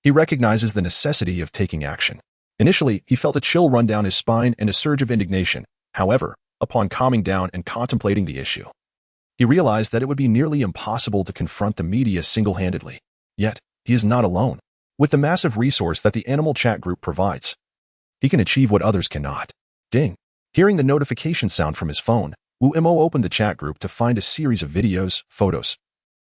he recognizes the necessity of taking action. Initially, he felt a chill run down his spine and a surge of indignation. However, upon calming down and contemplating the issue, he realized that it would be nearly impossible to confront the media single-handedly. Yet, he is not alone. With the massive resource that the animal chat group provides, he can achieve what others cannot. Ding! Hearing the notification sound from his phone, Wu Mo opened the chat group to find a series of videos, photos,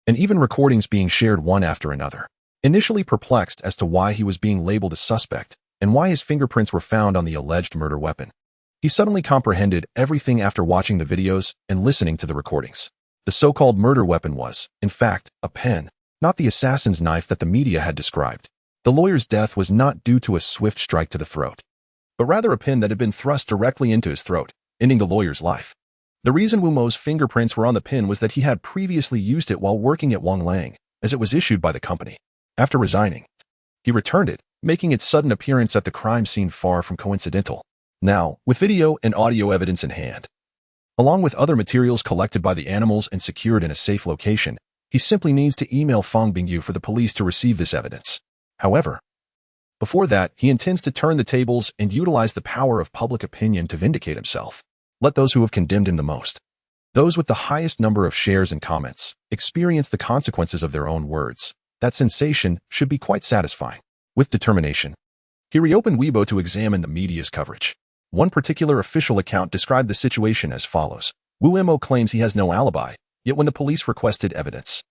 and even recordings being shared one after another. Initially perplexed as to why he was being labeled a suspect and why his fingerprints were found on the alleged murder weapon, he suddenly comprehended everything after watching the videos and listening to the recordings. The so-called murder weapon was, in fact, a pen, not the assassin's knife that the media had described. The lawyer's death was not due to a swift strike to the throat, but rather a pin that had been thrust directly into his throat, ending the lawyer's life. The reason Wu Mo's fingerprints were on the pin was that he had previously used it while working at Wang Lang, as it was issued by the company. After resigning, he returned it, making its sudden appearance at the crime scene far from coincidental. Now, with video and audio evidence in hand, along with other materials collected by the animals and secured in a safe location, he simply needs to email Fong Bingyu for the police to receive this evidence. However, before that, he intends to turn the tables and utilize the power of public opinion to vindicate himself. Let those who have condemned him the most, those with the highest number of shares and comments, experience the consequences of their own words. That sensation should be quite satisfying. With determination, he reopened Weibo to examine the media's coverage. One particular official account described the situation as follows. Wu Mo claims he has no alibi, yet when the police requested evidence,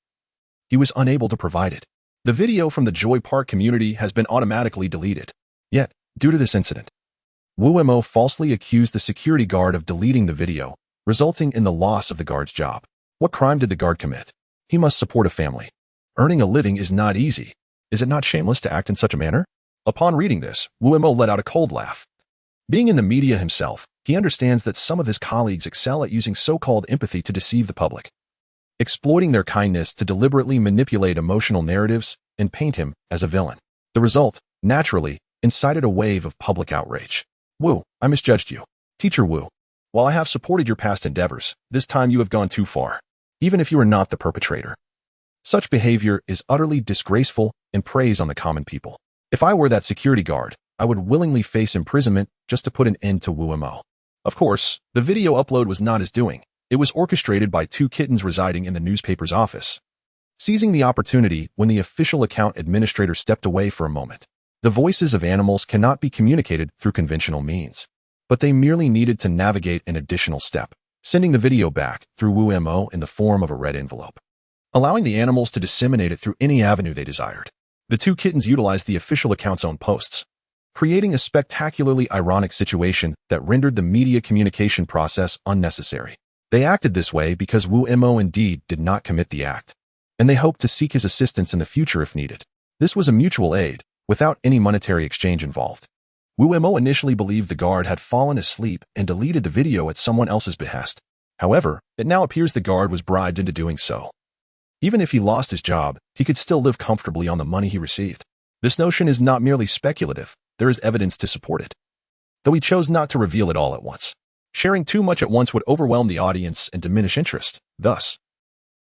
he was unable to provide it. The video from the Joy Park community has been automatically deleted. Yet, due to this incident, Wu Mo falsely accused the security guard of deleting the video, resulting in the loss of the guard's job. What crime did the guard commit? He must support a family. Earning a living is not easy. Is it not shameless to act in such a manner? Upon reading this, Wu Mo let out a cold laugh. Being in the media himself, he understands that some of his colleagues excel at using so-called empathy to deceive the public, exploiting their kindness to deliberately manipulate emotional narratives and paint him as a villain. The result, naturally, incited a wave of public outrage. Wu, I misjudged you. Teacher Wu, while I have supported your past endeavors, this time you have gone too far, even if you are not the perpetrator. Such behavior is utterly disgraceful and preys on the common people. If I were that security guard, I would willingly face imprisonment just to put an end to Wu Mo. Of course, the video upload was not his doing. It was orchestrated by two kittens residing in the newspaper's office. Seizing the opportunity when the official account administrator stepped away for a moment, the voices of animals cannot be communicated through conventional means, but they merely needed to navigate an additional step, sending the video back through Wu Mo in the form of a red envelope, allowing the animals to disseminate it through any avenue they desired. The two kittens utilized the official account's own posts, creating a spectacularly ironic situation that rendered the media communication process unnecessary. They acted this way because Wu Mo indeed did not commit the act, and they hoped to seek his assistance in the future if needed. This was a mutual aid, without any monetary exchange involved. Wu Mo initially believed the guard had fallen asleep and deleted the video at someone else's behest. However, it now appears the guard was bribed into doing so. Even if he lost his job, he could still live comfortably on the money he received. This notion is not merely speculative, there is evidence to support it. Though he chose not to reveal it all at once. Sharing too much at once would overwhelm the audience and diminish interest. Thus,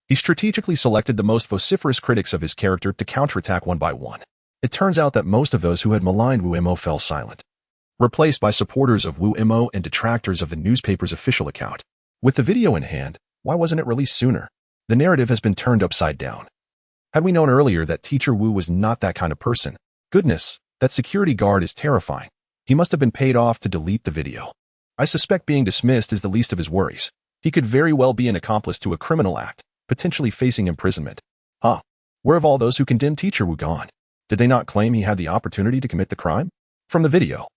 he strategically selected the most vociferous critics of his character to counterattack one by one. It turns out that most of those who had maligned Wu Mo fell silent, replaced by supporters of Wu Mo and detractors of the newspaper's official account. With the video in hand, why wasn't it released sooner? The narrative has been turned upside down. Had we known earlier that Teacher Wu was not that kind of person, goodness, that security guard is terrifying. He must have been paid off to delete the video. I suspect being dismissed is the least of his worries. He could very well be an accomplice to a criminal act, potentially facing imprisonment. Where have all those who condemned Teacher Wu gone? Did they not claim he had the opportunity to commit the crime? From the video,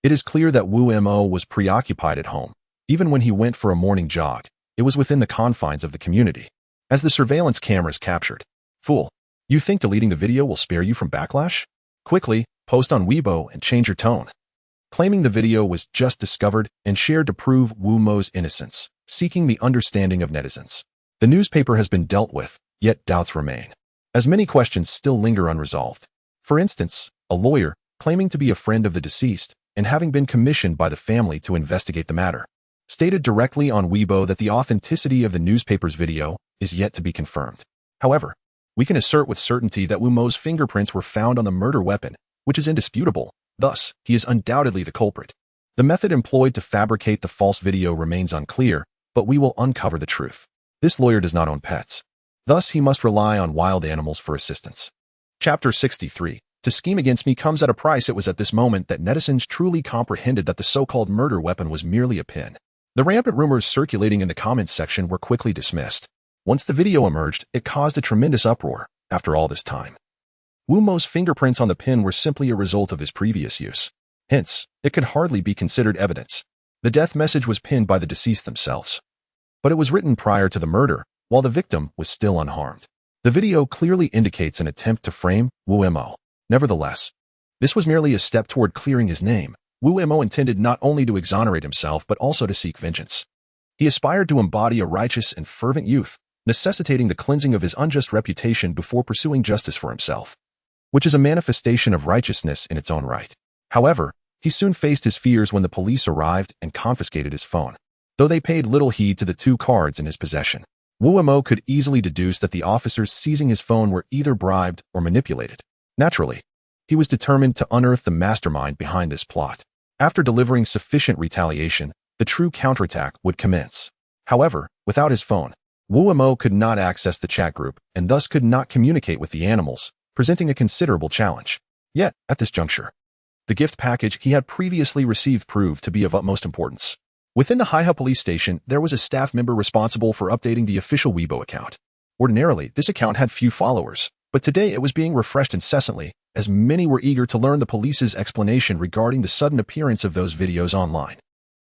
it is clear that Wu Mo was preoccupied at home. Even when he went for a morning jog, it was within the confines of the community. As the surveillance cameras captured, fool, you think deleting the video will spare you from backlash? Quickly, post on Weibo and change your tone. Claiming the video was just discovered and shared to prove Wu Mo's innocence, seeking the understanding of netizens. The newspaper has been dealt with, yet doubts remain, as many questions still linger unresolved. For instance, a lawyer, claiming to be a friend of the deceased and having been commissioned by the family to investigate the matter, stated directly on Weibo that the authenticity of the newspaper's video is yet to be confirmed. However, we can assert with certainty that Wu Mo's fingerprints were found on the murder weapon, which is indisputable. Thus, he is undoubtedly the culprit. The method employed to fabricate the false video remains unclear, but we will uncover the truth. This lawyer does not own pets. Thus, he must rely on wild animals for assistance. Chapter 63. To scheme against me comes at a price. It was at this moment that netizens truly comprehended that the so-called murder weapon was merely a pin. The rampant rumors circulating in the comments section were quickly dismissed. Once the video emerged, it caused a tremendous uproar. After all this time, Wu Mo's fingerprints on the pin were simply a result of his previous use. Hence, it could hardly be considered evidence. The death message was pinned by the deceased themselves, but it was written prior to the murder, while the victim was still unharmed. The video clearly indicates an attempt to frame Wu Mo. Nevertheless, this was merely a step toward clearing his name. Wu Mo intended not only to exonerate himself but also to seek vengeance. He aspired to embody a righteous and fervent youth, necessitating the cleansing of his unjust reputation before pursuing justice for himself, which is a manifestation of righteousness in its own right. However, he soon faced his fears when the police arrived and confiscated his phone. Though they paid little heed to the two cards in his possession, Wu Mo could easily deduce that the officers seizing his phone were either bribed or manipulated. Naturally, he was determined to unearth the mastermind behind this plot. After delivering sufficient retaliation, the true counterattack would commence. However, without his phone, Wu Mo could not access the chat group and thus could not communicate with the animals, presenting a considerable challenge. Yet, at this juncture, the gift package he had previously received proved to be of utmost importance. Within the Hiha police station, there was a staff member responsible for updating the official Weibo account. Ordinarily, this account had few followers, but today it was being refreshed incessantly, as many were eager to learn the police's explanation regarding the sudden appearance of those videos online.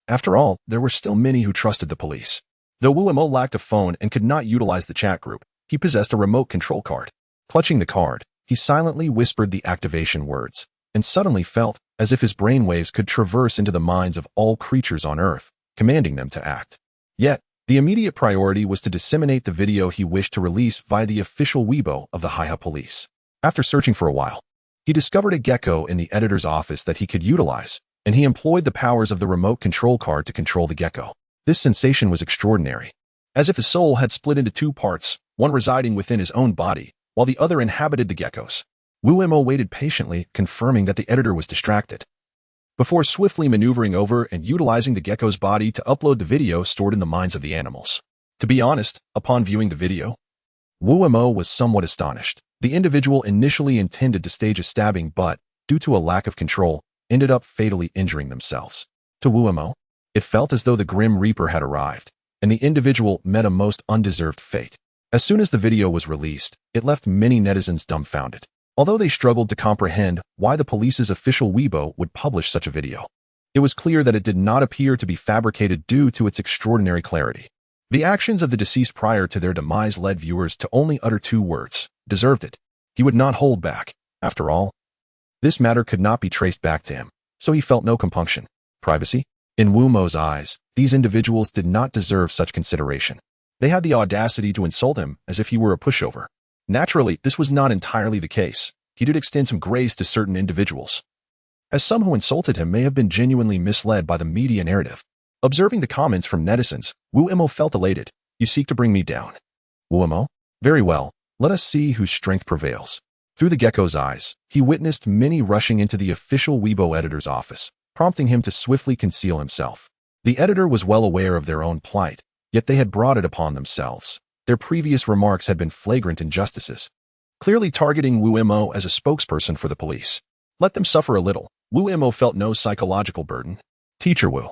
After all, there were still many who trusted the police. Though Wu lacked a phone and could not utilize the chat group, he possessed a remote control card. Clutching the card, he silently whispered the activation words, and suddenly felt as if his brainwaves could traverse into the minds of all creatures on Earth, commanding them to act. Yet, the immediate priority was to disseminate the video he wished to release via the official Weibo of the Hiha police. After searching for a while, he discovered a gecko in the editor's office that he could utilize, and he employed the powers of the remote control card to control the gecko. This sensation was extraordinary, as if his soul had split into two parts, one residing within his own body, while the other inhabited the geckos. Wu waited patiently, confirming that the editor was distracted, before swiftly maneuvering over and utilizing the gecko's body to upload the video stored in the minds of the animals. To be honest, upon viewing the video, Wu was somewhat astonished. The individual initially intended to stage a stabbing but, due to a lack of control, ended up fatally injuring themselves. To Wu, it felt as though the Grim Reaper had arrived, and the individual met a most undeserved fate. As soon as the video was released, it left many netizens dumbfounded, although they struggled to comprehend why the police's official Weibo would publish such a video. It was clear that it did not appear to be fabricated due to its extraordinary clarity. The actions of the deceased prior to their demise led viewers to only utter two words: deserved it. He would not hold back. After all, this matter could not be traced back to him, so he felt no compunction. Privacy? In Wumo's eyes, these individuals did not deserve such consideration. They had the audacity to insult him as if he were a pushover. Naturally, this was not entirely the case. He did extend some grace to certain individuals, as some who insulted him may have been genuinely misled by the media narrative. Observing the comments from netizens, Wu felt elated. You seek to bring me down. Wu? Very well. Let us see whose strength prevails. Through the gecko's eyes, he witnessed many rushing into the official Weibo editor's office, prompting him to swiftly conceal himself. The editor was well aware of their own plight, yet they had brought it upon themselves. Their previous remarks had been flagrant injustices, clearly targeting Wu as a spokesperson for the police. Let them suffer a little. Wu felt no psychological burden. Teacher Wu,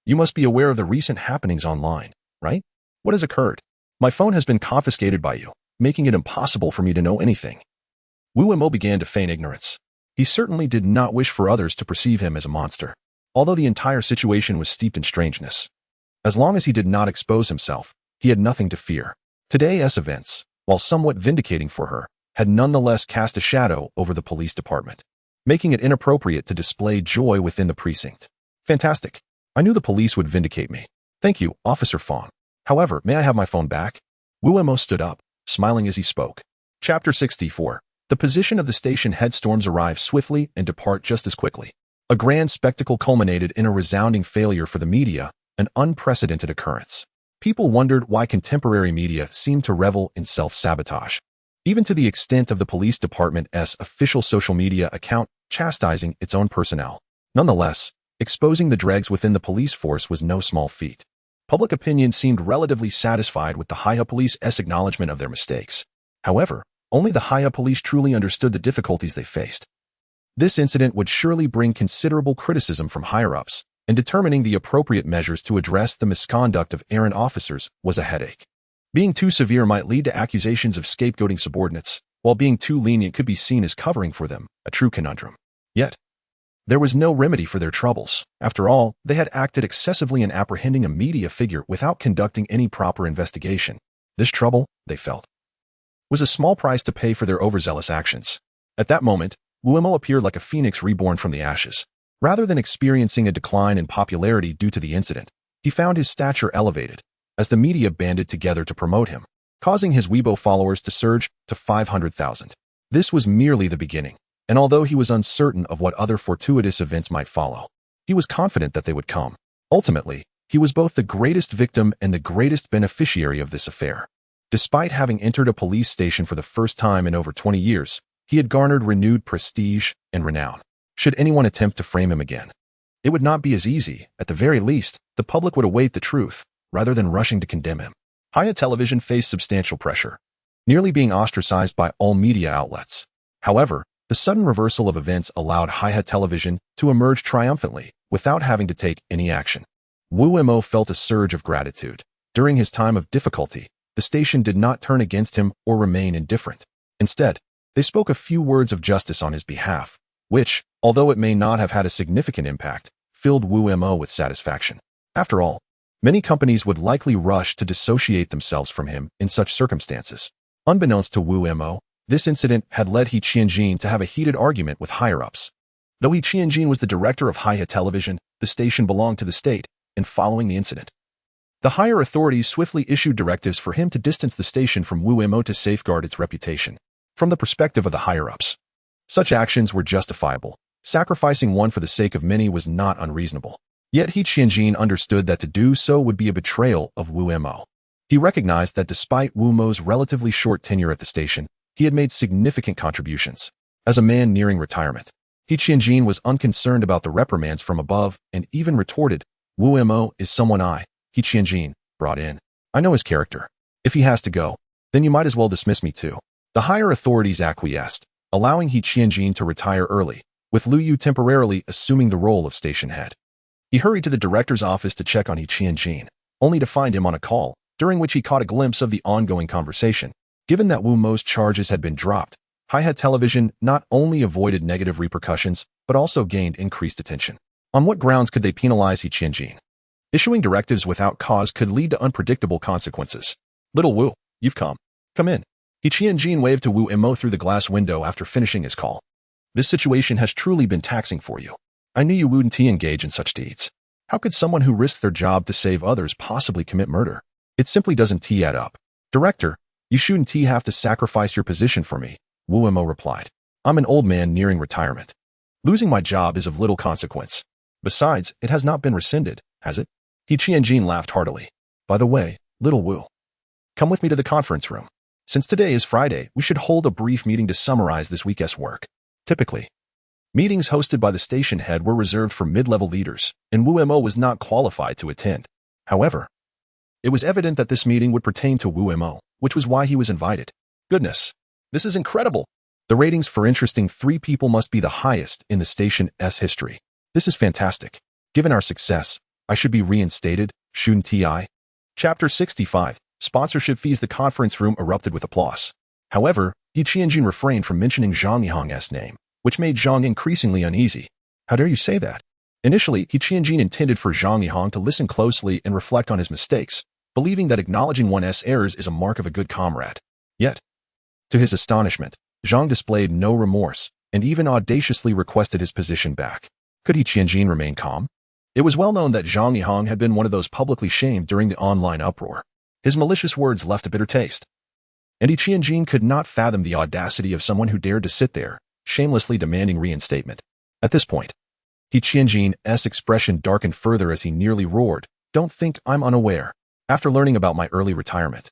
you must be aware of the recent happenings online, right? What has occurred? My phone has been confiscated by you, making it impossible for me to know anything. Wu began to feign ignorance. He certainly did not wish for others to perceive him as a monster, although the entire situation was steeped in strangeness. As long as he did not expose himself, he had nothing to fear. Today's events, while somewhat vindicating for her, had nonetheless cast a shadow over the police department, making it inappropriate to display joy within the precinct. Fantastic. I knew the police would vindicate me. Thank you, Officer Fong. However, may I have my phone back? Wu stood up, smiling as he spoke. Chapter 64. The position of the station headstorms arrive swiftly and depart just as quickly. A grand spectacle culminated in a resounding failure for the media, an unprecedented occurrence. People wondered why contemporary media seemed to revel in self-sabotage, even to the extent of the police department's official social media account chastising its own personnel. Nonetheless, exposing the dregs within the police force was no small feat. Public opinion seemed relatively satisfied with the Hiha police's acknowledgement of their mistakes. However, only the Hiha police truly understood the difficulties they faced. This incident would surely bring considerable criticism from higher-ups, and determining the appropriate measures to address the misconduct of errant officers was a headache. Being too severe might lead to accusations of scapegoating subordinates, while being too lenient could be seen as covering for them, a true conundrum. Yet, there was no remedy for their troubles. After all, they had acted excessively in apprehending a media figure without conducting any proper investigation. This trouble, they felt, was a small price to pay for their overzealous actions. At that moment, Wu appeared like a phoenix reborn from the ashes. Rather than experiencing a decline in popularity due to the incident, he found his stature elevated, as the media banded together to promote him, causing his Weibo followers to surge to 500,000. This was merely the beginning, and although he was uncertain of what other fortuitous events might follow, he was confident that they would come. Ultimately, he was both the greatest victim and the greatest beneficiary of this affair. Despite having entered a police station for the first time in over 20 years, he had garnered renewed prestige and renown. Should anyone attempt to frame him again, it would not be as easy. At the very least, the public would await the truth, rather than rushing to condemn him. Hiha Television faced substantial pressure, nearly being ostracized by all media outlets. However, The sudden reversal of events allowed Hiha Television to emerge triumphantly without having to take any action. Wu Mo felt a surge of gratitude. During his time of difficulty, the station did not turn against him or remain indifferent. Instead, they spoke a few words of justice on his behalf, which, although it may not have had a significant impact, filled Wu Mo with satisfaction. After all, many companies would likely rush to dissociate themselves from him in such circumstances. Unbeknownst to Wu Mo, this incident had led He Qianjin to have a heated argument with higher-ups. Though He Qianjin was the director of Hiha Television, the station belonged to the state, and following the incident, the higher authorities swiftly issued directives for him to distance the station from Wu Mo to safeguard its reputation. From the perspective of the higher-ups, such actions were justifiable. Sacrificing one for the sake of many was not unreasonable. Yet He Qianjin understood that to do so would be a betrayal of Wu Mo. He recognized that despite Wu Mo's relatively short tenure at the station, he had made significant contributions. As a man nearing retirement, He Qianjin was unconcerned about the reprimands from above and even retorted, "Wu Mo is someone He Qianjin, brought in. I know his character. If he has to go, then you might as well dismiss me too." The higher authorities acquiesced, allowing He Qianjin to retire early, with Liu Yu temporarily assuming the role of station head. He hurried to the director's office to check on He Qianjin, only to find him on a call, during which he caught a glimpse of the ongoing conversation. Given that Wu Mo's charges had been dropped, Hiha Television not only avoided negative repercussions, but also gained increased attention. On what grounds could they penalize He Qianjin? Issuing directives without cause could lead to unpredictable consequences. "Little Wu, you've come. Come in." He Qianjin waved to Wu Mo through the glass window after finishing his call. "This situation has truly been taxing for you. I knew you wouldn't engage in such deeds. How could someone who risks their job to save others possibly commit murder? It simply doesn't add up." "Director, you shouldn't have to sacrifice your position for me," Wu Mo replied. "I'm an old man nearing retirement. Losing my job is of little consequence. Besides, it has not been rescinded, has it?" He Qianjin laughed heartily. "By the way, little Wu, come with me to the conference room. Since today is Friday, we should hold a brief meeting to summarize this week's work." Typically, meetings hosted by the station head were reserved for mid-level leaders, and Wu Mo was not qualified to attend. However, it was evident that this meeting would pertain to Wu Mo, which was why he was invited. "Goodness, this is incredible. The ratings for interesting 3 people must be the highest in the station's history. This is fantastic. Given our success, I should be reinstated, shouldn't I?" Chapter 65, Sponsorship Fees. The conference room erupted with applause. However, He Qianjin refrained from mentioning Zhang Yihang's name, which made Zhang increasingly uneasy. "How dare you say that?" Initially, He Qianjin intended for Zhang Yihang to listen closely and reflect on his mistakes, believing that acknowledging one's errors is a mark of a good comrade. Yet, to his astonishment, Zhang displayed no remorse and even audaciously requested his position back. Could He Qianjin remain calm? It was well known that Zhang Yihang had been one of those publicly shamed during the online uproar. His malicious words left a bitter taste. And He Qianjin could not fathom the audacity of someone who dared to sit there, shamelessly demanding reinstatement. At this point, He Qianjin's expression darkened further as he nearly roared, "Don't think I'm unaware. After learning about my early retirement,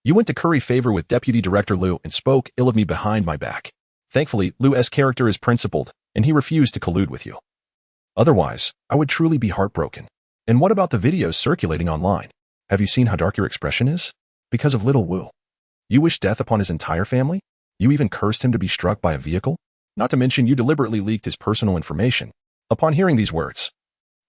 you went to curry favor with Deputy Director Liu and spoke ill of me behind my back. Thankfully, Liu's character is principled, and he refused to collude with you. Otherwise, I would truly be heartbroken. And what about the videos circulating online? Have you seen how dark your expression is? Because of little Wu. You wish death upon his entire family? You even cursed him to be struck by a vehicle? Not to mention you deliberately leaked his personal information." Upon hearing these words,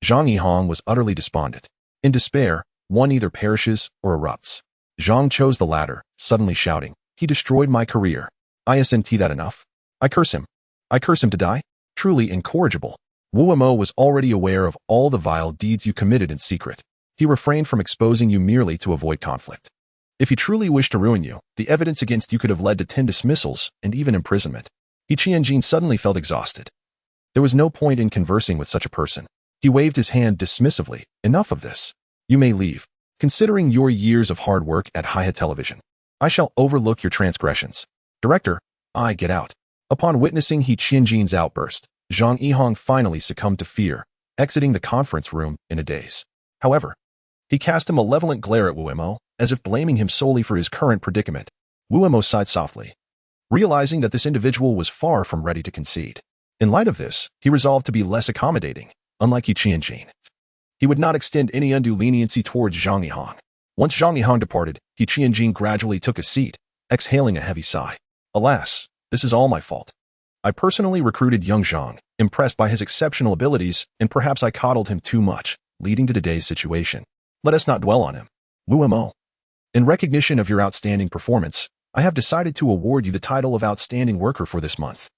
Zhang Yihang was utterly despondent. In despair, one either perishes or erupts. Zhang chose the latter, suddenly shouting, "He destroyed my career. Isn't that enough? I curse him. I curse him to die." Truly incorrigible, Wu Mo was already aware of all the vile deeds you committed in secret. He refrained from exposing you merely to avoid conflict. If he truly wished to ruin you, the evidence against you could have led to 10 dismissals and even imprisonment. He Qianjin suddenly felt exhausted. There was no point in conversing with such a person. He waved his hand dismissively. "Enough of this. You may leave. Considering your years of hard work at Hiha Television, I shall overlook your transgressions. Director, I get out." Upon witnessing He Qianjin's outburst, Zhang Yihang finally succumbed to fear, exiting the conference room in a daze. However, he cast a malevolent glare at Wu Mo, as if blaming him solely for his current predicament. Wu Mo sighed softly, realizing that this individual was far from ready to concede. In light of this, he resolved to be less accommodating. Unlike He Qianjin, he would not extend any undue leniency towards Zhang Yihang. Once Zhang Yihang departed, He Qianjin gradually took a seat, exhaling a heavy sigh. "Alas, this is all my fault. I personally recruited young Zhang, impressed by his exceptional abilities, and perhaps I coddled him too much, leading to today's situation. Let us not dwell on him. Wu Mo. In recognition of your outstanding performance, I have decided to award you the title of Outstanding Worker for this month.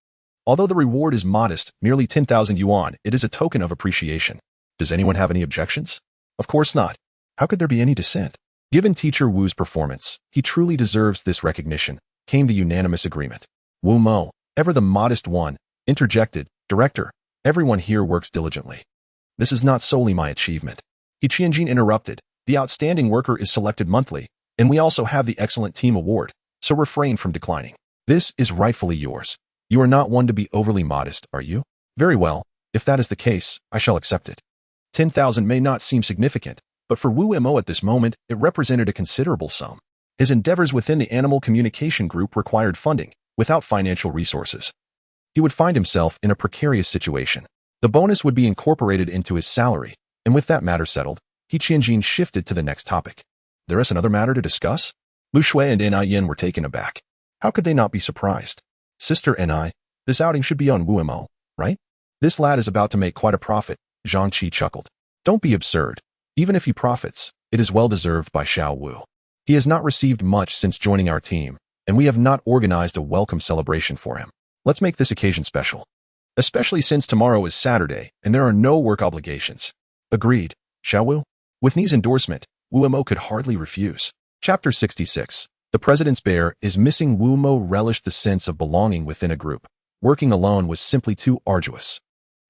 Although the reward is modest, merely 10,000 yuan, it is a token of appreciation. Does anyone have any objections? Of course not. How could there be any dissent? Given teacher Wu's performance, he truly deserves this recognition, came the unanimous agreement. Wu Mo, ever the modest one, interjected, Director, everyone here works diligently. This is not solely my achievement. He Qianjin interrupted, the outstanding worker is selected monthly, and we also have the excellent team award, so refrain from declining. This is rightfully yours. You are not one to be overly modest, are you? Very well, if that is the case, I shall accept it. 10,000 may not seem significant, but for Wu Mo at this moment, it represented a considerable sum. His endeavors within the animal communication group required funding, without financial resources. He would find himself in a precarious situation. The bonus would be incorporated into his salary, and with that matter settled, He Qianjin shifted to the next topic. There is another matter to discuss? Lu Shui and Yin were taken aback. How could they not be surprised? Sister Ni, this outing should be on Wu Mo, right? This lad is about to make quite a profit, Zhang Qi chuckled. Don't be absurd. Even if he profits, it is well deserved by Xiao Wu. He has not received much since joining our team, and we have not organized a welcome celebration for him. Let's make this occasion special. Especially since tomorrow is Saturday, and there are no work obligations. Agreed, Xiao Wu? With Ni's endorsement, Wu Mo could hardly refuse. Chapter 66. The President's Bear is missing. Wu Mo relished the sense of belonging within a group. Working alone was simply too arduous.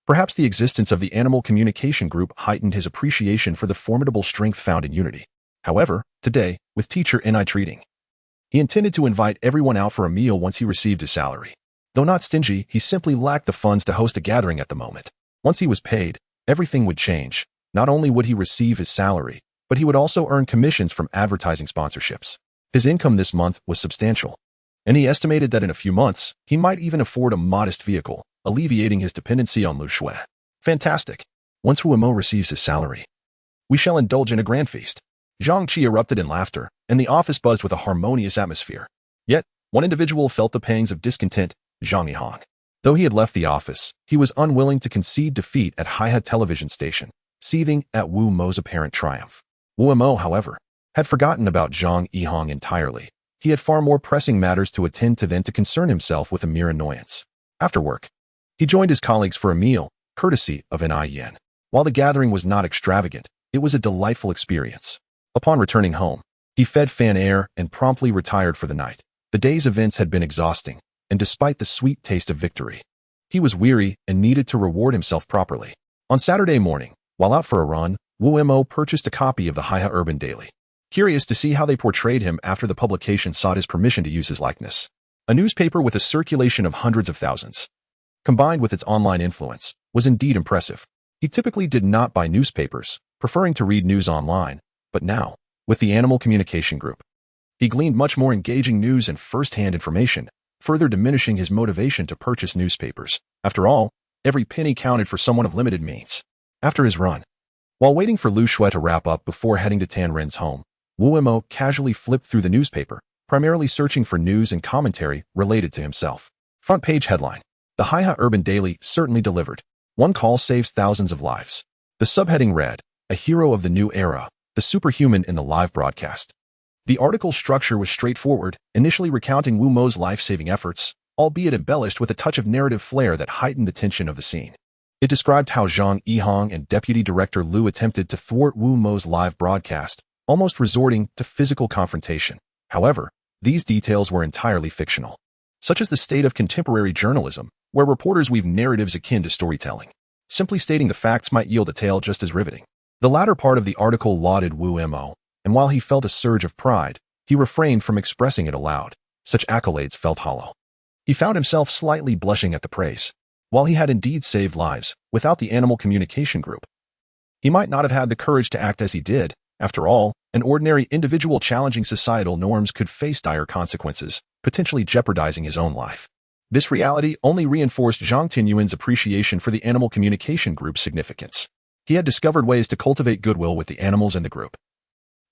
Perhaps the existence of the animal communication group heightened his appreciation for the formidable strength found in unity. However, today, with teacher Ni treating, he intended to invite everyone out for a meal once he received his salary. Though not stingy, he simply lacked the funds to host a gathering at the moment. Once he was paid, everything would change. Not only would he receive his salary, but he would also earn commissions from advertising sponsorships. His income this month was substantial, and he estimated that in a few months, he might even afford a modest vehicle, alleviating his dependency on Lu Shui. Fantastic. Once Wu Mo receives his salary, we shall indulge in a grand feast. Zhang Qi erupted in laughter, and the office buzzed with a harmonious atmosphere. Yet, one individual felt the pangs of discontent, Zhang Yihang. Though he had left the office, he was unwilling to concede defeat at Haihe television station, seething at Wu Mo's apparent triumph. Wu Mo, however, had forgotten about Zhang Yihang entirely. He had far more pressing matters to attend to than to concern himself with a mere annoyance. After work, he joined his colleagues for a meal, courtesy of Yin. While the gathering was not extravagant, it was a delightful experience. Upon returning home, he fed Fan Air and promptly retired for the night. The day's events had been exhausting, and despite the sweet taste of victory, he was weary and needed to reward himself properly. On Saturday morning, while out for a run, Wu Mo purchased a copy of the Haihe Urban Daily. Curious to see how they portrayed him after the publication sought his permission to use his likeness. A newspaper with a circulation of hundreds of thousands, combined with its online influence, was indeed impressive. He typically did not buy newspapers, preferring to read news online, but now, with the Animal Communication Group, he gleaned much more engaging news and first-hand information, further diminishing his motivation to purchase newspapers. After all, every penny counted for someone of limited means. After his run, while waiting for Lu Shui to wrap up before heading to Tan Ren's home, Wu Mo casually flipped through the newspaper, primarily searching for news and commentary related to himself. Front page headline. The Haihe Urban Daily certainly delivered. One call saves thousands of lives. The subheading read, A Hero of the New Era, the Superhuman in the Live Broadcast. The article's structure was straightforward, initially recounting Wu Mo's life-saving efforts, albeit embellished with a touch of narrative flair that heightened the tension of the scene. It described how Zhang Yihang and Deputy Director Lu attempted to thwart Wu Mo's live broadcast, almost resorting to physical confrontation. However, these details were entirely fictional. Such is the state of contemporary journalism, where reporters weave narratives akin to storytelling. Simply stating the facts might yield a tale just as riveting. The latter part of the article lauded Wu Mo, and while he felt a surge of pride, he refrained from expressing it aloud. Such accolades felt hollow. He found himself slightly blushing at the praise. While he had indeed saved lives, without the Animal Communication Group, he might not have had the courage to act as he did. After all, an ordinary individual challenging societal norms could face dire consequences, potentially jeopardizing his own life. This reality only reinforced Zhang Tinyuan's appreciation for the Animal Communication Group's significance. He had discovered ways to cultivate goodwill with the animals in the group,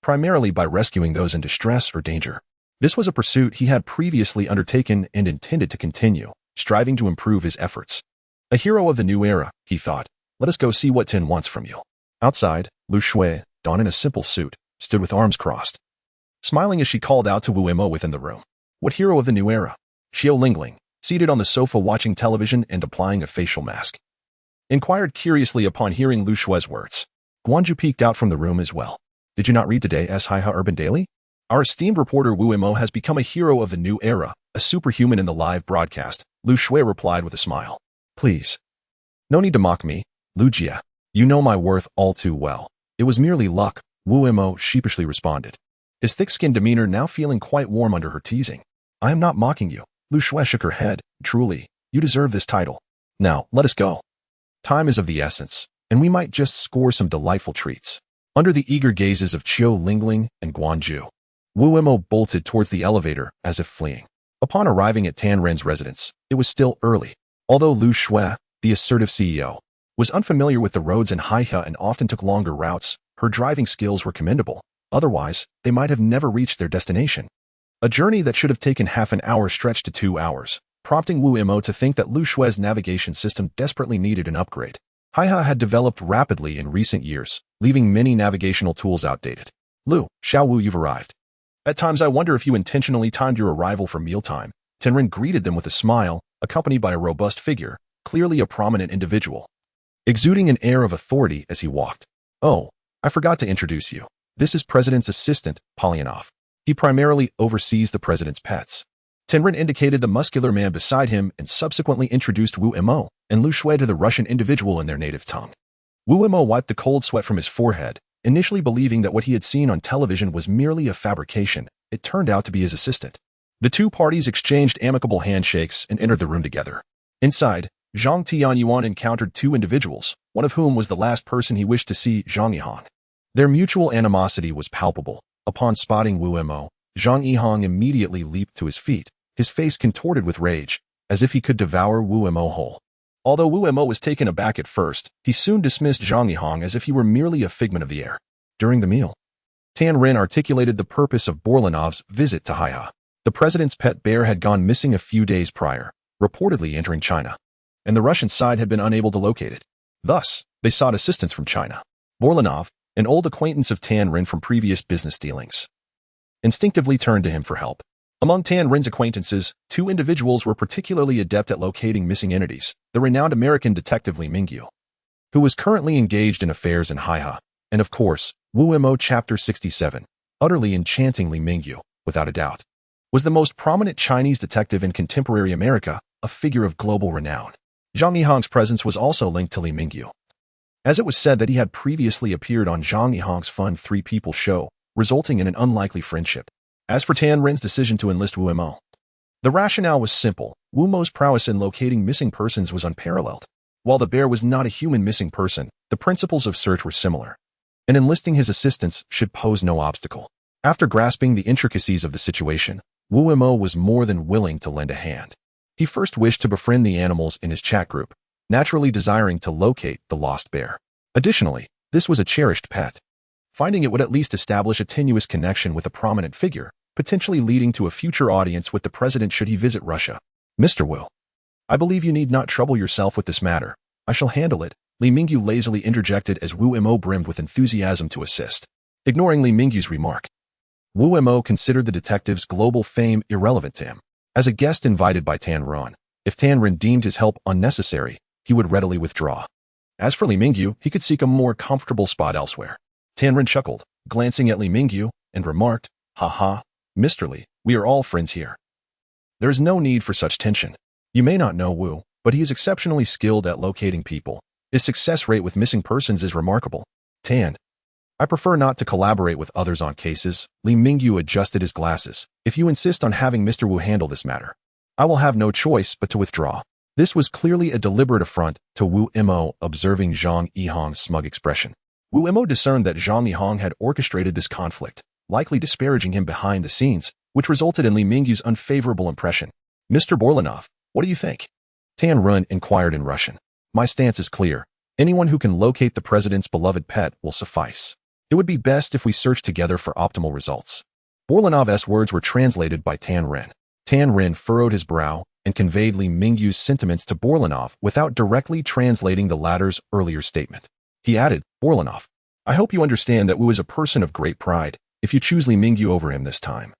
primarily by rescuing those in distress or danger. This was a pursuit he had previously undertaken and intended to continue. striving to improve his efforts. A hero of the new era, he thought. Let us go see what Tin wants from you. Outside, Lu Shui, donned in a simple suit, stood with arms crossed, smiling as she called out to Wu Mo within the room. What hero of the new era? Xiao Lingling, seated on the sofa watching television and applying a facial mask, inquired curiously upon hearing Lu Shui's words. Guanju peeked out from the room as well. Did you not read today's Haiha Urban Daily? Our esteemed reporter Wu Mo has become a hero of the new era, a superhuman in the live broadcast, Lu Shui replied with a smile. Please. No need to mock me, Lu Jia. You know my worth all too well. It was merely luck, Wu Mo sheepishly responded, his thick-skinned demeanor now feeling quite warm under her teasing. I am not mocking you. Lu Shui shook her head. Truly, you deserve this title. Now, let us go. Time is of the essence, and we might just score some delightful treats. Under the eager gazes of Xiao Lingling and Guanju, Wu Mo bolted towards the elevator as if fleeing. Upon arriving at Tan Ren's residence, it was still early. Although Lu Shui, the assertive CEO, was unfamiliar with the roads in Haihe and often took longer routes, her driving skills were commendable. Otherwise, they might have never reached their destination. A journey that should have taken half an hour stretched to 2 hours, prompting Wu Mo to think that Lu Shui's navigation system desperately needed an upgrade. Haihe had developed rapidly in recent years, leaving many navigational tools outdated. Lu, Xiaowu, you've arrived. At times I wonder if you intentionally timed your arrival for mealtime. Tenrin greeted them with a smile, accompanied by a robust figure, clearly a prominent individual, exuding an air of authority as he walked. Oh, I forgot to introduce you. This is President's assistant, Polyanov. He primarily oversees the President's pets. Tenrin indicated the muscular man beside him and subsequently introduced Wu Mo and Lu Shui to the Russian individual in their native tongue. Wu Mo wiped the cold sweat from his forehead, initially believing that what he had seen on television was merely a fabrication. It turned out to be his assistant. The two parties exchanged amicable handshakes and entered the room together. Inside, Zhang Tianyuan encountered two individuals, one of whom was the last person he wished to see, Zhang Yihang. Their mutual animosity was palpable. Upon spotting Wu Mo, Zhang Yihang immediately leaped to his feet, his face contorted with rage, as if he could devour Wu Mo whole. Although Wu Mo was taken aback at first, he soon dismissed Zhang Yihang as if he were merely a figment of the air. During the meal, Tan Ren articulated the purpose of Borlanov's visit to Haihe. The president's pet bear had gone missing a few days prior, reportedly entering China, and the Russian side had been unable to locate it. Thus, they sought assistance from China. Borlanov, an old acquaintance of Tan Ren from previous business dealings, instinctively turned to him for help. Among Tan Ren's acquaintances, two individuals were particularly adept at locating missing entities, the renowned American detective Li Mingyu, who was currently engaged in affairs in Haihe, and of course, Wu Mo Chapter 67, utterly enchanting Li Mingyu, without a doubt, was the most prominent Chinese detective in contemporary America, a figure of global renown. Zhang Yihang's presence was also linked to Li Mingyu, as it was said that he had previously appeared on Zhang Yihang's fun Three People show, resulting in an unlikely friendship. As for Tan Ren's decision to enlist Wu Mo, the rationale was simple. Wu Mo's prowess in locating missing persons was unparalleled. While the bear was not a human missing person, the principles of search were similar, and enlisting his assistance should pose no obstacle. After grasping the intricacies of the situation, Wu Mo was more than willing to lend a hand. He first wished to befriend the animals in his chat group, naturally desiring to locate the lost bear. Additionally, this was a cherished pet. Finding it would at least establish a tenuous connection with a prominent figure, potentially leading to a future audience with the president should he visit Russia. Mr. Wu, I believe you need not trouble yourself with this matter. I shall handle it, Li Mingyu lazily interjected as Wu Mo brimmed with enthusiasm to assist. Ignoring Li Mingyu's remark, Wu Mo considered the detective's global fame irrelevant to him. As a guest invited by Tan Ren, if Tan Ren deemed his help unnecessary, he would readily withdraw. As for Li Mingyu, he could seek a more comfortable spot elsewhere. Tan Ren chuckled, glancing at Li Mingyu, and remarked, "Ha, Mr. Li, we are all friends here. There is no need for such tension. You may not know Wu, but he is exceptionally skilled at locating people. His success rate with missing persons is remarkable. Tan, I prefer not to collaborate with others on cases." Li Mingyu adjusted his glasses. "If you insist on having Mr. Wu handle this matter, I will have no choice but to withdraw." This was clearly a deliberate affront to Wu Mo, observing Zhang Yihang's smug expression. Wu Mo discerned that Zhang Yihang had orchestrated this conflict, likely disparaging him behind the scenes, which resulted in Li Mingyu's unfavorable impression. "Mr. Borlanov, what do you think?" Tan Ren inquired in Russian. "My stance is clear. Anyone who can locate the president's beloved pet will suffice. It would be best if we search together for optimal results." Borlanov's words were translated by Tan Ren. Tan Rin furrowed his brow and conveyed Li Mingyu's sentiments to Borlanov without directly translating the latter's earlier statement. He added, Borlanov, I hope you understand that Wu is a person of great pride if you choose Li Mingyu over him this time.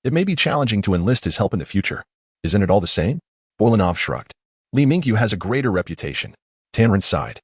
It may be challenging to enlist his help in the future. Isn't it all the same? Borlanov shrugged. Li Mingyu has a greater reputation. Tan Rin sighed.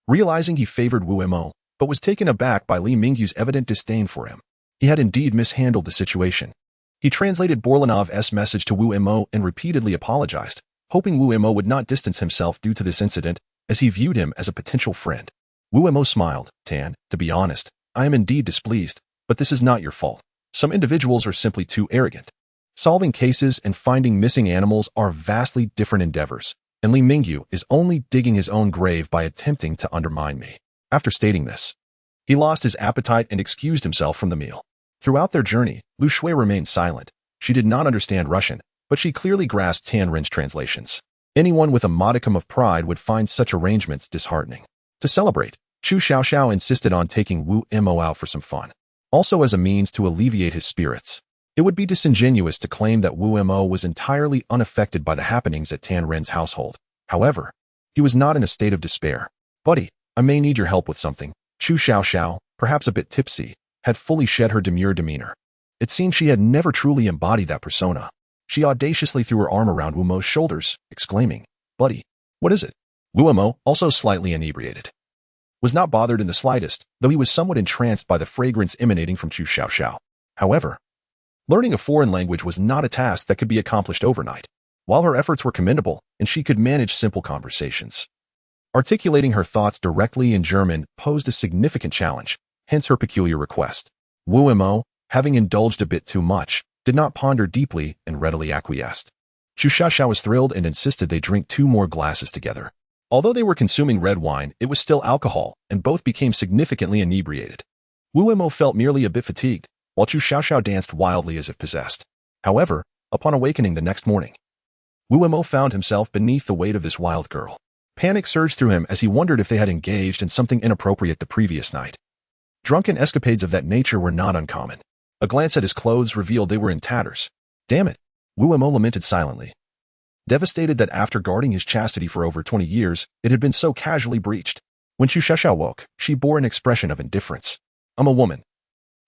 Realizing he favored Wu Mo, but was taken aback by Li Mingyu's evident disdain for him. He had indeed mishandled the situation. He translated Borlanov's message to Wu Mo and repeatedly apologized, hoping Wu Mo would not distance himself due to this incident, as he viewed him as a potential friend. Wu Mo smiled. Tan, to be honest, I am indeed displeased, but this is not your fault. Some individuals are simply too arrogant. Solving cases and finding missing animals are vastly different endeavors, and Li Mingyu is only digging his own grave by attempting to undermine me. After stating this, he lost his appetite and excused himself from the meal. Throughout their journey, Lu Shui remained silent. She did not understand Russian, but she clearly grasped Tan Rin's translations. Anyone with a modicum of pride would find such arrangements disheartening. To celebrate, Chu Xiaoxiao insisted on taking Wu Mo out for some fun, also as a means to alleviate his spirits. It would be disingenuous to claim that Wu Mo was entirely unaffected by the happenings at Tan Rin's household. However, he was not in a state of despair. Buddy, I may need your help with something. Chu Xiaoxiao, perhaps a bit tipsy, had fully shed her demure demeanor. It seemed she had never truly embodied that persona. She audaciously threw her arm around Wu Mo's shoulders, exclaiming, Buddy, what is it? Wu Mo, also slightly inebriated, was not bothered in the slightest, though he was somewhat entranced by the fragrance emanating from Chu Xiaoxiao. However, learning a foreign language was not a task that could be accomplished overnight. While her efforts were commendable, and she could manage simple conversations, articulating her thoughts directly in German posed a significant challenge, hence her peculiar request. Wu Mo, having indulged a bit too much, did not ponder deeply and readily acquiesced. Chu Xiaoxiao was thrilled and insisted they drink 2 more glasses together. Although they were consuming red wine, it was still alcohol, and both became significantly inebriated. Wu Mo felt merely a bit fatigued, while Chu Xiaoxiao danced wildly as if possessed. However, upon awakening the next morning, Wu Mo found himself beneath the weight of this wild girl. Panic surged through him as he wondered if they had engaged in something inappropriate the previous night. Drunken escapades of that nature were not uncommon. A glance at his clothes revealed they were in tatters. Damn it, Wu Mo lamented silently, devastated that after guarding his chastity for over 20 years, it had been so casually breached. When Chu Xiaoxiao woke, she bore an expression of indifference. I'm a woman,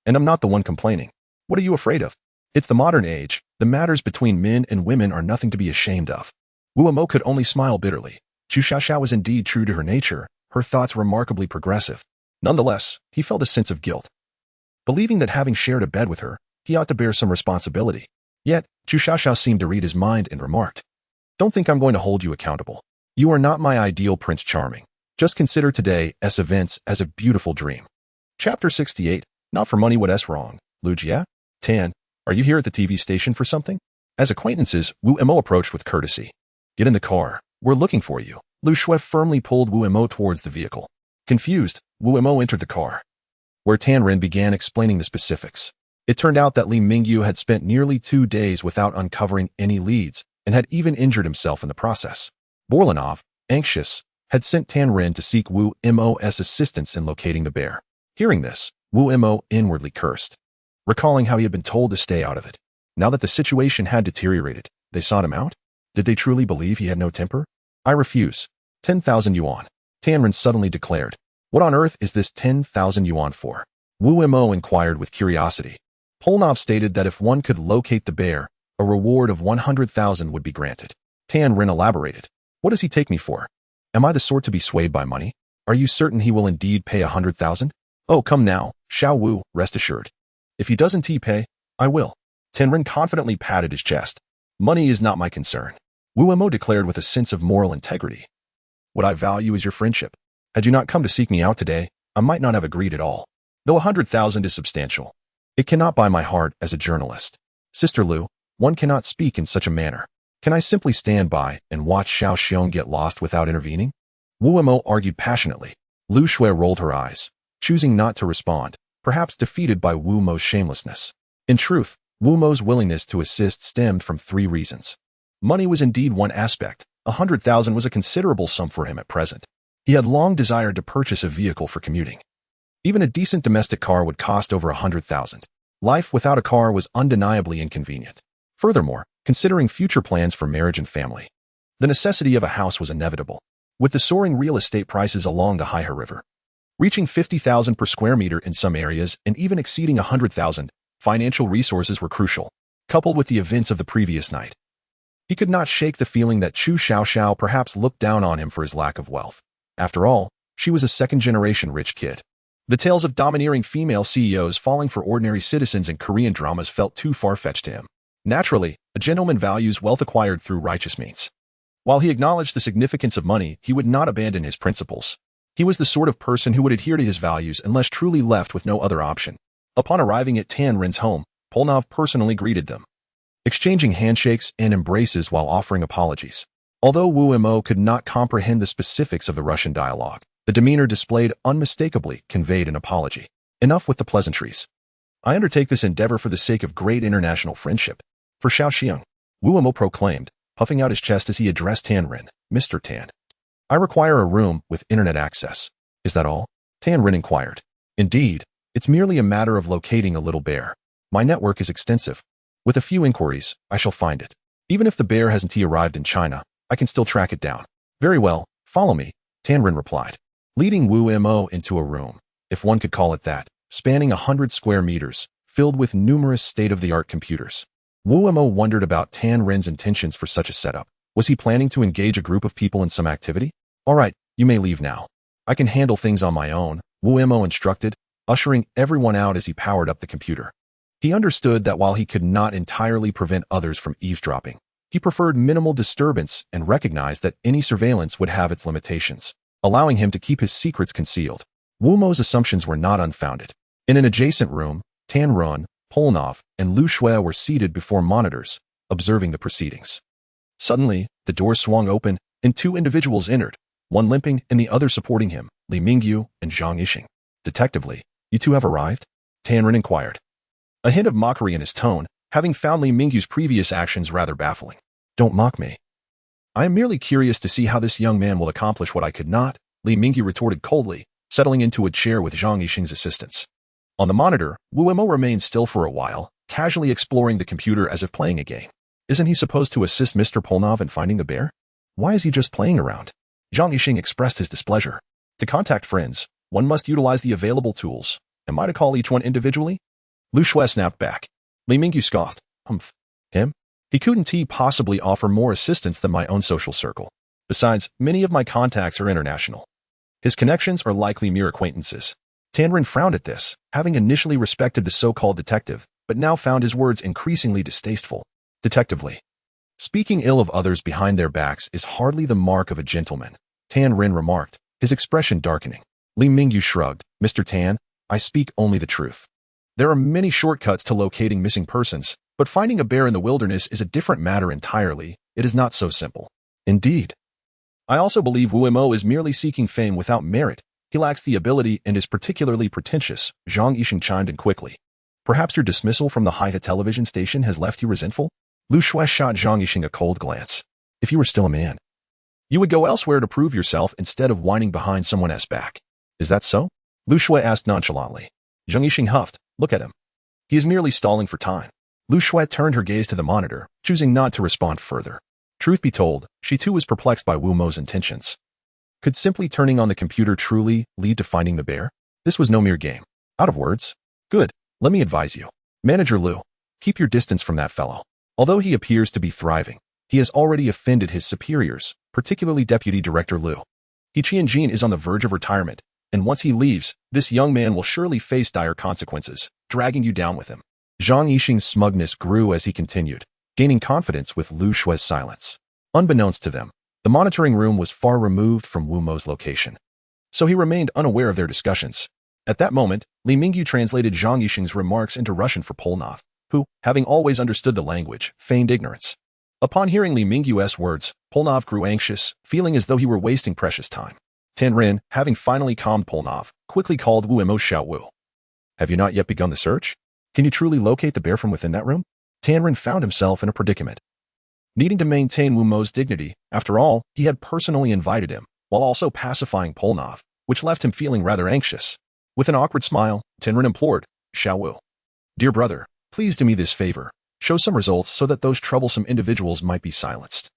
and I'm not the one complaining. What are you afraid of? It's the modern age. The matters between men and women are nothing to be ashamed of. Wu Mo could only smile bitterly. Chu Xiaoxiao was indeed true to her nature, her thoughts remarkably progressive. Nonetheless, he felt a sense of guilt, believing that having shared a bed with her, he ought to bear some responsibility. Yet, Chu Xiaoxiao seemed to read his mind and remarked, Don't think I'm going to hold you accountable. You are not my ideal Prince Charming. Just consider today's events as a beautiful dream. Chapter 68, Not for money what's wrong. Lu Jia? Tan, are you here at the TV station for something? As acquaintances, Wu Mo approached with courtesy. Get in the car. We're looking for you. Lu Shui firmly pulled Wu Mo towards the vehicle. Confused, Wu Mo entered the car, where Tan Rin began explaining the specifics. It turned out that Li Mingyu had spent nearly 2 days without uncovering any leads, and had even injured himself in the process. Borlanov, anxious, had sent Tan Rin to seek Wu Mo's assistance in locating the bear. Hearing this, Wu Mo inwardly cursed, recalling how he had been told to stay out of it. Now that the situation had deteriorated, they sought him out? Did they truly believe he had no temper? I refuse. 10,000 yuan. Tan Rin suddenly declared. What on earth is this 10,000 yuan for? Wu Mo inquired with curiosity. Polnov stated that if one could locate the bear, a reward of 100,000 would be granted. Tan Rin elaborated. What does he take me for? Am I the sort to be swayed by money? Are you certain he will indeed pay 100,000? Oh, come now, Xiao Wu, rest assured. If he doesn't pay, I will. Tan Rin confidently patted his chest. Money is not my concern. Wu Mo declared with a sense of moral integrity. What I value is your friendship. Had you not come to seek me out today, I might not have agreed at all. Though 100,000 is substantial, it cannot buy my heart as a journalist. Sister Lu, one cannot speak in such a manner. Can I simply stand by and watch Xiao Xiong get lost without intervening? Wu Mo argued passionately. Lu Shui rolled her eyes, choosing not to respond, perhaps defeated by Wu Mo's shamelessness. In truth, Wu Mo's willingness to assist stemmed from 3 reasons. Money was indeed one aspect. 100,000 was a considerable sum for him at present. He had long desired to purchase a vehicle for commuting. Even a decent domestic car would cost over 100,000. Life without a car was undeniably inconvenient. Furthermore, considering future plans for marriage and family. The necessity of a house was inevitable, with the soaring real estate prices along the Haihe River, reaching 50,000 per square meter in some areas and even exceeding 100,000. Financial resources were crucial, coupled with the events of the previous night. He could not shake the feeling that Chu Xiaoxiao perhaps looked down on him for his lack of wealth. After all, she was a second-generation rich kid. The tales of domineering female CEOs falling for ordinary citizens in Korean dramas felt too far-fetched to him. Naturally, a gentleman values wealth acquired through righteous means. While he acknowledged the significance of money, he would not abandon his principles. He was the sort of person who would adhere to his values unless truly left with no other option. Upon arriving at Tan Rin's home, Polnov personally greeted them, exchanging handshakes and embraces while offering apologies. Although Wu Mo could not comprehend the specifics of the Russian dialogue, the demeanor displayed unmistakably conveyed an apology. Enough with the pleasantries. I undertake this endeavor for the sake of great international friendship. For Xiaoxiang, Wu Mo proclaimed, puffing out his chest as he addressed Tan Rin, Mr. Tan. I require a room with internet access. Is that all? Tan Rin inquired. Indeed, it's merely a matter of locating a little bear. My network is extensive. With a few inquiries, I shall find it. Even if the bear hasn't arrived in China, I can still track it down. Very well, follow me, Tan Rin replied, leading Wu Mo into a room, if one could call it that, spanning 100 square meters, filled with numerous state-of-the-art computers. Wu Mo wondered about Tan Rin's intentions for such a setup. Was he planning to engage a group of people in some activity? All right, you may leave now. I can handle things on my own, Wu Mo instructed, ushering everyone out as he powered up the computer. He understood that while he could not entirely prevent others from eavesdropping, he preferred minimal disturbance and recognized that any surveillance would have its limitations, allowing him to keep his secrets concealed. Wu Mo's assumptions were not unfounded. In an adjacent room, Tan Rin, Polnov, and Lu Shui were seated before monitors, observing the proceedings. Suddenly, the door swung open, and two individuals entered, one limping and the other supporting him, Li Mingyu and Zhang Yixing. Detectively, you two have arrived? Tan Rin inquired, a hint of mockery in his tone, having found Li Mingyu's previous actions rather baffling. Don't mock me. I am merely curious to see how this young man will accomplish what I could not, Li Mingyu retorted coldly, settling into a chair with Zhang Yixing's assistance. On the monitor, Wu Mo remained still for a while, casually exploring the computer as if playing a game. Isn't he supposed to assist Mr. Polnov in finding the bear? Why is he just playing around? Zhang Yixing expressed his displeasure. To contact friends, one must utilize the available tools. Am I to call each one individually? Lu Shui snapped back. Li Mingyu scoffed. Humph. Him? He couldn't possibly offer more assistance than my own social circle. Besides, many of my contacts are international. His connections are likely mere acquaintances. Tan Rin frowned at this, having initially respected the so-called detective, but now found his words increasingly distasteful. Detectively. Speaking ill of others behind their backs is hardly the mark of a gentleman, Tan Rin remarked, his expression darkening. Li Mingyu shrugged. Mr. Tan, I speak only the truth. There are many shortcuts to locating missing persons, but finding a bear in the wilderness is a different matter entirely. It is not so simple. Indeed. I also believe Wu Mo is merely seeking fame without merit. He lacks the ability and is particularly pretentious, Zhang Yixing chimed in quickly. Perhaps your dismissal from the Haihe television station has left you resentful? Lu Shui shot Zhang Yixing a cold glance. If you were still a man, you would go elsewhere to prove yourself instead of whining behind someone else's back. Is that so? Lu Shui asked nonchalantly. Zhang Yixing huffed. Look at him. He is merely stalling for time. Lu Shui turned her gaze to the monitor, choosing not to respond further. Truth be told, she too was perplexed by Wu Mo's intentions. Could simply turning on the computer truly lead to finding the bear? This was no mere game. Out of words? Good. Let me advise you. Manager Lu, keep your distance from that fellow. Although he appears to be thriving, he has already offended his superiors, particularly Deputy Director Lu. He Qianjin is on the verge of retirement, and once he leaves, this young man will surely face dire consequences, dragging you down with him. Zhang Yixing's smugness grew as he continued, gaining confidence with Lu Shui's silence. Unbeknownst to them, the monitoring room was far removed from Wu Mo's location, so he remained unaware of their discussions. At that moment, Li Mingyu translated Zhang Yixing's remarks into Russian for Polnov, who, having always understood the language, feigned ignorance. Upon hearing Li Mingyu's words, Polnov grew anxious, feeling as though he were wasting precious time. Tan Rin, having finally calmed Polnov, quickly called Wu Mo Xiao Wu. Have you not yet begun the search? Can you truly locate the bear from within that room? Tan Rin found himself in a predicament. Needing to maintain Wu Mo's dignity, after all, he had personally invited him, while also pacifying Polnov, which left him feeling rather anxious. With an awkward smile, Tan Rin implored, Xiao Wu. Dear brother, please do me this favor. show some results so that those troublesome individuals might be silenced.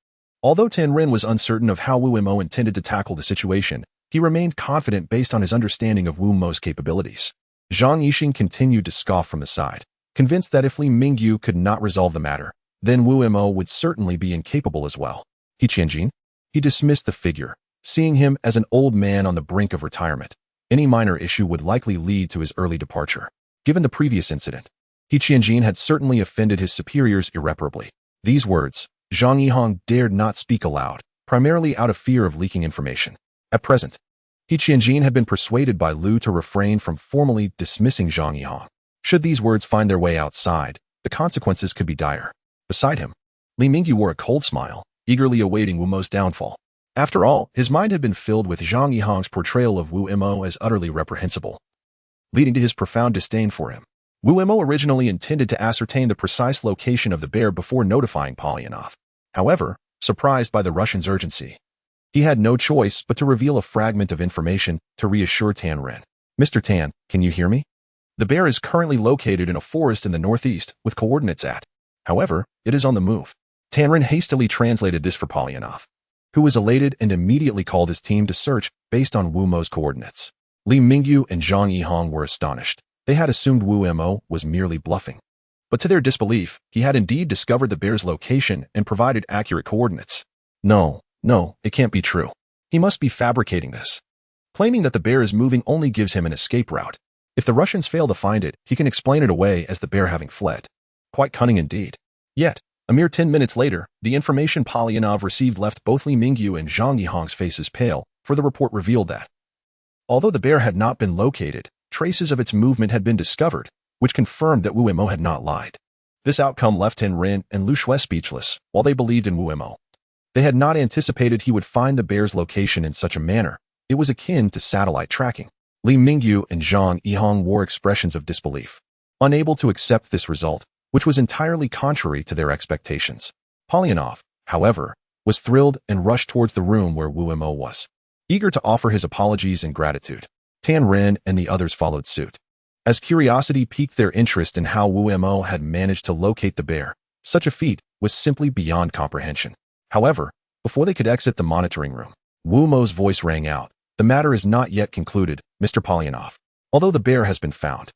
Although Tan Ren was uncertain of how Wu Mo intended to tackle the situation, he remained confident based on his understanding of Wu Mo's capabilities. Zhang Yixing continued to scoff from the side, convinced that if Li Mingyu could not resolve the matter, then Wu Mo would certainly be incapable as well. He Qianjin? He dismissed the figure, seeing him as an old man on the brink of retirement. Any minor issue would likely lead to his early departure. Given the previous incident, He Qianjin had certainly offended his superiors irreparably. These words, Zhang Yihong dared not speak aloud, primarily out of fear of leaking information. At present, He Qianjin had been persuaded by Lu to refrain from formally dismissing Zhang Yihong. Should these words find their way outside, the consequences could be dire. Beside him, Li Mingyu wore a cold smile, eagerly awaiting Wu Mo's downfall. After all, his mind had been filled with Zhang Yihong's portrayal of Wu Mo as utterly reprehensible, leading to his profound disdain for him. Wu Mo originally intended to ascertain the precise location of the bear before notifying Polyanov. However, surprised by the Russian's urgency, he had no choice but to reveal a fragment of information to reassure Tan Ren. Mr. Tan, can you hear me? The bear is currently located in a forest in the northeast with coordinates at. However, it is on the move. Tan Ren hastily translated this for Polyanov, who was elated and immediately called his team to search based on Wu Mo's coordinates. Li Mingyu and Zhang Yihong were astonished. They had assumed Wu Mo was merely bluffing. But to their disbelief, he had indeed discovered the bear's location and provided accurate coordinates. No, it can't be true. He must be fabricating this. Claiming that the bear is moving only gives him an escape route. If the Russians fail to find it, he can explain it away as the bear having fled. Quite cunning indeed. Yet, a mere 10 minutes later, the information Polyanov received left both Li Mingyu and Zhang Yihong's faces pale, for the report revealed that, although the bear had not been located, traces of its movement had been discovered, which confirmed that Wu Mo had not lied. This outcome left Tan Ren and Lu Shui speechless, while they believed in Wu Mo. They had not anticipated he would find the bear's location in such a manner. It was akin to satellite tracking. Li Mingyu and Zhang Yihong wore expressions of disbelief, unable to accept this result, which was entirely contrary to their expectations. Polyanov, however, was thrilled and rushed towards the room where Wu Mo was, eager to offer his apologies and gratitude. Tan Ren and the others followed suit. As curiosity piqued their interest in how Wu Mo had managed to locate the bear, such a feat was simply beyond comprehension. However, before they could exit the monitoring room, Wu Mo's voice rang out. The matter is not yet concluded, Mr. Polyanov. Although the bear has been found,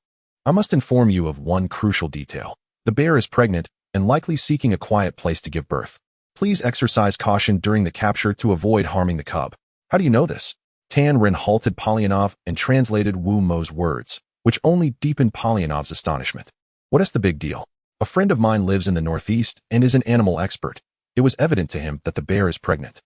I must inform you of one crucial detail. The bear is pregnant and likely seeking a quiet place to give birth. Please exercise caution during the capture to avoid harming the cub. How do you know this? Tan Ren halted Polyanov and translated Wu Mo's words, which only deepened Polyanov's astonishment. What is the big deal? A friend of mine lives in the northeast and is an animal expert. It was evident to him that the bear is pregnant.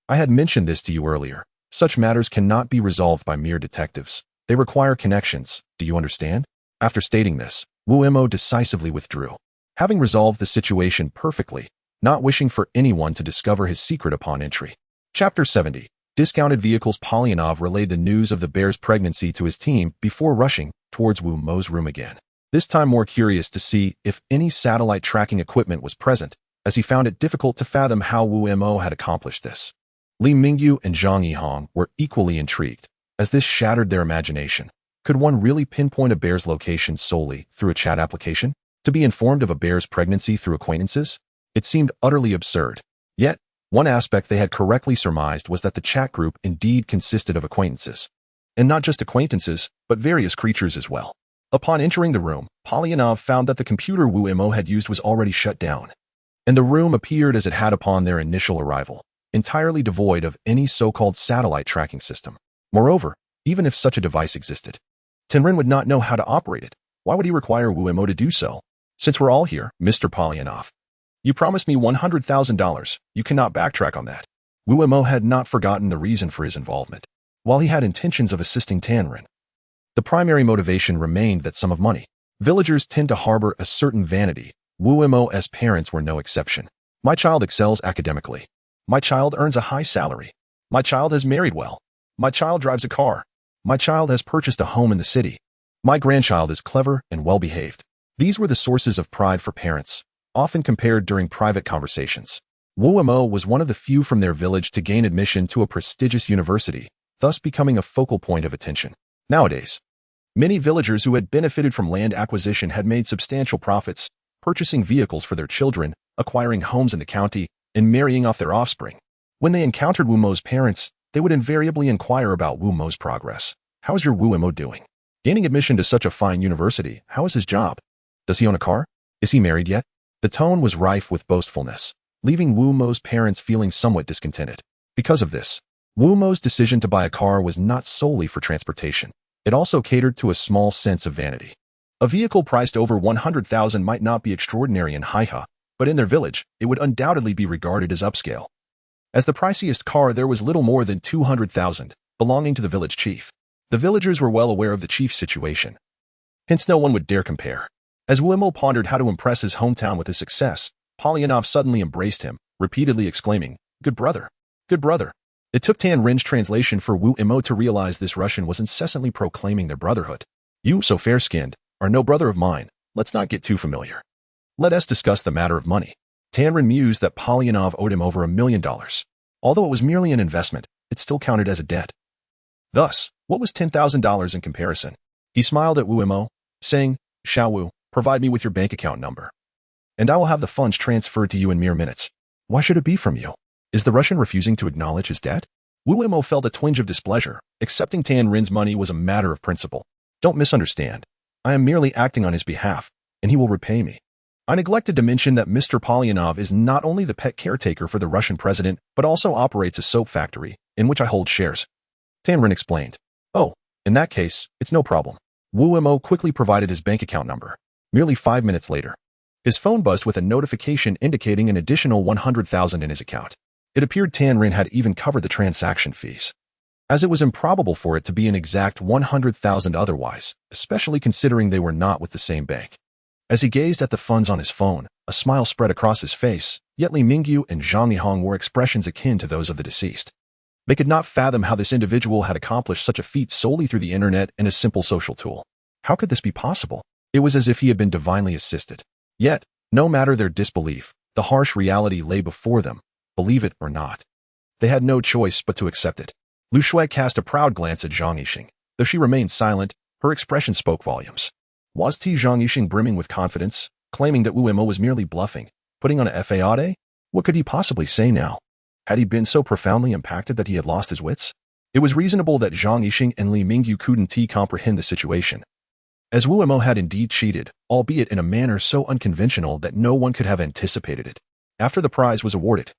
I had mentioned this to you earlier. Such matters cannot be resolved by mere detectives. They require connections. Do you understand? After stating this, Wu Mo decisively withdrew, having resolved the situation perfectly, not wishing for anyone to discover his secret upon entry. Chapter 70. Discounted Vehicles. Polyanov relayed the news of the bear's pregnancy to his team before rushing towards Wu Mo's room again, this time more curious to see if any satellite tracking equipment was present, as he found it difficult to fathom how Wu Mo had accomplished this. Li Mingyu and Zhang Yihong were equally intrigued, as this shattered their imagination. Could one really pinpoint a bear's location solely through a chat application? To be informed of a bear's pregnancy through acquaintances? It seemed utterly absurd. Yet, one aspect they had correctly surmised was that the chat group indeed consisted of acquaintances. And not just acquaintances, but various creatures as well. Upon entering the room, Polyanov found that the computer Wu Mo had used was already shut down, and the room appeared as it had upon their initial arrival, entirely devoid of any so-called satellite tracking system. Moreover, even if such a device existed, Tan Ren would not know how to operate it. Why would he require Wu Mo to do so? Since we're all here, Mr. Polyanov, you promised me $100,000. You cannot backtrack on that. Wu Mo had not forgotten the reason for his involvement. While he had intentions of assisting Tan Ren, the primary motivation remained that sum of money. Villagers tend to harbor a certain vanity. Wu Mo's parents were no exception. My child excels academically. My child earns a high salary. My child has married well. My child drives a car. My child has purchased a home in the city. My grandchild is clever and well-behaved. These were the sources of pride for parents, often compared during private conversations. Wu Mo was one of the few from their village to gain admission to a prestigious university, thus becoming a focal point of attention. Nowadays, many villagers who had benefited from land acquisition had made substantial profits, purchasing vehicles for their children, acquiring homes in the county, and marrying off their offspring. When they encountered Wu Mo's parents, they would invariably inquire about Wu Mo's progress. How is your Wu Mo doing? Gaining admission to such a fine university, how is his job? Does he own a car? Is he married yet? The tone was rife with boastfulness, leaving Wu Mo's parents feeling somewhat discontented. Because of this, Wu Mo's decision to buy a car was not solely for transportation. It also catered to a small sense of vanity. A vehicle priced over 100,000 might not be extraordinary in Haihe, but in their village, it would undoubtedly be regarded as upscale. As the priciest car, there was little more than 200,000, belonging to the village chief. The villagers were well aware of the chief's situation. Hence no one would dare compare. As Wu Mo pondered how to impress his hometown with his success, Polyanov suddenly embraced him, repeatedly exclaiming, "Good brother! Good brother!" It took Tan Rin's translation for Wu Mo to realize this Russian was incessantly proclaiming their brotherhood. "You, so fair-skinned, are no brother of mine. Let's not get too familiar. Let us discuss the matter of money." Tan Rin mused that Polyanov owed him over $1 million. Although it was merely an investment, it still counted as a debt. Thus, what was $10,000 in comparison? He smiled at Wu Mo, saying, "Xiao Wu, provide me with your bank account number, and I will have the funds transferred to you in mere minutes." "Why should it be from you? Is the Russian refusing to acknowledge his debt?" Wu Mo felt a twinge of displeasure. Accepting Tan Rin's money was a matter of principle. "Don't misunderstand. I am merely acting on his behalf, and he will repay me." I neglected to mention that Mr. Polyanov is not only the pet caretaker for the Russian president, but also operates a soap factory, in which I hold shares. Tan Rin explained. "Oh, in that case, it's no problem." Wu Mo quickly provided his bank account number. Merely 5 minutes later, his phone buzzed with a notification indicating an additional 100,000 in his account. It appeared Tan Rin had even covered the transaction fees, as it was improbable for it to be an exact 100,000 otherwise, especially considering they were not with the same bank. As he gazed at the funds on his phone, a smile spread across his face, yet Li Mingyu and Zhang Yihong wore expressions akin to those of the deceased. They could not fathom how this individual had accomplished such a feat solely through the internet and a simple social tool. How could this be possible? It was as if he had been divinely assisted. Yet, no matter their disbelief, the harsh reality lay before them, believe it or not. They had no choice but to accept it. Lu Shui cast a proud glance at Zhang Yixing. Though she remained silent, her expression spoke volumes. Was Zhang Yixing brimming with confidence, claiming that Wu Mo was merely bluffing, putting on a faade? What could he possibly say now? Had he been so profoundly impacted that he had lost his wits? It was reasonable that Zhang Yixing and Li Mingyu couldn't comprehend the situation. As Wu Mo had indeed cheated, albeit in a manner so unconventional that no one could have anticipated it. After the prize was awarded,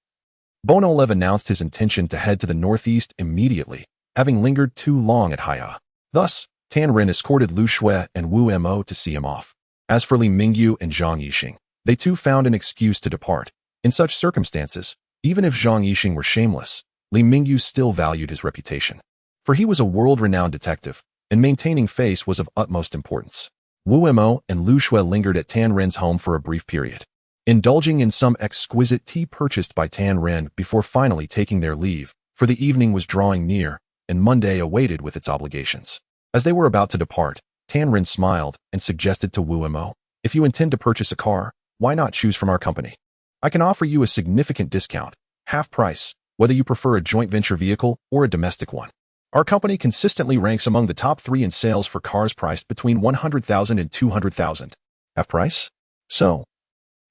Bonolev announced his intention to head to the northeast immediately, having lingered too long at Haihe. Thus, Tan Rin escorted Lu Shui and Wu Mo to see him off. As for Li Mingyu and Zhang Yixing, they too found an excuse to depart. In such circumstances, even if Zhang Yixing were shameless, Li Mingyu still valued his reputation. For he was a world-renowned detective, and maintaining face was of utmost importance. Wu Mo and Lu Shui lingered at Tan Rin's home for a brief period, indulging in some exquisite tea purchased by Tan Rin before finally taking their leave, for the evening was drawing near, and Monday awaited with its obligations. As they were about to depart, Tan Rin smiled and suggested to Wu Mo, "If you intend to purchase a car, why not choose from our company? I can offer you a significant discount, half price, whether you prefer a joint venture vehicle or a domestic one. Our company consistently ranks among the top 3 in sales for cars priced between 100,000 and 200,000. Half price? So,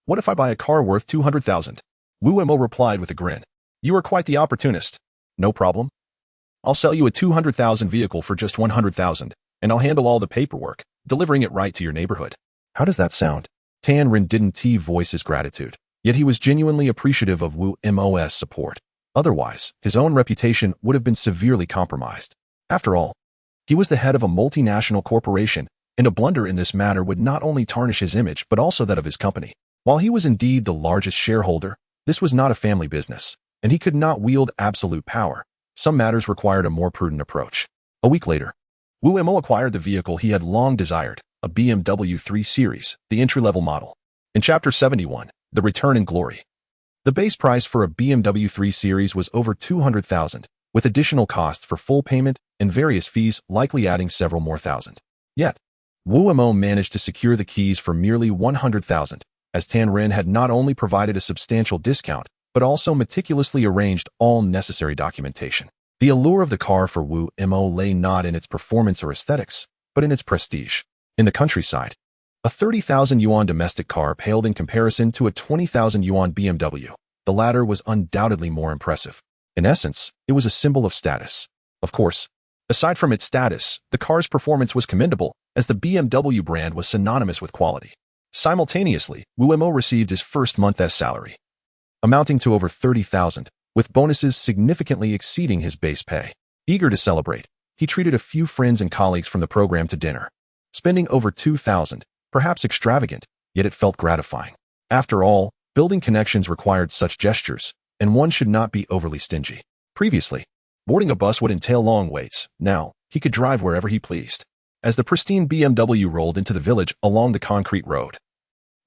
what if I buy a car worth 200,000? Wu Mo replied with a grin. "You are quite the opportunist. No problem. I'll sell you a 200,000 vehicle for just 100,000, and I'll handle all the paperwork, delivering it right to your neighborhood." How does that sound? Tan Rin didn't voice his gratitude, yet he was genuinely appreciative of Wu Mo's support. Otherwise, his own reputation would have been severely compromised. After all, he was the head of a multinational corporation, and a blunder in this matter would not only tarnish his image but also that of his company. While he was indeed the largest shareholder, this was not a family business, and he could not wield absolute power. Some matters required a more prudent approach. A week later, Wu Mo acquired the vehicle he had long desired, a BMW 3 Series, the entry-level model. In Chapter 71, The Return in Glory. The base price for a BMW 3 Series was over 200,000, with additional costs for full payment and various fees likely adding several more thousand. Yet, Wu Mo managed to secure the keys for merely 100,000, as Tan Rin had not only provided a substantial discount, but also meticulously arranged all necessary documentation. The allure of the car for Wu Mo lay not in its performance or aesthetics, but in its prestige. In the countryside, A 30,000 yuan domestic car paled in comparison to a 20,000 yuan BMW. The latter was undoubtedly more impressive. In essence, it was a symbol of status. Of course, aside from its status, the car's performance was commendable, as the BMW brand was synonymous with quality. Simultaneously, Wu Mo received his first month's salary, amounting to over 30,000, with bonuses significantly exceeding his base pay. Eager to celebrate, he treated a few friends and colleagues from the program to dinner, spending over 2,000, perhaps extravagant, yet it felt gratifying. After all, building connections required such gestures, and one should not be overly stingy. Previously, boarding a bus would entail long waits. Now, he could drive wherever he pleased. As the pristine BMW rolled into the village along the concrete road,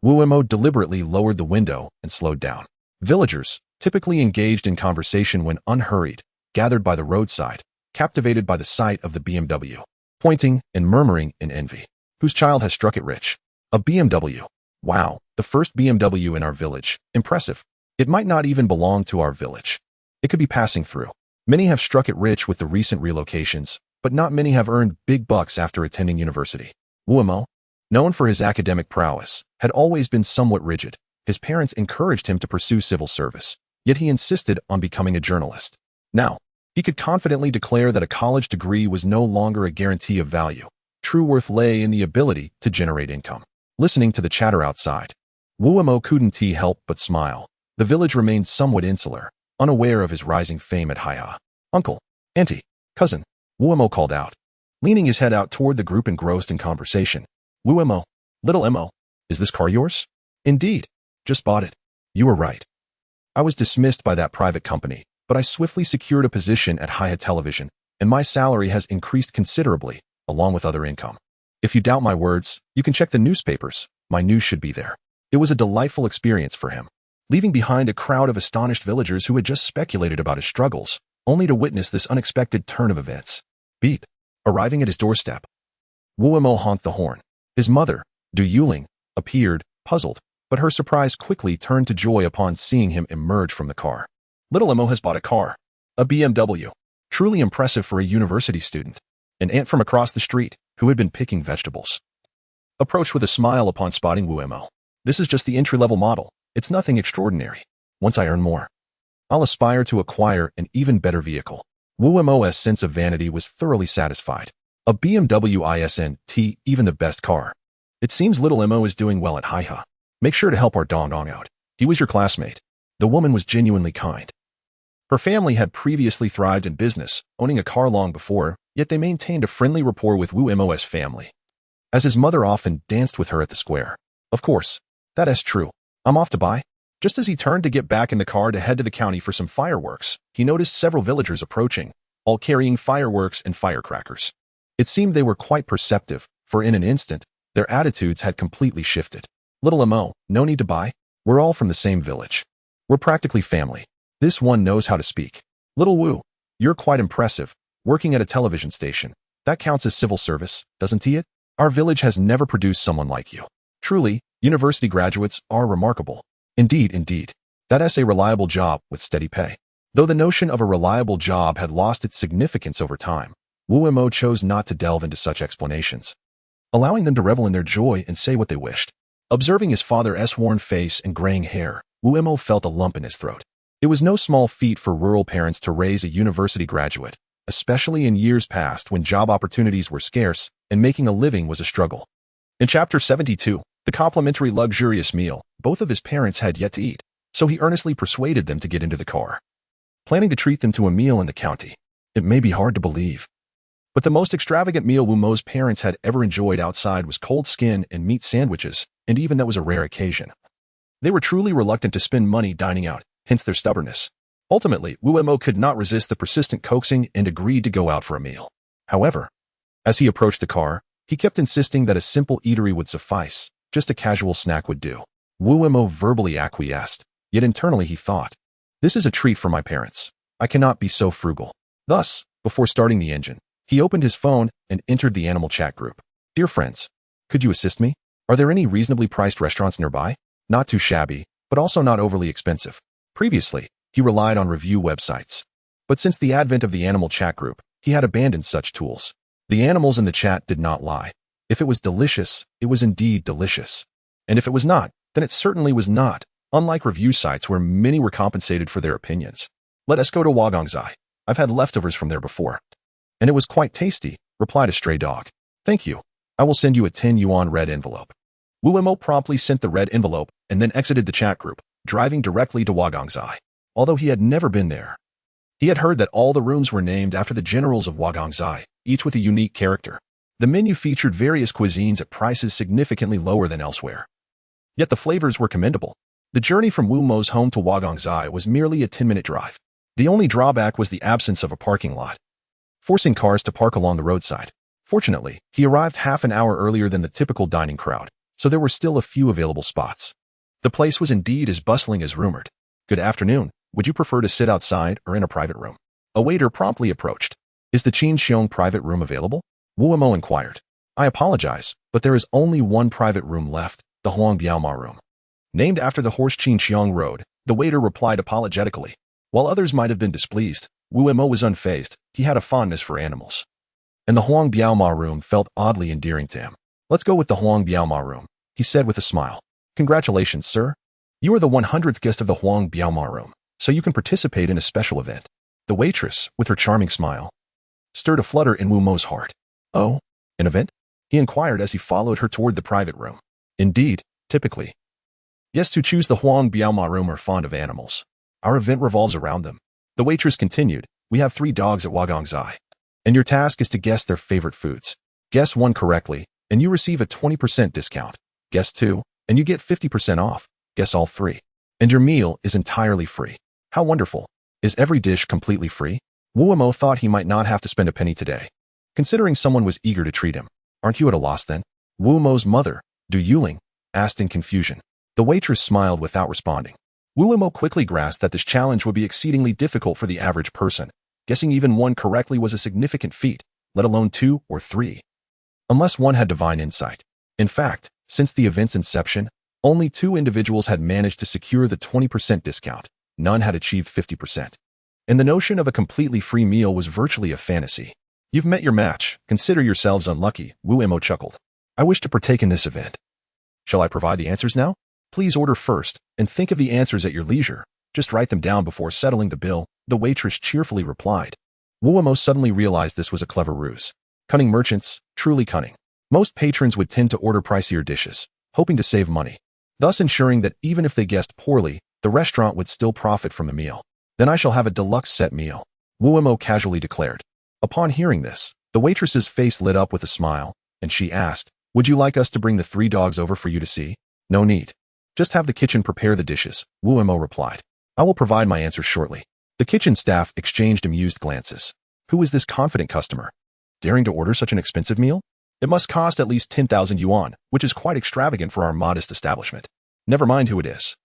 Wu Mo deliberately lowered the window and slowed down. Villagers, typically engaged in conversation when unhurried, gathered by the roadside, captivated by the sight of the BMW, pointing and murmuring in envy. Whose child has struck it rich? A BMW. Wow, the first BMW in our village. Impressive. It might not even belong to our village. It could be passing through. Many have struck it rich with the recent relocations, but not many have earned big bucks after attending university. Wu Mo, known for his academic prowess, had always been somewhat rigid. His parents encouraged him to pursue civil service, yet he insisted on becoming a journalist. Now, he could confidently declare that a college degree was no longer a guarantee of value. True worth lay in the ability to generate income. Listening to the chatter outside, Wu Mo couldn't help but smile. The village remained somewhat insular, unaware of his rising fame at Haiha. Uncle, auntie, cousin, Wu Mo called out, leaning his head out toward the group engrossed in conversation. Wu Mo, little Mo, is this car yours? Indeed, just bought it. You were right. I was dismissed by that private company, but I swiftly secured a position at Haiha Television, and my salary has increased considerably, along with other income. If you doubt my words, you can check the newspapers. My news should be there. It was a delightful experience for him, leaving behind a crowd of astonished villagers who had just speculated about his struggles, only to witness this unexpected turn of events. Beep. Arriving at his doorstep, Wu Mo honked the horn. His mother, Du Yuling, appeared, puzzled, but her surprise quickly turned to joy upon seeing him emerge from the car. Little Mo has bought a car. A BMW. Truly impressive for a university student. An aunt from across the street, who had been picking vegetables, approached with a smile upon spotting Wu Mo. This is just the entry-level model. It's nothing extraordinary. Once I earn more, I'll aspire to acquire an even better vehicle. Wu Mo's sense of vanity was thoroughly satisfied. A BMW isn't even the best car. It seems little Mo is doing well at Haiha. Make sure to help our Dong Dong out. He was your classmate. The woman was genuinely kind. Her family had previously thrived in business, owning a car long before, yet they maintained a friendly rapport with Wu Mo's family, as his mother often danced with her at the square. Of course, that is true. I'm off to buy. Just as he turned to get back in the car to head to the county for some fireworks, he noticed several villagers approaching, all carrying fireworks and firecrackers. It seemed they were quite perceptive, for in an instant, their attitudes had completely shifted. Little Mo, no need to buy. We're all from the same village. We're practically family. This one knows how to speak. Little Wu, you're quite impressive, working at a television station. That counts as civil service, doesn't it? Our village has never produced someone like you. Truly, university graduates are remarkable. Indeed. That is a reliable job with steady pay. Though the notion of a reliable job had lost its significance over time, Wu Mo chose not to delve into such explanations, allowing them to revel in their joy and say what they wished. Observing his father's worn face and graying hair, Wu Mo felt a lump in his throat. It was no small feat for rural parents to raise a university graduate, especially in years past when job opportunities were scarce and making a living was a struggle. In Chapter 72, the complimentary luxurious meal, both of his parents had yet to eat, so he earnestly persuaded them to get into the car, planning to treat them to a meal in the county. It may be hard to believe, but the most extravagant meal Wu Mo's parents had ever enjoyed outside was cold skin and meat sandwiches, and even that was a rare occasion. They were truly reluctant to spend money dining out, hence their stubbornness. Ultimately, Wu Mo could not resist the persistent coaxing and agreed to go out for a meal. However, as he approached the car, he kept insisting that a simple eatery would suffice, just a casual snack would do. Wu Mo verbally acquiesced, yet internally he thought, this is a treat for my parents. I cannot be so frugal. Thus, before starting the engine, he opened his phone and entered the animal chat group. Dear friends, could you assist me? Are there any reasonably priced restaurants nearby? Not too shabby, but also not overly expensive. Previously, he relied on review websites. But since the advent of the animal chat group, he had abandoned such tools. The animals in the chat did not lie. If it was delicious, it was indeed delicious. And if it was not, then it certainly was not, unlike review sites where many were compensated for their opinions. Let us go to Wagongzai. I've had leftovers from there before. And it was quite tasty, replied a stray dog. Thank you. I will send you a 10 yuan red envelope. Wu Mo promptly sent the red envelope and then exited the chat group, driving directly to Wagongzai. Although he had never been there, he had heard that all the rooms were named after the generals of Wagongzai, each with a unique character. The menu featured various cuisines at prices significantly lower than elsewhere. Yet the flavors were commendable. The journey from Wu Mo's home to Wagongzai was merely a 10-minute drive. The only drawback was the absence of a parking lot, forcing cars to park along the roadside. Fortunately, he arrived half an hour earlier than the typical dining crowd, so there were still a few available spots. The place was indeed as bustling as rumored. Good afternoon. Would you prefer to sit outside or in a private room? A waiter promptly approached. Is the Qin Xiong private room available? Wu Mo inquired. I apologize, but there is only one private room left, the Huang Biaoma room. Named after the horse Qin Xiong rode, the waiter replied apologetically. While others might have been displeased, Wu Mo was unfazed. He had a fondness for animals. And the Huang Biaoma room felt oddly endearing to him. Let's go with the Huang Biaoma room, he said with a smile. Congratulations, sir. You are the 100th guest of the Huang Biaoma room, so you can participate in a special event. The waitress, with her charming smile, stirred a flutter in Wu Mo's heart. Oh, an event? He inquired as he followed her toward the private room. Indeed, typically, guests who choose the Huang Biaoma room are fond of animals. Our event revolves around them. The waitress continued. We have 3 dogs at Wagongzai, and your task is to guess their favorite foods. Guess 1 correctly, and you receive a 20% discount. Guess 2, and you get 50% off. Guess all 3, and your meal is entirely free. How wonderful. Is every dish completely free? Wu Mo thought he might not have to spend a penny today, considering someone was eager to treat him. Aren't you at a loss then? Wu Mo's mother, Du Yuling, asked in confusion. The waitress smiled without responding. Wu Mo quickly grasped that this challenge would be exceedingly difficult for the average person. Guessing even 1 correctly was a significant feat, let alone 2 or 3. Unless one had divine insight. In fact, since the event's inception, only 2 individuals had managed to secure the 20% discount. None had achieved 50%. And the notion of a completely free meal was virtually a fantasy. You've met your match. Consider yourselves unlucky, Wu Mo chuckled. I wish to partake in this event. Shall I provide the answers now? Please order first, and think of the answers at your leisure. Just write them down before settling the bill, the waitress cheerfully replied. Wu Mo suddenly realized this was a clever ruse. Cunning merchants, truly cunning. Most patrons would tend to order pricier dishes, hoping to save money, thus ensuring that even if they guessed poorly, the restaurant would still profit from the meal. Then I shall have a deluxe set meal, Wu Mo casually declared. Upon hearing this, the waitress's face lit up with a smile, and she asked, Would you like us to bring the 3 dogs over for you to see? No need. Just have the kitchen prepare the dishes, Wu Mo replied. I will provide my answers shortly. The kitchen staff exchanged amused glances. Who is this confident customer? Daring to order such an expensive meal? It must cost at least 10,000 yuan, which is quite extravagant for our modest establishment. Never mind who it is.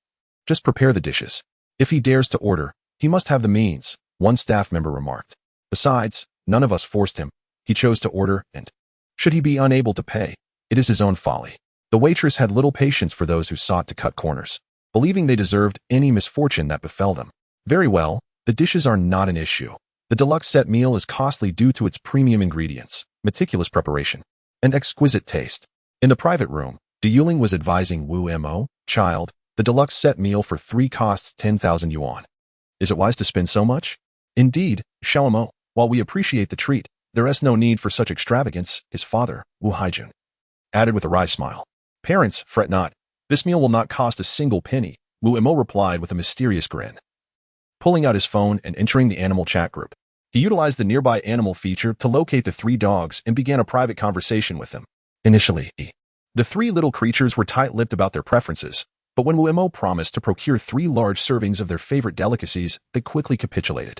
Just prepare the dishes. If he dares to order, he must have the means, one staff member remarked. Besides, none of us forced him. He chose to order, and should he be unable to pay, it is his own folly. The waitress had little patience for those who sought to cut corners, believing they deserved any misfortune that befell them. Very well, the dishes are not an issue. The deluxe set meal is costly due to its premium ingredients, meticulous preparation, and exquisite taste. In the private room, Du Yuling was advising Wu Mo, child, the deluxe set meal for 3 costs 10,000 yuan. Is it wise to spend so much? Indeed, Xiao Mo, while we appreciate the treat, there is no need for such extravagance, his father, Wu Haijun, added with a wry smile. Parents, fret not. This meal will not cost a single penny, Wu Mo replied with a mysterious grin. Pulling out his phone and entering the animal chat group, he utilized the nearby animal feature to locate the 3 dogs and began a private conversation with them. Initially, the 3 little creatures were tight-lipped about their preferences, but when Wu Mo promised to procure 3 large servings of their favorite delicacies, they quickly capitulated.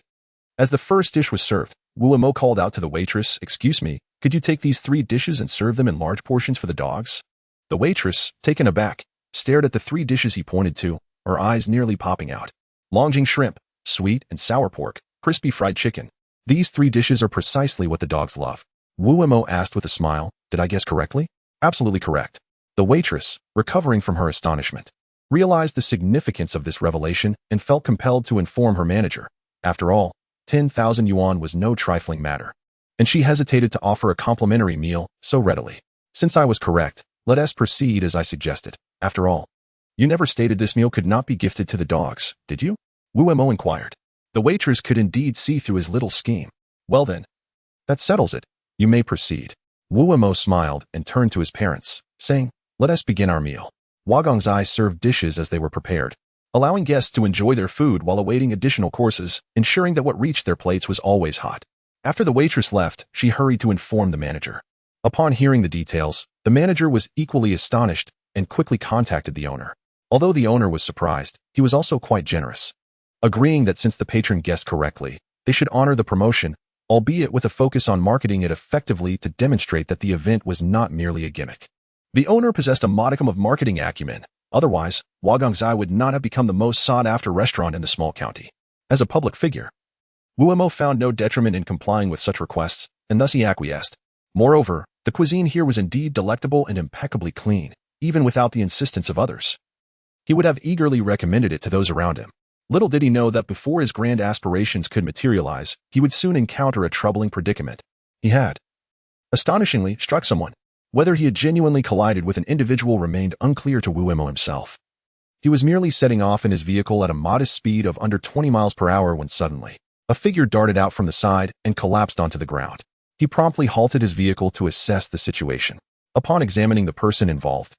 As the first dish was served, Wu Mo called out to the waitress, Excuse me, could you take these 3 dishes and serve them in large portions for the dogs? The waitress, taken aback, stared at the 3 dishes he pointed to, her eyes nearly popping out. Longjing shrimp, sweet and sour pork, crispy fried chicken. These 3 dishes are precisely what the dogs love. Wu Mo asked with a smile, Did I guess correctly? Absolutely correct. The waitress, recovering from her astonishment, realized the significance of this revelation and felt compelled to inform her manager. After all, 10,000 yuan was no trifling matter, and she hesitated to offer a complimentary meal so readily. Since I was correct, let us proceed as I suggested. After all, you never stated this meal could not be gifted to the dogs, did you? Wu Mo inquired. The waitress could indeed see through his little scheme. Well then, that settles it. You may proceed. Wu Mo smiled and turned to his parents, saying, let us begin our meal. Wagong's eyes served dishes as they were prepared, allowing guests to enjoy their food while awaiting additional courses, ensuring that what reached their plates was always hot. After the waitress left, she hurried to inform the manager. Upon hearing the details, the manager was equally astonished and quickly contacted the owner. Although the owner was surprised, he was also quite generous, agreeing that since the patron guessed correctly, they should honor the promotion, albeit with a focus on marketing it effectively to demonstrate that the event was not merely a gimmick. The owner possessed a modicum of marketing acumen. Otherwise, Wagongzai would not have become the most sought-after restaurant in the small county. As a public figure, Wu Mo found no detriment in complying with such requests, and thus he acquiesced. Moreover, the cuisine here was indeed delectable and impeccably clean, even without the insistence of others. He would have eagerly recommended it to those around him. Little did he know that before his grand aspirations could materialize, he would soon encounter a troubling predicament. He had, astonishingly, struck someone. Whether he had genuinely collided with an individual remained unclear to Wu Mo himself. He was merely setting off in his vehicle at a modest speed of under 20 miles per hour when suddenly, a figure darted out from the side and collapsed onto the ground. He promptly halted his vehicle to assess the situation. Upon examining the person involved,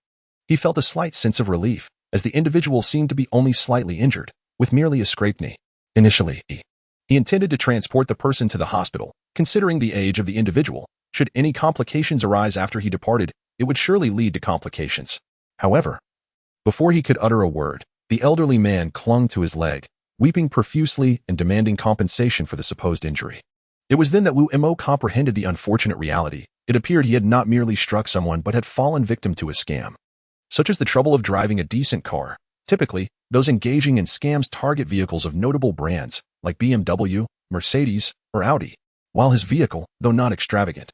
he felt a slight sense of relief, as the individual seemed to be only slightly injured, with merely a scraped knee. Initially, he intended to transport the person to the hospital. Considering the age of the individual, should any complications arise after he departed, it would surely lead to complications. However, before he could utter a word, the elderly man clung to his leg, weeping profusely and demanding compensation for the supposed injury. It was then that Wu Mo comprehended the unfortunate reality. It appeared he had not merely struck someone but had fallen victim to a scam. Such as the trouble of driving a decent car. Typically, those engaging in scams target vehicles of notable brands, like BMW, Mercedes, or Audi. While his vehicle, though not extravagant,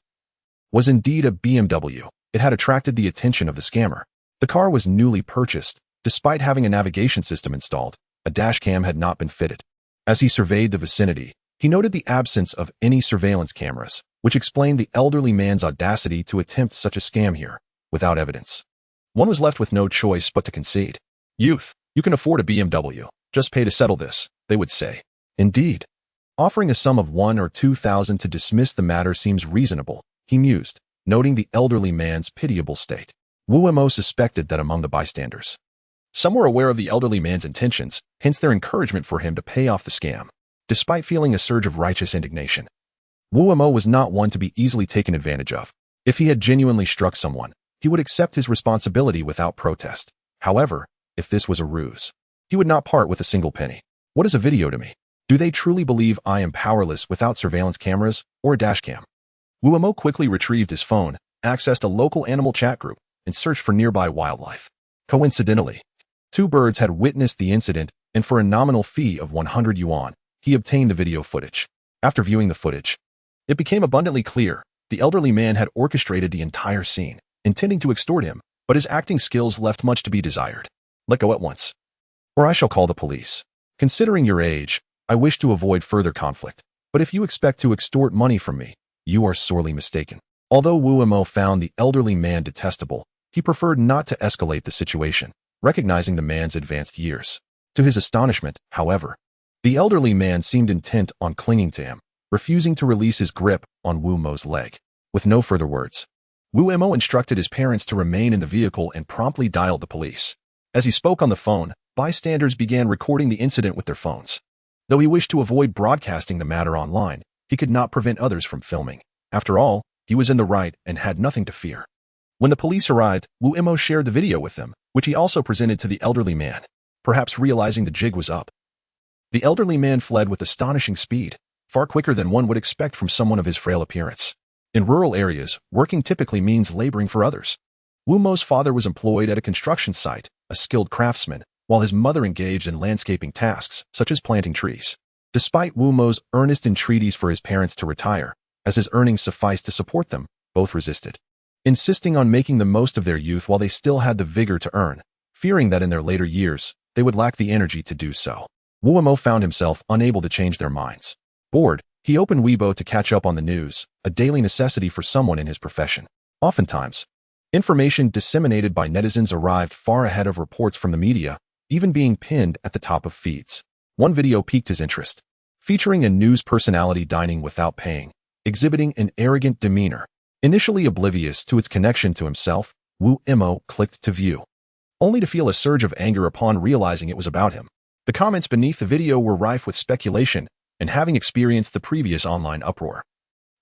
was indeed a BMW, it had attracted the attention of the scammer. The car was newly purchased. Despite having a navigation system installed, a dashcam had not been fitted. As he surveyed the vicinity, he noted the absence of any surveillance cameras, which explained the elderly man's audacity to attempt such a scam here, without evidence. One was left with no choice but to concede. Youth, you can afford a BMW. Just pay to settle this, they would say. Indeed, offering a sum of 1,000 or 2,000 to dismiss the matter seems reasonable, he mused, noting the elderly man's pitiable state. Wu Mo suspected that among the bystanders, some were aware of the elderly man's intentions, hence their encouragement for him to pay off the scam. Despite feeling a surge of righteous indignation, Wu Mo was not one to be easily taken advantage of. If he had genuinely struck someone, he would accept his responsibility without protest. However, if this was a ruse, he would not part with a single penny. What is a video to me? Do they truly believe I am powerless without surveillance cameras or a dashcam? Wu Mo quickly retrieved his phone, accessed a local animal chat group, and searched for nearby wildlife. Coincidentally, 2 birds had witnessed the incident, and for a nominal fee of 100 yuan, he obtained the video footage. After viewing the footage, it became abundantly clear the elderly man had orchestrated the entire scene, intending to extort him, but his acting skills left much to be desired. Let go at once, or I shall call the police. Considering your age, I wish to avoid further conflict, but if you expect to extort money from me, you are sorely mistaken. Although Wu Mo found the elderly man detestable, he preferred not to escalate the situation, recognizing the man's advanced years. To his astonishment, however, the elderly man seemed intent on clinging to him, refusing to release his grip on Wu Mo's leg. With no further words, Wu Mo instructed his parents to remain in the vehicle and promptly dialed the police. As he spoke on the phone, bystanders began recording the incident with their phones. Though he wished to avoid broadcasting the matter online, he could not prevent others from filming. After all, he was in the right and had nothing to fear. When the police arrived, Wu Mo shared the video with them, which he also presented to the elderly man. Perhaps realizing the jig was up, the elderly man fled with astonishing speed, far quicker than one would expect from someone of his frail appearance. In rural areas, working typically means laboring for others. Wu Mo's father was employed at a construction site, a skilled craftsman, while his mother engaged in landscaping tasks, such as planting trees. Despite Wu Mo's earnest entreaties for his parents to retire, as his earnings sufficed to support them, both resisted, insisting on making the most of their youth while they still had the vigor to earn, fearing that in their later years, they would lack the energy to do so. Wu Mo found himself unable to change their minds. Bored, he opened Weibo to catch up on the news, a daily necessity for someone in his profession. Oftentimes, Information disseminated by netizens arrived far ahead of reports from the media, even being pinned at the top of feeds. One video piqued his interest, featuring a news personality dining without paying, exhibiting an arrogant demeanor. Initially oblivious to its connection to himself, Wu Imo clicked to view, only to feel a surge of anger upon realizing it was about him. The comments beneath the video were rife with speculation, and having experienced the previous online uproar,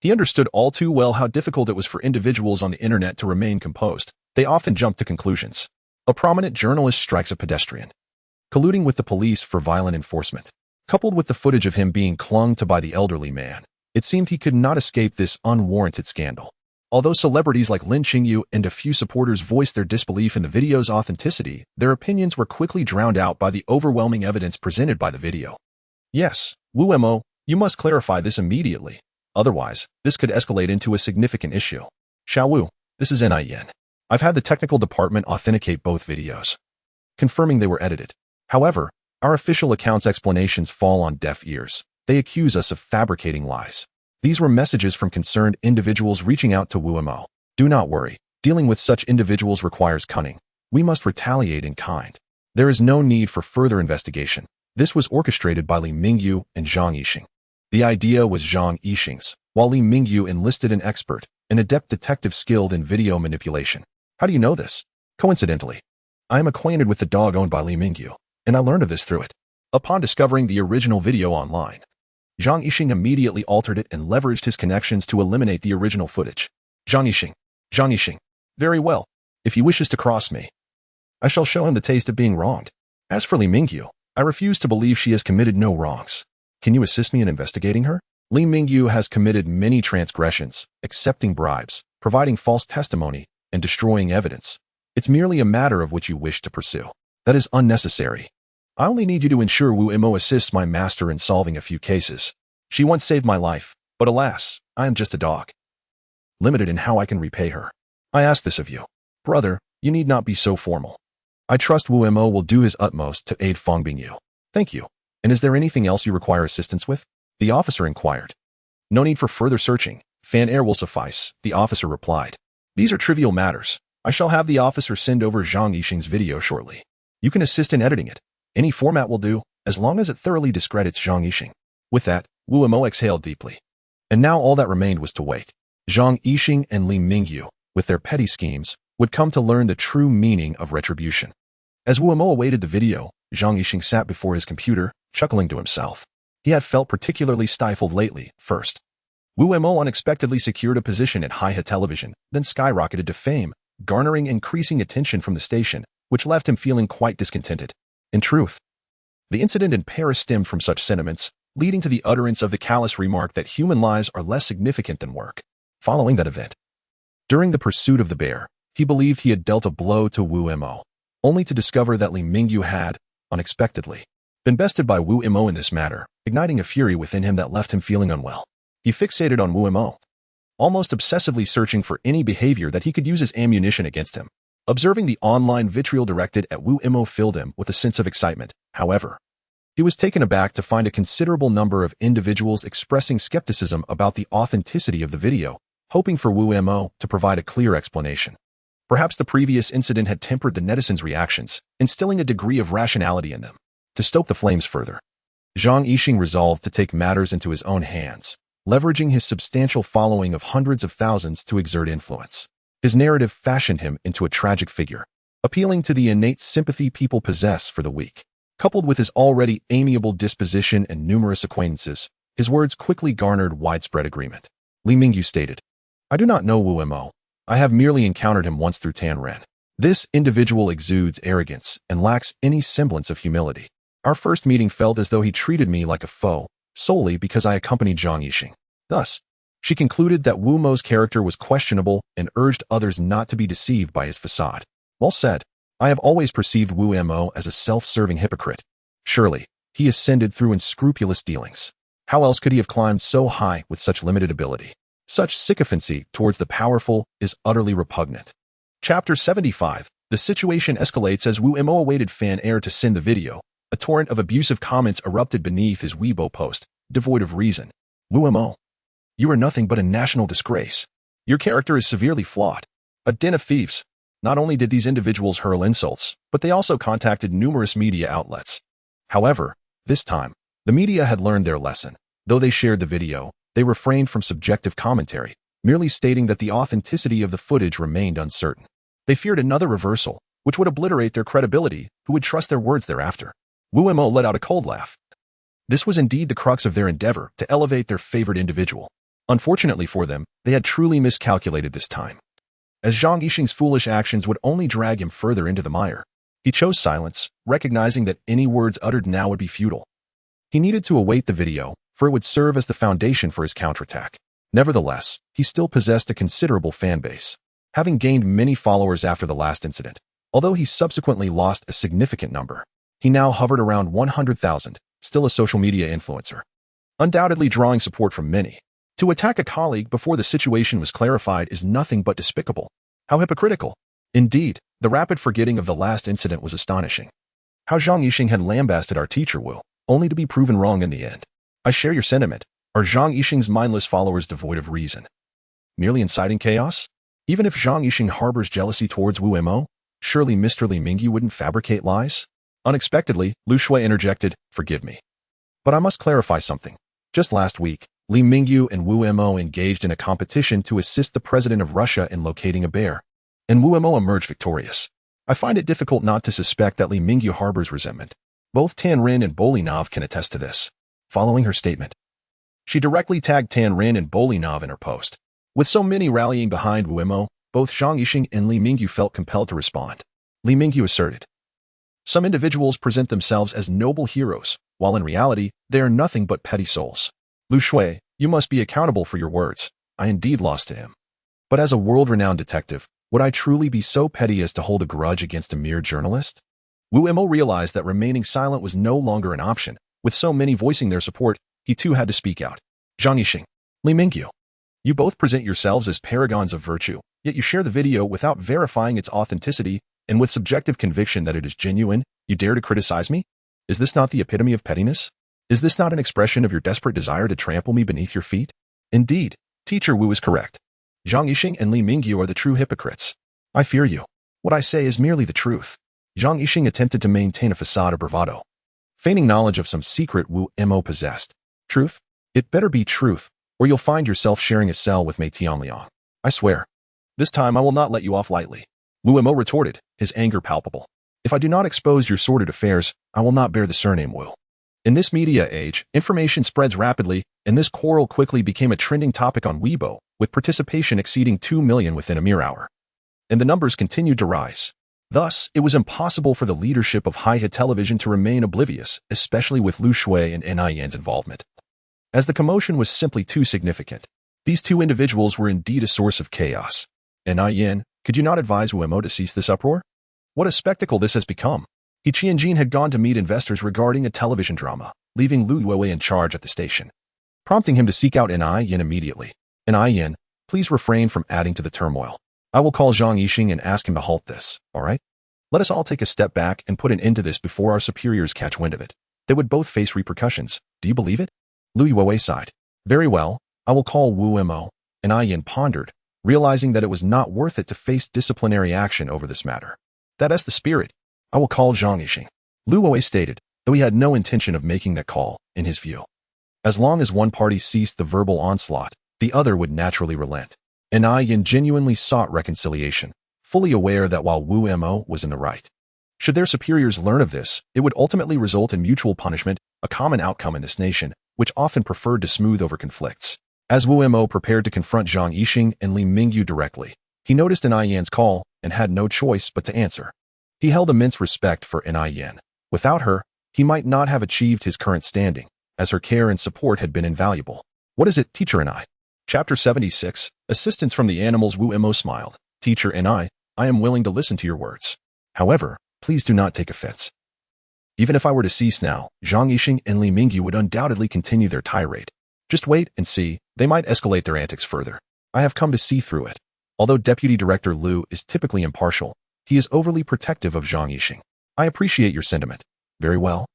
he understood all too well how difficult it was for individuals on the internet to remain composed. They often jumped to conclusions. A prominent journalist strikes a pedestrian, colluding with the police for violent enforcement. Coupled with the footage of him being clung to by the elderly man, it seemed he could not escape this unwarranted scandal. Although celebrities like Lin Qingyu and a few supporters voiced their disbelief in the video's authenticity, their opinions were quickly drowned out by the overwhelming evidence presented by the video. Yes, Wu Mo, you must clarify this immediately. Otherwise, this could escalate into a significant issue. Xiao Wu, this is Nin. I've had the technical department authenticate both videos, confirming they were edited. However, our official account's explanations fall on deaf ears. They accuse us of fabricating lies. These were messages from concerned individuals reaching out to Wu Mo. Do not worry. Dealing with such individuals requires cunning. We must retaliate in kind. There is no need for further investigation. This was orchestrated by Li Mingyu and Zhang Yixing. The idea was Zhang Yixing's, while Li Mingyu enlisted an expert, an adept detective skilled in video manipulation. How do you know this? Coincidentally, I am acquainted with the dog owned by Li Mingyu, and I learned of this through it. Upon discovering the original video online, Zhang Yixing immediately altered it and leveraged his connections to eliminate the original footage. Zhang Yixing. Very well. If he wishes to cross me, I shall show him the taste of being wronged. As for Li Mingyu, I refuse to believe she has committed no wrongs. Can you assist me in investigating her? Li Mingyu has committed many transgressions, accepting bribes, providing false testimony, and destroying evidence. It's merely a matter of which you wish to pursue. That is unnecessary. I only need you to ensure Wu Imo assists my master in solving a few cases. She once saved my life, but alas, I am just a dog, limited in how I can repay her. I ask this of you. Brother, you need not be so formal. I trust Wu Imo will do his utmost to aid Fang Bingyu. Thank you. And is there anything else you require assistance with? The officer inquired. No need for further searching. Fan air will suffice, the officer replied. These are trivial matters. I shall have the officer send over Zhang Yixing's video shortly. You can assist in editing it. Any format will do, as long as it thoroughly discredits Zhang Yixing. With that, Wu Mo exhaled deeply. And now all that remained was to wait. Zhang Yixing and Li Mingyu, with their petty schemes, would come to learn the true meaning of retribution. As Wu Mo awaited the video, Zhang Yixing sat before his computer, chuckling to himself. He had felt particularly stifled lately. First, Wu Mo unexpectedly secured a position at Hi-Ha Television, then skyrocketed to fame, garnering increasing attention from the station, which left him feeling quite discontented. In truth, the incident in Paris stemmed from such sentiments, leading to the utterance of the callous remark that human lives are less significant than work. Following that event, during the pursuit of the bear, he believed he had dealt a blow to Wu Mo, only to discover that Li Mingyu had, unexpectedly, been bested by Wu Mo in this matter, igniting a fury within him that left him feeling unwell. He fixated on Wu Mo, almost obsessively searching for any behavior that he could use as ammunition against him. Observing the online vitriol directed at Wu Mo filled him with a sense of excitement. However, he was taken aback to find a considerable number of individuals expressing skepticism about the authenticity of the video, hoping for Wu Mo to provide a clear explanation. Perhaps the previous incident had tempered the netizens' reactions, instilling a degree of rationality in them. To stoke the flames further, Zhang Yixing resolved to take matters into his own hands, leveraging his substantial following of hundreds of thousands to exert influence. His narrative fashioned him into a tragic figure, appealing to the innate sympathy people possess for the weak. Coupled with his already amiable disposition and numerous acquaintances, his words quickly garnered widespread agreement. Li Mingyu stated, I do not know Wu Mo. I have merely encountered him once through Tan Ren. This individual exudes arrogance and lacks any semblance of humility. Our first meeting felt as though he treated me like a foe, solely because I accompanied Zhang Yixing. Thus, she concluded that Wu Mo's character was questionable and urged others not to be deceived by his facade. Well said. I have always perceived Wu Mo as a self-serving hypocrite. Surely, he ascended through unscrupulous dealings. How else could he have climbed so high with such limited ability? Such sycophancy towards the powerful is utterly repugnant. Chapter 75. The situation escalates as Wu Mo awaited fan air to send the video. A torrent of abusive comments erupted beneath his Weibo post, devoid of reason. Wu Mo, you are nothing but a national disgrace. Your character is severely flawed. A den of thieves. Not only did these individuals hurl insults, but they also contacted numerous media outlets. However, this time, the media had learned their lesson. Though they shared the video, they refrained from subjective commentary, merely stating that the authenticity of the footage remained uncertain. They feared another reversal, which would obliterate their credibility, who would trust their words thereafter. Wu Mo let out a cold laugh. This was indeed the crux of their endeavor to elevate their favored individual. Unfortunately for them, they had truly miscalculated this time. As Zhang Yixing's foolish actions would only drag him further into the mire, he chose silence, recognizing that any words uttered now would be futile. He needed to await the video, for it would serve as the foundation for his counterattack. Nevertheless, he still possessed a considerable fan base, having gained many followers after the last incident. Although he subsequently lost a significant number, he now hovered around 100,000, still a social media influencer, undoubtedly drawing support from many. To attack a colleague before the situation was clarified is nothing but despicable. How hypocritical. Indeed, the rapid forgetting of the last incident was astonishing. How Zhang Yixing had lambasted our teacher Wu, only to be proven wrong in the end. I share your sentiment. Are Zhang Yixing's mindless followers devoid of reason? Merely inciting chaos? Even if Zhang Yixing harbors jealousy towards Wu Mo, surely Mr. Li Mingyu wouldn't fabricate lies? Unexpectedly, Lu Shui interjected, "Forgive me. But I must clarify something. Just last week, Li Mingyu and Wu Mo engaged in a competition to assist the president of Russia in locating a bear, and Wu Mo emerged victorious. I find it difficult not to suspect that Li Mingyu harbors resentment. Both Tan Rin and Bolinov can attest to this." Following her statement, she directly tagged Tan Rin and Bolinov in her post. With so many rallying behind Wu Mo, both Zhang Yixing and Li Mingyu felt compelled to respond. Li Mingyu asserted, "Some individuals present themselves as noble heroes, while in reality, they are nothing but petty souls. Lu Shui, you must be accountable for your words. I indeed lost to him. But as a world-renowned detective, would I truly be so petty as to hold a grudge against a mere journalist?" Wu Mo realized that remaining silent was no longer an option. With so many voicing their support, he too had to speak out. "Zhang Yixing, Li Mingyu, you both present yourselves as paragons of virtue, yet you share the video without verifying its authenticity, and with subjective conviction that it is genuine, you dare to criticize me? Is this not the epitome of pettiness? Is this not an expression of your desperate desire to trample me beneath your feet?" Indeed, Teacher Wu is correct. Zhang Yixing and Li Mingyu are the true hypocrites. I fear you. What I say is merely the truth. Zhang Yixing attempted to maintain a facade of bravado, feigning knowledge of some secret Wu Mo possessed. Truth? It better be truth, or you'll find yourself sharing a cell with Mei Tianliang. I swear. This time I will not let you off lightly. Wu Mo retorted, his anger palpable. If I do not expose your sordid affairs, I will not bear the surname Wu. In this media age, information spreads rapidly, and this quarrel quickly became a trending topic on Weibo, with participation exceeding 2 million within a mere hour. And the numbers continued to rise. Thus, it was impossible for the leadership of Haihe Television to remain oblivious, especially with Lu Shui and Nian's involvement. As the commotion was simply too significant, these two individuals were indeed a source of chaos. Nian, could you not advise Wu Mo to cease this uproar? What a spectacle this has become. He Qianjin had gone to meet investors regarding a television drama, leaving Lu Yuewei in charge at the station, prompting him to seek out Nian immediately. Nian, please refrain from adding to the turmoil. I will call Zhang Yixing and ask him to halt this, all right? Let us all take a step back and put an end to this before our superiors catch wind of it. They would both face repercussions. Do you believe it? Lu Yuewei sighed. Very well, I will call Wu Mo. Nian pondered, realizing that it was not worth it to face disciplinary action over this matter. That is the spirit. I will call Zhang Yixing. Lu Yuewei stated, though he had no intention of making that call, in his view. As long as one party ceased the verbal onslaught, the other would naturally relent. Nian genuinely sought reconciliation, fully aware that while Wu Mo was in the right, should their superiors learn of this, it would ultimately result in mutual punishment, a common outcome in this nation, which often preferred to smooth over conflicts. As Wu Mo prepared to confront Zhang Yixing and Li Mingyu directly, he noticed Nian's call and had no choice but to answer. He held immense respect for Nian. Without her, he might not have achieved his current standing, as her care and support had been invaluable. What is it, Teacher I? Chapter 76, Assistance from the Animals. Wu Mo smiled. Teacher I am willing to listen to your words. However, please do not take offense. Even if I were to cease now, Zhang Yixing and Li Mingyu would undoubtedly continue their tirade. Just wait and see, they might escalate their antics further. I have come to see through it. Although Deputy Director Lu is typically impartial, he is overly protective of Zhang Yixing. I appreciate your sentiment. Very well.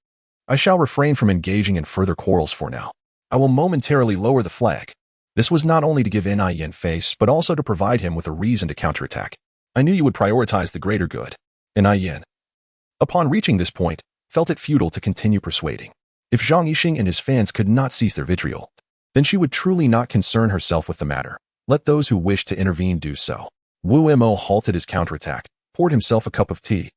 I shall refrain from engaging in further quarrels for now. I will momentarily lower the flag. This was not only to give Yin face, but also to provide him with a reason to counterattack. I knew you would prioritize the greater good. Yin, upon reaching this point, felt it futile to continue persuading. If Zhang Yixing and his fans could not cease their vitriol, then she would truly not concern herself with the matter. Let those who wish to intervene do so. Wu Mo halted his counterattack, poured himself a cup of tea,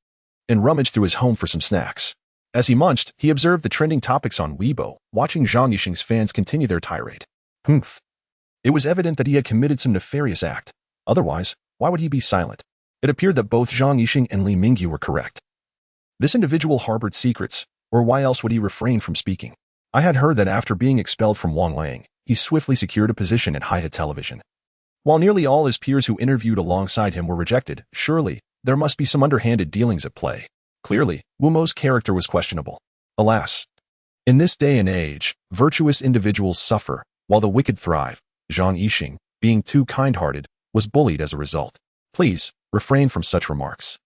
and rummaged through his home for some snacks. As he munched, he observed the trending topics on Weibo, watching Zhang Yixing's fans continue their tirade. It was evident that he had committed some nefarious act. Otherwise, why would he be silent? It appeared that both Zhang Yixing and Li Mingyu were correct. This individual harbored secrets, or why else would he refrain from speaking? I had heard that after being expelled from Wanglang, he swiftly secured a position at Haida Television. While nearly all his peers who interviewed alongside him were rejected, surely, there must be some underhanded dealings at play. Clearly, Wu Mo's character was questionable. Alas, in this day and age, virtuous individuals suffer, while the wicked thrive. Zhang Yixing, being too kind-hearted, was bullied as a result. Please, refrain from such remarks.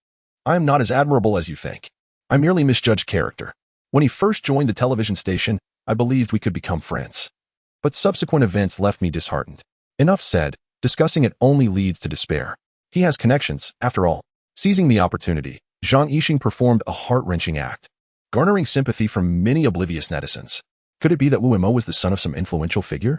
I am not as admirable as you think. I merely misjudged character. When he first joined the television station, I believed we could become friends. But subsequent events left me disheartened. Enough said, discussing it only leads to despair. He has connections, after all. Seizing the opportunity, Zhang Yixing performed a heart-wrenching act, garnering sympathy from many oblivious netizens. Could it be that Wu Mo was the son of some influential figure?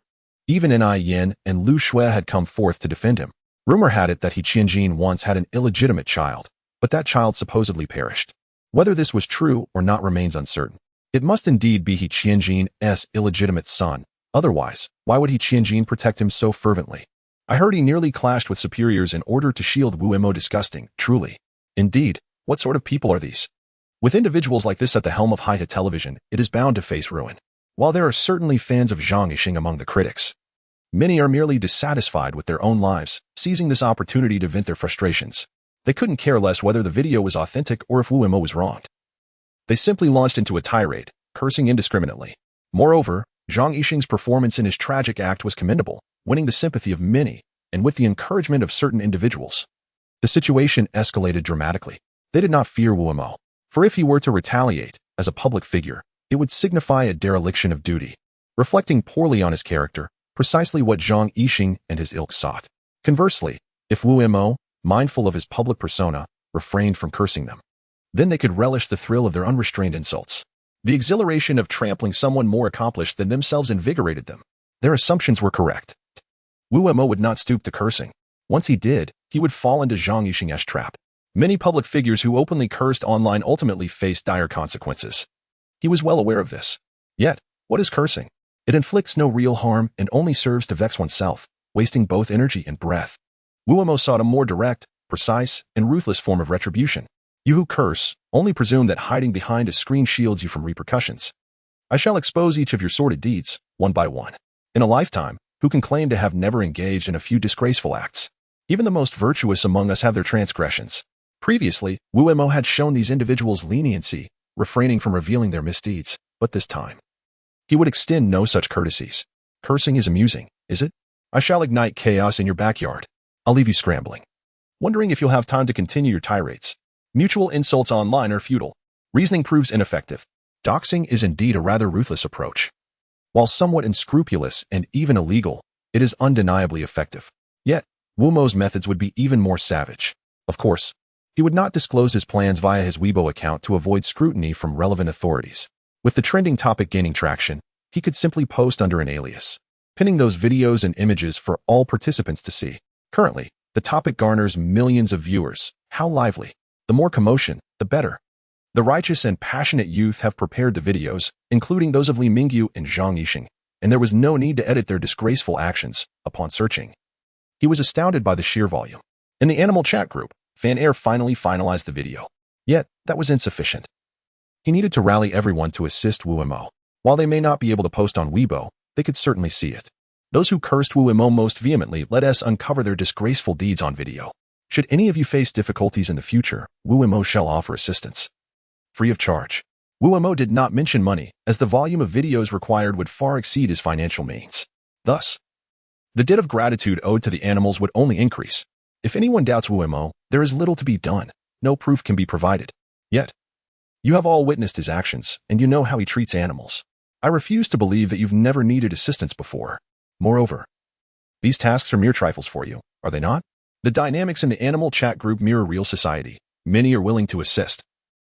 Even Yin and Lu Shui had come forth to defend him. Rumor had it that he Qianjin once had an illegitimate child, but that child supposedly perished. Whether this was true or not remains uncertain. It must indeed be he Qianjin's illegitimate son. Otherwise, why would he Qianjin protect him so fervently? I heard he nearly clashed with superiors in order to shield Wu Mo. Disgusting, truly. Indeed, what sort of people are these? With individuals like this at the helm of Haida Television, it is bound to face ruin. While there are certainly fans of Zhang Yixing among the critics, many are merely dissatisfied with their own lives, seizing this opportunity to vent their frustrations. They couldn't care less whether the video was authentic or if Wu Mo was wronged. They simply launched into a tirade, cursing indiscriminately. Moreover, Zhang Yixing's performance in his tragic act was commendable, winning the sympathy of many, and with the encouragement of certain individuals. The situation escalated dramatically. They did not fear Wu Mo, for if he were to retaliate, as a public figure, it would signify a dereliction of duty, reflecting poorly on his character, precisely what Zhang Yixing and his ilk sought. Conversely, if Wu Mo, mindful of his public persona, refrained from cursing them, then they could relish the thrill of their unrestrained insults. The exhilaration of trampling someone more accomplished than themselves invigorated them. Their assumptions were correct. Wu Mo would not stoop to cursing. Once he did, he would fall into Zhang Yixing's trap. Many public figures who openly cursed online ultimately faced dire consequences. He was well aware of this. Yet, what is cursing? It inflicts no real harm and only serves to vex oneself, wasting both energy and breath. Wu Mo sought a more direct, precise, and ruthless form of retribution. You who curse, only presume that hiding behind a screen shields you from repercussions. I shall expose each of your sordid deeds, one by one. In a lifetime, who can claim to have never engaged in a few disgraceful acts? Even the most virtuous among us have their transgressions. Previously, Wu Mo had shown these individuals leniency, refraining from revealing their misdeeds, but this time, he would extend no such courtesies. Cursing is amusing, is it? I shall ignite chaos in your backyard. I'll leave you scrambling, wondering if you'll have time to continue your tirades. Mutual insults online are futile. Reasoning proves ineffective. Doxing is indeed a rather ruthless approach. While somewhat unscrupulous and even illegal, it is undeniably effective. Yet, Wu Mo's methods would be even more savage. Of course, he would not disclose his plans via his Weibo account to avoid scrutiny from relevant authorities. With the trending topic gaining traction, he could simply post under an alias, pinning those videos and images for all participants to see. Currently, the topic garners millions of viewers. How lively! The more commotion, the better. The righteous and passionate youth have prepared the videos, including those of Li Mingyu and Zhang Yixing, and there was no need to edit their disgraceful actions. Upon searching, he was astounded by the sheer volume. In the animal chat group, Fan Air finally finalized the video. Yet, that was insufficient. He needed to rally everyone to assist Wu Mo. While they may not be able to post on Weibo, they could certainly see it. Those who cursed Wu Mo most vehemently let us uncover their disgraceful deeds on video. Should any of you face difficulties in the future, Wu Mo shall offer assistance. Free of charge. Wu Mo did not mention money, as the volume of videos required would far exceed his financial means. Thus, the debt of gratitude owed to the animals would only increase. If anyone doubts Wu Mo, there is little to be done. No proof can be provided. Yet, you have all witnessed his actions, and you know how he treats animals. I refuse to believe that you've never needed assistance before. Moreover, These tasks are mere trifles for you, are they not? The dynamics in the animal chat group mirror real society. Many are willing to assist,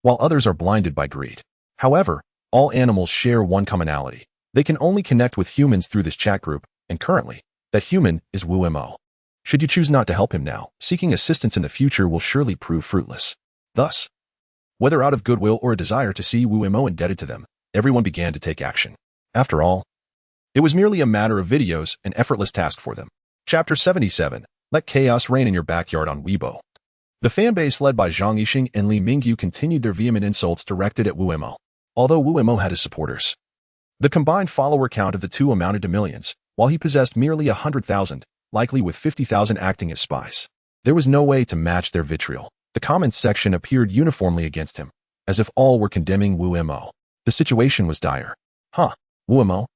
while others are blinded by greed. However, all animals share one commonality. They can only connect with humans through this chat group, and currently, that human is Wu-Mo. Should you choose not to help him now, seeking assistance in the future will surely prove fruitless. Thus, whether out of goodwill or a desire to see Wu-Mo indebted to them, everyone began to take action. After all, it was merely a matter of videos, an effortless task for them. Chapter 77. Let chaos reign in your backyard on Weibo. The fanbase led by Zhang Yixing and Li Mingyu continued their vehement insults directed at Wu-Mo. Although Wu-Mo had his supporters, the combined follower count of the two amounted to millions, while he possessed merely 100,000, likely with 50,000 acting as spies. There was no way to match their vitriol. The comments section appeared uniformly against him, as if all were condemning Wu-Mo. The situation was dire. Huh, Wu-Mo?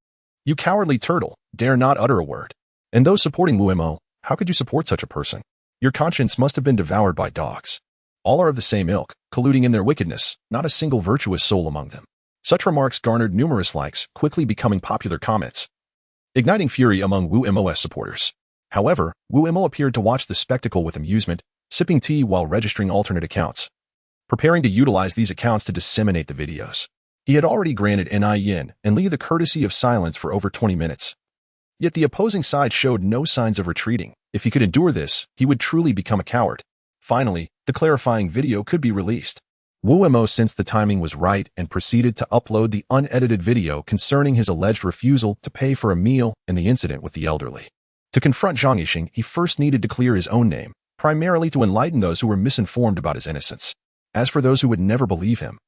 You cowardly turtle, dare not utter a word. And those supporting Wu-Mo, how could you support such a person? Your conscience must have been devoured by dogs. All are of the same ilk, colluding in their wickedness, not a single virtuous soul among them. Such remarks garnered numerous likes, quickly becoming popular comments, igniting fury among Wu-Mo's supporters. However, Wu-Mo appeared to watch the spectacle with amusement, sipping tea while registering alternate accounts, preparing to utilize these accounts to disseminate the videos. He had already granted Yin and Li the courtesy of silence for over 20 minutes. Yet the opposing side showed no signs of retreating. If he could endure this, he would truly become a coward. Finally, the clarifying video could be released. Wu-Mo sensed the timing was right and proceeded to upload the unedited video concerning his alleged refusal to pay for a meal and the incident with the elderly. To confront Zhang Yixing, he first needed to clear his own name, primarily to enlighten those who were misinformed about his innocence. As for those who would never believe him,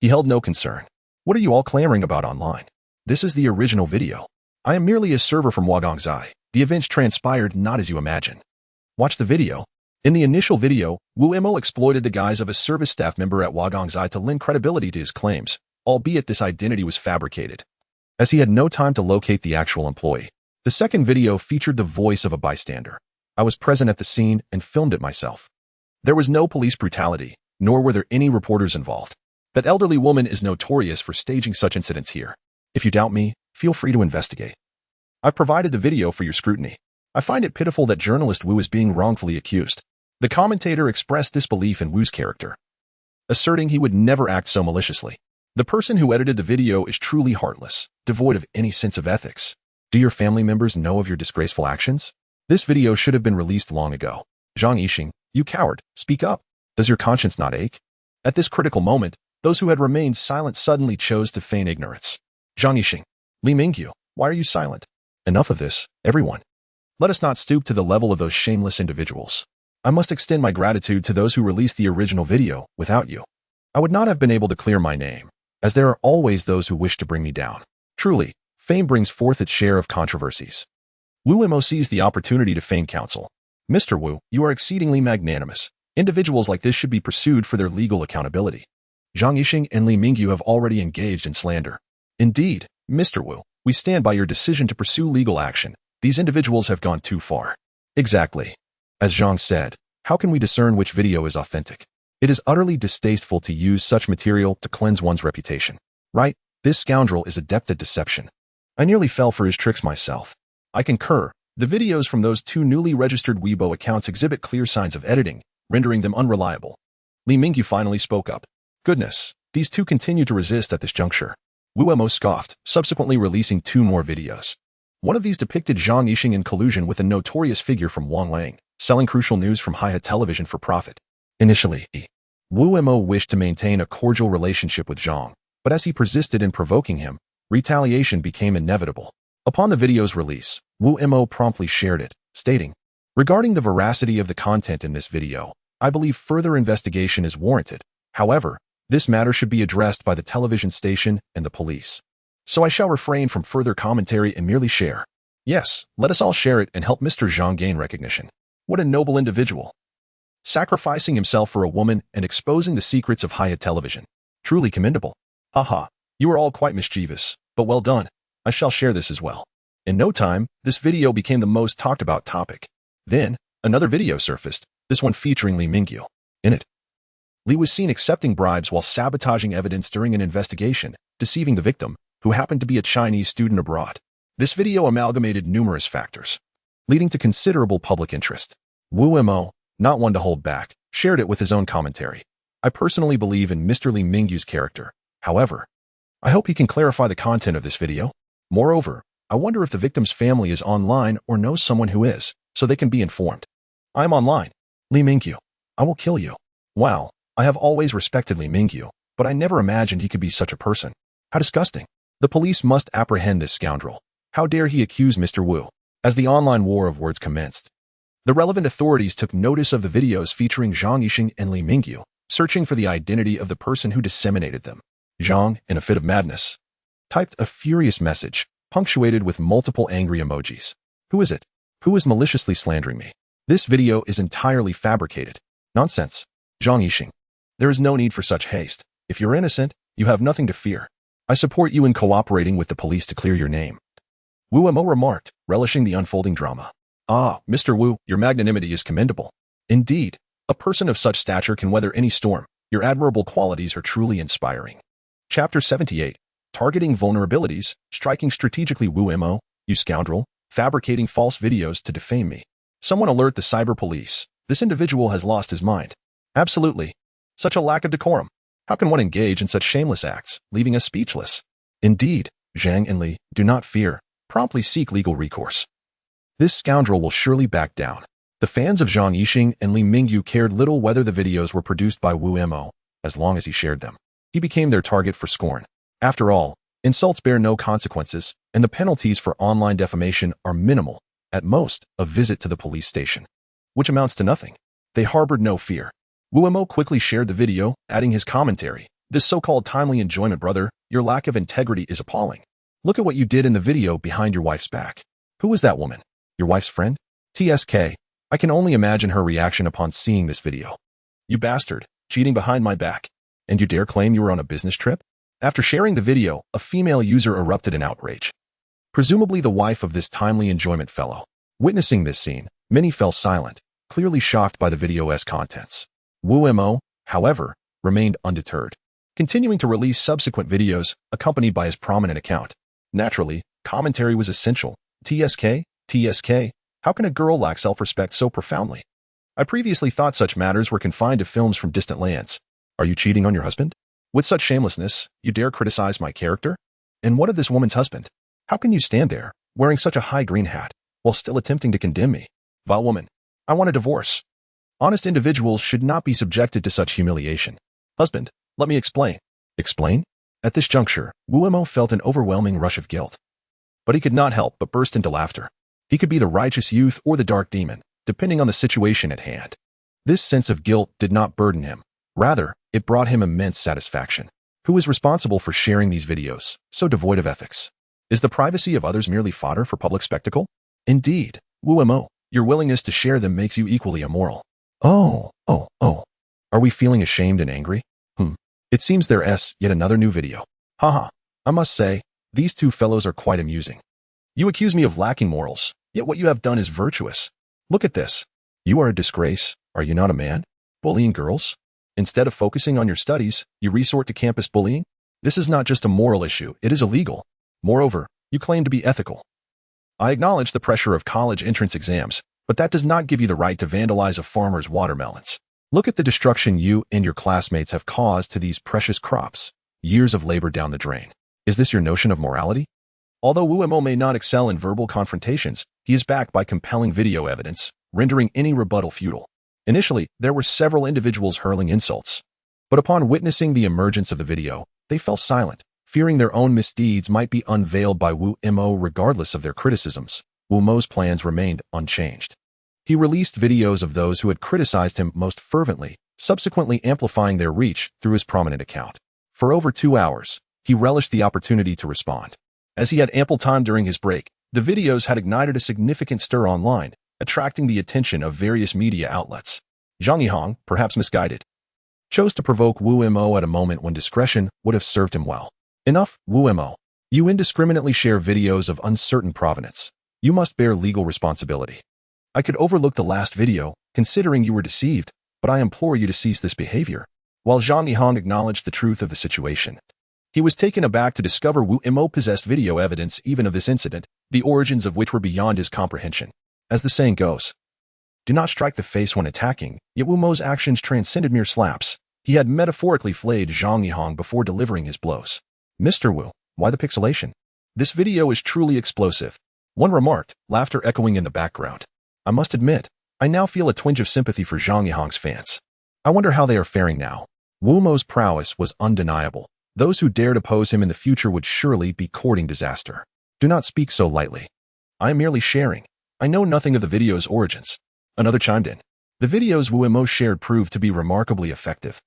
he held no concern. What are you all clamoring about online? This is the original video. I am merely a server from Wagongzai. The events transpired not as you imagine. Watch the video. In the initial video, Wu-Mo exploited the guise of a service staff member at Wagongzai to lend credibility to his claims, albeit this identity was fabricated, as he had no time to locate the actual employee. The second video featured the voice of a bystander. I was present at the scene and filmed it myself. There was no police brutality, nor were there any reporters involved. That elderly woman is notorious for staging such incidents here. If you doubt me, feel free to investigate. I've provided the video for your scrutiny. I find it pitiful that journalist Wu is being wrongfully accused. The commentator expressed disbelief in Wu's character, asserting he would never act so maliciously. The person who edited the video is truly heartless, devoid of any sense of ethics. Do your family members know of your disgraceful actions? This video should have been released long ago. Zhang Yixing, you coward, speak up. Does your conscience not ache? At this critical moment, those who had remained silent suddenly chose to feign ignorance. Zhang Yixing, Li Mingyu, why are you silent? Enough of this, everyone. Let us not stoop to the level of those shameless individuals. I must extend my gratitude to those who released the original video. Without you, I would not have been able to clear my name, as there are always those who wish to bring me down. Truly, fame brings forth its share of controversies. Wu-Mo seized the opportunity to feign counsel. Mr. Wu, you are exceedingly magnanimous. Individuals like this should be pursued for their legal accountability. Zhang Yixing and Li Mingyu have already engaged in slander. Indeed, Mr. Wu, we stand by your decision to pursue legal action. These individuals have gone too far. Exactly. As Zhang said, how can we discern which video is authentic? It is utterly distasteful to use such material to cleanse one's reputation. Right? This scoundrel is adept at deception. I nearly fell for his tricks myself. I concur. The videos from those two newly registered Weibo accounts exhibit clear signs of editing, rendering them unreliable. Li Mingyu finally spoke up. Goodness, these two continue to resist at this juncture. Wu-Mo scoffed, subsequently releasing 2 more videos. One of these depicted Zhang Yixing in collusion with a notorious figure from Wanglang, selling crucial news from Hiya Television for profit. Initially, Wu-Mo wished to maintain a cordial relationship with Zhang, but as he persisted in provoking him, retaliation became inevitable. Upon the video's release, Wu-Mo promptly shared it, stating, regarding the veracity of the content in this video, I believe further investigation is warranted. However, this matter should be addressed by the television station and the police. So I shall refrain from further commentary and merely share. Yes, let us all share it and help Mr. Zhang gain recognition. What a noble individual. Sacrificing himself for a woman and exposing the secrets of Hiya Television. Truly commendable. Haha, you are all quite mischievous, but well done. I shall share this as well. In no time, this video became the most talked about topic. Then, another video surfaced, this one featuring Li Mingyu. In it, Li was seen accepting bribes while sabotaging evidence during an investigation, deceiving the victim, who happened to be a Chinese student abroad. This video amalgamated numerous factors. leading to considerable public interest. Wu Mo, not one to hold back, shared it with his own commentary. I personally believe in Mr. Li Mingyu's character. However, I hope he can clarify the content of this video. Moreover, I wonder if the victim's family is online or knows someone who is, so they can be informed. I'm online. Li Mingyu. I will kill you. Wow, I have always respected Li Mingyu, but I never imagined he could be such a person. How disgusting. The police must apprehend this scoundrel. How dare he accuse Mr. Wu? As the online war of words commenced, the relevant authorities took notice of the videos featuring Zhang Yixing and Li Mingyu, searching for the identity of the person who disseminated them. Zhang, in a fit of madness, typed a furious message, punctuated with multiple angry emojis. Who is it? Who is maliciously slandering me? This video is entirely fabricated. Nonsense. Zhang Yixing. There is no need for such haste. If you're innocent, you have nothing to fear. I support you in cooperating with the police to clear your name. Wu Mo remarked, relishing the unfolding drama. Ah, Mr. Wu, your magnanimity is commendable. Indeed, a person of such stature can weather any storm. Your admirable qualities are truly inspiring. Chapter 78. Targeting vulnerabilities, striking strategically. Wu Mo, you scoundrel, fabricating false videos to defame me. Someone alert the cyber police. This individual has lost his mind. Absolutely. Such a lack of decorum. How can one engage in such shameless acts, leaving us speechless? Indeed, Zhang and Li, do not fear. Promptly seek legal recourse. This scoundrel will surely back down. The fans of Zhang Yixing and Li Mingyu cared little whether the videos were produced by Wu Mo, as long as he shared them. He became their target for scorn. After all, insults bear no consequences, and the penalties for online defamation are minimal, at most, a visit to the police station, which amounts to nothing. They harbored no fear. Wu Mo quickly shared the video, adding his commentary. This so-called timely enjoyment, brother, your lack of integrity is appalling. Look at what you did in the video behind your wife's back. Who was that woman? Your wife's friend? TSK. I can only imagine her reaction upon seeing this video. You bastard, cheating behind my back. And you dare claim you were on a business trip? After sharing the video, a female user erupted in outrage. Presumably the wife of this timely enjoyment fellow. Witnessing this scene, many fell silent, clearly shocked by the video's contents. Wu Mo, however, remained undeterred, continuing to release subsequent videos accompanied by his prominent account. Naturally, commentary was essential. TSK, how can a girl lack self-respect so profoundly? I previously thought such matters were confined to films from distant lands. Are you cheating on your husband? With such shamelessness, you dare criticize my character? And what of this woman's husband? How can you stand there, wearing such a high green hat, while still attempting to condemn me? Vile woman, I want a divorce. Honest individuals should not be subjected to such humiliation. Husband, let me explain. Explain? At this juncture, Wu Mo felt an overwhelming rush of guilt. But he could not help but burst into laughter. He could be the righteous youth or the dark demon, depending on the situation at hand. This sense of guilt did not burden him. Rather, it brought him immense satisfaction. Who is responsible for sharing these videos, so devoid of ethics? Is the privacy of others merely fodder for public spectacle? Indeed, Wu Mo, your willingness to share them makes you equally immoral. Oh. Are we feeling ashamed and angry? It seems there's yet another new video. Haha, I must say, these two fellows are quite amusing. You accuse me of lacking morals, yet what you have done is virtuous. Look at this. You are a disgrace, are you not a man? Bullying girls? Instead of focusing on your studies, you resort to campus bullying? This is not just a moral issue, it is illegal. Moreover, you claim to be ethical. I acknowledge the pressure of college entrance exams, but that does not give you the right to vandalize a farmer's watermelons. Look at the destruction you and your classmates have caused to these precious crops. Years of labor down the drain. Is this your notion of morality? Although Wu Mo may not excel in verbal confrontations, he is backed by compelling video evidence, rendering any rebuttal futile. Initially, there were several individuals hurling insults. But upon witnessing the emergence of the video, they fell silent, fearing their own misdeeds might be unveiled by Wu Mo. Regardless of their criticisms, Wu Mo's plans remained unchanged. He released videos of those who had criticized him most fervently, subsequently amplifying their reach through his prominent account. For over 2 hours, he relished the opportunity to respond. As he had ample time during his break, the videos had ignited a significant stir online, attracting the attention of various media outlets. Zhang Yihong, perhaps misguided, chose to provoke Wu Mo at a moment when discretion would have served him well. Enough, Wu Mo. You indiscriminately share videos of uncertain provenance. You must bear legal responsibility. I could overlook the last video, considering you were deceived, but I implore you to cease this behavior. While Zhang Yihong acknowledged the truth of the situation, he was taken aback to discover Wu Mo possessed video evidence even of this incident, the origins of which were beyond his comprehension. As the saying goes, do not strike the face when attacking, yet Wu Mo's actions transcended mere slaps. He had metaphorically flayed Zhang Yihang before delivering his blows. Mr. Wu, why the pixelation? This video is truly explosive. One remarked, laughter echoing in the background. I must admit, I now feel a twinge of sympathy for Zhang Yihang's fans. I wonder how they are faring now. Wu Mo's prowess was undeniable. Those who dared oppose him in the future would surely be courting disaster. Do not speak so lightly. I am merely sharing. I know nothing of the video's origins. Another chimed in. The videos Wu Mo shared proved to be remarkably effective.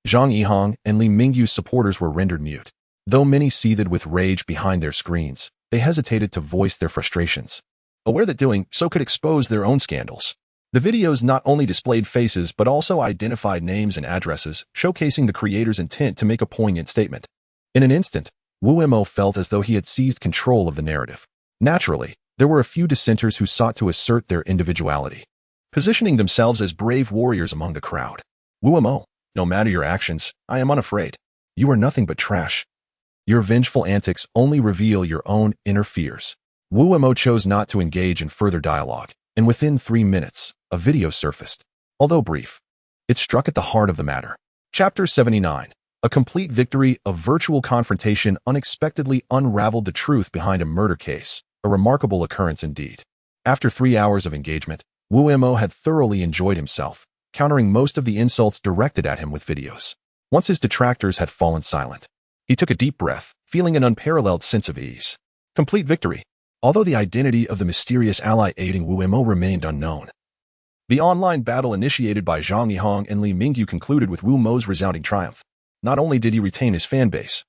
Zhang Yihang and Li Mingyu's supporters were rendered mute. Though many seethed with rage behind their screens, they hesitated to voice their frustrations, aware that doing so could expose their own scandals. The videos not only displayed faces but also identified names and addresses, showcasing the creator's intent to make a poignant statement. In an instant, Wu Mo felt as though he had seized control of the narrative. Naturally, there were a few dissenters who sought to assert their individuality, positioning themselves as brave warriors among the crowd. Wu Mo, no matter your actions, I am unafraid. You are nothing but trash. Your vengeful antics only reveal your own inner fears. Wu Mo chose not to engage in further dialogue, and within 3 minutes, a video surfaced. Although brief, it struck at the heart of the matter. Chapter 79. A complete victory of virtual confrontation unexpectedly unraveled the truth behind a murder case, a remarkable occurrence indeed. After 3 hours of engagement, Wu Mo had thoroughly enjoyed himself, countering most of the insults directed at him with videos. Once his detractors had fallen silent, he took a deep breath, feeling an unparalleled sense of ease. Complete victory. Although the identity of the mysterious ally aiding Wu Mo remained unknown, the online battle initiated by Zhang Yihang and Li Mingyu concluded with Wu Mo's resounding triumph. Not only did he retain his fan base,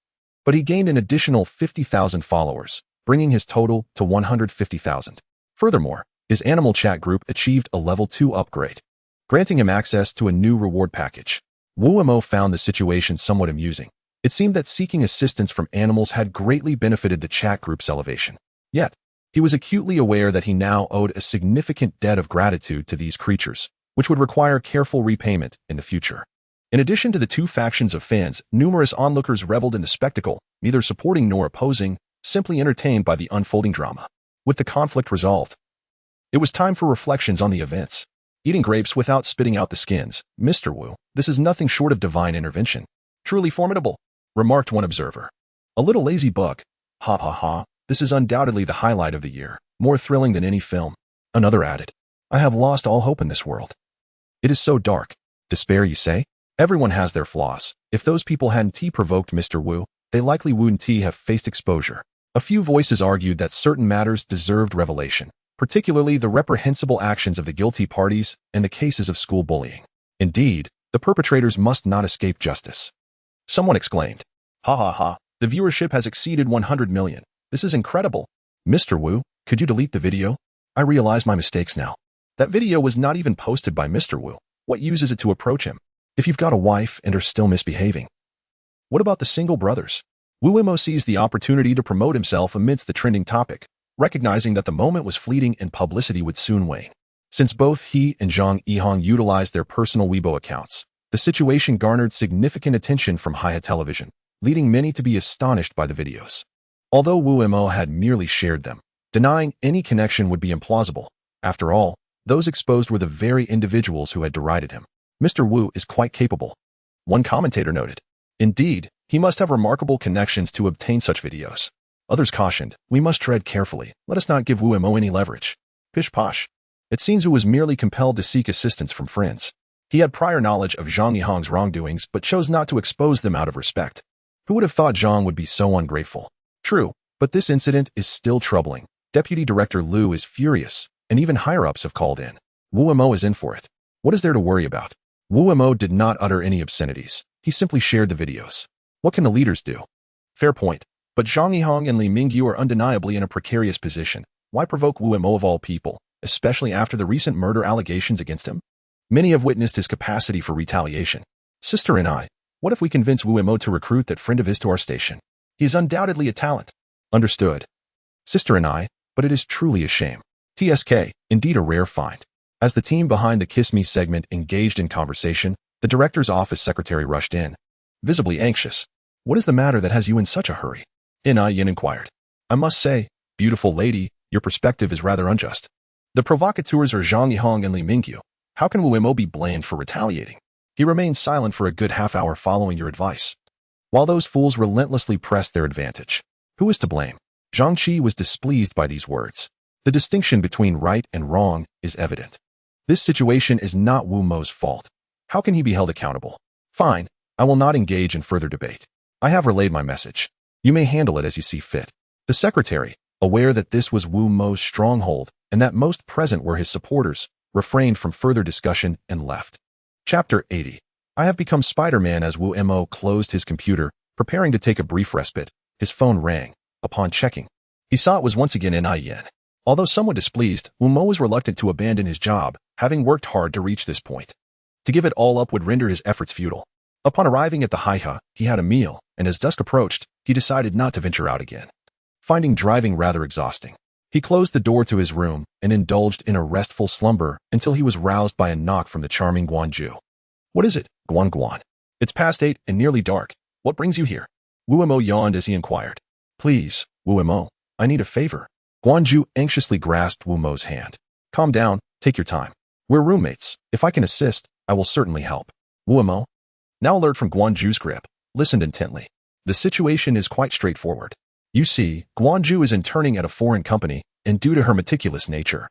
but he gained an additional 50,000 followers, bringing his total to 150,000. Furthermore, his animal chat group achieved a level 2 upgrade, granting him access to a new reward package. Wu Mo found the situation somewhat amusing. It seemed that seeking assistance from animals had greatly benefited the chat group's elevation. Yet, he was acutely aware that he now owed a significant debt of gratitude to these creatures, which would require careful repayment in the future. In addition to the two factions of fans, numerous onlookers reveled in the spectacle, neither supporting nor opposing, simply entertained by the unfolding drama. With the conflict resolved, it was time for reflections on the events. Eating grapes without spitting out the skins, Mr. Wu, this is nothing short of divine intervention. Truly formidable, remarked one observer. A little lazy bug. Ha ha ha, this is undoubtedly the highlight of the year, more thrilling than any film. Another added. I have lost all hope in this world. It is so dark. Despair, you say? Everyone has their flaws. If those people hadn't provoked Mr. Wu, they likely wouldn't have faced exposure. A few voices argued that certain matters deserved revelation, particularly the reprehensible actions of the guilty parties and the cases of school bullying. Indeed, the perpetrators must not escape justice. Someone exclaimed, ha ha ha, the viewership has exceeded 100 million. This is incredible. Mr. Wu, could you delete the video? I realize my mistakes now. That video was not even posted by Mr. Wu. What use is it to approach him? If you've got a wife and are still misbehaving. What about the single brothers? Wu Mo seized the opportunity to promote himself amidst the trending topic, recognizing that the moment was fleeting and publicity would soon wane. Since both he and Zhang Yihang utilized their personal Weibo accounts, the situation garnered significant attention from Hiya Television, leading many to be astonished by the videos. Although Wu Mo had merely shared them, denying any connection would be implausible. After all, those exposed were the very individuals who had derided him. Mr. Wu is quite capable, one commentator noted. Indeed, he must have remarkable connections to obtain such videos. Others cautioned, we must tread carefully. Let us not give Wu Mo any leverage. Pish posh. It seems Wu was merely compelled to seek assistance from friends. He had prior knowledge of Zhang Yihang's wrongdoings but chose not to expose them out of respect. Who would have thought Zhang would be so ungrateful? True, but this incident is still troubling. Deputy Director Liu is furious, and even higher-ups have called in. Wu Mo is in for it. What is there to worry about? Wu Mo did not utter any obscenities. He simply shared the videos. What can the leaders do? Fair point. But Zhang Yihang and Li Mingyu are undeniably in a precarious position. Why provoke Wu Mo of all people, especially after the recent murder allegations against him? Many have witnessed his capacity for retaliation. Sister and I, what if we convince Wu Mo to recruit that friend of his to our station? He is undoubtedly a talent. Understood. Sister and I, but it is truly a shame. TSK, indeed a rare find. As the team behind the Kiss Me segment engaged in conversation, the director's office secretary rushed in, visibly anxious. What is the matter that has you in such a hurry? Yin inquired. I must say, beautiful lady, your perspective is rather unjust. The provocateurs are Zhang Yihong and Li Mingyu. How can Wu Mo be blamed for retaliating? He remained silent for a good half hour following your advice, while those fools relentlessly pressed their advantage. Who is to blame? Zhang Qi was displeased by these words. The distinction between right and wrong is evident. This situation is not Wu Mo's fault. How can he be held accountable? Fine, I will not engage in further debate. I have relayed my message. You may handle it as you see fit. The secretary, aware that this was Wu Mo's stronghold and that most present were his supporters, refrained from further discussion and left. Chapter 80. I have become Spider-Man. As Wu Mo closed his computer, preparing to take a brief respite, his phone rang. Upon checking, he saw it was once again Yin. Although somewhat displeased, Wu Mo was reluctant to abandon his job, having worked hard to reach this point. To give it all up would render his efforts futile. Upon arriving at the Haiha, he had a meal, and as dusk approached, he decided not to venture out again. Finding driving rather exhausting, he closed the door to his room and indulged in a restful slumber until he was roused by a knock from the charming Guanju. What is it, Guan? It's past 8 and nearly dark. What brings you here? Wu Mo yawned as he inquired. Please, Wu Mo, I need a favor. Guanju anxiously grasped Wu Mo's hand. Calm down, take your time. We're roommates. If I can assist, I will certainly help. Wu Mo, now alert from Guanju's grip, listened intently. The situation is quite straightforward. You see, Guanju is interning at a foreign company, and due to her meticulous nature,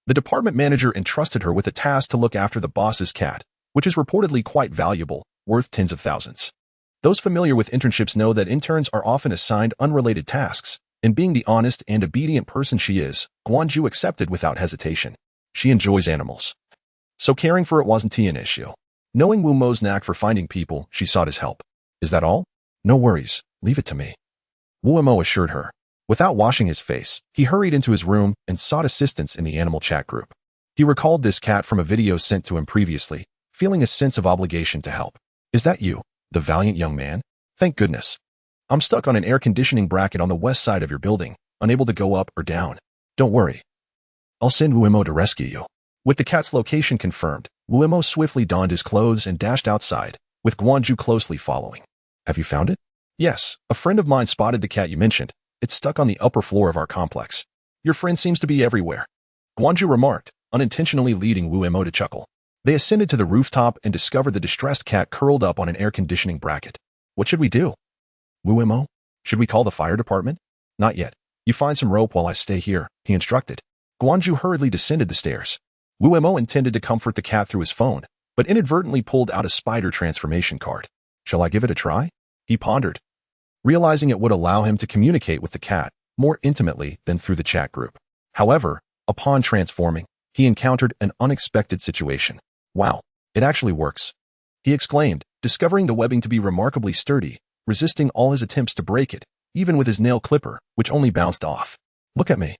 the department manager entrusted her with a task to look after the boss's cat, which is reportedly quite valuable, worth tens of thousands. Those familiar with internships know that interns are often assigned unrelated tasks, and being the honest and obedient person she is, Guanju accepted without hesitation. She enjoys animals, so caring for it wasn't an issue. Knowing Wu Mo's knack for finding people, she sought his help. Is that all? No worries, leave it to me, Wu Mo assured her. Without washing his face, he hurried into his room and sought assistance in the animal chat group. He recalled this cat from a video sent to him previously, feeling a sense of obligation to help. Is that you, the valiant young man? Thank goodness. I'm stuck on an air conditioning bracket on the west side of your building, unable to go up or down. Don't worry, I'll send Wu Mo to rescue you. With the cat's location confirmed, Wu Mo swiftly donned his clothes and dashed outside, with Guanju closely following. Have you found it? Yes, a friend of mine spotted the cat you mentioned. It's stuck on the upper floor of our complex. Your friend seems to be everywhere, Guanju remarked, unintentionally leading Wu Mo to chuckle. They ascended to the rooftop and discovered the distressed cat curled up on an air conditioning bracket. What should we do? Wu Mo, should we call the fire department? Not yet. You find some rope while I stay here, he instructed. Guanju hurriedly descended the stairs. Wu Mo intended to comfort the cat through his phone, but inadvertently pulled out a spider transformation card. Shall I give it a try? He pondered, realizing it would allow him to communicate with the cat more intimately than through the chat group. However, upon transforming, he encountered an unexpected situation. Wow, it actually works, he exclaimed, discovering the webbing to be remarkably sturdy, resisting all his attempts to break it, even with his nail clipper, which only bounced off. Look at me.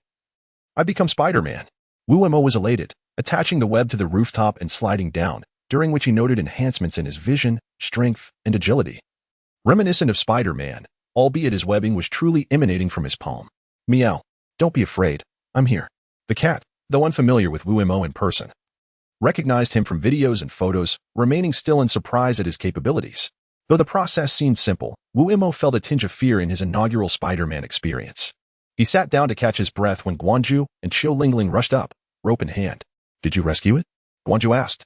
I become Spider-Man. Wu Mo was elated, attaching the web to the rooftop and sliding down, during which he noted enhancements in his vision, strength, and agility. Reminiscent of Spider-Man, albeit his webbing was truly emanating from his palm. Meow. Don't be afraid. I'm here. The cat, though unfamiliar with Wu Mo in person, recognized him from videos and photos, remaining still in surprise at his capabilities. Though the process seemed simple, Wu Mo felt a tinge of fear in his inaugural Spider-Man experience. He sat down to catch his breath when Guanju and Qiu Lingling rushed up, rope in hand. Did you rescue it? Guanju asked,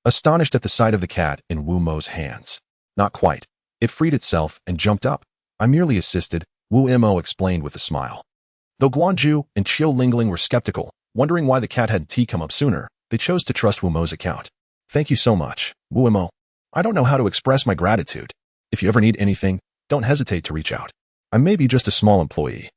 astonished at the sight of the cat in Wu Mo's hands. Not quite. It freed itself and jumped up. I merely assisted, Wu Mo explained with a smile. Though Guanju and Qiu Lingling were skeptical, wondering why the cat hadn't come up sooner, they chose to trust Wu Mo's account. Thank you so much, Wu Mo. I don't know how to express my gratitude. If you ever need anything, don't hesitate to reach out. I may be just a small employee,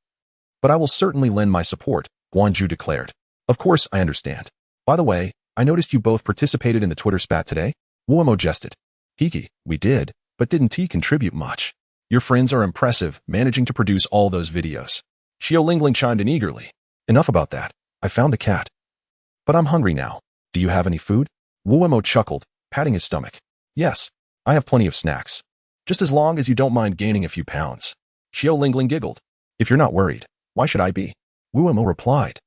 but I will certainly lend my support, Guanju declared. Of course, I understand. By the way, I noticed you both participated in the Twitter spat today. Wu Mo jested. Hiki, we did, but didn't contribute much. Your friends are impressive, managing to produce all those videos. Qiu Lingling chimed in eagerly. Enough about that. I found the cat. But I'm hungry now. Do you have any food? Wu Mo chuckled, patting his stomach. Yes, I have plenty of snacks. Just as long as you don't mind gaining a few pounds. Qiu Lingling giggled. If you're not worried, why should I be? Wu Mo replied,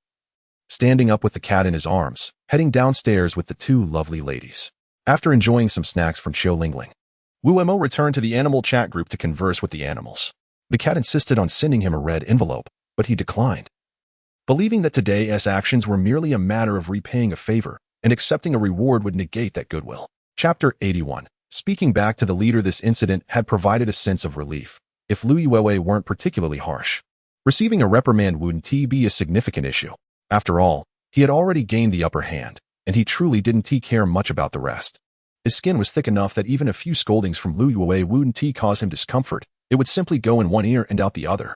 standing up with the cat in his arms, heading downstairs with the two lovely ladies. After enjoying some snacks from Qiu Lingling, Wu Mo returned to the animal chat group to converse with the animals. The cat insisted on sending him a red envelope, but he declined. believing that today's actions were merely a matter of repaying a favor, and accepting a reward would negate that goodwill. Chapter 81. Speaking back to the leader, this incident had provided a sense of relief, if Lu Yuwei weren't particularly harsh. Receiving a reprimand wouldn't be a significant issue. After all, he had already gained the upper hand, and he truly didn't care much about the rest. His skin was thick enough that even a few scoldings from Lu Yuwei wouldn't cause him discomfort. It would simply go in one ear and out the other.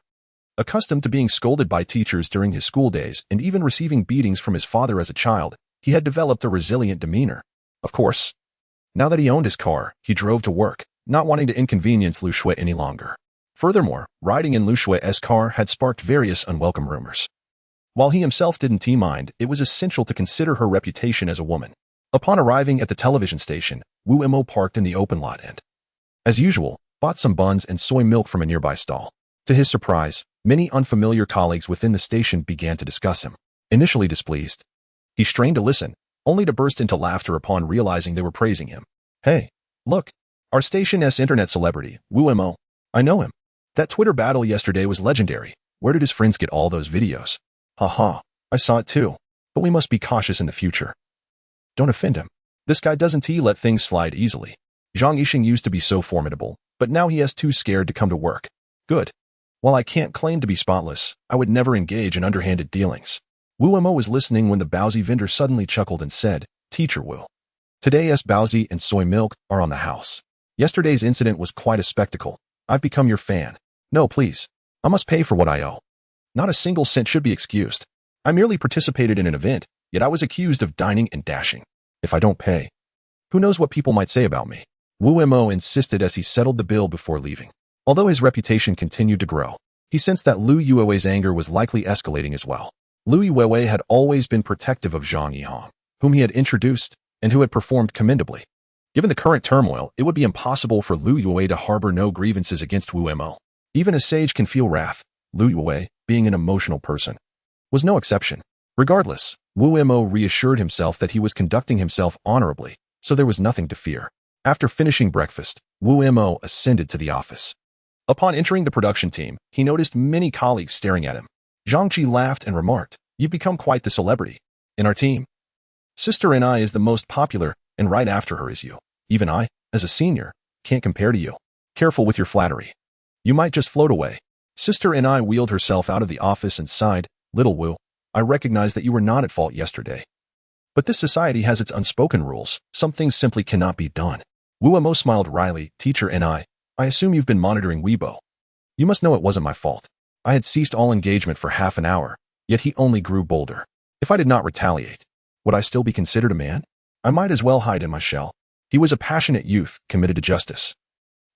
Accustomed to being scolded by teachers during his school days and even receiving beatings from his father as a child, he had developed a resilient demeanor. Of course, now that he owned his car, he drove to work, not wanting to inconvenience Lu Shui any longer. Furthermore, riding in Lu Shui's car had sparked various unwelcome rumors. While he himself didn't mind, it was essential to consider her reputation as a woman. Upon arriving at the television station, Wu Mo parked in the open lot and, as usual, bought some buns and soy milk from a nearby stall. To his surprise, many unfamiliar colleagues within the station began to discuss him. Initially displeased, he strained to listen, only to burst into laughter upon realizing they were praising him. Hey, look, our station's internet celebrity, Wu Mo. I know him. That Twitter battle yesterday was legendary. Where did his friends get all those videos? Haha, I saw it too. But we must be cautious in the future. Don't offend him. This guy doesn't let things slide easily. Zhang Yixing used to be so formidable, but now he is too scared to come to work. Good. While I can't claim to be spotless, I would never engage in underhanded dealings. Wu Mo was listening when the Baozi vendor suddenly chuckled and said, Teacher Wu, today's Baozi and soy milk are on the house. Yesterday's incident was quite a spectacle. I've become your fan. No, please. I must pay for what I owe. Not a single cent should be excused. I merely participated in an event, yet I was accused of dining and dashing. If I don't pay, who knows what people might say about me? Wu Mo insisted as he settled the bill before leaving. Although his reputation continued to grow, he sensed that Lu Yuwei's anger was likely escalating as well. Lu Yuwei had always been protective of Zhang Yihong, whom he had introduced and who had performed commendably. Given the current turmoil, it would be impossible for Lu Yuwei to harbor no grievances against Wu Mo. Even a sage can feel wrath. Lu Yuwei, being an emotional person, was no exception. Regardless, Wu Mo reassured himself that he was conducting himself honorably, so there was nothing to fear. After finishing breakfast, Wu Mo ascended to the office. Upon entering the production team, he noticed many colleagues staring at him. Zhang Qi laughed and remarked, You've become quite the celebrity. In our team, Sister and I is the most popular, and right after her is you. Even I, as a senior, can't compare to you. Careful with your flattery. You might just float away. Sister and I wheeled herself out of the office and sighed, Little Wu, I recognize that you were not at fault yesterday. But this society has its unspoken rules. Some things simply cannot be done. Wu Mo smiled wryly, Teacher and I assume you've been monitoring Weibo. You must know it wasn't my fault. I had ceased all engagement for half an hour, yet he only grew bolder. If I did not retaliate, would I still be considered a man? I might as well hide in my shell. He was a passionate youth, committed to justice.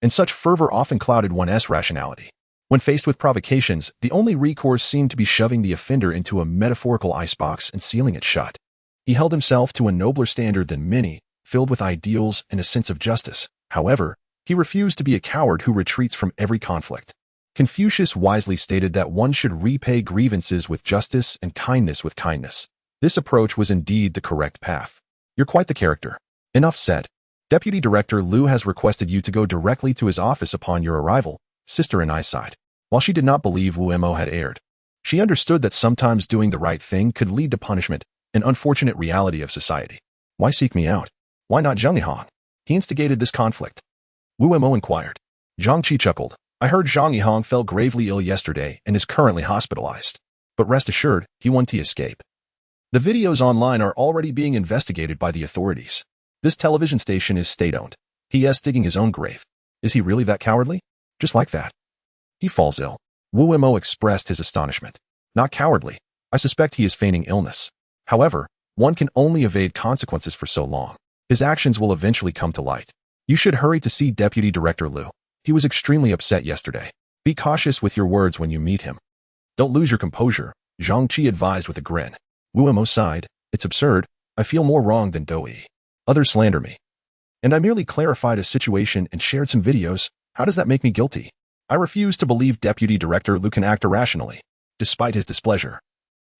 And such fervor often clouded one's rationality. When faced with provocations, the only recourse seemed to be shoving the offender into a metaphorical icebox and sealing it shut. He held himself to a nobler standard than many, filled with ideals and a sense of justice. However, he refused to be a coward who retreats from every conflict. Confucius wisely stated that one should repay grievances with justice and kindness with kindness. This approach was indeed the correct path. You're quite the character. Enough said. Deputy Director Lu has requested you to go directly to his office upon your arrival, Sister and I sighed. While she did not believe Wu Mo had erred, she understood that sometimes doing the right thing could lead to punishment, an unfortunate reality of society. Why seek me out? Why not Zhang Yihong? He instigated this conflict. Wu Mo inquired. Zhang Qi chuckled. I heard Zhang Yihong fell gravely ill yesterday and is currently hospitalized. But rest assured, he won't escape. The videos online are already being investigated by the authorities. This television station is state-owned. He is digging his own grave. Is he really that cowardly? Just like that. He falls ill. Wu Mo expressed his astonishment. Not cowardly. I suspect he is feigning illness. However, one can only evade consequences for so long. His actions will eventually come to light. You should hurry to see Deputy Director Lu. He was extremely upset yesterday. Be cautious with your words when you meet him. Don't lose your composure, Zhang Qi advised with a grin. Wu Mo sighed. It's absurd. I feel more wrong than Doi. Others slander me. And I merely clarified a situation and shared some videos. How does that make me guilty? I refuse to believe Deputy Director Lu can act irrationally, despite his displeasure.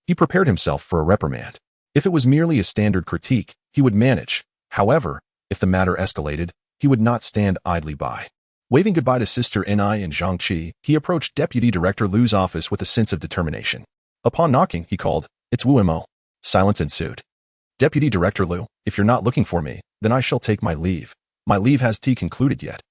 He prepared himself for a reprimand. If it was merely a standard critique, he would manage. However, if the matter escalated, he would not stand idly by. Waving goodbye to Sister Ni and Zhang Qi, he approached Deputy Director Lu's office with a sense of determination. Upon knocking, he called, "It's Wu Mo." Silence ensued. "Deputy Director Liu, if you're not looking for me, then I shall take my leave. My leave has concluded yet."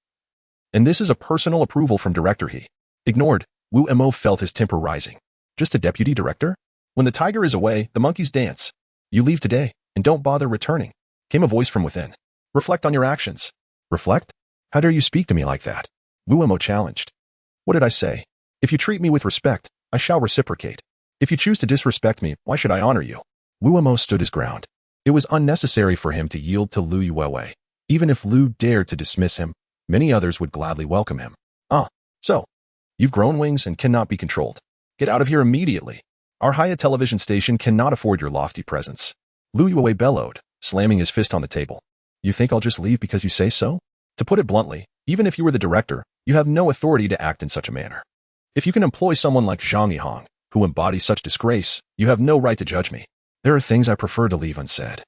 And this is a personal approval from Director He. Ignored, Wu Mo felt his temper rising. Just a deputy director? When the tiger is away, the monkeys dance. You leave today, and don't bother returning. Came a voice from within. Reflect on your actions. Reflect? How dare you speak to me like that? Wu Mo challenged. What did I say? If you treat me with respect, I shall reciprocate. If you choose to disrespect me, why should I honor you? Wu Mo stood his ground. It was unnecessary for him to yield to Lu Yuwei. Even if Lu dared to dismiss him, many others would gladly welcome him. So, you've grown wings and cannot be controlled. Get out of here immediately. Our Haya television station cannot afford your lofty presence. Lu Yuwei bellowed, slamming his fist on the table. You think I'll just leave because you say so? To put it bluntly, even if you were the director, you have no authority to act in such a manner. If you can employ someone like Zhang Yihong, who embodies such disgrace, you have no right to judge me. There are things I prefer to leave unsaid.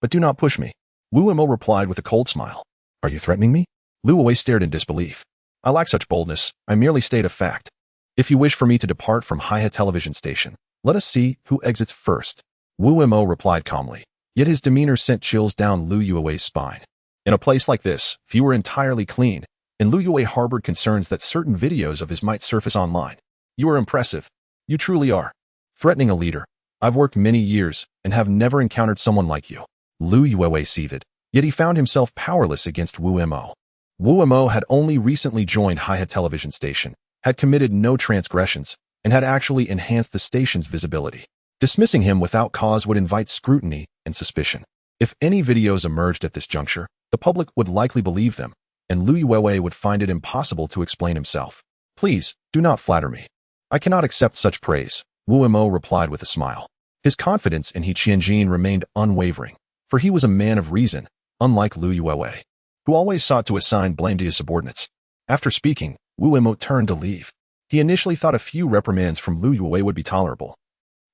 But do not push me. Wu Mo replied with a cold smile. Are you threatening me? Lu Yuwei stared in disbelief. I lack such boldness, I merely state a fact. If you wish for me to depart from Haya television station, let us see who exits first. Wu Mo replied calmly, yet his demeanor sent chills down Lu Yuwei's spine. In a place like this, if he were entirely clean, and Lu Yuwei harbored concerns that certain videos of his might surface online. You are impressive. You truly are. Threatening a leader. I've worked many years and have never encountered someone like you. Lu Yuwei seethed, yet he found himself powerless against Wu Mo. Wu Mo had only recently joined Haya television station, had committed no transgressions, and had actually enhanced the station's visibility. Dismissing him without cause would invite scrutiny and suspicion. If any videos emerged at this juncture, the public would likely believe them, and Lu Yuwei would find it impossible to explain himself. Please, do not flatter me. I cannot accept such praise, Wu Mo replied with a smile. His confidence in He Qianjin remained unwavering, for he was a man of reason, unlike Lu Yuwei, who always sought to assign blame to his subordinates. After speaking, Wu Mo turned to leave. He initially thought a few reprimands from Lu Yuwei would be tolerable.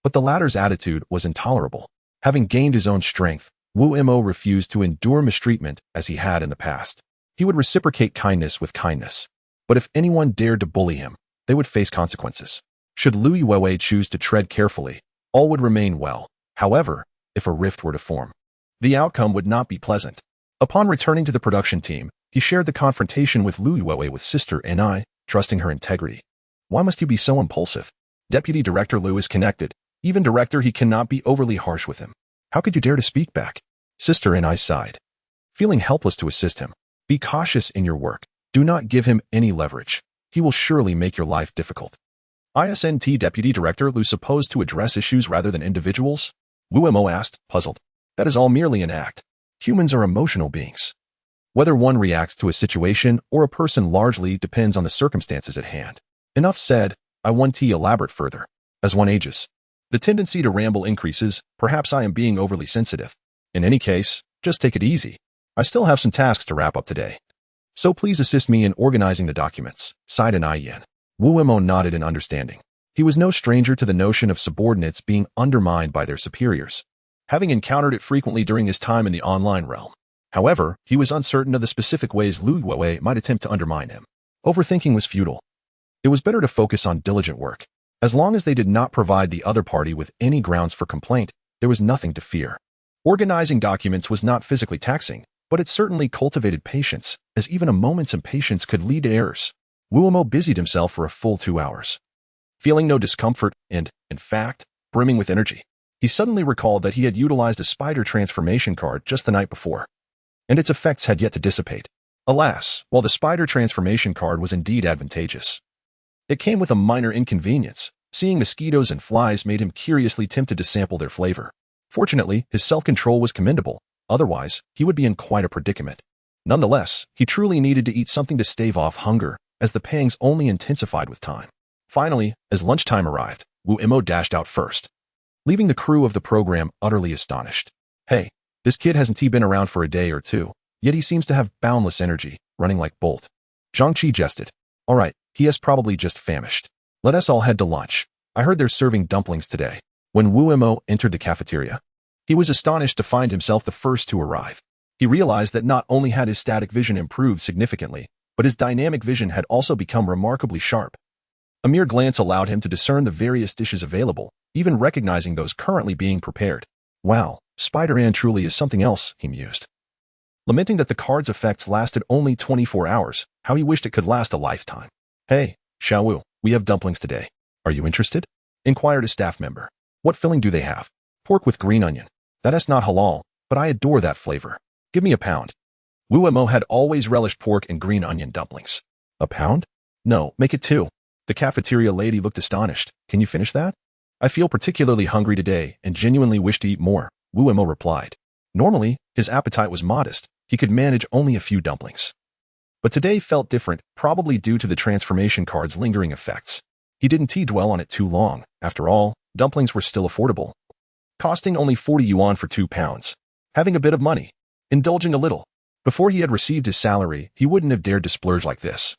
But the latter's attitude was intolerable. Having gained his own strength, Wu Mo refused to endure mistreatment as he had in the past. He would reciprocate kindness with kindness. But if anyone dared to bully him, they would face consequences. Should Lu Yuwei choose to tread carefully, all would remain well. However, if a rift were to form, the outcome would not be pleasant. Upon returning to the production team, he shared the confrontation with Lu Yuwei with Sister Ni, trusting her integrity. Why must you be so impulsive? Deputy Director Liu is connected. Even Director He cannot be overly harsh with him. How could you dare to speak back? Sister Ni sighed, feeling helpless to assist him. Be cautious in your work. Do not give him any leverage. He will surely make your life difficult. ISNT Deputy Director Liu supposed to address issues rather than individuals? Wu Mo asked, puzzled. That is all merely an act. Humans are emotional beings. Whether one reacts to a situation or a person largely depends on the circumstances at hand. Enough said, I want to elaborate further. As one ages, the tendency to ramble increases. Perhaps I am being overly sensitive. In any case, just take it easy. I still have some tasks to wrap up today. So please assist me in organizing the documents, sighed an Yen. Wu Mo nodded in understanding. He was no stranger to the notion of subordinates being undermined by their superiors, having encountered it frequently during his time in the online realm. However, he was uncertain of the specific ways Lu Yuwei might attempt to undermine him. Overthinking was futile. It was better to focus on diligent work. As long as they did not provide the other party with any grounds for complaint, there was nothing to fear. Organizing documents was not physically taxing, but it certainly cultivated patience, as even a moment's impatience could lead to errors. Wu Mo busied himself for a full 2 hours. Feeling no discomfort and, in fact, brimming with energy, he suddenly recalled that he had utilized a spider transformation card just the night before, and its effects had yet to dissipate. Alas, while the spider transformation card was indeed advantageous, it came with a minor inconvenience. Seeing mosquitoes and flies made him curiously tempted to sample their flavor. Fortunately, his self-control was commendable. Otherwise, he would be in quite a predicament. Nonetheless, he truly needed to eat something to stave off hunger, as the pangs only intensified with time. Finally, as lunchtime arrived, Wu Mo dashed out first, leaving the crew of the program utterly astonished. Hey, this kid hasn't been around for a day or two, yet he seems to have boundless energy, running like Bolt. Zhang Qi jested. All right, he has probably just famished. Let us all head to lunch. I heard they're serving dumplings today. When Wu Mo entered the cafeteria, he was astonished to find himself the first to arrive. He realized that not only had his static vision improved significantly, but his dynamic vision had also become remarkably sharp. A mere glance allowed him to discern the various dishes available, even recognizing those currently being prepared. Wow, Spider-Man truly is something else, he mused. Lamenting that the card's effects lasted only 24 hours, how he wished it could last a lifetime. Hey, Xiao Wu, we have dumplings today. Are you interested? Inquired a staff member. What filling do they have? Pork with green onion. That is not halal, but I adore that flavor. Give me a pound. Wu Mo had always relished pork and green onion dumplings. A pound? No, make it 2. The cafeteria lady looked astonished. Can you finish that? I feel particularly hungry today and genuinely wish to eat more, Wu Mo replied. Normally, his appetite was modest. He could manage only a few dumplings. But today felt different, probably due to the transformation card's lingering effects. He didn't dwell on it too long. After all, dumplings were still affordable, costing only 40 yuan for 2 pounds. Having a bit of money, indulging a little. Before he had received his salary, he wouldn't have dared to splurge like this.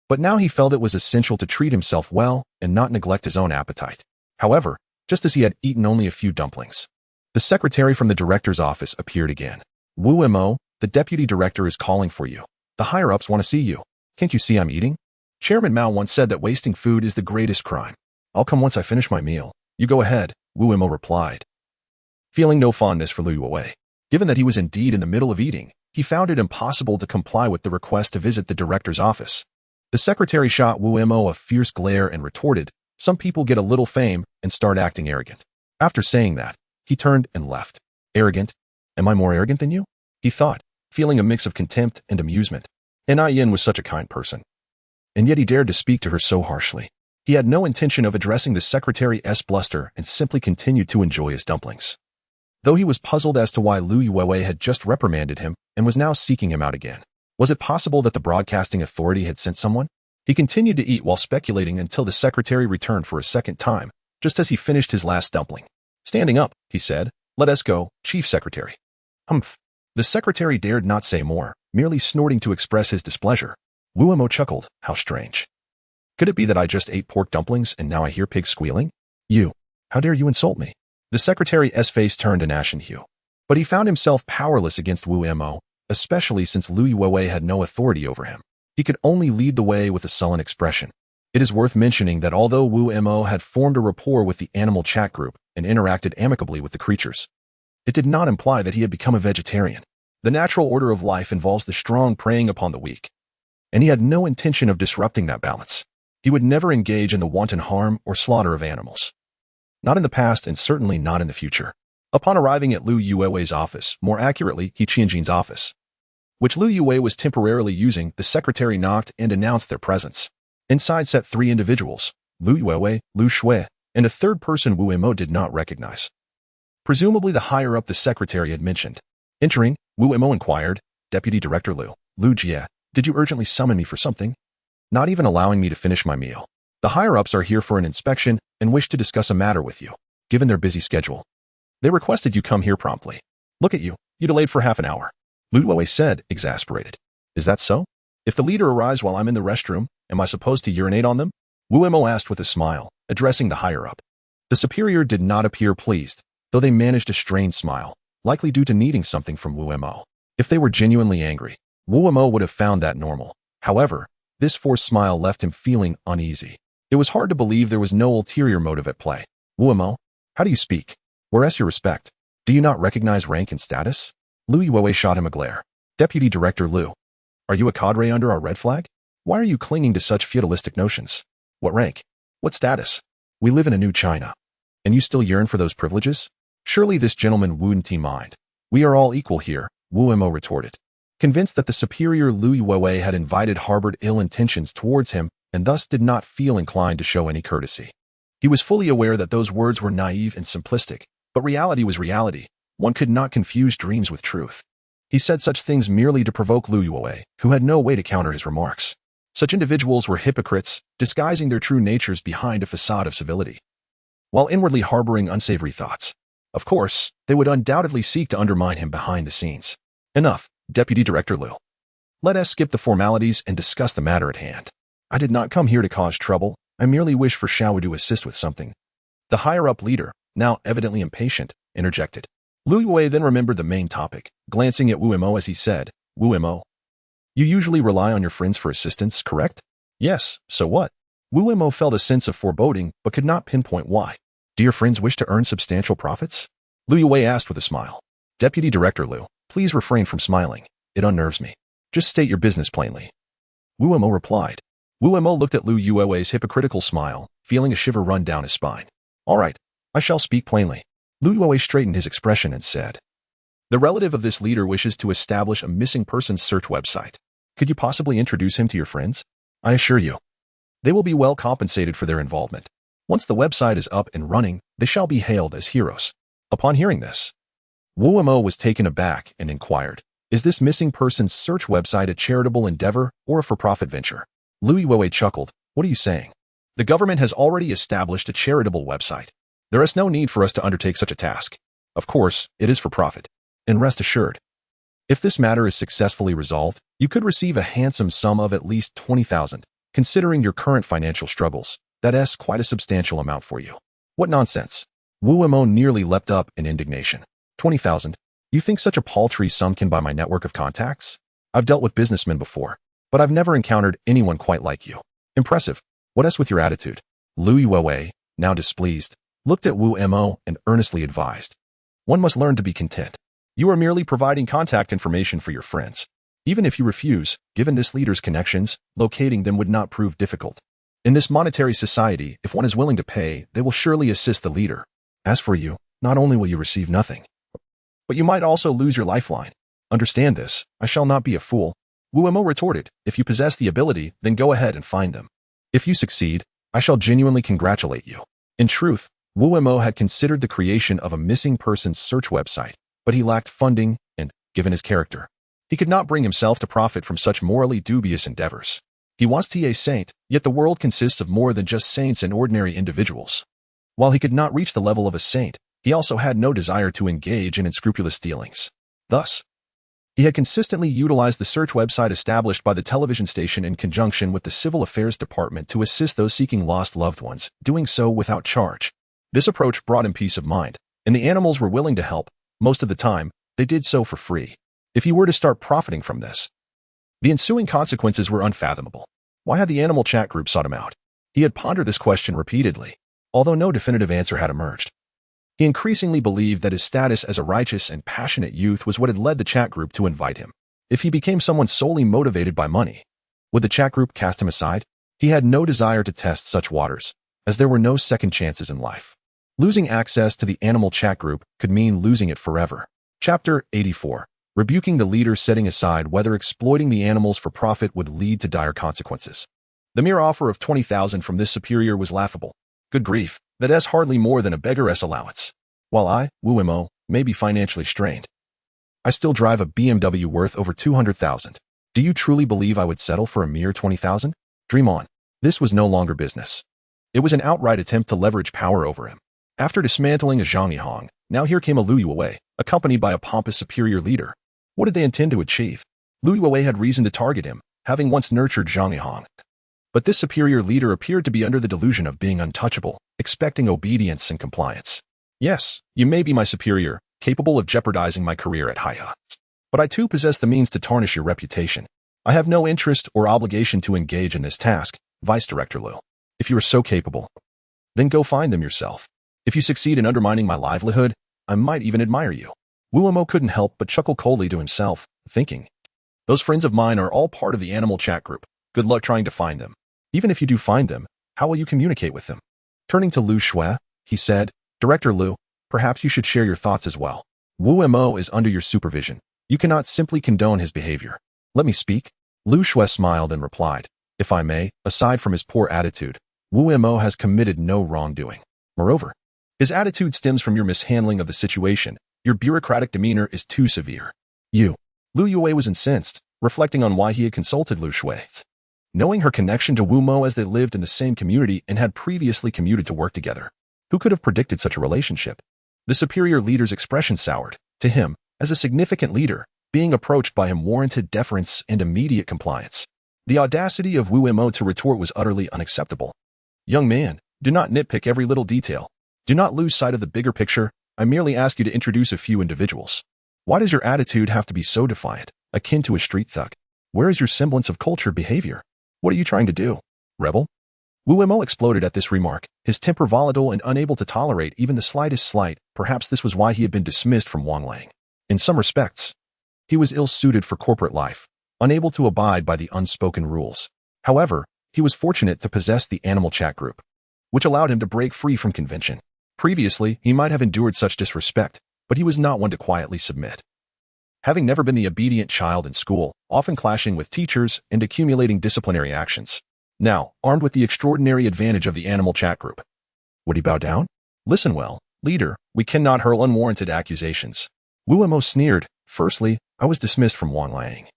But now he felt it was essential to treat himself well and not neglect his own appetite. However, just as he had eaten only a few dumplings, the secretary from the director's office appeared again. Wu Mo, the deputy director is calling for you. The higher-ups want to see you. Can't you see I'm eating? Chairman Mao once said that wasting food is the greatest crime. I'll come once I finish my meal. You go ahead, Wu Mo replied. Feeling no fondness for Lu Yuwei, given that he was indeed in the middle of eating, he found it impossible to comply with the request to visit the director's office. The secretary shot Wu Mo a fierce glare and retorted, some people get a little fame and start acting arrogant. After saying that, he turned and left. Arrogant? Am I more arrogant than you? He thought, feeling a mix of contempt and amusement. Yin was such a kind person. And yet he dared to speak to her so harshly. He had no intention of addressing the secretary's bluster and simply continued to enjoy his dumplings. Though he was puzzled as to why Lu Yuwei had just reprimanded him and was now seeking him out again. Was it possible that the broadcasting authority had sent someone? He continued to eat while speculating until the secretary returned for a second time, just as he finished his last dumpling. Standing up, he said, "Let us go, Chief Secretary." Humph. The secretary dared not say more, merely snorting to express his displeasure. Wu Mo chuckled, how strange. Could it be that I just ate pork dumplings and now I hear pigs squealing? You, how dare you insult me? The secretary's face turned an ashen hue. But he found himself powerless against Wu Mo, especially since Lu Yuwei had no authority over him. He could only lead the way with a sullen expression. It is worth mentioning that although Wu Mo had formed a rapport with the animal chat group and interacted amicably with the creatures, it did not imply that he had become a vegetarian. The natural order of life involves the strong preying upon the weak, and he had no intention of disrupting that balance. He would never engage in the wanton harm or slaughter of animals. Not in the past and certainly not in the future. Upon arriving at Lu Yuwei's office, more accurately, He Qianjin's office, which Lu Yuwei was temporarily using, the secretary knocked and announced their presence. Inside sat 3 individuals, Lu Yuwei, Lu Shui, and a third person Wu Mo did not recognize. Presumably the higher-up the secretary had mentioned. Entering, Wu Mo inquired, Deputy Director Lu Jie, did you urgently summon me for something? Not even allowing me to finish my meal. The higher-ups are here for an inspection and wish to discuss a matter with you, given their busy schedule. They requested you come here promptly. Look at you, you delayed for half an hour. Lu Yuwei said, exasperated. Is that so? If the leader arrives while I'm in the restroom, am I supposed to urinate on them? Wu Mo asked with a smile, addressing the higher-up. The superior did not appear pleased, though they managed a strained smile, likely due to needing something from Wu Mo. If they were genuinely angry, Wu Mo would have found that normal. However, this forced smile left him feeling uneasy. It was hard to believe there was no ulterior motive at play. Wu Mo, how do you speak? Where's your respect? Do you not recognize rank and status? Lu Yuwei shot him a glare. Deputy Director Lu, are you a cadre under our red flag? Why are you clinging to such feudalistic notions? What rank? What status? We live in a new China. And you still yearn for those privileges? Surely this gentleman wouldn't mind. We are all equal here, Wu Mo retorted. Convinced that the superior Lu Yuwei had harbored ill intentions towards him and thus did not feel inclined to show any courtesy. He was fully aware that those words were naive and simplistic, but reality was reality. One could not confuse dreams with truth. He said such things merely to provoke Lu Yuwei, who had no way to counter his remarks. Such individuals were hypocrites, disguising their true natures behind a facade of civility, while inwardly harboring unsavory thoughts. Of course, they would undoubtedly seek to undermine him behind the scenes. Enough, Deputy Director Lu. Let us skip the formalities and discuss the matter at hand. I did not come here to cause trouble. I merely wish for Xiao to assist with something. The higher-up leader, now evidently impatient, interjected. Lu Yuwei then remembered the main topic, glancing at Wu Mo as he said, Wu Mo, you usually rely on your friends for assistance, correct? Yes, so what? Wu Mo felt a sense of foreboding but could not pinpoint why. Do your friends wish to earn substantial profits? Lu Yue asked with a smile. Deputy Director Lu, please refrain from smiling. It unnerves me. Just state your business plainly. Wu Mo replied. Wu Mo looked at Lu Yue's hypocritical smile, feeling a shiver run down his spine. All right, I shall speak plainly. Lu Yue straightened his expression and said, the relative of this leader wishes to establish a missing persons search website. Could you possibly introduce him to your friends? I assure you, they will be well compensated for their involvement. Once the website is up and running, they shall be hailed as heroes. Upon hearing this, Wu Mo was taken aback and inquired, is this missing persons search website a charitable endeavor or a for-profit venture? Lu Yue chuckled, what are you saying? The government has already established a charitable website. There is no need for us to undertake such a task. Of course, it is for profit. And rest assured, if this matter is successfully resolved, you could receive a handsome sum of at least 20,000. Considering your current financial struggles, that is quite a substantial amount for you. What nonsense. Wu Mo nearly leapt up in indignation. 20,000? You think such a paltry sum can buy my network of contacts? I've dealt with businessmen before, but I've never encountered anyone quite like you. Impressive. What else with your attitude? Lu Yue, now displeased, looked at Wu Mo and earnestly advised. One must learn to be content. You are merely providing contact information for your friends. Even if you refuse, given this leader's connections, locating them would not prove difficult. In this monetary society, if one is willing to pay, they will surely assist the leader. As for you, not only will you receive nothing, but you might also lose your lifeline. Understand this, I shall not be a fool. Wu Mo retorted, if you possess the ability, then go ahead and find them. If you succeed, I shall genuinely congratulate you. In truth, Wu Mo had considered the creation of a missing persons search website, but he lacked funding and, given his character, he could not bring himself to profit from such morally dubious endeavors. He was a saint, yet the world consists of more than just saints and ordinary individuals. While he could not reach the level of a saint, he also had no desire to engage in unscrupulous dealings. Thus, he had consistently utilized the search website established by the television station in conjunction with the Civil Affairs Department to assist those seeking lost loved ones, doing so without charge. This approach brought him peace of mind, and the animals were willing to help. Most of the time, they did so for free. If he were to start profiting from this, the ensuing consequences were unfathomable. Why had the animal chat group sought him out? He had pondered this question repeatedly, although no definitive answer had emerged. He increasingly believed that his status as a righteous and passionate youth was what had led the chat group to invite him. If he became someone solely motivated by money, would the chat group cast him aside? He had no desire to test such waters, as there were no second chances in life. Losing access to the animal chat group could mean losing it forever. Chapter 84. Rebuking the leader, setting aside whether exploiting the animals for profit would lead to dire consequences. The mere offer of 20,000 from this superior was laughable. Good grief, that is hardly more than a beggar's allowance. While I, Wu Mo, may be financially strained, I still drive a BMW worth over 200,000. Do you truly believe I would settle for a mere 20,000? Dream on. This was no longer business. It was an outright attempt to leverage power over him. After dismantling a Zhang Yihang, now here came a Lu Yue, accompanied by a pompous superior leader. What did they intend to achieve? Lu Yue had reason to target him, having once nurtured Zhang Yihang. But this superior leader appeared to be under the delusion of being untouchable, expecting obedience and compliance. Yes, you may be my superior, capable of jeopardizing my career at Haiha. But I too possess the means to tarnish your reputation. I have no interest or obligation to engage in this task, Vice Director Lu. If you are so capable, then go find them yourself. If you succeed in undermining my livelihood, I might even admire you. Wu Mo couldn't help but chuckle coldly to himself, thinking, those friends of mine are all part of the animal chat group. Good luck trying to find them. Even if you do find them, how will you communicate with them? Turning to Lu Shui, he said, Director Lu, perhaps you should share your thoughts as well. Wu Mo is under your supervision. You cannot simply condone his behavior. Let me speak. Lu Shui smiled and replied, if I may, aside from his poor attitude, Wu Mo has committed no wrongdoing. Moreover, his attitude stems from your mishandling of the situation. Your bureaucratic demeanor is too severe. Lu Yue was incensed, reflecting on why he had consulted Lu Shui. Knowing her connection to Wu Mo as they lived in the same community and had previously commuted to work together, who could have predicted such a relationship? The superior leader's expression soured. To him, as a significant leader, being approached by him warranted deference and immediate compliance. The audacity of Wu Mo to retort was utterly unacceptable. Young man, do not nitpick every little detail. Do not lose sight of the bigger picture. I merely ask you to introduce a few individuals. Why does your attitude have to be so defiant, akin to a street thug? Where is your semblance of cultured behavior? What are you trying to do? Rebel? Wu Mo exploded at this remark, his temper volatile and unable to tolerate even the slightest slight. Perhaps this was why he had been dismissed from Wanglang. In some respects, he was ill-suited for corporate life, unable to abide by the unspoken rules. However, he was fortunate to possess the animal chat group, which allowed him to break free from convention. Previously, he might have endured such disrespect, but he was not one to quietly submit. Having never been the obedient child in school, often clashing with teachers and accumulating disciplinary actions, now, armed with the extraordinary advantage of the animal chat group, would he bow down? Listen well, leader, we cannot hurl unwarranted accusations. Wu Mo sneered. Firstly, I was dismissed from Wanglang.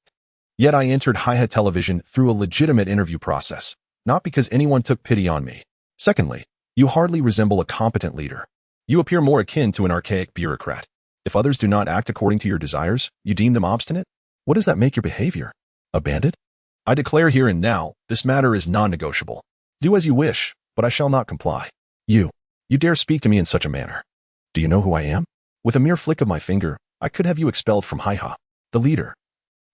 Yet I entered Hiha Television through a legitimate interview process, not because anyone took pity on me. Secondly, you hardly resemble a competent leader. You appear more akin to an archaic bureaucrat. If others do not act according to your desires, you deem them obstinate? What does that make your behavior? A bandit? I declare here and now, this matter is non-negotiable. Do as you wish, but I shall not comply. You dare speak to me in such a manner. Do you know who I am? With a mere flick of my finger, I could have you expelled from Hiha. The leader,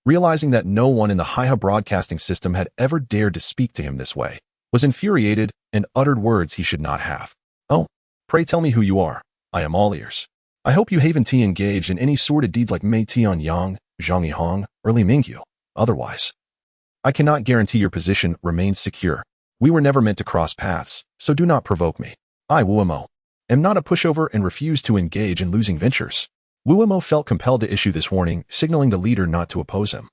realizing that no one in the Hiha broadcasting system had ever dared to speak to him this way, was infuriated and uttered words he should not have. Oh, pray tell me who you are. I am all ears. I hope you haven't engaged in any sordid deeds like Mei Tianyang, Zhang Yihong, or Li Mingyu. Otherwise, I cannot guarantee your position remains secure. We were never meant to cross paths, so do not provoke me. I, Wu Mo, am not a pushover and refuse to engage in losing ventures. Wu Mo felt compelled to issue this warning, signaling the leader not to oppose him.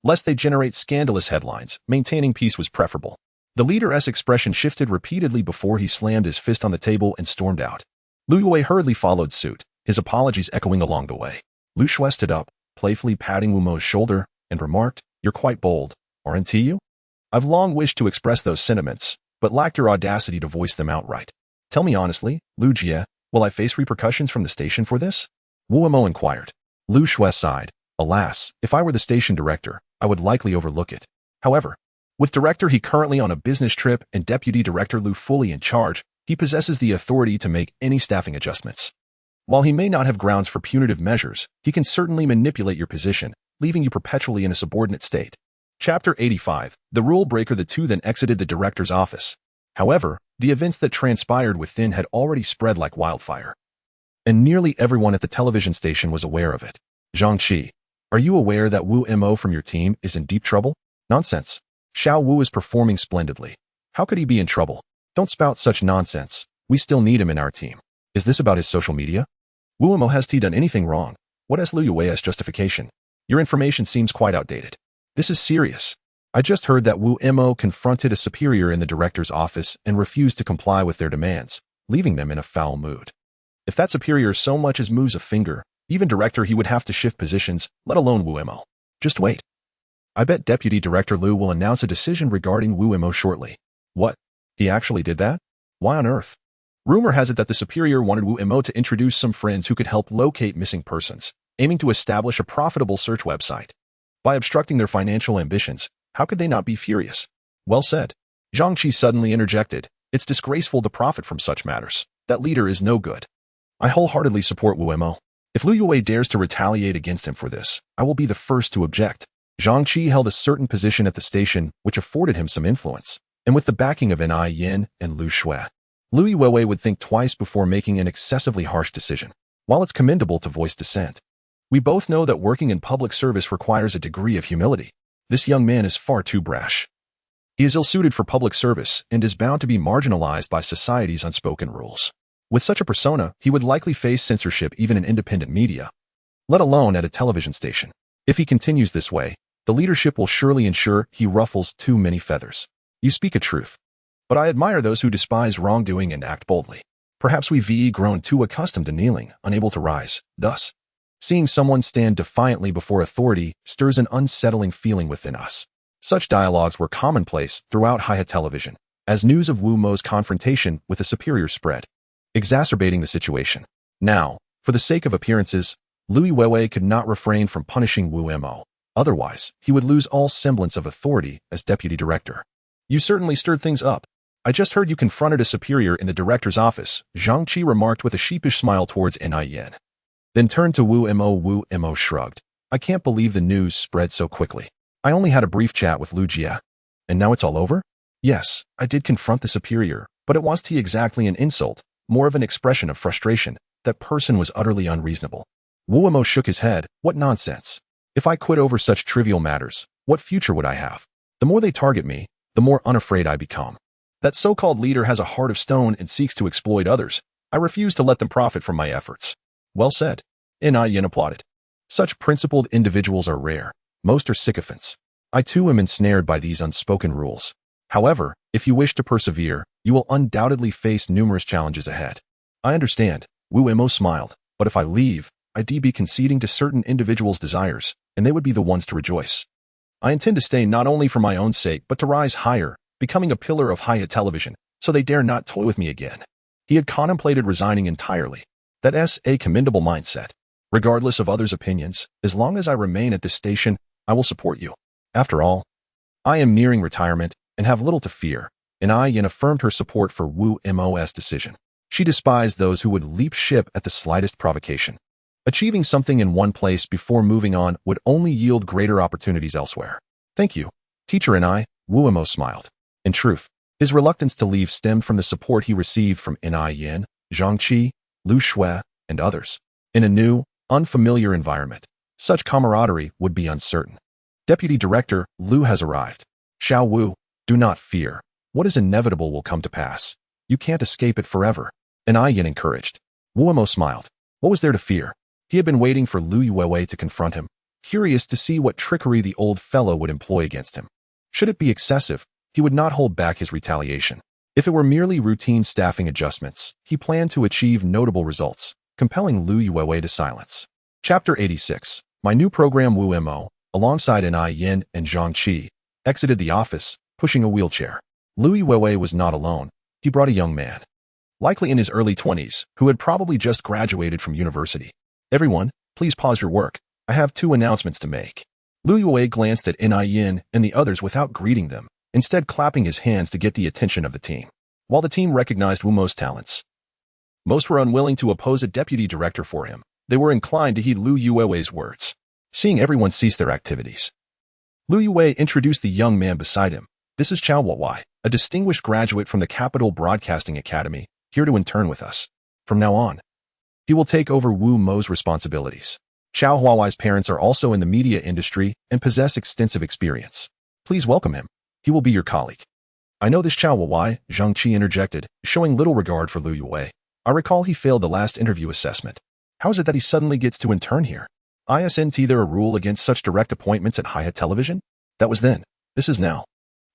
Lest they generate scandalous headlines, maintaining peace was preferable. The leader's expression shifted repeatedly before he slammed his fist on the table and stormed out. Lu Yue hurriedly followed suit, his apologies echoing along the way. Lu Shui stood up, playfully patting Wu Mo's shoulder, and remarked, "You're quite bold, aren't you? I've long wished to express those sentiments, but lacked your audacity to voice them outright. Tell me honestly, Lu Jie, will I face repercussions from the station for this?" Wu Mo inquired. Lu Shui sighed. Alas, if I were the station director, I would likely overlook it. However, with director he currently on a business trip and deputy director Lu fully in charge, he possesses the authority to make any staffing adjustments. While he may not have grounds for punitive measures, he can certainly manipulate your position, leaving you perpetually in a subordinate state. Chapter 85. The rule breaker. The two then exited the director's office. However, the events that transpired within had already spread like wildfire, and nearly everyone at the television station was aware of it. Zhang Qi, are you aware that Wu Mo from your team is in deep trouble? Nonsense. Xiao Wu is performing splendidly. How could he be in trouble? Don't spout such nonsense. We still need him in our team. Is this about his social media? Wu Mo, has he done anything wrong? What is Lu Yue's justification? Your information seems quite outdated. This is serious. I just heard that Wu Mo confronted a superior in the director's office and refused to comply with their demands, leaving them in a foul mood. If that superior so much as moves a finger, even director he would have to shift positions, let alone Wu Mo. Just wait. I bet Deputy Director Lu will announce a decision regarding Wu Mo shortly. What? He actually did that? Why on earth? Rumor has it that the superior wanted Wu Mo to introduce some friends who could help locate missing persons, aiming to establish a profitable search website. By obstructing their financial ambitions, how could they not be furious? Well said. Zhang Qi suddenly interjected. It's disgraceful to profit from such matters. That leader is no good. I wholeheartedly support Wu Mo. If Lu Yue dares to retaliate against him for this, I will be the first to object. Zhang Qi held a certain position at the station which afforded him some influence, and with the backing of Ni Yin and Lu Shui, Lu Yue would think twice before making an excessively harsh decision. While it's commendable to voice dissent, we both know that working in public service requires a degree of humility. This young man is far too brash. He is ill-suited for public service and is bound to be marginalized by society's unspoken rules. With such a persona, he would likely face censorship even in independent media, let alone at a television station. If he continues this way, the leadership will surely ensure he ruffles too many feathers. You speak a truth. But I admire those who despise wrongdoing and act boldly. Perhaps we've grown too accustomed to kneeling, unable to rise. Thus, seeing someone stand defiantly before authority stirs an unsettling feeling within us. Such dialogues were commonplace throughout Hiha Television, as news of Wu Mo's confrontation with a superior spread, exacerbating the situation. Now, for the sake of appearances, Lu Yue could not refrain from punishing Wu Mo. Otherwise, he would lose all semblance of authority as deputy director. You certainly stirred things up. I just heard you confronted a superior in the director's office, Zhang Qi remarked with a sheepish smile towards Ni Yin. Then turned to Wu Mo. Wu Mo shrugged. I can't believe the news spread so quickly. I only had a brief chat with Lu Jie. And now it's all over? Yes, I did confront the superior, but it wasn't exactly an insult, more of an expression of frustration. That person was utterly unreasonable. Wuemo shook his head. What nonsense. If I quit over such trivial matters, what future would I have? The more they target me, the more unafraid I become. That so-called leader has a heart of stone and seeks to exploit others. I refuse to let them profit from my efforts. Well said. Yin applauded. Such principled individuals are rare. Most are sycophants. I too am ensnared by these unspoken rules. However, if you wish to persevere, you will undoubtedly face numerous challenges ahead. I understand. Wuemo smiled. But if I leave, I'd be conceding to certain individuals' desires, and they would be the ones to rejoice. I intend to stay not only for my own sake, but to rise higher, becoming a pillar of high television, so they dare not toy with me again. He had contemplated resigning entirely. That's a commendable mindset. Regardless of others' opinions, as long as I remain at this station, I will support you. After all, I am nearing retirement and have little to fear, and Yin affirmed her support for Wu Mo's decision. She despised those who would leap ship at the slightest provocation. Achieving something in one place before moving on would only yield greater opportunities elsewhere. Thank you, teacher. And Wu Mo smiled. In truth, his reluctance to leave stemmed from the support he received from Yin, Zhang Qi, Lu Shui, and others. In a new, unfamiliar environment, such camaraderie would be uncertain. Deputy Director Lu has arrived. Xiao Wu, do not fear. What is inevitable will come to pass. You can't escape it forever. And Yin encouraged. Wu Mo smiled. What was there to fear? He had been waiting for Lu Yuewei to confront him, curious to see what trickery the old fellow would employ against him. Should it be excessive, he would not hold back his retaliation. If it were merely routine staffing adjustments, he planned to achieve notable results, compelling Lu Yuewei to silence. Chapter 86. My new program. Wu Mo, alongside Yin and Zhang Qi, exited the office, pushing a wheelchair. Lu Yuewei was not alone. He brought a young man, likely in his early 20s, who had probably just graduated from university. Everyone, please pause your work. I have 2 announcements to make. Lu Yuewei glanced at Yin and the others without greeting them, instead clapping his hands to get the attention of the team. While the team recognized Wu Mo's talents, most were unwilling to oppose a deputy director for him. They were inclined to heed Lu Yuewei's words. Seeing everyone cease their activities, Lu Yuewei introduced the young man beside him. This is Chao Huawai, a distinguished graduate from the Capital Broadcasting Academy, here to intern with us. From now on, he will take over Wu Mo's responsibilities. Chao Huawai's parents are also in the media industry and possess extensive experience. Please welcome him. He will be your colleague. I know this Chao Huawai, Zhang Qi interjected, showing little regard for Lu Yuewei. I recall he failed the last interview assessment. How is it that he suddenly gets to intern here? Isn't there a rule against such direct appointments at Hi-Hat Television? That was then. This is now.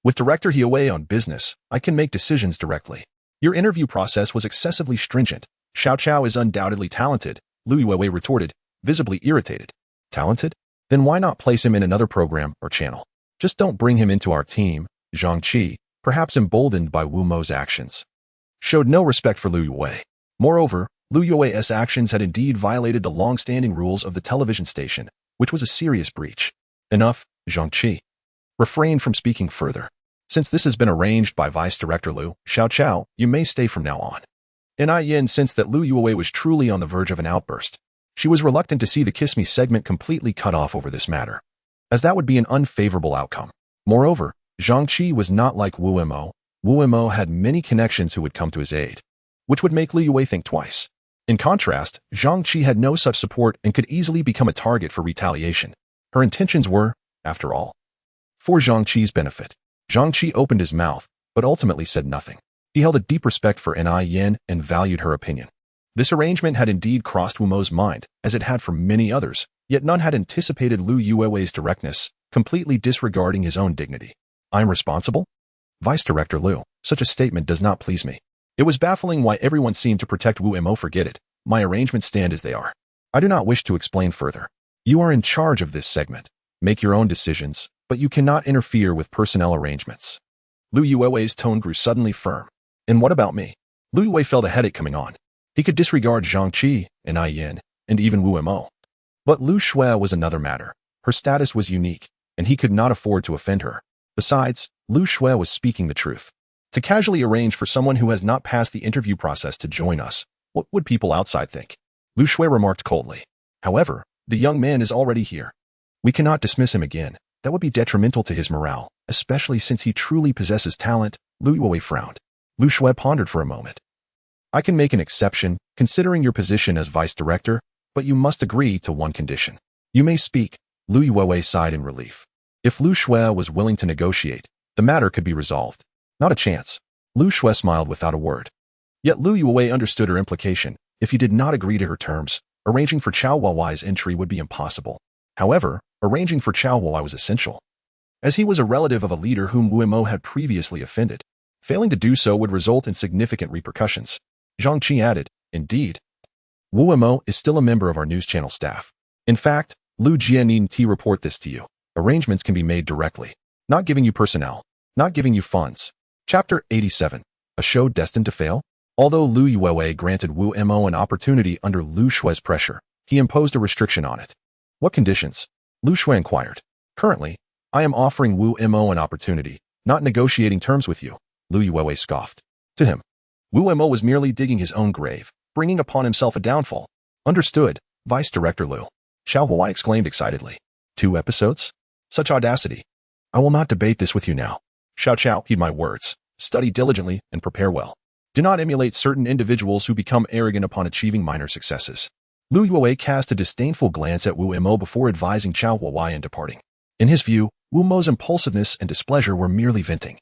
With Director Huawei on business, I can make decisions directly. Your interview process was excessively stringent. Xiao Chao is undoubtedly talented, Lu Yuewei retorted, visibly irritated. Talented? Then why not place him in another program or channel? Just don't bring him into our team. Zhang Qi, perhaps emboldened by Wu Mo's actions, showed no respect for Lu Yuewei. Moreover, Lu Yuewei's actions had indeed violated the long-standing rules of the television station, which was a serious breach. Enough, Zhang Qi. Refrain from speaking further. Since this has been arranged by Vice Director Lu, Xiao Chao, you may stay from now on. Yin sensed that Lu Yuewei was truly on the verge of an outburst. She was reluctant to see the Kiss Me segment completely cut off over this matter, as that would be an unfavorable outcome. Moreover, Zhang Qi was not like Wu Mo. Wu Mo had many connections who would come to his aid, which would make Lu Yuewei think twice. In contrast, Zhang Qi had no such support and could easily become a target for retaliation. Her intentions were, after all, for Zhang Qi's benefit. Zhang Qi opened his mouth, but ultimately said nothing. He held a deep respect for Yin and valued her opinion. This arrangement had indeed crossed Wu Mo's mind, as it had for many others, yet none had anticipated Lu Yuewei's directness, completely disregarding his own dignity. I'm responsible? Vice Director Lu, such a statement does not please me. It was baffling why everyone seemed to protect Wu Mo. Forget it. My arrangements stand as they are. I do not wish to explain further. You are in charge of this segment. Make your own decisions, but you cannot interfere with personnel arrangements. Lu Yuewei's tone grew suddenly firm. And what about me? Lu Yuewei felt a headache coming on. He could disregard Zhang Qi, Yin, and even Wu Mo. But Lu Shui was another matter. Her status was unique, and he could not afford to offend her. Besides, Lu Shui was speaking the truth. To casually arrange for someone who has not passed the interview process to join us, what would people outside think? Lu Shui remarked coldly. However, the young man is already here. We cannot dismiss him again. That would be detrimental to his morale, especially since he truly possesses talent. Lu Yuwei frowned. Lu Shui pondered for a moment. I can make an exception, considering your position as vice director, but you must agree to one condition. You may speak. Lu Yuwei sighed in relief. If Lu Shui was willing to negotiate, the matter could be resolved. Not a chance. Lu Shui smiled without a word. Yet Lu Yuwei understood her implication. If he did not agree to her terms, arranging for Chao Huawai's entry would be impossible. However, arranging for Chao Huawai was essential, as he was a relative of a leader whom Wu Mo had previously offended. Failing to do so would result in significant repercussions. Zhang Qi added, Indeed. Wu Mo is still a member of our news channel staff. In fact, Lu Jie needn't report this to you. Arrangements can be made directly. Not giving you personnel. Not giving you funds. Chapter 87. A show destined to fail? Although Lu Yuwei granted Wu Mo an opportunity under Lu Shui's pressure, he imposed a restriction on it. What conditions? Lu Shui inquired. Currently, I am offering Wu Mo an opportunity, not negotiating terms with you. Lu Yuwei scoffed. To him, Wu Mo was merely digging his own grave, bringing upon himself a downfall. Understood, Vice Director Lu. Chao Huawai exclaimed excitedly. 2 episodes? Such audacity. I will not debate this with you now. Chao, heed my words. Study diligently and prepare well. Do not emulate certain individuals who become arrogant upon achieving minor successes. Lu Yuwei cast a disdainful glance at Wu Mo before advising Chao Huawai in departing. In his view, Wu Mo's impulsiveness and displeasure were merely venting,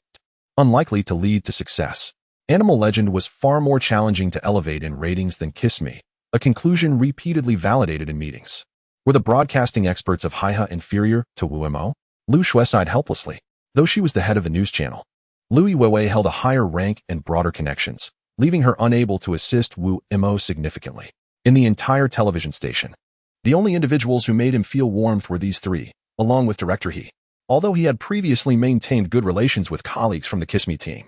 unlikely to lead to success. Animal Legend was far more challenging to elevate in ratings than Kiss Me, a conclusion repeatedly validated in meetings. Were the broadcasting experts of Haihe inferior to Wu Mo? Lu Shui sighed helplessly. Though she was the head of the news channel, Lu Yuwei held a higher rank and broader connections, leaving her unable to assist Wu Mo significantly. In the entire television station, the only individuals who made him feel warmth were these 3, along with Director He. Although he had previously maintained good relations with colleagues from the Kiss Me team,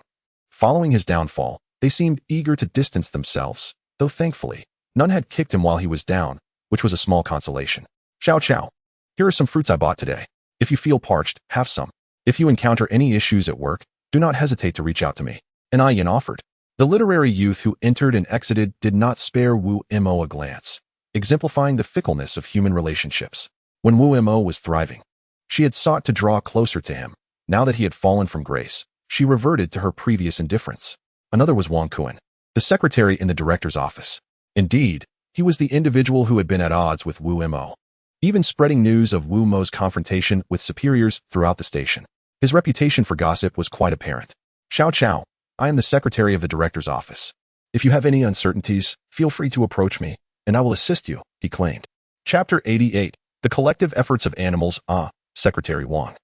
following his downfall, they seemed eager to distance themselves, though thankfully, none had kicked him while he was down, which was a small consolation. Chao, here are some fruits I bought today. If you feel parched, have some. If you encounter any issues at work, do not hesitate to reach out to me. And Yin offered. The literary youth who entered and exited did not spare Wu Mo a glance, exemplifying the fickleness of human relationships. When Wu Mo was thriving, she had sought to draw closer to him. Now that he had fallen from grace, she reverted to her previous indifference. Another was Wang Kuan, the secretary in the director's office. Indeed, he was the individual who had been at odds with Wu Mo, even spreading news of Wu Mo's confrontation with superiors throughout the station. His reputation for gossip was quite apparent. Chao, I am the secretary of the director's office. If you have any uncertainties, feel free to approach me, and I will assist you, he claimed. Chapter 88. The Collective Efforts of Animals. Secretary Wang.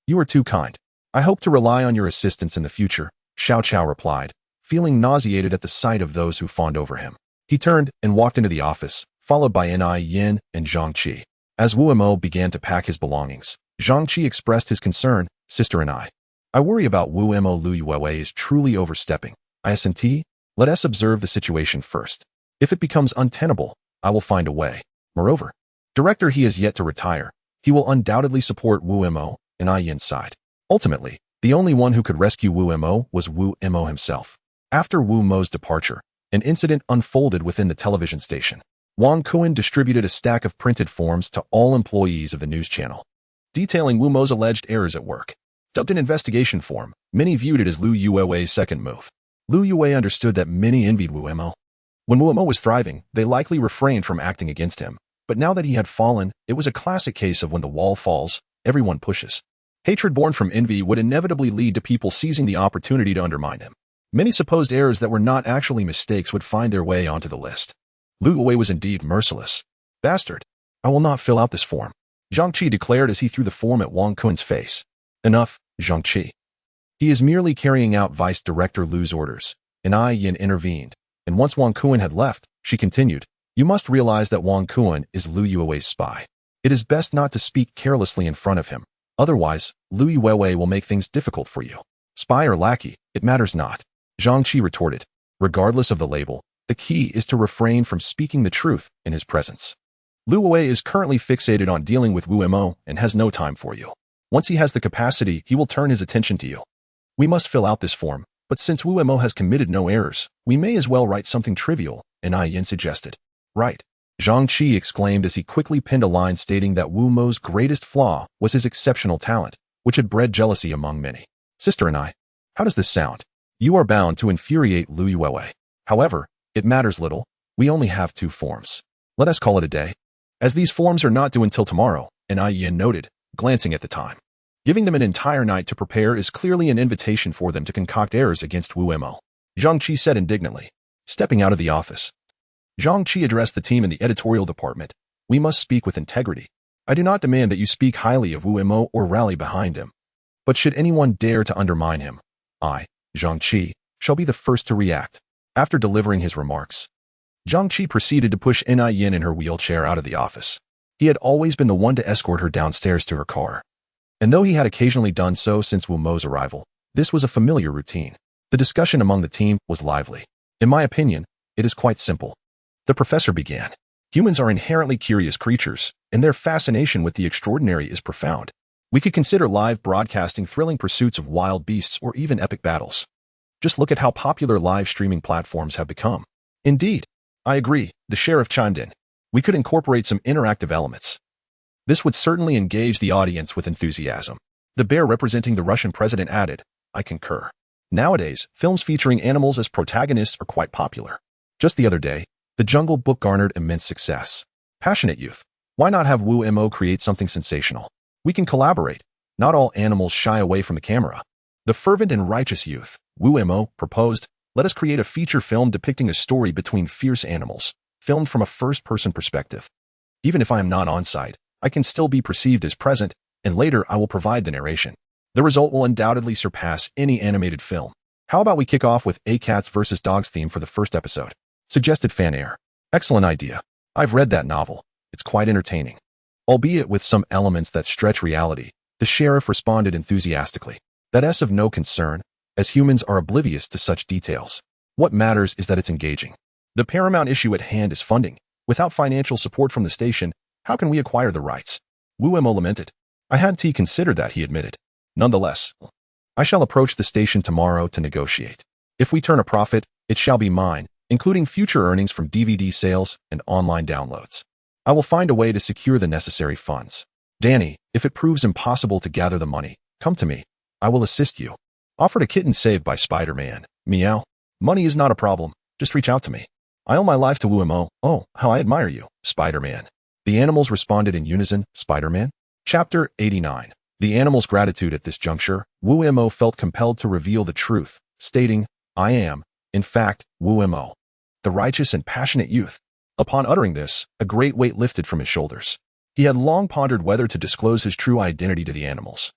You are too kind. I hope to rely on your assistance in the future, Chao replied, feeling nauseated at the sight of those who fawned over him. He turned and walked into the office, followed by Yin and Zhang Qi. As Wu Mo began to pack his belongings, Zhang Qi expressed his concern. Sister and I worry about Wu Mo. Lu Yuwei is truly overstepping. ISNT, let us observe the situation first. If it becomes untenable, I will find a way. Moreover, Director He is yet to retire. He will undoubtedly support Wu Mo and Yin's side. Ultimately, the only one who could rescue Wu Mo was Wu Mo himself. After Wu Mo's departure, an incident unfolded within the television station. Wang Kuan distributed a stack of printed forms to all employees of the news channel, detailing Wu Mo's alleged errors at work. Dubbed an investigation form, many viewed it as Lu Yuwei's second move. Lu Yuwei understood that many envied Wu Mo. When Wu Mo was thriving, they likely refrained from acting against him. But now that he had fallen, it was a classic case of when the wall falls, everyone pushes. Hatred born from envy would inevitably lead to people seizing the opportunity to undermine him. Many supposed errors that were not actually mistakes would find their way onto the list. Lu Yuwei was indeed merciless. Bastard. I will not fill out this form, Zhang Qi declared as he threw the form at Wang Kuan's face. Enough, Zhang Qi. He is merely carrying out Vice Director Lu's orders. And Yin intervened. And once Wang Kuan had left, she continued, you must realize that Wang Kuan is Lu Yuwei's spy. It is best not to speak carelessly in front of him. Otherwise, Lu Yuwei will make things difficult for you. Spy or lackey, it matters not. Zhang Qi retorted. Regardless of the label, the key is to refrain from speaking the truth in his presence. Lu Yuwei is currently fixated on dealing with Wu Mo and has no time for you. Once he has the capacity, he will turn his attention to you. We must fill out this form, but since Wu Mo has committed no errors, we may as well write something trivial, and Yin suggested. Right. Zhang Qi exclaimed as he quickly pinned a line stating that Wu Mo's greatest flaw was his exceptional talent, which had bred jealousy among many. Sister and I. How does this sound? You are bound to infuriate Lu Yuewei. However, it matters little. We only have 2 forms. Let us call it a day. As these forms are not due until tomorrow, and Yin noted, glancing at the time. Giving them an entire night to prepare is clearly an invitation for them to concoct errors against Wu Mo. Zhang Qi said indignantly, stepping out of the office. Zhang Qi addressed the team in the editorial department. We must speak with integrity. I do not demand that you speak highly of Wu Mo or rally behind him. But should anyone dare to undermine him, I, Zhang Qi, shall be the first to react. After delivering his remarks, Zhang Qi proceeded to push Yin in her wheelchair out of the office. He had always been the one to escort her downstairs to her car. And though he had occasionally done so since Wu Mo's arrival, this was a familiar routine. The discussion among the team was lively. In my opinion, it is quite simple. The professor began. Humans are inherently curious creatures, and their fascination with the extraordinary is profound. We could consider live broadcasting thrilling pursuits of wild beasts or even epic battles. Just look at how popular live streaming platforms have become. Indeed, I agree, the sheriff chimed in. We could incorporate some interactive elements. This would certainly engage the audience with enthusiasm. The bear representing the Russian president added, I concur. Nowadays, films featuring animals as protagonists are quite popular. Just the other day, The Jungle Book garnered immense success. Passionate youth. Why not have Wu Mo create something sensational? We can collaborate. Not all animals shy away from the camera. The fervent and righteous youth, Wu Mo, proposed, let us create a feature film depicting a story between fierce animals, filmed from a first-person perspective. Even if I am not on site, I can still be perceived as present, and later I will provide the narration. The result will undoubtedly surpass any animated film. How about we kick off with a cats versus dogs theme for the first episode? Suggested Fan Air. Excellent idea. I've read that novel. It's quite entertaining. Albeit with some elements that stretch reality, the sheriff responded enthusiastically. That's of no concern, as humans are oblivious to such details. What matters is that it's engaging. The paramount issue at hand is funding. Without financial support from the station, how can we acquire the rights? Wu Mo lamented. I hadn't considered that, he admitted. Nonetheless, I shall approach the station tomorrow to negotiate. If we turn a profit, it shall be mine, including future earnings from DVD sales and online downloads. I will find a way to secure the necessary funds. Danny, if it proves impossible to gather the money, come to me. I will assist you. Offered a kitten saved by Spider-Man. Meow. Money is not a problem. Just reach out to me. I owe my life to Wu Mo. Oh, how I admire you, Spider-Man. The animals responded in unison, Spider-Man. Chapter 89. The animals' gratitude. At this juncture, Wu Mo felt compelled to reveal the truth, stating, I am, in fact, Wu Mo, the righteous and passionate youth. Upon uttering this, a great weight lifted from his shoulders. He had long pondered whether to disclose his true identity to the animals,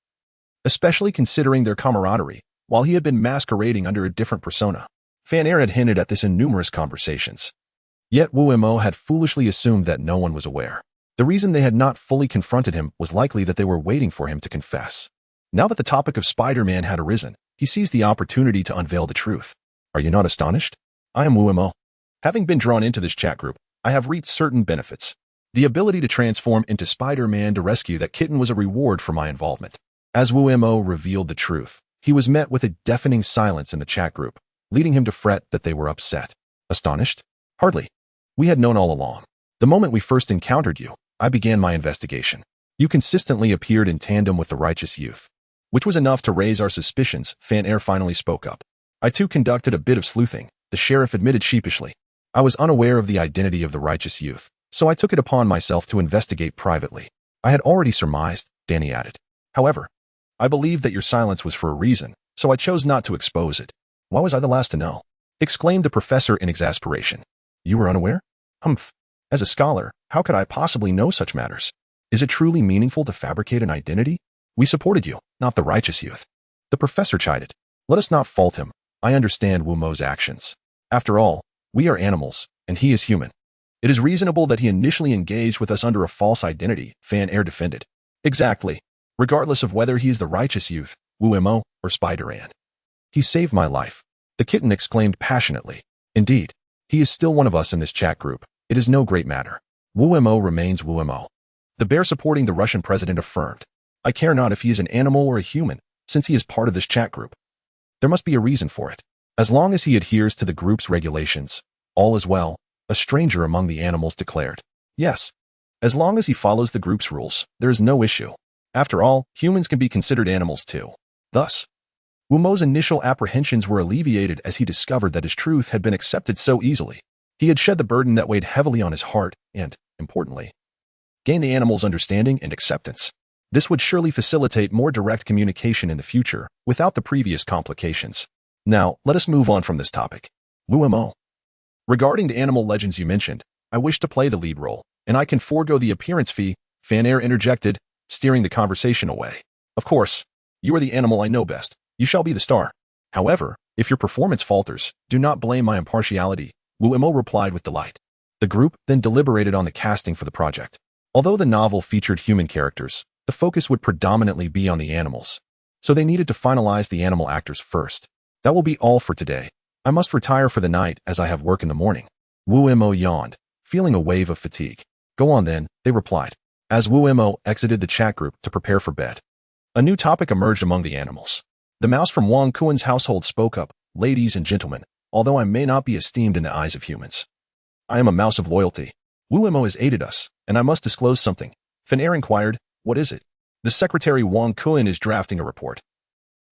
especially considering their camaraderie, while he had been masquerading under a different persona. Fan Air had hinted at this in numerous conversations. Yet Wu Mo had foolishly assumed that no one was aware. The reason they had not fully confronted him was likely that they were waiting for him to confess. Now that the topic of Spider-Man had arisen, he seized the opportunity to unveil the truth. Are you not astonished? I am Wu Mo. Having been drawn into this chat group, I have reaped certain benefits. The ability to transform into Spider-Man to rescue that kitten was a reward for my involvement. As Wu Mo revealed the truth, he was met with a deafening silence in the chat group, leading him to fret that they were upset. Astonished? Hardly. We had known all along. The moment we first encountered you, I began my investigation. You consistently appeared in tandem with the righteous youth, which was enough to raise our suspicions. Fan Air finally spoke up. I too conducted a bit of sleuthing, the sheriff admitted sheepishly. I was unaware of the identity of the righteous youth, so I took it upon myself to investigate privately. I had already surmised, Danny added. However, I believed that your silence was for a reason, so I chose not to expose it. Why was I the last to know? Exclaimed the professor in exasperation. You were unaware? Humph. As a scholar, how could I possibly know such matters? Is it truly meaningful to fabricate an identity? We supported you, not the righteous youth. The professor chided. Let us not fault him. I understand Wu Mo's actions. After all, we are animals, and he is human. It is reasonable that he initially engaged with us under a false identity, Fan Air defended. Exactly. Regardless of whether he is the righteous youth, Wu Mo, or Spider-Man. He saved my life. The kitten exclaimed passionately. Indeed, he is still one of us in this chat group. It is no great matter. Wu Mo remains Wu Mo. The bear supporting the Russian president affirmed. I care not if he is an animal or a human, since he is part of this chat group. There must be a reason for it. As long as he adheres to the group's regulations, all is well, a stranger among the animals declared. Yes. As long as he follows the group's rules, there is no issue. After all, humans can be considered animals too. Thus, Wumo's initial apprehensions were alleviated as he discovered that his truth had been accepted so easily. He had shed the burden that weighed heavily on his heart and, importantly, gained the animal's understanding and acceptance. This would surely facilitate more direct communication in the future without the previous complications. Now, let us move on from this topic. Wumo. Regarding the animal legends you mentioned, I wish to play the lead role, and I can forego the appearance fee, Fanair interjected, steering the conversation away. Of course, you are the animal I know best. You shall be the star. However, if your performance falters, do not blame my impartiality, Wumo replied with delight. The group then deliberated on the casting for the project. Although the novel featured human characters, the focus would predominantly be on the animals, so they needed to finalize the animal actors first. That will be all for today. I must retire for the night as I have work in the morning. Wumo yawned, feeling a wave of fatigue. Go on then, they replied, as Wumo exited the chat group to prepare for bed. A new topic emerged among the animals. The mouse from Wang Kuen's household spoke up, ladies and gentlemen, although I may not be esteemed in the eyes of humans, I am a mouse of loyalty. Wumo has aided us, and I must disclose something. Fanair inquired, what is it? The secretary Wang Kuen is drafting a report,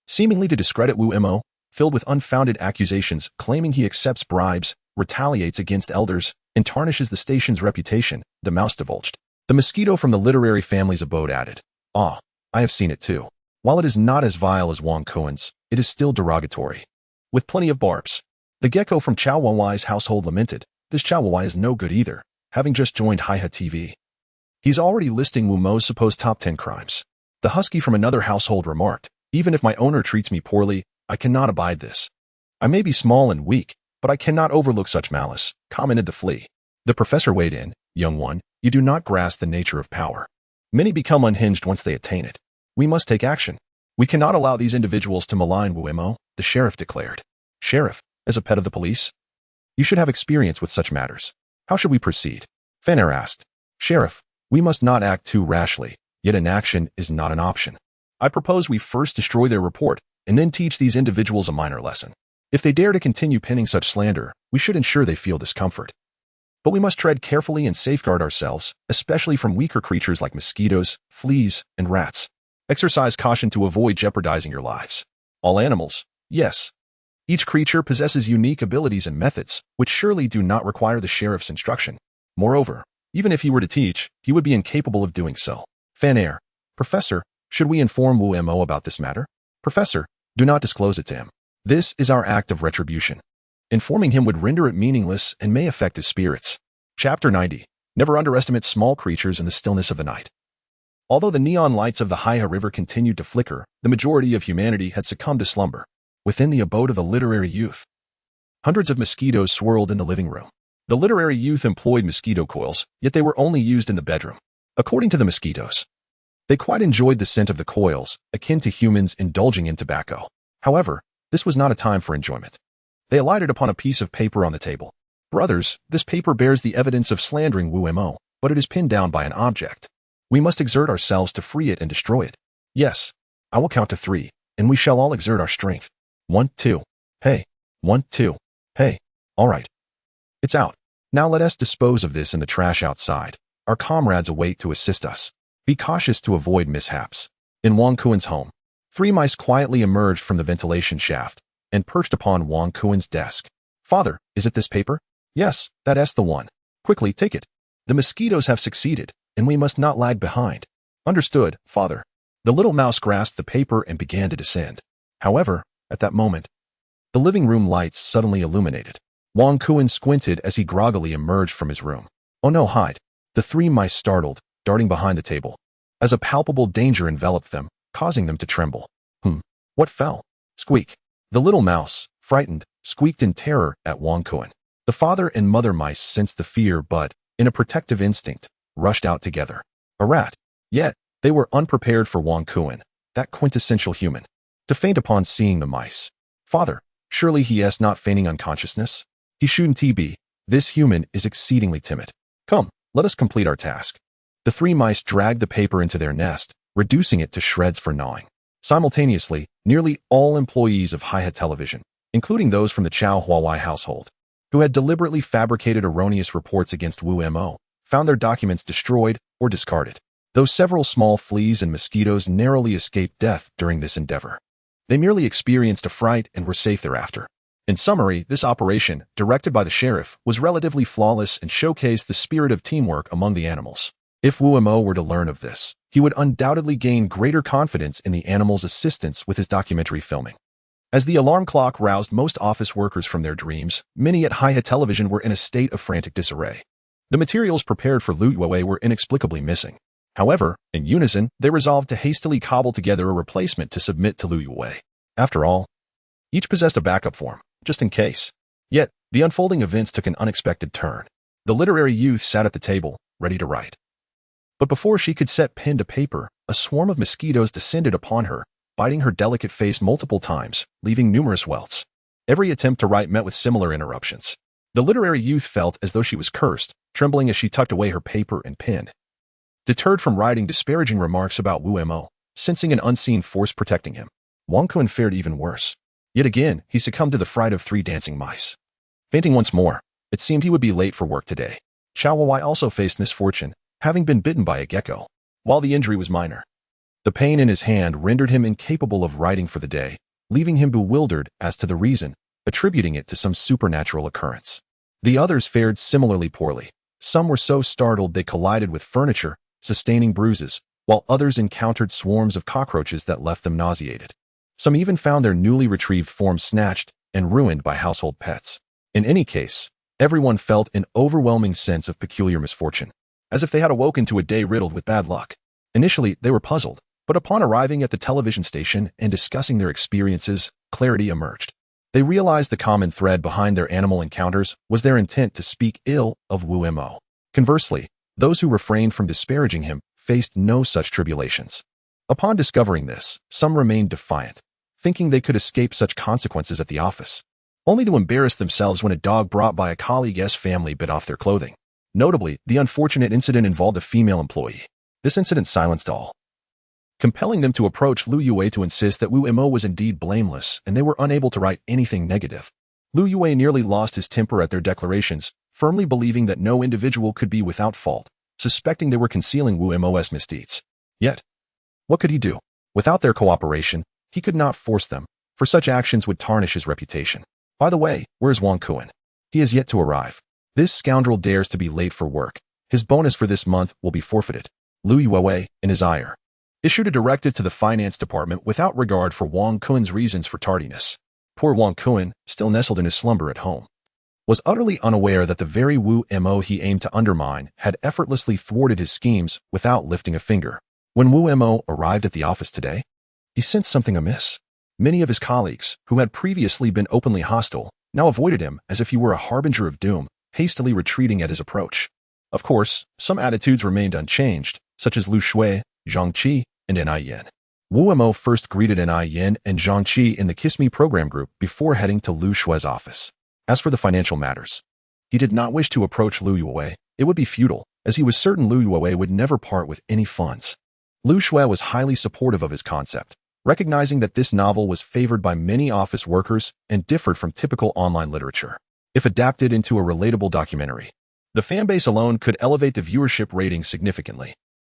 seemingly to discredit Wumo, filled with unfounded accusations claiming he accepts bribes, retaliates against elders, and tarnishes the station's reputation, the mouse divulged. The mosquito from the literary family's abode added, I have seen it too. While it is not as vile as Wang Kuen's, it is still derogatory, with plenty of barbs. The gecko from Chow Wai's household lamented, this Chow Wai is no good either, having just joined Hiha TV. He's already listing Wumo's supposed top 10 crimes. The husky from another household remarked, even if my owner treats me poorly, I cannot abide this. I may be small and weak, but I cannot overlook such malice, commented the flea. The professor weighed in, young one, you do not grasp the nature of power. Many become unhinged once they attain it. We must take action. We cannot allow these individuals to malign Wumo, the sheriff declared. Sheriff, as a pet of the police? You should have experience with such matters. How should we proceed? Fanair asked. Sheriff, we must not act too rashly, yet inaction is not an option. I propose we first destroy their report, and then teach these individuals a minor lesson. If they dare to continue penning such slander, we should ensure they feel discomfort. But we must tread carefully and safeguard ourselves, especially from weaker creatures like mosquitoes, fleas, and rats. Exercise caution to avoid jeopardizing your lives. All animals, yes. Each creature possesses unique abilities and methods, which surely do not require the sheriff's instruction. Moreover, even if he were to teach, he would be incapable of doing so. Fanair, Professor, should we inform Wumo about this matter? Professor, do not disclose it to him. This is our act of retribution. Informing him would render it meaningless and may affect his spirits. Chapter 90. Never underestimate small creatures in the stillness of the night. Although the neon lights of the Hiha River continued to flicker, the majority of humanity had succumbed to slumber. Within the abode of the literary youth, hundreds of mosquitoes swirled in the living room. The literary youth employed mosquito coils, yet they were only used in the bedroom. According to the mosquitoes, they quite enjoyed the scent of the coils, akin to humans indulging in tobacco. However, this was not a time for enjoyment. They alighted upon a piece of paper on the table. Brothers, this paper bears the evidence of slandering Wumo, but it is pinned down by an object. We must exert ourselves to free it and destroy it. Yes, I will count to 3, and we shall all exert our strength. 1, 2, hey. 1, 2, hey. All right. It's out. Now let us dispose of this in the trash outside. Our comrades await to assist us. Be cautious to avoid mishaps. In Wang Kuen's home, 3 mice quietly emerged from the ventilation shaft and perched upon Wang Kuen's desk. Father, is it this paper? Yes, that's the one. Quickly, take it. The mosquitoes have succeeded, and we must not lag behind. Understood, father. The little mouse grasped the paper and began to descend. However, at that moment, the living room lights suddenly illuminated. Wang Kuen squinted as he groggily emerged from his room. Oh no, hide. The 3 mice startled, darting behind the table, as a palpable danger enveloped them, causing them to tremble. What fell? Squeak. The little mouse, frightened, squeaked in terror at Wang Kuen. The father and mother mice sensed the fear but, in a protective instinct, rushed out together. A rat. Yet, they were unprepared for Wang Kuen, that quintessential human, to faint upon seeing the mice. Father, surely he is not feigning unconsciousness? He shouldn't be. This human is exceedingly timid. Come, let us complete our task. The 3 mice dragged the paper into their nest, reducing it to shreds for gnawing. Simultaneously, nearly all employees of Hiha Television, including those from the Chow Wai household, who had deliberately fabricated erroneous reports against Wumo, found their documents destroyed or discarded, though several small fleas and mosquitoes narrowly escaped death during this endeavor. They merely experienced a fright and were safe thereafter. In summary, this operation, directed by the sheriff, was relatively flawless and showcased the spirit of teamwork among the animals. If Wu Mo were to learn of this, he would undoubtedly gain greater confidence in the animals' assistance with his documentary filming. As the alarm clock roused most office workers from their dreams, many at Hiya Television were in a state of frantic disarray. The materials prepared for Lu Yue were inexplicably missing. However, in unison, they resolved to hastily cobble together a replacement to submit to Lu Yue. After all, each possessed a backup form, just in case. Yet, the unfolding events took an unexpected turn. The literary youth sat at the table, ready to write. But before she could set pen to paper, a swarm of mosquitoes descended upon her, biting her delicate face multiple times, leaving numerous welts. Every attempt to write met with similar interruptions. The literary youth felt as though she was cursed, trembling as she tucked away her paper and pen. Deterred from writing disparaging remarks about Wu Mo, sensing an unseen force protecting him, Wang Kun fared even worse. Yet again, he succumbed to the fright of 3 dancing mice. Fainting once more, it seemed he would be late for work today. Xiao Wei also faced misfortune, having been bitten by a gecko. While the injury was minor, the pain in his hand rendered him incapable of writing for the day, leaving him bewildered as to the reason, attributing it to some supernatural occurrence. The others fared similarly poorly. Some were so startled they collided with furniture, sustaining bruises, while others encountered swarms of cockroaches that left them nauseated. Some even found their newly retrieved forms snatched and ruined by household pets. In any case, everyone felt an overwhelming sense of peculiar misfortune, as if they had awoken to a day riddled with bad luck. Initially, they were puzzled, but upon arriving at the television station and discussing their experiences, clarity emerged. They realized the common thread behind their animal encounters was their intent to speak ill of Wu Mo. Conversely, those who refrained from disparaging him faced no such tribulations. Upon discovering this, some remained defiant, thinking they could escape such consequences at the office, only to embarrass themselves when a dog brought by a colleague's family bit off their clothing. Notably, the unfortunate incident involved a female employee. This incident silenced all, compelling them to approach Lu Yue to insist that Wu Mo was indeed blameless, and they were unable to write anything negative. Lu Yue nearly lost his temper at their declarations, firmly believing that no individual could be without fault, suspecting they were concealing Wu Mo's misdeeds. Yet, what could he do? Without their cooperation, he could not force them, for such actions would tarnish his reputation. By the way, where's Wang Kun? He has yet to arrive. This scoundrel dares to be late for work. His bonus for this month will be forfeited. Lu Yue, in his ire, issued a directive to the finance department without regard for Wang Kun's reasons for tardiness. Poor Wang Kun, still nestled in his slumber at home, was utterly unaware that the very Wu Mo he aimed to undermine had effortlessly thwarted his schemes without lifting a finger. When Wu Mo arrived at the office today, he sensed something amiss. Many of his colleagues, who had previously been openly hostile, now avoided him as if he were a harbinger of doom, hastily retreating at his approach. Of course, some attitudes remained unchanged, such as Lu Shui, Zhang Qi, and Ni Yin. Wu Mo first greeted Ni Yin and Zhang Qi in the Kiss Me program group before heading to Lu Shui's office. As for the financial matters, he did not wish to approach Lu Yue. It would be futile, as he was certain Lu Yue would never part with any funds. Lu Shui was highly supportive of his concept, recognizing that this novel was favored by many office workers and differed from typical online literature. If adapted into a relatable documentary, the fanbase alone could elevate the viewership rating significantly.